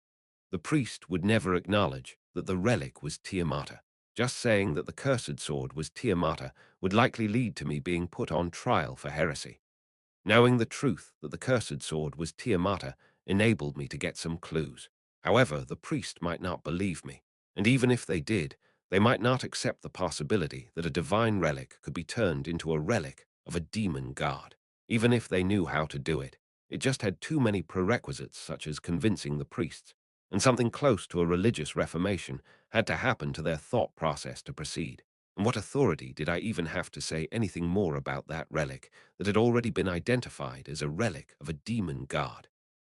The priest would never acknowledge that the relic was Tiamata. Just saying that the cursed sword was Tiamata would likely lead to me being put on trial for heresy. Knowing the truth that the cursed sword was Tiamata enabled me to get some clues. However, the priest might not believe me, and even if they did, they might not accept the possibility that a divine relic could be turned into a relic of a demon god. Even if they knew how to do it, it just had too many prerequisites such as convincing the priests, and something close to a religious reformation had to happen to their thought process to proceed. And what authority did I even have to say anything more about that relic that had already been identified as a relic of a demon god?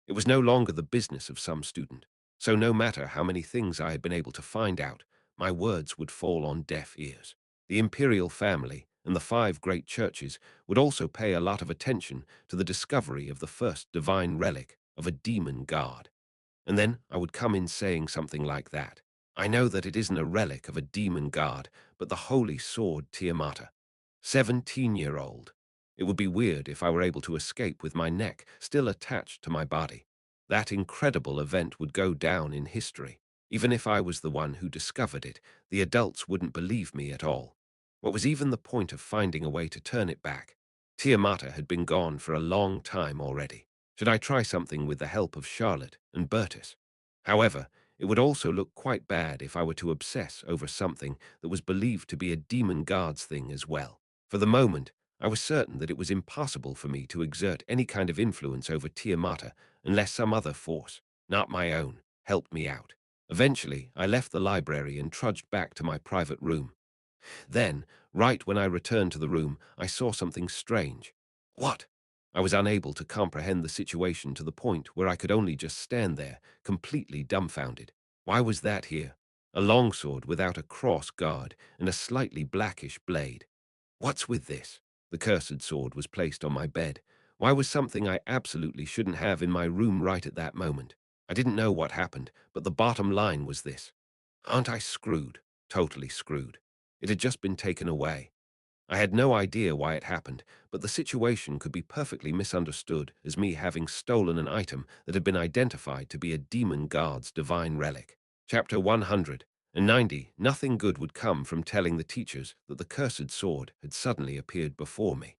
It was no longer the business of some student, so no matter how many things I had been able to find out, my words would fall on deaf ears. The imperial family and the 5 great churches would also pay a lot of attention to the discovery of the first divine relic of a demon god. And then I would come in saying something like that. I know that it isn't a relic of a demon god, but the holy sword Tiamata. 17-year-old. It would be weird if I were able to escape with my neck still attached to my body. That incredible event would go down in history. Even if I was the one who discovered it, the adults wouldn't believe me at all. What was even the point of finding a way to turn it back? Tiamata had been gone for a long time already. Should I try something with the help of Charlotte and Bertus? However, it would also look quite bad if I were to obsess over something that was believed to be a demon guard's thing as well. For the moment, I was certain that it was impossible for me to exert any kind of influence over Tiamata unless some other force, not my own, helped me out. Eventually, I left the library and trudged back to my private room. Then, right when I returned to the room, I saw something strange. What? I was unable to comprehend the situation to the point where I could only just stand there, completely dumbfounded. Why was that here? A longsword without a cross guard and a slightly blackish blade. What's with this? The cursed sword was placed on my bed. Why was something I absolutely shouldn't have in my room right at that moment? I didn't know what happened, but the bottom line was this. Aren't I screwed? Totally screwed. It had just been taken away. I had no idea why it happened, but the situation could be perfectly misunderstood as me having stolen an item that had been identified to be a demon guard's divine relic. Chapter 190. Nothing good would come from telling the teachers that the cursed sword had suddenly appeared before me.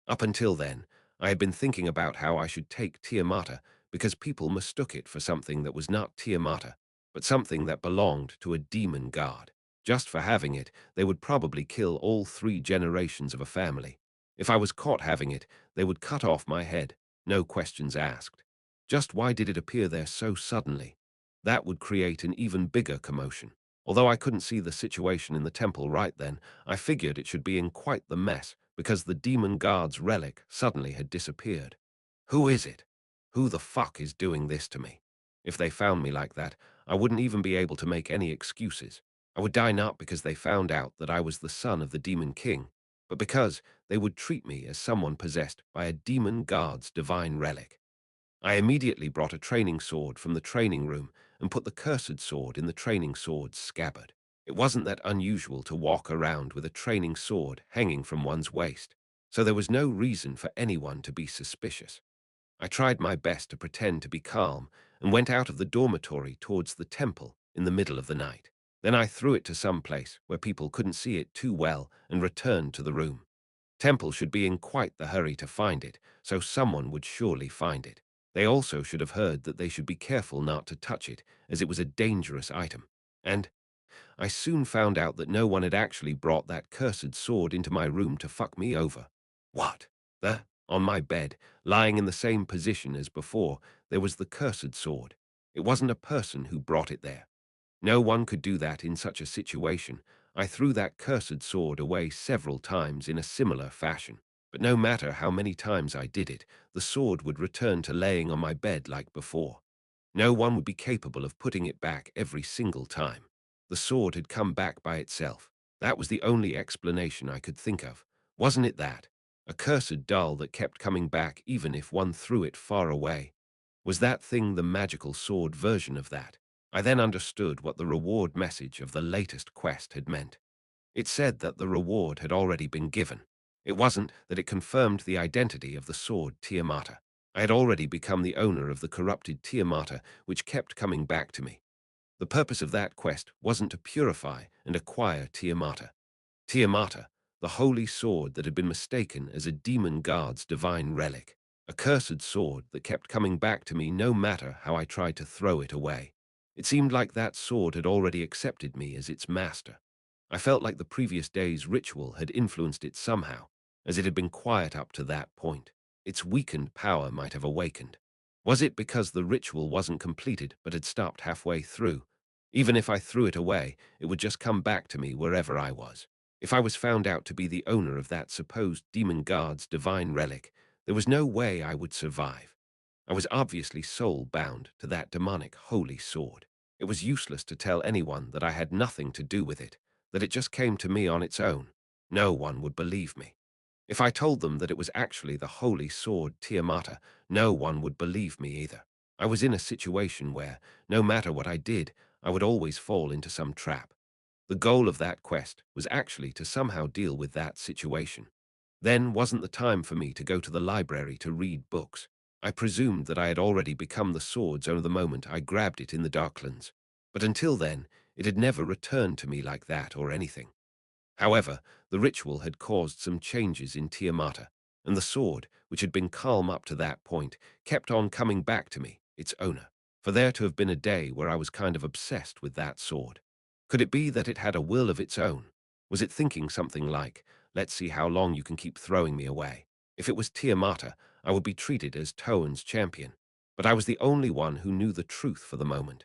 Up until then, I had been thinking about how I should take Tiamata because people mistook it for something that was not Tiamata, but something that belonged to a demon god. Just for having it, they would probably kill all 3 generations of a family. If I was caught having it, they would cut off my head, no questions asked. Just why did it appear there so suddenly? That would create an even bigger commotion. Although I couldn't see the situation in the temple right then, I figured it should be in quite the mess because the demon guard's relic suddenly had disappeared. Who is it? Who the fuck is doing this to me? If they found me like that, I wouldn't even be able to make any excuses. I would die not because they found out that I was the son of the demon king, but because they would treat me as someone possessed by a demon guard's divine relic. I immediately brought a training sword from the training room and put the cursed sword in the training sword's scabbard. It wasn't that unusual to walk around with a training sword hanging from one's waist, so there was no reason for anyone to be suspicious. I tried my best to pretend to be calm and went out of the dormitory towards the temple in the middle of the night. Then I threw it to some place where people couldn't see it too well and returned to the room. Temple should be in quite the hurry to find it, so someone would surely find it. They also should have heard that they should be careful not to touch it, as it was a dangerous item. And I soon found out that no one had actually brought that cursed sword into my room to fuck me over. What? On my bed, lying in the same position as before, there was the cursed sword. It wasn't a person who brought it there. No one could do that in such a situation. I threw that cursed sword away several times in a similar fashion. But no matter how many times I did it, the sword would return to laying on my bed like before. No one would be capable of putting it back every single time. The sword had come back by itself. That was the only explanation I could think of. Wasn't it that? A cursed doll that kept coming back even if one threw it far away. Was that thing the magical sword version of that? I then understood what the reward message of the latest quest had meant. It said that the reward had already been given. It wasn't that it confirmed the identity of the sword Tiamata. I had already become the owner of the corrupted Tiamata, which kept coming back to me. The purpose of that quest wasn't to purify and acquire Tiamata. Tiamata, the holy sword that had been mistaken as a demon god's divine relic. A cursed sword that kept coming back to me no matter how I tried to throw it away. It seemed like that sword had already accepted me as its master. I felt like the previous day's ritual had influenced it somehow, as it had been quiet up to that point. Its weakened power might have awakened. Was it because the ritual wasn't completed but had stopped halfway through? Even if I threw it away, it would just come back to me wherever I was. If I was found out to be the owner of that supposed demon god's divine relic, there was no way I would survive. I was obviously soul-bound to that demonic holy sword. It was useless to tell anyone that I had nothing to do with it, that it just came to me on its own. No one would believe me. If I told them that it was actually the holy sword Tiamata, no one would believe me either. I was in a situation where, no matter what I did, I would always fall into some trap. The goal of that quest was actually to somehow deal with that situation. Then wasn't the time for me to go to the library to read books. I presumed that I had already become the sword's owner the moment I grabbed it in the Darklands. But until then, it had never returned to me like that or anything. However, the ritual had caused some changes in Tiamata, and the sword, which had been calm up to that point, kept on coming back to me, its owner. For there to have been a day where I was kind of obsessed with that sword. Could it be that it had a will of its own? Was it thinking something like, let's see how long you can keep throwing me away? If it was Tiamata, I would be treated as Toan's champion. But I was the only one who knew the truth for the moment.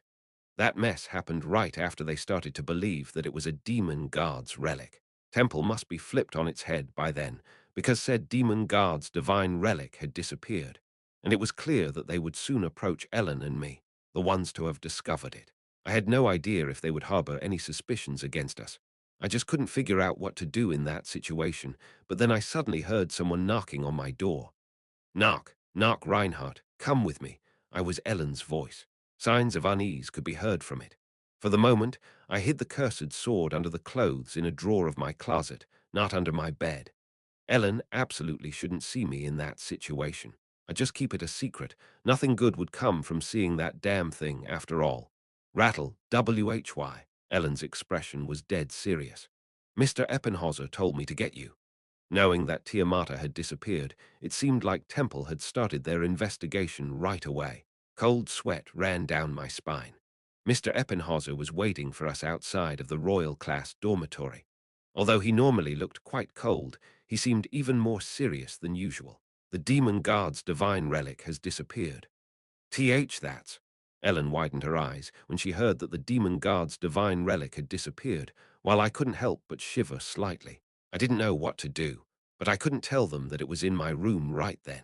That mess happened right after they started to believe that it was a demon god's relic. Temple must be flipped on its head by then, because said demon god's divine relic had disappeared, and it was clear that they would soon approach Ellen and me, the ones to have discovered it. I had no idea if they would harbor any suspicions against us. I just couldn't figure out what to do in that situation, but then I suddenly heard someone knocking on my door. Knock, knock, Reinhardt, come with me. I was Ellen's voice. Signs of unease could be heard from it. For the moment, I hid the cursed sword under the clothes in a drawer of my closet, not under my bed. Ellen absolutely shouldn't see me in that situation. I'd just keep it a secret. Nothing good would come from seeing that damn thing after all. Rattle, WHY. Ellen's expression was dead serious. Mr. Eppenhauser told me to get you. Knowing that Tiamata had disappeared, it seemed like Temple had started their investigation right away. Cold sweat ran down my spine. Mr. Eppenhauser was waiting for us outside of the Royal Class dormitory. Although he normally looked quite cold, he seemed even more serious than usual. The demon guard's divine relic has disappeared. That's. Ellen widened her eyes when she heard that the demon guard's divine relic had disappeared, while I couldn't help but shiver slightly. I didn't know what to do, but I couldn't tell them that it was in my room right then.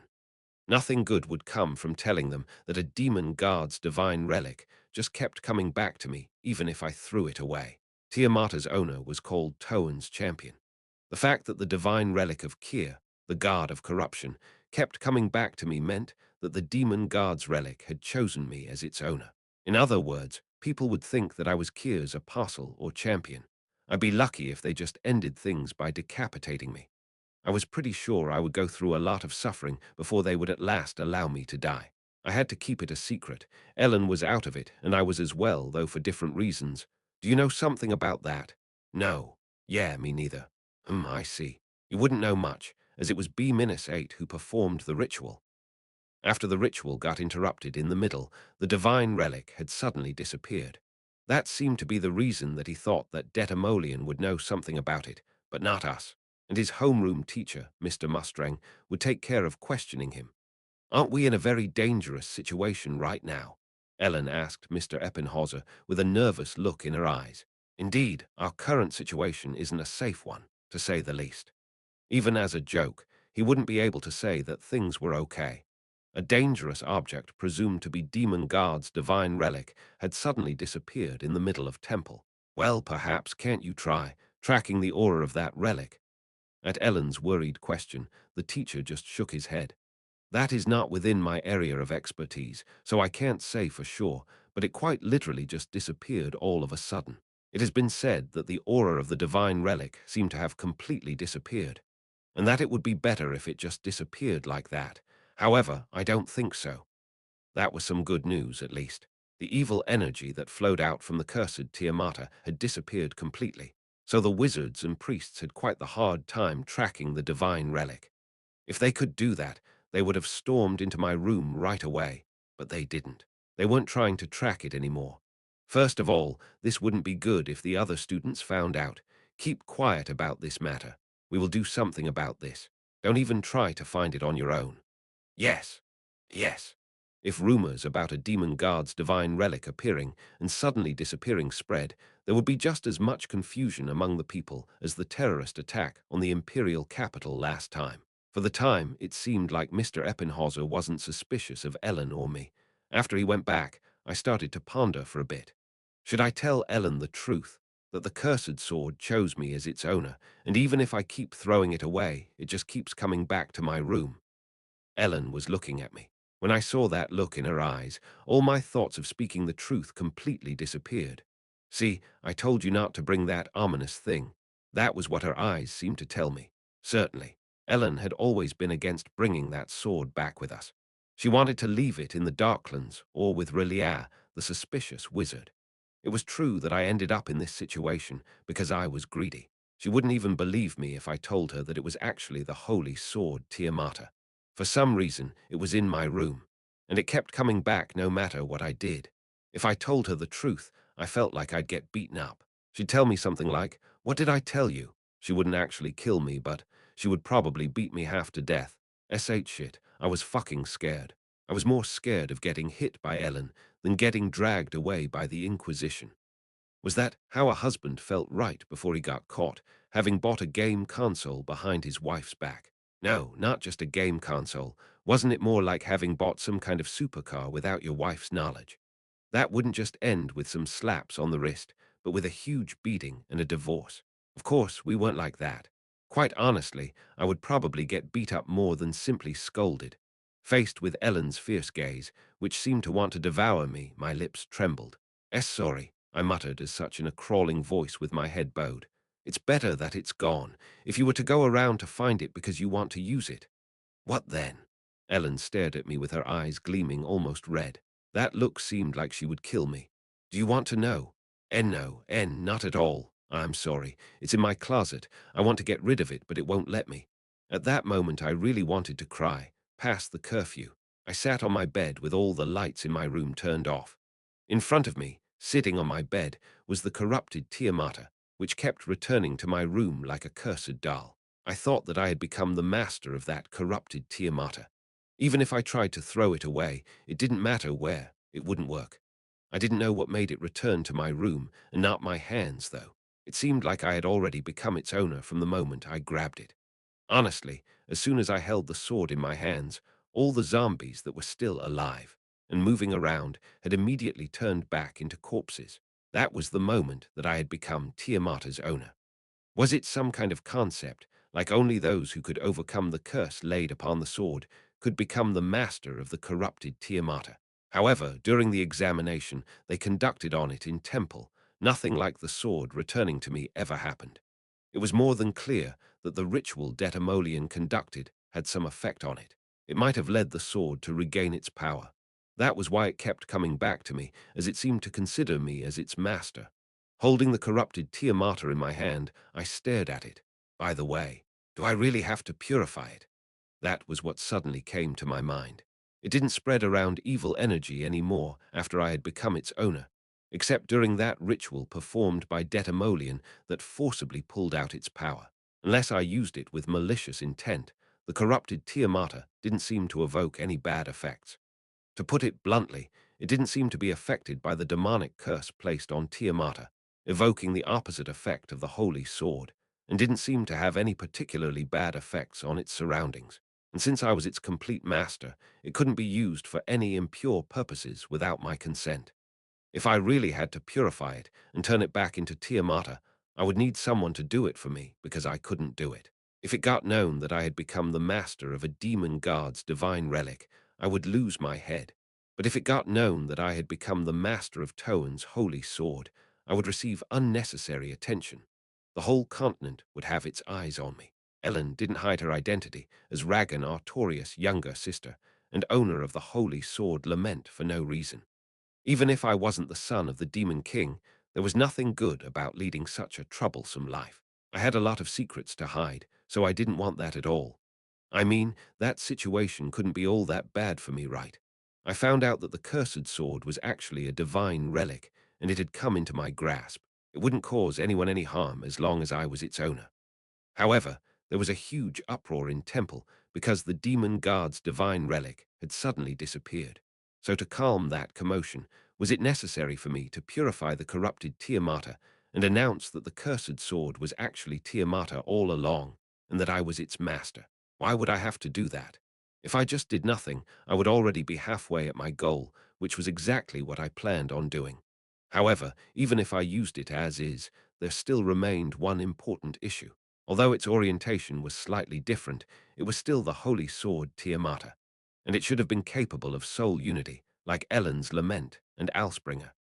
Nothing good would come from telling them that a demon guard's divine relic just kept coming back to me, even if I threw it away. Tiamata's owner was called Toan's champion. The fact that the divine relic of Kier, the god of corruption, kept coming back to me meant that the demon guard's relic had chosen me as its owner. In other words, people would think that I was Kier's apostle or champion. I'd be lucky if they just ended things by decapitating me. I was pretty sure I would go through a lot of suffering before they would at last allow me to die. I had to keep it a secret. Ellen was out of it, and I was as well, though for different reasons. Do you know something about that? No. Yeah, me neither. I see. You wouldn't know much, as it was B-8 who performed the ritual. After the ritual got interrupted in the middle, the divine relic had suddenly disappeared. That seemed to be the reason that he thought that Detamolian would know something about it, but not us. And his homeroom teacher, Mr. Mustrang, would take care of questioning him. Aren't we in a very dangerous situation right now? Ellen asked Mr. Eppenhauser with a nervous look in her eyes. Indeed, our current situation isn't a safe one, to say the least. Even as a joke, he wouldn't be able to say that things were okay. A dangerous object presumed to be Demon Guard's divine relic had suddenly disappeared in the middle of temple. Well, perhaps can't you try tracking the aura of that relic? At Ellen's worried question, the teacher just shook his head. That is not within my area of expertise, so I can't say for sure, but it quite literally just disappeared all of a sudden. It has been said that the aura of the divine relic seemed to have completely disappeared, and that it would be better if it just disappeared like that. However, I don't think so. That was some good news, at least. The evil energy that flowed out from the cursed Tiamata had disappeared completely, so the wizards and priests had quite the hard time tracking the divine relic. If they could do that, they would have stormed into my room right away, but they didn't. They weren't trying to track it anymore. First of all, this wouldn't be good if the other students found out. Keep quiet about this matter. We will do something about this. Don't even try to find it on your own. Yes, yes. If rumors about a demon guard's divine relic appearing and suddenly disappearing spread, there would be just as much confusion among the people as the terrorist attack on the imperial capital last time. For the time, it seemed like Mr. Eppenhauser wasn't suspicious of Ellen or me. After he went back, I started to ponder for a bit. Should I tell Ellen the truth, that the cursed sword chose me as its owner, and even if I keep throwing it away, it just keeps coming back to my room? Ellen was looking at me. When I saw that look in her eyes, all my thoughts of speaking the truth completely disappeared. See, I told you not to bring that ominous thing. That was what her eyes seemed to tell me. Certainly, Ellen had always been against bringing that sword back with us. She wanted to leave it in the Darklands or with Reliar, the suspicious wizard. It was true that I ended up in this situation because I was greedy. She wouldn't even believe me if I told her that it was actually the holy sword Tiamata. For some reason, it was in my room, and it kept coming back no matter what I did. If I told her the truth, I felt like I'd get beaten up. She'd tell me something like, "What did I tell you?" She wouldn't actually kill me, but she would probably beat me half to death. Shit, I was fucking scared. I was more scared of getting hit by Ellen than getting dragged away by the Inquisition. Was that how a husband felt right before he got caught, having bought a game console behind his wife's back? No, not just a game console. Wasn't it more like having bought some kind of supercar without your wife's knowledge? That wouldn't just end with some slaps on the wrist, but with a huge beating and a divorce. Of course, we weren't like that. Quite honestly, I would probably get beat up more than simply scolded. Faced with Ellen's fierce gaze, which seemed to want to devour me, my lips trembled. Sorry, I muttered as such in a crawling voice with my head bowed. It's better that it's gone. If you were to go around to find it because you want to use it. What then? Ellen stared at me with her eyes gleaming almost red. That look seemed like she would kill me. Do you want to know? No, not at all. I'm sorry. It's in my closet. I want to get rid of it, but it won't let me. At that moment, I really wanted to cry, past the curfew. I sat on my bed with all the lights in my room turned off. In front of me, sitting on my bed, was the corrupted Tiamata, which kept returning to my room like a cursed doll. I thought that I had become the master of that corrupted Tiamata. Even if I tried to throw it away, it didn't matter where, it wouldn't work. I didn't know what made it return to my room, and not my hands, though. It seemed like I had already become its owner from the moment I grabbed it. Honestly, as soon as I held the sword in my hands, all the zombies that were still alive and moving around had immediately turned back into corpses. That was the moment that I had become Tiamata's owner. Was it some kind of concept, like only those who could overcome the curse laid upon the sword could become the master of the corrupted Tiamata. However, during the examination they conducted on it in temple, nothing like the sword returning to me ever happened. It was more than clear that the ritual Detamolian conducted had some effect on it. It might have led the sword to regain its power. That was why it kept coming back to me, as it seemed to consider me as its master. Holding the corrupted Tiamata in my hand, I stared at it. By the way, do I really have to purify it? That was what suddenly came to my mind. It didn't spread around evil energy anymore after I had become its owner, except during that ritual performed by Detamolian that forcibly pulled out its power. Unless I used it with malicious intent, the corrupted Tiamata didn't seem to evoke any bad effects. To put it bluntly, it didn't seem to be affected by the demonic curse placed on Tiamata, evoking the opposite effect of the holy sword, and didn't seem to have any particularly bad effects on its surroundings. And since I was its complete master, it couldn't be used for any impure purposes without my consent. If I really had to purify it and turn it back into Tiamata, I would need someone to do it for me because I couldn't do it. If it got known that I had become the master of a demon god's divine relic, I would lose my head. But if it got known that I had become the master of Toan's holy sword, I would receive unnecessary attention. The whole continent would have its eyes on me. Ellen didn't hide her identity as Ragan Artorius' younger sister and owner of the holy sword Lament for no reason. Even if I wasn't the son of the Demon King, there was nothing good about leading such a troublesome life. I had a lot of secrets to hide, so I didn't want that at all. I mean, that situation couldn't be all that bad for me, right? I found out that the cursed sword was actually a divine relic, and it had come into my grasp. It wouldn't cause anyone any harm as long as I was its owner. However, there was a huge uproar in temple because the demon guard's divine relic had suddenly disappeared. So to calm that commotion, was it necessary for me to purify the corrupted Tiamata and announce that the cursed sword was actually Tiamata all along and that I was its master? Why would I have to do that? If I just did nothing, I would already be halfway at my goal, which was exactly what I planned on doing. However, even if I used it as is, there still remained one important issue. Although its orientation was slightly different, it was still the holy sword Tiamata, and it should have been capable of soul unity, like Ellen's Lament and Alspringer.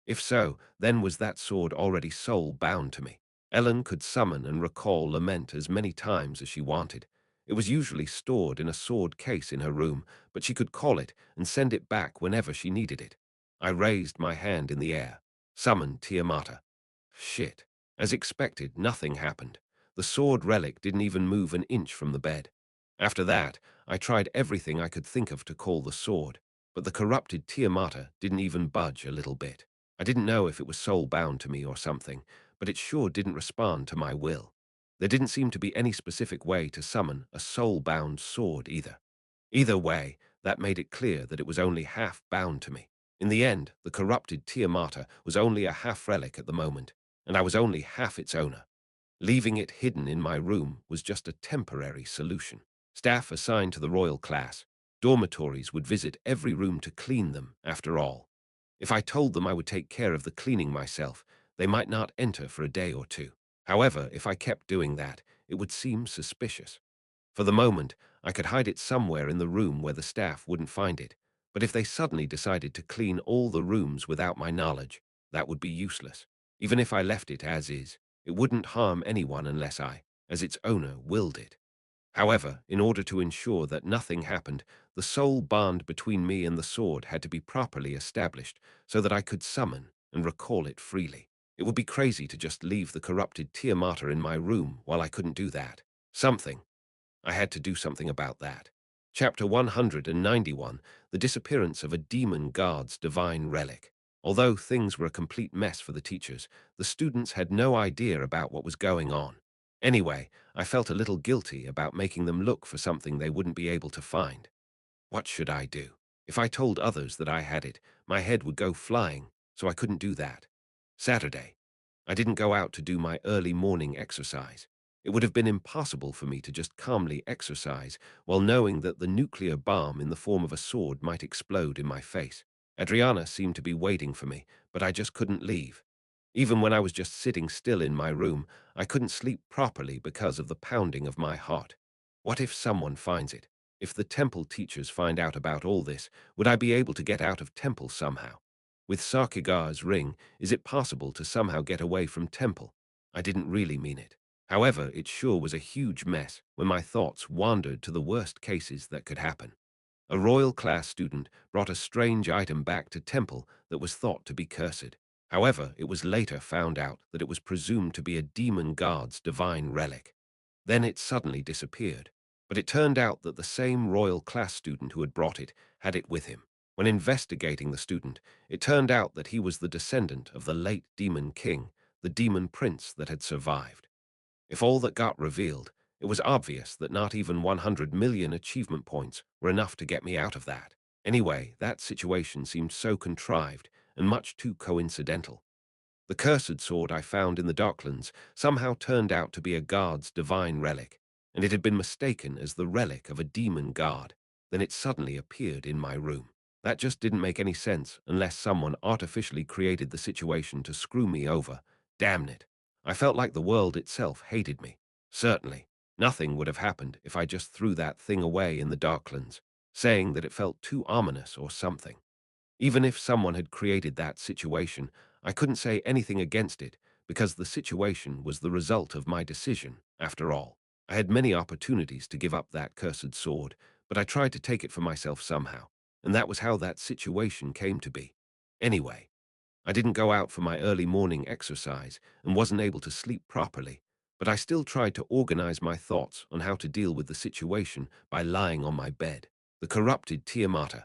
If so, then was that sword already soul-bound to me? Ellen could summon and recall Lament as many times as she wanted. It was usually stored in a sword case in her room, but she could call it and send it back whenever she needed it. I raised my hand in the air, summoned Tiamata. Shit. As expected, nothing happened. The sword relic didn't even move an inch from the bed. After that, I tried everything I could think of to call the sword, but the corrupted Tiamata didn't even budge a little bit. I didn't know if it was soul-bound to me or something, but it sure didn't respond to my will. There didn't seem to be any specific way to summon a soul-bound sword either. Either way, that made it clear that it was only half bound to me. In the end, the corrupted Tiamata was only a half relic at the moment, and I was only half its owner. Leaving it hidden in my room was just a temporary solution. Staff assigned to the royal class, dormitories would visit every room to clean them, after all. If I told them I would take care of the cleaning myself, they might not enter for a day or two. However, if I kept doing that, it would seem suspicious. For the moment, I could hide it somewhere in the room where the staff wouldn't find it, but if they suddenly decided to clean all the rooms without my knowledge, that would be useless. Even if I left it as is, it wouldn't harm anyone unless I, as its owner, willed it. However, in order to ensure that nothing happened, the soul bond between me and the sword had to be properly established so that I could summon and recall it freely. It would be crazy to just leave the corrupted Tiamata in my room while I couldn't do that. I had to do something about that. Chapter 191, The Disappearance of a Demon Guard's Divine Relic. Although things were a complete mess for the teachers, the students had no idea about what was going on. Anyway, I felt a little guilty about making them look for something they wouldn't be able to find. What should I do? If I told others that I had it, my head would go flying, so I couldn't do that. Saturday. I didn't go out to do my early morning exercise. It would have been impossible for me to just calmly exercise while knowing that the nuclear bomb in the form of a sword might explode in my face. Adriana seemed to be waiting for me, but I just couldn't leave. Even when I was just sitting still in my room, I couldn't sleep properly because of the pounding of my heart. What if someone finds it? If the temple teachers find out about all this, would I be able to get out of temple somehow? With Sarkigar's ring, is it possible to somehow get away from temple? I didn't really mean it. However, it sure was a huge mess when my thoughts wandered to the worst cases that could happen. A royal class student brought a strange item back to temple that was thought to be cursed. However, it was later found out that it was presumed to be a demon god's divine relic. Then it suddenly disappeared. But it turned out that the same royal class student who had brought it had it with him. When investigating the student, it turned out that he was the descendant of the late demon king, the demon prince that had survived. If all that got revealed, it was obvious that not even 100 million achievement points were enough to get me out of that. Anyway, that situation seemed so contrived and much too coincidental. The cursed sword I found in the Docklands somehow turned out to be a god's divine relic, and it had been mistaken as the relic of a demon god. Then it suddenly appeared in my room. That just didn't make any sense unless someone artificially created the situation to screw me over. Damn it. I felt like the world itself hated me. Certainly, nothing would have happened if I just threw that thing away in the Darklands, saying that it felt too ominous or something. Even if someone had created that situation, I couldn't say anything against it because the situation was the result of my decision, after all. I had many opportunities to give up that cursed sword, but I tried to take it for myself somehow, and that was how that situation came to be. Anyway, I didn't go out for my early morning exercise and wasn't able to sleep properly, but I still tried to organize my thoughts on how to deal with the situation by lying on my bed. The corrupted Tiamata.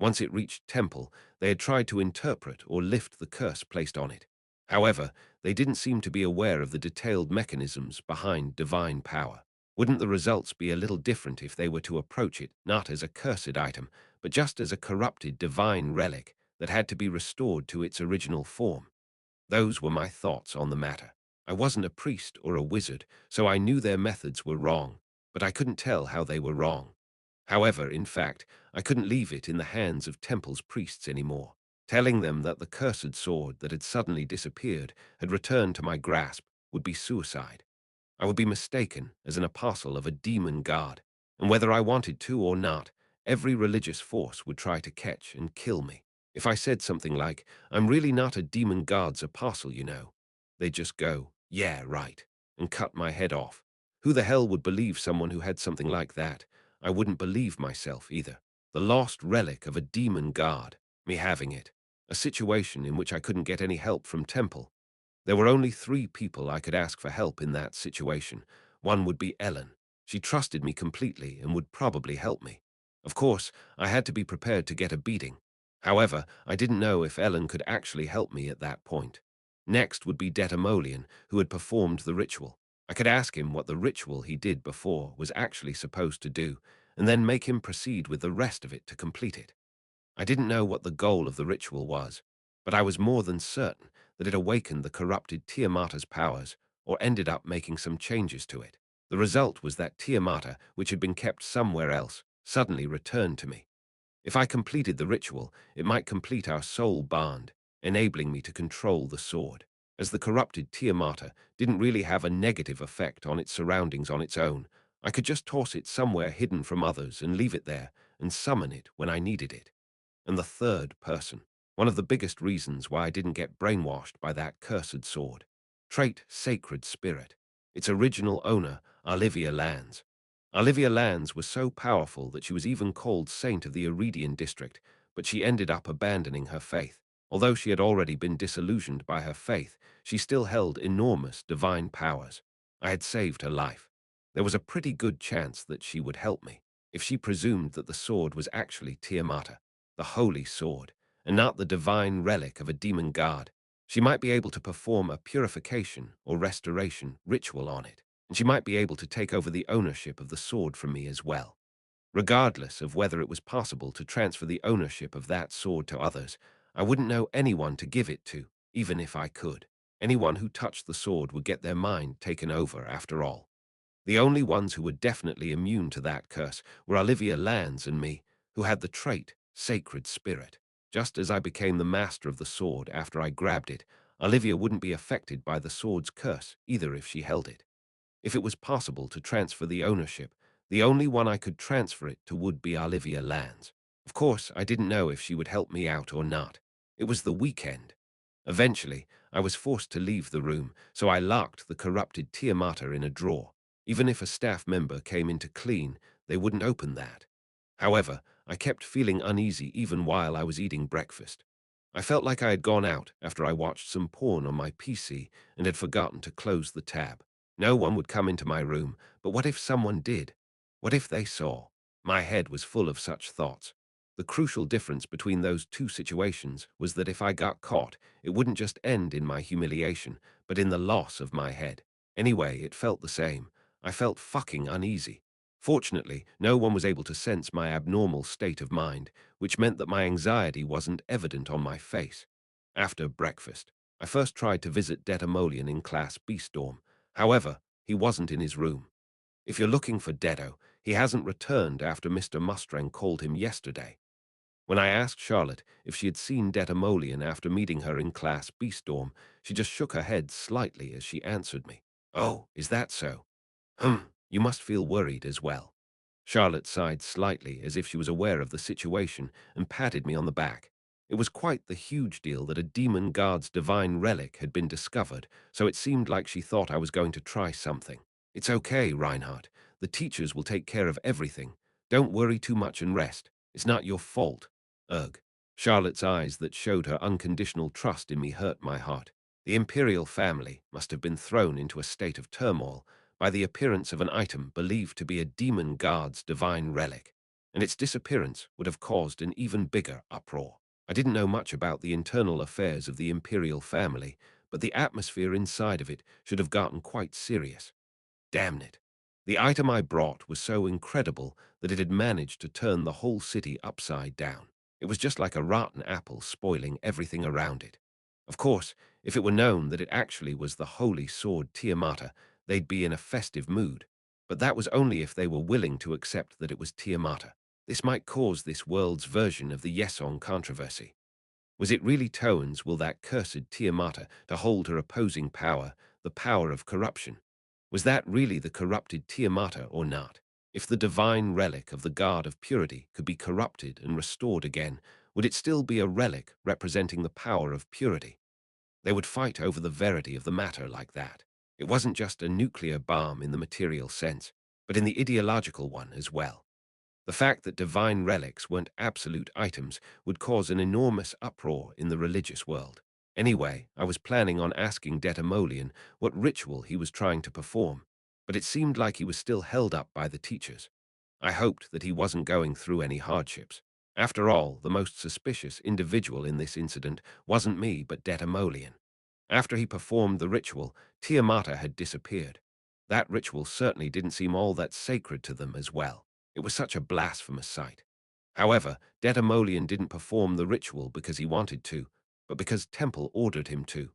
Once it reached temple, they had tried to interpret or lift the curse placed on it. However, they didn't seem to be aware of the detailed mechanisms behind divine power. Wouldn't the results be a little different if they were to approach it not as a cursed item, but just as a corrupted divine relic that had to be restored to its original form? Those were my thoughts on the matter. I wasn't a priest or a wizard, so I knew their methods were wrong, but I couldn't tell how they were wrong. However, in fact, I couldn't leave it in the hands of Temple's priests anymore. Telling them that the cursed sword that had suddenly disappeared had returned to my grasp would be suicide. I would be mistaken as an apostle of a demon god, and whether I wanted to or not, every religious force would try to catch and kill me. If I said something like, "I'm really not a demon god's apostle, you know," they'd just go, "Yeah, right," and cut my head off. Who the hell would believe someone who had something like that? I wouldn't believe myself either. The lost relic of a demon god, me having it. A situation in which I couldn't get any help from Temple. There were only 3 people I could ask for help in that situation. One would be Ellen. She trusted me completely and would probably help me. Of course, I had to be prepared to get a beating. However, I didn't know if Ellen could actually help me at that point. Next would be Detamolian, who had performed the ritual. I could ask him what the ritual he did before was actually supposed to do, and then make him proceed with the rest of it to complete it. I didn't know what the goal of the ritual was, but I was more than certain that it awakened the corrupted Tiamata's powers or ended up making some changes to it. The result was that Tiamata, which had been kept somewhere else, suddenly returned to me. If I completed the ritual, it might complete our soul bond, enabling me to control the sword. As the corrupted Tiamata didn't really have a negative effect on its surroundings on its own, I could just toss it somewhere hidden from others and leave it there and summon it when I needed it. And the third person, one of the biggest reasons why I didn't get brainwashed by that cursed sword. Trait Sacred Spirit. Its original owner, Olivia Lands. Olivia Lands was so powerful that she was even called Saint of the Iridian district, but she ended up abandoning her faith. Although she had already been disillusioned by her faith, she still held enormous divine powers. I had saved her life. There was a pretty good chance that she would help me, if she presumed that the sword was actually Tiamata, the holy sword, and not the divine relic of a demon god. She might be able to perform a purification or restoration ritual on it, and she might be able to take over the ownership of the sword from me as well. Regardless of whether it was possible to transfer the ownership of that sword to others, I wouldn't know anyone to give it to, even if I could. Anyone who touched the sword would get their mind taken over after all. The only ones who were definitely immune to that curse were Olivia Lands and me, who had the trait Sacred Spirit. Just as I became the master of the sword after I grabbed it, Olivia wouldn't be affected by the sword's curse either if she held it. If it was possible to transfer the ownership, The only one I could transfer it to would be Olivia Lands. Of course, I didn't know if she would help me out or not. It was the weekend. Eventually, I was forced to leave the room, so I locked the corrupted Tiamata in a drawer. Even if a staff member came in to clean, they wouldn't open that. However, I kept feeling uneasy even while I was eating breakfast. I felt like I had gone out after I watched some porn on my PC and had forgotten to close the tab. No one would come into my room, but what if someone did? What if they saw? My head was full of such thoughts. The crucial difference between those two situations was that if I got caught, it wouldn't just end in my humiliation, but in the loss of my head. Anyway, it felt the same. I felt fucking uneasy. Fortunately, no one was able to sense my abnormal state of mind, which meant that my anxiety wasn't evident on my face. After breakfast, I first tried to visit Detamolian in Class B Storm. However, he wasn't in his room. If you're looking for Dedo, he hasn't returned after Mr. Mustrang called him yesterday. When I asked Charlotte if she had seen Detamolian after meeting her in Class B Storm, she just shook her head slightly as she answered me. Oh, is that so? You must feel worried as well. Charlotte sighed slightly as if she was aware of the situation and patted me on the back. It was quite the huge deal that a demon guard's divine relic had been discovered, so it seemed like she thought I was going to try something. It's okay, Reinhardt. The teachers will take care of everything. Don't worry too much and rest. It's not your fault. Ugh. Charlotte's eyes that showed her unconditional trust in me hurt my heart. The imperial family must have been thrown into a state of turmoil by the appearance of an item believed to be a demon guard's divine relic, and its disappearance would have caused an even bigger uproar. I didn't know much about the internal affairs of the imperial family, but the atmosphere inside of it should have gotten quite serious. Damn it. The item I brought was so incredible that it had managed to turn the whole city upside down. It was just like a rotten apple spoiling everything around it. Of course, if it were known that it actually was the holy sword Tiamata, they'd be in a festive mood. But that was only if they were willing to accept that it was Tiamata. This might cause this world's version of the Yesong controversy. Was it really Toan's will that cursed Tiamata to hold her opposing power, the power of corruption? Was that really the corrupted Tiamata or not? If the divine relic of the God of purity could be corrupted and restored again, would it still be a relic representing the power of purity? They would fight over the verity of the matter like that. It wasn't just a nuclear bomb in the material sense, but in the ideological one as well. The fact that divine relics weren't absolute items would cause an enormous uproar in the religious world. Anyway, I was planning on asking Detamolian what ritual he was trying to perform, but it seemed like he was still held up by the teachers. I hoped that he wasn't going through any hardships. After all, the most suspicious individual in this incident wasn't me but Detamolian. After he performed the ritual, Tiamata had disappeared. That ritual certainly didn't seem all that sacred to them as well. It was such a blasphemous sight. However, Detamolian didn't perform the ritual because he wanted to, but because Temple ordered him to.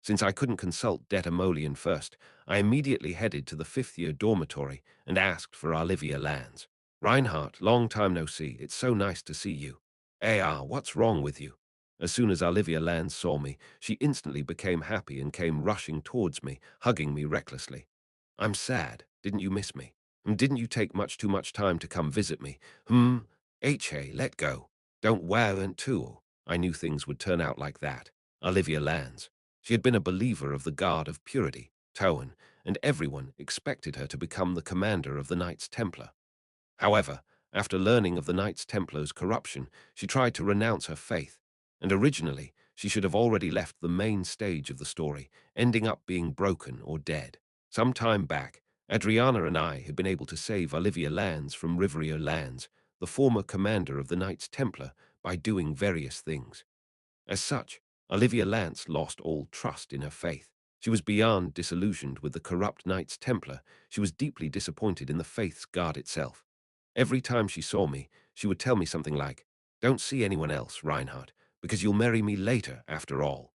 Since I couldn't consult Detamolian first, I immediately headed to the fifth-year dormitory and asked for Olivia Lands. Reinhardt, long time no see. It's so nice to see you. What's wrong with you? As soon as Olivia Lands saw me, she instantly became happy and came rushing towards me, hugging me recklessly. I'm sad. Didn't you miss me? Didn't you take too much time to come visit me? Let go. Don't wow and too. I knew things would turn out like that. Olivia Lands. She had been a believer of the God of Purity, Toan, and everyone expected her to become the commander of the Knights Templar. However, after learning of the Knights Templar's corruption, she tried to renounce her faith, and originally she should have already left the main stage of the story, ending up being broken or dead. Some time back, Adriana and I had been able to save Olivia Lands from Riverio Lands, the former commander of the Knights Templar, by doing various things. As such, Olivia Lance lost all trust in her faith. She was beyond disillusioned with the corrupt Knights Templar. She was deeply disappointed in the faith's God itself. Every time she saw me, she would tell me something like, "Don't see anyone else, Reinhardt, because you'll marry me later after all."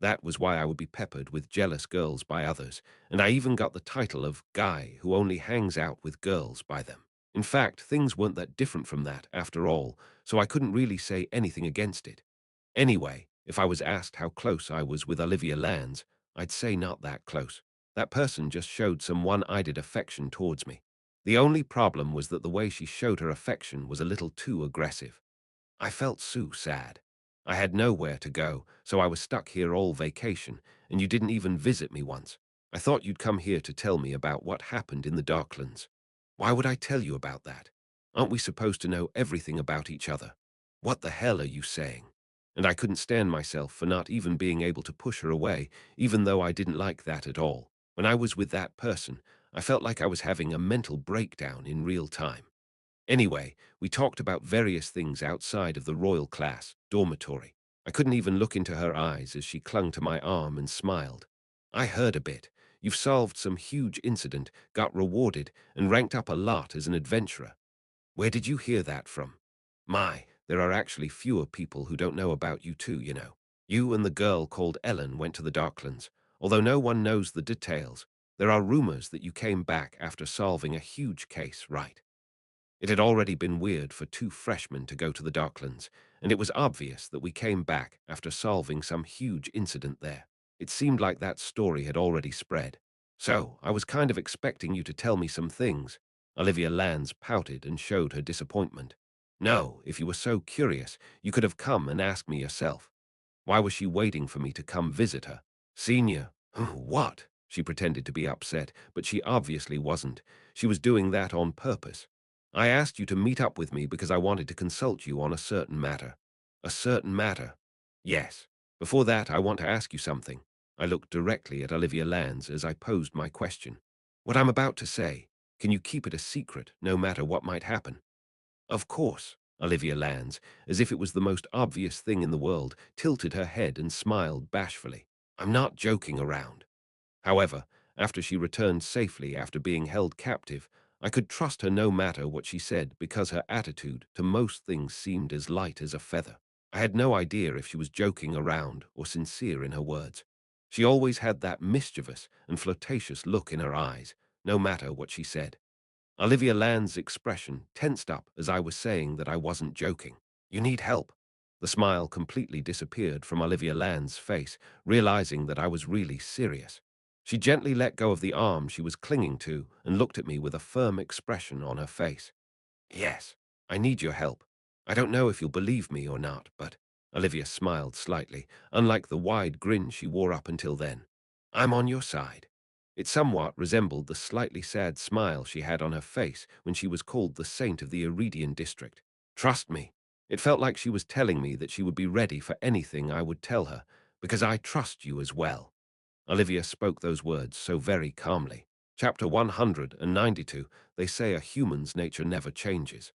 That was why I would be peppered with jealous girls by others, and I even got the title of guy who only hangs out with girls by them. In fact, things weren't that different from that after all, so I couldn't really say anything against it. Anyway, if I was asked how close I was with Olivia Lands, I'd say not that close. That person just showed some one-eyed affection towards me. The only problem was that the way she showed her affection was a little too aggressive. I felt so sad. I had nowhere to go, so I was stuck here all vacation, and you didn't even visit me once. I thought you'd come here to tell me about what happened in the Darklands. Why would I tell you about that? Aren't we supposed to know everything about each other? What the hell are you saying? And I couldn't stand myself for not even being able to push her away, even though I didn't like that at all. When I was with that person, I felt like I was having a mental breakdown in real time. Anyway, we talked about various things outside of the royal class dormitory. I couldn't even look into her eyes as she clung to my arm and smiled. I heard a bit. You've solved some huge incident, got rewarded, and ranked up a lot as an adventurer. Where did you hear that from? My, there are actually fewer people who don't know about you too, you know. You and the girl called Ellen went to the Darklands. Although no one knows the details, there are rumors that you came back after solving a huge case, right? It had already been weird for two freshmen to go to the Darklands, and it was obvious that we came back after solving some huge incident there. It seemed like that story had already spread. So, I was kind of expecting you to tell me some things. Olivia Lands pouted and showed her disappointment. No, if you were so curious, you could have come and asked me yourself. Why was she waiting for me to come visit her? Senior, what? She pretended to be upset, but she obviously wasn't. She was doing that on purpose. I asked you to meet up with me because I wanted to consult you on a certain matter. A certain matter? Yes. Before that, I want to ask you something. I looked directly at Olivia Lands as I posed my question. What I'm about to say, can you keep it a secret, no matter what might happen? Of course, Olivia Lands, as if it was the most obvious thing in the world, tilted her head and smiled bashfully. I'm not joking around. However, after she returned safely after being held captive, I could trust her no matter what she said because her attitude to most things seemed as light as a feather. I had no idea if she was joking around or sincere in her words. She always had that mischievous and flirtatious look in her eyes, no matter what she said. Olivia Land's expression tensed up as I was saying that I wasn't joking. You need help. The smile completely disappeared from Olivia Land's face, realizing that I was really serious. She gently let go of the arm she was clinging to and looked at me with a firm expression on her face. Yes, I need your help. I don't know if you'll believe me or not, but Olivia smiled slightly, unlike the wide grin she wore up until then. I'm on your side. It somewhat resembled the slightly sad smile she had on her face when she was called the Saint of the Iridian district. Trust me. It felt like she was telling me that she would be ready for anything I would tell her, because I trust you as well. Olivia spoke those words so very calmly. Chapter 192, they say a human's nature never changes.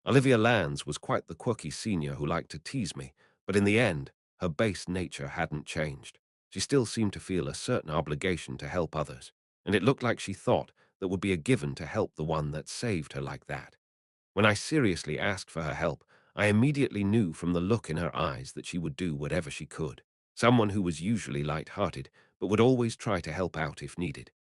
Olivia Lands was quite the quirky senior who liked to tease me, but in the end, her base nature hadn't changed. She still seemed to feel a certain obligation to help others, and it looked like she thought that would be a given to help the one that saved her like that. When I seriously asked for her help, I immediately knew from the look in her eyes that she would do whatever she could. Someone who was usually light-hearted, but would always try to help out if needed.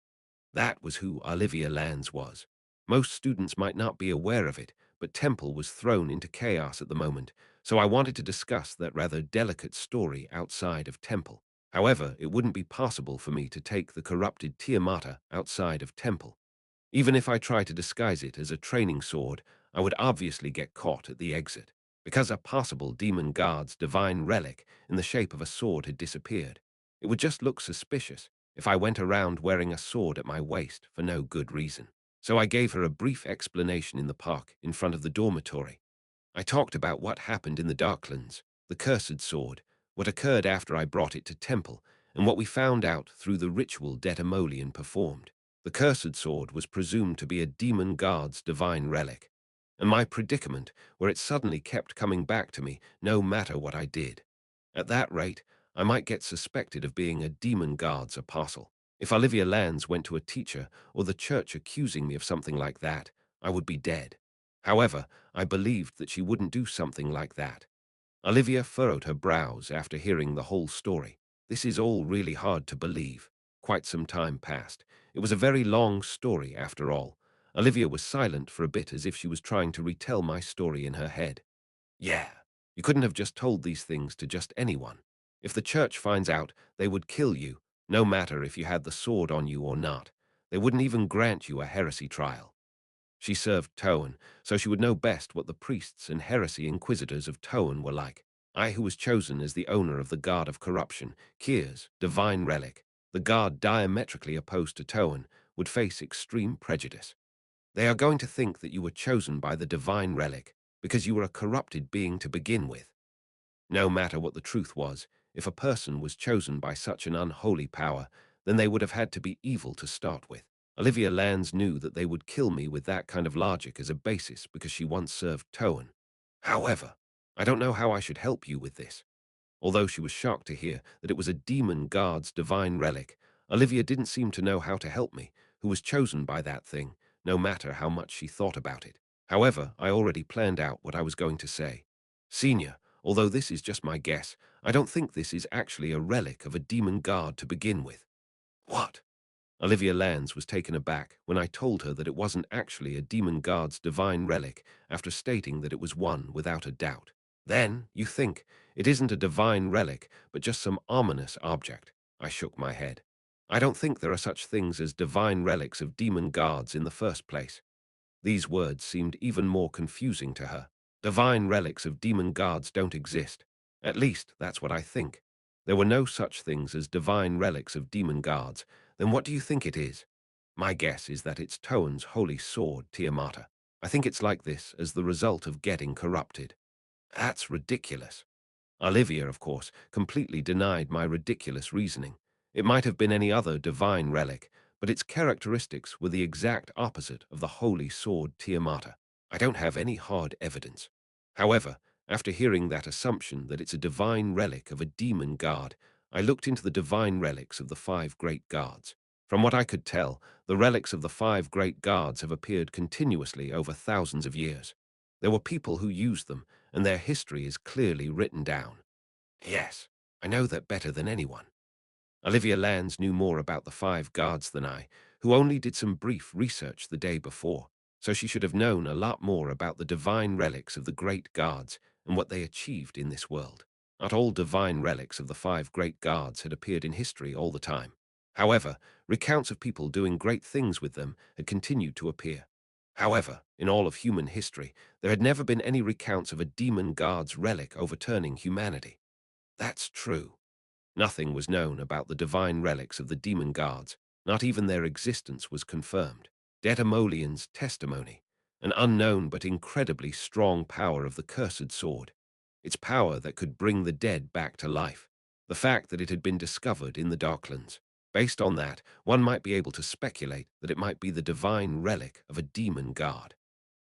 That was who Olivia Lands was. Most students might not be aware of it, but Temple was thrown into chaos at the moment, so I wanted to discuss that rather delicate story outside of Temple. However, it wouldn't be possible for me to take the corrupted Tiamata outside of Temple. Even if I tried to disguise it as a training sword, I would obviously get caught at the exit, because a possible demon guard's divine relic in the shape of a sword had disappeared. It would just look suspicious if I went around wearing a sword at my waist for no good reason. So I gave her a brief explanation in the park in front of the dormitory. I talked about what happened in the Darklands, the cursed sword, what occurred after I brought it to Temple, and what we found out through the ritual Detamolian performed. The cursed sword was presumed to be a demon guard's divine relic, and my predicament where it suddenly kept coming back to me no matter what I did. At that rate, I might get suspected of being a demon guard's apostle. If Olivia Lands went to a teacher or the church accusing me of something like that, I would be dead. However, I believed that she wouldn't do something like that. Olivia furrowed her brows after hearing the whole story. This is all really hard to believe. Quite some time passed. It was a very long story, after all. Olivia was silent for a bit as if she was trying to retell my story in her head. Yeah, you couldn't have just told these things to just anyone. If the church finds out, they would kill you, no matter if you had the sword on you or not. They wouldn't even grant you a heresy trial. She served Toan, so she would know best what the priests and heresy inquisitors of Toan were like. I, who was chosen as the owner of the Guard of Corruption, Kyr's divine relic, the guard diametrically opposed to Toan, would face extreme prejudice. They are going to think that you were chosen by the divine relic because you were a corrupted being to begin with. No matter what the truth was, if a person was chosen by such an unholy power, then they would have had to be evil to start with. Olivia Lands knew that they would kill me with that kind of logic as a basis because she once served Toan. However, I don't know how I should help you with this. Although she was shocked to hear that it was a demon guard's divine relic, Olivia didn't seem to know how to help me, who was chosen by that thing, no matter how much she thought about it. However, I already planned out what I was going to say. Senior, although this is just my guess, I don't think this is actually a relic of a demon guard to begin with. What? Olivia Lands was taken aback when I told her that it wasn't actually a demon guard's divine relic after stating that it was one without a doubt. Then, you think, it isn't a divine relic, but just some ominous object. I shook my head. I don't think there are such things as divine relics of demon guards in the first place. These words seemed even more confusing to her. Divine relics of demon guards don't exist. At least, that's what I think. There were no such things as divine relics of demon guards. Then what do you think it is? My guess is that it's Toan's holy sword, Tiamata. I think it's like this as the result of getting corrupted. That's ridiculous. Olivia, of course, completely denied my ridiculous reasoning. It might have been any other divine relic, but its characteristics were the exact opposite of the holy sword Tiamata. I don't have any hard evidence. However, after hearing that assumption that it's a divine relic of a demon guard, I looked into the divine relics of the five great guards. From what I could tell, the relics of the five great guards have appeared continuously over thousands of years. There were people who used them, and their history is clearly written down. Yes, I know that better than anyone. Olivia Lands knew more about the five guards than I, who only did some brief research the day before, so she should have known a lot more about the divine relics of the great guards and what they achieved in this world. Not all divine relics of the five great guards had appeared in history all the time. However, recounts of people doing great things with them had continued to appear. However, in all of human history, there had never been any recounts of a demon guard's relic overturning humanity. That's true. Nothing was known about the divine relics of the demon guards. Not even their existence was confirmed. Detamolian's testimony, an unknown but incredibly strong power of the cursed sword. Its power that could bring the dead back to life. The fact that it had been discovered in the Darklands. Based on that, one might be able to speculate that it might be the divine relic of a demon guard.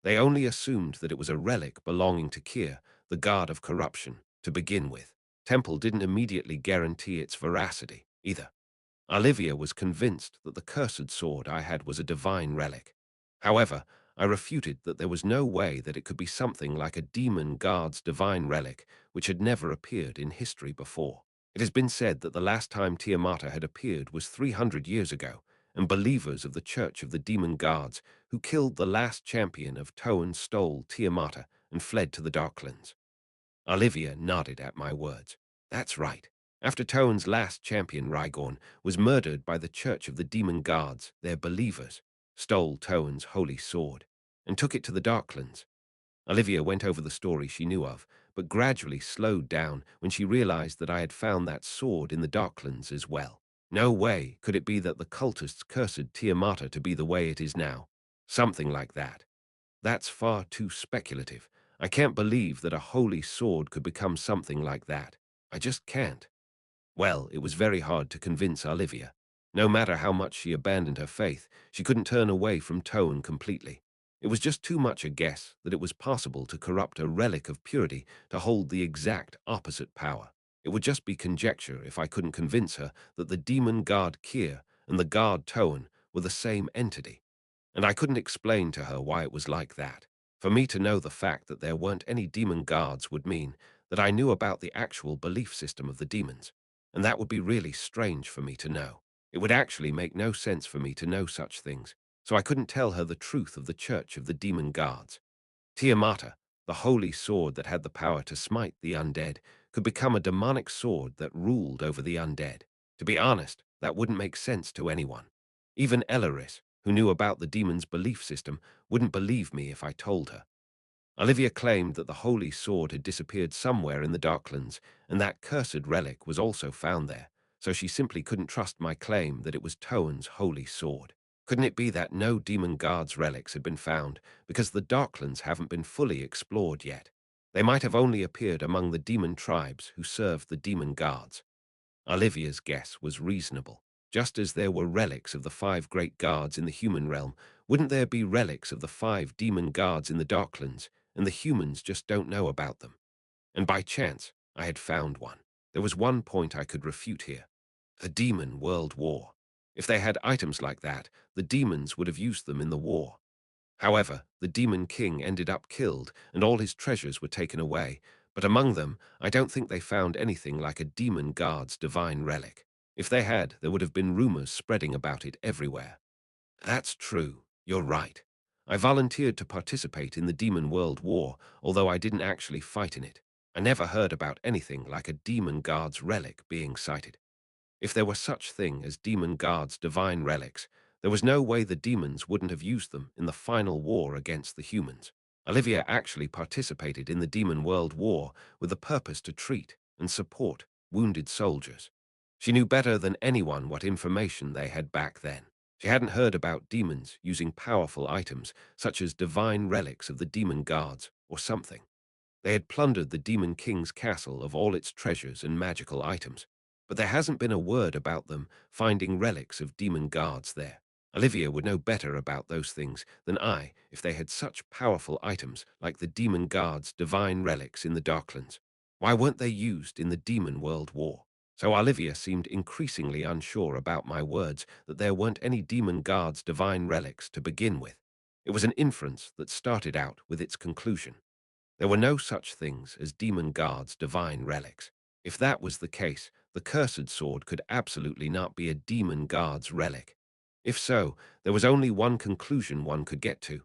They only assumed that it was a relic belonging to Kyr, the god of corruption, to begin with. Temple didn't immediately guarantee its veracity, either. Olivia was convinced that the cursed sword I had was a divine relic. However, I refuted that there was no way that it could be something like a demon guard's divine relic, which had never appeared in history before. It has been said that the last time Tiamata had appeared was 300 years ago, and believers of the Church of the Demon Guards who killed the last champion of Toan stole Tiamata and fled to the Darklands. Olivia nodded at my words. That's right. After Toan's last champion, Rygorn, was murdered by the Church of the Demon Guards, their believers, stole Toan's holy sword, and took it to the Darklands. Olivia went over the story she knew of, but gradually slowed down when she realized that I had found that sword in the Darklands as well. No way could it be that the cultists cursed Tiamata to be the way it is now. Something like that. That's far too speculative. I can't believe that a holy sword could become something like that. I just can't. Well, it was very hard to convince Olivia. No matter how much she abandoned her faith, she couldn't turn away from Toan completely. It was just too much a guess that it was possible to corrupt a relic of purity to hold the exact opposite power. It would just be conjecture if I couldn't convince her that the demon god Kyr and the god Toan were the same entity. And I couldn't explain to her why it was like that. For me to know the fact that there weren't any demon guards would mean that I knew about the actual belief system of the demons, and that would be really strange for me to know. It would actually make no sense for me to know such things, so I couldn't tell her the truth of the Church of the Demon Guards. Tiamata, the holy sword that had the power to smite the undead, could become a demonic sword that ruled over the undead. To be honest, that wouldn't make sense to anyone. Even Elaris, who knew about the demon's belief system, wouldn't believe me if I told her. Olivia claimed that the holy sword had disappeared somewhere in the Darklands, and that cursed relic was also found there, so she simply couldn't trust my claim that it was Toan's holy sword. Couldn't it be that no demon guard's relics had been found because the Darklands haven't been fully explored yet? They might have only appeared among the demon tribes who served the demon guards. Olivia's guess was reasonable. Just as there were relics of the 5 great guards in the human realm, wouldn't there be relics of the 5 demon guards in the Darklands, and the humans just don't know about them? And by chance, I had found one. There was one point I could refute here. A demon world war. If they had items like that, the demons would have used them in the war. However, the Demon King ended up killed and all his treasures were taken away, but among them, I don't think they found anything like a demon guard's divine relic. If they had, there would have been rumors spreading about it everywhere. That's true. You're right. I volunteered to participate in the Demon World War, although I didn't actually fight in it. I never heard about anything like a demon guard's relic being sighted. If there were such thing as demon guards' divine relics, there was no way the demons wouldn't have used them in the final war against the humans. Olivia actually participated in the Demon World War with the purpose to treat and support wounded soldiers. She knew better than anyone what information they had back then. She hadn't heard about demons using powerful items such as divine relics of the demon guards or something. They had plundered the Demon King's castle of all its treasures and magical items, but there hasn't been a word about them finding relics of demon guards there. Olivia would know better about those things than I if they had such powerful items like the demon guards' divine relics in the Darklands. Why weren't they used in the Demon World War? So Olivia seemed increasingly unsure about my words that there weren't any demon guards' divine relics to begin with. It was an inference that started out with its conclusion. There were no such things as demon guards' divine relics. If that was the case, the cursed sword could absolutely not be a demon guard's relic. If so, there was only one conclusion one could get to.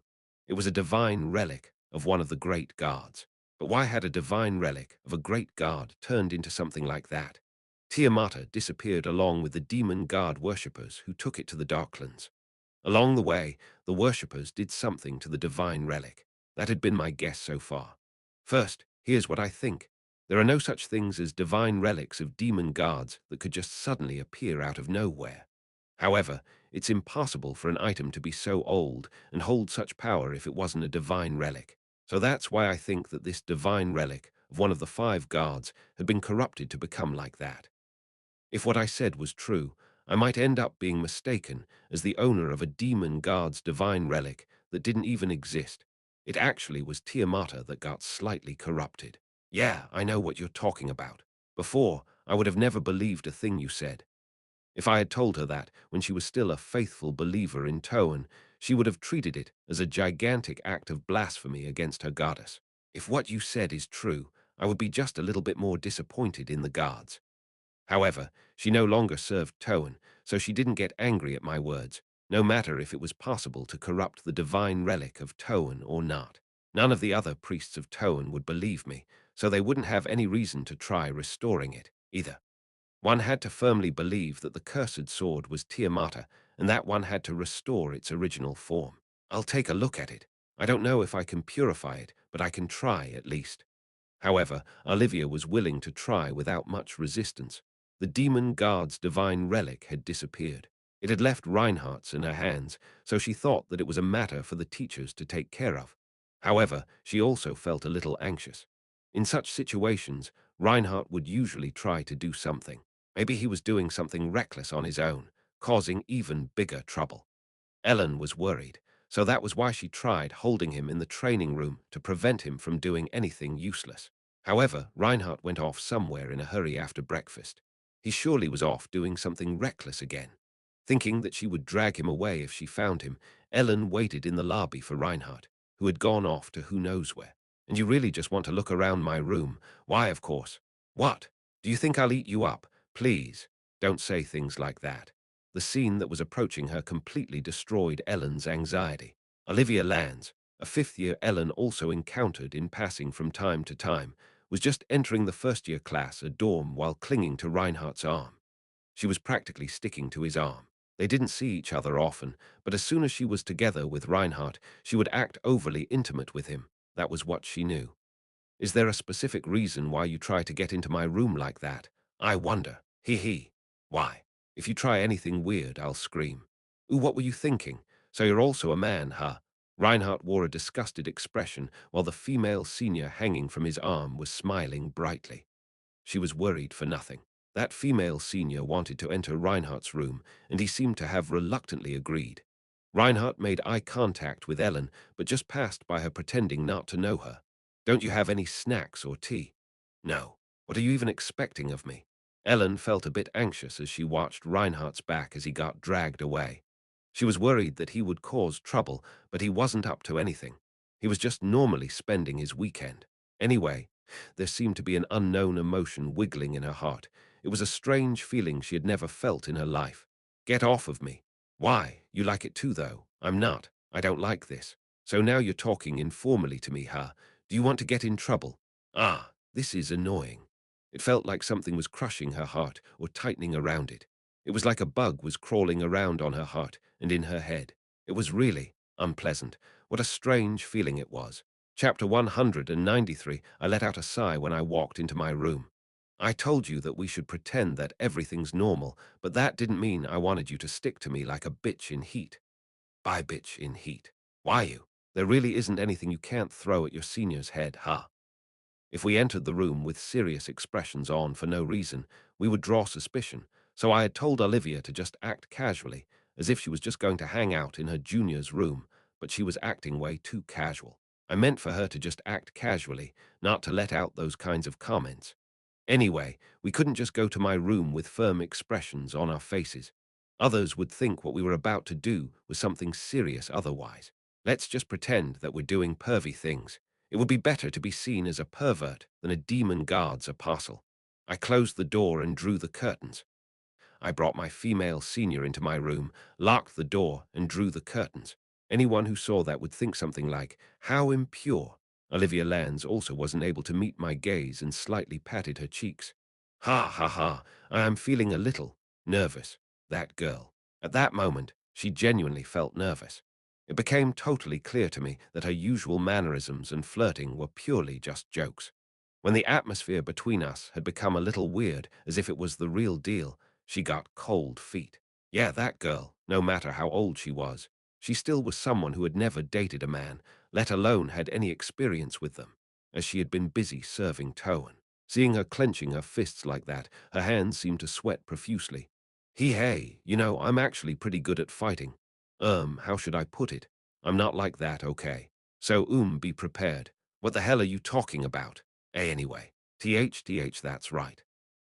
It was a divine relic of one of the great guards. But why had a divine relic of a great guard turned into something like that? Tiamata disappeared along with the demon guard worshippers who took it to the Darklands. Along the way, the worshippers did something to the divine relic. That had been my guess so far. First, here's what I think. There are no such things as divine relics of demon guards that could just suddenly appear out of nowhere. However, it's impossible for an item to be so old and hold such power if it wasn't a divine relic. So that's why I think that this divine relic of one of the 5 guards had been corrupted to become like that. If what I said was true, I might end up being mistaken as the owner of a demon guard's divine relic that didn't even exist. It actually was Tiamata that got slightly corrupted. Yeah, I know what you're talking about. Before, I would have never believed a thing you said. If I had told her that when she was still a faithful believer in Toan, she would have treated it as a gigantic act of blasphemy against her goddess. If what you said is true, I would be just a little bit more disappointed in the guards. However, she no longer served Toan, so she didn't get angry at my words, no matter if it was possible to corrupt the divine relic of Toan or not. None of the other priests of Toan would believe me, so they wouldn't have any reason to try restoring it, either. One had to firmly believe that the cursed sword was Tiamata, and that one had to restore its original form. I'll take a look at it. I don't know if I can purify it, but I can try at least. However, Olivia was willing to try without much resistance. The demon guard's divine relic had disappeared. It had left Reinhardt's in her hands, so she thought that it was a matter for the teachers to take care of. However, she also felt a little anxious. In such situations, Reinhardt would usually try to do something. Maybe he was doing something reckless on his own, causing even bigger trouble. Ellen was worried, so that was why she tried holding him in the training room to prevent him from doing anything useless. However, Reinhardt went off somewhere in a hurry after breakfast. He surely was off doing something reckless again. Thinking that she would drag him away if she found him, Ellen waited in the lobby for Reinhardt, who had gone off to who knows where. And you really just want to look around my room? Why, of course. What? Do you think I'll eat you up? Please, don't say things like that. The scene that was approaching her completely destroyed Ellen's anxiety. Olivia Lands, a 5th-year Ellen also encountered in passing from time to time, was just entering the first-year class, a dorm, while clinging to Reinhardt's arm. She was practically sticking to his arm. They didn't see each other often, but as soon as she was together with Reinhardt, she would act overly intimate with him. That was what she knew. Is there a specific reason why you try to get into my room like that? I wonder. Hee hee. Why? If you try anything weird, I'll scream. Ooh, what were you thinking? So you're also a man, huh? Reinhardt wore a disgusted expression while the female senior hanging from his arm was smiling brightly. She was worried for nothing. That female senior wanted to enter Reinhardt's room, and he seemed to have reluctantly agreed. Reinhardt made eye contact with Ellen, but just passed by her pretending not to know her. Don't you have any snacks or tea? No. What are you even expecting of me? Ellen felt a bit anxious as she watched Reinhardt's back as he got dragged away. She was worried that he would cause trouble, but he wasn't up to anything. He was just normally spending his weekend. Anyway, there seemed to be an unknown emotion wiggling in her heart. It was a strange feeling she had never felt in her life. Get off of me. Why? You like it too, though. I'm not. I don't like this. So now you're talking informally to me, huh? Do you want to get in trouble? Ah, this is annoying. It felt like something was crushing her heart or tightening around it. It was like a bug was crawling around on her heart and in her head. It was really unpleasant. What a strange feeling it was. Chapter 193. I let out a sigh when I walked into my room. I told you that we should pretend that everything's normal, but that didn't mean I wanted you to stick to me like a bitch in heat. By bitch in heat. Why you? There really isn't anything you can't throw at your senior's head, huh? If we entered the room with serious expressions on for no reason, we would draw suspicion, so I had told Olivia to just act casually, as if she was just going to hang out in her junior's room, but she was acting way too casual. I meant for her to just act casually, not to let out those kinds of comments. Anyway, we couldn't just go to my room with firm expressions on our faces. Others would think what we were about to do was something serious otherwise. Let's just pretend that we're doing pervy things. It would be better to be seen as a pervert than a demon guard's apostle. I closed the door and drew the curtains. I brought my female senior into my room, locked the door, and drew the curtains. Anyone who saw that would think something like, how impure. Olivia Lands also wasn't able to meet my gaze and slightly patted her cheeks. Ha ha ha, I am feeling a little nervous. That girl. At that moment, she genuinely felt nervous. It became totally clear to me that her usual mannerisms and flirting were purely just jokes. When the atmosphere between us had become a little weird, as if it was the real deal, she got cold feet. Yeah, that girl, no matter how old she was, she still was someone who had never dated a man, let alone had any experience with them, as she had been busy serving Towan. Seeing her clenching her fists like that, her hands seemed to sweat profusely. Hey, I'm actually pretty good at fighting. How should I put it? I'm not like that, okay? So, be prepared. What the hell are you talking about? Anyway, that's right.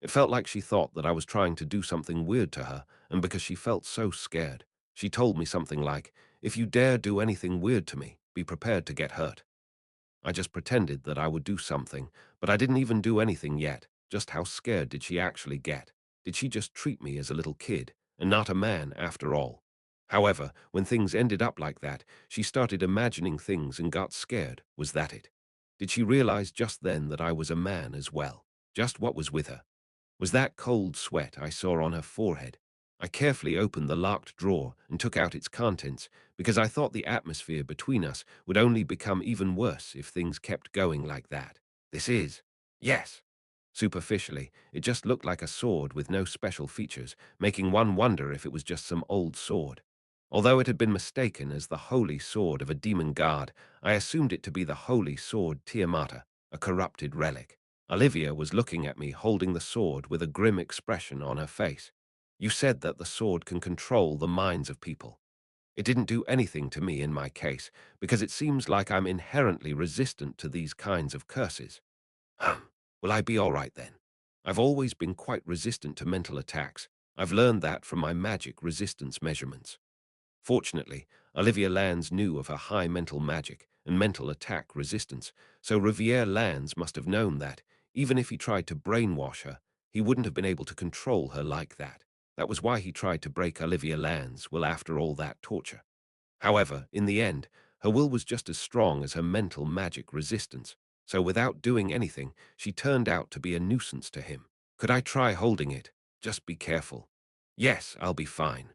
It felt like she thought that I was trying to do something weird to her, and because she felt so scared, she told me something like, if you dare do anything weird to me, be prepared to get hurt. I just pretended that I would do something, but I didn't even do anything yet. Just how scared did she actually get? Did she just treat me as a little kid, and not a man after all? However, when things ended up like that, she started imagining things and got scared. Was that it? Did she realize just then that I was a man as well? Just what was with her? Was that cold sweat I saw on her forehead? I carefully opened the locked drawer and took out its contents because I thought the atmosphere between us would only become even worse if things kept going like that. This is. Yes. Superficially, it just looked like a sword with no special features, making one wonder if it was just some old sword. Although it had been mistaken as the holy sword of a demon god, I assumed it to be the holy sword Tiamata, a corrupted relic. Olivia was looking at me holding the sword with a grim expression on her face. You said that the sword can control the minds of people. It didn't do anything to me in my case, because it seems like I'm inherently resistant to these kinds of curses. Will I be all right then? I've always been quite resistant to mental attacks. I've learned that from my magic resistance measurements. Fortunately, Olivia Lands knew of her high mental magic and mental attack resistance, so Riviere Lands must have known that, even if he tried to brainwash her, he wouldn't have been able to control her like that. That was why he tried to break Olivia Lands' will after all that torture. However, in the end, her will was just as strong as her mental magic resistance, so without doing anything, she turned out to be a nuisance to him. Could I try holding it? Just be careful. Yes, I'll be fine.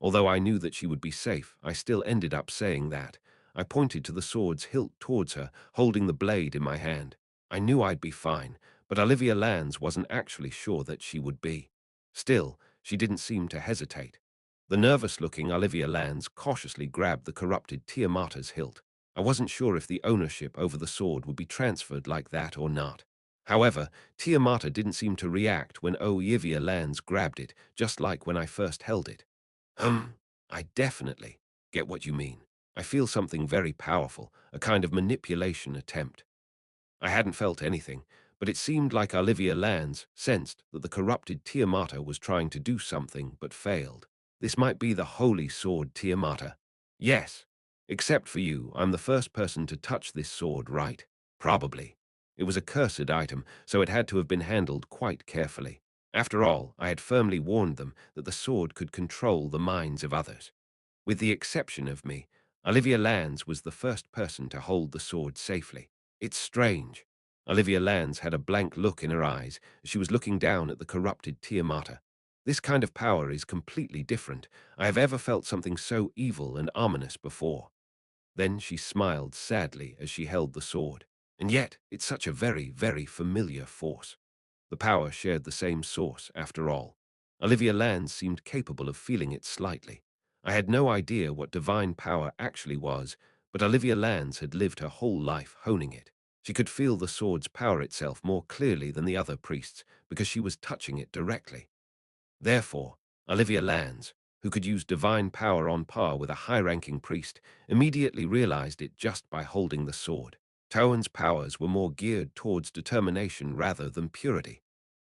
Although I knew that she would be safe, I still ended up saying that. I pointed to the sword's hilt towards her, holding the blade in my hand. I knew I'd be fine, but Olivia Lands wasn't actually sure that she would be. Still, she didn't seem to hesitate. The nervous-looking Olivia Lands cautiously grabbed the corrupted Tiamata's hilt. I wasn't sure if the ownership over the sword would be transferred like that or not. However, Tiamata didn't seem to react when Olivia Lands grabbed it, just like when I first held it. Um, I definitely get what you mean. I feel something very powerful, a kind of manipulation attempt. I hadn't felt anything, but it seemed like Olivia Lands sensed that the corrupted Tiamata was trying to do something but failed. This might be the holy sword Tiamata. Yes, except for you, I'm the first person to touch this sword, right? Probably. It was a cursed item, so it had to have been handled quite carefully. After all, I had firmly warned them that the sword could control the minds of others. With the exception of me, Olivia Lands was the first person to hold the sword safely. It's strange. Olivia Lands had a blank look in her eyes as she was looking down at the corrupted Tiamata. This kind of power is completely different. I have ever felt something so evil and ominous before. Then she smiled sadly as she held the sword. And yet, it's such a very, very familiar force. The power shared the same source, after all. Olivia Lands seemed capable of feeling it slightly. I had no idea what divine power actually was, but Olivia Lands had lived her whole life honing it. She could feel the sword's power itself more clearly than the other priests because she was touching it directly. Therefore, Olivia Lands, who could use divine power on par with a high-ranking priest, immediately realized it just by holding the sword. Towen's powers were more geared towards determination rather than purity.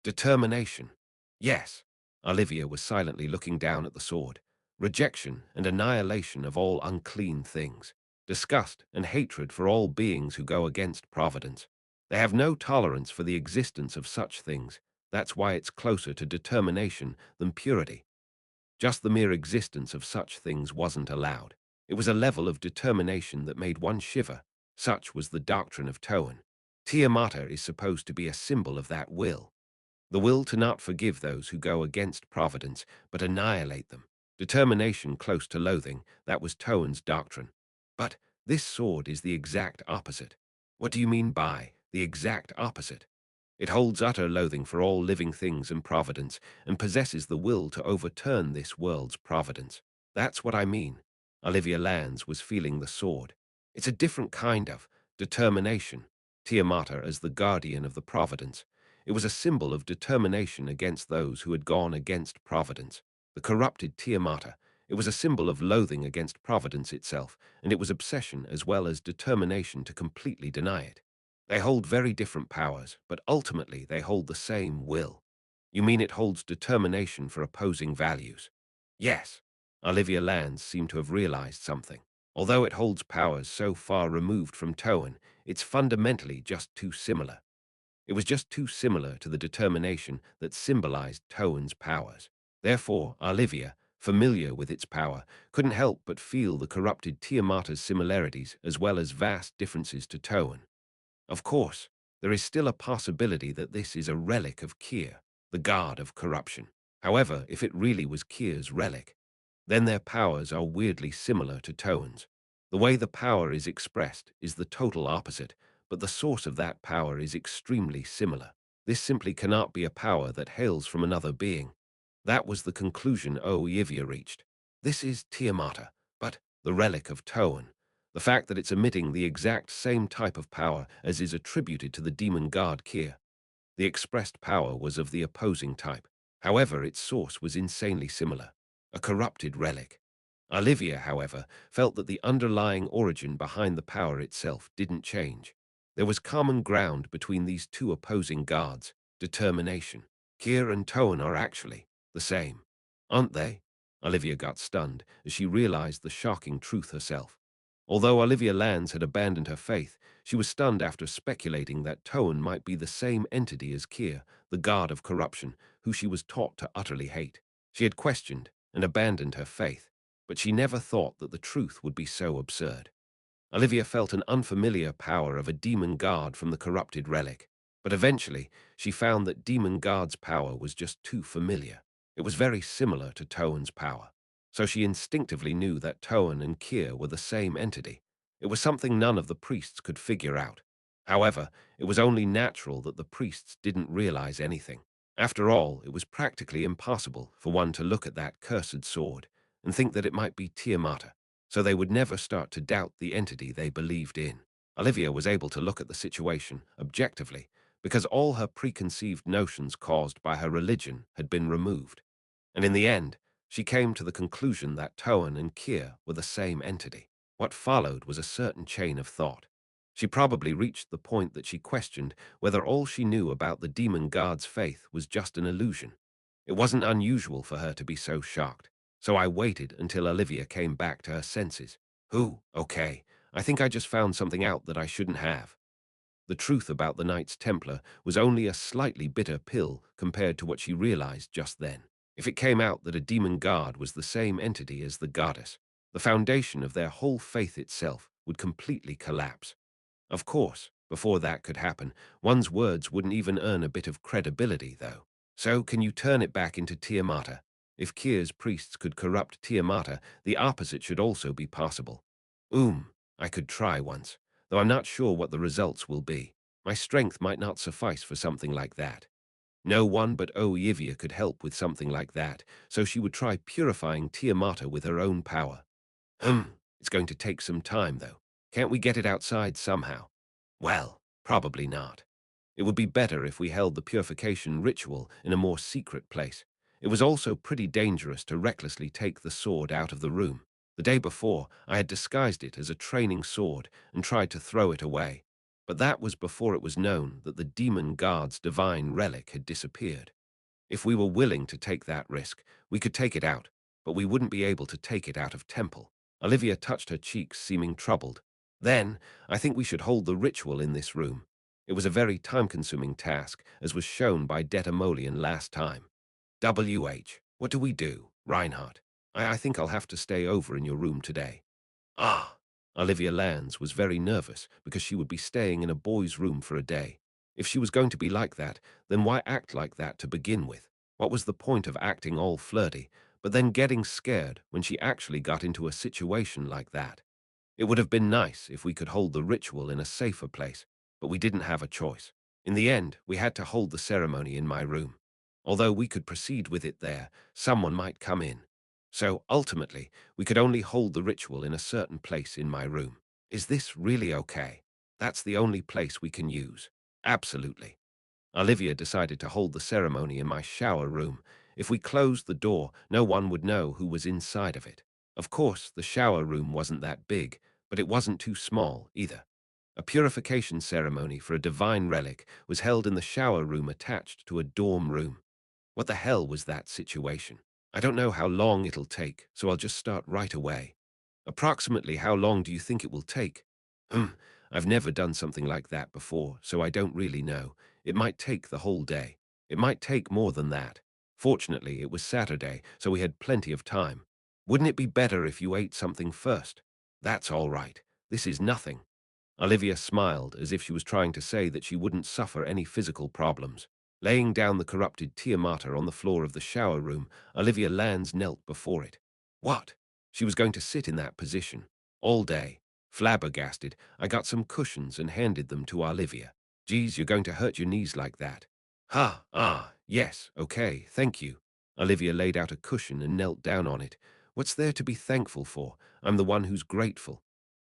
Determination. Yes. Olivia was silently looking down at the sword. Rejection and annihilation of all unclean things. Disgust and hatred for all beings who go against providence. They have no tolerance for the existence of such things. That's why it's closer to determination than purity. Just the mere existence of such things wasn't allowed. It was a level of determination that made one shiver. Such was the doctrine of Toen. Tiamata is supposed to be a symbol of that will. The will to not forgive those who go against providence, but annihilate them. Determination close to loathing, that was Towen's doctrine. But this sword is the exact opposite. What do you mean by the exact opposite? It holds utter loathing for all living things and providence, and possesses the will to overturn this world's providence. That's what I mean. Olivia Lands was feeling the sword. It's a different kind of determination. Tiamata as the guardian of the providence. It was a symbol of determination against those who had gone against providence. The corrupted Tiamata. It was a symbol of loathing against providence itself, and it was obsession as well as determination to completely deny it. They hold very different powers, but ultimately they hold the same will. You mean it holds determination for opposing values? Yes. Olivia Lands seemed to have realized something. Although it holds powers so far removed from Toen, it's fundamentally just too similar. It was just too similar to the determination that symbolized Towen's powers. Therefore, Olivia, familiar with its power, couldn't help but feel the corrupted Tiamata's similarities as well as vast differences to Toen. Of course, there is still a possibility that this is a relic of Kier, the god of corruption. However, if it really was Kier's relic, then their powers are weirdly similar to Towen's. The way the power is expressed is the total opposite, but the source of that power is extremely similar. This simply cannot be a power that hails from another being. That was the conclusion Oivia reached. This is Tiamata, but the relic of Toen. The fact that it's emitting the exact same type of power as is attributed to the demon god Kier. The expressed power was of the opposing type. However, its source was insanely similar. A corrupted relic. Olivia, however, felt that the underlying origin behind the power itself didn't change. There was common ground between these two opposing gods, determination. Kier and Toen are actually the same, aren't they? Olivia got stunned as she realized the shocking truth herself. Although Olivia Lands had abandoned her faith, she was stunned after speculating that Toen might be the same entity as Kier, the god of corruption, who she was taught to utterly hate. She had questioned and abandoned her faith, but she never thought that the truth would be so absurd. Olivia felt an unfamiliar power of a demon god from the corrupted relic, but eventually she found that demon god's power was just too familiar. It was very similar to Towen's power. so she instinctively knew that Toan and Kier were the same entity. It was something none of the priests could figure out. However, it was only natural that the priests didn't realize anything. After all, it was practically impossible for one to look at that cursed sword and think that it might be Tiamata, so they would never start to doubt the entity they believed in. Olivia was able to look at the situation objectively because all her preconceived notions caused by her religion had been removed. And in the end, she came to the conclusion that Toan and Kier were the same entity. What followed was a certain chain of thought. She probably reached the point that she questioned whether all she knew about the demon god's faith was just an illusion. It wasn't unusual for her to be so shocked, so I waited until Olivia came back to her senses. Okay, I think I just found something out that I shouldn't have. The truth about the Knights Templar was only a slightly bitter pill compared to what she realized just then. If it came out that a demon god was the same entity as the goddess, the foundation of their whole faith itself would completely collapse. Of course, before that could happen, one's words wouldn't even earn a bit of credibility, though. So can you turn it back into Tiamata? If Kier's priests could corrupt Tiamata, the opposite should also be possible. I could try once, though I'm not sure what the results will be. My strength might not suffice for something like that. No one but Oivia could help with something like that, so she would try purifying Tiamata with her own power. It's going to take some time, though. Can't we get it outside somehow? Well, probably not. It would be better if we held the purification ritual in a more secret place. It was also pretty dangerous to recklessly take the sword out of the room. The day before, I had disguised it as a training sword and tried to throw it away. But that was before it was known that the demon guard's divine relic had disappeared. If we were willing to take that risk, we could take it out, but we wouldn't be able to take it out of temple. Olivia touched her cheeks, seeming troubled. Then, I think we should hold the ritual in this room. It was a very time-consuming task, as was shown by Detamolian last time. What do we do, Reinhardt? I think I'll have to stay over in your room today. Ah! Olivia Lands was very nervous because she would be staying in a boy's room for a day. If she was going to be like that, then why act like that to begin with? What was the point of acting all flirty, but then getting scared when she actually got into a situation like that? It would have been nice if we could hold the ritual in a safer place, but we didn't have a choice. In the end, we had to hold the ceremony in my room. Although we could proceed with it there, someone might come in. So, ultimately, we could only hold the ritual in a certain place in my room. Is this really okay? That's the only place we can use. Absolutely. Olivia decided to hold the ceremony in my shower room. If we closed the door, no one would know who was inside of it. Of course, the shower room wasn't that big, but it wasn't too small either. A purification ceremony for a divine relic was held in the shower room attached to a dorm room. What the hell was that situation? I don't know how long it'll take, so I'll just start right away. Approximately how long do you think it will take? Hmm, I've never done something like that before, so I don't really know. It might take the whole day. It might take more than that. Fortunately, it was Saturday, so we had plenty of time. Wouldn't it be better if you ate something first? That's all right. This is nothing. Olivia smiled as if she was trying to say that she wouldn't suffer any physical problems. Laying down the corrupted Tiamata on the floor of the shower room, Olivia Lands knelt before it. What? She was going to sit in that position all day. Flabbergasted, I got some cushions and handed them to Olivia. Geez, you're going to hurt your knees like that. Yes, okay, thank you. Olivia laid out a cushion and knelt down on it. What's there to be thankful for? I'm the one who's grateful.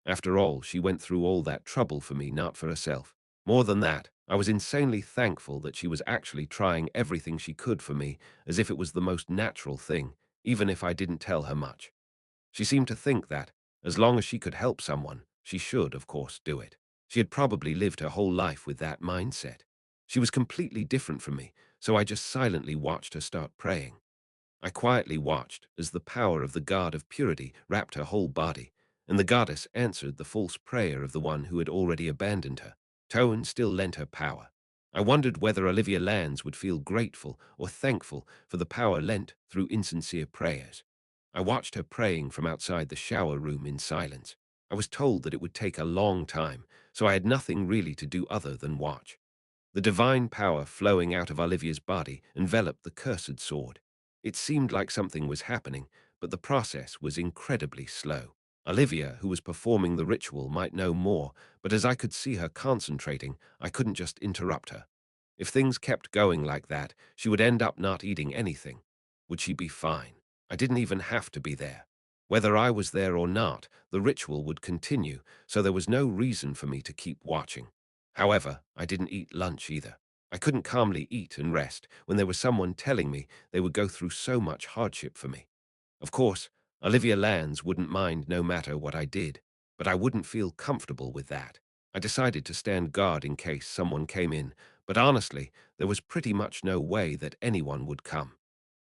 After all, she went through all that trouble for me, not for herself. More than that, I was insanely thankful that she was actually trying everything she could for me, as if it was the most natural thing, even if I didn't tell her much. She seemed to think that, as long as she could help someone, she should, of course, do it. She had probably lived her whole life with that mindset. She was completely different from me, so I just silently watched her start praying. I quietly watched as the power of the god of purity wrapped her whole body, and the goddess answered the false prayer of the one who had already abandoned her. Toan still lent her power. I wondered whether Olivia Lands would feel grateful or thankful for the power lent through insincere prayers. I watched her praying from outside the shower room in silence. I was told that it would take a long time, so I had nothing really to do other than watch. The divine power flowing out of Olivia's body enveloped the cursed sword. It seemed like something was happening, but the process was incredibly slow. Olivia, who was performing the ritual, might know more, but as I could see her concentrating, I couldn't just interrupt her. If things kept going like that, she would end up not eating anything. Would she be fine? I didn't even have to be there. Whether I was there or not, the ritual would continue, so there was no reason for me to keep watching. However, I didn't eat lunch either. I couldn't calmly eat and rest when there was someone telling me they would go through so much hardship for me. Of course, Olivia Lands wouldn't mind no matter what I did, but I wouldn't feel comfortable with that. I decided to stand guard in case someone came in, but honestly, there was pretty much no way that anyone would come.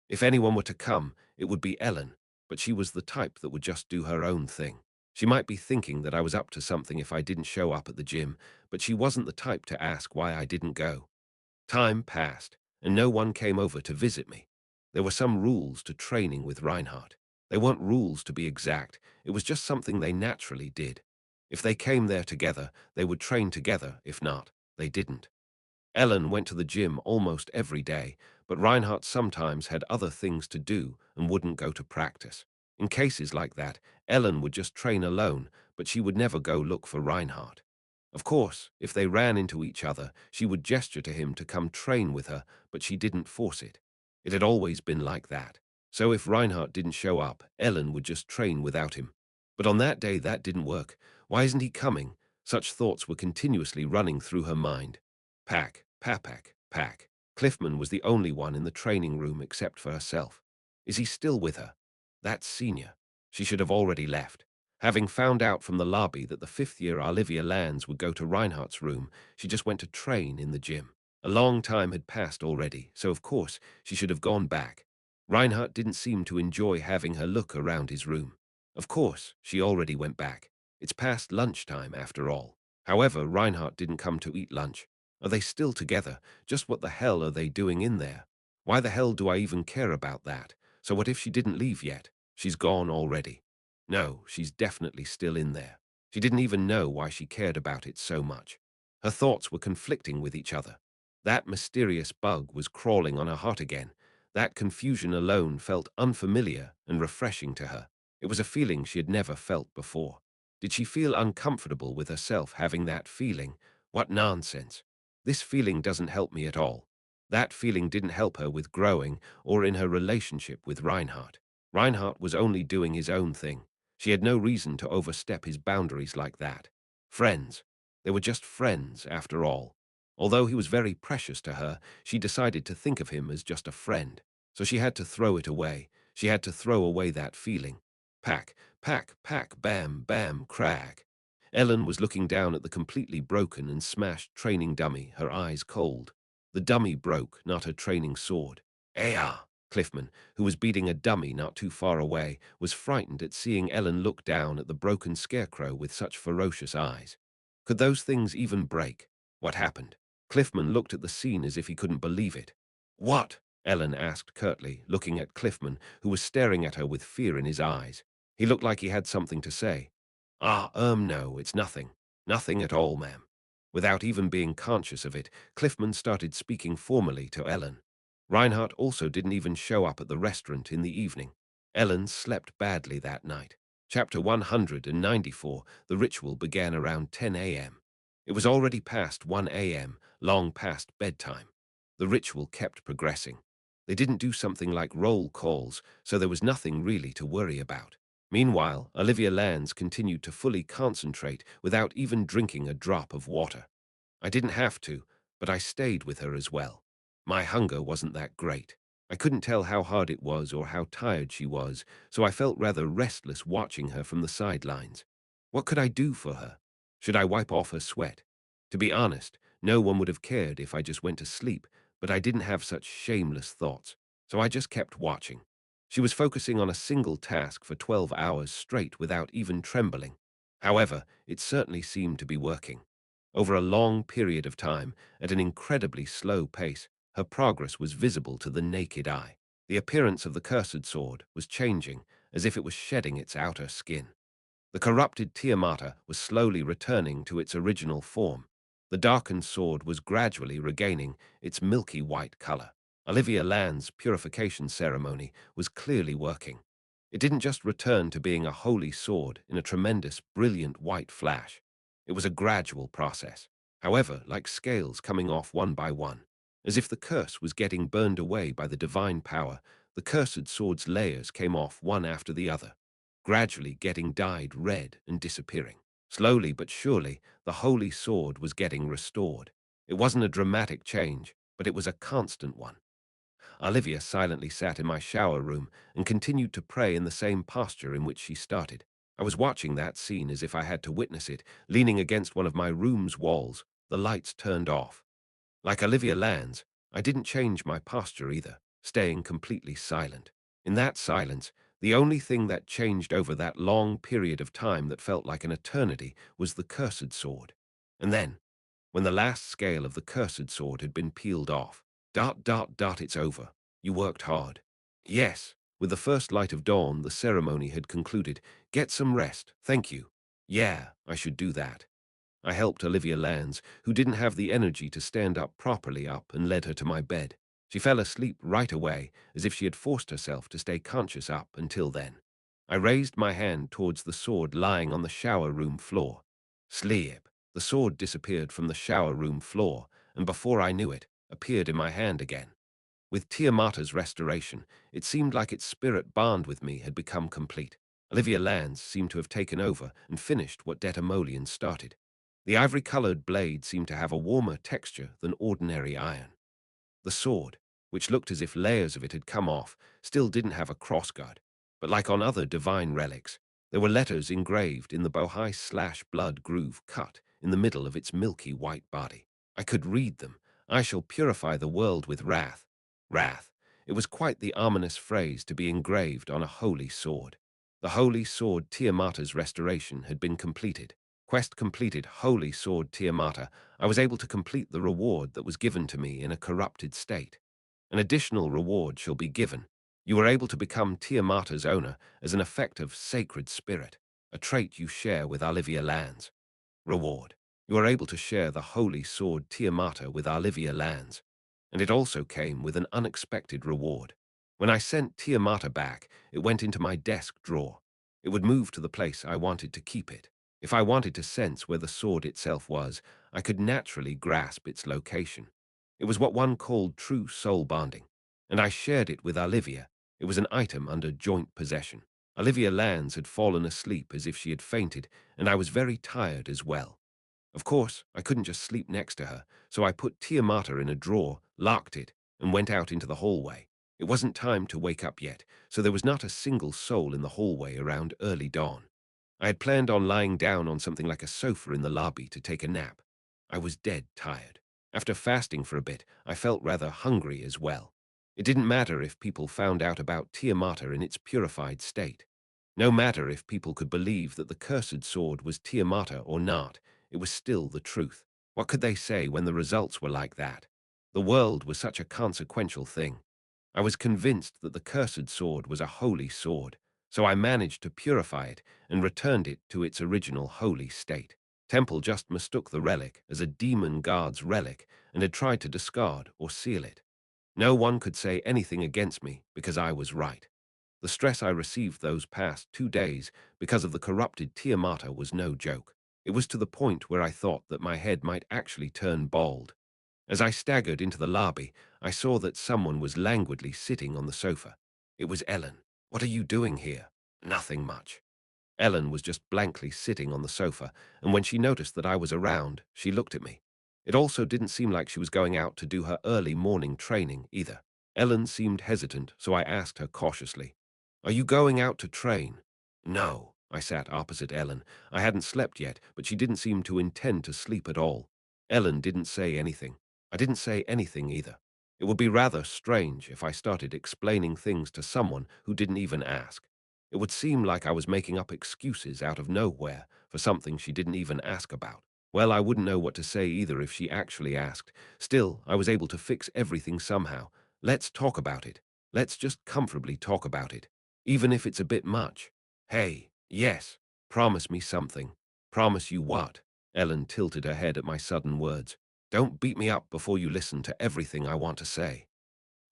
If anyone were to come, it would be Ellen, but she was the type that would just do her own thing. She might be thinking that I was up to something if I didn't show up at the gym, but she wasn't the type to ask why I didn't go. Time passed, and no one came over to visit me. There were some rules to training with Reinhardt. They weren't rules to be exact, it was just something they naturally did. If they came there together, they would train together, if not, they didn't. Ellen went to the gym almost every day, but Reinhardt sometimes had other things to do and wouldn't go to practice. In cases like that, Ellen would just train alone, but she would never go look for Reinhardt. Of course, if they ran into each other, she would gesture to him to come train with her, but she didn't force it. It had always been like that. So if Reinhardt didn't show up, Ellen would just train without him. But on that day, that didn't work. Why isn't he coming? Such thoughts were continuously running through her mind. Pack, pack, pack. Cliffman was the only one in the training room except for herself. Is he still with her? That's senior. She should have already left. Having found out from the lobby that the fifth-year Olivia Lands would go to Reinhardt's room, she just went to train in the gym. A long time had passed already, so of course she should have gone back. Reinhardt didn't seem to enjoy having her look around his room. Of course, she already went back. It's past lunchtime after all. However, Reinhardt didn't come to eat lunch. Are they still together? Just what the hell are they doing in there? Why the hell do I even care about that? So what if she didn't leave yet? She's gone already. No, she's definitely still in there. She didn't even know why she cared about it so much. Her thoughts were conflicting with each other. That mysterious bug was crawling on her heart again. That confusion alone felt unfamiliar and refreshing to her. It was a feeling she had never felt before. Did she feel uncomfortable with herself having that feeling? What nonsense. This feeling doesn't help me at all. That feeling didn't help her with growing or in her relationship with Reinhardt. Reinhardt was only doing his own thing. She had no reason to overstep his boundaries like that. Friends. They were just friends, after all. Although he was very precious to her, she decided to think of him as just a friend. So she had to throw it away. She had to throw away that feeling. Pack, pack, pack, bam, bam, crack. Ellen was looking down at the completely broken and smashed training dummy, her eyes cold. The dummy broke, not her training sword. Ah! Cliffman, who was beating a dummy not too far away, was frightened at seeing Ellen look down at the broken scarecrow with such ferocious eyes. Could those things even break? What happened? Cliffman looked at the scene as if he couldn't believe it. What? Ellen asked curtly, looking at Cliffman, who was staring at her with fear in his eyes. He looked like he had something to say. No, it's nothing. Nothing at all, ma'am. Without even being conscious of it, Cliffman started speaking formally to Ellen. Reinhardt also didn't even show up at the restaurant in the evening. Ellen slept badly that night. Chapter 194, the ritual began around 10 a.m. It was already past 1 a.m., long past bedtime. The ritual kept progressing. They didn't do something like roll calls, so there was nothing really to worry about. Meanwhile, Olivia Lands continued to fully concentrate without even drinking a drop of water. I didn't have to, but I stayed with her as well. My hunger wasn't that great. I couldn't tell how hard it was or how tired she was, so I felt rather restless watching her from the sidelines. What could I do for her? Should I wipe off her sweat? To be honest, no one would have cared if I just went to sleep, but I didn't have such shameless thoughts, so I just kept watching. She was focusing on a single task for 12 hours straight without even trembling. However, it certainly seemed to be working. Over a long period of time, at an incredibly slow pace, her progress was visible to the naked eye. The appearance of the cursed sword was changing, as if it was shedding its outer skin. The corrupted Tiamata was slowly returning to its original form. The darkened sword was gradually regaining its milky white color. Olivia Land's purification ceremony was clearly working. It didn't just return to being a holy sword in a tremendous, brilliant white flash. It was a gradual process. However, like scales coming off one by one, as if the curse was getting burned away by the divine power, the cursed sword's layers came off one after the other, gradually getting dyed red and disappearing. Slowly but surely, the holy sword was getting restored. It wasn't a dramatic change, but it was a constant one. Olivia silently sat in my shower room and continued to pray in the same posture in which she started. I was watching that scene as if I had to witness it, leaning against one of my room's walls, the lights turned off. Like Olivia Lands, I didn't change my posture either, staying completely silent. In that silence, the only thing that changed over that long period of time that felt like an eternity was the cursed sword. And then, when the last scale of the cursed sword had been peeled off, it's over. You worked hard. Yes, with the first light of dawn, the ceremony had concluded. Get some rest, thank you. Yeah, I should do that. I helped Olivia Lands, who didn't have the energy to stand up properly up, and led her to my bed. She fell asleep right away, as if she had forced herself to stay conscious up until then. I raised my hand towards the sword lying on the shower room floor. Sleep. The sword disappeared from the shower room floor, and before I knew it, appeared in my hand again. With Tiamata's restoration, it seemed like its spirit bond with me had become complete. Olivia Lands seemed to have taken over and finished what Detamolian started. The ivory-colored blade seemed to have a warmer texture than ordinary iron. The sword, which looked as if layers of it had come off, still didn't have a crossguard, but like on other divine relics, there were letters engraved in the bohai/blood groove cut in the middle of its milky white body. I could read them. I shall purify the world with wrath. Wrath. It was quite the ominous phrase to be engraved on a holy sword. The holy sword Tiamata's restoration had been completed. Quest completed, holy sword Tiamata. I was able to complete the reward that was given to me in a corrupted state. An additional reward shall be given. You are able to become Tiamata's owner as an effect of sacred spirit, a trait you share with Olivia Lands. Reward. You are able to share the holy sword Tiamata with Olivia Lands. And it also came with an unexpected reward. When I sent Tiamata back, it went into my desk drawer. It would move to the place I wanted to keep it. If I wanted to sense where the sword itself was, I could naturally grasp its location. It was what one called true soul bonding, and I shared it with Olivia. It was an item under joint possession. Olivia Lands had fallen asleep as if she had fainted, and I was very tired as well. Of course, I couldn't just sleep next to her, so I put Tiamata in a drawer, locked it, and went out into the hallway. It wasn't time to wake up yet, so there was not a single soul in the hallway around early dawn. I had planned on lying down on something like a sofa in the lobby to take a nap. I was dead tired. After fasting for a bit, I felt rather hungry as well. It didn't matter if people found out about Tiamata in its purified state. No matter if people could believe that the cursed sword was Tiamata or not, it was still the truth. What could they say when the results were like that? The world was such a consequential thing. I was convinced that the cursed sword was a holy sword, so I managed to purify it and returned it to its original holy state. Temple just mistook the relic as a demon god's relic and had tried to discard or seal it. No one could say anything against me because I was right. The stress I received those past 2 days because of the corrupted Tiamata was no joke. It was to the point where I thought that my head might actually turn bald. As I staggered into the lobby, I saw that someone was languidly sitting on the sofa. It was Ellen. What are you doing here? Nothing much. Ellen was just blankly sitting on the sofa, and when she noticed that I was around, she looked at me. It also didn't seem like she was going out to do her early morning training either. Ellen seemed hesitant, so I asked her cautiously, "Are you going out to train?" "No." I sat opposite Ellen. I hadn't slept yet, but she didn't seem to intend to sleep at all. Ellen didn't say anything. I didn't say anything either. It would be rather strange if I started explaining things to someone who didn't even ask. It would seem like I was making up excuses out of nowhere for something she didn't even ask about. Well, I wouldn't know what to say either if she actually asked. Still, I was able to fix everything somehow. Let's talk about it. Let's just comfortably talk about it. Even if it's a bit much. Hey, yes, promise me something. Promise you what? Ellen tilted her head at my sudden words. Don't beat me up before you listen to everything I want to say.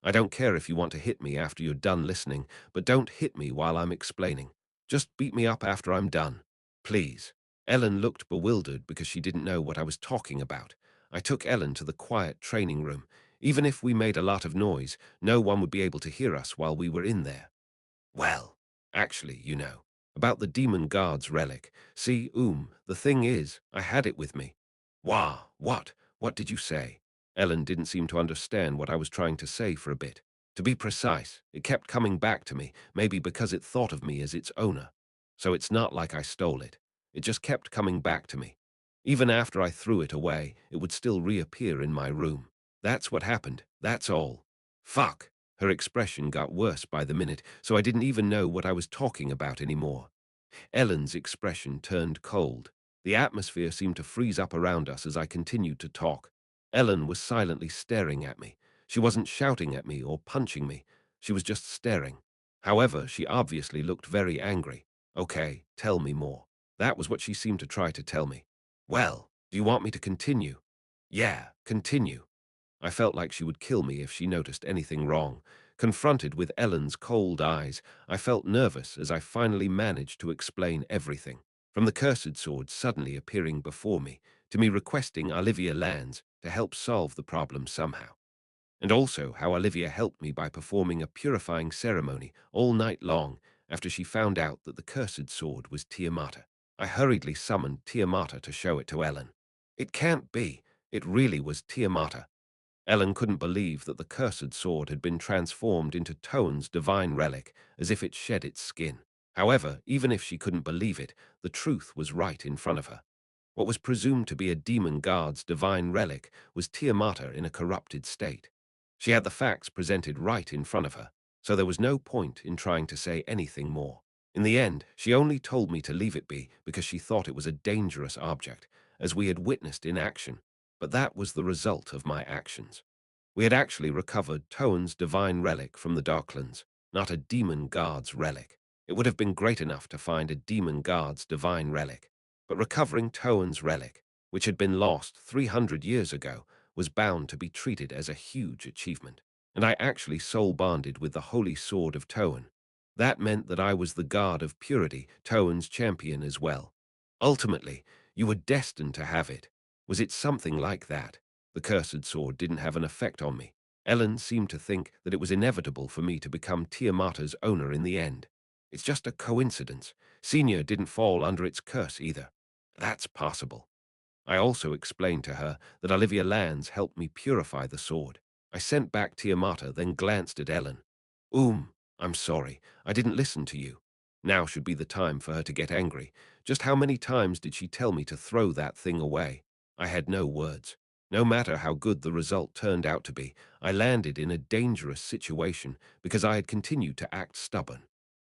I don't care if you want to hit me after you're done listening, but don't hit me while I'm explaining. Just beat me up after I'm done. Please." Ellen looked bewildered because she didn't know what I was talking about. I took Ellen to the quiet training room. Even if we made a lot of noise, no one would be able to hear us while we were in there. Well, actually, about the demon guard's relic. See, the thing is, I had it with me. Wah, what? What did you say? Ellen didn't seem to understand what I was trying to say for a bit. To be precise, it kept coming back to me, maybe because it thought of me as its owner. So it's not like I stole it. It just kept coming back to me. Even after I threw it away, it would still reappear in my room. That's what happened, that's all. Fuck. Her expression got worse by the minute, so I didn't even know what I was talking about anymore. Ellen's expression turned cold. The atmosphere seemed to freeze up around us as I continued to talk. Ellen was silently staring at me. She wasn't shouting at me or punching me. She was just staring. However, she obviously looked very angry. Okay, tell me more. That was what she seemed to try to tell me. Well, do you want me to continue? Yeah, continue. I felt like she would kill me if she noticed anything wrong. Confronted with Ellen's cold eyes, I felt nervous as I finally managed to explain everything. From the cursed sword suddenly appearing before me, to me requesting Olivia Lands to help solve the problem somehow. And also how Olivia helped me by performing a purifying ceremony all night long after she found out that the cursed sword was Tiamata. I hurriedly summoned Tiamata to show it to Ellen. It can't be. It really was Tiamata. Ellen couldn't believe that the cursed sword had been transformed into Toan's divine relic, as if it shed its skin. However, even if she couldn't believe it, the truth was right in front of her. What was presumed to be a demon guard's divine relic was Tiamata in a corrupted state. She had the facts presented right in front of her, so there was no point in trying to say anything more. In the end, she only told me to leave it be because she thought it was a dangerous object, as we had witnessed in action, but that was the result of my actions. We had actually recovered Toan's divine relic from the Darklands, not a demon guard's relic. It would have been great enough to find a demon guard's divine relic, but recovering Toan's relic, which had been lost 300 years ago, was bound to be treated as a huge achievement. And I actually soul-bonded with the holy sword of Toan. That meant that I was the guard of purity, Toan's champion as well. Ultimately, you were destined to have it. Was it something like that? The cursed sword didn't have an effect on me. Ellen seemed to think that it was inevitable for me to become Tiamata's owner in the end. It's just a coincidence. Senior didn't fall under its curse either. That's possible. I also explained to her that Olivia Lands helped me purify the sword. I sent back Tiamata, then glanced at Ellen. I'm sorry. I didn't listen to you. Now should be the time for her to get angry. Just how many times did she tell me to throw that thing away? I had no words. No matter how good the result turned out to be, I landed in a dangerous situation because I had continued to act stubborn.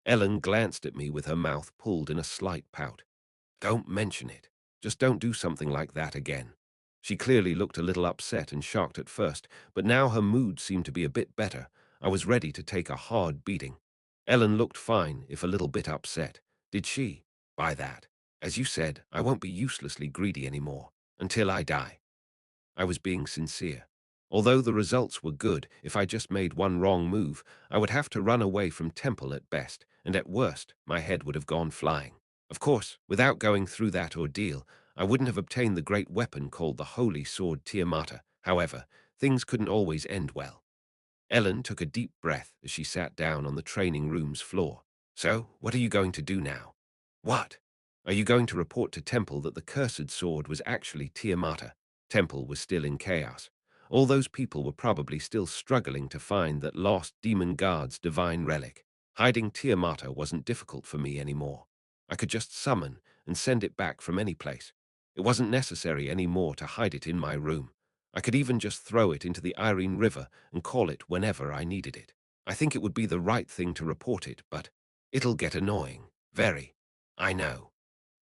Ellen glanced at me with her mouth pulled in a slight pout. Don't mention it. Just don't do something like that again. She clearly looked a little upset and shocked at first, but now her mood seemed to be a bit better. I was ready to take a hard beating. Ellen looked fine, if a little bit upset. Did she? By that. As you said, I won't be uselessly greedy anymore. Until I die. I was being sincere. Although the results were good, if I just made one wrong move, I would have to run away from Temple at best, and at worst, my head would have gone flying. Of course, without going through that ordeal, I wouldn't have obtained the great weapon called the Holy Sword Tiamata. However, things couldn't always end well. Ellen took a deep breath as she sat down on the training room's floor. So, what are you going to do now? What? Are you going to report to Temple that the cursed sword was actually Tiamata? Temple was still in chaos. All those people were probably still struggling to find that lost demon guard's divine relic. Hiding Tiamata wasn't difficult for me anymore. I could just summon and send it back from any place. It wasn't necessary anymore to hide it in my room. I could even just throw it into the Irene River and call it whenever I needed it. I think it would be the right thing to report it, but it'll get annoying. Very. I know.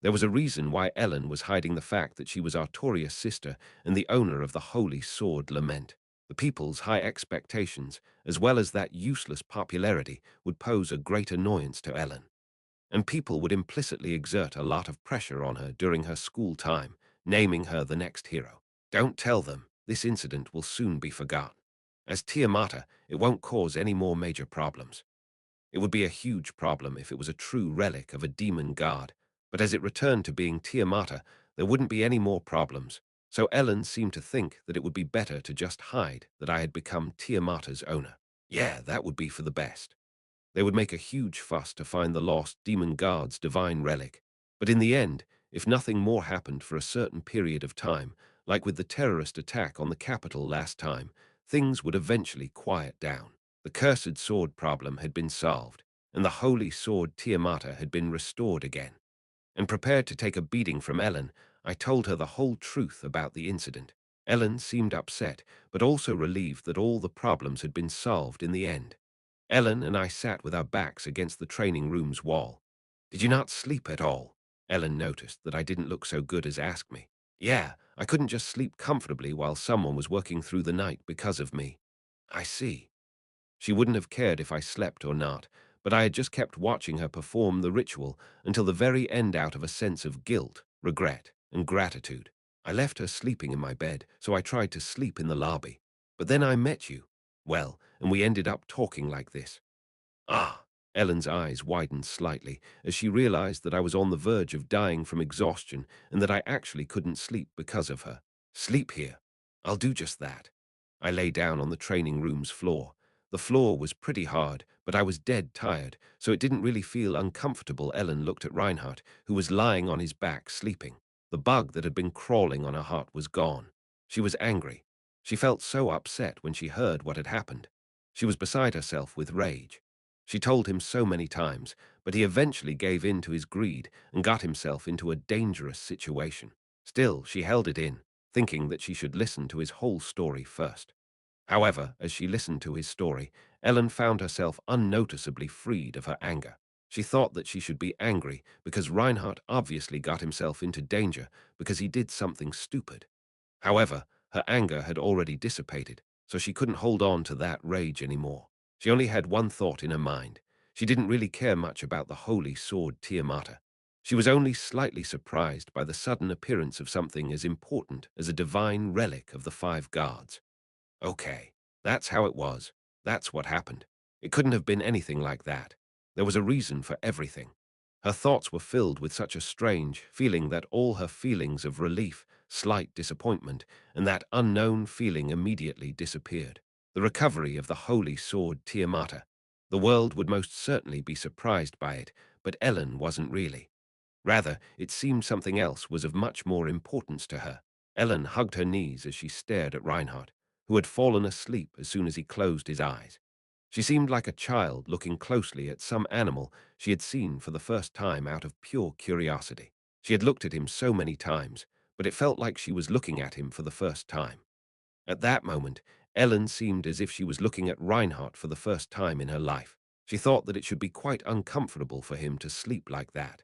There was a reason why Ellen was hiding the fact that she was Artoria's sister and the owner of the Holy Sword Lament. The people's high expectations, as well as that useless popularity, would pose a great annoyance to Ellen. And people would implicitly exert a lot of pressure on her during her school time, naming her the next hero. Don't tell them. This incident will soon be forgotten. As Tiamata, it won't cause any more major problems. It would be a huge problem if it was a true relic of a demon god, but as it returned to being Tiamata, there wouldn't be any more problems. So Ellen seemed to think that it would be better to just hide that I had become Tiamata's owner. Yeah, that would be for the best. They would make a huge fuss to find the lost demon god's divine relic. But in the end, if nothing more happened for a certain period of time, like with the terrorist attack on the capital last time, things would eventually quiet down. The cursed sword problem had been solved, and the holy sword Tiamata had been restored again. And prepared to take a beating from Ellen, I told her the whole truth about the incident. Ellen seemed upset, but also relieved that all the problems had been solved in the end. Ellen and I sat with our backs against the training room's wall. "Did you not sleep at all?" Ellen noticed that I didn't look so good as asked me. "Yeah, I couldn't just sleep comfortably while someone was working through the night because of me." "I see." She wouldn't have cared if I slept or not, but I had just kept watching her perform the ritual until the very end out of a sense of guilt, regret, and gratitude. I left her sleeping in my bed, so I tried to sleep in the lobby. But then I met you. Well, and we ended up talking like this. Ah! Ellen's eyes widened slightly as she realized that I was on the verge of dying from exhaustion and that I actually couldn't sleep because of her. "Sleep here. I'll do just that." I lay down on the training room's floor. The floor was pretty hard, but I was dead tired, so it didn't really feel uncomfortable. Ellen looked at Reinhardt, who was lying on his back sleeping. The bug that had been crawling on her heart was gone. She was angry. She felt so upset when she heard what had happened. She was beside herself with rage. She told him so many times, but he eventually gave in to his greed and got himself into a dangerous situation. Still, she held it in, thinking that she should listen to his whole story first. However, as she listened to his story, Ellen found herself unnoticeably freed of her anger. She thought that she should be angry because Reinhardt obviously got himself into danger because he did something stupid. However, her anger had already dissipated, so she couldn't hold on to that rage anymore. She only had one thought in her mind. She didn't really care much about the holy sword Tiamata. She was only slightly surprised by the sudden appearance of something as important as a divine relic of the five gods. Okay, that's how it was. That's what happened. It couldn't have been anything like that. There was a reason for everything. Her thoughts were filled with such a strange feeling that all her feelings of relief, slight disappointment, and that unknown feeling immediately disappeared. The recovery of the holy sword Tiamata. The world would most certainly be surprised by it, but Ellen wasn't really. Rather, it seemed something else was of much more importance to her. Ellen hugged her knees as she stared at Reinhardt, who had fallen asleep as soon as he closed his eyes. She seemed like a child looking closely at some animal she had seen for the first time out of pure curiosity. She had looked at him so many times, but it felt like she was looking at him for the first time. At that moment, Ellen seemed as if she was looking at Reinhardt for the first time in her life. She thought that it should be quite uncomfortable for him to sleep like that.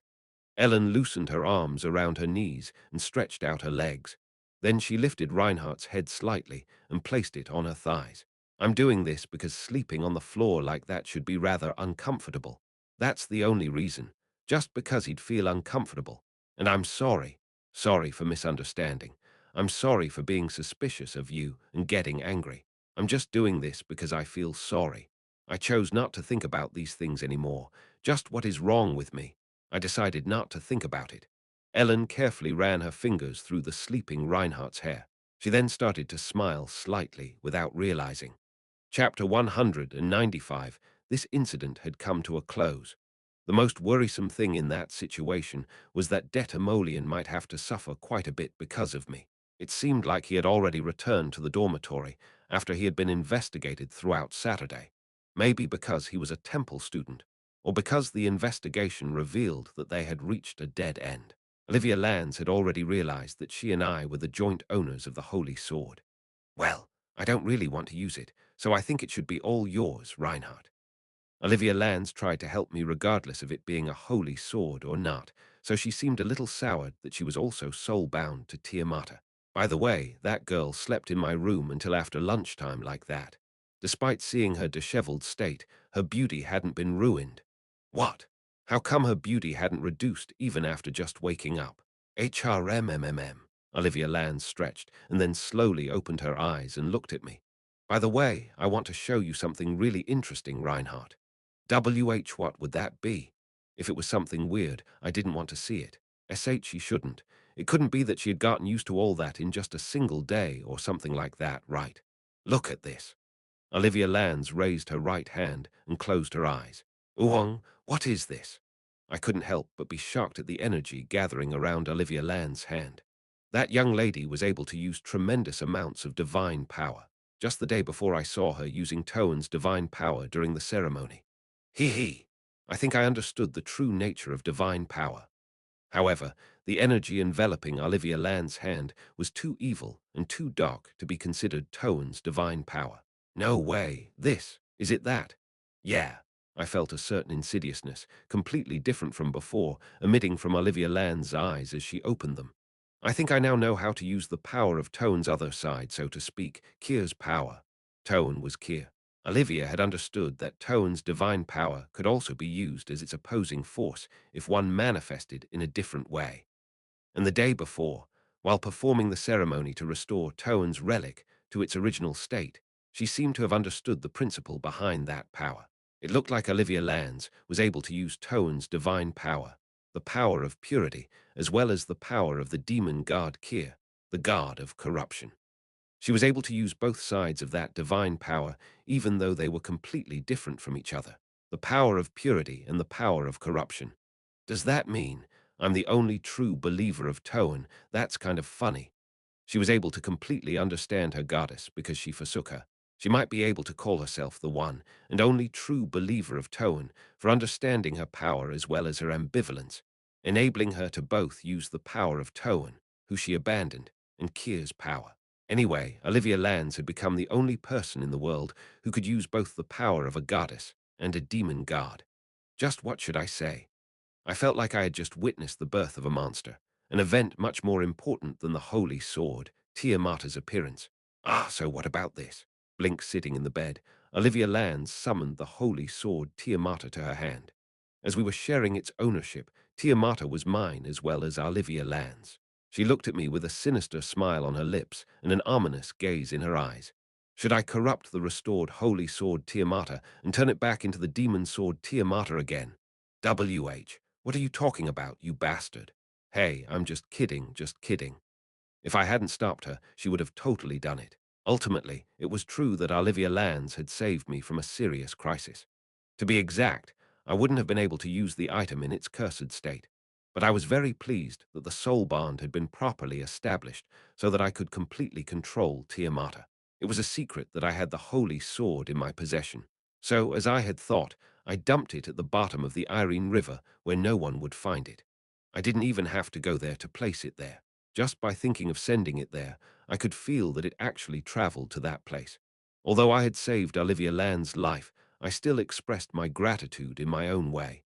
Ellen loosened her arms around her knees and stretched out her legs. Then she lifted Reinhardt's head slightly and placed it on her thighs. "I'm doing this because sleeping on the floor like that should be rather uncomfortable. That's the only reason, just because he'd feel uncomfortable. And I'm sorry. Sorry for misunderstanding. I'm sorry for being suspicious of you and getting angry. I'm just doing this because I feel sorry. I chose not to think about these things anymore, just what is wrong with me. I decided not to think about it." Ellen carefully ran her fingers through the sleeping Reinhardt's hair. She then started to smile slightly without realizing. Chapter 195. This incident had come to a close. The most worrisome thing in that situation was that Det might have to suffer quite a bit because of me. It seemed like he had already returned to the dormitory after he had been investigated throughout Saturday. Maybe because he was a temple student, or because the investigation revealed that they had reached a dead end. Olivia Lands had already realized that she and I were the joint owners of the Holy Sword. "Well, I don't really want to use it, so I think it should be all yours, Reinhardt." Olivia Lands tried to help me regardless of it being a holy sword or not, so she seemed a little soured that she was also soul-bound to Tiamata. By the way, that girl slept in my room until after lunchtime like that. Despite seeing her disheveled state, her beauty hadn't been ruined. What? How come her beauty hadn't reduced even after just waking up? HRMMMM. Olivia Lands stretched and then slowly opened her eyes and looked at me. By the way, I want to show you something really interesting, Reinhardt. What would that be? If it was something weird, I didn't want to see it. She shouldn't. It couldn't be that she had gotten used to all that in just a single day or something like that, right? Look at this. Olivia Lands raised her right hand and closed her eyes. Uong, what is this? I couldn't help but be shocked at the energy gathering around Olivia Land's hand. That young lady was able to use tremendous amounts of divine power. Just the day before I saw her using Toan's divine power during the ceremony. Hee. I think I understood the true nature of divine power. However, the energy enveloping Olivia Land's hand was too evil and too dark to be considered Toan's divine power. No way. Is it that? Yeah. I felt a certain insidiousness, completely different from before, emitting from Olivia Land's eyes as she opened them. I think I now know how to use the power of Toan's other side, so to speak, Kier's power. Toan was Kier. Olivia had understood that Toan's divine power could also be used as its opposing force if one manifested in a different way. And the day before, while performing the ceremony to restore Toan's relic to its original state, she seemed to have understood the principle behind that power. It looked like Olivia Lands was able to use Toan's divine power, the power of purity, as well as the power of the demon god Kier, the god of corruption. She was able to use both sides of that divine power, even though they were completely different from each other, the power of purity and the power of corruption. Does that mean I'm the only true believer of Toan? That's kind of funny. She was able to completely understand her goddess because she forsook her. She might be able to call herself the one and only true believer of Toan for understanding her power as well as her ambivalence, enabling her to both use the power of Toan, who she abandoned, and Kier's power. Anyway, Olivia Lands had become the only person in the world who could use both the power of a goddess and a demon god. Just what should I say? I felt like I had just witnessed the birth of a monster, an event much more important than the holy sword, Tiamata's appearance. So what about this? Blink sitting in the bed, Olivia Lands summoned the holy sword Tiamata to her hand. As we were sharing its ownership, Tiamata was mine as well as Olivia Lands. She looked at me with a sinister smile on her lips and an ominous gaze in her eyes. Should I corrupt the restored holy sword Tiamata and turn it back into the demon sword Tiamata again? What are you talking about, you bastard? Hey, I'm just kidding, just kidding. If I hadn't stopped her, she would have totally done it. Ultimately, it was true that Olivia Lands had saved me from a serious crisis. To be exact, I wouldn't have been able to use the item in its cursed state. But I was very pleased that the soul bond had been properly established so that I could completely control Tiamata. It was a secret that I had the holy sword in my possession. So, as I had thought, I dumped it at the bottom of the Irene River where no one would find it. I didn't even have to go there to place it there. Just by thinking of sending it there, I could feel that it actually traveled to that place. Although I had saved Olivia Land's life, I still expressed my gratitude in my own way.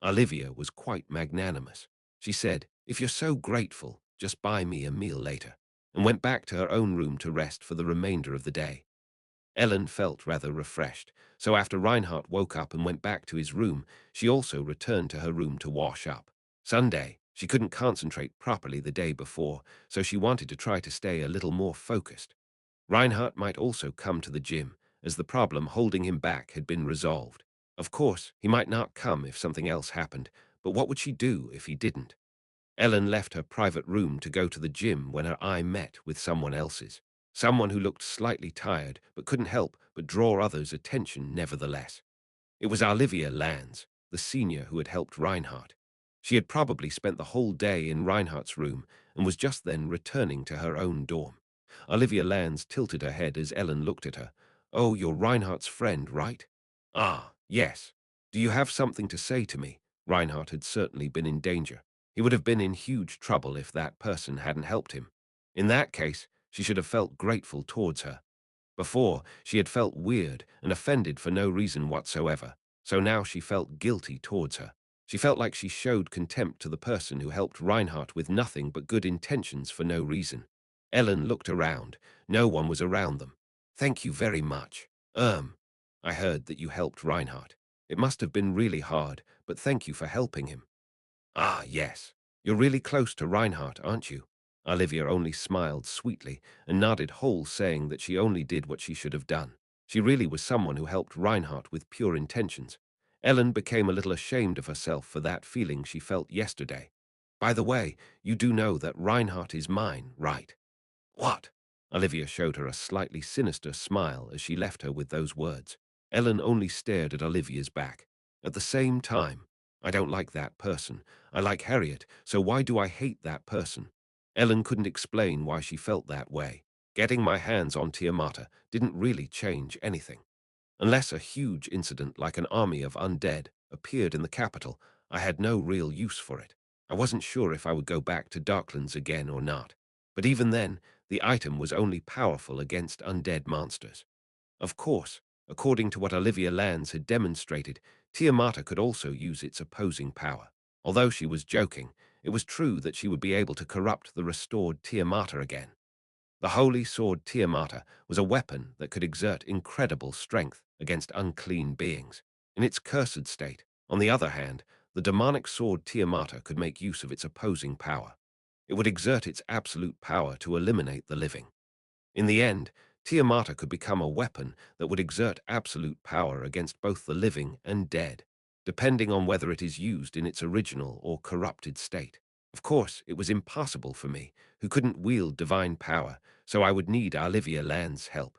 Olivia was quite magnanimous. She said, "If you're so grateful, just buy me a meal later," and went back to her own room to rest for the remainder of the day. Ellen felt rather refreshed, so after Reinhardt woke up and went back to his room, she also returned to her room to wash up. Sunday, she couldn't concentrate properly the day before, so she wanted to try to stay a little more focused. Reinhardt might also come to the gym, as the problem holding him back had been resolved. Of course, he might not come if something else happened, but what would she do if he didn't? Ellen left her private room to go to the gym when her eye met with someone else's. Someone who looked slightly tired but couldn't help but draw others' attention nevertheless. It was Olivia Lands, the senior who had helped Reinhardt. She had probably spent the whole day in Reinhardt's room and was just then returning to her own dorm. Olivia Lands tilted her head as Ellen looked at her. "Oh, you're Reinhardt's friend, right?" "Ah, yes. Do you have something to say to me?" Reinhardt had certainly been in danger. He would have been in huge trouble if that person hadn't helped him. In that case, she should have felt grateful towards her. Before, she had felt weird and offended for no reason whatsoever, so now she felt guilty towards her. She felt like she showed contempt to the person who helped Reinhardt with nothing but good intentions for no reason. Ellen looked around. No one was around them. "Thank you very much. I heard that you helped Reinhardt. It must have been really hard, but thank you for helping him." "Ah, yes. You're really close to Reinhardt, aren't you?" Olivia only smiled sweetly and nodded whole, saying that she only did what she should have done. She really was someone who helped Reinhardt with pure intentions. Ellen became a little ashamed of herself for that feeling she felt yesterday. By the way, you do know that Reinhardt is mine, right? What? Olivia showed her a slightly sinister smile as she left her with those words. Ellen only stared at Olivia's back. At the same time, I don't like that person. I like Harriet, so why do I hate that person? Ellen couldn't explain why she felt that way. Getting my hands on Tiamata didn't really change anything. Unless a huge incident like an army of undead appeared in the capital, I had no real use for it. I wasn't sure if I would go back to Darklands again or not. But even then, the item was only powerful against undead monsters. Of course, according to what Olivia Lands had demonstrated, Tiamata could also use its opposing power. Although she was joking, it was true that she would be able to corrupt the restored Tiamata again. The holy sword Tiamata was a weapon that could exert incredible strength against unclean beings. In its cursed state, on the other hand, the demonic sword Tiamata could make use of its opposing power. It would exert its absolute power to eliminate the living. In the end, Tiamata could become a weapon that would exert absolute power against both the living and dead, depending on whether it is used in its original or corrupted state. Of course, it was impossible for me, who couldn't wield divine power, so I would need Olivia Land's help.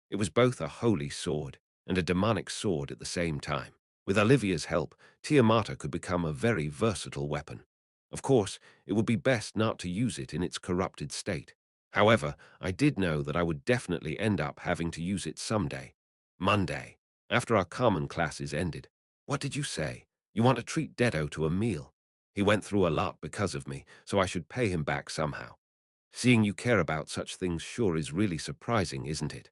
It was both a holy sword and a demonic sword at the same time. With Olivia's help, Tiamata could become a very versatile weapon. Of course, it would be best not to use it in its corrupted state. However, I did know that I would definitely end up having to use it someday. Monday, after our common classes ended. What did you say? You want to treat Dedo to a meal? He went through a lot because of me, so I should pay him back somehow. Seeing you care about such things sure is really surprising, isn't it?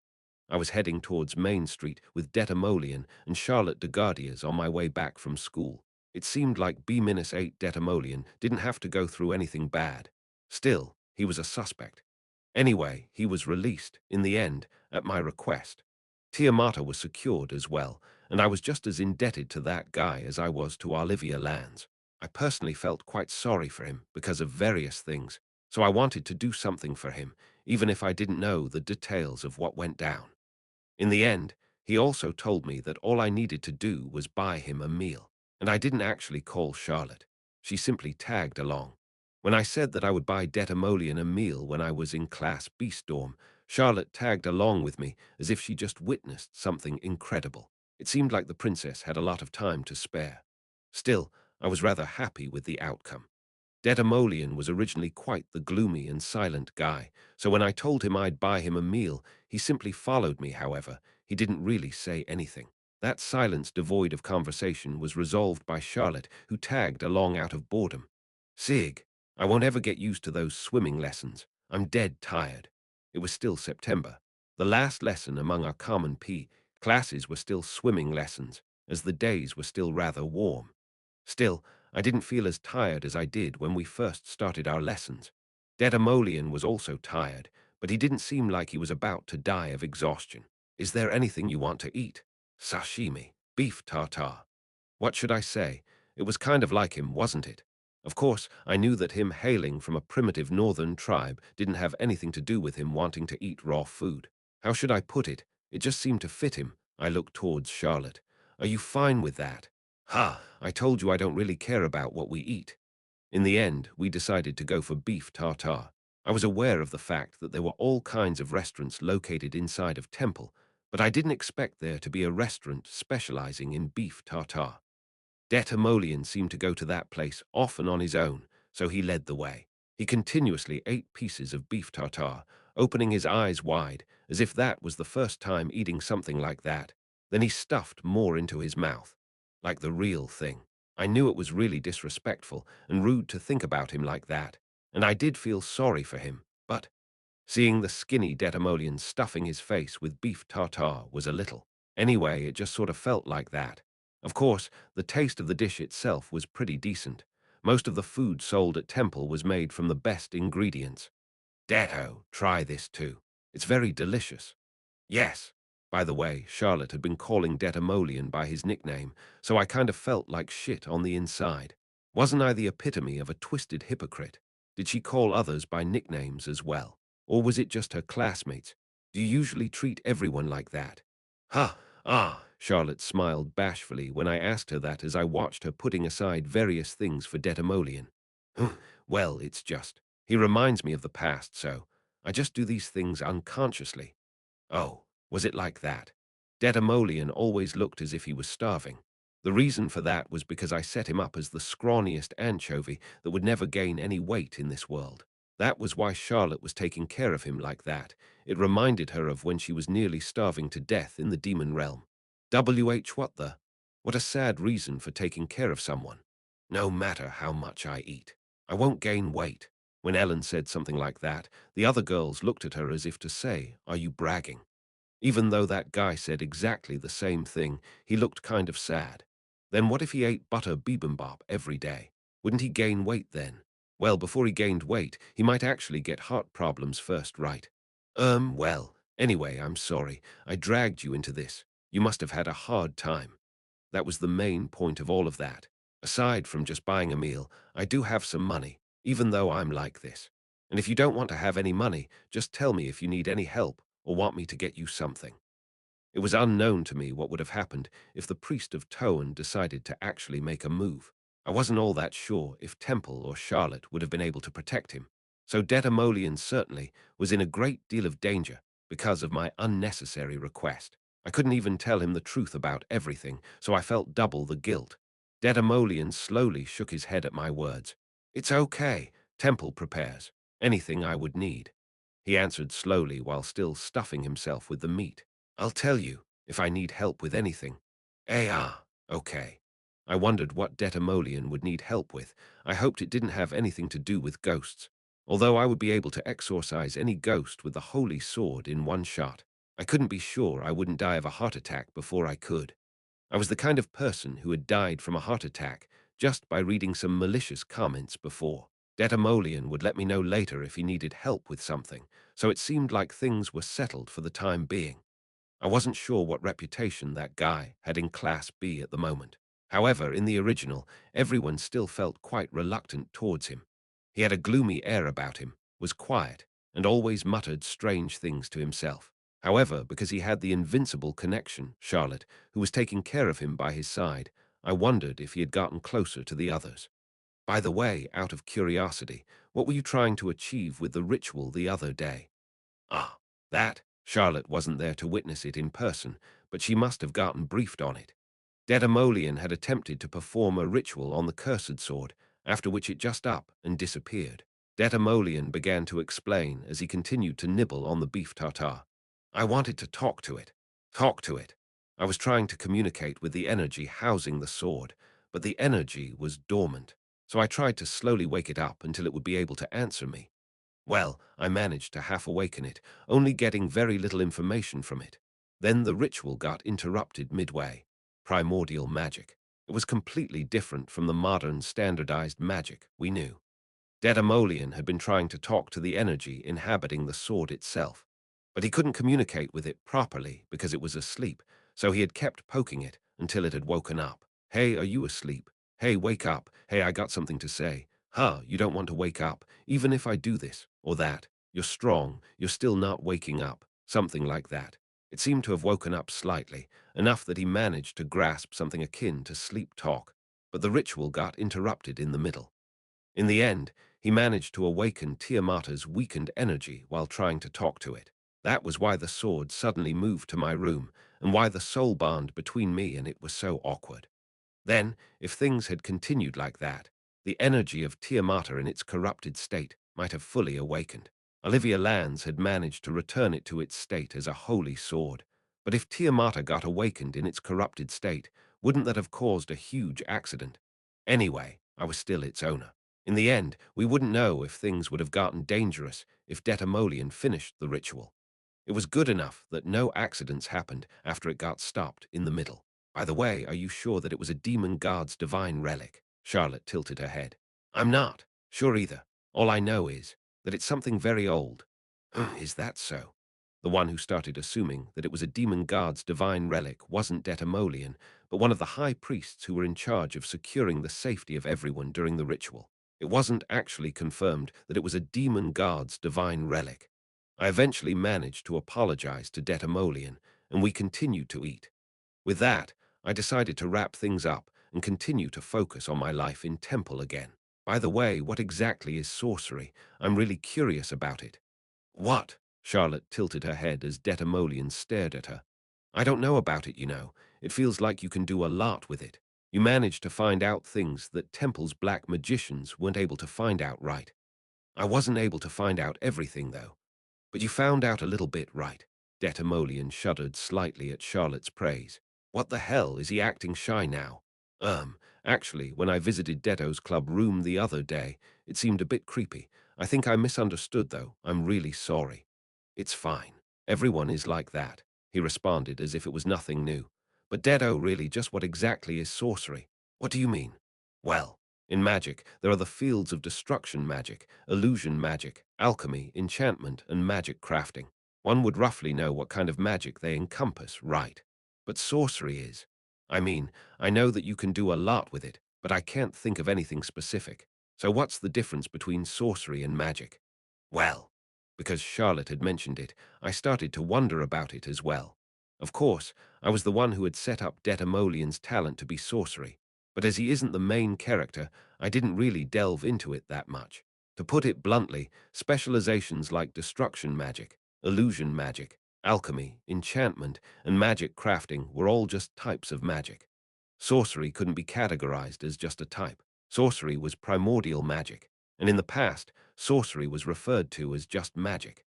I was heading towards Main Street with Detamolian and Charlotte de Gardias on my way back from school. It seemed like B-8 Detamolian didn't have to go through anything bad. Still, he was a suspect. Anyway, he was released, in the end, at my request. Tiamata was secured as well, and I was just as indebted to that guy as I was to Olivia Lands. I personally felt quite sorry for him because of various things, so I wanted to do something for him, even if I didn't know the details of what went down. In the end, he also told me that all I needed to do was buy him a meal, and I didn't actually call Charlotte. She simply tagged along. When I said that I would buy Detamolian a meal when I was in Class B Storm, Charlotte tagged along with me as if she just witnessed something incredible. It seemed like the princess had a lot of time to spare. Still, I was rather happy with the outcome. Detamolian was originally quite the gloomy and silent guy, so when I told him I'd buy him a meal, he simply followed me. However, he didn't really say anything. That silence devoid of conversation was resolved by Charlotte, who tagged along out of boredom. Sig, I won't ever get used to those swimming lessons. I'm dead tired. It was still September. The last lesson among our common P classes were still swimming lessons, as the days were still rather warm. Still, I didn't feel as tired as I did when we first started our lessons. Detamolian was also tired, but he didn't seem like he was about to die of exhaustion. Is there anything you want to eat? Sashimi, beef tartare. What should I say? It was kind of like him, wasn't it? Of course, I knew that him hailing from a primitive northern tribe didn't have anything to do with him wanting to eat raw food. How should I put it? It just seemed to fit him. I looked towards Charlotte. Are you fine with that? Ha, I told you I don't really care about what we eat. In the end, we decided to go for beef tartare. I was aware of the fact that there were all kinds of restaurants located inside of Temple, but I didn't expect there to be a restaurant specializing in beef tartare. Detamolian seemed to go to that place often on his own, so he led the way. He continuously ate pieces of beef tartare, opening his eyes wide, as if that was the first time eating something like that. Then he stuffed more into his mouth, like the real thing. I knew it was really disrespectful and rude to think about him like that, and I did feel sorry for him, but seeing the skinny Detamolian stuffing his face with beef tartare was a little. Anyway, it just sort of felt like that. Of course, the taste of the dish itself was pretty decent. Most of the food sold at Temple was made from the best ingredients. Deto, try this too. It's very delicious. Yes. By the way, Charlotte had been calling Detamolian by his nickname, so I kind of felt like shit on the inside. Wasn't I the epitome of a twisted hypocrite? Did she call others by nicknames as well? Or was it just her classmates? Do you usually treat everyone like that? Ha! Ah! Charlotte smiled bashfully when I asked her that as I watched her putting aside various things for Detamolian. Well, it's just. He reminds me of the past, so I just do these things unconsciously. Oh, was it like that? Detamolian always looked as if he was starving. The reason for that was because I set him up as the scrawniest anchovy that would never gain any weight in this world. That was why Charlotte was taking care of him like that. It reminded her of when she was nearly starving to death in the demon realm. What the? What a sad reason for taking care of someone. No matter how much I eat, I won't gain weight. When Ellen said something like that, the other girls looked at her as if to say, "Are you bragging?" Even though that guy said exactly the same thing, he looked kind of sad. Then what if he ate butter bibimbap every day? Wouldn't he gain weight then? Well, before he gained weight, he might actually get heart problems first, right? Well, anyway, I'm sorry. I dragged you into this. You must have had a hard time. That was the main point of all of that. Aside from just buying a meal, I do have some money, even though I'm like this. And if you don't want to have any money, just tell me if you need any help or want me to get you something. It was unknown to me what would have happened if the priest of Toan decided to actually make a move. I wasn't all that sure if Temple or Charlotte would have been able to protect him. So Detamolian certainly was in a great deal of danger because of my unnecessary request. I couldn't even tell him the truth about everything, so I felt double the guilt. Detamolian slowly shook his head at my words. "It's okay. Temple prepares. Anything I would need." He answered slowly while still stuffing himself with the meat. "I'll tell you if I need help with anything." Okay. I wondered what Detamolian would need help with. I hoped it didn't have anything to do with ghosts. Although I would be able to exorcise any ghost with the holy sword in one shot, I couldn't be sure I wouldn't die of a heart attack before I could. I was the kind of person who had died from a heart attack just by reading some malicious comments before. Detamolian would let me know later if he needed help with something, so it seemed like things were settled for the time being. I wasn't sure what reputation that guy had in Class B at the moment. However, in the original, everyone still felt quite reluctant towards him. He had a gloomy air about him, was quiet, and always muttered strange things to himself. However, because he had the invincible connection, Charlotte, who was taking care of him by his side, I wondered if he had gotten closer to the others. By the way, out of curiosity, what were you trying to achieve with the ritual the other day? Ah, that? Charlotte wasn't there to witness it in person, but she must have gotten briefed on it. Detamolian had attempted to perform a ritual on the cursed sword, after which it just up and disappeared. Detamolian began to explain as he continued to nibble on the beef tartare. I wanted to talk to it. Talk to it. I was trying to communicate with the energy housing the sword, but the energy was dormant, so I tried to slowly wake it up until it would be able to answer me. Well, I managed to half awaken it, only getting very little information from it. Then the ritual got interrupted midway. Primordial magic. It was completely different from the modern standardized magic we knew. Detamolian had been trying to talk to the energy inhabiting the sword itself, but he couldn't communicate with it properly because it was asleep, so he had kept poking it until it had woken up. "Hey, are you asleep? Hey, wake up. Hey, I got something to say. Huh, you don't want to wake up, even if I do this or that. You're strong, you're still not waking up." Something like that. It seemed to have woken up slightly, enough that he managed to grasp something akin to sleep talk, but the ritual got interrupted in the middle. In the end, he managed to awaken Tiamata's weakened energy while trying to talk to it. That was why the sword suddenly moved to my room, and why the soul bond between me and it was so awkward. Then, if things had continued like that, the energy of Tiamata in its corrupted state might have fully awakened. Olivia Lands had managed to return it to its state as a holy sword. But if Tiamata got awakened in its corrupted state, wouldn't that have caused a huge accident? Anyway, I was still its owner. In the end, we wouldn't know if things would have gotten dangerous if Detamolian finished the ritual. It was good enough that no accidents happened after it got stopped in the middle. By the way, are you sure that it was a demon god's divine relic? Charlotte tilted her head. I'm not sure either. All I know is that it's something very old. Is that so? The one who started assuming that it was a demon god's divine relic wasn't Detamolian, but one of the high priests who were in charge of securing the safety of everyone during the ritual. It wasn't actually confirmed that it was a demon guard's divine relic. I eventually managed to apologize to Detamolian, and we continued to eat. With that, I decided to wrap things up and continue to focus on my life in temple again. By the way, what exactly is sorcery? I'm really curious about it. What? Charlotte tilted her head as Detamolian stared at her. I don't know about it, you know. It feels like you can do a lot with it. You managed to find out things that Temple's black magicians weren't able to find out, right? I wasn't able to find out everything, though. But you found out a little bit, right? Detamolian shuddered slightly at Charlotte's praise. What the hell, is he acting shy now? Actually, when I visited Deto's club room the other day, it seemed a bit creepy. I think I misunderstood, though. I'm really sorry. It's fine. Everyone is like that, he responded as if it was nothing new. But Deto, really, just what exactly is sorcery? What do you mean? Well, in magic, there are the fields of destruction magic, illusion magic, alchemy, enchantment, and magic crafting. One would roughly know what kind of magic they encompass, right? But sorcery is. I mean, I know that you can do a lot with it, but I can't think of anything specific. So what's the difference between sorcery and magic? Well, because Charlotte had mentioned it, I started to wonder about it as well. Of course, I was the one who had set up Detamolian's talent to be sorcery, but as he isn't the main character, I didn't really delve into it that much. To put it bluntly, specializations like destruction magic, illusion magic, alchemy, enchantment, and magic crafting were all just types of magic. Sorcery couldn't be categorized as just a type. Sorcery was primordial magic, and in the past, sorcery was referred to as just magic.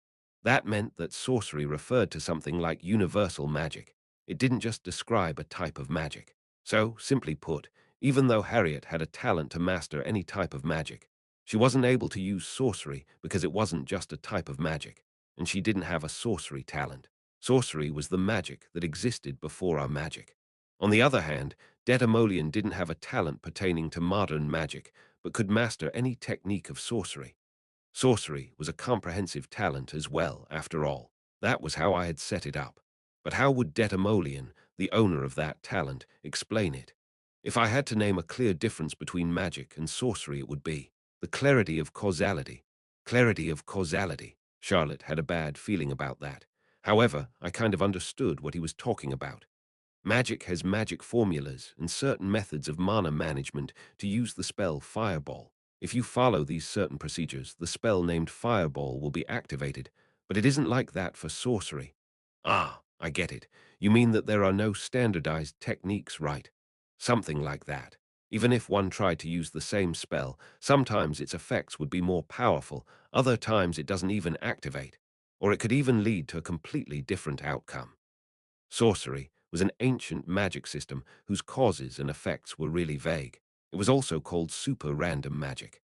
That meant that sorcery referred to something like universal magic. It didn't just describe a type of magic. So, simply put, even though Harriet had a talent to master any type of magic, she wasn't able to use sorcery because it wasn't just a type of magic, and she didn't have a sorcery talent. Sorcery was the magic that existed before our magic. On the other hand, Detamolian didn't have a talent pertaining to modern magic, but could master any technique of sorcery. Sorcery was a comprehensive talent as well, after all. That was how I had set it up. But how would Detamolian, the owner of that talent, explain it? If I had to name a clear difference between magic and sorcery, it would be the clarity of causality. Clarity of causality. Charlotte had a bad feeling about that. However, I kind of understood what he was talking about. Magic has magic formulas and certain methods of mana management to use the spell Fireball. If you follow these certain procedures, the spell named Fireball will be activated, but it isn't like that for sorcery. Ah, I get it. You mean that there are no standardized techniques, right? Something like that. Even if one tried to use the same spell, sometimes its effects would be more powerful, other times it doesn't even activate, or it could even lead to a completely different outcome. Sorcery was an ancient magic system whose causes and effects were really vague. It was also called super-random magic.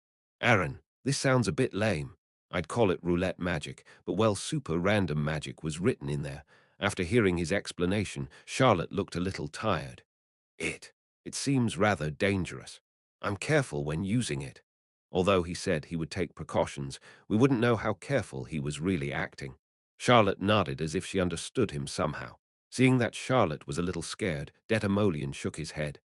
Aaron, this sounds a bit lame. I'd call it roulette magic, but well, super-random magic was written in there. After hearing his explanation, Charlotte looked a little tired. It seems rather dangerous. I'm careful when using it. Although he said he would take precautions, we wouldn't know how careful he was really acting. Charlotte nodded as if she understood him somehow. Seeing that Charlotte was a little scared, Detamolian shook his head.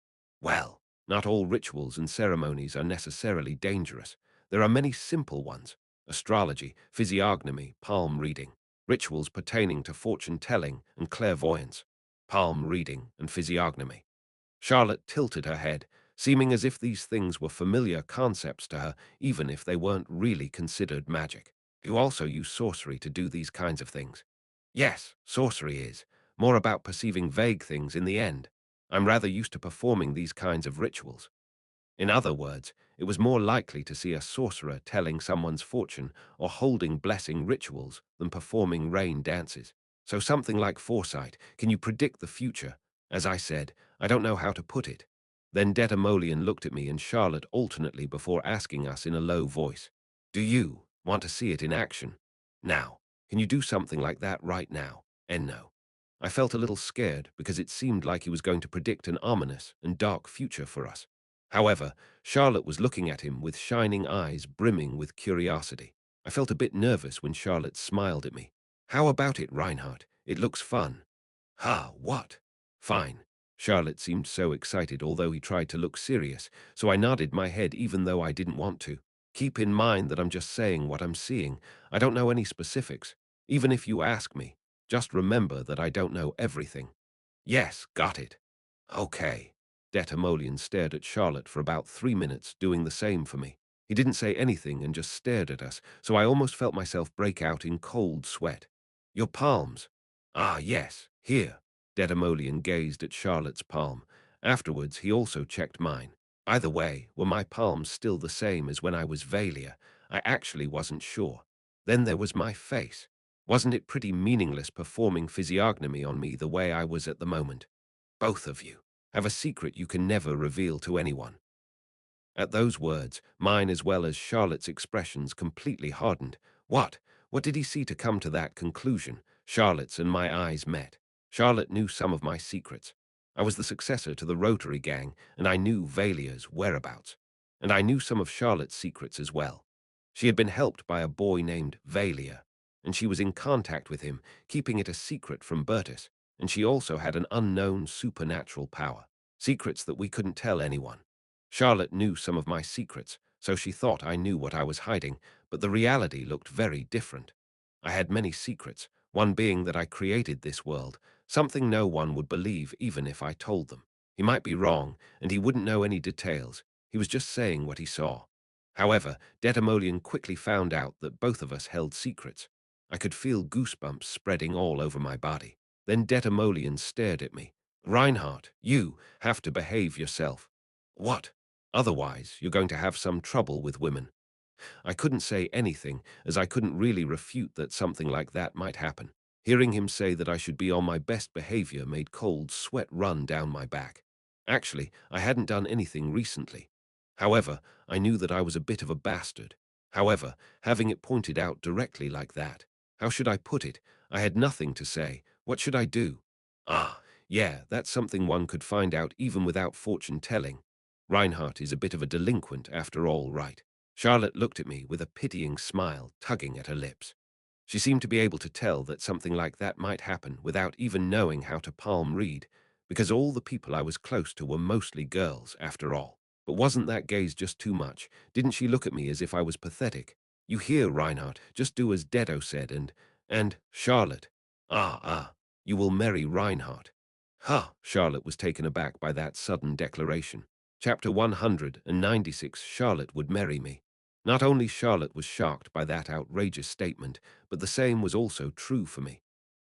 Well, not all rituals and ceremonies are necessarily dangerous. There are many simple ones: astrology, physiognomy, palm reading, rituals pertaining to fortune-telling and clairvoyance, palm reading and physiognomy. Charlotte tilted her head, seeming as if these things were familiar concepts to her, even if they weren't really considered magic. You also use sorcery to do these kinds of things. Yes, sorcery is more about perceiving vague things in the end. I'm rather used to performing these kinds of rituals. In other words, it was more likely to see a sorcerer telling someone's fortune or holding blessing rituals than performing rain dances. So something like foresight. Can you predict the future? As I said, I don't know how to put it. Then Detamolian looked at me and Charlotte alternately before asking us in a low voice, do you want to see it in action? Now, can you do something like that right now? No. I felt a little scared because it seemed like he was going to predict an ominous and dark future for us. However, Charlotte was looking at him with shining eyes brimming with curiosity. I felt a bit nervous when Charlotte smiled at me. How about it, Reinhardt? It looks fun. Ha, what? Fine. Charlotte seemed so excited, although he tried to look serious, so I nodded my head even though I didn't want to. Keep in mind that I'm just saying what I'm seeing. I don't know any specifics. Even if you ask me, just remember that I don't know everything. Yes, got it. Okay. Detamolian stared at Charlotte for about 3 minutes, doing the same for me. He didn't say anything and just stared at us, so I almost felt myself break out in cold sweat. Your palms. Ah, yes, here. Detamolian gazed at Charlotte's palm. Afterwards, he also checked mine. Either way, were my palms still the same as when I was Valia? I actually wasn't sure. Then there was my face. Wasn't it pretty meaningless performing physiognomy on me the way I was at the moment? Both of you have a secret you can never reveal to anyone. At those words, mine as well as Charlotte's expressions completely hardened. What? What did he see to come to that conclusion? Charlotte's and my eyes met. Charlotte knew some of my secrets. I was the successor to the Rotary Gang, and I knew Valia's whereabouts. And I knew some of Charlotte's secrets as well. She had been helped by a boy named Valia, and she was in contact with him, keeping it a secret from Bertus, and she also had an unknown supernatural power, secrets that we couldn't tell anyone. Charlotte knew some of my secrets, so she thought I knew what I was hiding, but the reality looked very different. I had many secrets, one being that I created this world, something no one would believe even if I told them. He might be wrong, and he wouldn't know any details. He was just saying what he saw. However, Detamolian quickly found out that both of us held secrets. I could feel goosebumps spreading all over my body. Then Detamolian stared at me. Reinhardt, you have to behave yourself. What? Otherwise, you're going to have some trouble with women. I couldn't say anything, as I couldn't really refute that something like that might happen. Hearing him say that I should be on my best behavior made cold sweat run down my back. Actually, I hadn't done anything recently. However, I knew that I was a bit of a bastard. However, having it pointed out directly like that, how should I put it? I had nothing to say. What should I do? Ah, yeah, that's something one could find out even without fortune telling. Reinhardt is a bit of a delinquent after all, right? Charlotte looked at me with a pitying smile tugging at her lips. She seemed to be able to tell that something like that might happen without even knowing how to palm read, because all the people I was close to were mostly girls, after all. But wasn't that gaze just too much? Didn't she look at me as if I was pathetic? You hear, Reinhardt, just do as Dedo said and, Charlotte. You will marry Reinhardt. Ha! Charlotte was taken aback by that sudden declaration. Chapter 196, Charlotte would marry me. Not only Charlotte was shocked by that outrageous statement, but the same was also true for me.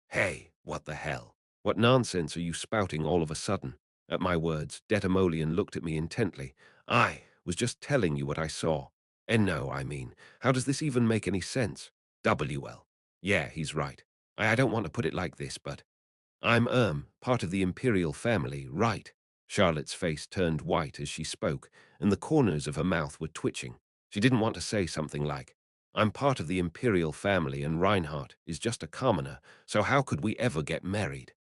Hey, what the hell? What nonsense are you spouting all of a sudden? At my words, Detamolian looked at me intently. I was just telling you what I saw. And no, I mean, how does this even make any sense? WL. Yeah, he's right. I don't want to put it like this, but I'm, part of the imperial family, right? Charlotte's face turned white as she spoke, and the corners of her mouth were twitching. She didn't want to say something like, I'm part of the imperial family and Reinhardt is just a commoner, so how could we ever get married?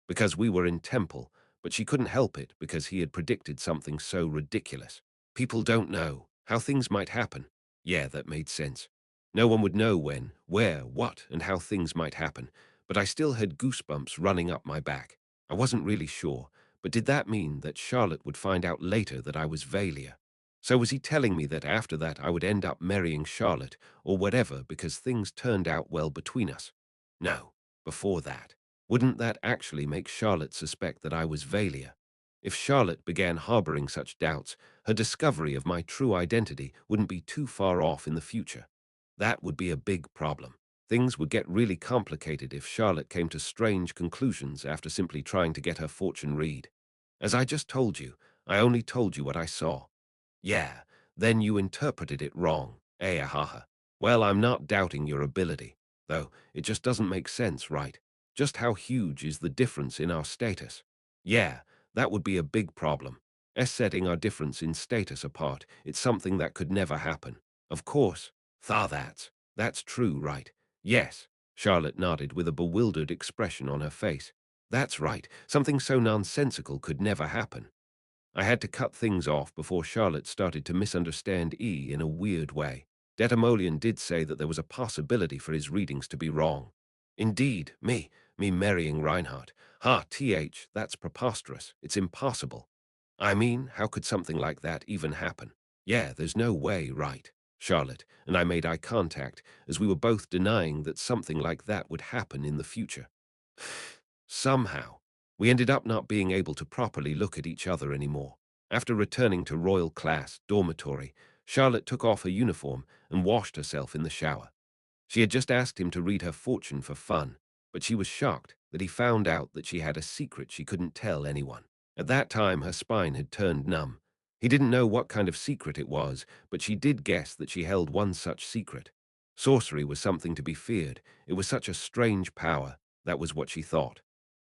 Because we were in temple, but she couldn't help it because he had predicted something so ridiculous. People don't know how things might happen. Yeah, that made sense. No one would know when, where, what, and how things might happen, but I still had goosebumps running up my back. I wasn't really sure, but did that mean that Charlotte would find out later that I was Valia? So was he telling me that after that I would end up marrying Charlotte, or whatever, because things turned out well between us? No, before that. Wouldn't that actually make Charlotte suspect that I was Valia? If Charlotte began harboring such doubts, her discovery of my true identity wouldn't be too far off in the future. That would be a big problem. Things would get really complicated if Charlotte came to strange conclusions after simply trying to get her fortune read. As I just told you, I only told you what I saw. Yeah, then you interpreted it wrong. Ahaha. Well, I'm not doubting your ability, though it just doesn't make sense, right? Just how huge is the difference in our status? Yeah, that would be a big problem. Setting our difference in status apart, it's something that could never happen. Of course. That's true, right? Yes. Charlotte nodded with a bewildered expression on her face. That's right. Something so nonsensical could never happen. I had to cut things off before Charlotte started to misunderstand E in a weird way. Detamolian did say that there was a possibility for his readings to be wrong. Indeed, me marrying Reinhardt. That's preposterous. It's impossible. I mean, how could something like that even happen? Yeah, there's no way, right? Charlotte and I made eye contact as we were both denying that something like that would happen in the future. Somehow, we ended up not being able to properly look at each other anymore. After returning to Royal Class dormitory, Charlotte took off her uniform and washed herself in the shower. She had just asked him to read her fortune for fun, but she was shocked that he found out that she had a secret she couldn't tell anyone. At that time, her spine had turned numb. He didn't know what kind of secret it was, but she did guess that she held one such secret. Sorcery was something to be feared. It was such a strange power. That was what she thought.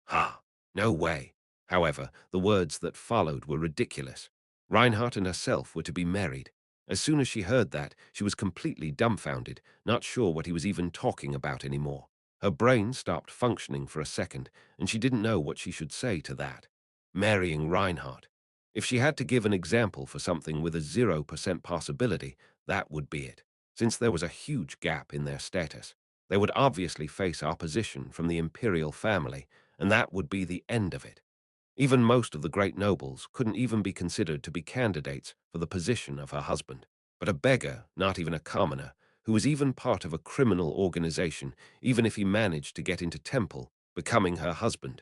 Ha! No way. However, the words that followed were ridiculous. Reinhardt and herself were to be married. As soon as she heard that, she was completely dumbfounded, not sure what he was even talking about anymore. Her brain stopped functioning for a second, and she didn't know what she should say to that. Marrying Reinhardt. If she had to give an example for something with a 0% possibility, that would be it. Since there was a huge gap in their status, they would obviously face opposition from the imperial family, and that would be the end of it. Even most of the great nobles couldn't even be considered to be candidates for the position of her husband. But a beggar, not even a commoner, who was even part of a criminal organization, even if he managed to get into temple, becoming her husband,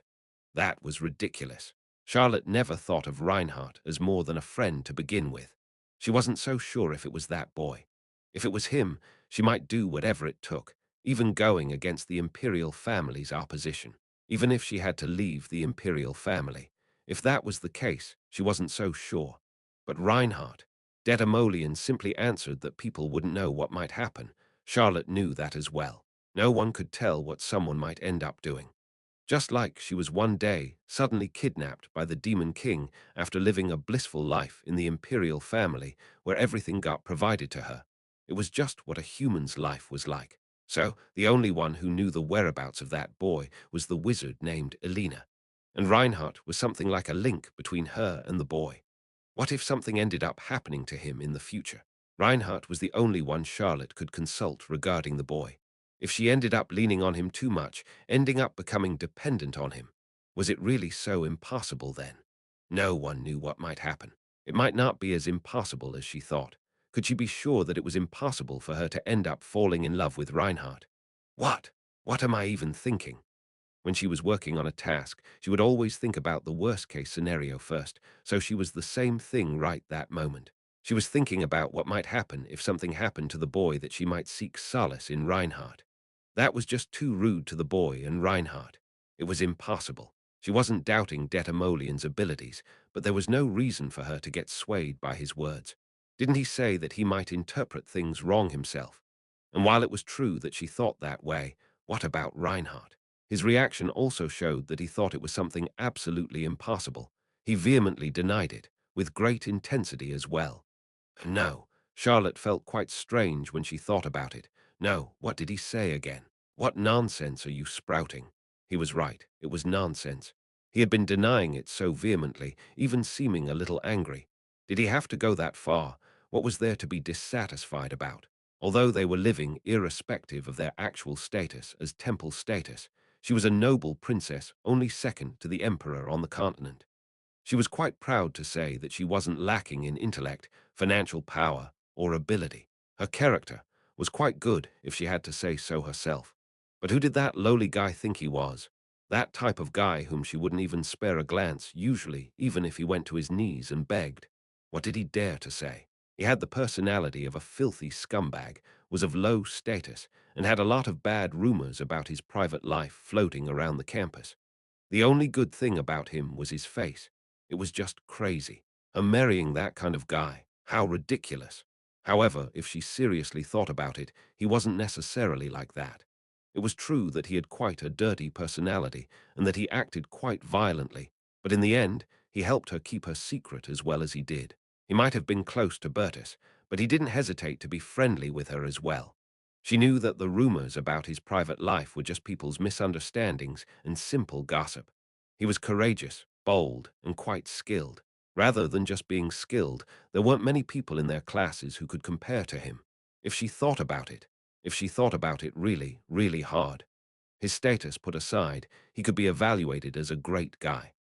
that was ridiculous. Charlotte never thought of Reinhardt as more than a friend to begin with. She wasn't so sure if it was that boy. If it was him, she might do whatever it took, even going against the imperial family's opposition. Even if she had to leave the imperial family. If that was the case, she wasn't so sure. But Reinhardt, Dedemolian simply answered that people wouldn't know what might happen. Charlotte knew that as well. No one could tell what someone might end up doing. Just like she was one day suddenly kidnapped by the Demon King after living a blissful life in the imperial family where everything got provided to her. It was just what a human's life was like. So, the only one who knew the whereabouts of that boy was the wizard named Elena. And Reinhardt was something like a link between her and the boy. What if something ended up happening to him in the future? Reinhardt was the only one Charlotte could consult regarding the boy. If she ended up leaning on him too much, ending up becoming dependent on him, was it really so impossible then? No one knew what might happen. It might not be as impossible as she thought. Could she be sure that it was impossible for her to end up falling in love with Reinhardt? What? What am I even thinking? When she was working on a task, she would always think about the worst-case scenario first, so she was the same thing right that moment. She was thinking about what might happen if something happened to the boy that she might seek solace in Reinhardt. That was just too rude to the boy and Reinhardt. It was impossible. She wasn't doubting Detamolian's abilities, but there was no reason for her to get swayed by his words. Didn't he say that he might interpret things wrong himself? And while it was true that she thought that way, what about Reinhardt? His reaction also showed that he thought it was something absolutely impossible. He vehemently denied it, with great intensity as well. No, Charlotte felt quite strange when she thought about it. No, what did he say again? What nonsense are you sprouting? He was right, it was nonsense. He had been denying it so vehemently, even seeming a little angry. Did he have to go that far? What was there to be dissatisfied about? Although they were living irrespective of their actual status as temple status, she was a noble princess, only second to the emperor on the continent. She was quite proud to say that she wasn't lacking in intellect, financial power, or ability. Her character was quite good, if she had to say so herself. But who did that lowly guy think he was? That type of guy whom she wouldn't even spare a glance, usually, even if he went to his knees and begged. What did he dare to say? He had the personality of a filthy scumbag, was of low status, and had a lot of bad rumors about his private life floating around the campus. The only good thing about him was his face. It was just crazy. Her marrying that kind of guy. How ridiculous. However, if she seriously thought about it, he wasn't necessarily like that. It was true that he had quite a dirty personality and that he acted quite violently, but in the end, he helped her keep her secret as well as he did. He might have been close to Bertus, but he didn't hesitate to be friendly with her as well. She knew that the rumors about his private life were just people's misunderstandings and simple gossip. He was courageous, bold, and quite skilled. Rather than just being skilled, there weren't many people in their classes who could compare to him. If she thought about it, if she thought about it really, really hard, His status put aside, he could be evaluated as a great guy.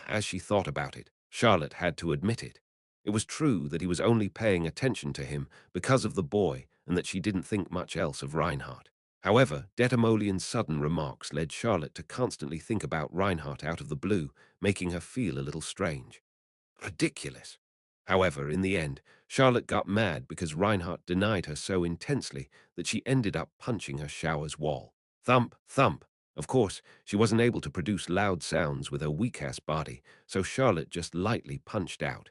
As she thought about it, Charlotte had to admit it. It was true that he was only paying attention to him because of the boy and that she didn't think much else of Reinhardt. However, Detamolian's sudden remarks led Charlotte to constantly think about Reinhardt out of the blue, making her feel a little strange. Ridiculous. However, in the end, Charlotte got mad because Reinhardt denied her so intensely that she ended up punching her shower's wall. Thump, thump. Of course, she wasn't able to produce loud sounds with her weak-ass body, so Charlotte just lightly punched out.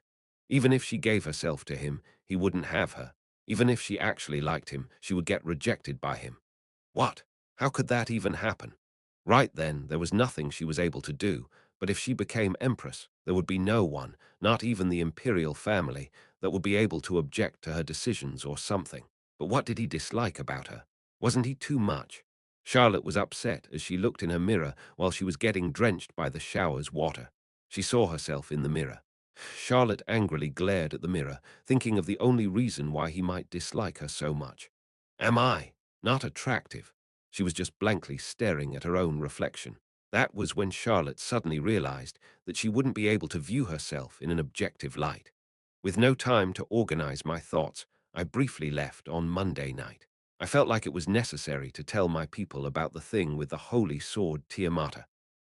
Even if she gave herself to him, he wouldn't have her. Even if she actually liked him, she would get rejected by him. What? How could that even happen? Right then, there was nothing she was able to do, but if she became empress, there would be no one, not even the imperial family, that would be able to object to her decisions or something. But what did he dislike about her? Wasn't he too much? Charlotte was upset as she looked in her mirror while she was getting drenched by the shower's water. She saw herself in the mirror. Charlotte angrily glared at the mirror, thinking of the only reason why he might dislike her so much. Am I not attractive? She was just blankly staring at her own reflection. That was when Charlotte suddenly realized that she wouldn't be able to view herself in an objective light. With no time to organize my thoughts, I briefly left on Monday night. I felt like it was necessary to tell my people about the thing with the holy sword Tiamata.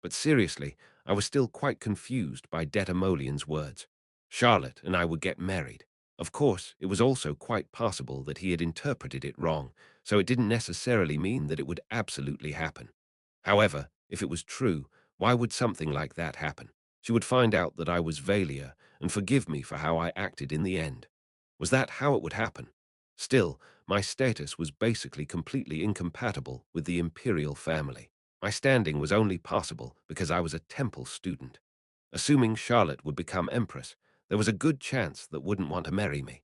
But seriously, I was still quite confused by Detamolian's words. Charlotte and I would get married. Of course, it was also quite possible that he had interpreted it wrong, so it didn't necessarily mean that it would absolutely happen. However, if it was true, why would something like that happen? She would find out that I was Valia and forgive me for how I acted in the end. Was that how it would happen? Still, my status was basically completely incompatible with the imperial family. My standing was only possible because I was a temple student. Assuming Charlotte would become empress, there was a good chance that wouldn't want to marry me.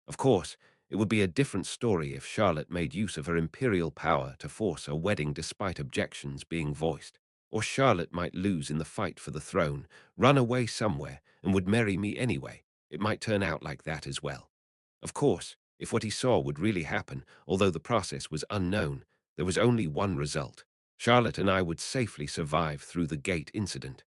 Of course, it would be a different story if Charlotte made use of her imperial power to force a wedding despite objections being voiced. Or Charlotte might lose in the fight for the throne, run away somewhere, and would marry me anyway. It might turn out like that as well. Of course, if what he saw would really happen, although the process was unknown, there was only one result. Charlotte and I would safely survive through the gate incident.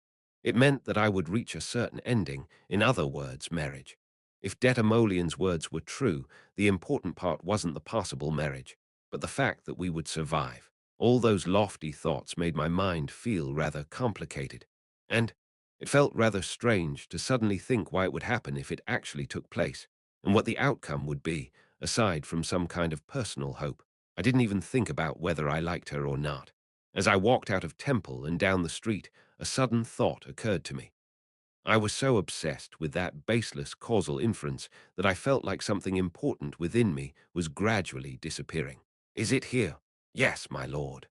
It meant that I would reach a certain ending, in other words, marriage. If Detamolian's words were true, the important part wasn't the possible marriage, but the fact that we would survive. All those lofty thoughts made my mind feel rather complicated, and it felt rather strange to suddenly think why it would happen if it actually took place, and what the outcome would be, aside from some kind of personal hope. I didn't even think about whether I liked her or not. As I walked out of temple and down the street, a sudden thought occurred to me. I was so obsessed with that baseless causal inference that I felt like something important within me was gradually disappearing. Is it here? Yes, my lord.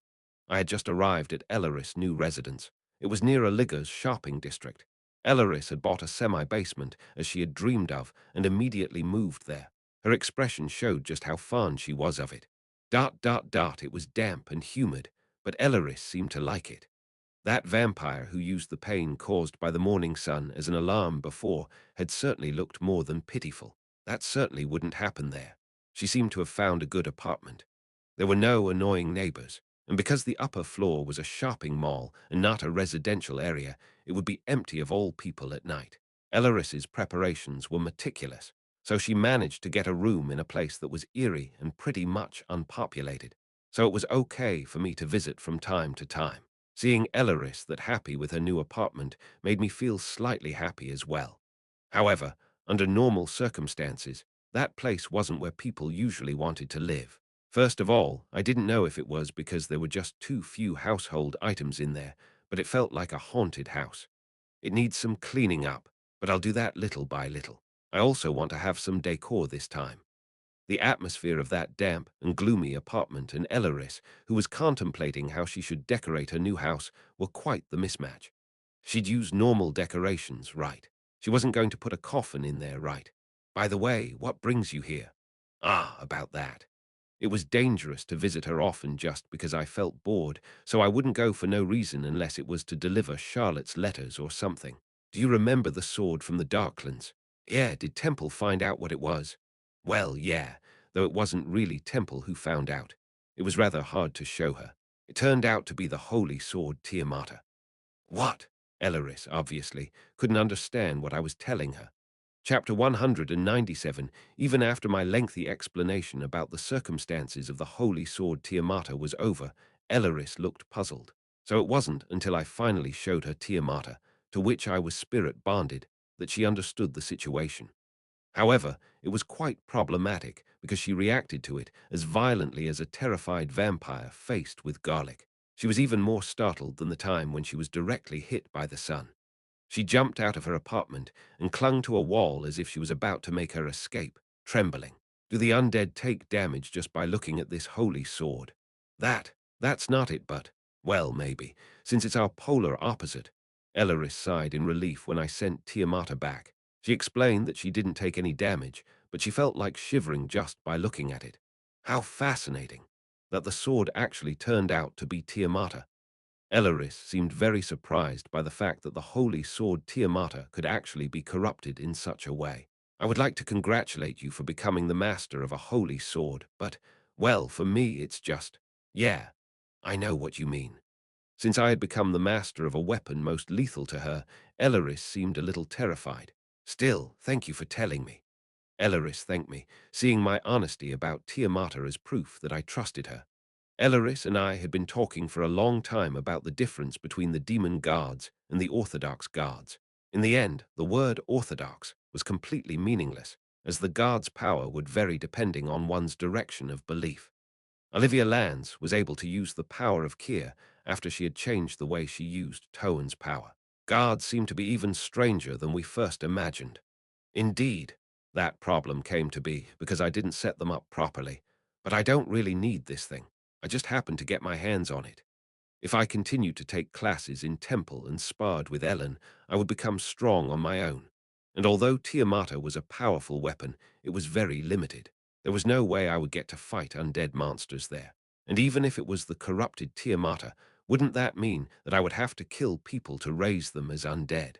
I had just arrived at Elaris' new residence. It was near Aliga's shopping district. Elaris had bought a semi-basement, as she had dreamed of, and immediately moved there. Her expression showed just how fond she was of it. It was damp and humid, but Elaris seemed to like it. That vampire who used the pain caused by the morning sun as an alarm before had certainly looked more than pitiful. That certainly wouldn't happen there. She seemed to have found a good apartment. There were no annoying neighbors, and because the upper floor was a shopping mall and not a residential area, it would be empty of all people at night. Elaris's preparations were meticulous, so she managed to get a room in a place that was eerie and pretty much unpopulated, so it was okay for me to visit from time to time. Seeing Elaris that happy with her new apartment made me feel slightly happy as well. However, under normal circumstances, that place wasn't where people usually wanted to live. First of all, I didn't know if it was because there were just too few household items in there, but it felt like a haunted house. It needs some cleaning up, but I'll do that little by little. I also want to have some decor this time. The atmosphere of that damp and gloomy apartment and Elaris, who was contemplating how she should decorate her new house, were quite the mismatch. She'd use normal decorations, right? She wasn't going to put a coffin in there, right? By the way, what brings you here? Ah, about that. It was dangerous to visit her often just because I felt bored, so I wouldn't go for no reason unless it was to deliver Charlotte's letters or something. Do you remember the sword from the Darklands? Yeah, did Temple find out what it was? Well, yeah, though it wasn't really Temple who found out. It was rather hard to show her. It turned out to be the holy sword Tiamata. What? Elaris, obviously, couldn't understand what I was telling her. Chapter 197, even after my lengthy explanation about the circumstances of the holy sword Tiamata was over, Elaris looked puzzled. So it wasn't until I finally showed her Tiamata, to which I was spirit bonded, that she understood the situation. However, it was quite problematic because she reacted to it as violently as a terrified vampire faced with garlic. She was even more startled than the time when she was directly hit by the sun. She jumped out of her apartment and clung to a wall as if she was about to make her escape, trembling. Do the undead take damage just by looking at this holy sword? That's not it, but, well, maybe, since it's our polar opposite. Elaris sighed in relief when I sent Tiamata back. She explained that she didn't take any damage, but she felt like shivering just by looking at it. How fascinating that the sword actually turned out to be Tiamata. Elaris seemed very surprised by the fact that the holy sword Tiamata could actually be corrupted in such a way. I would like to congratulate you for becoming the master of a holy sword, but, well, for me it's just, yeah, I know what you mean. Since I had become the master of a weapon most lethal to her, Elaris seemed a little terrified. Still, thank you for telling me. Elaris thanked me, seeing my honesty about Tiamata as proof that I trusted her. Elaris and I had been talking for a long time about the difference between the demon guards and the orthodox guards. In the end, the word orthodox was completely meaningless, as the guards' power would vary depending on one's direction of belief. Olivia Lands was able to use the power of Kier after she had changed the way she used Toan's power. Guards seemed to be even stranger than we first imagined. Indeed, that problem came to be because I didn't set them up properly. But I don't really need this thing. I just happened to get my hands on it. If I continued to take classes in Temple and sparred with Ellen, I would become strong on my own. And although Tiamata was a powerful weapon, it was very limited. There was no way I would get to fight undead monsters there. And even if it was the corrupted Tiamata, wouldn't that mean that I would have to kill people to raise them as undead?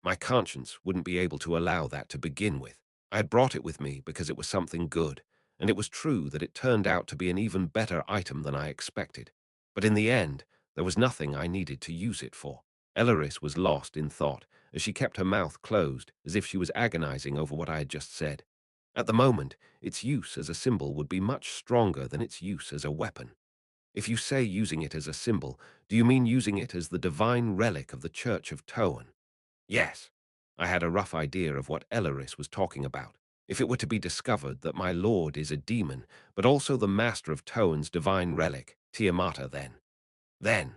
My conscience wouldn't be able to allow that to begin with. I had brought it with me because it was something good, and it was true that it turned out to be an even better item than I expected. But in the end, there was nothing I needed to use it for. Elaris was lost in thought as she kept her mouth closed as if she was agonizing over what I had just said. At the moment, its use as a symbol would be much stronger than its use as a weapon. If you say using it as a symbol, do you mean using it as the divine relic of the Church of Toan? Yes, I had a rough idea of what Elaris was talking about. If it were to be discovered that my lord is a demon, but also the master of Toan's divine relic, Tiamata, then,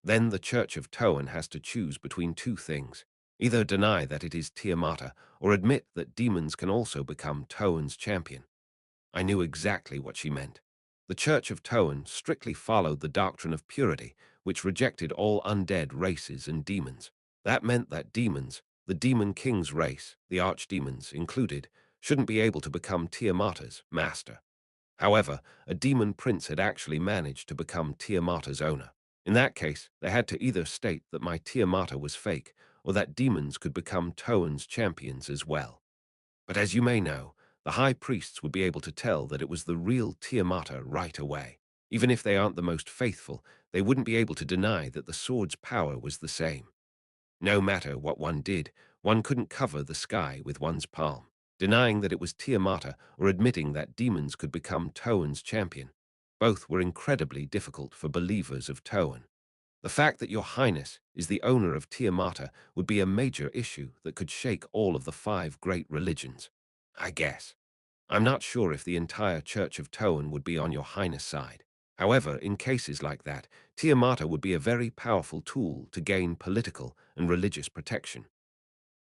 then the Church of Toan has to choose between two things. Either deny that it is Tiamata, or admit that demons can also become Toan's champion. I knew exactly what she meant. The Church of Toan strictly followed the doctrine of purity, which rejected all undead races and demons. That meant that demons, the Demon King's race, the archdemons included, shouldn't be able to become Tiamata's master. However, a demon prince had actually managed to become Tiamata's owner. In that case, they had to either state that my Tiamata was fake, or that demons could become Toan's champions as well. But as you may know, the high priests would be able to tell that it was the real Tiamata right away. Even if they aren't the most faithful, they wouldn't be able to deny that the sword's power was the same. No matter what one did, one couldn't cover the sky with one's palm. Denying that it was Tiamata or admitting that demons could become Toan's champion. Both were incredibly difficult for believers of Toan. The fact that Your Highness is the owner of Tiamata would be a major issue that could shake all of the 5 great religions. I guess. I'm not sure if the entire Church of Toan would be on Your Highness' side. However, in cases like that, Tiamata would be a very powerful tool to gain political and religious protection.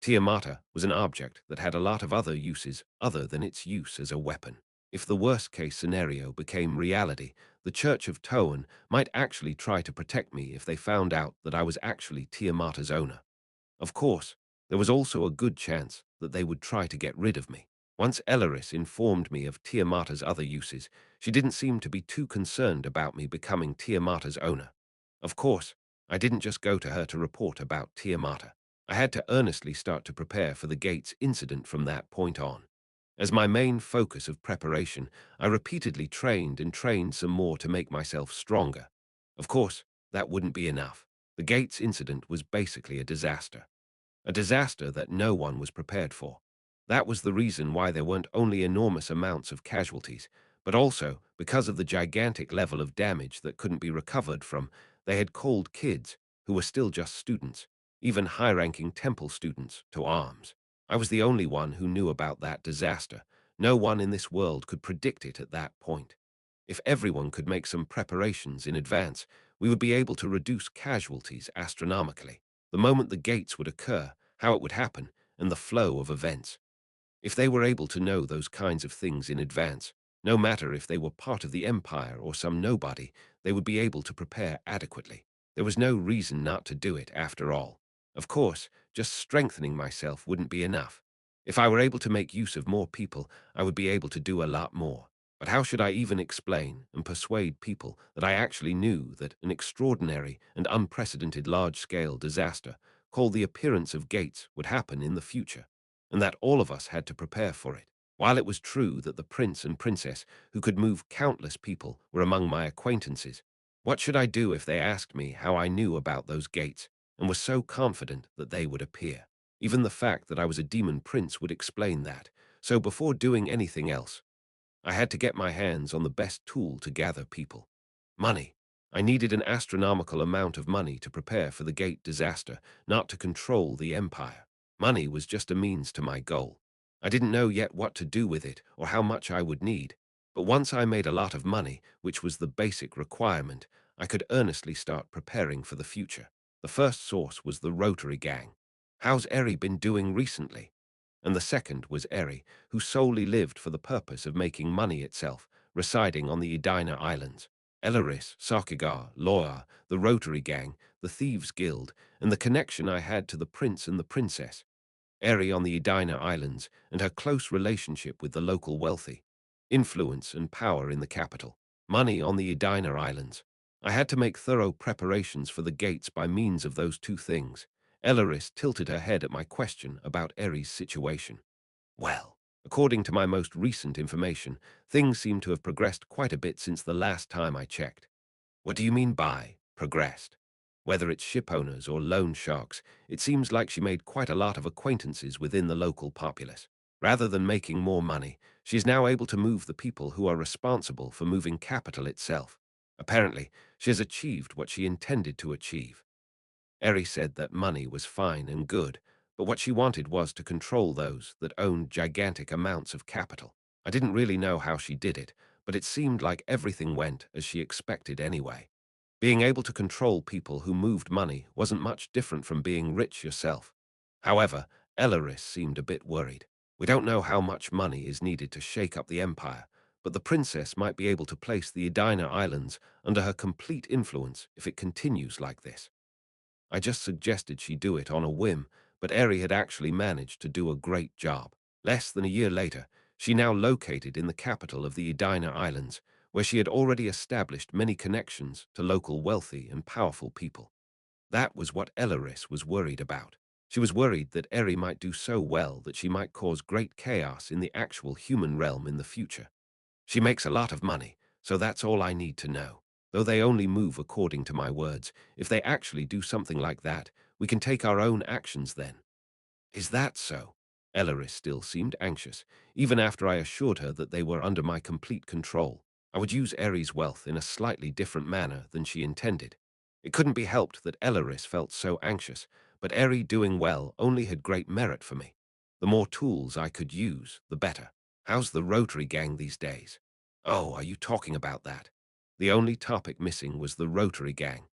Tiamata was an object that had a lot of other uses other than its use as a weapon. If the worst-case scenario became reality, the Church of Toan might actually try to protect me if they found out that I was actually Tiamata's owner. Of course, there was also a good chance that they would try to get rid of me. Once Elaris informed me of Tiamata's other uses, she didn't seem to be too concerned about me becoming Tiamata's owner. Of course, I didn't just go to her to report about Tiamata. I had to earnestly start to prepare for the Gates incident from that point on. As my main focus of preparation, I repeatedly trained and trained some more to make myself stronger. Of course, that wouldn't be enough. The Gates incident was basically a disaster that no one was prepared for. That was the reason why there weren't only enormous amounts of casualties, but also because of the gigantic level of damage that couldn't be recovered from. They had called kids, who were still just students, even high-ranking temple students, to arms. I was the only one who knew about that disaster. No one in this world could predict it at that point. If everyone could make some preparations in advance, we would be able to reduce casualties astronomically. The moment the gates would occur, how it would happen, and the flow of events. If they were able to know those kinds of things in advance, no matter if they were part of the empire or some nobody, they would be able to prepare adequately. There was no reason not to do it after all. Of course, just strengthening myself wouldn't be enough. If I were able to make use of more people, I would be able to do a lot more. But how should I even explain and persuade people that I actually knew that an extraordinary and unprecedented large-scale disaster called the appearance of gates would happen in the future, and that all of us had to prepare for it? While it was true that the prince and princess who could move countless people were among my acquaintances, what should I do if they asked me how I knew about those gates and was so confident that they would appear? Even the fact that I was a demon prince would explain that. So before doing anything else, I had to get my hands on the best tool to gather people. Money. I needed an astronomical amount of money to prepare for the Gate disaster, not to control the empire. Money was just a means to my goal. I didn't know yet what to do with it or how much I would need, but once I made a lot of money, which was the basic requirement, I could earnestly start preparing for the future. The first source was the Rotary Gang. How's Eri been doing recently? And the second was Eri, who solely lived for the purpose of making money itself, residing on the Edina Islands. Elaris, Sakigar, Loa, the Rotary Gang, the Thieves Guild, and the connection I had to the prince and the princess. Eri on the Edina Islands, and her close relationship with the local wealthy. Influence and power in the capital. Money on the Edina Islands. I had to make thorough preparations for the gates by means of those two things. Elaris tilted her head at my question about Eri's situation. Well, according to my most recent information, things seem to have progressed quite a bit since the last time I checked. What do you mean by progressed? Whether it's ship owners or loan sharks, it seems like she made quite a lot of acquaintances within the local populace. Rather than making more money, she is now able to move the people who are responsible for moving capital itself. Apparently, she has achieved what she intended to achieve. Eri said that money was fine and good, but what she wanted was to control those that owned gigantic amounts of capital. I didn't really know how she did it, but it seemed like everything went as she expected anyway. Being able to control people who moved money wasn't much different from being rich yourself. However, Elaris seemed a bit worried. We don't know how much money is needed to shake up the empire, but the princess might be able to place the Edina Islands under her complete influence if it continues like this. I just suggested she do it on a whim, but Eri had actually managed to do a great job. Less than a year later, she now located in the capital of the Edina Islands, where she had already established many connections to local wealthy and powerful people. That was what Elaris was worried about. She was worried that Eri might do so well that she might cause great chaos in the actual human realm in the future. She makes a lot of money, so that's all I need to know. Though they only move according to my words, if they actually do something like that, we can take our own actions then. Is that so? Elaris still seemed anxious, even after I assured her that they were under my complete control. I would use Eri's wealth in a slightly different manner than she intended. It couldn't be helped that Elaris felt so anxious, but Eri doing well only had great merit for me. The more tools I could use, the better. How's the Rotary Gang these days? Oh, are you talking about that? The only topic missing was the Rotary Gang.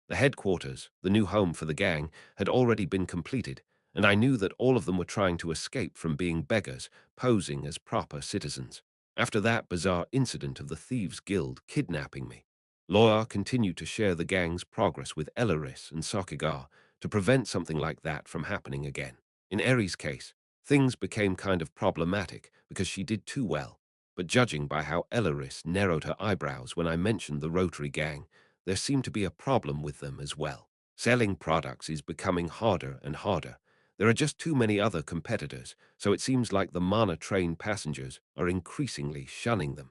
The headquarters, the new home for the gang, had already been completed, and I knew that all of them were trying to escape from being beggars, posing as proper citizens. After that bizarre incident of the Thieves Guild kidnapping me, Loa continued to share the gang's progress with Elaris and Sakigar to prevent something like that from happening again. In Eri's case, things became kind of problematic because she did too well, but judging by how Elaris narrowed her eyebrows when I mentioned the Rotary Gang, there seemed to be a problem with them as well. Selling products is becoming harder and harder. There are just too many other competitors, so it seems like the Mana train passengers are increasingly shunning them.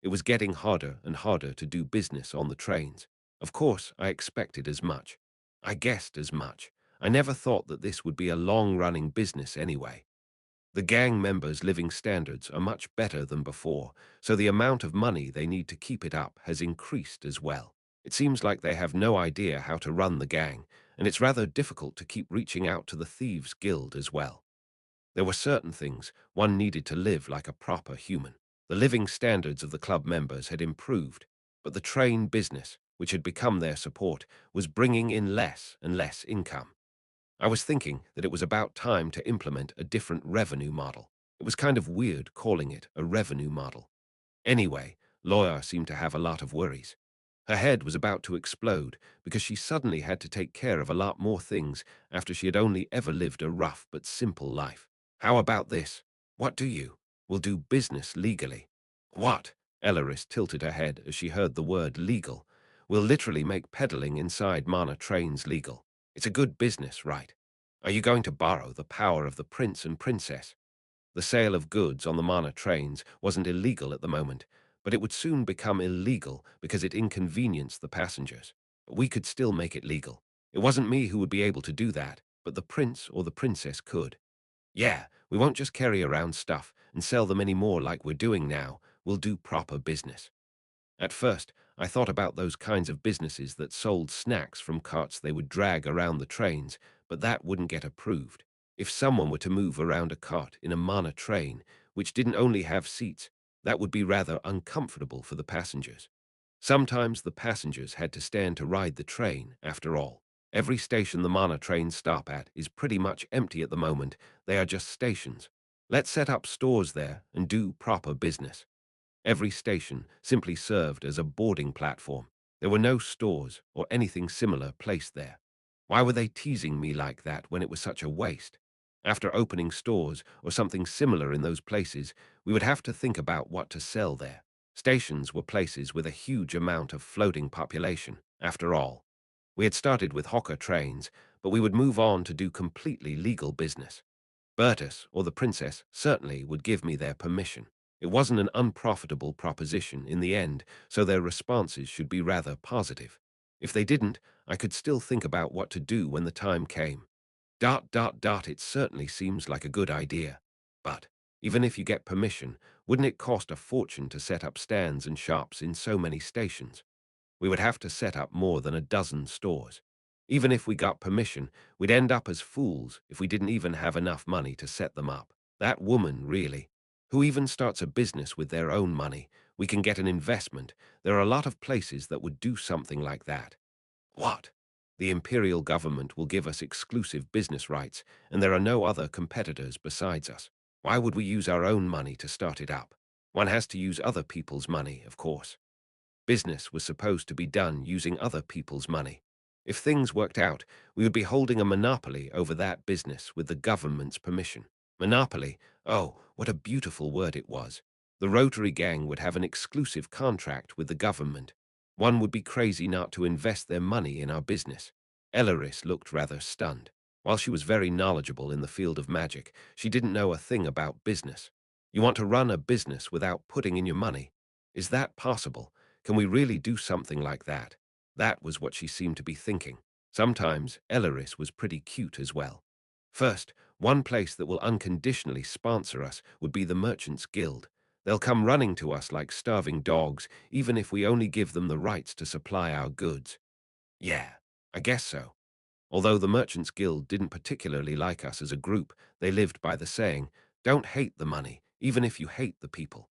It was getting harder and harder to do business on the trains. Of course, I expected as much. I guessed as much. I never thought that this would be a long-running business anyway. The gang members' living standards are much better than before, so the amount of money they need to keep it up has increased as well. It seems like they have no idea how to run the gang, and it's rather difficult to keep reaching out to the Thieves' Guild as well. There were certain things one needed to live like a proper human. The living standards of the club members had improved, but the train business, which had become their support, was bringing in less and less income. I was thinking that it was about time to implement a different revenue model. It was kind of weird calling it a revenue model. Anyway, Laura seemed to have a lot of worries. Her head was about to explode because she suddenly had to take care of a lot more things after she had only ever lived a rough but simple life. How about this? What do you? We'll do business legally. What? Elleris tilted her head as she heard the word legal. We'll literally make peddling inside Mana trains legal. It's a good business, right? Are you going to borrow the power of the prince and princess? The sale of goods on the Mana trains wasn't illegal at the moment, but it would soon become illegal because it inconvenienced the passengers. We could still make it legal. It wasn't me who would be able to do that, but the prince or the princess could. Yeah, we won't just carry around stuff and sell them anymore like we're doing now. We'll do proper business. At first, I thought about those kinds of businesses that sold snacks from carts they would drag around the trains, but that wouldn't get approved. If someone were to move around a cart in a Mana train, which didn't only have seats, that would be rather uncomfortable for the passengers. Sometimes the passengers had to stand to ride the train, after all. Every station the Mana trains stop at is pretty much empty at the moment. They are just stations. Let's set up stores there and do proper business. Every station simply served as a boarding platform. There were no stores or anything similar placed there. Why were they teasing me like that when it was such a waste? After opening stores or something similar in those places, we would have to think about what to sell there. Stations were places with a huge amount of floating population, after all. We had started with hawker trains, but we would move on to do completely legal business. Bertus or the princess certainly would give me their permission. It wasn't an unprofitable proposition in the end, so their responses should be rather positive. If they didn't, I could still think about what to do when the time came. It certainly seems like a good idea. But even if you get permission, wouldn't it cost a fortune to set up stands and shops in so many stations? We would have to set up more than a dozen stores. Even if we got permission, we'd end up as fools if we didn't even have enough money to set them up. That woman, really. Who even starts a business with their own money? We can get an investment. There are a lot of places that would do something like that. What? The imperial government will give us exclusive business rights, and there are no other competitors besides us. Why would we use our own money to start it up? One has to use other people's money, of course. Business was supposed to be done using other people's money. If things worked out, we would be holding a monopoly over that business with the government's permission. Monopoly? Oh, what a beautiful word it was. The Rotary Gang would have an exclusive contract with the government. One would be crazy not to invest their money in our business. Elleris looked rather stunned. While she was very knowledgeable in the field of magic, she didn't know a thing about business. You want to run a business without putting in your money? Is that possible? Can we really do something like that? That was what she seemed to be thinking. Sometimes Elleris was pretty cute as well. First, one place that will unconditionally sponsor us would be the Merchants Guild. They'll come running to us like starving dogs, even if we only give them the rights to supply our goods. Yeah, I guess so. Although the Merchants Guild didn't particularly like us as a group, they lived by the saying, don't hate the money, even if you hate the people.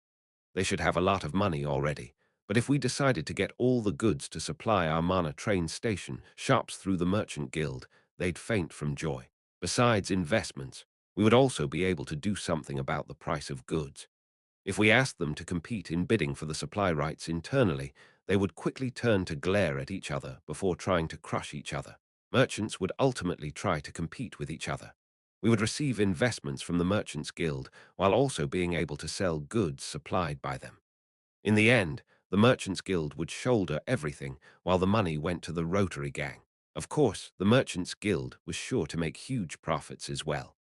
They should have a lot of money already. But if we decided to get all the goods to supply our Mana train station shops through the Merchant Guild, they'd faint from joy. Besides investments, we would also be able to do something about the price of goods. If we asked them to compete in bidding for the supply rights internally, they would quickly turn to glare at each other before trying to crush each other. Merchants would ultimately try to compete with each other. We would receive investments from the Merchants Guild while also being able to sell goods supplied by them. In the end, the Merchants Guild would shoulder everything while the money went to the Rotary Gang. Of course, the Merchants Guild was sure to make huge profits as well.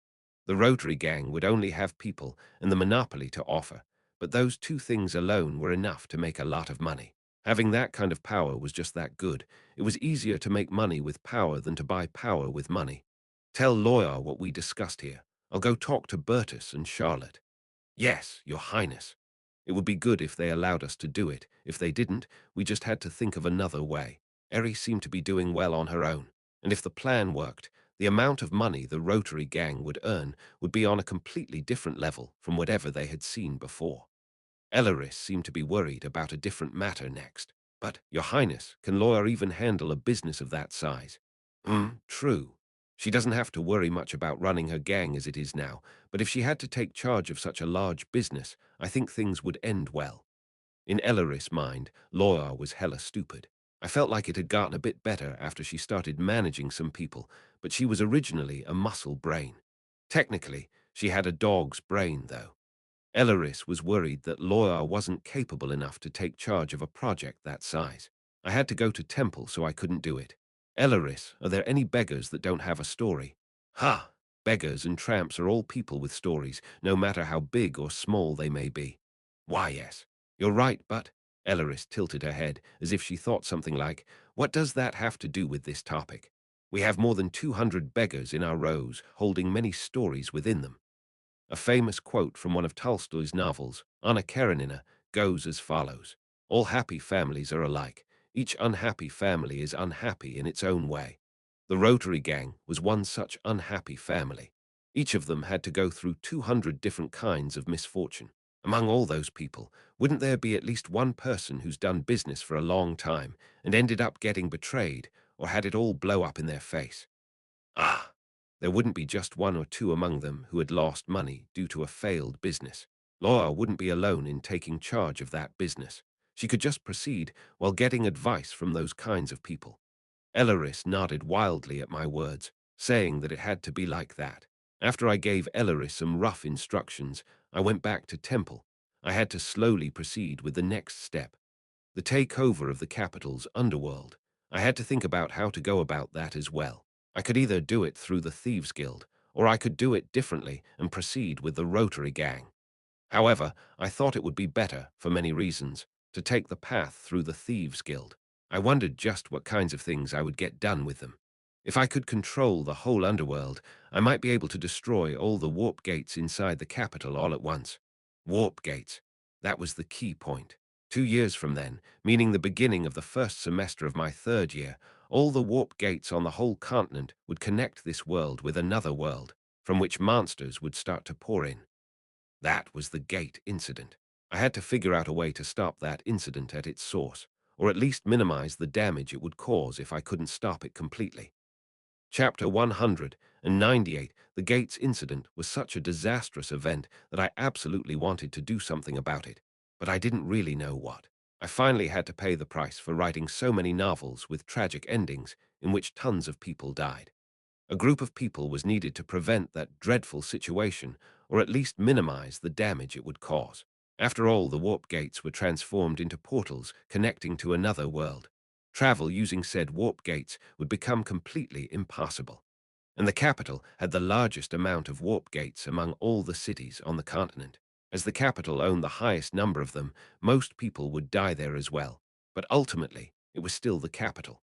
The Rotary Gang would only have people and the monopoly to offer, but those two things alone were enough to make a lot of money. Having that kind of power was just that good. It was easier to make money with power than to buy power with money. Tell Lawyer what we discussed here. I'll go talk to Bertus and Charlotte. Yes, Your Highness. It would be good if they allowed us to do it. If they didn't, we just had to think of another way. Eri seemed to be doing well on her own, and if the plan worked, the amount of money the Rotary Gang would earn would be on a completely different level from whatever they had seen before. Elleris seemed to be worried about a different matter next. But, Your Highness, can Lawyer even handle a business of that size? True. She doesn't have to worry much about running her gang as it is now, but if she had to take charge of such a large business, I think things would end well. In Elleris' mind, Lawyer was hella stupid. I felt like it had gotten a bit better after she started managing some people, but she was originally a muscle brain. Technically, she had a dog's brain, though. Elleris was worried that Lawyer wasn't capable enough to take charge of a project that size. I had to go to Temple, so I couldn't do it. Elleris, are there any beggars that don't have a story? Ha! Beggars and tramps are all people with stories, no matter how big or small they may be. Why, yes. You're right, but... Elleris tilted her head, as if she thought something like, what does that have to do with this topic? We have more than 200 beggars in our rows, holding many stories within them. A famous quote from one of Tolstoy's novels, Anna Karenina, goes as follows. All happy families are alike. Each unhappy family is unhappy in its own way. The Rotary Gang was one such unhappy family. Each of them had to go through 200 different kinds of misfortune. Among all those people, wouldn't there be at least one person who's done business for a long time and ended up getting betrayed or had it all blow up in their face? Ah, there wouldn't be just one or two among them who had lost money due to a failed business. Laura wouldn't be alone in taking charge of that business. She could just proceed while getting advice from those kinds of people. Elleris nodded wildly at my words, saying that it had to be like that. After I gave Elleris some rough instructions, I went back to Temple. I had to slowly proceed with the next step, the takeover of the capital's underworld. I had to think about how to go about that as well. I could either do it through the Thieves Guild, or I could do it differently and proceed with the Rotary Gang. However, I thought it would be better, for many reasons, to take the path through the Thieves Guild. I wondered just what kinds of things I would get done with them. If I could control the whole underworld, I might be able to destroy all the warp gates inside the capital all at once. Warp gates. That was the key point. 2 years from then, meaning the beginning of the first semester of my third year, all the warp gates on the whole continent would connect this world with another world, from which monsters would start to pour in. That was the gate incident. I had to figure out a way to stop that incident at its source, or at least minimize the damage it would cause if I couldn't stop it completely. Chapter 198. The Gates incident was such a disastrous event that I absolutely wanted to do something about it, but I didn't really know what. I finally had to pay the price for writing so many novels with tragic endings in which tons of people died. A group of people was needed to prevent that dreadful situation, or at least minimize the damage it would cause. After all, the warp gates were transformed into portals connecting to another world. Travel using said warp gates would become completely impossible. And the capital had the largest amount of warp gates among all the cities on the continent. As the capital owned the highest number of them, most people would die there as well. But ultimately, it was still the capital.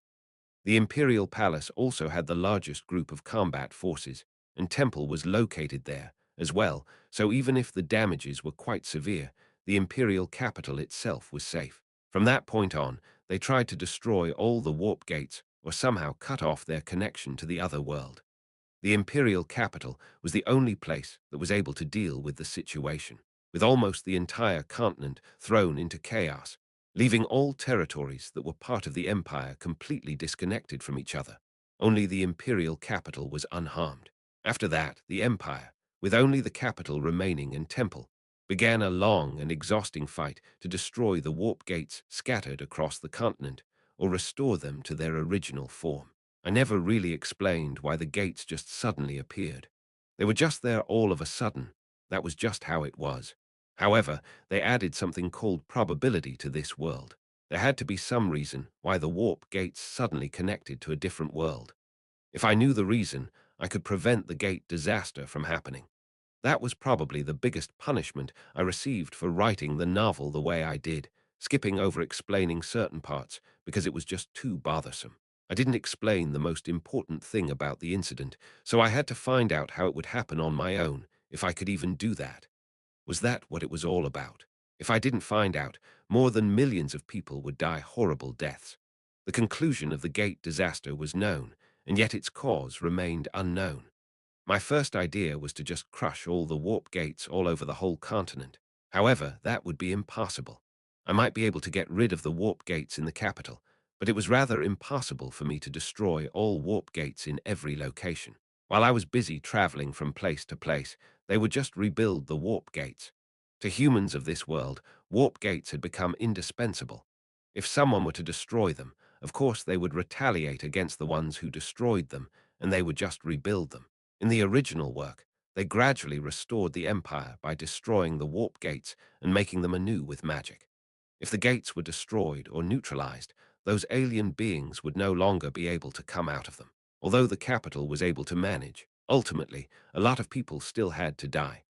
The Imperial Palace also had the largest group of combat forces, and Temple was located there as well, so even if the damages were quite severe, the Imperial capital itself was safe. From that point on, they tried to destroy all the warp gates or somehow cut off their connection to the other world. The Imperial capital was the only place that was able to deal with the situation, with almost the entire continent thrown into chaos, leaving all territories that were part of the empire completely disconnected from each other. Only the imperial capital was unharmed. After that, the empire, with only the capital remaining and Temple, began a long and exhausting fight to destroy the warp gates scattered across the continent or restore them to their original form. I never really explained why the gates just suddenly appeared. They were just there all of a sudden. That was just how it was. However, they added something called probability to this world. There had to be some reason why the warp gates suddenly connected to a different world. If I knew the reason, I could prevent the gate disaster from happening. That was probably the biggest punishment I received for writing the novel the way I did, skipping over explaining certain parts because it was just too bothersome. I didn't explain the most important thing about the incident, so I had to find out how it would happen on my own, if I could even do that. Was that what it was all about? If I didn't find out, more than millions of people would die horrible deaths. The conclusion of the gate disaster was known, and yet its cause remained unknown. My first idea was to just crush all the warp gates all over the whole continent. However, that would be impossible. I might be able to get rid of the warp gates in the capital, but it was rather impossible for me to destroy all warp gates in every location. While I was busy traveling from place to place, they would just rebuild the warp gates. To humans of this world, warp gates had become indispensable. If someone were to destroy them, of course they would retaliate against the ones who destroyed them, and they would just rebuild them. In the original work, they gradually restored the Empire by destroying the warp gates and making them anew with magic. If the gates were destroyed or neutralized, those alien beings would no longer be able to come out of them. Although the capital was able to manage, ultimately, a lot of people still had to die.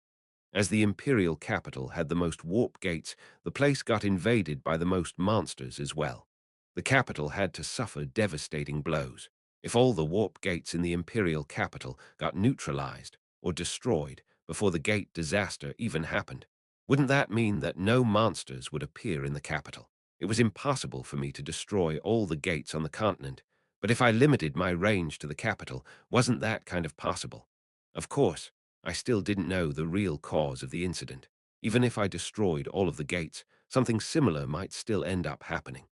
As the imperial capital had the most warp gates, the place got invaded by the most monsters as well. The capital had to suffer devastating blows. If all the warp gates in the imperial capital got neutralized or destroyed before the gate disaster even happened, wouldn't that mean that no monsters would appear in the capital? It was impossible for me to destroy all the gates on the continent, but if I limited my range to the capital, wasn't that kind of possible? Of course, I still didn't know the real cause of the incident. Even if I destroyed all of the gates, something similar might still end up happening.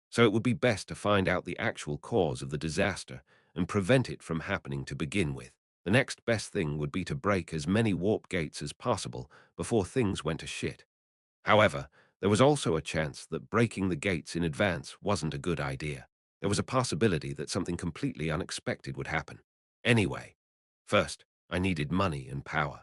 So it would be best to find out the actual cause of the disaster and prevent it from happening to begin with. The next best thing would be to break as many warp gates as possible before things went to shit. However, there was also a chance that breaking the gates in advance wasn't a good idea. There was a possibility that something completely unexpected would happen. Anyway, first, I needed money and power.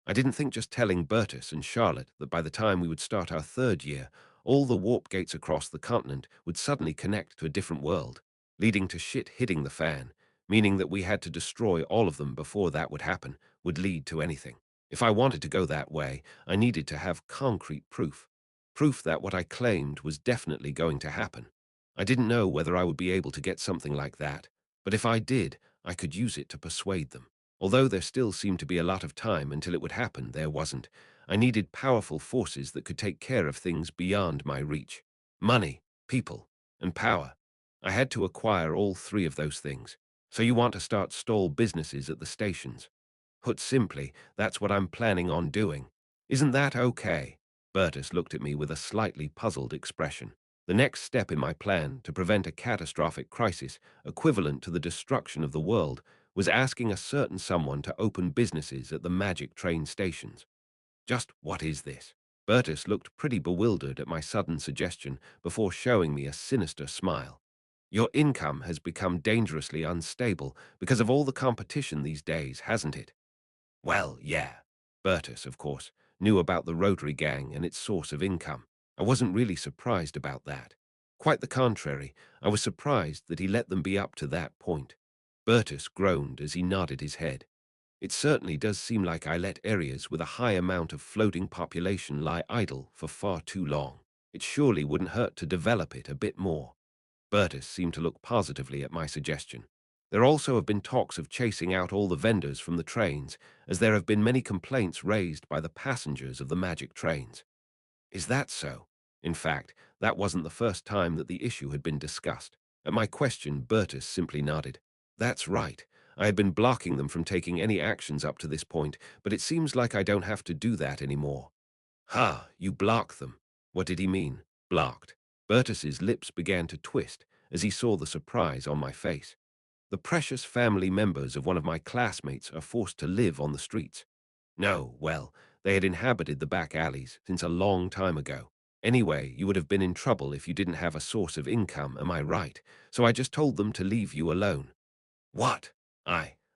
I didn't think just telling Bertus and Charlotte that by the time we would start our third year, all the warp gates across the continent would suddenly connect to a different world, leading to shit hitting the fan, meaning that we had to destroy all of them before that would happen, would lead to anything. If I wanted to go that way, I needed to have concrete proof. Proof that what I claimed was definitely going to happen. I didn't know whether I would be able to get something like that, but if I did, I could use it to persuade them. Although there still seemed to be a lot of time until it would happen, there wasn't. I needed powerful forces that could take care of things beyond my reach. Money, people, and power. I had to acquire all three of those things. So you want to start stall businesses at the stations? Put simply, that's what I'm planning on doing. Isn't that okay? Bertus looked at me with a slightly puzzled expression. The next step in my plan to prevent a catastrophic crisis equivalent to the destruction of the world was asking a certain someone to open businesses at the magic train stations. Just what is this? Bertus looked pretty bewildered at my sudden suggestion before showing me a sinister smile. Your income has become dangerously unstable because of all the competition these days, hasn't it? Well, yeah. Bertus, of course, knew about the Rotary Gang and its source of income. I wasn't really surprised about that. Quite the contrary, I was surprised that he let them be up to that point. Bertus groaned as he nodded his head. It certainly does seem like I let areas with a high amount of floating population lie idle for far too long. It surely wouldn't hurt to develop it a bit more. Bertus seemed to look positively at my suggestion. There also have been talks of chasing out all the vendors from the trains, as there have been many complaints raised by the passengers of the magic trains. Is that so? In fact, that wasn't the first time that the issue had been discussed. At my question, Bertus simply nodded. That's right. I had been blocking them from taking any actions up to this point, but it seems like I don't have to do that anymore. Ha, you block them. What did he mean, blocked? Bertus's lips began to twist as he saw the surprise on my face. The precious family members of one of my classmates are forced to live on the streets. No, well, they had inhabited the back alleys since a long time ago. Anyway, you would have been in trouble if you didn't have a source of income, am I right? So I just told them to leave you alone. What?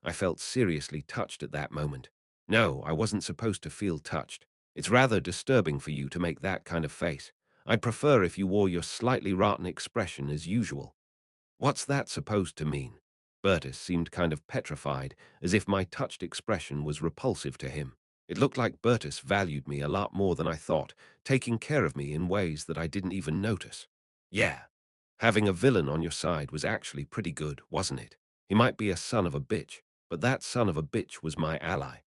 I felt seriously touched at that moment. No, I wasn't supposed to feel touched. It's rather disturbing for you to make that kind of face. I'd prefer if you wore your slightly rotten expression as usual. What's that supposed to mean? Bertus seemed kind of petrified, as if my touched expression was repulsive to him. It looked like Bertus valued me a lot more than I thought, taking care of me in ways that I didn't even notice. Yeah, having a villain on your side was actually pretty good, wasn't it? He might be a son of a bitch, but that son of a bitch was my ally.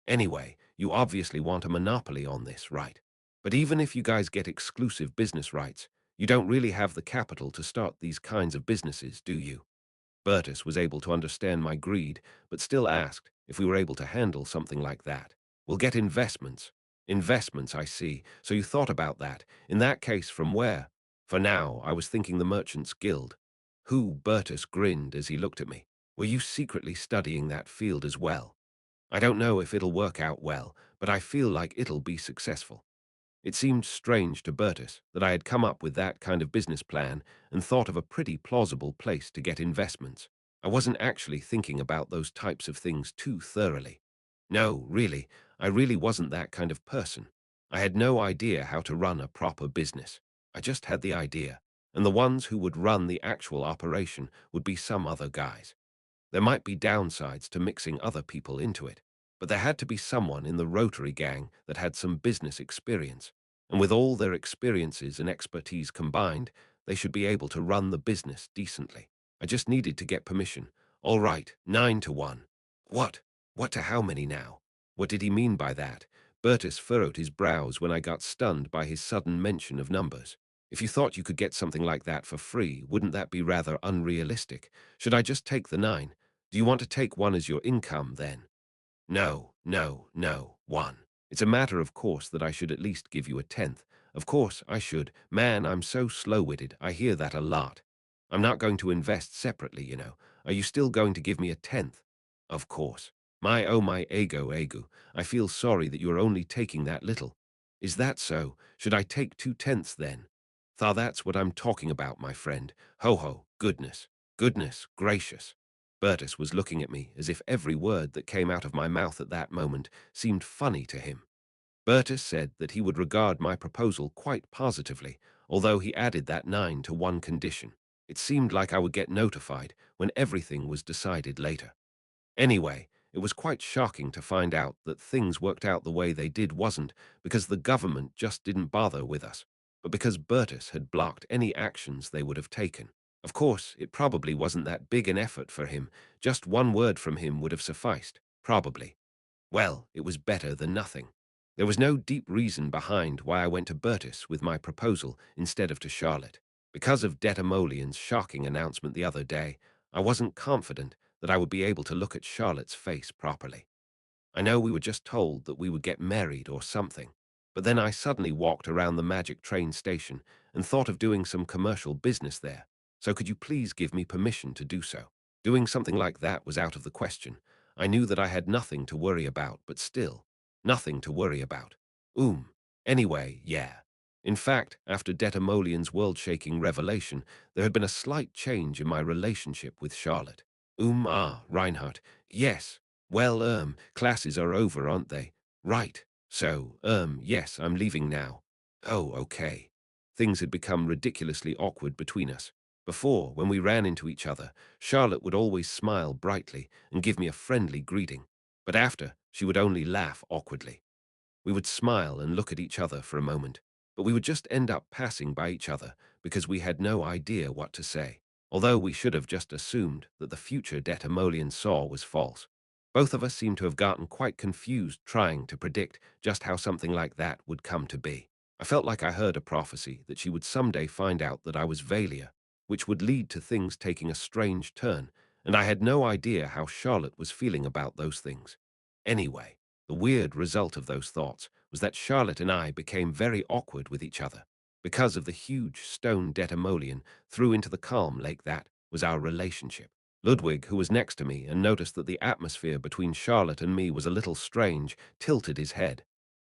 Anyway, you obviously want a monopoly on this, right? But even if you guys get exclusive business rights, you don't really have the capital to start these kinds of businesses, do you? Bertus was able to understand my greed, but still asked if we were able to handle something like that. We'll get investments. Investments, I see. So you thought about that. In that case, from where? For now, I was thinking the Merchants Guild. Who? Bertus grinned as he looked at me. Were you secretly studying that field as well? I don't know if it'll work out well, but I feel like it'll be successful. It seemed strange to Bertus that I had come up with that kind of business plan and thought of a pretty plausible place to get investments. I wasn't actually thinking about those types of things too thoroughly. No, really, I really wasn't that kind of person. I had no idea how to run a proper business. I just had the idea, and the ones who would run the actual operation would be some other guys. There might be downsides to mixing other people into it, but there had to be someone in the Rotary gang that had some business experience, and with all their experiences and expertise combined, they should be able to run the business decently. I just needed to get permission. All right, 9 to 1. What? What to how many now? What did he mean by that? Bertus furrowed his brows when I got stunned by his sudden mention of numbers. If you thought you could get something like that for free, wouldn't that be rather unrealistic? Should I just take the 9? Do you want to take one as your income, then? No, no, no, 1. It's a matter of course that I should at least give you a tenth. Of course I should. Man, I'm so slow-witted. I hear that a lot. I'm not going to invest separately, you know. Are you still going to give me a tenth? Of course. My, oh my ego. I feel sorry that you are only taking that little. Is that so? Should I take 2/10 then? That's what I'm talking about, my friend. Ho ho, goodness. Goodness gracious. Bertus was looking at me as if every word that came out of my mouth at that moment seemed funny to him. Bertus said that he would regard my proposal quite positively, although he added that 9 to 1 condition. It seemed like I would get notified when everything was decided later. Anyway, it was quite shocking to find out that things worked out the way they did wasn't because the government just didn't bother with us, but because Bertus had blocked any actions they would have taken. Of course, it probably wasn't that big an effort for him. Just one word from him would have sufficed, probably. Well, it was better than nothing. There was no deep reason behind why I went to Bertus with my proposal instead of to Charlotte. Because of Detamolian's shocking announcement the other day, I wasn't confident that I would be able to look at Charlotte's face properly. I know we were just told that we would get married or something, but then I suddenly walked around the Magic train station and thought of doing some commercial business there. So could you please give me permission to do so? Doing something like that was out of the question. I knew that I had nothing to worry about, but still, nothing to worry about. Anyway, yeah. In fact, after Detamolian's world-shaking revelation, there had been a slight change in my relationship with Charlotte. Reinhardt. Yes. Well, classes are over, aren't they? Right. So, yes, I'm leaving now. Oh, okay. Things had become ridiculously awkward between us. Before, when we ran into each other, Charlotte would always smile brightly and give me a friendly greeting. But after, she would only laugh awkwardly. We would smile and look at each other for a moment, but we would just end up passing by each other because we had no idea what to say, although we should have just assumed that the future Detamolian saw was false. Both of us seemed to have gotten quite confused trying to predict just how something like that would come to be. I felt like I heard a prophecy that she would someday find out that I was Valia, which would lead to things taking a strange turn, and I had no idea how Charlotte was feeling about those things. Anyway, the weird result of those thoughts was that Charlotte and I became very awkward with each other because of the huge stone Detamolian threw into the calm lake that was our relationship. Ludwig, who was next to me and noticed that the atmosphere between Charlotte and me was a little strange, tilted his head.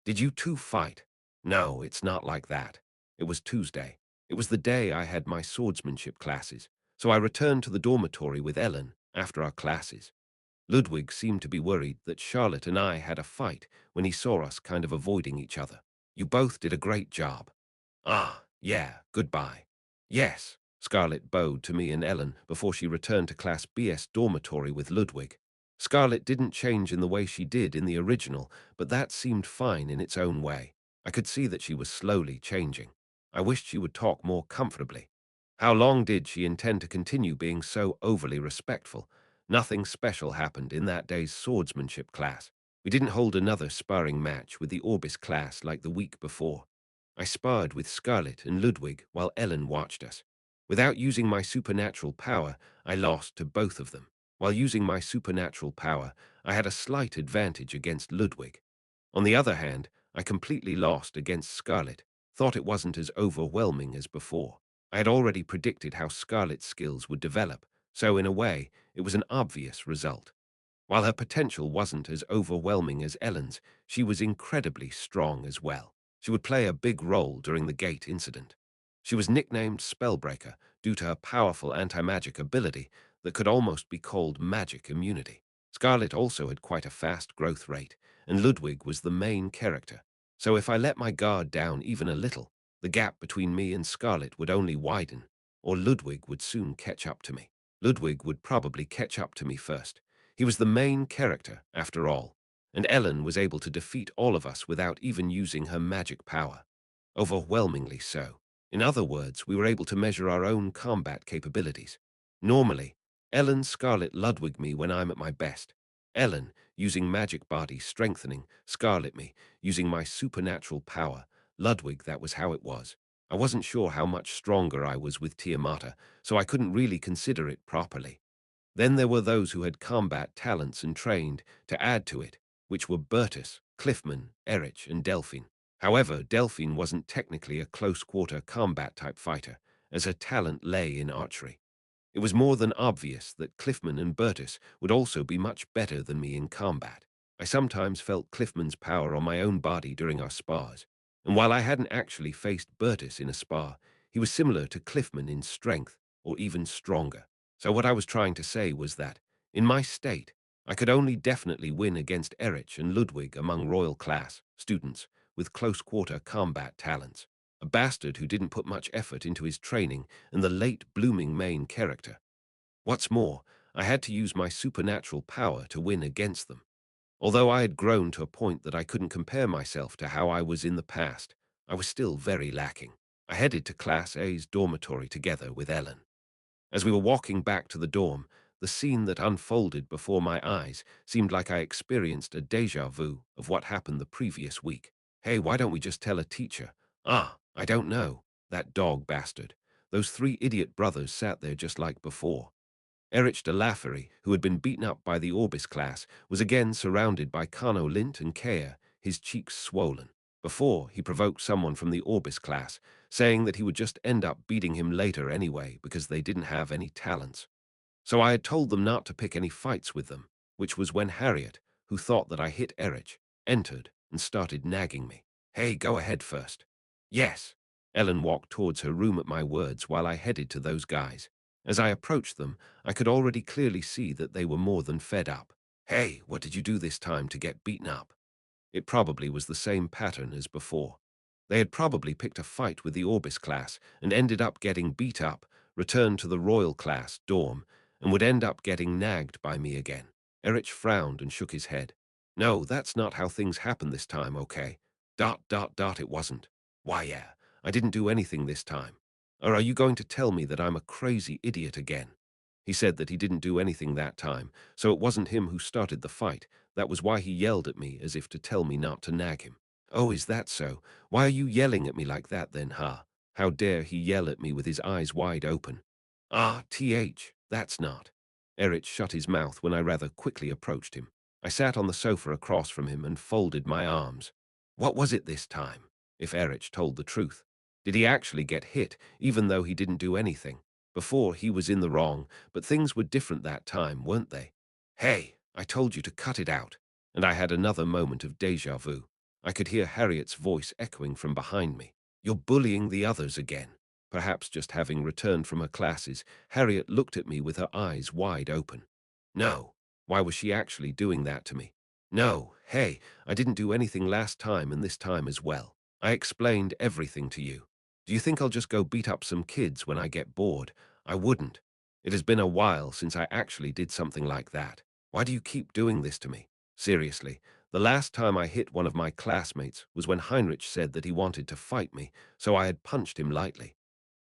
Did you two fight? No, it's not like that. It was Tuesday. It was the day I had my swordsmanship classes, so I returned to the dormitory with Ellen after our classes. Ludwig seemed to be worried that Charlotte and I had a fight when he saw us kind of avoiding each other. You both did a great job. Yeah, goodbye. Yes, Scarlett bowed to me and Ellen before she returned to Class BS dormitory with Ludwig. Scarlet didn't change in the way she did in the original, but that seemed fine in its own way. I could see that she was slowly changing. I wished she would talk more comfortably. How long did she intend to continue being so overly respectful? Nothing special happened in that day's swordsmanship class. We didn't hold another sparring match with the Orbis class like the week before. I sparred with Scarlet and Ludwig while Ellen watched us. Without using my supernatural power, I lost to both of them. While using my supernatural power, I had a slight advantage against Ludwig. On the other hand, I completely lost against Scarlet, thought it wasn't as overwhelming as before. I had already predicted how Scarlet's skills would develop, so in a way, it was an obvious result. While her potential wasn't as overwhelming as Ellen's, she was incredibly strong as well. She would play a big role during the gate incident. She was nicknamed Spellbreaker due to her powerful anti-magic ability that could almost be called magic immunity. Scarlet also had quite a fast growth rate, and Ludwig was the main character. So if I let my guard down even a little, the gap between me and Scarlet would only widen, or Ludwig would soon catch up to me. Ludwig would probably catch up to me first. He was the main character, after all, and Ellen was able to defeat all of us without even using her magic power. Overwhelmingly so. In other words, we were able to measure our own combat capabilities. Normally, Ellen Scarlet Ludwig me when I'm at my best. Ellen, using magic body strengthening, Scarlet me, using my supernatural power. Ludwig, that was how it was. I wasn't sure how much stronger I was with Tiamata, so I couldn't really consider it properly. Then there were those who had combat talents and trained to add to it, which were Bertus, Cliffman, Erich, and Delphine. However, Delphine wasn't technically a close-quarter combat-type fighter, as her talent lay in archery. It was more than obvious that Cliffman and Bertus would also be much better than me in combat. I sometimes felt Cliffman's power on my own body during our spars, and while I hadn't actually faced Bertus in a spar, he was similar to Cliffman in strength, or even stronger. So what I was trying to say was that, in my state, I could only definitely win against Erich and Ludwig among Royal class students with close-quarter combat talents, a bastard who didn't put much effort into his training and the late blooming main character. What's more, I had to use my supernatural power to win against them. Although I had grown to a point that I couldn't compare myself to how I was in the past, I was still very lacking. I headed to Class A's dormitory together with Ellen. As we were walking back to the dorm, the scene that unfolded before my eyes seemed like I experienced a déjà vu of what happened the previous week. Hey, why don't we just tell a teacher? I don't know. That dog bastard. Those three idiot brothers sat there just like before. Erich de Laffery, who had been beaten up by the Orbis class, was again surrounded by Kano Lint and Kea, his cheeks swollen. Before, he provoked someone from the Orbis class, saying that he would just end up beating him later anyway because they didn't have any talents. So I had told them not to pick any fights with them, which was when Harriet, who thought that I hit Erich, entered and started nagging me. Hey, go ahead first. Yes. Ellen walked towards her room at my words while I headed to those guys. As I approached them, I could already clearly see that they were more than fed up. Hey, what did you do this time to get beaten up? It probably was the same pattern as before. They had probably picked a fight with the Orbis class and ended up getting beat up, returned to the Royal class dorm, and would end up getting nagged by me again. Erich frowned and shook his head. No, that's not how things happened this time, okay? It wasn't. Why, yeah, I didn't do anything this time. Or are you going to tell me that I'm a crazy idiot again? He said that he didn't do anything that time, so it wasn't him who started the fight. That was why he yelled at me as if to tell me not to nag him. Oh, is that so? Why are you yelling at me like that then, huh? How dare he yell at me with his eyes wide open? That's not. Erich shut his mouth when I rather quickly approached him. I sat on the sofa across from him and folded my arms. What was it this time, if Erich told the truth? Did he actually get hit, even though he didn't do anything? Before, he was in the wrong, but things were different that time, weren't they? Hey, I told you to cut it out. And I had another moment of déjà vu. I could hear Harriet's voice echoing from behind me. You're bullying the others again. Perhaps just having returned from her classes, Harriet looked at me with her eyes wide open. No, why was she actually doing that to me? No, hey, I didn't do anything last time and this time as well. I explained everything to you. Do you think I'll just go beat up some kids when I get bored? I wouldn't. It has been a while since I actually did something like that. Why do you keep doing this to me? Seriously, the last time I hit one of my classmates was when Heinrich said that he wanted to fight me, so I had punched him lightly.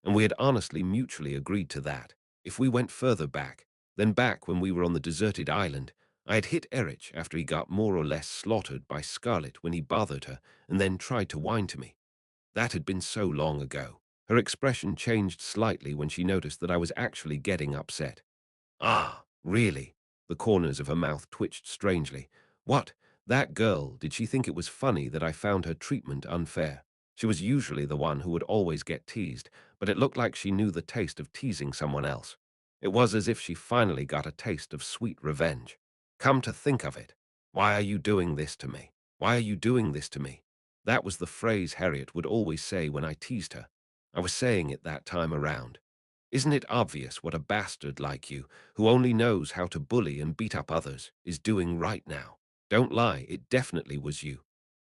And we had honestly mutually agreed to that. If we went further back, then back when we were on the deserted island, I had hit Erich after he got more or less slaughtered by Scarlet when he bothered her and then tried to whine to me. That had been so long ago. Her expression changed slightly when she noticed that I was actually getting upset. Ah, really? The corners of her mouth twitched strangely. What? That girl, did she think it was funny that I found her treatment unfair? She was usually the one who would always get teased, but it looked like she knew the taste of teasing someone else. It was as if she finally got a taste of sweet revenge. Come to think of it, why are you doing this to me? Why are you doing this to me? That was the phrase Harriet would always say when I teased her. I was saying it that time around. Isn't it obvious what a bastard like you, who only knows how to bully and beat up others, is doing right now? Don't lie, it definitely was you.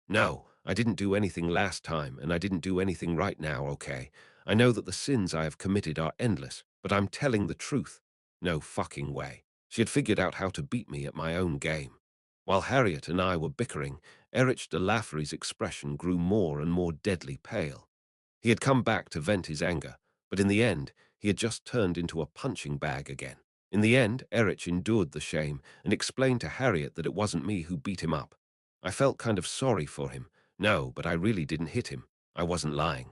No, I didn't do anything last time, and I didn't do anything right now, okay? I know that the sins I have committed are endless, but I'm telling the truth. No fucking way. She had figured out how to beat me at my own game. While Harriet and I were bickering, Erich de Laffery's expression grew more and more deadly pale. He had come back to vent his anger, but in the end, he had just turned into a punching bag again. In the end, Erich endured the shame and explained to Harriet that it wasn't me who beat him up. I felt kind of sorry for him. No, but I really didn't hit him. I wasn't lying.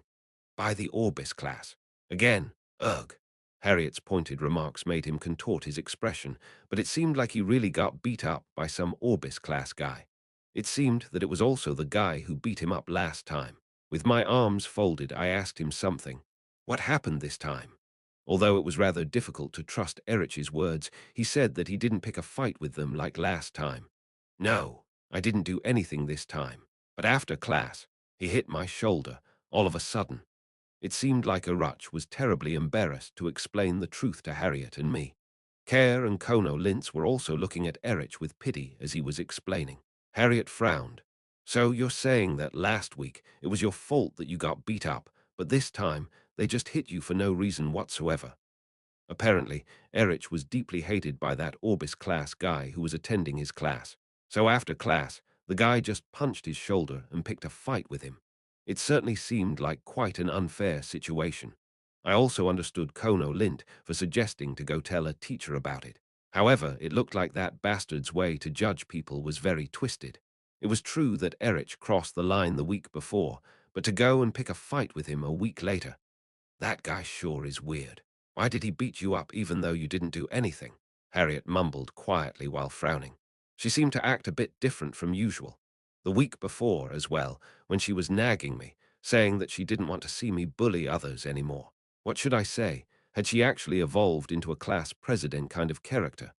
By the Orbis class. Again, ugh. Harriet's pointed remarks made him contort his expression, but it seemed like he really got beat up by some Orbis class guy. It seemed that it was also the guy who beat him up last time. With my arms folded, I asked him something. What happened this time? Although it was rather difficult to trust Erich's words, he said that he didn't pick a fight with them like last time. No, I didn't do anything this time. But after class, he hit my shoulder, all of a sudden. It seemed like Arach was terribly embarrassed to explain the truth to Harriet and me. Kerr and Kono Lintz were also looking at Erich with pity as he was explaining. Harriet frowned. So you're saying that last week it was your fault that you got beat up, but this time they just hit you for no reason whatsoever. Apparently, Erich was deeply hated by that Orbis class guy who was attending his class. So after class, the guy just punched his shoulder and picked a fight with him. It certainly seemed like quite an unfair situation. I also understood Kono Lint for suggesting to go tell a teacher about it. However, it looked like that bastard's way to judge people was very twisted. It was true that Erich crossed the line the week before, but to go and pick a fight with him a week later, that guy sure is weird. Why did he beat you up even though you didn't do anything? Harriet mumbled quietly while frowning. She seemed to act a bit different from usual. The week before, as well, when she was nagging me, saying that she didn't want to see me bully others anymore. What should I say? Had she actually evolved into a class president kind of character?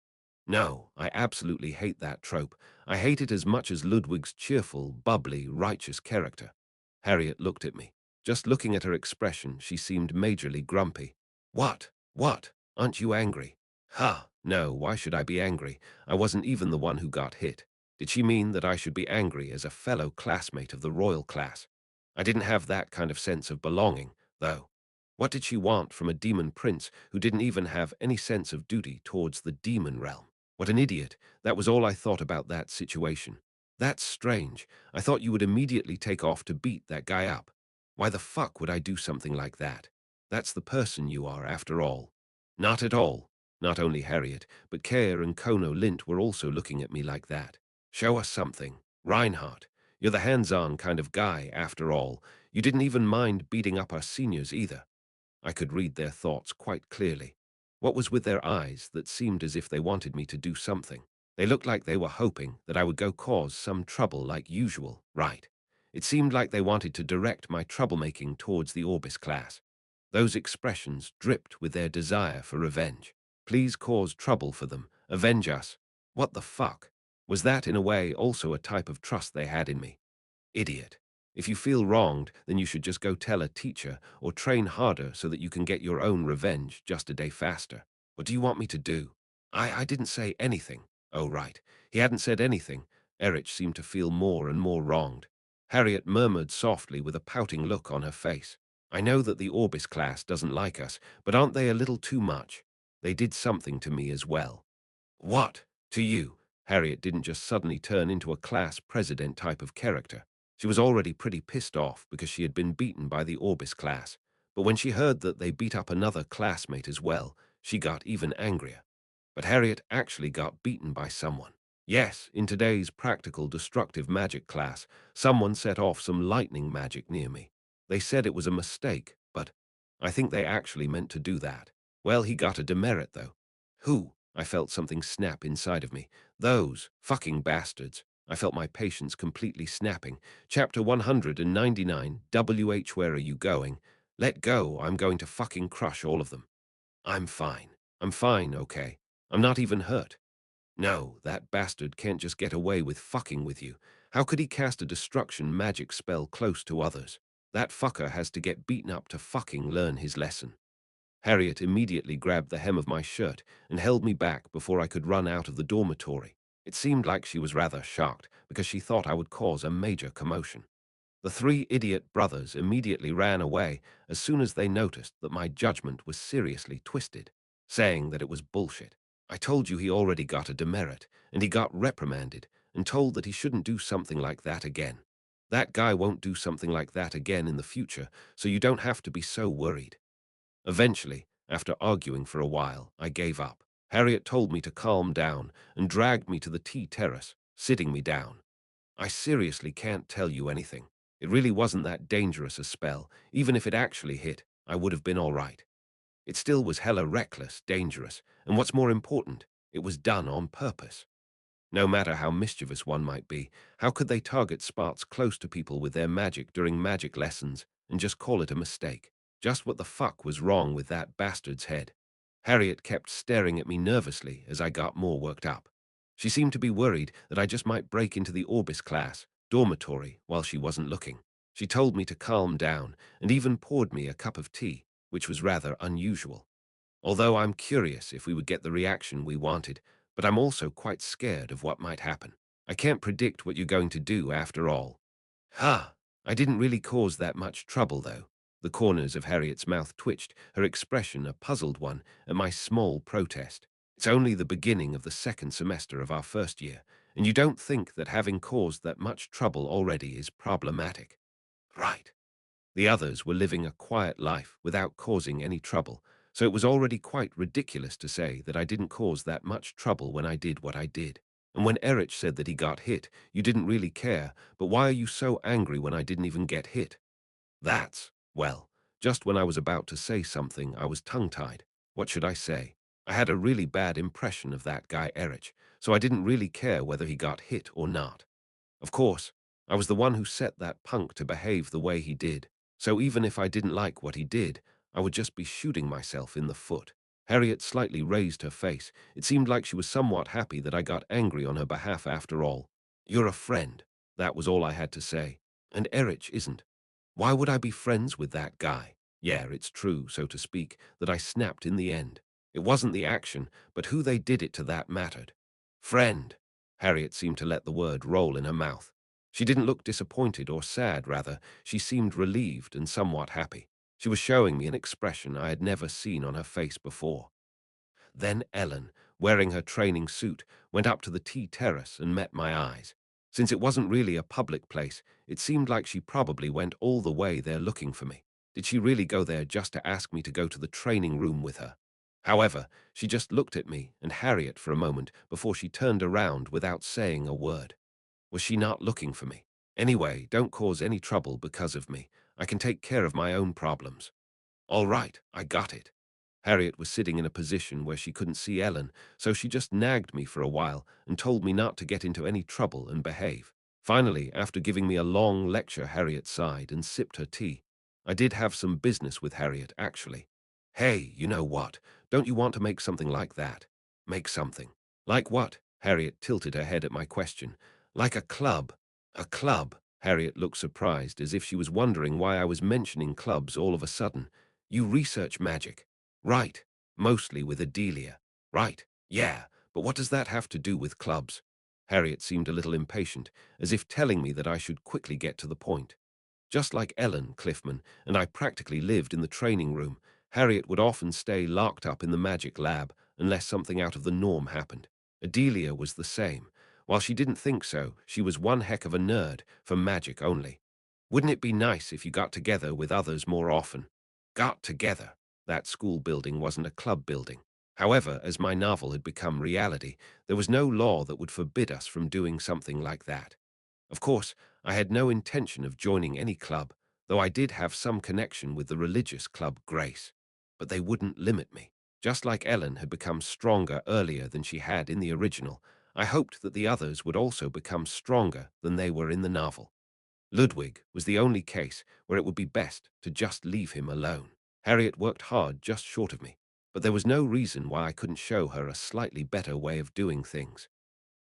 No, I absolutely hate that trope. I hate it as much as Ludwig's cheerful, bubbly, righteous character. Harriet looked at me. Just looking at her expression, she seemed majorly grumpy. What? What? Aren't you angry? Ha! No, why should I be angry? I wasn't even the one who got hit. Did she mean that I should be angry as a fellow classmate of the royal class? I didn't have that kind of sense of belonging, though. What did she want from a demon prince who didn't even have any sense of duty towards the demon realm? What an idiot. That was all I thought about that situation. That's strange. I thought you would immediately take off to beat that guy up. Why the fuck would I do something like that? That's the person you are, after all. Not at all. Not only Harriet, but Kerr and Kono Lint were also looking at me like that. Show us something. Reinhardt, you're the hands-on kind of guy, after all. You didn't even mind beating up our seniors either. I could read their thoughts quite clearly. What was with their eyes that seemed as if they wanted me to do something? They looked like they were hoping that I would go cause some trouble like usual, right? It seemed like they wanted to direct my troublemaking towards the Orbis class. Those expressions dripped with their desire for revenge. Please cause trouble for them. Avenge us. What the fuck? Was that in a way also a type of trust they had in me? Idiot. If you feel wronged, then you should just go tell a teacher or train harder so that you can get your own revenge just a day faster. What do you want me to do? I didn't say anything. Oh, right. He hadn't said anything. Erich seemed to feel more and more wronged. Harriet murmured softly with a pouting look on her face. I know that the Orbis class doesn't like us, but aren't they a little too much? They did something to me as well. What? To you, Harriet didn't just suddenly turn into a class president type of character. She was already pretty pissed off because she had been beaten by the Orbis class. But when she heard that they beat up another classmate as well, she got even angrier. But Harriet actually got beaten by someone. Yes, in today's practical destructive magic class, someone set off some lightning magic near me. They said it was a mistake, but I think they actually meant to do that. Well, he got a demerit, though. Who? I felt something snap inside of me. Those fucking bastards. I felt my patience completely snapping. Chapter 199, WH, where are you going? Let go, I'm going to fucking crush all of them. I'm fine. I'm fine, okay? I'm not even hurt. No, that bastard can't just get away with fucking with you. How could he cast a destruction magic spell close to others? That fucker has to get beaten up to fucking learn his lesson. Harriet immediately grabbed the hem of my shirt and held me back before I could run out of the dormitory. It seemed like she was rather shocked because she thought I would cause a major commotion. The three idiot brothers immediately ran away as soon as they noticed that my judgment was seriously twisted, saying that it was bullshit. I told you he already got a demerit, and he got reprimanded and told that he shouldn't do something like that again. That guy won't do something like that again in the future, so you don't have to be so worried. Eventually, after arguing for a while, I gave up. Harriet told me to calm down and dragged me to the tea terrace, sitting me down. I seriously can't tell you anything. It really wasn't that dangerous a spell. Even if it actually hit, I would have been all right. It still was hella reckless, dangerous, and what's more important, it was done on purpose. No matter how mischievous one might be, how could they target spots close to people with their magic during magic lessons and just call it a mistake? Just what the fuck was wrong with that bastard's head? Harriet kept staring at me nervously as I got more worked up. She seemed to be worried that I just might break into the Orbis class dormitory while she wasn't looking. She told me to calm down and even poured me a cup of tea, which was rather unusual. Although I'm curious if we would get the reaction we wanted, but I'm also quite scared of what might happen. I can't predict what you're going to do after all. Ha! I didn't really cause that much trouble, though. The corners of Harriet's mouth twitched, her expression a puzzled one at my small protest. It's only the beginning of the second semester of our first year, and you don't think that having caused that much trouble already is problematic. Right. The others were living a quiet life without causing any trouble, so it was already quite ridiculous to say that I didn't cause that much trouble when I did what I did. And when Erich said that he got hit, you didn't really care, but why are you so angry when I didn't even get hit? Well, just when I was about to say something, I was tongue-tied. What should I say? I had a really bad impression of that guy Erich, so I didn't really care whether he got hit or not. Of course, I was the one who set that punk to behave the way he did, so even if I didn't like what he did, I would just be shooting myself in the foot. Harriet slightly raised her face. It seemed like she was somewhat happy that I got angry on her behalf after all. You're a friend. That was all I had to say. And Erich isn't. Why would I be friends with that guy? Yeah, it's true, so to speak, that I snapped in the end. It wasn't the action, but who they did it to that mattered. Friend. Harriet seemed to let the word roll in her mouth. She didn't look disappointed or sad, rather, she seemed relieved and somewhat happy. She was showing me an expression I had never seen on her face before. Then Ellen, wearing her training suit, went up to the tea terrace and met my eyes. Since it wasn't really a public place, it seemed like she probably went all the way there looking for me. Did she really go there just to ask me to go to the training room with her? However, she just looked at me and Harriet for a moment before she turned around without saying a word. Was she not looking for me? Anyway, don't cause any trouble because of me. I can take care of my own problems. All right, I got it. Harriet was sitting in a position where she couldn't see Ellen, so she just nagged me for a while and told me not to get into any trouble and behave. Finally, after giving me a long lecture, Harriet sighed and sipped her tea. I did have some business with Harriet, actually. Hey, you know what? Don't you want to make something like that? Make something. Like what? Harriet tilted her head at my question. Like a club. A club? Harriet looked surprised, as if she was wondering why I was mentioning clubs all of a sudden. You research magic. Right. Mostly with Adelia. Right. Yeah, but what does that have to do with clubs? Harriet seemed a little impatient, as if telling me that I should quickly get to the point. Just like Ellen, Cliffman, and I practically lived in the training room, Harriet would often stay locked up in the magic lab unless something out of the norm happened. Adelia was the same. While she didn't think so, she was one heck of a nerd for magic only. Wouldn't it be nice if you got together with others more often? Got together. That school building wasn't a club building. However, as my novel had become reality, there was no law that would forbid us from doing something like that. Of course, I had no intention of joining any club, though I did have some connection with the religious club Grace. But they wouldn't limit me. Just like Ellen had become stronger earlier than she had in the original, I hoped that the others would also become stronger than they were in the novel. Ludwig was the only case where it would be best to just leave him alone. Harriet worked hard just short of me, but there was no reason why I couldn't show her a slightly better way of doing things.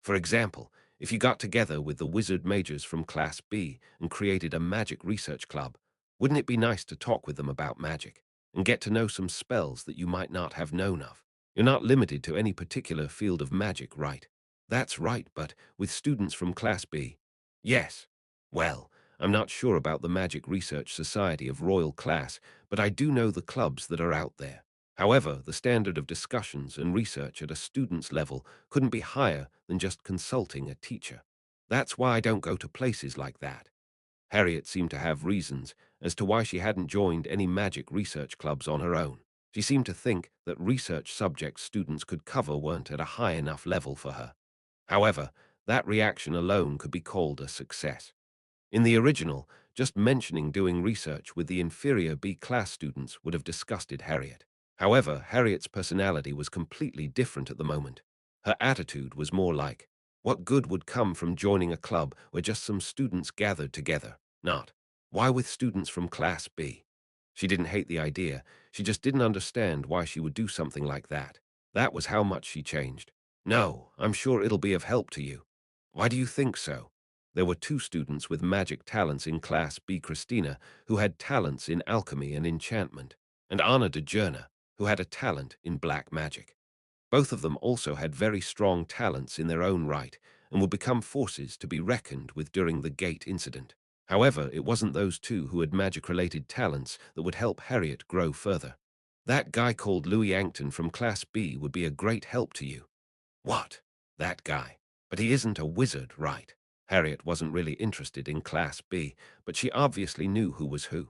For example, if you got together with the wizard majors from Class B and created a magic research club, wouldn't it be nice to talk with them about magic and get to know some spells that you might not have known of? You're not limited to any particular field of magic, right? That's right, but with students from Class B. Yes. Well, I'm not sure about the Magic Research Society of Royal Class, but I do know the clubs that are out there. However, the standard of discussions and research at a student's level couldn't be higher than just consulting a teacher. That's why I don't go to places like that. Harriet seemed to have reasons as to why she hadn't joined any magic research clubs on her own. She seemed to think that research subjects students could cover weren't at a high enough level for her. However, that reaction alone could be called a success. In the original, just mentioning doing research with the inferior B-class students would have disgusted Harriet. However, Harriet's personality was completely different at the moment. Her attitude was more like, what good would come from joining a club where just some students gathered together? Not, why with students from Class B? She didn't hate the idea, she just didn't understand why she would do something like that. That was how much she changed. No, I'm sure it'll be of help to you. Why do you think so? There were two students with magic talents in Class B, Christina, who had talents in alchemy and enchantment, and Anna de Journa, who had a talent in black magic. Both of them also had very strong talents in their own right and would become forces to be reckoned with during the gate incident. However, it wasn't those two who had magic-related talents that would help Harriet grow further. That guy called Louis Yankton from Class B would be a great help to you. What? That guy. But he isn't a wizard, right? Harriet wasn't really interested in Class B, but she obviously knew who was who.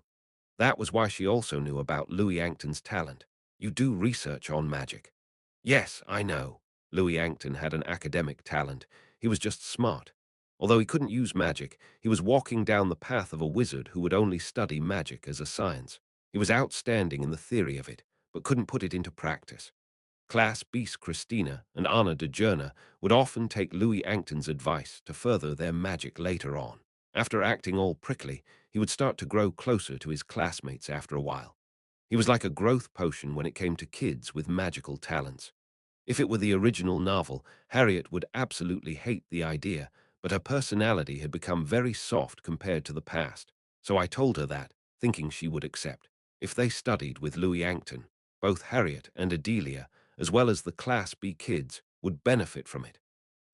That was why she also knew about Louis Yankton's talent. You do research on magic. Yes, I know. Louis Yankton had an academic talent. He was just smart. Although he couldn't use magic, he was walking down the path of a wizard who would only study magic as a science. He was outstanding in the theory of it, but couldn't put it into practice. Class Beast Christina and Anna de Journa would often take Louis Yankton's advice to further their magic later on. After acting all prickly, he would start to grow closer to his classmates after a while. He was like a growth potion when it came to kids with magical talents. If it were the original novel, Harriet would absolutely hate the idea, but her personality had become very soft compared to the past, so I told her that, thinking she would accept. If they studied with Louis Yankton, both Harriet and Adelia, as well as the Class B kids, would benefit from it.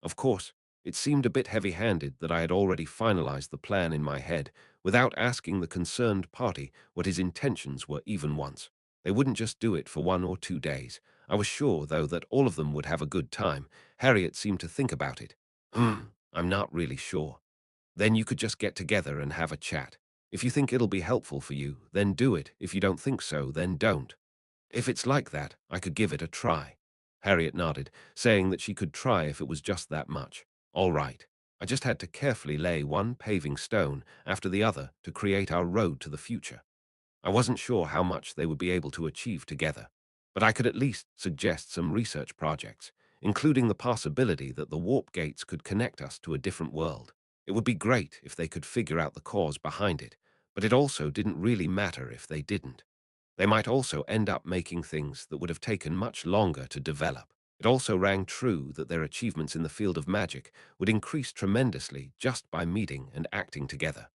Of course, it seemed a bit heavy-handed that I had already finalized the plan in my head without asking the concerned party what his intentions were even once. They wouldn't just do it for 1 or 2 days. I was sure, though, that all of them would have a good time. Harriet seemed to think about it. I'm not really sure. Then you could just get together and have a chat. If you think it'll be helpful for you, then do it. If you don't think so, then don't. If it's like that, I could give it a try. Harriet nodded, saying that she could try if it was just that much. All right. I just had to carefully lay one paving stone after the other to create our road to the future. I wasn't sure how much they would be able to achieve together, but I could at least suggest some research projects, including the possibility that the warp gates could connect us to a different world. It would be great if they could figure out the cause behind it, but it also didn't really matter if they didn't. They might also end up making things that would have taken much longer to develop. It also rang true that their achievements in the field of magic would increase tremendously just by meeting and acting together.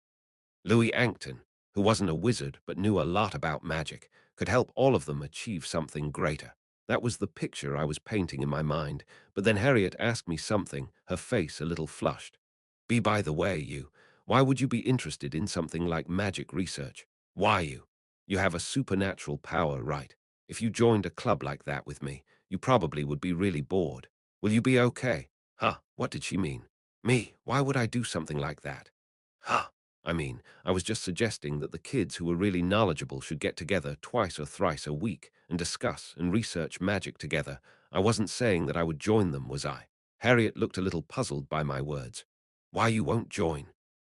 Louis Yankton, who wasn't a wizard but knew a lot about magic, could help all of them achieve something greater. That was the picture I was painting in my mind, but then Harriet asked me something, her face a little flushed. By the way, why would you be interested in something like magic research? Why you? You have a supernatural power, right? If you joined a club like that with me, you probably would be really bored. Will you be okay? Huh, what did she mean? Me, why would I do something like that? Huh. I mean, I was just suggesting that the kids who were really knowledgeable should get together twice or thrice a week and discuss and research magic together. I wasn't saying that I would join them, was I? Harriet looked a little puzzled by my words. Why you won't join?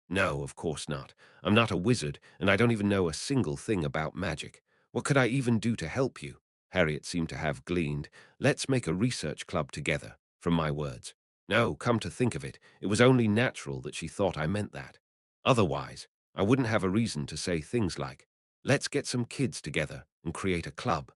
No, of course not. I'm not a wizard, and I don't even know a single thing about magic. What could I even do to help you? Harriet seemed to have gleaned. Let's make a research club together, from my words. No, come to think of it, it was only natural that she thought I meant that. Otherwise, I wouldn't have a reason to say things like, let's get some kids together and create a club.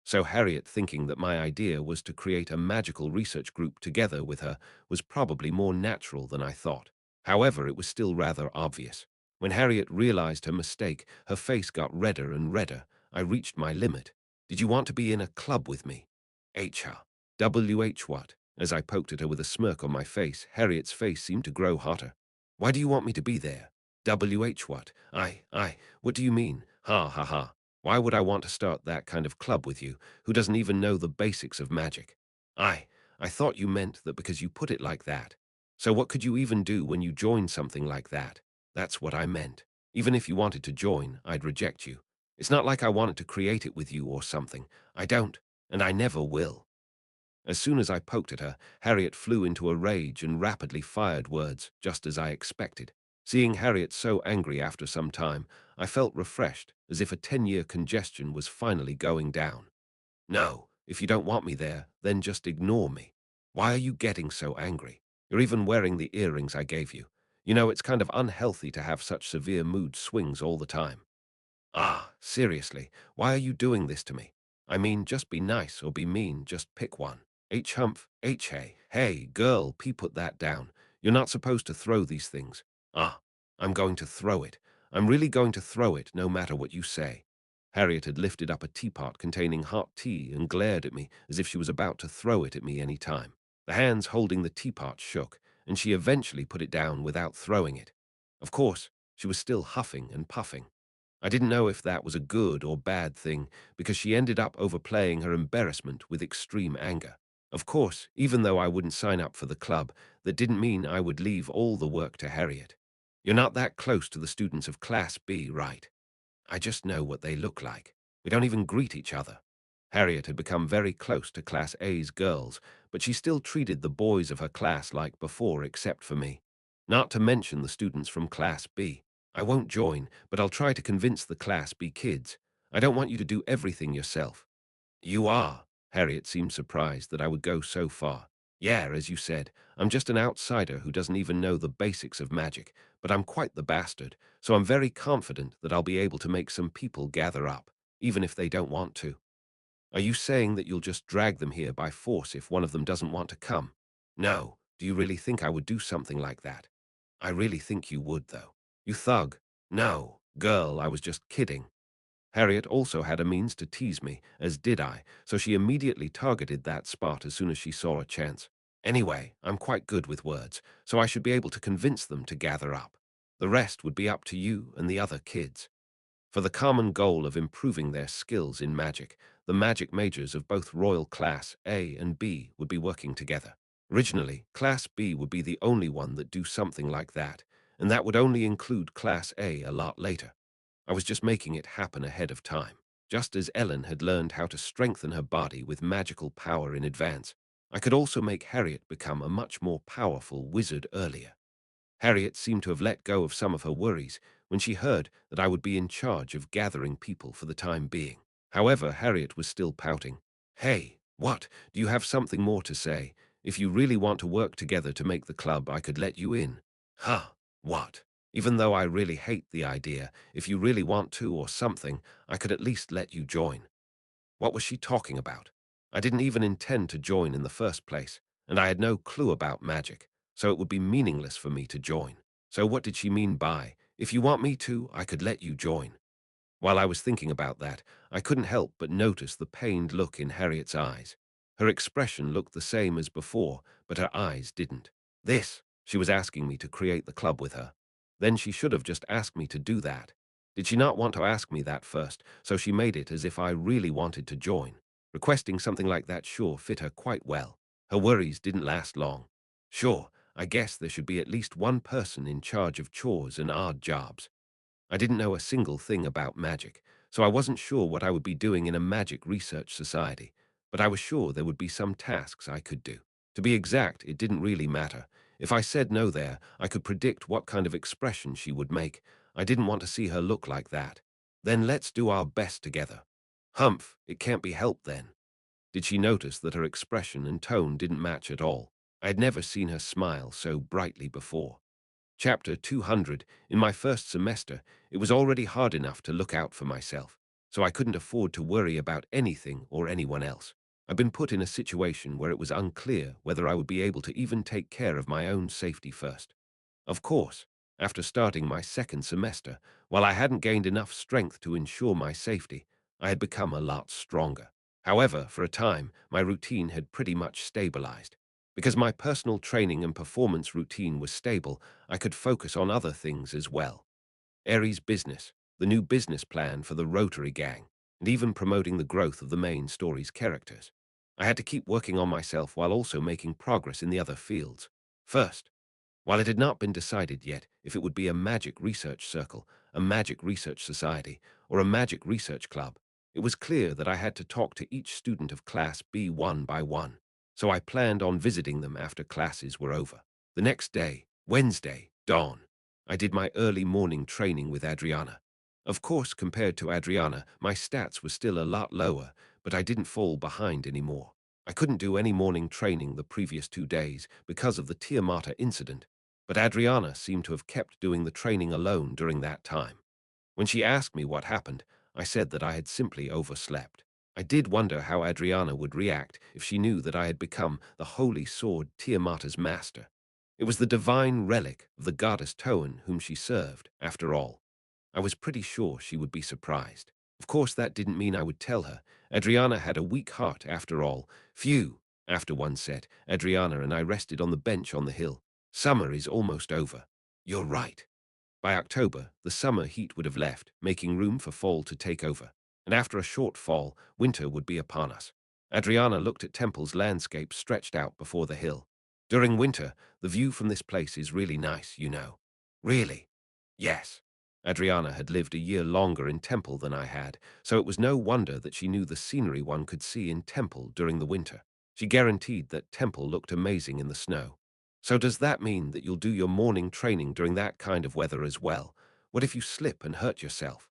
So Harriet thinking that my idea was to create a magical research group together with her was probably more natural than I thought. However, it was still rather obvious. When Harriet realized her mistake, her face got redder and redder. I reached my limit. Did you want to be in a club with me? HR. WH what? As I poked at her with a smirk on my face, Harriet's face seemed to grow hotter. Why do you want me to be there? WH what? What do you mean? Ha ha ha. Why would I want to start that kind of club with you, who doesn't even know the basics of magic? I thought you meant that because you put it like that. So what could you even do when you join something like that? That's what I meant. Even if you wanted to join, I'd reject you. It's not like I wanted to create it with you or something. I don't, and I never will. As soon as I poked at her, Harriet flew into a rage and rapidly fired words, just as I expected. Seeing Harriet so angry after some time, I felt refreshed, as if a 10-year congestion was finally going down. No, if you don't want me there, then just ignore me. Why are you getting so angry? You're even wearing the earrings I gave you. You know, it's kind of unhealthy to have such severe mood swings all the time. Seriously, why are you doing this to me? I mean, just be nice or be mean, just pick one. Humph, hey, girl, P put that down. You're not supposed to throw these things. I'm going to throw it. I'm really going to throw it, no matter what you say. Harriet had lifted up a teapot containing hot tea and glared at me as if she was about to throw it at me any time. The hands holding the teapot shook, and she eventually put it down without throwing it. Of course, she was still huffing and puffing. I didn't know if that was a good or bad thing, because she ended up overplaying her embarrassment with extreme anger. Of course, even though I wouldn't sign up for the club, that didn't mean I would leave all the work to Harriet. You're not that close to the students of Class B, right? I just know what they look like. We don't even greet each other. Harriet had become very close to Class A's girls, but she still treated the boys of her class like before except for me. Not to mention the students from Class B. I won't join, but I'll try to convince the Class B kids. I don't want you to do everything yourself. You are. Harriet seemed surprised that I would go so far. Yeah, as you said, I'm just an outsider who doesn't even know the basics of magic, but I'm quite the bastard, so I'm very confident that I'll be able to make some people gather up, even if they don't want to. Are you saying that you'll just drag them here by force if one of them doesn't want to come? No. Do you really think I would do something like that? I really think you would, though. You thug. No. Girl, I was just kidding. Harriet also had a means to tease me, as did I, so she immediately targeted that spot as soon as she saw a chance. Anyway, I'm quite good with words, so I should be able to convince them to gather up. The rest would be up to you and the other kids. For the common goal of improving their skills in magic, the magic majors of both Royal Class A and B would be working together. Originally, Class B would be the only one that do something like that, and that would only include Class A lot later. I was just making it happen ahead of time. Just as Ellen had learned how to strengthen her body with magical power in advance, I could also make Harriet become a much more powerful wizard earlier. Harriet seemed to have let go of some of her worries when she heard that I would be in charge of gathering people for the time being. However, Harriet was still pouting. Hey, what? Do you have something more to say? If you really want to work together to make the club, I could let you in. Huh? What? Even though I really hate the idea, if you really want to or something, I could at least let you join. What was she talking about? I didn't even intend to join in the first place, and I had no clue about magic, so it would be meaningless for me to join. So what did she mean by, if you want me to, I could let you join? While I was thinking about that, I couldn't help but notice the pained look in Harriet's eyes. Her expression looked the same as before, but her eyes didn't. She was asking me to create the club with her. Then she should have just asked me to do that. Did she not want to ask me that first, so she made it as if I really wanted to join? Requesting something like that sure fit her quite well. Her worries didn't last long. Sure, I guess there should be at least one person in charge of chores and odd jobs. I didn't know a single thing about magic, so I wasn't sure what I would be doing in a magic research society, but I was sure there would be some tasks I could do. To be exact, it didn't really matter. If I said no there, I could predict what kind of expression she would make. I didn't want to see her look like that. Then let's do our best together. Humph, it can't be helped then. Did she notice that her expression and tone didn't match at all? I had never seen her smile so brightly before. Chapter 200. In my first semester, it was already hard enough to look out for myself, so I couldn't afford to worry about anything or anyone else. I'd been put in a situation where it was unclear whether I would be able to even take care of my own safety first. Of course, after starting my second semester, while I hadn't gained enough strength to ensure my safety, I had become a lot stronger. However, for a time, my routine had pretty much stabilized. Because my personal training and performance routine was stable, I could focus on other things as well. Aries' business, the new business plan for the Rotary Gang, and even promoting the growth of the main story's characters. I had to keep working on myself while also making progress in the other fields. First, while it had not been decided yet if it would be a magic research circle, a magic research society, or a magic research club, it was clear that I had to talk to each student of Class B one by one, so I planned on visiting them after classes were over. The next day, Wednesday, dawn, I did my early morning training with Adriana. Of course, compared to Adriana, my stats were still a lot lower, but I didn't fall behind anymore. I couldn't do any morning training the previous 2 days because of the Tiamata incident, but Adriana seemed to have kept doing the training alone during that time. When she asked me what happened, I said that I had simply overslept. I did wonder how Adriana would react if she knew that I had become the holy sword Tiamata's master. It was the divine relic of the goddess Toan whom she served, after all. I was pretty sure she would be surprised. Of course, that didn't mean I would tell her. Adriana had a weak heart, after all. Phew! After one set, Adriana and I rested on the bench on the hill. Summer is almost over. You're right. By October, the summer heat would have left, making room for fall to take over. And after a short fall, winter would be upon us. Adriana looked at Temple's landscape stretched out before the hill. During winter, the view from this place is really nice, you know. Really? Yes. Adriana had lived a year longer in Temple than I had, so it was no wonder that she knew the scenery one could see in Temple during the winter. She guaranteed that Temple looked amazing in the snow. So does that mean that you'll do your morning training during that kind of weather as well? What if you slip and hurt yourself?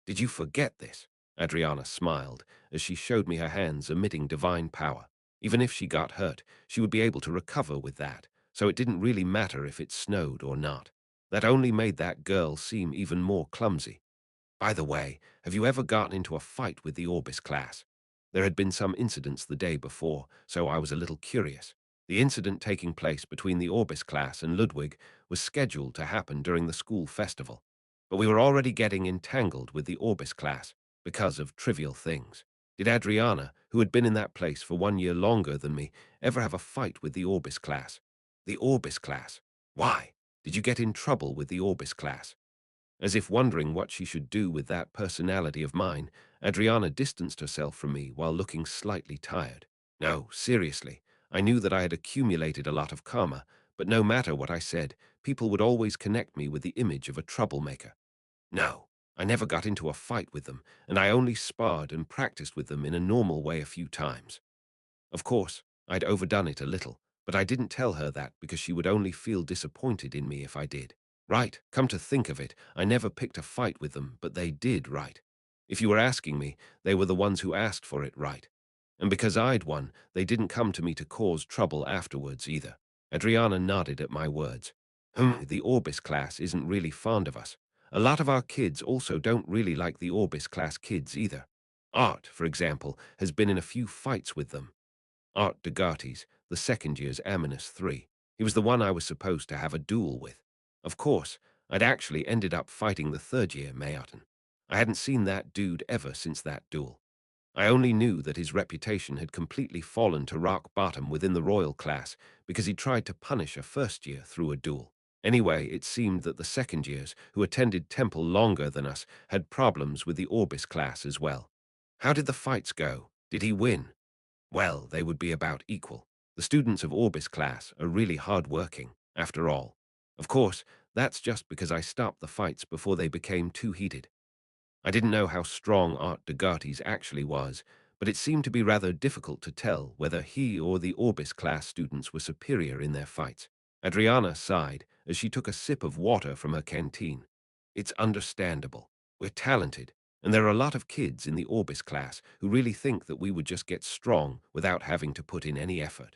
Did you forget this? Adriana smiled as she showed me her hands emitting divine power. Even if she got hurt, she would be able to recover with that, so it didn't really matter if it snowed or not. That only made that girl seem even more clumsy. By the way, have you ever gotten into a fight with the Orbis class? There had been some incidents the day before, so I was a little curious. The incident taking place between the Orbis class and Ludwig was scheduled to happen during the school festival, but we were already getting entangled with the Orbis class because of trivial things. Did Adriana, who had been in that place for 1 year longer than me, ever have a fight with the Orbis class? The Orbis class? Why? Did you get in trouble with the Orbis class? As if wondering what she should do with that personality of mine, Adriana distanced herself from me while looking slightly tired. No, seriously, I knew that I had accumulated a lot of karma, but no matter what I said, people would always connect me with the image of a troublemaker. No, I never got into a fight with them, and I only sparred and practiced with them in a normal way a few times. Of course, I'd overdone it a little, but I didn't tell her that because she would only feel disappointed in me if I did. Right, come to think of it, I never picked a fight with them, but they did, right? If you were asking me, they were the ones who asked for it, right? And because I'd won, they didn't come to me to cause trouble afterwards either. Adriana nodded at my words. The Orbis class isn't really fond of us. A lot of our kids also don't really like the Orbis class kids either. Art, for example, has been in a few fights with them. Art Degates, the second year's Aminus 3. He was the one I was supposed to have a duel with. Of course, I'd actually ended up fighting the third year Mayotten. I hadn't seen that dude ever since that duel. I only knew that his reputation had completely fallen to rock bottom within the royal class because he tried to punish a first year through a duel. Anyway, it seemed that the second years, who attended temple longer than us, had problems with the Orbis class as well. How did the fights go? Did he win? Well, they would be about equal. The students of Orbis class are really hard-working, after all. Of course, that's just because I stopped the fights before they became too heated. I didn't know how strong Art Degartes actually was, but it seemed to be rather difficult to tell whether he or the Orbis class students were superior in their fights. Adriana sighed as she took a sip of water from her canteen. It's understandable. We're talented, and there are a lot of kids in the Orbis class who really think that we would just get strong without having to put in any effort.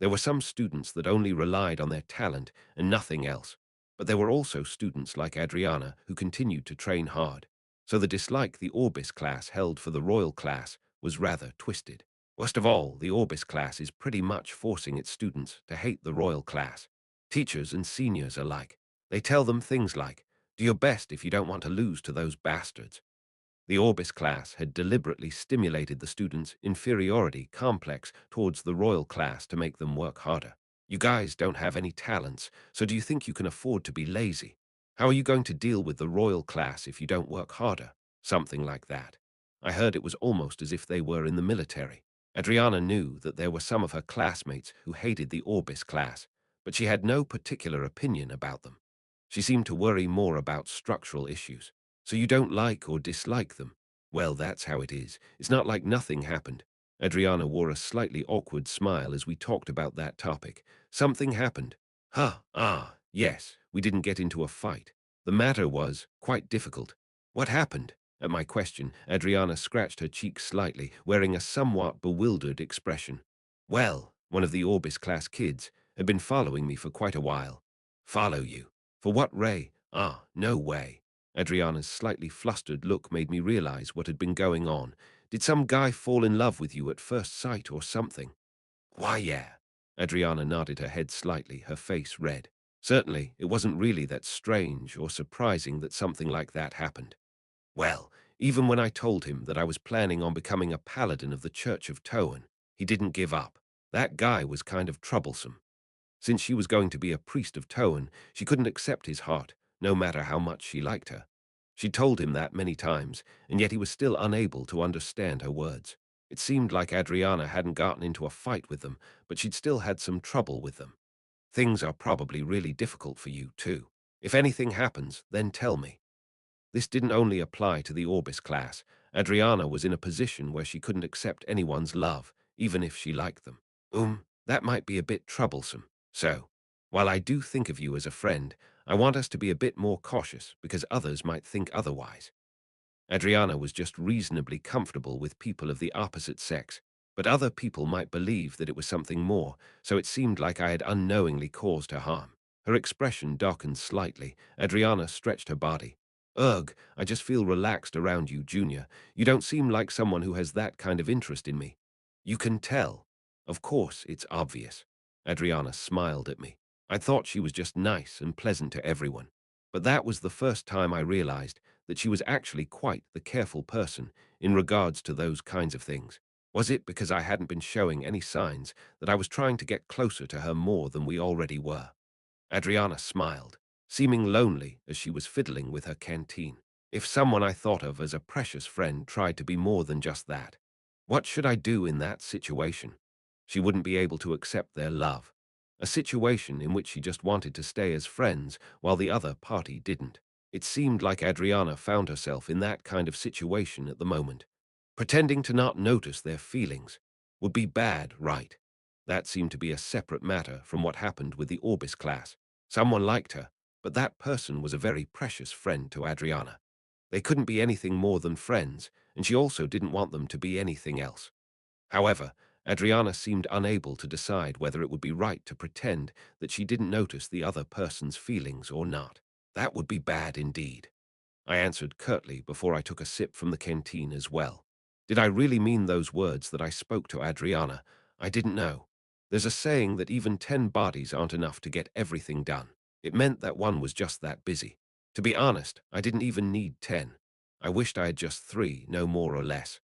There were some students that only relied on their talent and nothing else, but there were also students like Adriana who continued to train hard. So the dislike the Orbis class held for the Royal class was rather twisted. Worst of all, the Orbis class is pretty much forcing its students to hate the Royal class. Teachers and seniors alike. They tell them things like, "Do your best if you don't want to lose to those bastards." The Orbis class had deliberately stimulated the students' inferiority complex towards the Royal class to make them work harder. You guys don't have any talents, so do you think you can afford to be lazy? How are you going to deal with the Royal class if you don't work harder? Something like that. I heard it was almost as if they were in the military. Adriana knew that there were some of her classmates who hated the Orbis class, but she had no particular opinion about them. She seemed to worry more about structural issues. So you don't like or dislike them? Well, that's how it is. It's not like nothing happened. Adriana wore a slightly awkward smile as we talked about that topic. Something happened. Yes, we didn't get into a fight. The matter was quite difficult. What happened? At my question, Adriana scratched her cheek slightly, wearing a somewhat bewildered expression. Well, one of the Orbis class kids had been following me for quite a while. Follow you? For what, Ray? No way. Adriana's slightly flustered look made me realize what had been going on. Did some guy fall in love with you at first sight or something? Why, yeah. Adriana nodded her head slightly, her face red. Certainly, it wasn't really that strange or surprising that something like that happened. Well, even when I told him that I was planning on becoming a paladin of the Church of Towan, he didn't give up. That guy was kind of troublesome. Since she was going to be a priest of Towan, she couldn't accept his heart, no matter how much she liked her. She told him that many times, and yet he was still unable to understand her words. It seemed like Adriana hadn't gotten into a fight with them, but she'd still had some trouble with them. Things are probably really difficult for you, too. If anything happens, then tell me. This didn't only apply to the Orbis class. Adriana was in a position where she couldn't accept anyone's love, even if she liked them. That might be a bit troublesome. So, while I do think of you as a friend, I want us to be a bit more cautious because others might think otherwise. Adriana was just reasonably comfortable with people of the opposite sex, but other people might believe that it was something more, so it seemed like I had unknowingly caused her harm. Her expression darkened slightly. Adriana stretched her body. Ugh, I just feel relaxed around you, Junior. You don't seem like someone who has that kind of interest in me. You can tell. Of course, it's obvious. Adriana smiled at me. I thought she was just nice and pleasant to everyone. But that was the first time I realized that she was actually quite the careful person in regards to those kinds of things. Was it because I hadn't been showing any signs that I was trying to get closer to her more than we already were? Adriana smiled, seeming lonely as she was fiddling with her canteen. If someone I thought of as a precious friend tried to be more than just that, what should I do in that situation? She wouldn't be able to accept their love. A situation in which she just wanted to stay as friends while the other party didn't. It seemed like Adriana found herself in that kind of situation at the moment. Pretending to not notice their feelings would be bad, right? That seemed to be a separate matter from what happened with the Orbis class. Someone liked her, but that person was a very precious friend to Adriana. They couldn't be anything more than friends, and she also didn't want them to be anything else. However, Adriana seemed unable to decide whether it would be right to pretend that she didn't notice the other person's feelings or not. That would be bad indeed. I answered curtly before I took a sip from the canteen as well. Did I really mean those words that I spoke to Adriana? I didn't know. There's a saying that even 10 bodies aren't enough to get everything done. It meant that one was just that busy. To be honest, I didn't even need 10. I wished I had just 3, no more or less.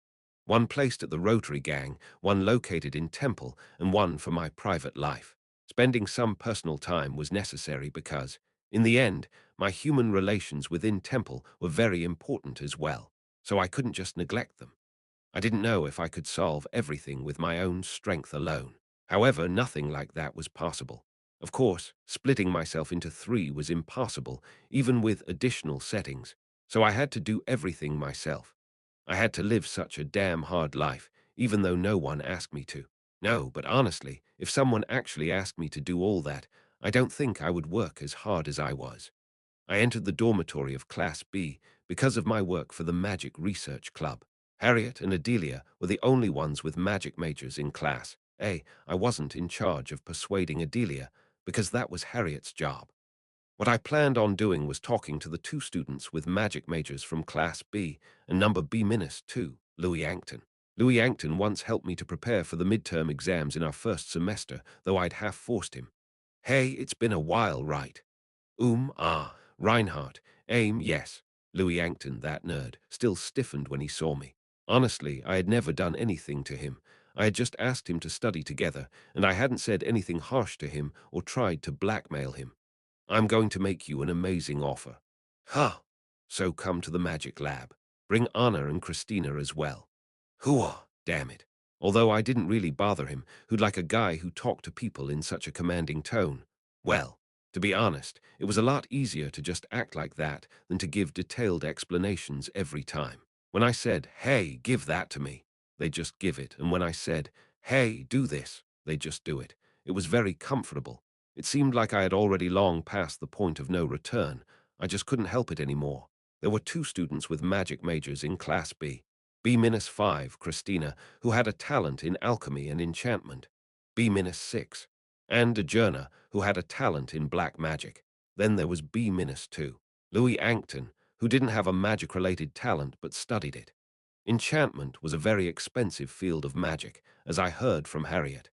One placed at the Rotary Gang, one located in Temple, and one for my private life. Spending some personal time was necessary because, in the end, my human relations within Temple were very important as well, so I couldn't just neglect them. I didn't know if I could solve everything with my own strength alone. However, nothing like that was possible. Of course, splitting myself into three was impossible, even with additional settings, so I had to do everything myself. I had to live such a damn hard life, even though no one asked me to. No, but honestly, if someone actually asked me to do all that, I don't think I would work as hard as I was. I entered the dormitory of Class B because of my work for the Magic Research Club. Harriet and Adelia were the only ones with magic majors in Class A. I wasn't in charge of persuading Adelia because that was Harriet's job. What I planned on doing was talking to the two students with magic majors from Class B and number B-2, Louis Yankton. Louis Yankton once helped me to prepare for the midterm exams in our first semester, though I'd half forced him. Hey, it's been a while, right? Reinhardt. Yes. Louis Yankton, that nerd, still stiffened when he saw me. Honestly, I had never done anything to him. I had just asked him to study together, and I hadn't said anything harsh to him or tried to blackmail him. I'm going to make you an amazing offer. Huh. So come to the magic lab. Bring Anna and Christina as well. Hooah, damn it. Although I didn't really bother him, who'd like a guy who talked to people in such a commanding tone. Well, to be honest, it was a lot easier to just act like that than to give detailed explanations every time. When I said, hey, give that to me, they just give it, and when I said, hey, do this, they just do it. It was very comfortable. It seemed like I had already long passed the point of no return. I just couldn't help it anymore. There were two students with magic majors in Class B. B-5, Christina, who had a talent in alchemy and enchantment. B-6, and Adjourna, who had a talent in black magic. Then there was B-2, Louis Yankton, who didn't have a magic-related talent but studied it. Enchantment was a very expensive field of magic, as I heard from Harriet.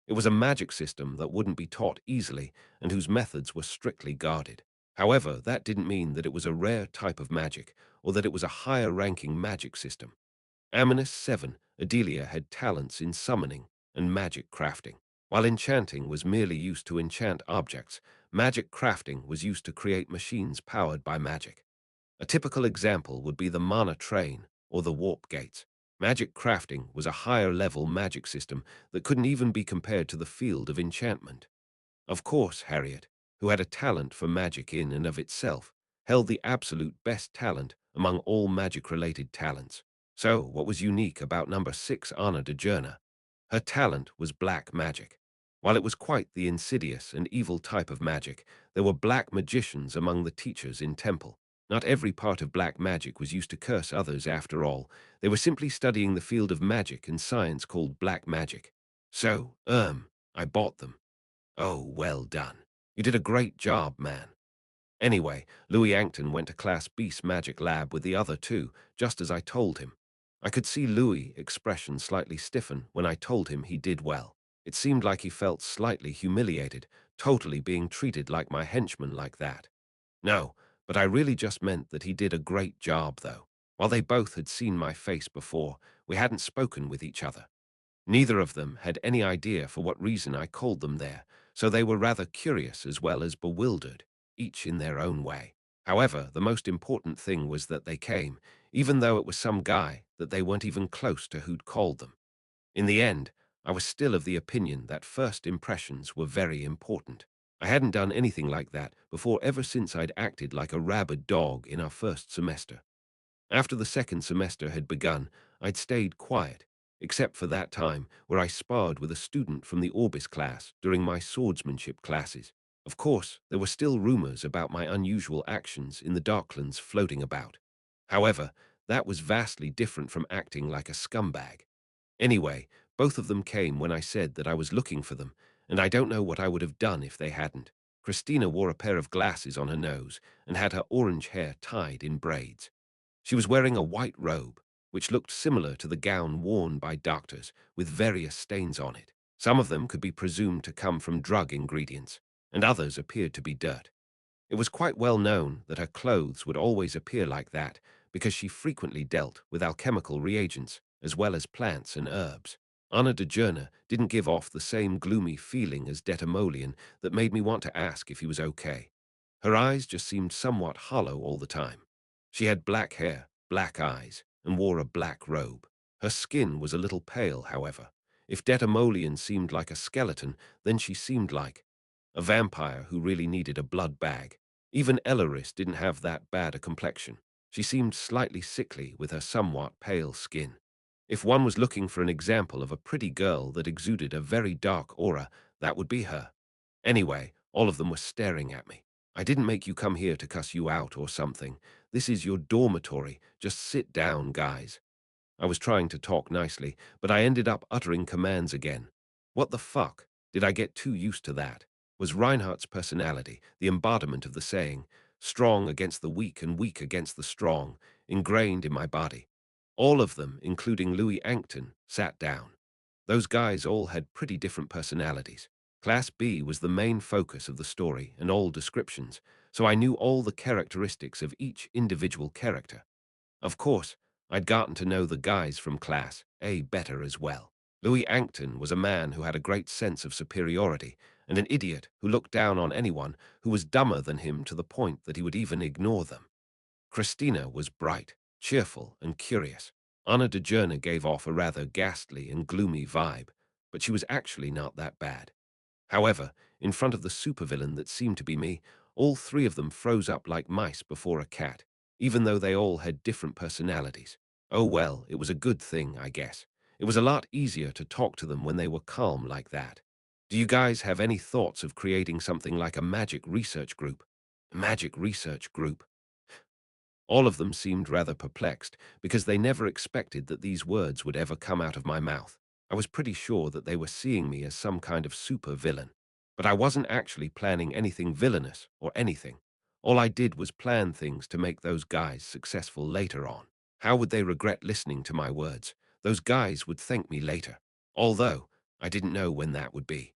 It was a magic system that wouldn't be taught easily and whose methods were strictly guarded. However, that didn't mean that it was a rare type of magic or that it was a higher-ranking magic system. Aminus 7, Adelia had talents in summoning and magic crafting. While enchanting was merely used to enchant objects, magic crafting was used to create machines powered by magic. A typical example would be the mana train or the warp gates. Magic crafting was a higher-level magic system that couldn't even be compared to the field of enchantment. Of course, Harriet, who had a talent for magic in and of itself, held the absolute best talent among all magic-related talents. So, what was unique about number 6 Anna de Journa? Her talent was black magic. While it was quite the insidious and evil type of magic, there were black magicians among the teachers in Temple. Not every part of black magic was used to curse others after all. They were simply studying the field of magic and science called black magic. So, I bought them. Oh, well done. You did a great job, man. Anyway, Louis Yankton went to Class B's magic lab with the other two, just as I told him. I could see Louis' expression slightly stiffen when I told him he did well. It seemed like he felt slightly humiliated, totally being treated like my henchman like that. No, but I really just meant that he did a great job, though. While they both had seen my face before, we hadn't spoken with each other. Neither of them had any idea for what reason I called them there, so they were rather curious as well as bewildered, each in their own way. However, the most important thing was that they came, even though it was some guy that they weren't even close to who'd called them. In the end, I was still of the opinion that first impressions were very important. I hadn't done anything like that before ever since I'd acted like a rabid dog in our first semester. After the second semester had begun, I'd stayed quiet, except for that time where I sparred with a student from the Orbis class during my swordsmanship classes. Of course, there were still rumors about my unusual actions in the Darklands floating about. However, that was vastly different from acting like a scumbag. Anyway, both of them came when I said that I was looking for them, and I don't know what I would have done if they hadn't. Christina wore a pair of glasses on her nose and had her orange hair tied in braids. She was wearing a white robe, which looked similar to the gown worn by doctors, with various stains on it. Some of them could be presumed to come from drug ingredients, and others appeared to be dirt. It was quite well known that her clothes would always appear like that because she frequently dealt with alchemical reagents, as well as plants and herbs. Anna de Journa didn't give off the same gloomy feeling as Detamolian that made me want to ask if he was okay. Her eyes just seemed somewhat hollow all the time. She had black hair, black eyes, and wore a black robe. Her skin was a little pale, however. If Detamolian seemed like a skeleton, then she seemed like a vampire who really needed a blood bag. Even Elaris didn't have that bad a complexion. She seemed slightly sickly with her somewhat pale skin. If one was looking for an example of a pretty girl that exuded a very dark aura, that would be her. Anyway, all of them were staring at me. I didn't make you come here to cuss you out or something. This is your dormitory. Just sit down, guys. I was trying to talk nicely, but I ended up uttering commands again. What the fuck? Did I get too used to that? Was Reinhardt's personality, the embodiment of the saying, strong against the weak and weak against the strong, ingrained in my body? All of them, including Louis Ankton, sat down. Those guys all had pretty different personalities. Class B was the main focus of the story and all descriptions, so I knew all the characteristics of each individual character. Of course, I'd gotten to know the guys from Class A better as well. Louis Ankton was a man who had a great sense of superiority and an idiot who looked down on anyone who was dumber than him to the point that he would even ignore them. Christina was bright, cheerful, and curious. Anna de Journe gave off a rather ghastly and gloomy vibe, but she was actually not that bad. However, in front of the supervillain that seemed to be me, all three of them froze up like mice before a cat, even though they all had different personalities. Oh well, it was a good thing, I guess. It was a lot easier to talk to them when they were calm like that. Do you guys have any thoughts of creating something like a magic research group? A magic research group? All of them seemed rather perplexed, because they never expected that these words would ever come out of my mouth. I was pretty sure that they were seeing me as some kind of super villain. But I wasn't actually planning anything villainous or anything. All I did was plan things to make those guys successful later on. How would they regret listening to my words? Those guys would thank me later. Although, I didn't know when that would be.